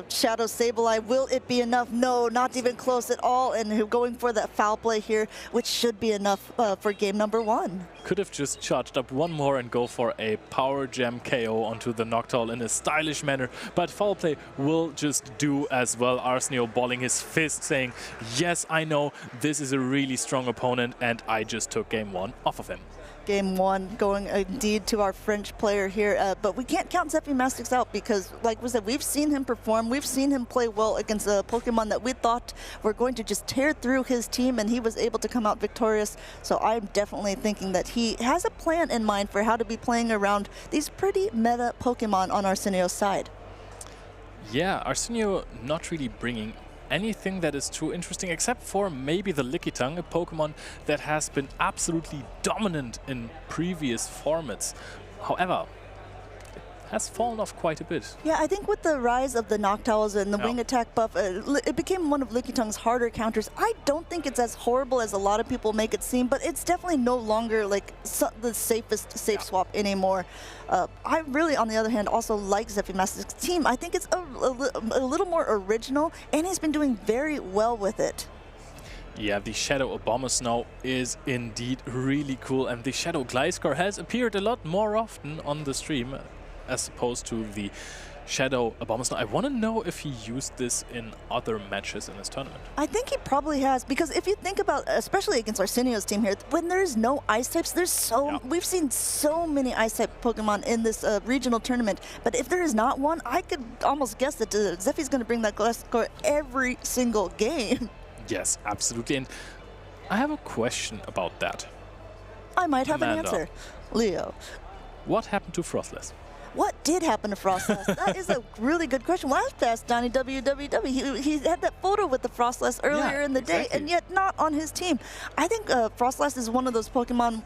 Shadow Sableye. Will it be enough? No, not even close at all. And going for that foul play here, which should be enough for game number 1. Could have just charged up one more and go for a Power Gem KO onto the Noctowl in a stylish manner. But foul play will just do as well. Arsenio balling his fist, saying, yes, I know this is a really strong opponent, and I just took game 1 off of him. Game 1 going indeed to our French player here, but we can't count Zephy Mastics out because, like we said, we've seen him perform. We've seen him play well against a Pokemon that we thought were going to just tear through his team, and he was able to come out victorious. So I'm definitely thinking that he has a plan in mind for how to be playing around these pretty meta Pokemon on Arsenio's side. Yeah, Arsenio not really bringing anything that is too interesting, except for maybe the Lickitung, a Pokemon that has been absolutely dominant in previous formats. However, it has fallen off quite a bit. Yeah, I think with the rise of the Noctowls and the wing attack buff, it became one of Lickitung's harder counters. I don't think it's as horrible as a lot of people make it seem, but it's definitely no longer like the safest safe swap anymore. I really, on the other hand, also like Zephy Mastics' team. I think it's a little more original, and he's been doing very well with it. Yeah, the Shadow Abomasnow is indeed really cool, and the Shadow Gliscor has appeared a lot more often on the stream as opposed to the Shadow Abomasnow. I want to know if he used this in other matches in his tournament. I think he probably has, because if you think about, especially against Arsenio's team here, when there's no ice types, there's we've seen so many ice type Pokemon in this regional tournament. But if there is not one, I could almost guess that Zephy's going to bring that Gliscor every single game. Yes, absolutely. And I have a question about that. I might have an answer. Leo. What happened to Frostless? What did happen to Frostless? That is a really good question. Well, I have to ask Donnie WWW. He had that photo with the Frostless earlier in the day, and yet not on his team. I think Frostless is one of those Pokemon.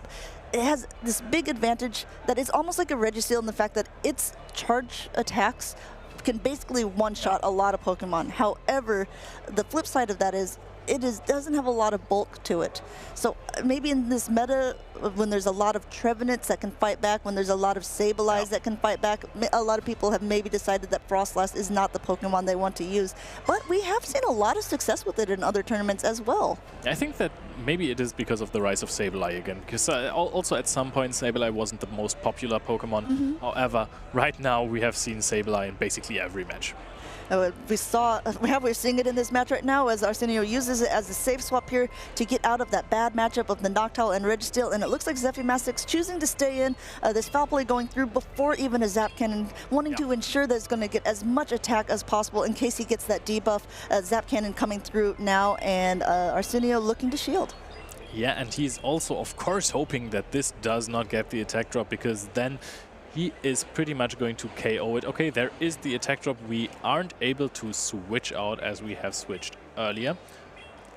It has this big advantage that it's almost like a Registeel in the fact that its charge attacks can basically one-shot a lot of Pokemon. However, the flip side of that is doesn't have a lot of bulk to it. So maybe in this meta, when there's a lot of Trevenants that can fight back, when there's a lot of Sableyes that can fight back, a lot of people have maybe decided that Frostlass is not the Pokemon they want to use. But we have seen a lot of success with it in other tournaments as well. I think that maybe it is because of the rise of Sableye again, because also at some point Sableye wasn't the most popular Pokemon. However, right now we have seen Sableye in basically every match. We're seeing it in this match right now as Arsenio uses it as a safe swap here to get out of that bad matchup of the Noctowl and Registeel, and it looks like Zephy Mastics choosing to stay in. This foul play going through before even a Zap Cannon, wanting to ensure that it's going to get as much attack as possible in case he gets that debuff. Zap Cannon coming through now, and Arsenio looking to shield. Yeah, and he's also, of course, hoping that this does not get the attack drop, because then he is pretty much going to KO it. Okay, there is the attack drop. We aren't able to switch out as we have switched earlier.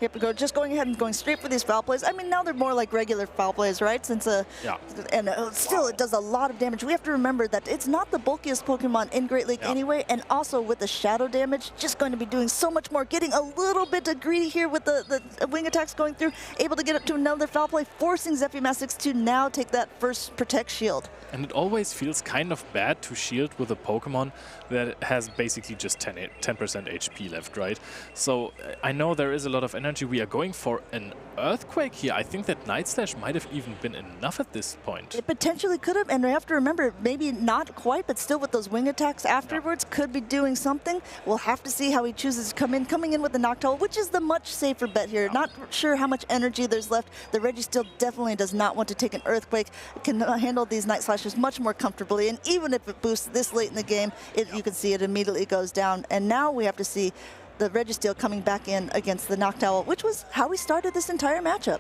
Yep, just going ahead and going straight for these foul plays. I mean, now they're more like regular foul plays, right? Since still it does a lot of damage. We have to remember that it's not the bulkiest Pokemon in Great Lake anyway, and also with the shadow damage, just going to be doing so much more. Getting a little bit greedy here with the wing attacks going through, able to get up to another foul play, forcing Zephy Mastics to now take that first Protect Shield. And it always feels kind of bad to shield with a Pokemon that has basically just 10% HP left, right? So I know there is a lot of energy. We are going for an Earthquake here. I think that Night Slash might have even been enough at this point. It potentially could have, and we have to remember, maybe not quite, but still with those wing attacks afterwards, could be doing something. We'll have to see how he chooses to come in. Coming in with the Noctowl, which is the much safer bet here. Not sure how much energy there's left. The Registeel definitely does not want to take an Earthquake. Can handle these Night Slashes much more comfortably, and even if it boosts this late in the game, you can see it immediately goes down. And now we have to see the Registeel coming back in against the Noctowl, which was how we started this entire matchup.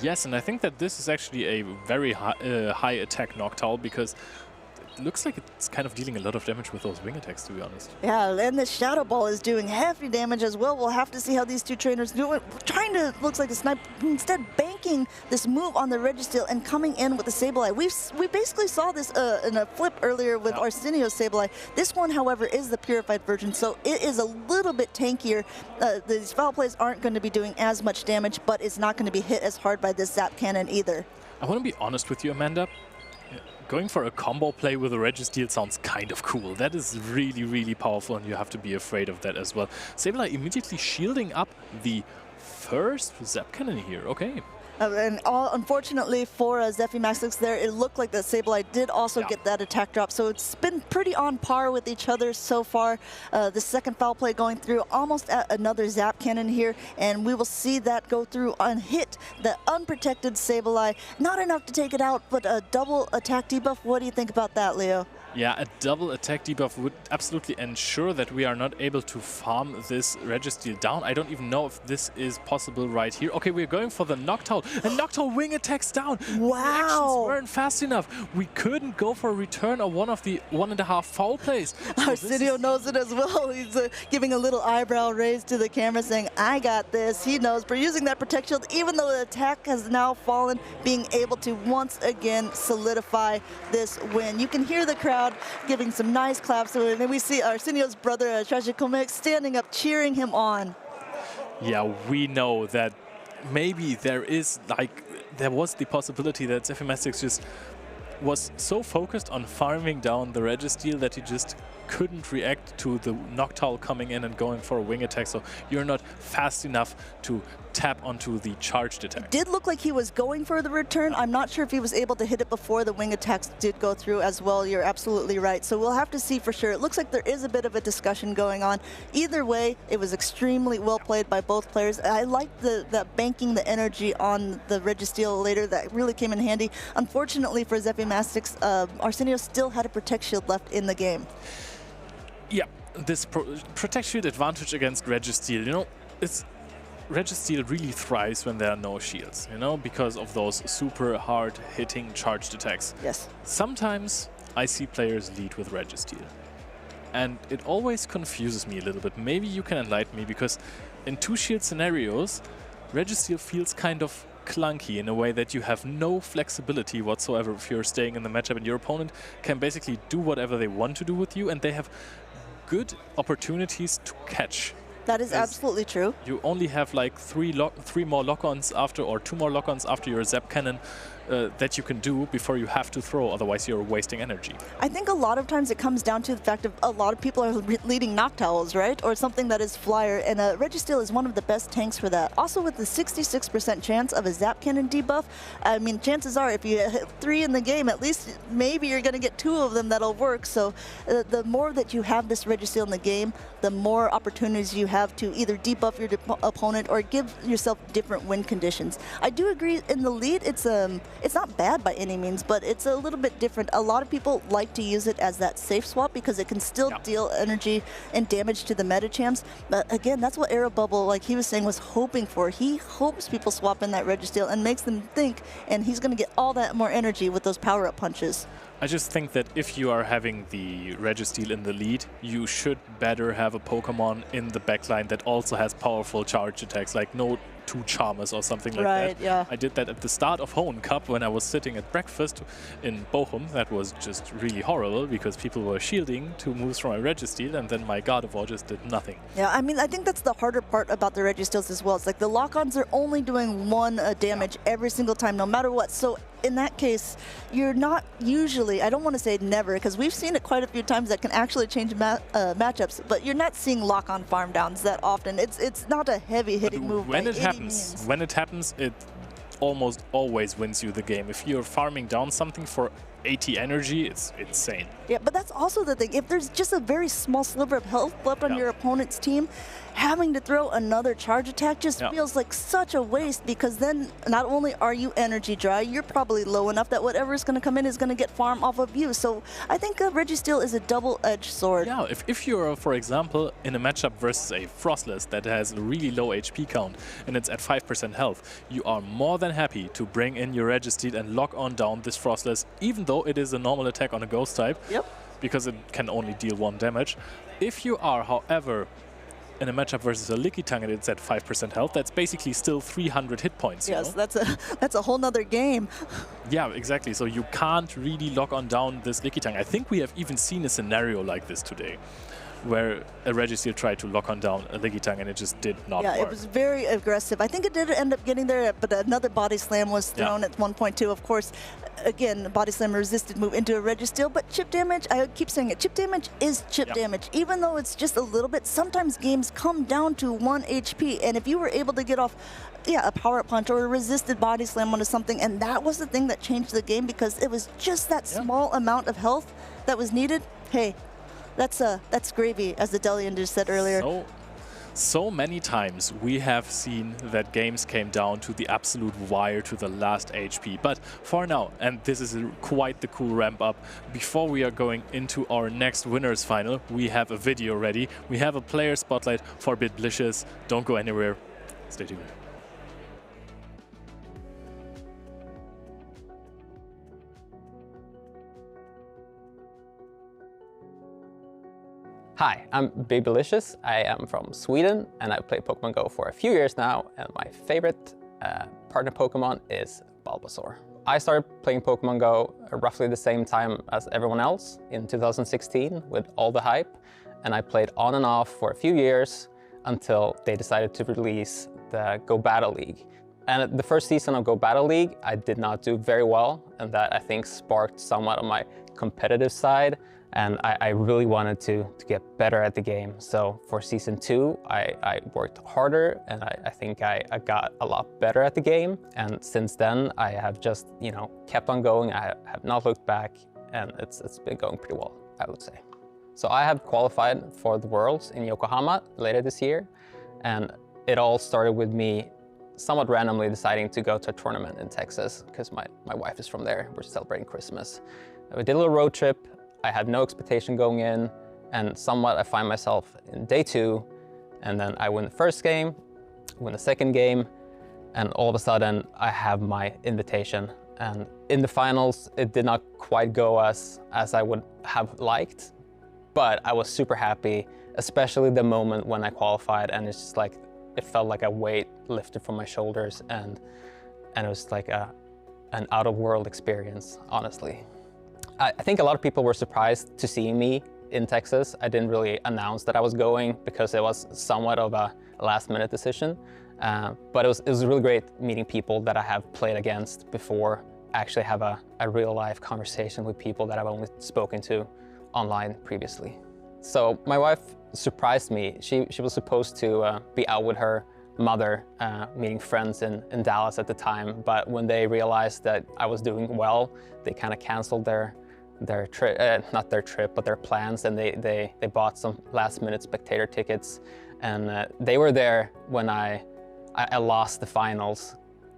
Yes, and I think that this is actually a very high attack Noctowl, because it looks like it's kind of dealing a lot of damage with those wing attacks, to be honest. Yeah, and the Shadow Ball is doing heavy damage as well. We'll have to see how these two trainers do it. Trying to, looks like a snipe, instead banking this move on the Registeel and coming in with the Sableye. We basically saw this in a flip earlier with Arsenio's Sableye. This one, however, is the purified version, so it is a little bit tankier. These foul plays aren't going to be doing as much damage, but it's not going to be hit as hard by this Zap Cannon either. I want to be honest with you, Amanda. Going for a combo play with a Registeel sounds kind of cool. That is really, really powerful, and you have to be afraid of that as well. Sableye immediately shielding up the first Zap Cannon here. Okay. And unfortunately for Zephy Mastics there, it looked like that Sableye did also get that attack drop. So it's been pretty on par with each other so far. The second foul play going through, almost at another Zap Cannon here. And we will see that go through unhit, the unprotected Sableye. Not enough to take it out, but a double attack debuff. What do you think about that, Leo? Yeah, a double attack debuff would absolutely ensure that we are not able to farm this Registeel down. I don't even know if this is possible right here. Okay, we're going for the Noctowl, and Noctowl wing attacks down. Wow. The actions weren't fast enough. We couldn't go for a return of one of the 1.5 foul plays. So Arsenio knows it as well. He's giving a little eyebrow raise to the camera saying, I got this. He knows. We're using that Protect Shield, even though the attack has now fallen, being able to once again solidify this win. You can hear the crowd giving some nice claps, and then we see Arsenio's brother, Tragicomix, standing up, cheering him on. Yeah, we know that maybe there was the possibility that Zephy Mastics just was so focused on farming down the Registeel that he just couldn't react to the Noctowl coming in and going for a wing attack, so you're not fast enough to tap onto the charged attack. Did look like he was going for the return. I'm not sure if he was able to hit it before the wing attacks did go through as well. You're absolutely right. So we'll have to see for sure. It looks like there is a bit of a discussion going on. Either way, it was extremely well played by both players. I like that banking the energy on the Registeel later. That really came in handy. Unfortunately for Zephy Mastics, Arsenio still had a Protect Shield left in the game. Yeah, this Protect Shield advantage against Registeel, you know, Registeel really thrives when there are no shields, you know, because of those super hard hitting charged attacks. Yes. Sometimes I see players lead with Registeel, and it always confuses me a little bit. Maybe you can enlighten me, because in two shield scenarios, Registeel feels kind of clunky in a way that you have no flexibility whatsoever if you're staying in the matchup, and your opponent can basically do whatever they want to do with you, and they have good opportunities to catch. That is absolutely true. You only have like three more lock-ons after, or 2 more lock-ons after your Zap Cannon that you can do before you have to throw, otherwise you're wasting energy. I think a lot of times it comes down to the fact of a lot of people are leading Noctowls, right? Or something that is flyer, and Registeel is one of the best tanks for that. Also with the 66% chance of a Zap Cannon debuff, I mean, chances are if you hit 3 in the game, at least maybe you're going to get 2 of them that'll work. So the more that you have this Registeel in the game, the more opportunities you have to either debuff your opponent or give yourself different win conditions. I do agree in the lead, it's not bad by any means, but it's a little bit different. A lot of people like to use it as that safe swap because it can still deal energy and damage to the meta champs. But again, that's what Aero Bubble, like he was saying, was hoping for. He hopes people swap in that Registeel and makes them think, and he's going to get all that more energy with those power-up punches. I just think that if you are having the Registeel in the lead, you should better have a Pokemon in the backline that also has powerful charge attacks, like no 2 Charmers or something like that. Right, yeah. I did that at the start of Hoenn Cup when I was sitting at breakfast in Bochum. That was just really horrible because people were shielding 2 moves from my Registeel and then my Gardevoir just did nothing. Yeah, I mean, I think that's the harder part about the Registeels as well. It's like the lock-ons are only doing 1 damage every single time, no matter what. So in that case, you're not usually, I don't want to say never, because we've seen it quite a few times that can actually change matchups, but you're not seeing lock-on farm downs that often. It's not a heavy hitting move when by it any happens, means. when it happens, it almost always wins you the game. If you're farming down something for 80 energy, it's insane. Yeah, but that's also the thing. If there's just a very small sliver of health left on your opponent's team, having to throw another charge attack just feels like such a waste, because then not only are you energy dry, you're probably low enough that whatever's going to come in is going to get farm off of you. So I think Registeel is a double-edged sword. Yeah, if you're, for example, in a matchup versus a Frostless that has a really low HP count and it's at 5% health, you are more than happy to bring in your Registeel and lock on down this Frostless, even though it is a normal attack on a Ghost type, because it can only deal 1 damage. If you are, however, in a matchup versus a Lickitung and it's at 5% health, that's basically still 300 hit points. Yes, that's a whole nother game. Yeah, exactly. So you can't really lock on down this Lickitung. I think we have even seen a scenario like this today, where a Registeel tried to lock on down a Lickitung and it just did not work. Yeah, it was very aggressive. I think it did end up getting there, but another body slam was thrown at 1.2. Of course, again, body slam resisted move into a Registeel, but chip damage, I keep saying it, chip damage is chip damage. Even though it's just a little bit, sometimes games come down to 1 HP, and if you were able to get off a power punch or a resisted body slam onto something, and that was the thing that changed the game, because it was just that small amount of health that was needed. Hey, that's gravy, as the Delian just said earlier. So many times we have seen that games came down to the absolute wire, to the last HP. But for now, and this is quite the cool ramp up, before we are going into our next winners final, we have a video ready. We have a player spotlight for Biblicious. Don't go anywhere. Stay tuned. Hi, I'm Biblicious. I am from Sweden and I've played Pokemon Go for a few years now, and my favorite partner Pokemon is Bulbasaur. I started playing Pokemon Go roughly the same time as everyone else in 2016 with all the hype, and I played on and off for a few years until they decided to release the Go Battle League. And the first season of Go Battle League, I did not do very well, and that I think sparked somewhat of my competitive side. And I really wanted to get better at the game. So for season 2, I worked harder, and I think I got a lot better at the game. And since then, I have just, kept on going. I have not looked back, and it's been going pretty well, I would say. So I have qualified for the Worlds in Yokohama later this year. And it all started with me somewhat randomly deciding to go to a tournament in Texas, because my wife is from there. We're celebrating Christmas. We did a little road trip. I had no expectation going in, and somewhat I find myself in day 2, and then I win the first game, win the second game, and all of a sudden I have my invitation. And in the finals, it did not quite go as I would have liked, but I was super happy, especially the moment when I qualified, and it's just like, it felt like a weight lifted from my shoulders, and it was like an out-of-world experience, honestly. I think a lot of people were surprised to see me in Texas. I didn't really announce that I was going because it was somewhat of a last-minute decision. But it was really great meeting people that I have played against before, actually have a real-life conversation with people that I've only spoken to online previously. So my wife surprised me. She was supposed to be out with her mother, meeting friends in Dallas at the time, but when they realized that I was doing well, they kind of canceled their trip, not their trip, but their plans, and they bought some last-minute spectator tickets, and they were there when I lost the finals.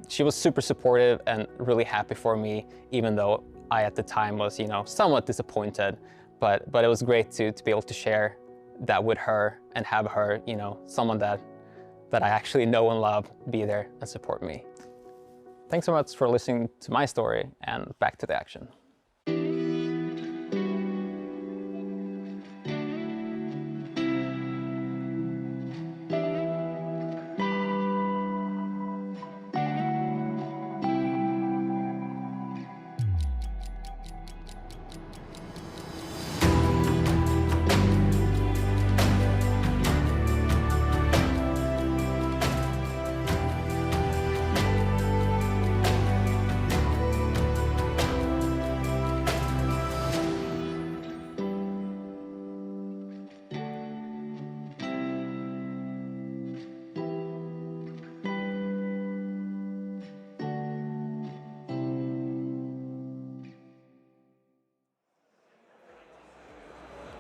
She was super supportive and really happy for me, even though I at the time was, you know, somewhat disappointed, but it was great to be able to share that with her and have her, you know, someone that I actually know and love, be there and support me. Thanks so much for listening to my story, and back to the action.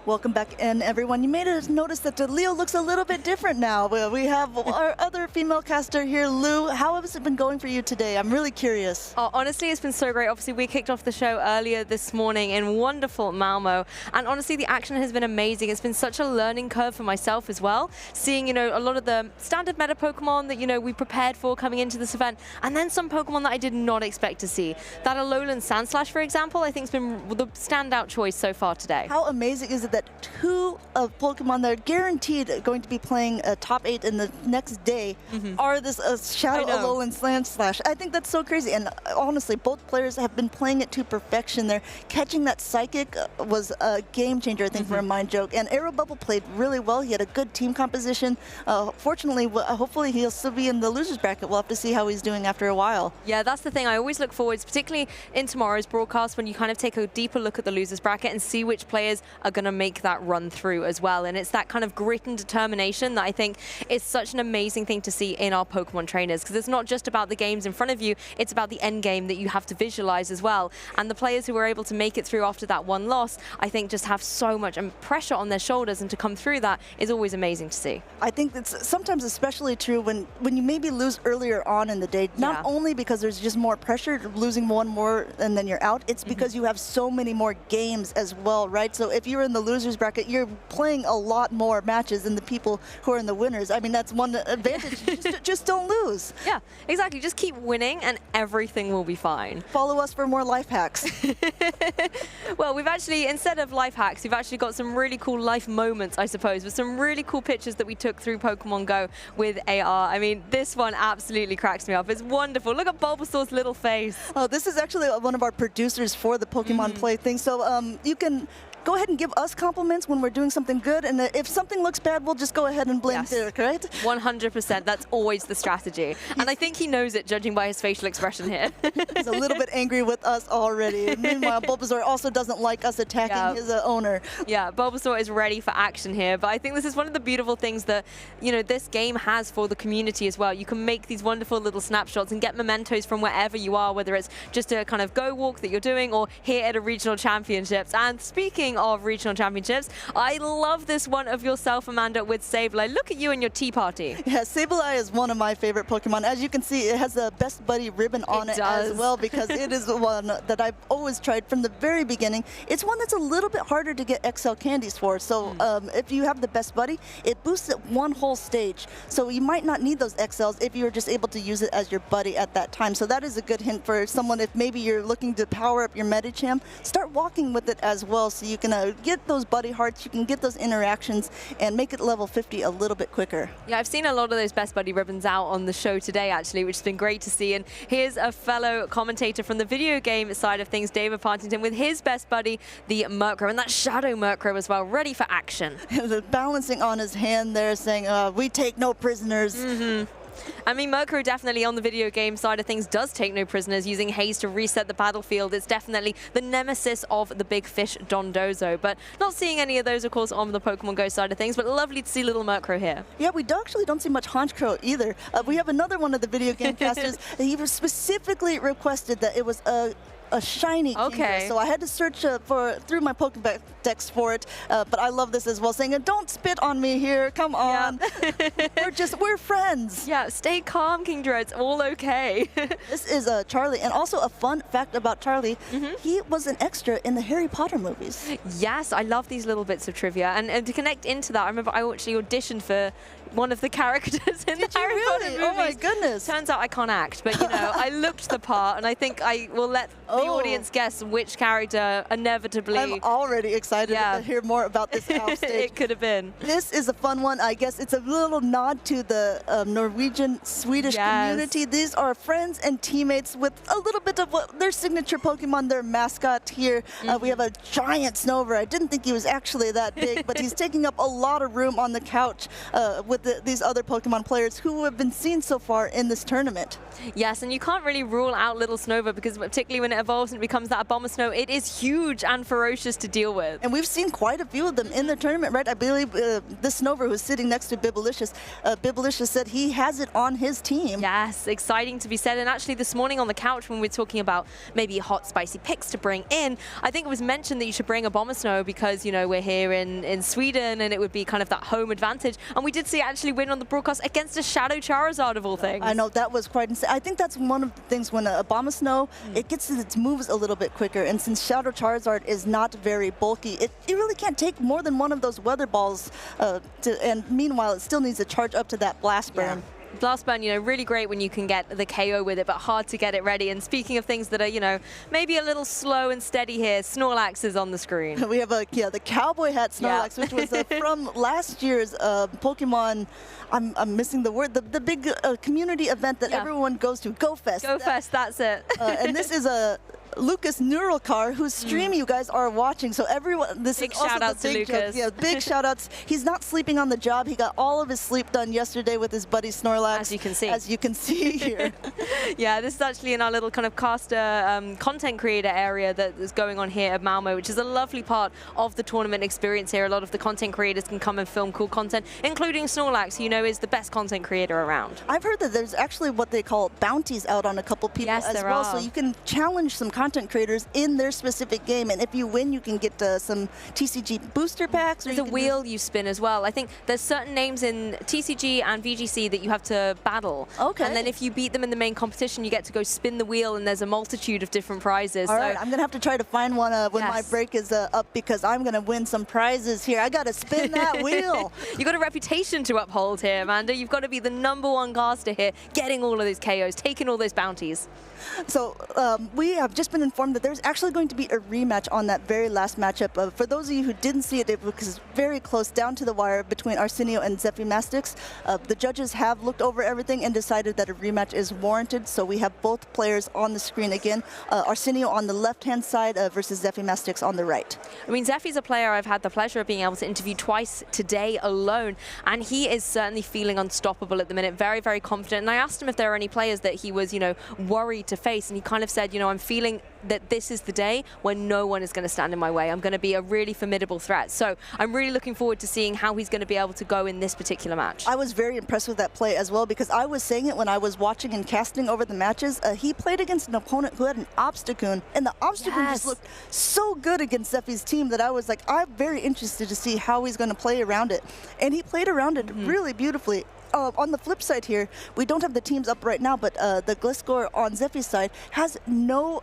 Welcome back in, everyone. You may have noticed that Leo looks a little bit different now. We have our other female caster here, Lou. How has it been going for you today? I'm really curious. Oh, honestly, it's been so great. Obviously, we kicked off the show earlier this morning in wonderful Malmö, and honestly, the action has been amazing. It's been such a learning curve for myself as well, seeing, you know, a lot of the standard meta Pokemon that, you know, we prepared for coming into this event, and then some Pokemon that I did not expect to see. That Alolan Sandslash, for example, I think has been the standout choice so far today. How amazing is it that two of Pokemon that are guaranteed going to be playing top 8 in the next day are this Shadow Alolan Sandslash? I think that's so crazy, and honestly, both players have been playing it to perfection. They're catching that Psychic was a game changer, I think, for a Mind Joke, and Aero Bubble played really well. He had a good team composition. Fortunately, hopefully he'll still be in the losers bracket. We'll have to see how he's doing after a while. Yeah, that's the thing. I always look forward, particularly in tomorrow's broadcast, when you kind of take a deeper look at the losers bracket and see which players are going to make that run through as well. And it's that kind of grit and determination that I think is such an amazing thing to see in our Pokemon trainers, because it's not just about the games in front of you, it's about the end game that you have to visualize as well. And the players who were able to make it through after that one loss, I think just have so much pressure on their shoulders, and to come through that is always amazing to see. I think that's sometimes especially true when you maybe lose earlier on in the day, not only because there's just more pressure, losing one more and then you're out, it's because you have so many more games as well, right? So if you're in the losers bracket, you're playing a lot more matches than the people who are in the winners. I mean, that's one advantage. just don't lose. Yeah, exactly. Just keep winning and everything will be fine. Follow us for more life hacks. Well, we've actually, instead of life hacks, we've actually got some really cool life moments, I suppose, with some really cool pictures that we took through Pokemon Go with AR. I mean, this one absolutely cracks me up. It's wonderful. Look at Bulbasaur's little face. Oh, this is actually one of our producers for the Pokemon Play thing. So you can go ahead and give us compliments when we're doing something good, and if something looks bad, we'll just go ahead and blame Derek, right? 100%. That's always the strategy. And I think he knows it, judging by his facial expression here. He's a little bit angry with us already. Meanwhile, Bulbasaur also doesn't like us attacking his owner. Yeah, Bulbasaur is ready for action here, but I think this is one of the beautiful things that, you know, this game has for the community as well. You can make these wonderful little snapshots and get mementos from wherever you are, whether it's just a kind of go walk that you're doing or here at a regional championships. And speaking of regional championships, I love this one of yourself, Amanda, with Sableye. Look at you and your tea party. Yeah, Sableye is one of my favorite Pokemon. As you can see, it has a best buddy ribbon on it as well, because it is one that I've always tried from the very beginning. It's one that's a little bit harder to get XL candies for. So if you have the best buddy, it boosts it one whole stage. So you might not need those XLs if you're just able to use it as your buddy at that time. So that is a good hint for someone if maybe you're looking to power up your Medicham. Start walking with it as well, so you can get those buddy hearts, you can get those interactions, and make it level 50 a little bit quicker. Yeah, I've seen a lot of those Best Buddy ribbons out on the show today, actually, which has been great to see. And here's a fellow commentator from the video game side of things, David Partington, with his Best Buddy, the Murkrow, and that Shadow Murkrow as well, ready for action. Balancing on his hand there, saying, we take no prisoners. I mean, Murkrow definitely on the video game side of things does take no prisoners, using haze to reset the battlefield. It's definitely the nemesis of the big fish Dondozo, but not seeing any of those, of course, on the Pokemon Go side of things, but lovely to see little Murkrow here. Yeah, we actually don't see much Honchkrow either. We have another one of the video game casters. He specifically requested that it was a shiny Kingdra, so I had to search through my Pokédex for it, but I love this as well, saying, don't spit on me here, come on. We're friends. Yeah, stay calm, Kingdra, it's all okay. This is Charlie, and also a fun fact about Charlie, he was an extra in the Harry Potter movies. Yes, I love these little bits of trivia, and to connect into that, I remember I actually auditioned for one of the characters in the Harry Potter movies. Oh my goodness. Turns out I can't act, but you know, I looked the part, and I think I will let the audience guess which character inevitably... I'm already excited to hear more about this offstage. It could have been. This is a fun one. I guess it's a little nod to the Norwegian-Swedish community. These are friends and teammates with a little bit of their signature Pokemon, their mascot here. We have a giant Snover. I didn't think he was actually that big, but he's taking up a lot of room on the couch with these other Pokemon players who have been seen so far in this tournament. Yes, and you can't really rule out Little Snover because particularly when it evolves and it becomes that Abomasnow, it is huge and ferocious to deal with. And we've seen quite a few of them in the tournament, right? I believe this Snover who's sitting next to Biblicious, Biblicious said he has it on his team. Yes, exciting to be said. And actually this morning on the couch when we were talking about maybe hot, spicy picks to bring in, I think it was mentioned that you should bring Abomasnow because, you know, we're here in Sweden and it would be kind of that home advantage. And we did see it actually win on the broadcast against a Shadow Charizard of all things. I know, that was quite insane. I think that's one of the things when Abomasnow, it gets its moves a little bit quicker, and since Shadow Charizard is not very bulky, it really can't take more than one of those weather balls, and meanwhile it still needs to charge up to that blast burn. Blast Burn, you know, really great when you can get the KO with it, but hard to get it ready. And speaking of things that are, you know, maybe a little slow and steady here, Snorlax is on the screen. We have the cowboy hat Snorlax, which was from last year's Pokemon, I'm missing the word, the big community event that everyone goes to, Go Fest. Go Fest, that's it. And this is a Lucas Neuralcar, whose stream you guys are watching. So everyone, this big is also shout out to Lucas. Yeah, big shout outs. He's not sleeping on the job. He got all of his sleep done yesterday with his buddy Snorlax. As you can see. As you can see here. Yeah, this is actually in our little kind of caster content creator area that is going on here at Malmö, which is a lovely part of the tournament experience here. A lot of the content creators can come and film cool content, including Snorlax, who you know is the best content creator around. I've heard that there's actually what they call bounties out on a couple people as well. So you can challenge some content creators in their specific game, and if you win, you can get some TCG booster packs. There's a wheel you spin as well. I think there's certain names in TCG and VGC that you have to battle. Okay. And then if you beat them in the main competition, you get to go spin the wheel, and there's a multitude of different prizes. All right, I'm going to have to try to find one when my break is up, because I'm going to win some prizes here. I got to spin that wheel. You've got a reputation to uphold here, Amanda. You've got to be the #1 caster here, getting all of those KOs, taking all those bounties. So we have just been informed that there's actually going to be a rematch on that very last matchup. For those of you who didn't see it, it was very close, down to the wire, between Arsenio and Zephy Mastics. The judges have looked over everything and decided that a rematch is warranted. So we have both players on the screen again. Arsenio on the left-hand side versus Zephy Mastics on the right. I mean, Zephy's a player I've had the pleasure of being able to interview twice today alone, and he is certainly feeling unstoppable at the minute, very, very confident. And I asked him if there are any players that he was, you know, worried to face, and he kind of said, you know, I'm feeling that this is the day when no one is going to stand in my way. I'm going to be a really formidable threat. So I'm really looking forward to seeing how he's going to be able to go in this particular match. I was very impressed with that play as well, because I was saying it when I was watching and casting over the matches. He played against an opponent who had an Obstacoon, and the Obstacoon just looked so good against Zephy's team that I was like, I'm very interested to see how he's going to play around it. And he played around it really beautifully. On the flip side here, we don't have the teams up right now, but the Gliscor on Zephy's side has no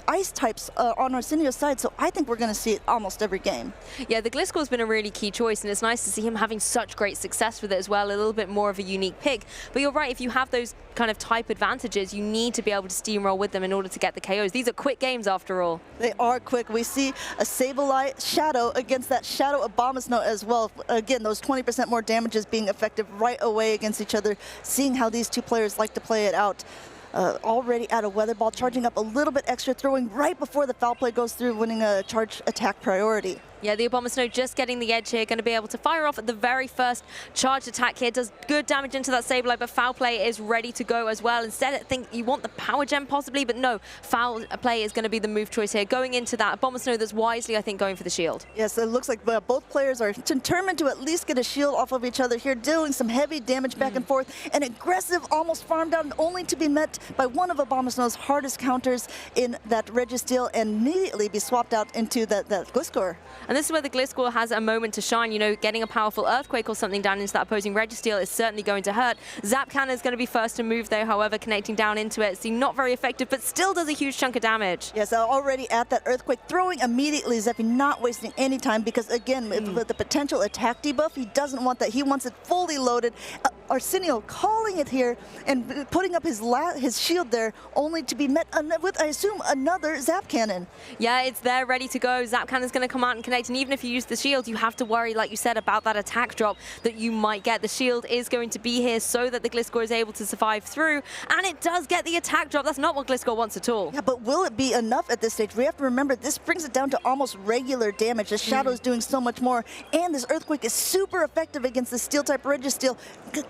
ice types on Arsenio's side, so I think we're going to see it almost every game. Yeah, the Gliscor's been a really key choice, and it's nice to see him having such great success with it as well, a little bit more of a unique pick. But you're right, if you have those kind of type advantages, you need to be able to steamroll with them in order to get the KOs. These are quick games after all. They are quick. We see a Sableye Shadow against that Shadow Abomasnow as well. Again, those 20% more damages being effective right away against each other, seeing how these two players like to play it out. Already out of Weather Ball, charging up a little bit extra, throwing right before the foul play goes through, winning a charge attack priority. Yeah, the Abomasnow just getting the edge here, going to be able to fire off at the very first charged attack here. Does good damage into that Sableye, but foul play is ready to go as well. Instead, I think you want the power gem possibly, but no, foul play is going to be the move choice here. Going into that Abomasnow that's wisely, I think, going for the shield. Yes, it looks like both players are determined to at least get a shield off of each other here, dealing some heavy damage back and forth. An aggressive, almost farm down, only to be met by one of Abomasnow's hardest counters in that Registeel and immediately be swapped out into that Gliscor. And this is where the Gliscor has a moment to shine. You know, getting a powerful Earthquake or something down into that opposing Registeel is certainly going to hurt. Zap Cannon is going to be first to move though, however, connecting down into it. So not very effective, but still does a huge chunk of damage. Yes, already at that Earthquake, throwing immediately Zephy, not wasting any time because, again, with the potential attack debuff, he doesn't want that. He wants it fully loaded. Arsenio calling it here and putting up his shield there, only to be met with, I assume, another Zap Cannon. Yeah, it's there, ready to go. Zap Cannon's going to come out and connect, and even if you use the shield, you have to worry, like you said, about that attack drop that you might get. The shield is going to be here so that the Gliscor is able to survive through, and it does get the attack drop. That's not what Gliscor wants at all. Yeah, but will it be enough at this stage? We have to remember, this brings it down to almost regular damage. The Shadow's doing so much more, and this Earthquake is super effective against the Steel-type Registeel.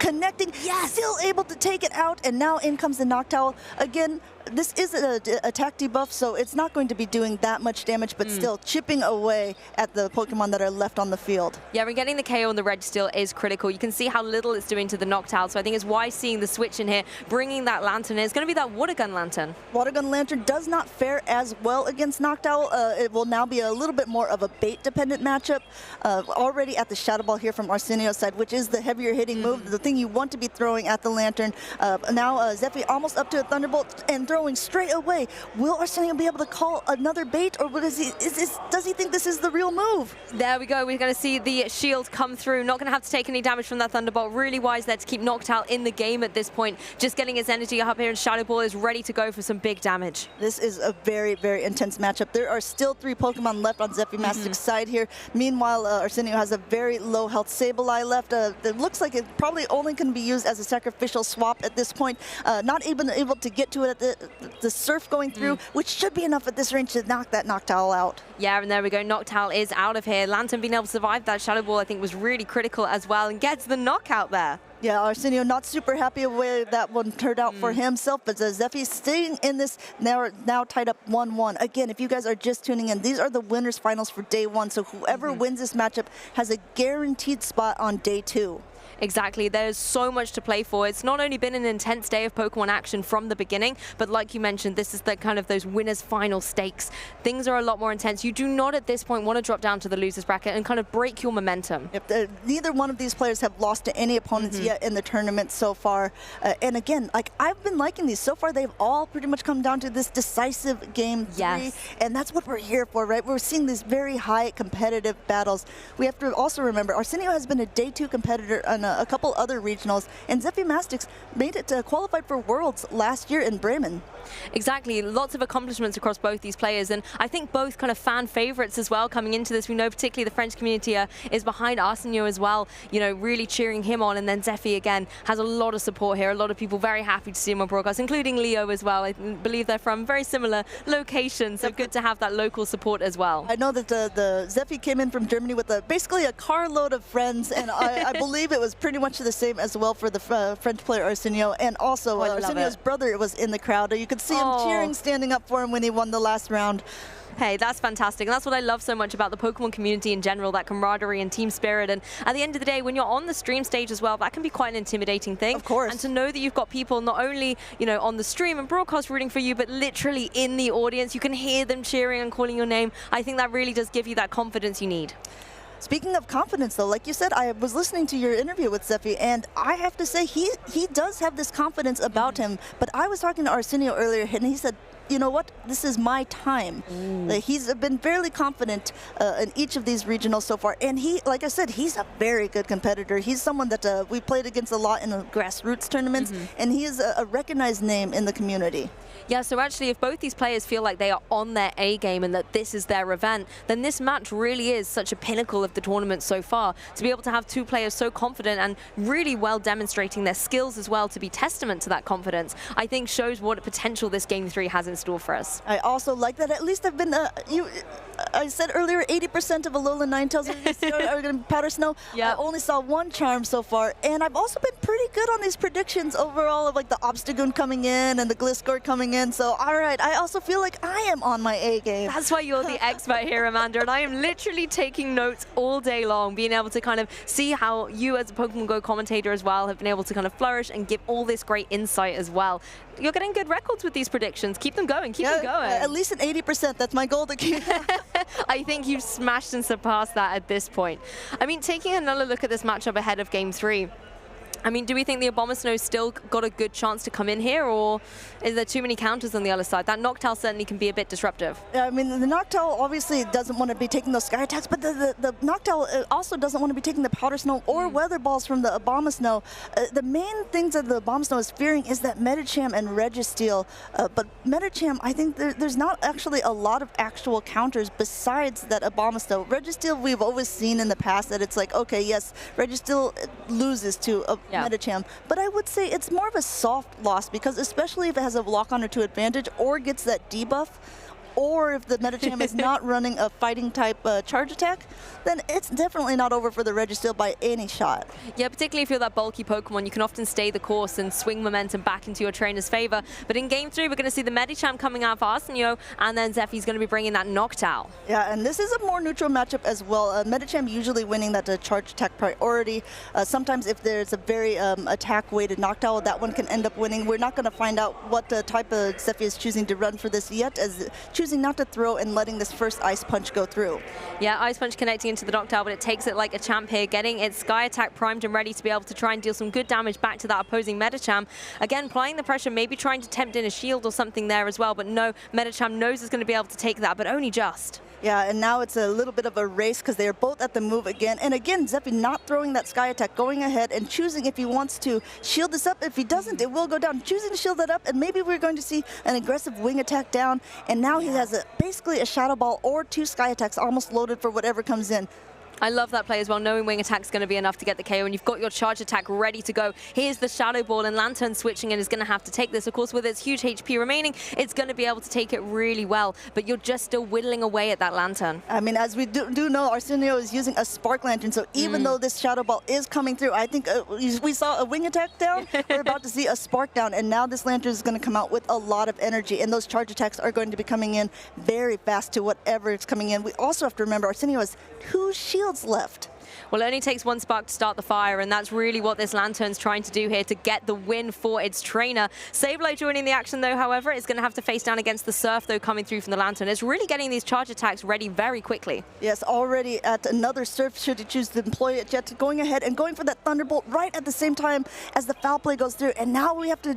Connecting, still able to take it out, and now in comes the Noctowl. Again, this is an attack debuff, so it's not going to be doing that much damage, but still chipping away at the Pokemon that are left on the field. Yeah, and getting the KO on the Registeel is critical. You can see how little it's doing to the Noctowl, so I think it's wise seeing the switch in here, bringing that Lantern in. It's going to be that Water Gun Lantern. Water Gun Lantern does not fare as well against Noctowl. It will now be a little bit more of a bait-dependent matchup. Already at the Shadow Ball here from Arsenio's side, which is the heavier hitting move, the thing you want to be throwing at the Lantern. Now Zephy almost up to a Thunderbolt and throwing straight away. Will Arsenio be able to call another bait, or does he think this is the real move? There we go. We're going to see the shield come through. Not going to have to take any damage from that Thunderbolt. Really wise there to keep Noctowl in the game at this point. Just getting his energy up here, and Shadow Ball is ready to go for some big damage. This is a very, very intense matchup. There are still 3 Pokemon left on Zephy Mastics' side here. Meanwhile, Arsenio has a very low health Sableye left. It looks like it probably only can be used as a sacrificial swap at this point. Not even able to get to it at the Surf going through, which should be enough at this range to knock that Noctowl out. Yeah, and there we go. Noctowl is out of here. Lantern being able to survive that Shadow Ball, I think, was really critical as well, and gets the knockout there. Yeah, Arsenio not super happy with the way that one turned out for himself, but Zephy staying in this, now tied up 1-1. Again, if you guys are just tuning in, these are the winners finals for day 1, so whoever wins this matchup has a guaranteed spot on day 2. Exactly. There's so much to play for. It's not only been an intense day of Pokemon action from the beginning, but like you mentioned, this is the kind of those winners final stakes. Things are a lot more intense. You do not at this point want to drop down to the losers bracket and kind of break your momentum. Yep, neither one of these players have lost to any opponents yet in the tournament so far. And again, like, I've been liking these. So far, they've all pretty much come down to this decisive game 3. And that's what we're here for, right? We're seeing these very high competitive battles. We have to also remember, Arsenio has been a day 2 competitor on a couple other regionals, and Zephy Mastics made it qualified for Worlds last year in Bremen. Exactly. Lots of accomplishments across both these players, and I think both kind of fan favorites as well coming into this. We know particularly the French community is behind Arsenio as well, you know, really cheering him on, and then Zephy again has a lot of support here. A lot of people very happy to see him on broadcast, including Leo as well. I believe they're from very similar locations, so good to have that local support as well. I know that the Zephy came in from Germany with basically a carload of friends, and I believe it was pretty much the same as well for the French player Arsenio, and also Arsenio's brother was in the crowd. You could see him cheering, standing up for him when he won the last round. Hey, that's fantastic. And that's what I love so much about the Pokemon community in general, that camaraderie and team spirit. And at the end of the day, when you're on the stream stage as well, that can be quite an intimidating thing. Of course. And to know that you've got people not only, you know, on the stream and broadcast rooting for you, but literally in the audience, you can hear them cheering and calling your name. I think that really does give you that confidence you need. Speaking of confidence, though, like you said, I was listening to your interview with Zephy, and I have to say he does have this confidence about him. But I was talking to Arsenio earlier, and he said, you know what, this is my time. He's been fairly confident in each of these regionals so far, and he, like I said, he's a very good competitor. He's someone that we played against a lot in the grassroots tournaments, and he is a recognized name in the community. Yeah, so actually, if both these players feel like they are on their A game and that this is their event, then this match really is such a pinnacle of the tournament so far. To be able to have two players so confident and really well demonstrating their skills as well to be testament to that confidence, I think shows what potential this Game 3 has in store for us. I also like that at least I've been, I said earlier, 80% of Alolan Ninetales are going to be Powder Snow. I only saw one charm so far, and I've also been pretty good on these predictions overall of like the Obstagoon coming in and the Gliscor coming in. So, all right, I also feel like I am on my A game. That's why you're the expert here, Amanda, and I am literally taking notes all day long, being able to kind of see how you as a Pokemon Go commentator as well have been able to kind of flourish and give all this great insight as well. You're getting good records with these predictions. Keep them going. Keep them going. At least an 80%. That's my goal to keep. I think you've smashed and surpassed that at this point. I mean, taking another look at this matchup ahead of Game 3, I mean, do we think the Abomasnow still got a good chance to come in here, or is there too many counters on the other side? That Noctowl certainly can be a bit disruptive. Yeah, I mean, the Noctowl obviously doesn't want to be taking those Sky Attacks, but the Noctowl also doesn't want to be taking the Powder Snow or Weather Balls from the Abomasnow. The main things that the Abomasnow is fearing is that Medicham and Registeel. But Medicham, I think there's not actually a lot of actual counters besides that Abomasnow. Registeel, we've always seen in the past that it's like, okay, yes, Registeel loses to Medicham, but I would say it's more of a soft loss, because especially if it has a lock-on or two advantage or gets that debuff, or if the Medicham is not running a fighting type charge attack, then it's definitely not over for the Registeel by any shot. Yeah, particularly if you're that bulky Pokemon, you can often stay the course and swing momentum back into your trainer's favor. But in Game 3, we're going to see the Medicham coming out for Arsenio, and then Zephy's going to be bringing that Noctowl. Yeah, and this is a more neutral matchup as well. Medicham usually winning that charge attack priority. Sometimes if there's a very attack-weighted Noctowl, that one can end up winning. We're not going to find out what type of Zephy is choosing to run for this yet, as choosing not to throw and letting this first Ice Punch go through. Yeah, Ice Punch connecting into the Noctowl, but it takes it like a champ here, getting its Sky Attack primed and ready to be able to try and deal some good damage back to that opposing Medicham. Again, applying the pressure, maybe trying to tempt in a shield or something there as well, but no, Medicham knows it's going to be able to take that, but only just. Yeah, and now it's a little bit of a race because they are both at the move again. And again, Zephy not throwing that Sky Attack, going ahead and choosing if he wants to shield this up. If he doesn't, it will go down. Choosing to shield that up, and maybe we're going to see an aggressive Wing Attack down. And now he has basically a Shadow Ball or two Sky Attacks almost loaded for whatever comes in. I love that play as well, knowing Wing Attack's going to be enough to get the KO, and you've got your Charge Attack ready to go. Here's the Shadow Ball, and Lantern switching in is going to have to take this. Of course, with its huge HP remaining, it's going to be able to take it really well, but you're just still whittling away at that Lantern. I mean, as we do know, Arsenio is using a Spark Lantern, so even though this Shadow Ball is coming through, I think we saw a Wing Attack down, we're about to see a Spark down, and now this Lantern is going to come out with a lot of energy, and those Charge Attacks are going to be coming in very fast to whatever is coming in. We also have to remember Arsenio has 2 shields left. Well, it only takes one spark to start the fire, and that's really what this Lantern's trying to do here to get the win for its trainer. Sableye joining the action, though, however, is going to have to face down against the Surf, though, coming through from the Lantern. It's really getting these charge attacks ready very quickly. Yes, already at another Surf, should he choose to employ it yet, going ahead and going for that Thunderbolt right at the same time as the foul play goes through. And now we have to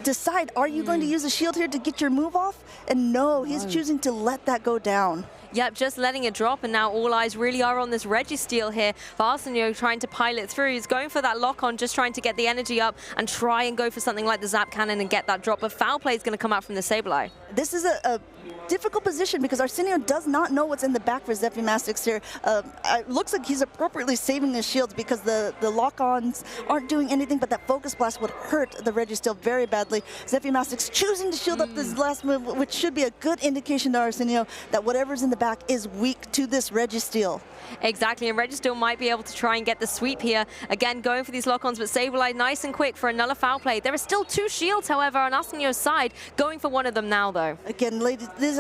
decide, are you going to use a shield here to get your move off? And no, he's choosing to let that go down. Yep, just letting it drop, and now all eyes really are on this Registeel here. For Arsenio trying to pilot through. He's going for that lock-on, just trying to get the energy up and try and go for something like the Zap Cannon and get that drop. But foul play is going to come out from the Sableye. This is a difficult position because Arsenio does not know what's in the back for Zephy Mastics here. It looks like he's appropriately saving his shields because the lock-ons aren't doing anything, but that Focus Blast would hurt the Registeel very badly. Zephy Mastics choosing to shield up this last move, which should be a good indication to Arsenio that whatever's in the back is weak to this Registeel. Exactly, and Registeel might be able to try and get the sweep here. Again, going for these lock-ons, but Sableye nice and quick for another foul play. There are still 2 shields, however, on Arsenio's side. Going for one of them now, though. Again, ladies, this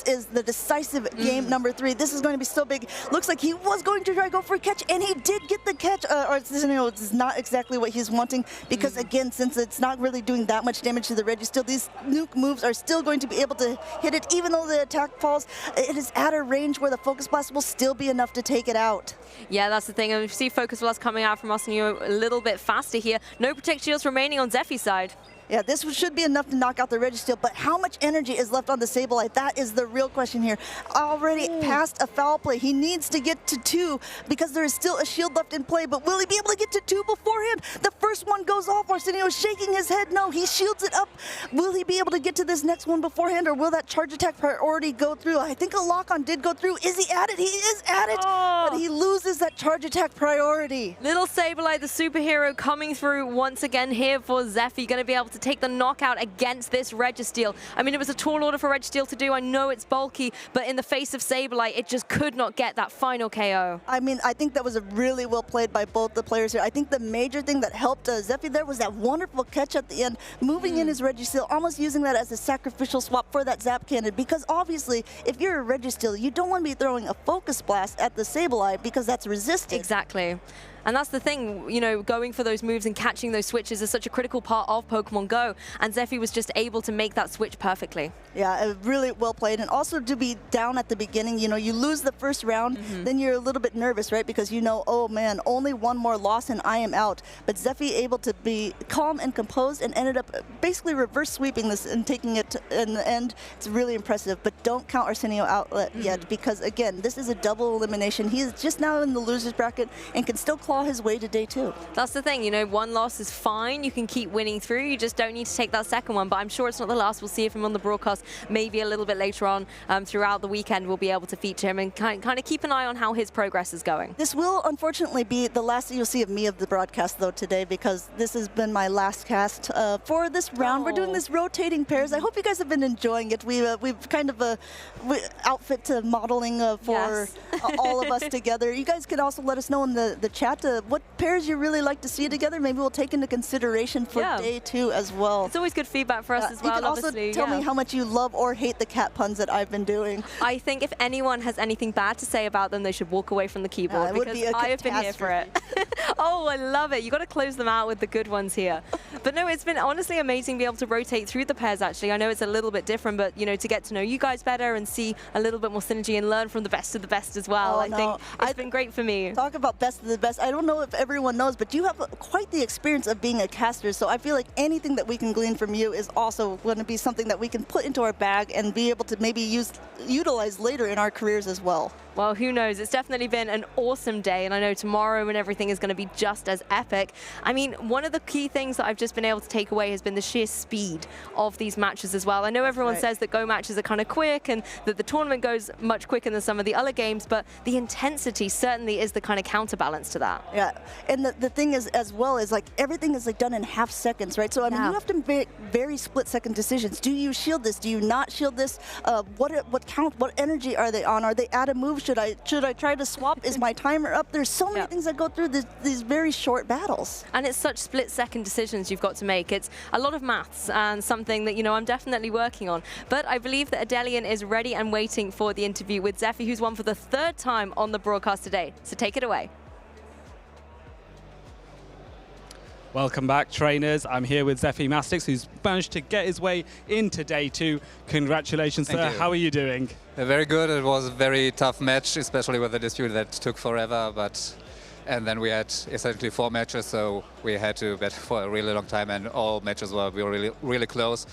is the decisive game number 3. This is going to be so big. Looks like he was going to try to go for a catch, and he did get the catch. Arsenio is not exactly what he's wanting because, again, since it's not really doing that much damage to the Registeel, these nuke moves are still going to be able to hit it, even though the attack falls. It is at a range where the Focus Blast will still be enough to take it out. Yeah, that's the thing. And we see Focus Blast coming out from Arsenio a little bit faster here. No Protect Shields remaining on Zephy's side. Yeah, this should be enough to knock out the Registeel, but how much energy is left on the Sableye? That is the real question here. Already past a foul play. He needs to get to 2 because there is still a shield left in play, but will he be able to get to 2 beforehand? The first one goes off. Arsenio is shaking his head. No, he shields it up. Will he be able to get to this next one beforehand, or will that charge attack priority go through? I think a lock-on did go through. Is he at it? He is at it, but he loses that charge attack priority. Little Sableye, the superhero, coming through once again here for Zephy, going to be able to take the knockout against this Registeel. I mean, it was a tall order for Registeel to do. I know it's bulky, but in the face of Sableye, it just could not get that final KO. I mean, I think that was really well played by both the players here. I think the major thing that helped Zephy there was that wonderful catch at the end, moving in his Registeel, almost using that as a sacrificial swap for that Zap Cannon, because obviously, if you're a Registeel, you don't want to be throwing a Focus Blast at the Sableye because that's resisted. Exactly. And that's the thing, you know, going for those moves and catching those switches is such a critical part of Pokemon Go, and Zephy was just able to make that switch perfectly. Yeah, really well played, and also to be down at the beginning, you know, you lose the first round, then you're a little bit nervous, right? Because you know, oh man, only one more loss and I am out. But Zephy able to be calm and composed and ended up basically reverse sweeping this and taking it in the end. It's really impressive, but don't count Arsenio out yet, because again, this is a double elimination. He is just now in the loser's bracket and can still claw his way to day 2. That's the thing, you know, one loss is fine. You can keep winning through. You just don't need to take that second one. But I'm sure it's not the last. We'll see him on the broadcast maybe a little bit later on throughout the weekend. We'll be able to feature him and kind of keep an eye on how his progress is going. This will unfortunately be the last that you'll see of me of the broadcast though today, because this has been my last cast for this round. We're doing this rotating pairs. I hope you guys have been enjoying it. We've kind of outfit to modeling for all of us together. You guys can also let us know in the chat what pairs you really like to see together. Maybe we'll take into consideration for day 2 as well. It's always good feedback for us as well. You can also tell me how much you love or hate the cat puns that I've been doing. I think if anyone has anything bad to say about them, they should walk away from the keyboard, because I have been here for it. Oh, I love it. You got to close them out with the good ones here. But no, it's been honestly amazing to be able to rotate through the pairs actually. I know it's a little bit different, but you know, to get to know you guys better and see a little bit more synergy and learn from the best of the best as well. I think it's been great for me. Talk about best of the best. I don't know if everyone knows, but you have quite the experience of being a caster, so I feel like anything that we can glean from you is also going to be something that we can put into our bag and be able to maybe utilize later in our careers as well. Well, who knows? It's definitely been an awesome day, and I know tomorrow and everything is going to be just as epic. I mean, one of the key things that I've just been able to take away has been the sheer speed of these matches as well. I know everyone says that Go matches are kind of quick and that the tournament goes much quicker than some of the other games, but the intensity certainly is the kind of counterbalance to that. Yeah, and the thing is as well is like everything is like done in half seconds, right? So I mean, you have to make very split-second decisions. Do you shield this? Do you not shield this? What energy are they on? Are they out of move? Should I try to swap? Is my timer up? There's so many things that go through these very short battles. And it's such split-second decisions you've got to make. It's a lot of maths and something that, you know, I'm definitely working on. But I believe that Adelian is ready and waiting for the interview with Zephy, who's won for the 3rd time on the broadcast today. So take it away. Welcome back, trainers. I'm here with Zephy Mastics, who's managed to get his way into day 2. Congratulations, sir. How are you doing? Very good. It was a very tough match, especially with the dispute that took forever. And then we had essentially 4 matches, so we had to bet for a really long time, and all matches were really, really close.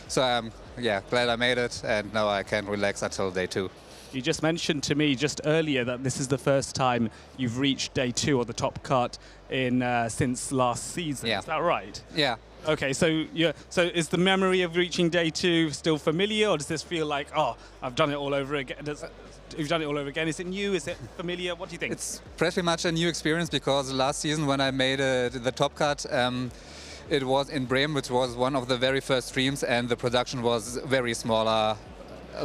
So I'm glad I made it, and now I can relax until day 2. You just mentioned to me just earlier that this is the first time you've reached day 2 or the top cut in since last season. Yeah. Is that right? Yeah. Okay, so is the memory of reaching day 2 still familiar, or does this feel like, oh, I've done it all over again? You've done it all over again. Is it new? Is it familiar? What do you think? It's pretty much a new experience, because last season when I made the top cut, it was in Bremen, which was one of the very first streams, and the production was very smaller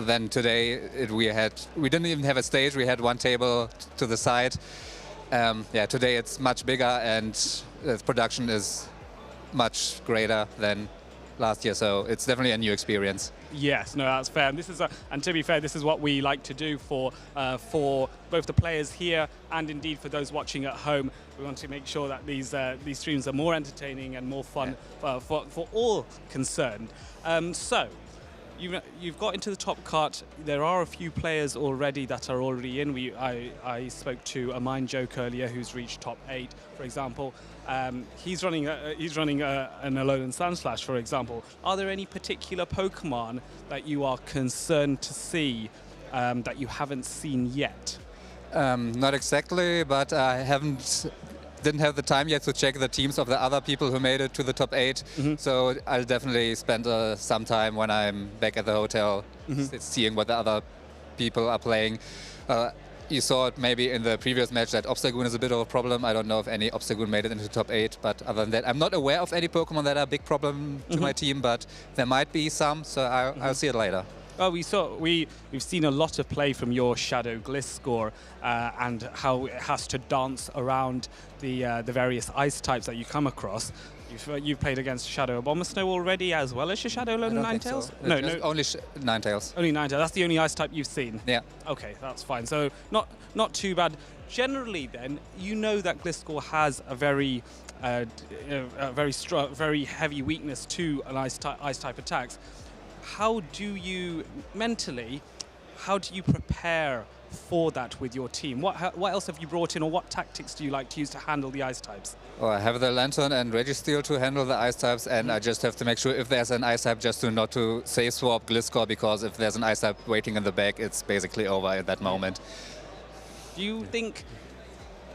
than today. We didn't even have a stage. We had one table to the side. Today it's much bigger, and the production is much greater than last year, so it's definitely a new experience. Yes, no, that's fair. And to be fair, this is what we like to do for both the players here and indeed for those watching at home. We want to make sure that these streams are more entertaining and more fun for all concerned. So, you've got into the top cut. There are a few players already that are already in. I spoke to a Mind Joke earlier who's reached top 8, for example. He's running an Alolan Sandslash, for example. Are there any particular Pokemon that you are concerned to see that you haven't seen yet? Not exactly, but I didn't have the time yet to check the teams of the other people who made it to the top 8. So I'll definitely spend some time when I'm back at the hotel seeing what the other people are playing. You saw it maybe in the previous match that Obstagoon is a bit of a problem. I don't know if any Obstagoon made it into the top 8, but other than that, I'm not aware of any Pokemon that are a big problem to my team, but there might be some, so I'll see it later. Well, we've seen a lot of play from your Shadow Gliscor and how it has to dance around the various ice types that you come across. You've played against Shadow Abomasnow already, as well as your Shadow Alolan Ninetales? So. No, only Ninetales. Only Ninetales. That's the only ice type you've seen? Yeah. Okay, that's fine. So not too bad. Generally, then, you know that Gliscor has a very very heavy weakness to an ice type attacks. How do you mentally? How do you prepare for that with your team? What else have you brought in, or what tactics do you like to use to handle the ice types? Well, I have the Lantern and Registeel to handle the ice types, and I just have to make sure if there's an ice type just not to save swap Gliscor, because if there's an ice type waiting in the back, it's basically over at that moment. Do you think?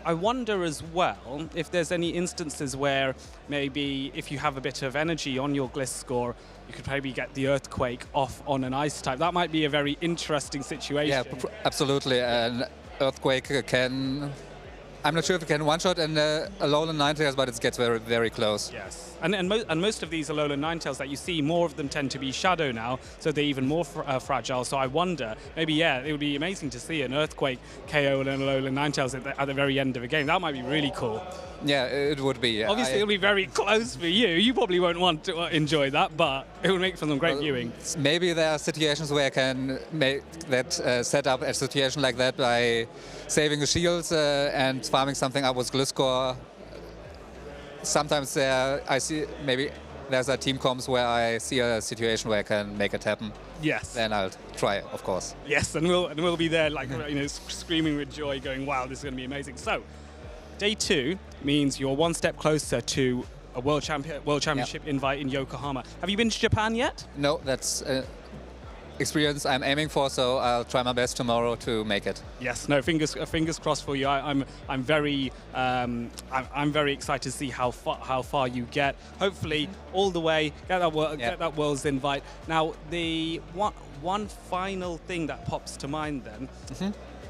I wonder as well if there's any instances where maybe if you have a bit of energy on your Gliscor, you could maybe get the Earthquake off on an ice type. That might be a very interesting situation. Yeah, absolutely. An Earthquake can... I'm not sure if it can one-shot an Alolan Ninetales, but it gets very, very close. Yes. And most of these Alolan Ninetales that you see, more of them tend to be Shadow now, so they're even more fragile. So I wonder, maybe, yeah, it would be amazing to see an Earthquake KO and an Alolan Ninetales at the very end of a game. That might be really cool. Yeah, it would be. Obviously, it'll be very close for you. You probably won't want to enjoy that, but it will make for some great viewing. Maybe there are situations where I can make that set up a situation like that by saving the shields and farming something up with Gliscor. Sometimes I see maybe there's a team comms where I see a situation where I can make it happen. Yes. Then I'll try, of course. Yes, and we'll be there, like screaming with joy, going, "Wow, this is going to be amazing!" So, day 2 means you're one step closer to a World Championship invite in Yokohama. Have you been to Japan yet? No, that's experience I'm aiming for, so I'll try my best tomorrow to make it. Yes, no, fingers crossed for you. I'm very excited to see how far you get. Hopefully, all the way get that World's invite. Now, the one final thing that pops to mind then.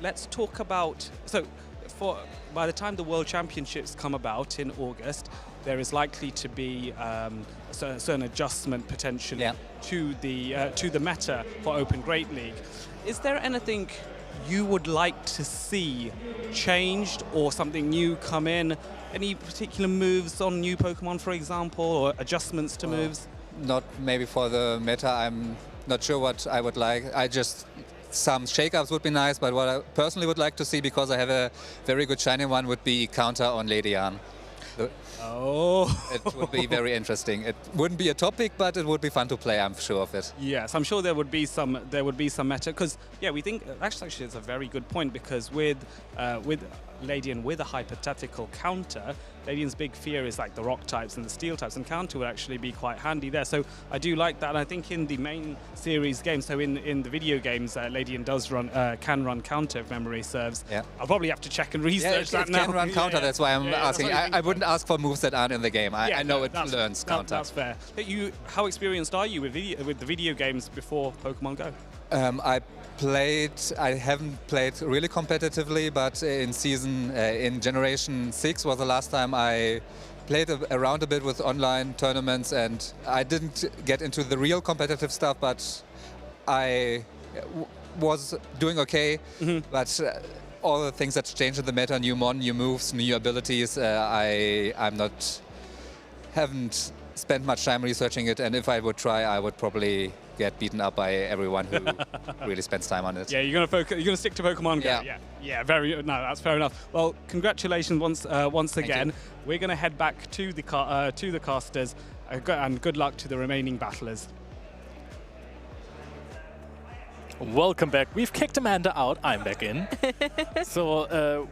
Let's talk about by the time the World Championships come about in August, there is likely to be a certain adjustment potentially to the meta for Open Great League. Is there anything you would like to see changed or something new come in? Any particular moves on new Pokemon, for example, or adjustments to moves? Not maybe for the meta. I'm not sure what I would like. Some shake-ups would be nice, but what I personally would like to see, because I have a very good shiny one, would be counter on Lady Anne. It would be very interesting. It wouldn't be a topic, but it would be fun to play, I'm sure of it. Yes, I'm sure there would be some meta, because we think actually it's a very good point, because with Ladian with a hypothetical counter, Ladian's big fear is like the rock types and the steel types, and counter would actually be quite handy there. So I do like that, and I think in the main series games, so in the video games, Ladian can run counter if memory serves. Yeah. I'll probably have to check and research that now. It can run counter, that's why I'm asking. I wouldn't ask for moves that aren't in the game. I know it learns counter. That's fair. But how experienced are you with the video games before Pokemon Go? I haven't played really competitively, but in Generation 6 was the last time I played around a bit with online tournaments, and I didn't get into the real competitive stuff, but I was doing okay. But all the things that changed in the meta, new mon, new moves, new abilities, haven't spent much time researching it, and if I would try, I would probably get beaten up by everyone who really spends time on it. Yeah, you're gonna stick to Pokemon Go. Yeah. That's fair enough. Well, congratulations once again. We're gonna head back to the casters, and good luck to the remaining battlers. Welcome back. We've kicked Amanda out. I'm back in. So,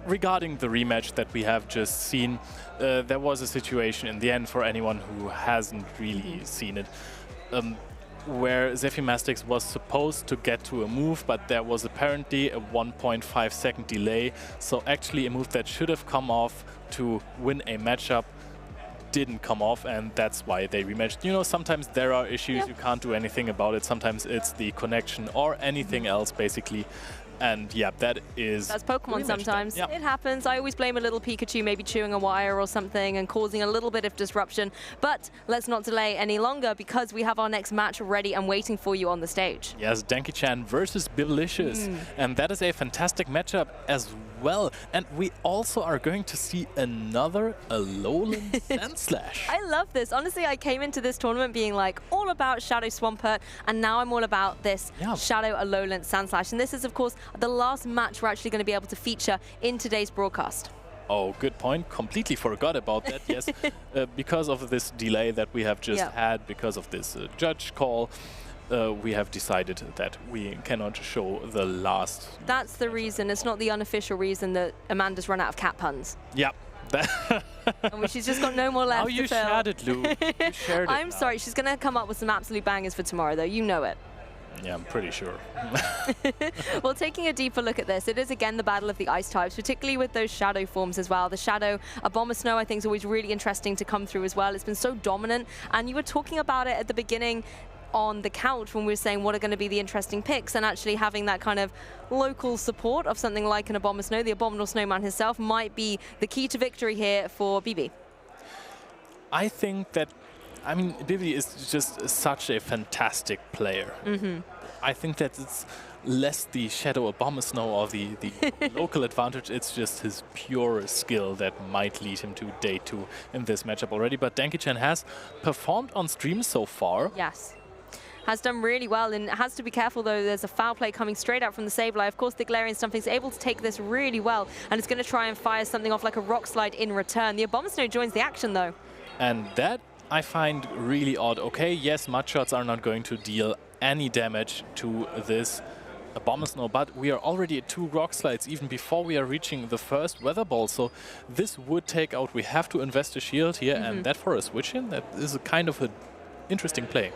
regarding the rematch that we have just seen, there was a situation in the end for anyone who hasn't really seen it, where Zephy Mastics was supposed to get to a move, but there was apparently a 1.5 second delay. So actually a move that should have come off to win a matchup didn't come off, and that's why they rematched. You know, sometimes there are issues, you can't do anything about it. Sometimes it's the connection or anything else, basically. And yeah, that's Pokemon sometimes. It happens. I always blame a little Pikachu maybe chewing a wire or something and causing a little bit of disruption. But let's not delay any longer, because we have our next match ready and waiting for you on the stage. Yes, Danki Chan versus Biblicious. And that is a fantastic matchup as well. And we also are going to see another Alolan Sandslash. I love this. Honestly, I came into this tournament being like all about Shadow Swampert, and now I'm all about this Shadow Alolan Sandslash. And this is, of course, the last match we're actually going to be able to feature in today's broadcast. Oh, good point. Completely forgot about that, yes. Because of this delay that we have just had, because of this judge call, we have decided that we cannot show the last. That's the reason. It's not the unofficial reason that Amanda's run out of cat puns. Yeah. And she's just got no more left to fill. shared it, Lou. You shared it. I'm sorry. She's going to come up with some absolute bangers for tomorrow, though. You know it. Yeah, I'm pretty sure. Well, taking a deeper look at this, it is again the battle of the ice types, particularly with those shadow forms as well. The Shadow Abomasnow, I think, is always really interesting to come through as well. It's been so dominant, and you were talking about it at the beginning on the couch when we were saying what are going to be the interesting picks, and actually having that kind of local support of something like an Abomasnow, the Abominable Snowman himself, might be the key to victory here for BB. I think that, I mean, Bibi is just such a fantastic player. I think that it's less the Shadow Abomasnow or the local advantage, it's just his pure skill that might lead him to day 2 in this matchup already. But Danki Chan has performed on stream so far. Yes. Has done really well, and has to be careful though. There's a foul play coming straight out from the Sableye. Of course, the Galarian Stumping is able to take this really well, and it's going to try and fire something off like a Rock Slide in return. The Abomasnow joins the action though. And that I find really odd. Okay, yes, Mud Shots are not going to deal any damage to this Abomasnow, but we are already at 2 Rock Slides even before we are reaching the first Weather Ball, so this would take out. We have to invest a shield here, and that for a switch in, that is a kind of an interesting play.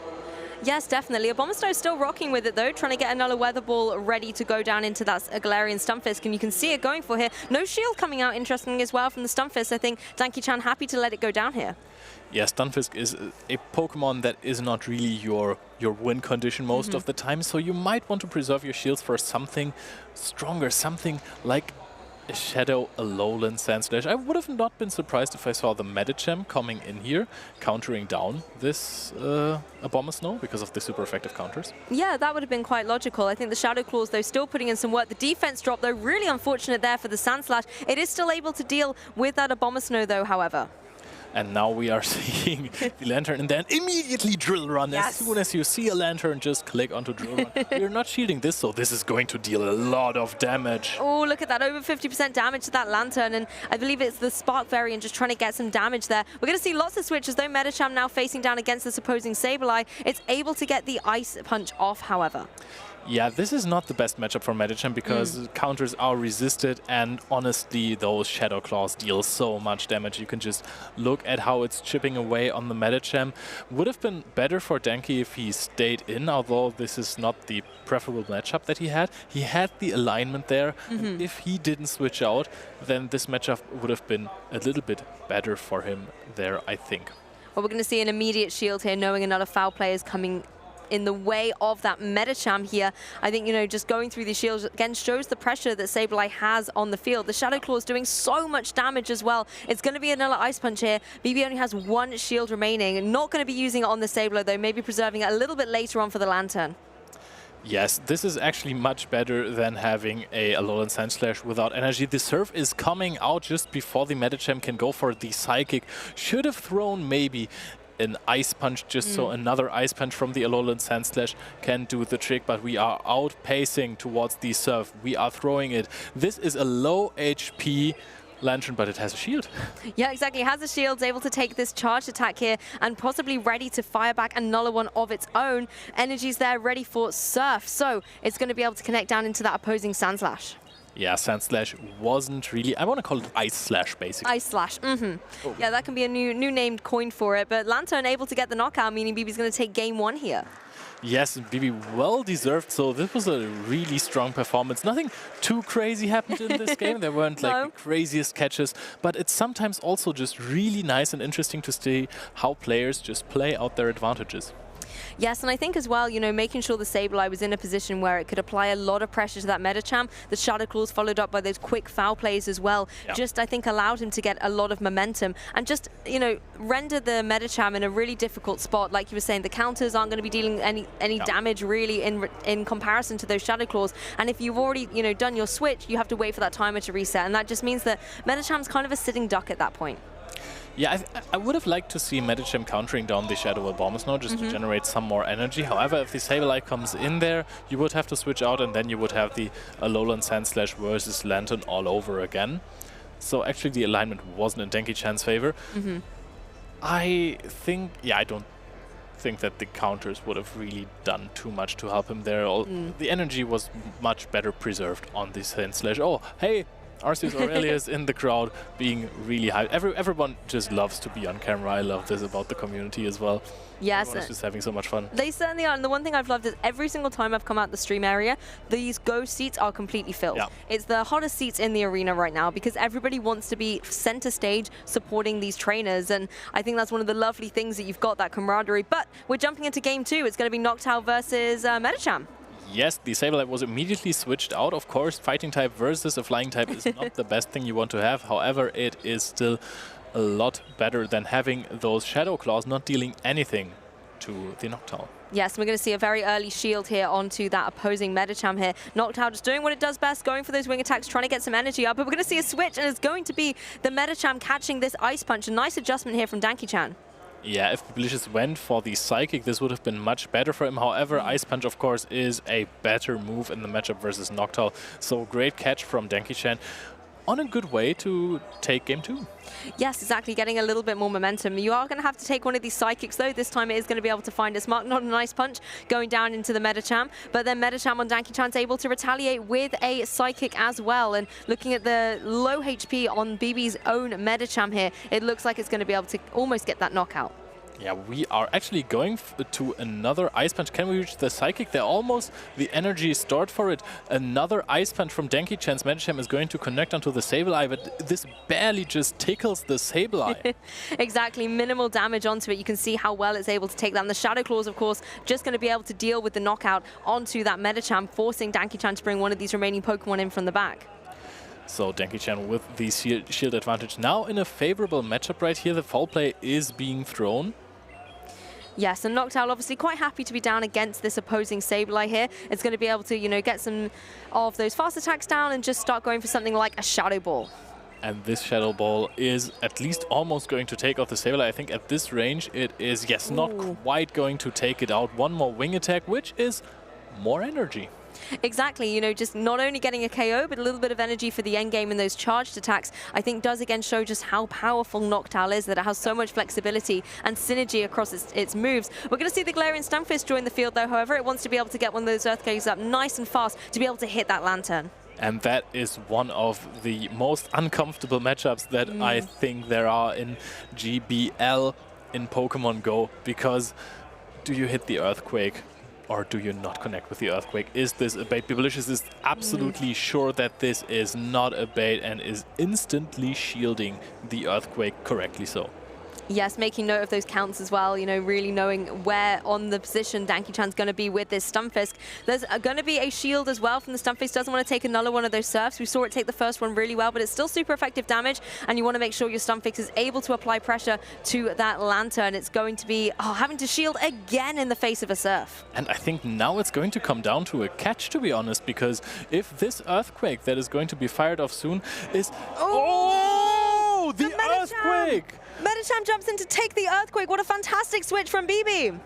Yes, definitely. Abomasnow is still rocking with it, though, trying to get another Weather Ball ready to go down into that Galarian Stunfisk, and you can see it going for here. No shield coming out, interesting as well, from the Stunfisk. I think Danki Chan happy to let it go down here. Yeah, Stunfisk is a Pokemon that is not really your win condition most of the time, so you might want to preserve your shields for something stronger, something like a Shadow Alolan Sandslash. I would have not been surprised if I saw the Medicham coming in here, countering down this Abomasnow because of the super effective counters. Yeah, that would have been quite logical. I think the Shadow Claws, though, still putting in some work. The defense drop, though, really unfortunate there for the Sandslash. It is still able to deal with that Abomasnow, though, however. And now we are seeing the Lantern, and then immediately Drill Run. As soon as you see a Lantern, just click onto Drill Run. We're not shielding this, so this is going to deal a lot of damage. Oh, look at that, over 50% damage to that Lantern, and I believe it's the Spark variant just trying to get some damage there. We're going to see lots of switches, though. Medicham now facing down against this opposing Sableye. It's able to get the Ice Punch off, however. Yeah, this is not the best matchup for Medicham because counters are resisted, and honestly, those Shadow Claws deal so much damage. You can just look at how it's chipping away on the Medicham. Would have been better for Danki if he stayed in, although this is not the preferable matchup that he had. He had the alignment there, and if he didn't switch out, then this matchup would have been a little bit better for him there, I think. Well, we're going to see an immediate shield here, knowing another foul play is coming in the way of that Medicham here. I think, you know, just going through these shields again shows the pressure that Sableye has on the field. The Shadow Claw is doing so much damage as well. It's going to be another Ice Punch here. BB only has 1 shield remaining. Not going to be using it on the Sableye, though, maybe preserving it a little bit later on for the Lantern. Yes, this is actually much better than having a Alolan Sandslash without energy. The Surf is coming out just before the Medicham can go for the Psychic. Should have thrown maybe an Ice Punch just so another Ice Punch from the Alolan Sandslash can do the trick, but we are outpacing towards the Surf. We are throwing it. This is a low HP Lantern, but it has a shield. Yeah, exactly. It has a shield, able to take this charged attack here and possibly ready to fire back another one of its own. Energy's there, ready for Surf. So it's going to be able to connect down into that opposing Sand Slash. Yeah, Sand Slash wasn't really... I want to call it Ice Slash, basically. Ice Slash, Yeah, that can be a new named coin for it. But Lantern able to get the knockout, meaning BB's going to take game 1 here. Yes, BB well deserved. So this was a really strong performance. Nothing too crazy happened in this game. There weren't like the craziest catches, but it's sometimes also just really nice and interesting to see how players just play out their advantages. Yes, and I think as well, you know, making sure the Sableye was in a position where it could apply a lot of pressure to that Medicham. The Shadow Claws followed up by those quick foul plays as well. Yep. Just, I think, allowed him to get a lot of momentum and just, you know, render the Medicham in a really difficult spot. Like you were saying, the counters aren't going to be dealing any damage really in comparison to those Shadow Claws. And if you've already, you know, done your switch, you have to wait for that timer to reset. And that just means that Medicham's kind of a sitting duck at that point. Yeah, I would have liked to see Medicham countering down the Shadow Abomasnow just to generate some more energy. However, if the Sableye comes in there, you would have to switch out, and then you would have the Alolan Sand Slash versus Lantern all over again. So actually the alignment wasn't in Danki Chan's favor. I think, I don't think that the counters would have really done too much to help him there. The energy was much better preserved on the Sand Slash. Oh, hey! Arceus Aurelius in the crowd being really high. Everyone just loves to be on camera. I love this about the community as well. Yes. Everyone's just having so much fun. They certainly are. And the one thing I've loved is every single time I've come out the stream area, these Go seats are completely filled. Yeah. It's the hottest seats in the arena right now because everybody wants to be center stage supporting these trainers. And I think that's one of the lovely things that you've got, that camaraderie. But we're jumping into game 2. It's going to be Noctowl versus Medicham. Yes, the Sableye was immediately switched out. Of course, fighting type versus a flying type is not the best thing you want to have. However, it is still a lot better than having those Shadow Claws not dealing anything to the Noctowl. Yes, we're going to see a very early shield here onto that opposing Medicham here. Noctowl just doing what it does best, going for those wing attacks, trying to get some energy up. But we're going to see a switch, and it's going to be the Medicham catching this Ice Punch. A nice adjustment here from Danki Chan. Yeah, if Biblicious went for the Psychic, this would have been much better for him. However, Ice Punch, of course, is a better move in the matchup versus Noctowl. So great catch from Danki Chan. On a good way to take game 2. Yes, exactly, getting a little bit more momentum. You are going to have to take one of these Psychics, though. This time it is going to be able to find its mark. Not a nice punch going down into the Medicham, but then Medicham on Danki Chan's able to retaliate with a Psychic as well. And looking at the low HP on BB's own Medicham here, it looks like it's going to be able to almost get that knockout. Yeah, we are actually going to another Ice Punch. Can we reach the Psychic? They're almost the energy stored for it. Another Ice Punch from Danki Chan's Medicham is going to connect onto the Sableye, but this barely just tickles the Sableye. Exactly, minimal damage onto it. You can see how well it's able to take that. And the Shadow Claws, of course, just going to be able to deal with the knockout onto that Medicham, forcing Danki Chan to bring one of these remaining Pokemon in from the back. So Danki Chan with the shield advantage. Now in a favorable matchup right here, the foul play is being thrown. Yes, and Noctowl obviously quite happy to be down against this opposing Sableye here. It's going to be able to, you know, get some of those fast attacks down and just start going for something like a Shadow Ball. And this Shadow Ball is at least almost going to take out the Sableye. I think at this range it is, yes, not quite going to take it out. One more wing attack, which is more energy. Exactly, you know, just not only getting a KO, but a little bit of energy for the end game in those charged attacks, I think does again show just how powerful Noctowl is, that it has so much flexibility and synergy across its moves. We're going to see the Galarian Stunfisk join the field though, however, it wants to be able to get one of those Earthquakes up nice and fast to be able to hit that Lantern. And that is one of the most uncomfortable matchups that I think there are in GBL in Pokemon Go, because do you hit the Earthquake? Or do you not connect with the Earthquake? Is this a bait? Biblicious is absolutely sure that this is not a bait and is instantly shielding the Earthquake correctly so. Yes, making note of those counts as well, you know, really knowing where on the position Danki Chan's going to be with this Stunfisk. There's going to be a shield as well from the Stunfisk. Doesn't want to take another one of those surfs. We saw it take the first one really well, but it's still super effective damage, and you want to make sure your Stunfisk is able to apply pressure to that Lantern. It's going to be having to shield again in the face of a surf. And I think now it's going to come down to a catch, to be honest, because if this Earthquake that is going to be fired off soon is... Oh, the Earthquake! Medicham jumps in to take the Earthquake. What a fantastic switch from BB.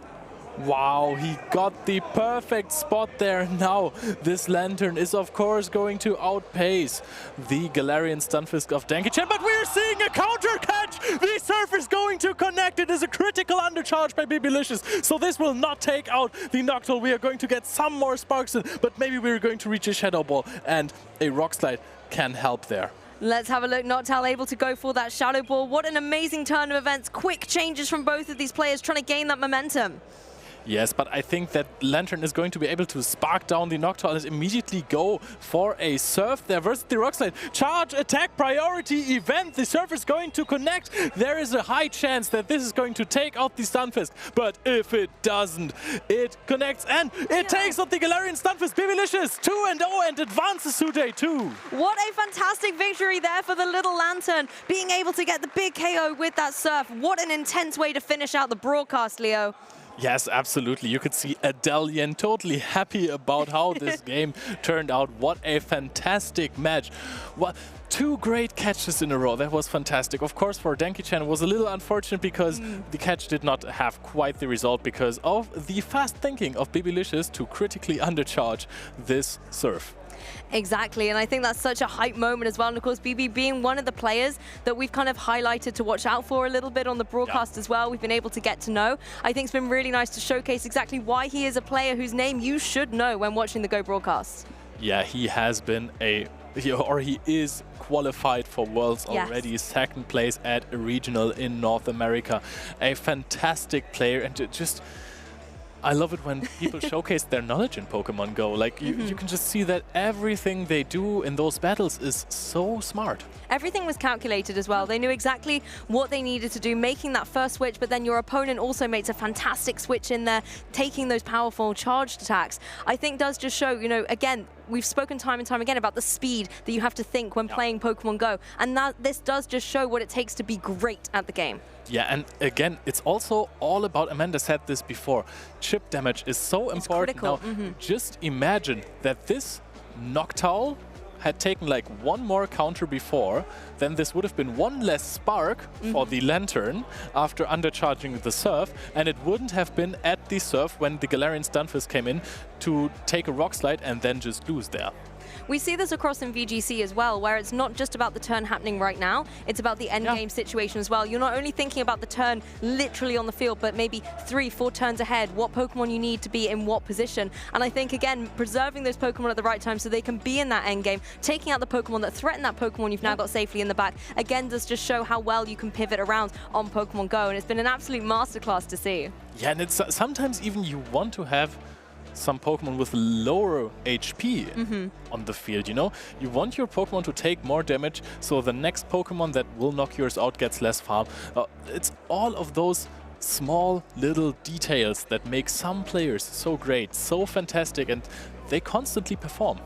Wow, he got the perfect spot there. Now this Lantern is of course going to outpace the Galarian Stunfisk of Danki Chan, but we're seeing a counter catch! The surf is going to connect. It is a critical undercharge by Biblicious, so this will not take out the Noctowl. We are going to get some more sparks in, but maybe we're going to reach a Shadow Ball, and a Rock Slide can help there. Let's have a look. Noctowl able to go for that Shadow Ball. What an amazing turn of events. Quick changes from both of these players trying to gain that momentum. Yes, but I think that Lantern is going to be able to spark down the Noctowl and immediately go for a Surf there versus the Rock Slide. Charge, attack, priority event. The Surf is going to connect. There is a high chance that this is going to take out the Stunfisk. But if it doesn't, it connects and it takes out the Galarian Stunfisk. Biblicious 2-0 and advances to day 2. What a fantastic victory there for the little Lantern. Being able to get the big KO with that Surf. What an intense way to finish out the broadcast, Leo. Yes, absolutely. You could see Adelian totally happy about how this game turned out. What a fantastic match. What, 2 great catches in a row. That was fantastic. Of course, for Danki Chan, it was a little unfortunate because the catch did not have quite the result because of the fast thinking of Biblicious to critically undercharge this Surf. Exactly, and I think that's such a hype moment as well. And of course, BB being one of the players that we've kind of highlighted to watch out for a little bit on the broadcast as well, we've been able to get to know. I think it's been really nice to showcase exactly why he is a player whose name you should know when watching the Go broadcasts. Yeah, he has been he is qualified for Worlds already, 2nd place at a regional in North America. A fantastic player, and just I love it when people showcase their knowledge in Pokemon Go. Like, you can just see that everything they do in those battles is so smart. Everything was calculated as well. They knew exactly what they needed to do, making that first switch, but then your opponent also makes a fantastic switch in there, taking those powerful charged attacks. I think does just show, you know, again, we've spoken time and time again about the speed that you have to think when playing Pokemon Go. And this does just show what it takes to be great at the game. Yeah, and again, it's also all about, Amanda said this before, chip damage is so important. Critical. Now, just imagine that this Noctowl had taken like 1 more counter before, then this would have been 1 less spark for the Lantern after undercharging the Surf, and it wouldn't have been at the Surf when the Galarian Stunfisk came in to take a Rock Slide and then just lose there. We see this across in VGC as well, where it's not just about the turn happening right now, it's about the end game situation as well. You're not only thinking about the turn literally on the field, but maybe 3-4 turns ahead, what Pokemon you need to be in what position. And I think, again, preserving those Pokemon at the right time so they can be in that end game, taking out the Pokemon that threaten that Pokemon you've now got safely in the back, again, does just show how well you can pivot around on Pokemon Go. And it's been an absolute masterclass to see. Yeah, and it's sometimes even you want to have some Pokemon with lower HP on the field, you know? You want your Pokemon to take more damage, so the next Pokemon that will knock yours out gets less farm. It's all of those small little details that make some players so great, so fantastic, and they constantly perform.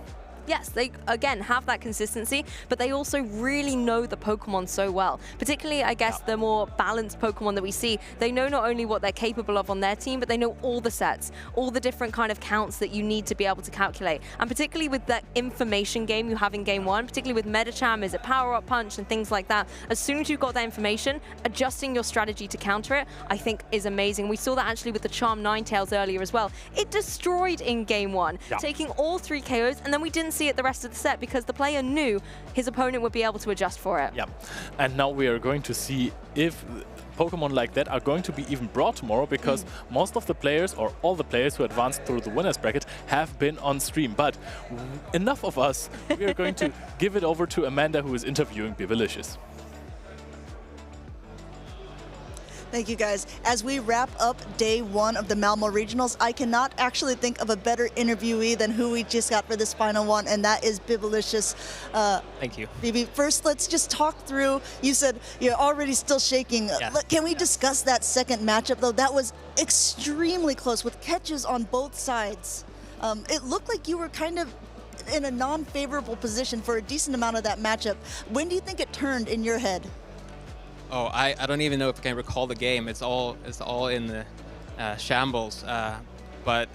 Yes, they, again, have that consistency, but they also really know the Pokemon so well. Particularly, I guess, the more balanced Pokemon that we see, they know not only what they're capable of on their team, but they know all the sets, all the different kind of counts that you need to be able to calculate. And particularly with that information game you have in Game 1, particularly with Medicham, is it Power-Up Punch and things like that, as soon as you've got that information, adjusting your strategy to counter it, I think is amazing. We saw that actually with the Charm Ninetales earlier as well. It destroyed in Game 1, taking all 3 KOs, and then we didn't see it the rest of the set because the player knew his opponent would be able to adjust for it. Yeah, and now we are going to see if Pokemon like that are going to be even brought tomorrow, because most of the players, or all the players who advanced through the winners bracket, have been on stream. But enough of us, we are going to give it over to Amanda, who is interviewing Biblicious. Thank you, guys. As we wrap up day 1 of the Malmö Regionals, I cannot actually think of a better interviewee than who we just got for this final one, and that is Biblicious. Thank you. Bibi, first, let's just talk through, you said you're already still shaking. Yes. Can we discuss that second matchup, though? That was extremely close with catches on both sides. It looked like you were kind of in a non-favorable position for a decent amount of that matchup. When do you think it turned in your head? Oh, I don't even know if I can recall the game. It's all in the shambles. But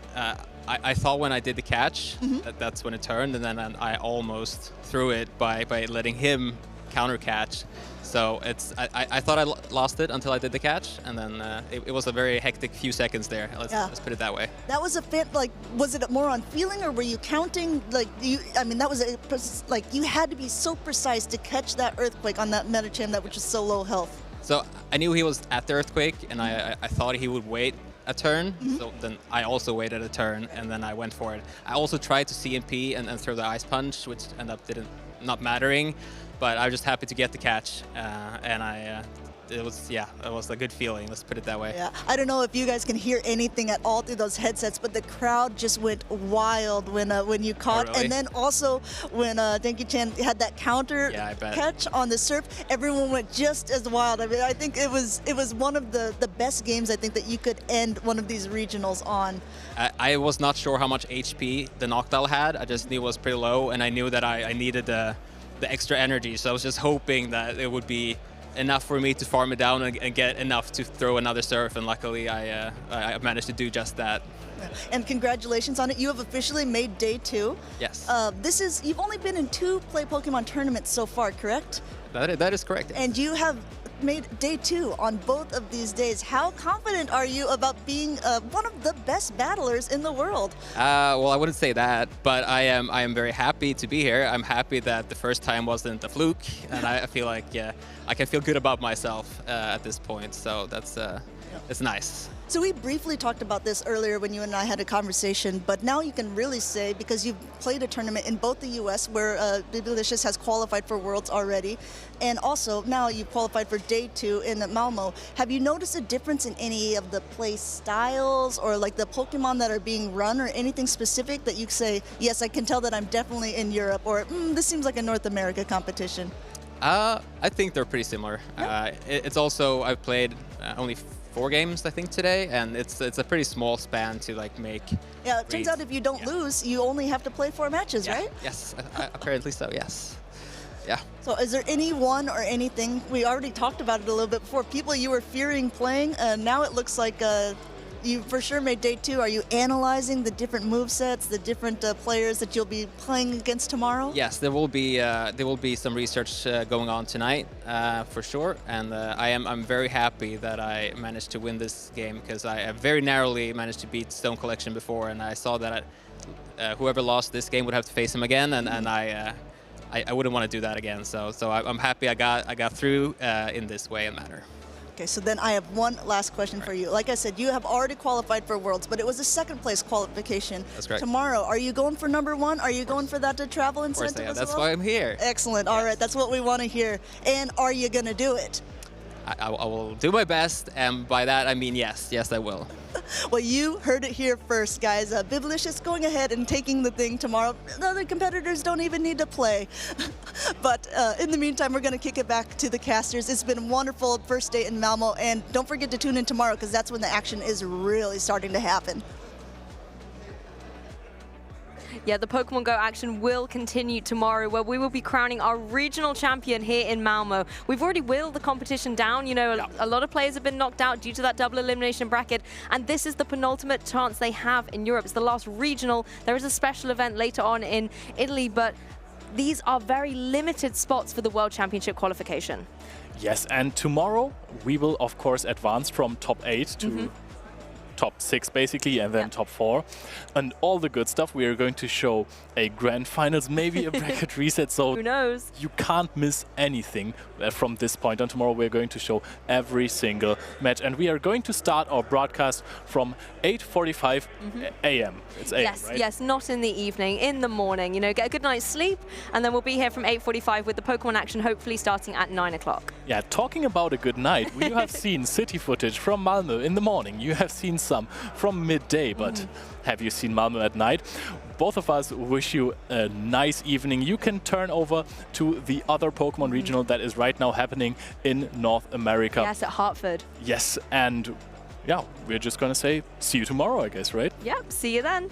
I thought when I did the catch, that's when it turned, and then I almost threw it by letting him counter catch. So I thought I lost it until I did the catch, and then it was a very hectic few seconds there. Let's put it that way. That was a fit. Like, was it more on feeling, or were you counting? Like, I mean, that was like you had to be so precise to catch that earthquake on that Metacham that which is so low health. So I knew he was at the earthquake, and I thought he would wait a turn. So then I also waited a turn, and then I went for it. I also tried to CMP and throw the ice punch, which ended up not mattering. But I was just happy to get the catch, and it was a good feeling. Let's put it that way. Yeah, I don't know if you guys can hear anything at all through those headsets, but the crowd just went wild when you caught, really? And then also when Danki Chan had that counter catch on the surf, everyone went just as wild. I mean, I think it was one of the best games I think that you could end one of these regionals on. I was not sure how much HP the Noctowl had. I just knew it was pretty low, and I knew that I needed the extra energy. So I was just hoping that it would be enough for me to farm it down and get enough to throw another surf, and luckily I managed to do just that. And congratulations on it. You have officially made day 2. Yes. You've only been in 2 Play Pokemon tournaments so far, correct? That is correct. And you have made day 2 on both of these days. How confident are you about being one of the best battlers in the world? Well, I wouldn't say that, but I am very happy to be here. I'm happy that the first time wasn't a fluke, and I feel like I can feel good about myself at this point. So it's nice. So we briefly talked about this earlier when you and I had a conversation, but now you can really say, because you've played a tournament in both the US where Biblicious has qualified for Worlds already, and also now you've qualified for day 2 in Malmö. Have you noticed a difference in any of the play styles or like the Pokemon that are being run, or anything specific that you say, yes, I can tell that I'm definitely in Europe, or this seems like a North America competition? I think they're pretty similar. Yeah. It's also, I've played only 4 games, I think, today, and it's a pretty small span to like make. Yeah, it turns out if you don't lose, you only have to play 4 matches, right? Yes, apparently so, yes. Yeah. So is there anyone or anything, we already talked about it a little bit before, people you were fearing playing, now it looks like you for sure made day 2. Are you analyzing the different movesets, the different players that you'll be playing against tomorrow? Yes, there will be some research going on tonight for sure, and I'm very happy that I managed to win this game, because I very narrowly managed to beat Stone Collection before, and I saw that whoever lost this game would have to face him again, and I wouldn't want to do that again. So I'm happy I got through in this way and manner. Okay, so then I have one last question for you. Like I said, you have already qualified for Worlds, but it was a 2nd place qualification. That's correct. Tomorrow, are you going for number 1? Are you going for that travel incentive as well? That's why I'm here. Excellent. All right, that's what we want to hear. And are you going to do it? I will do my best, and by that I mean yes. Yes, I will. Well, you heard it here first, guys. Biblicious going ahead and taking the thing tomorrow. The other competitors don't even need to play. But in the meantime, we're going to kick it back to the casters. It's been a wonderful first day in Malmö, and don't forget to tune in tomorrow, because that's when the action is really starting to happen. Yeah, the Pokemon Go action will continue tomorrow, where we will be crowning our regional champion here in Malmö. We've already whittled the competition down. You know, a lot of players have been knocked out due to that double elimination bracket, and this is the penultimate chance they have in Europe. It's the last regional. There is a special event later on in Italy, but these are very limited spots for the World Championship qualification. Yes, and tomorrow we will, of course, advance from top 8 to top 6 basically, and then top 4, and all the good stuff. We are going to show a grand finals, maybe a bracket reset, so who knows? You can't miss anything from this point on. Tomorrow we're going to show every single match, and we are going to start our broadcast from 8:45 a.m. It's AM, yes, right? yes, not in the evening, in the morning. You know, get a good night's sleep, and then we'll be here from 8:45 with the Pokemon action hopefully starting at 9 o'clock. Yeah, talking about a good night, you have seen city footage from Malmö in the morning. You have seen some from midday, but have you seen Malmö at night? Both of us wish you a nice evening. You can turn over to the other Pokemon regional that is right now happening in North America. Yes, at Hartford. Yes, and yeah, we're just gonna say see you tomorrow, I guess, right? Yep, see you then.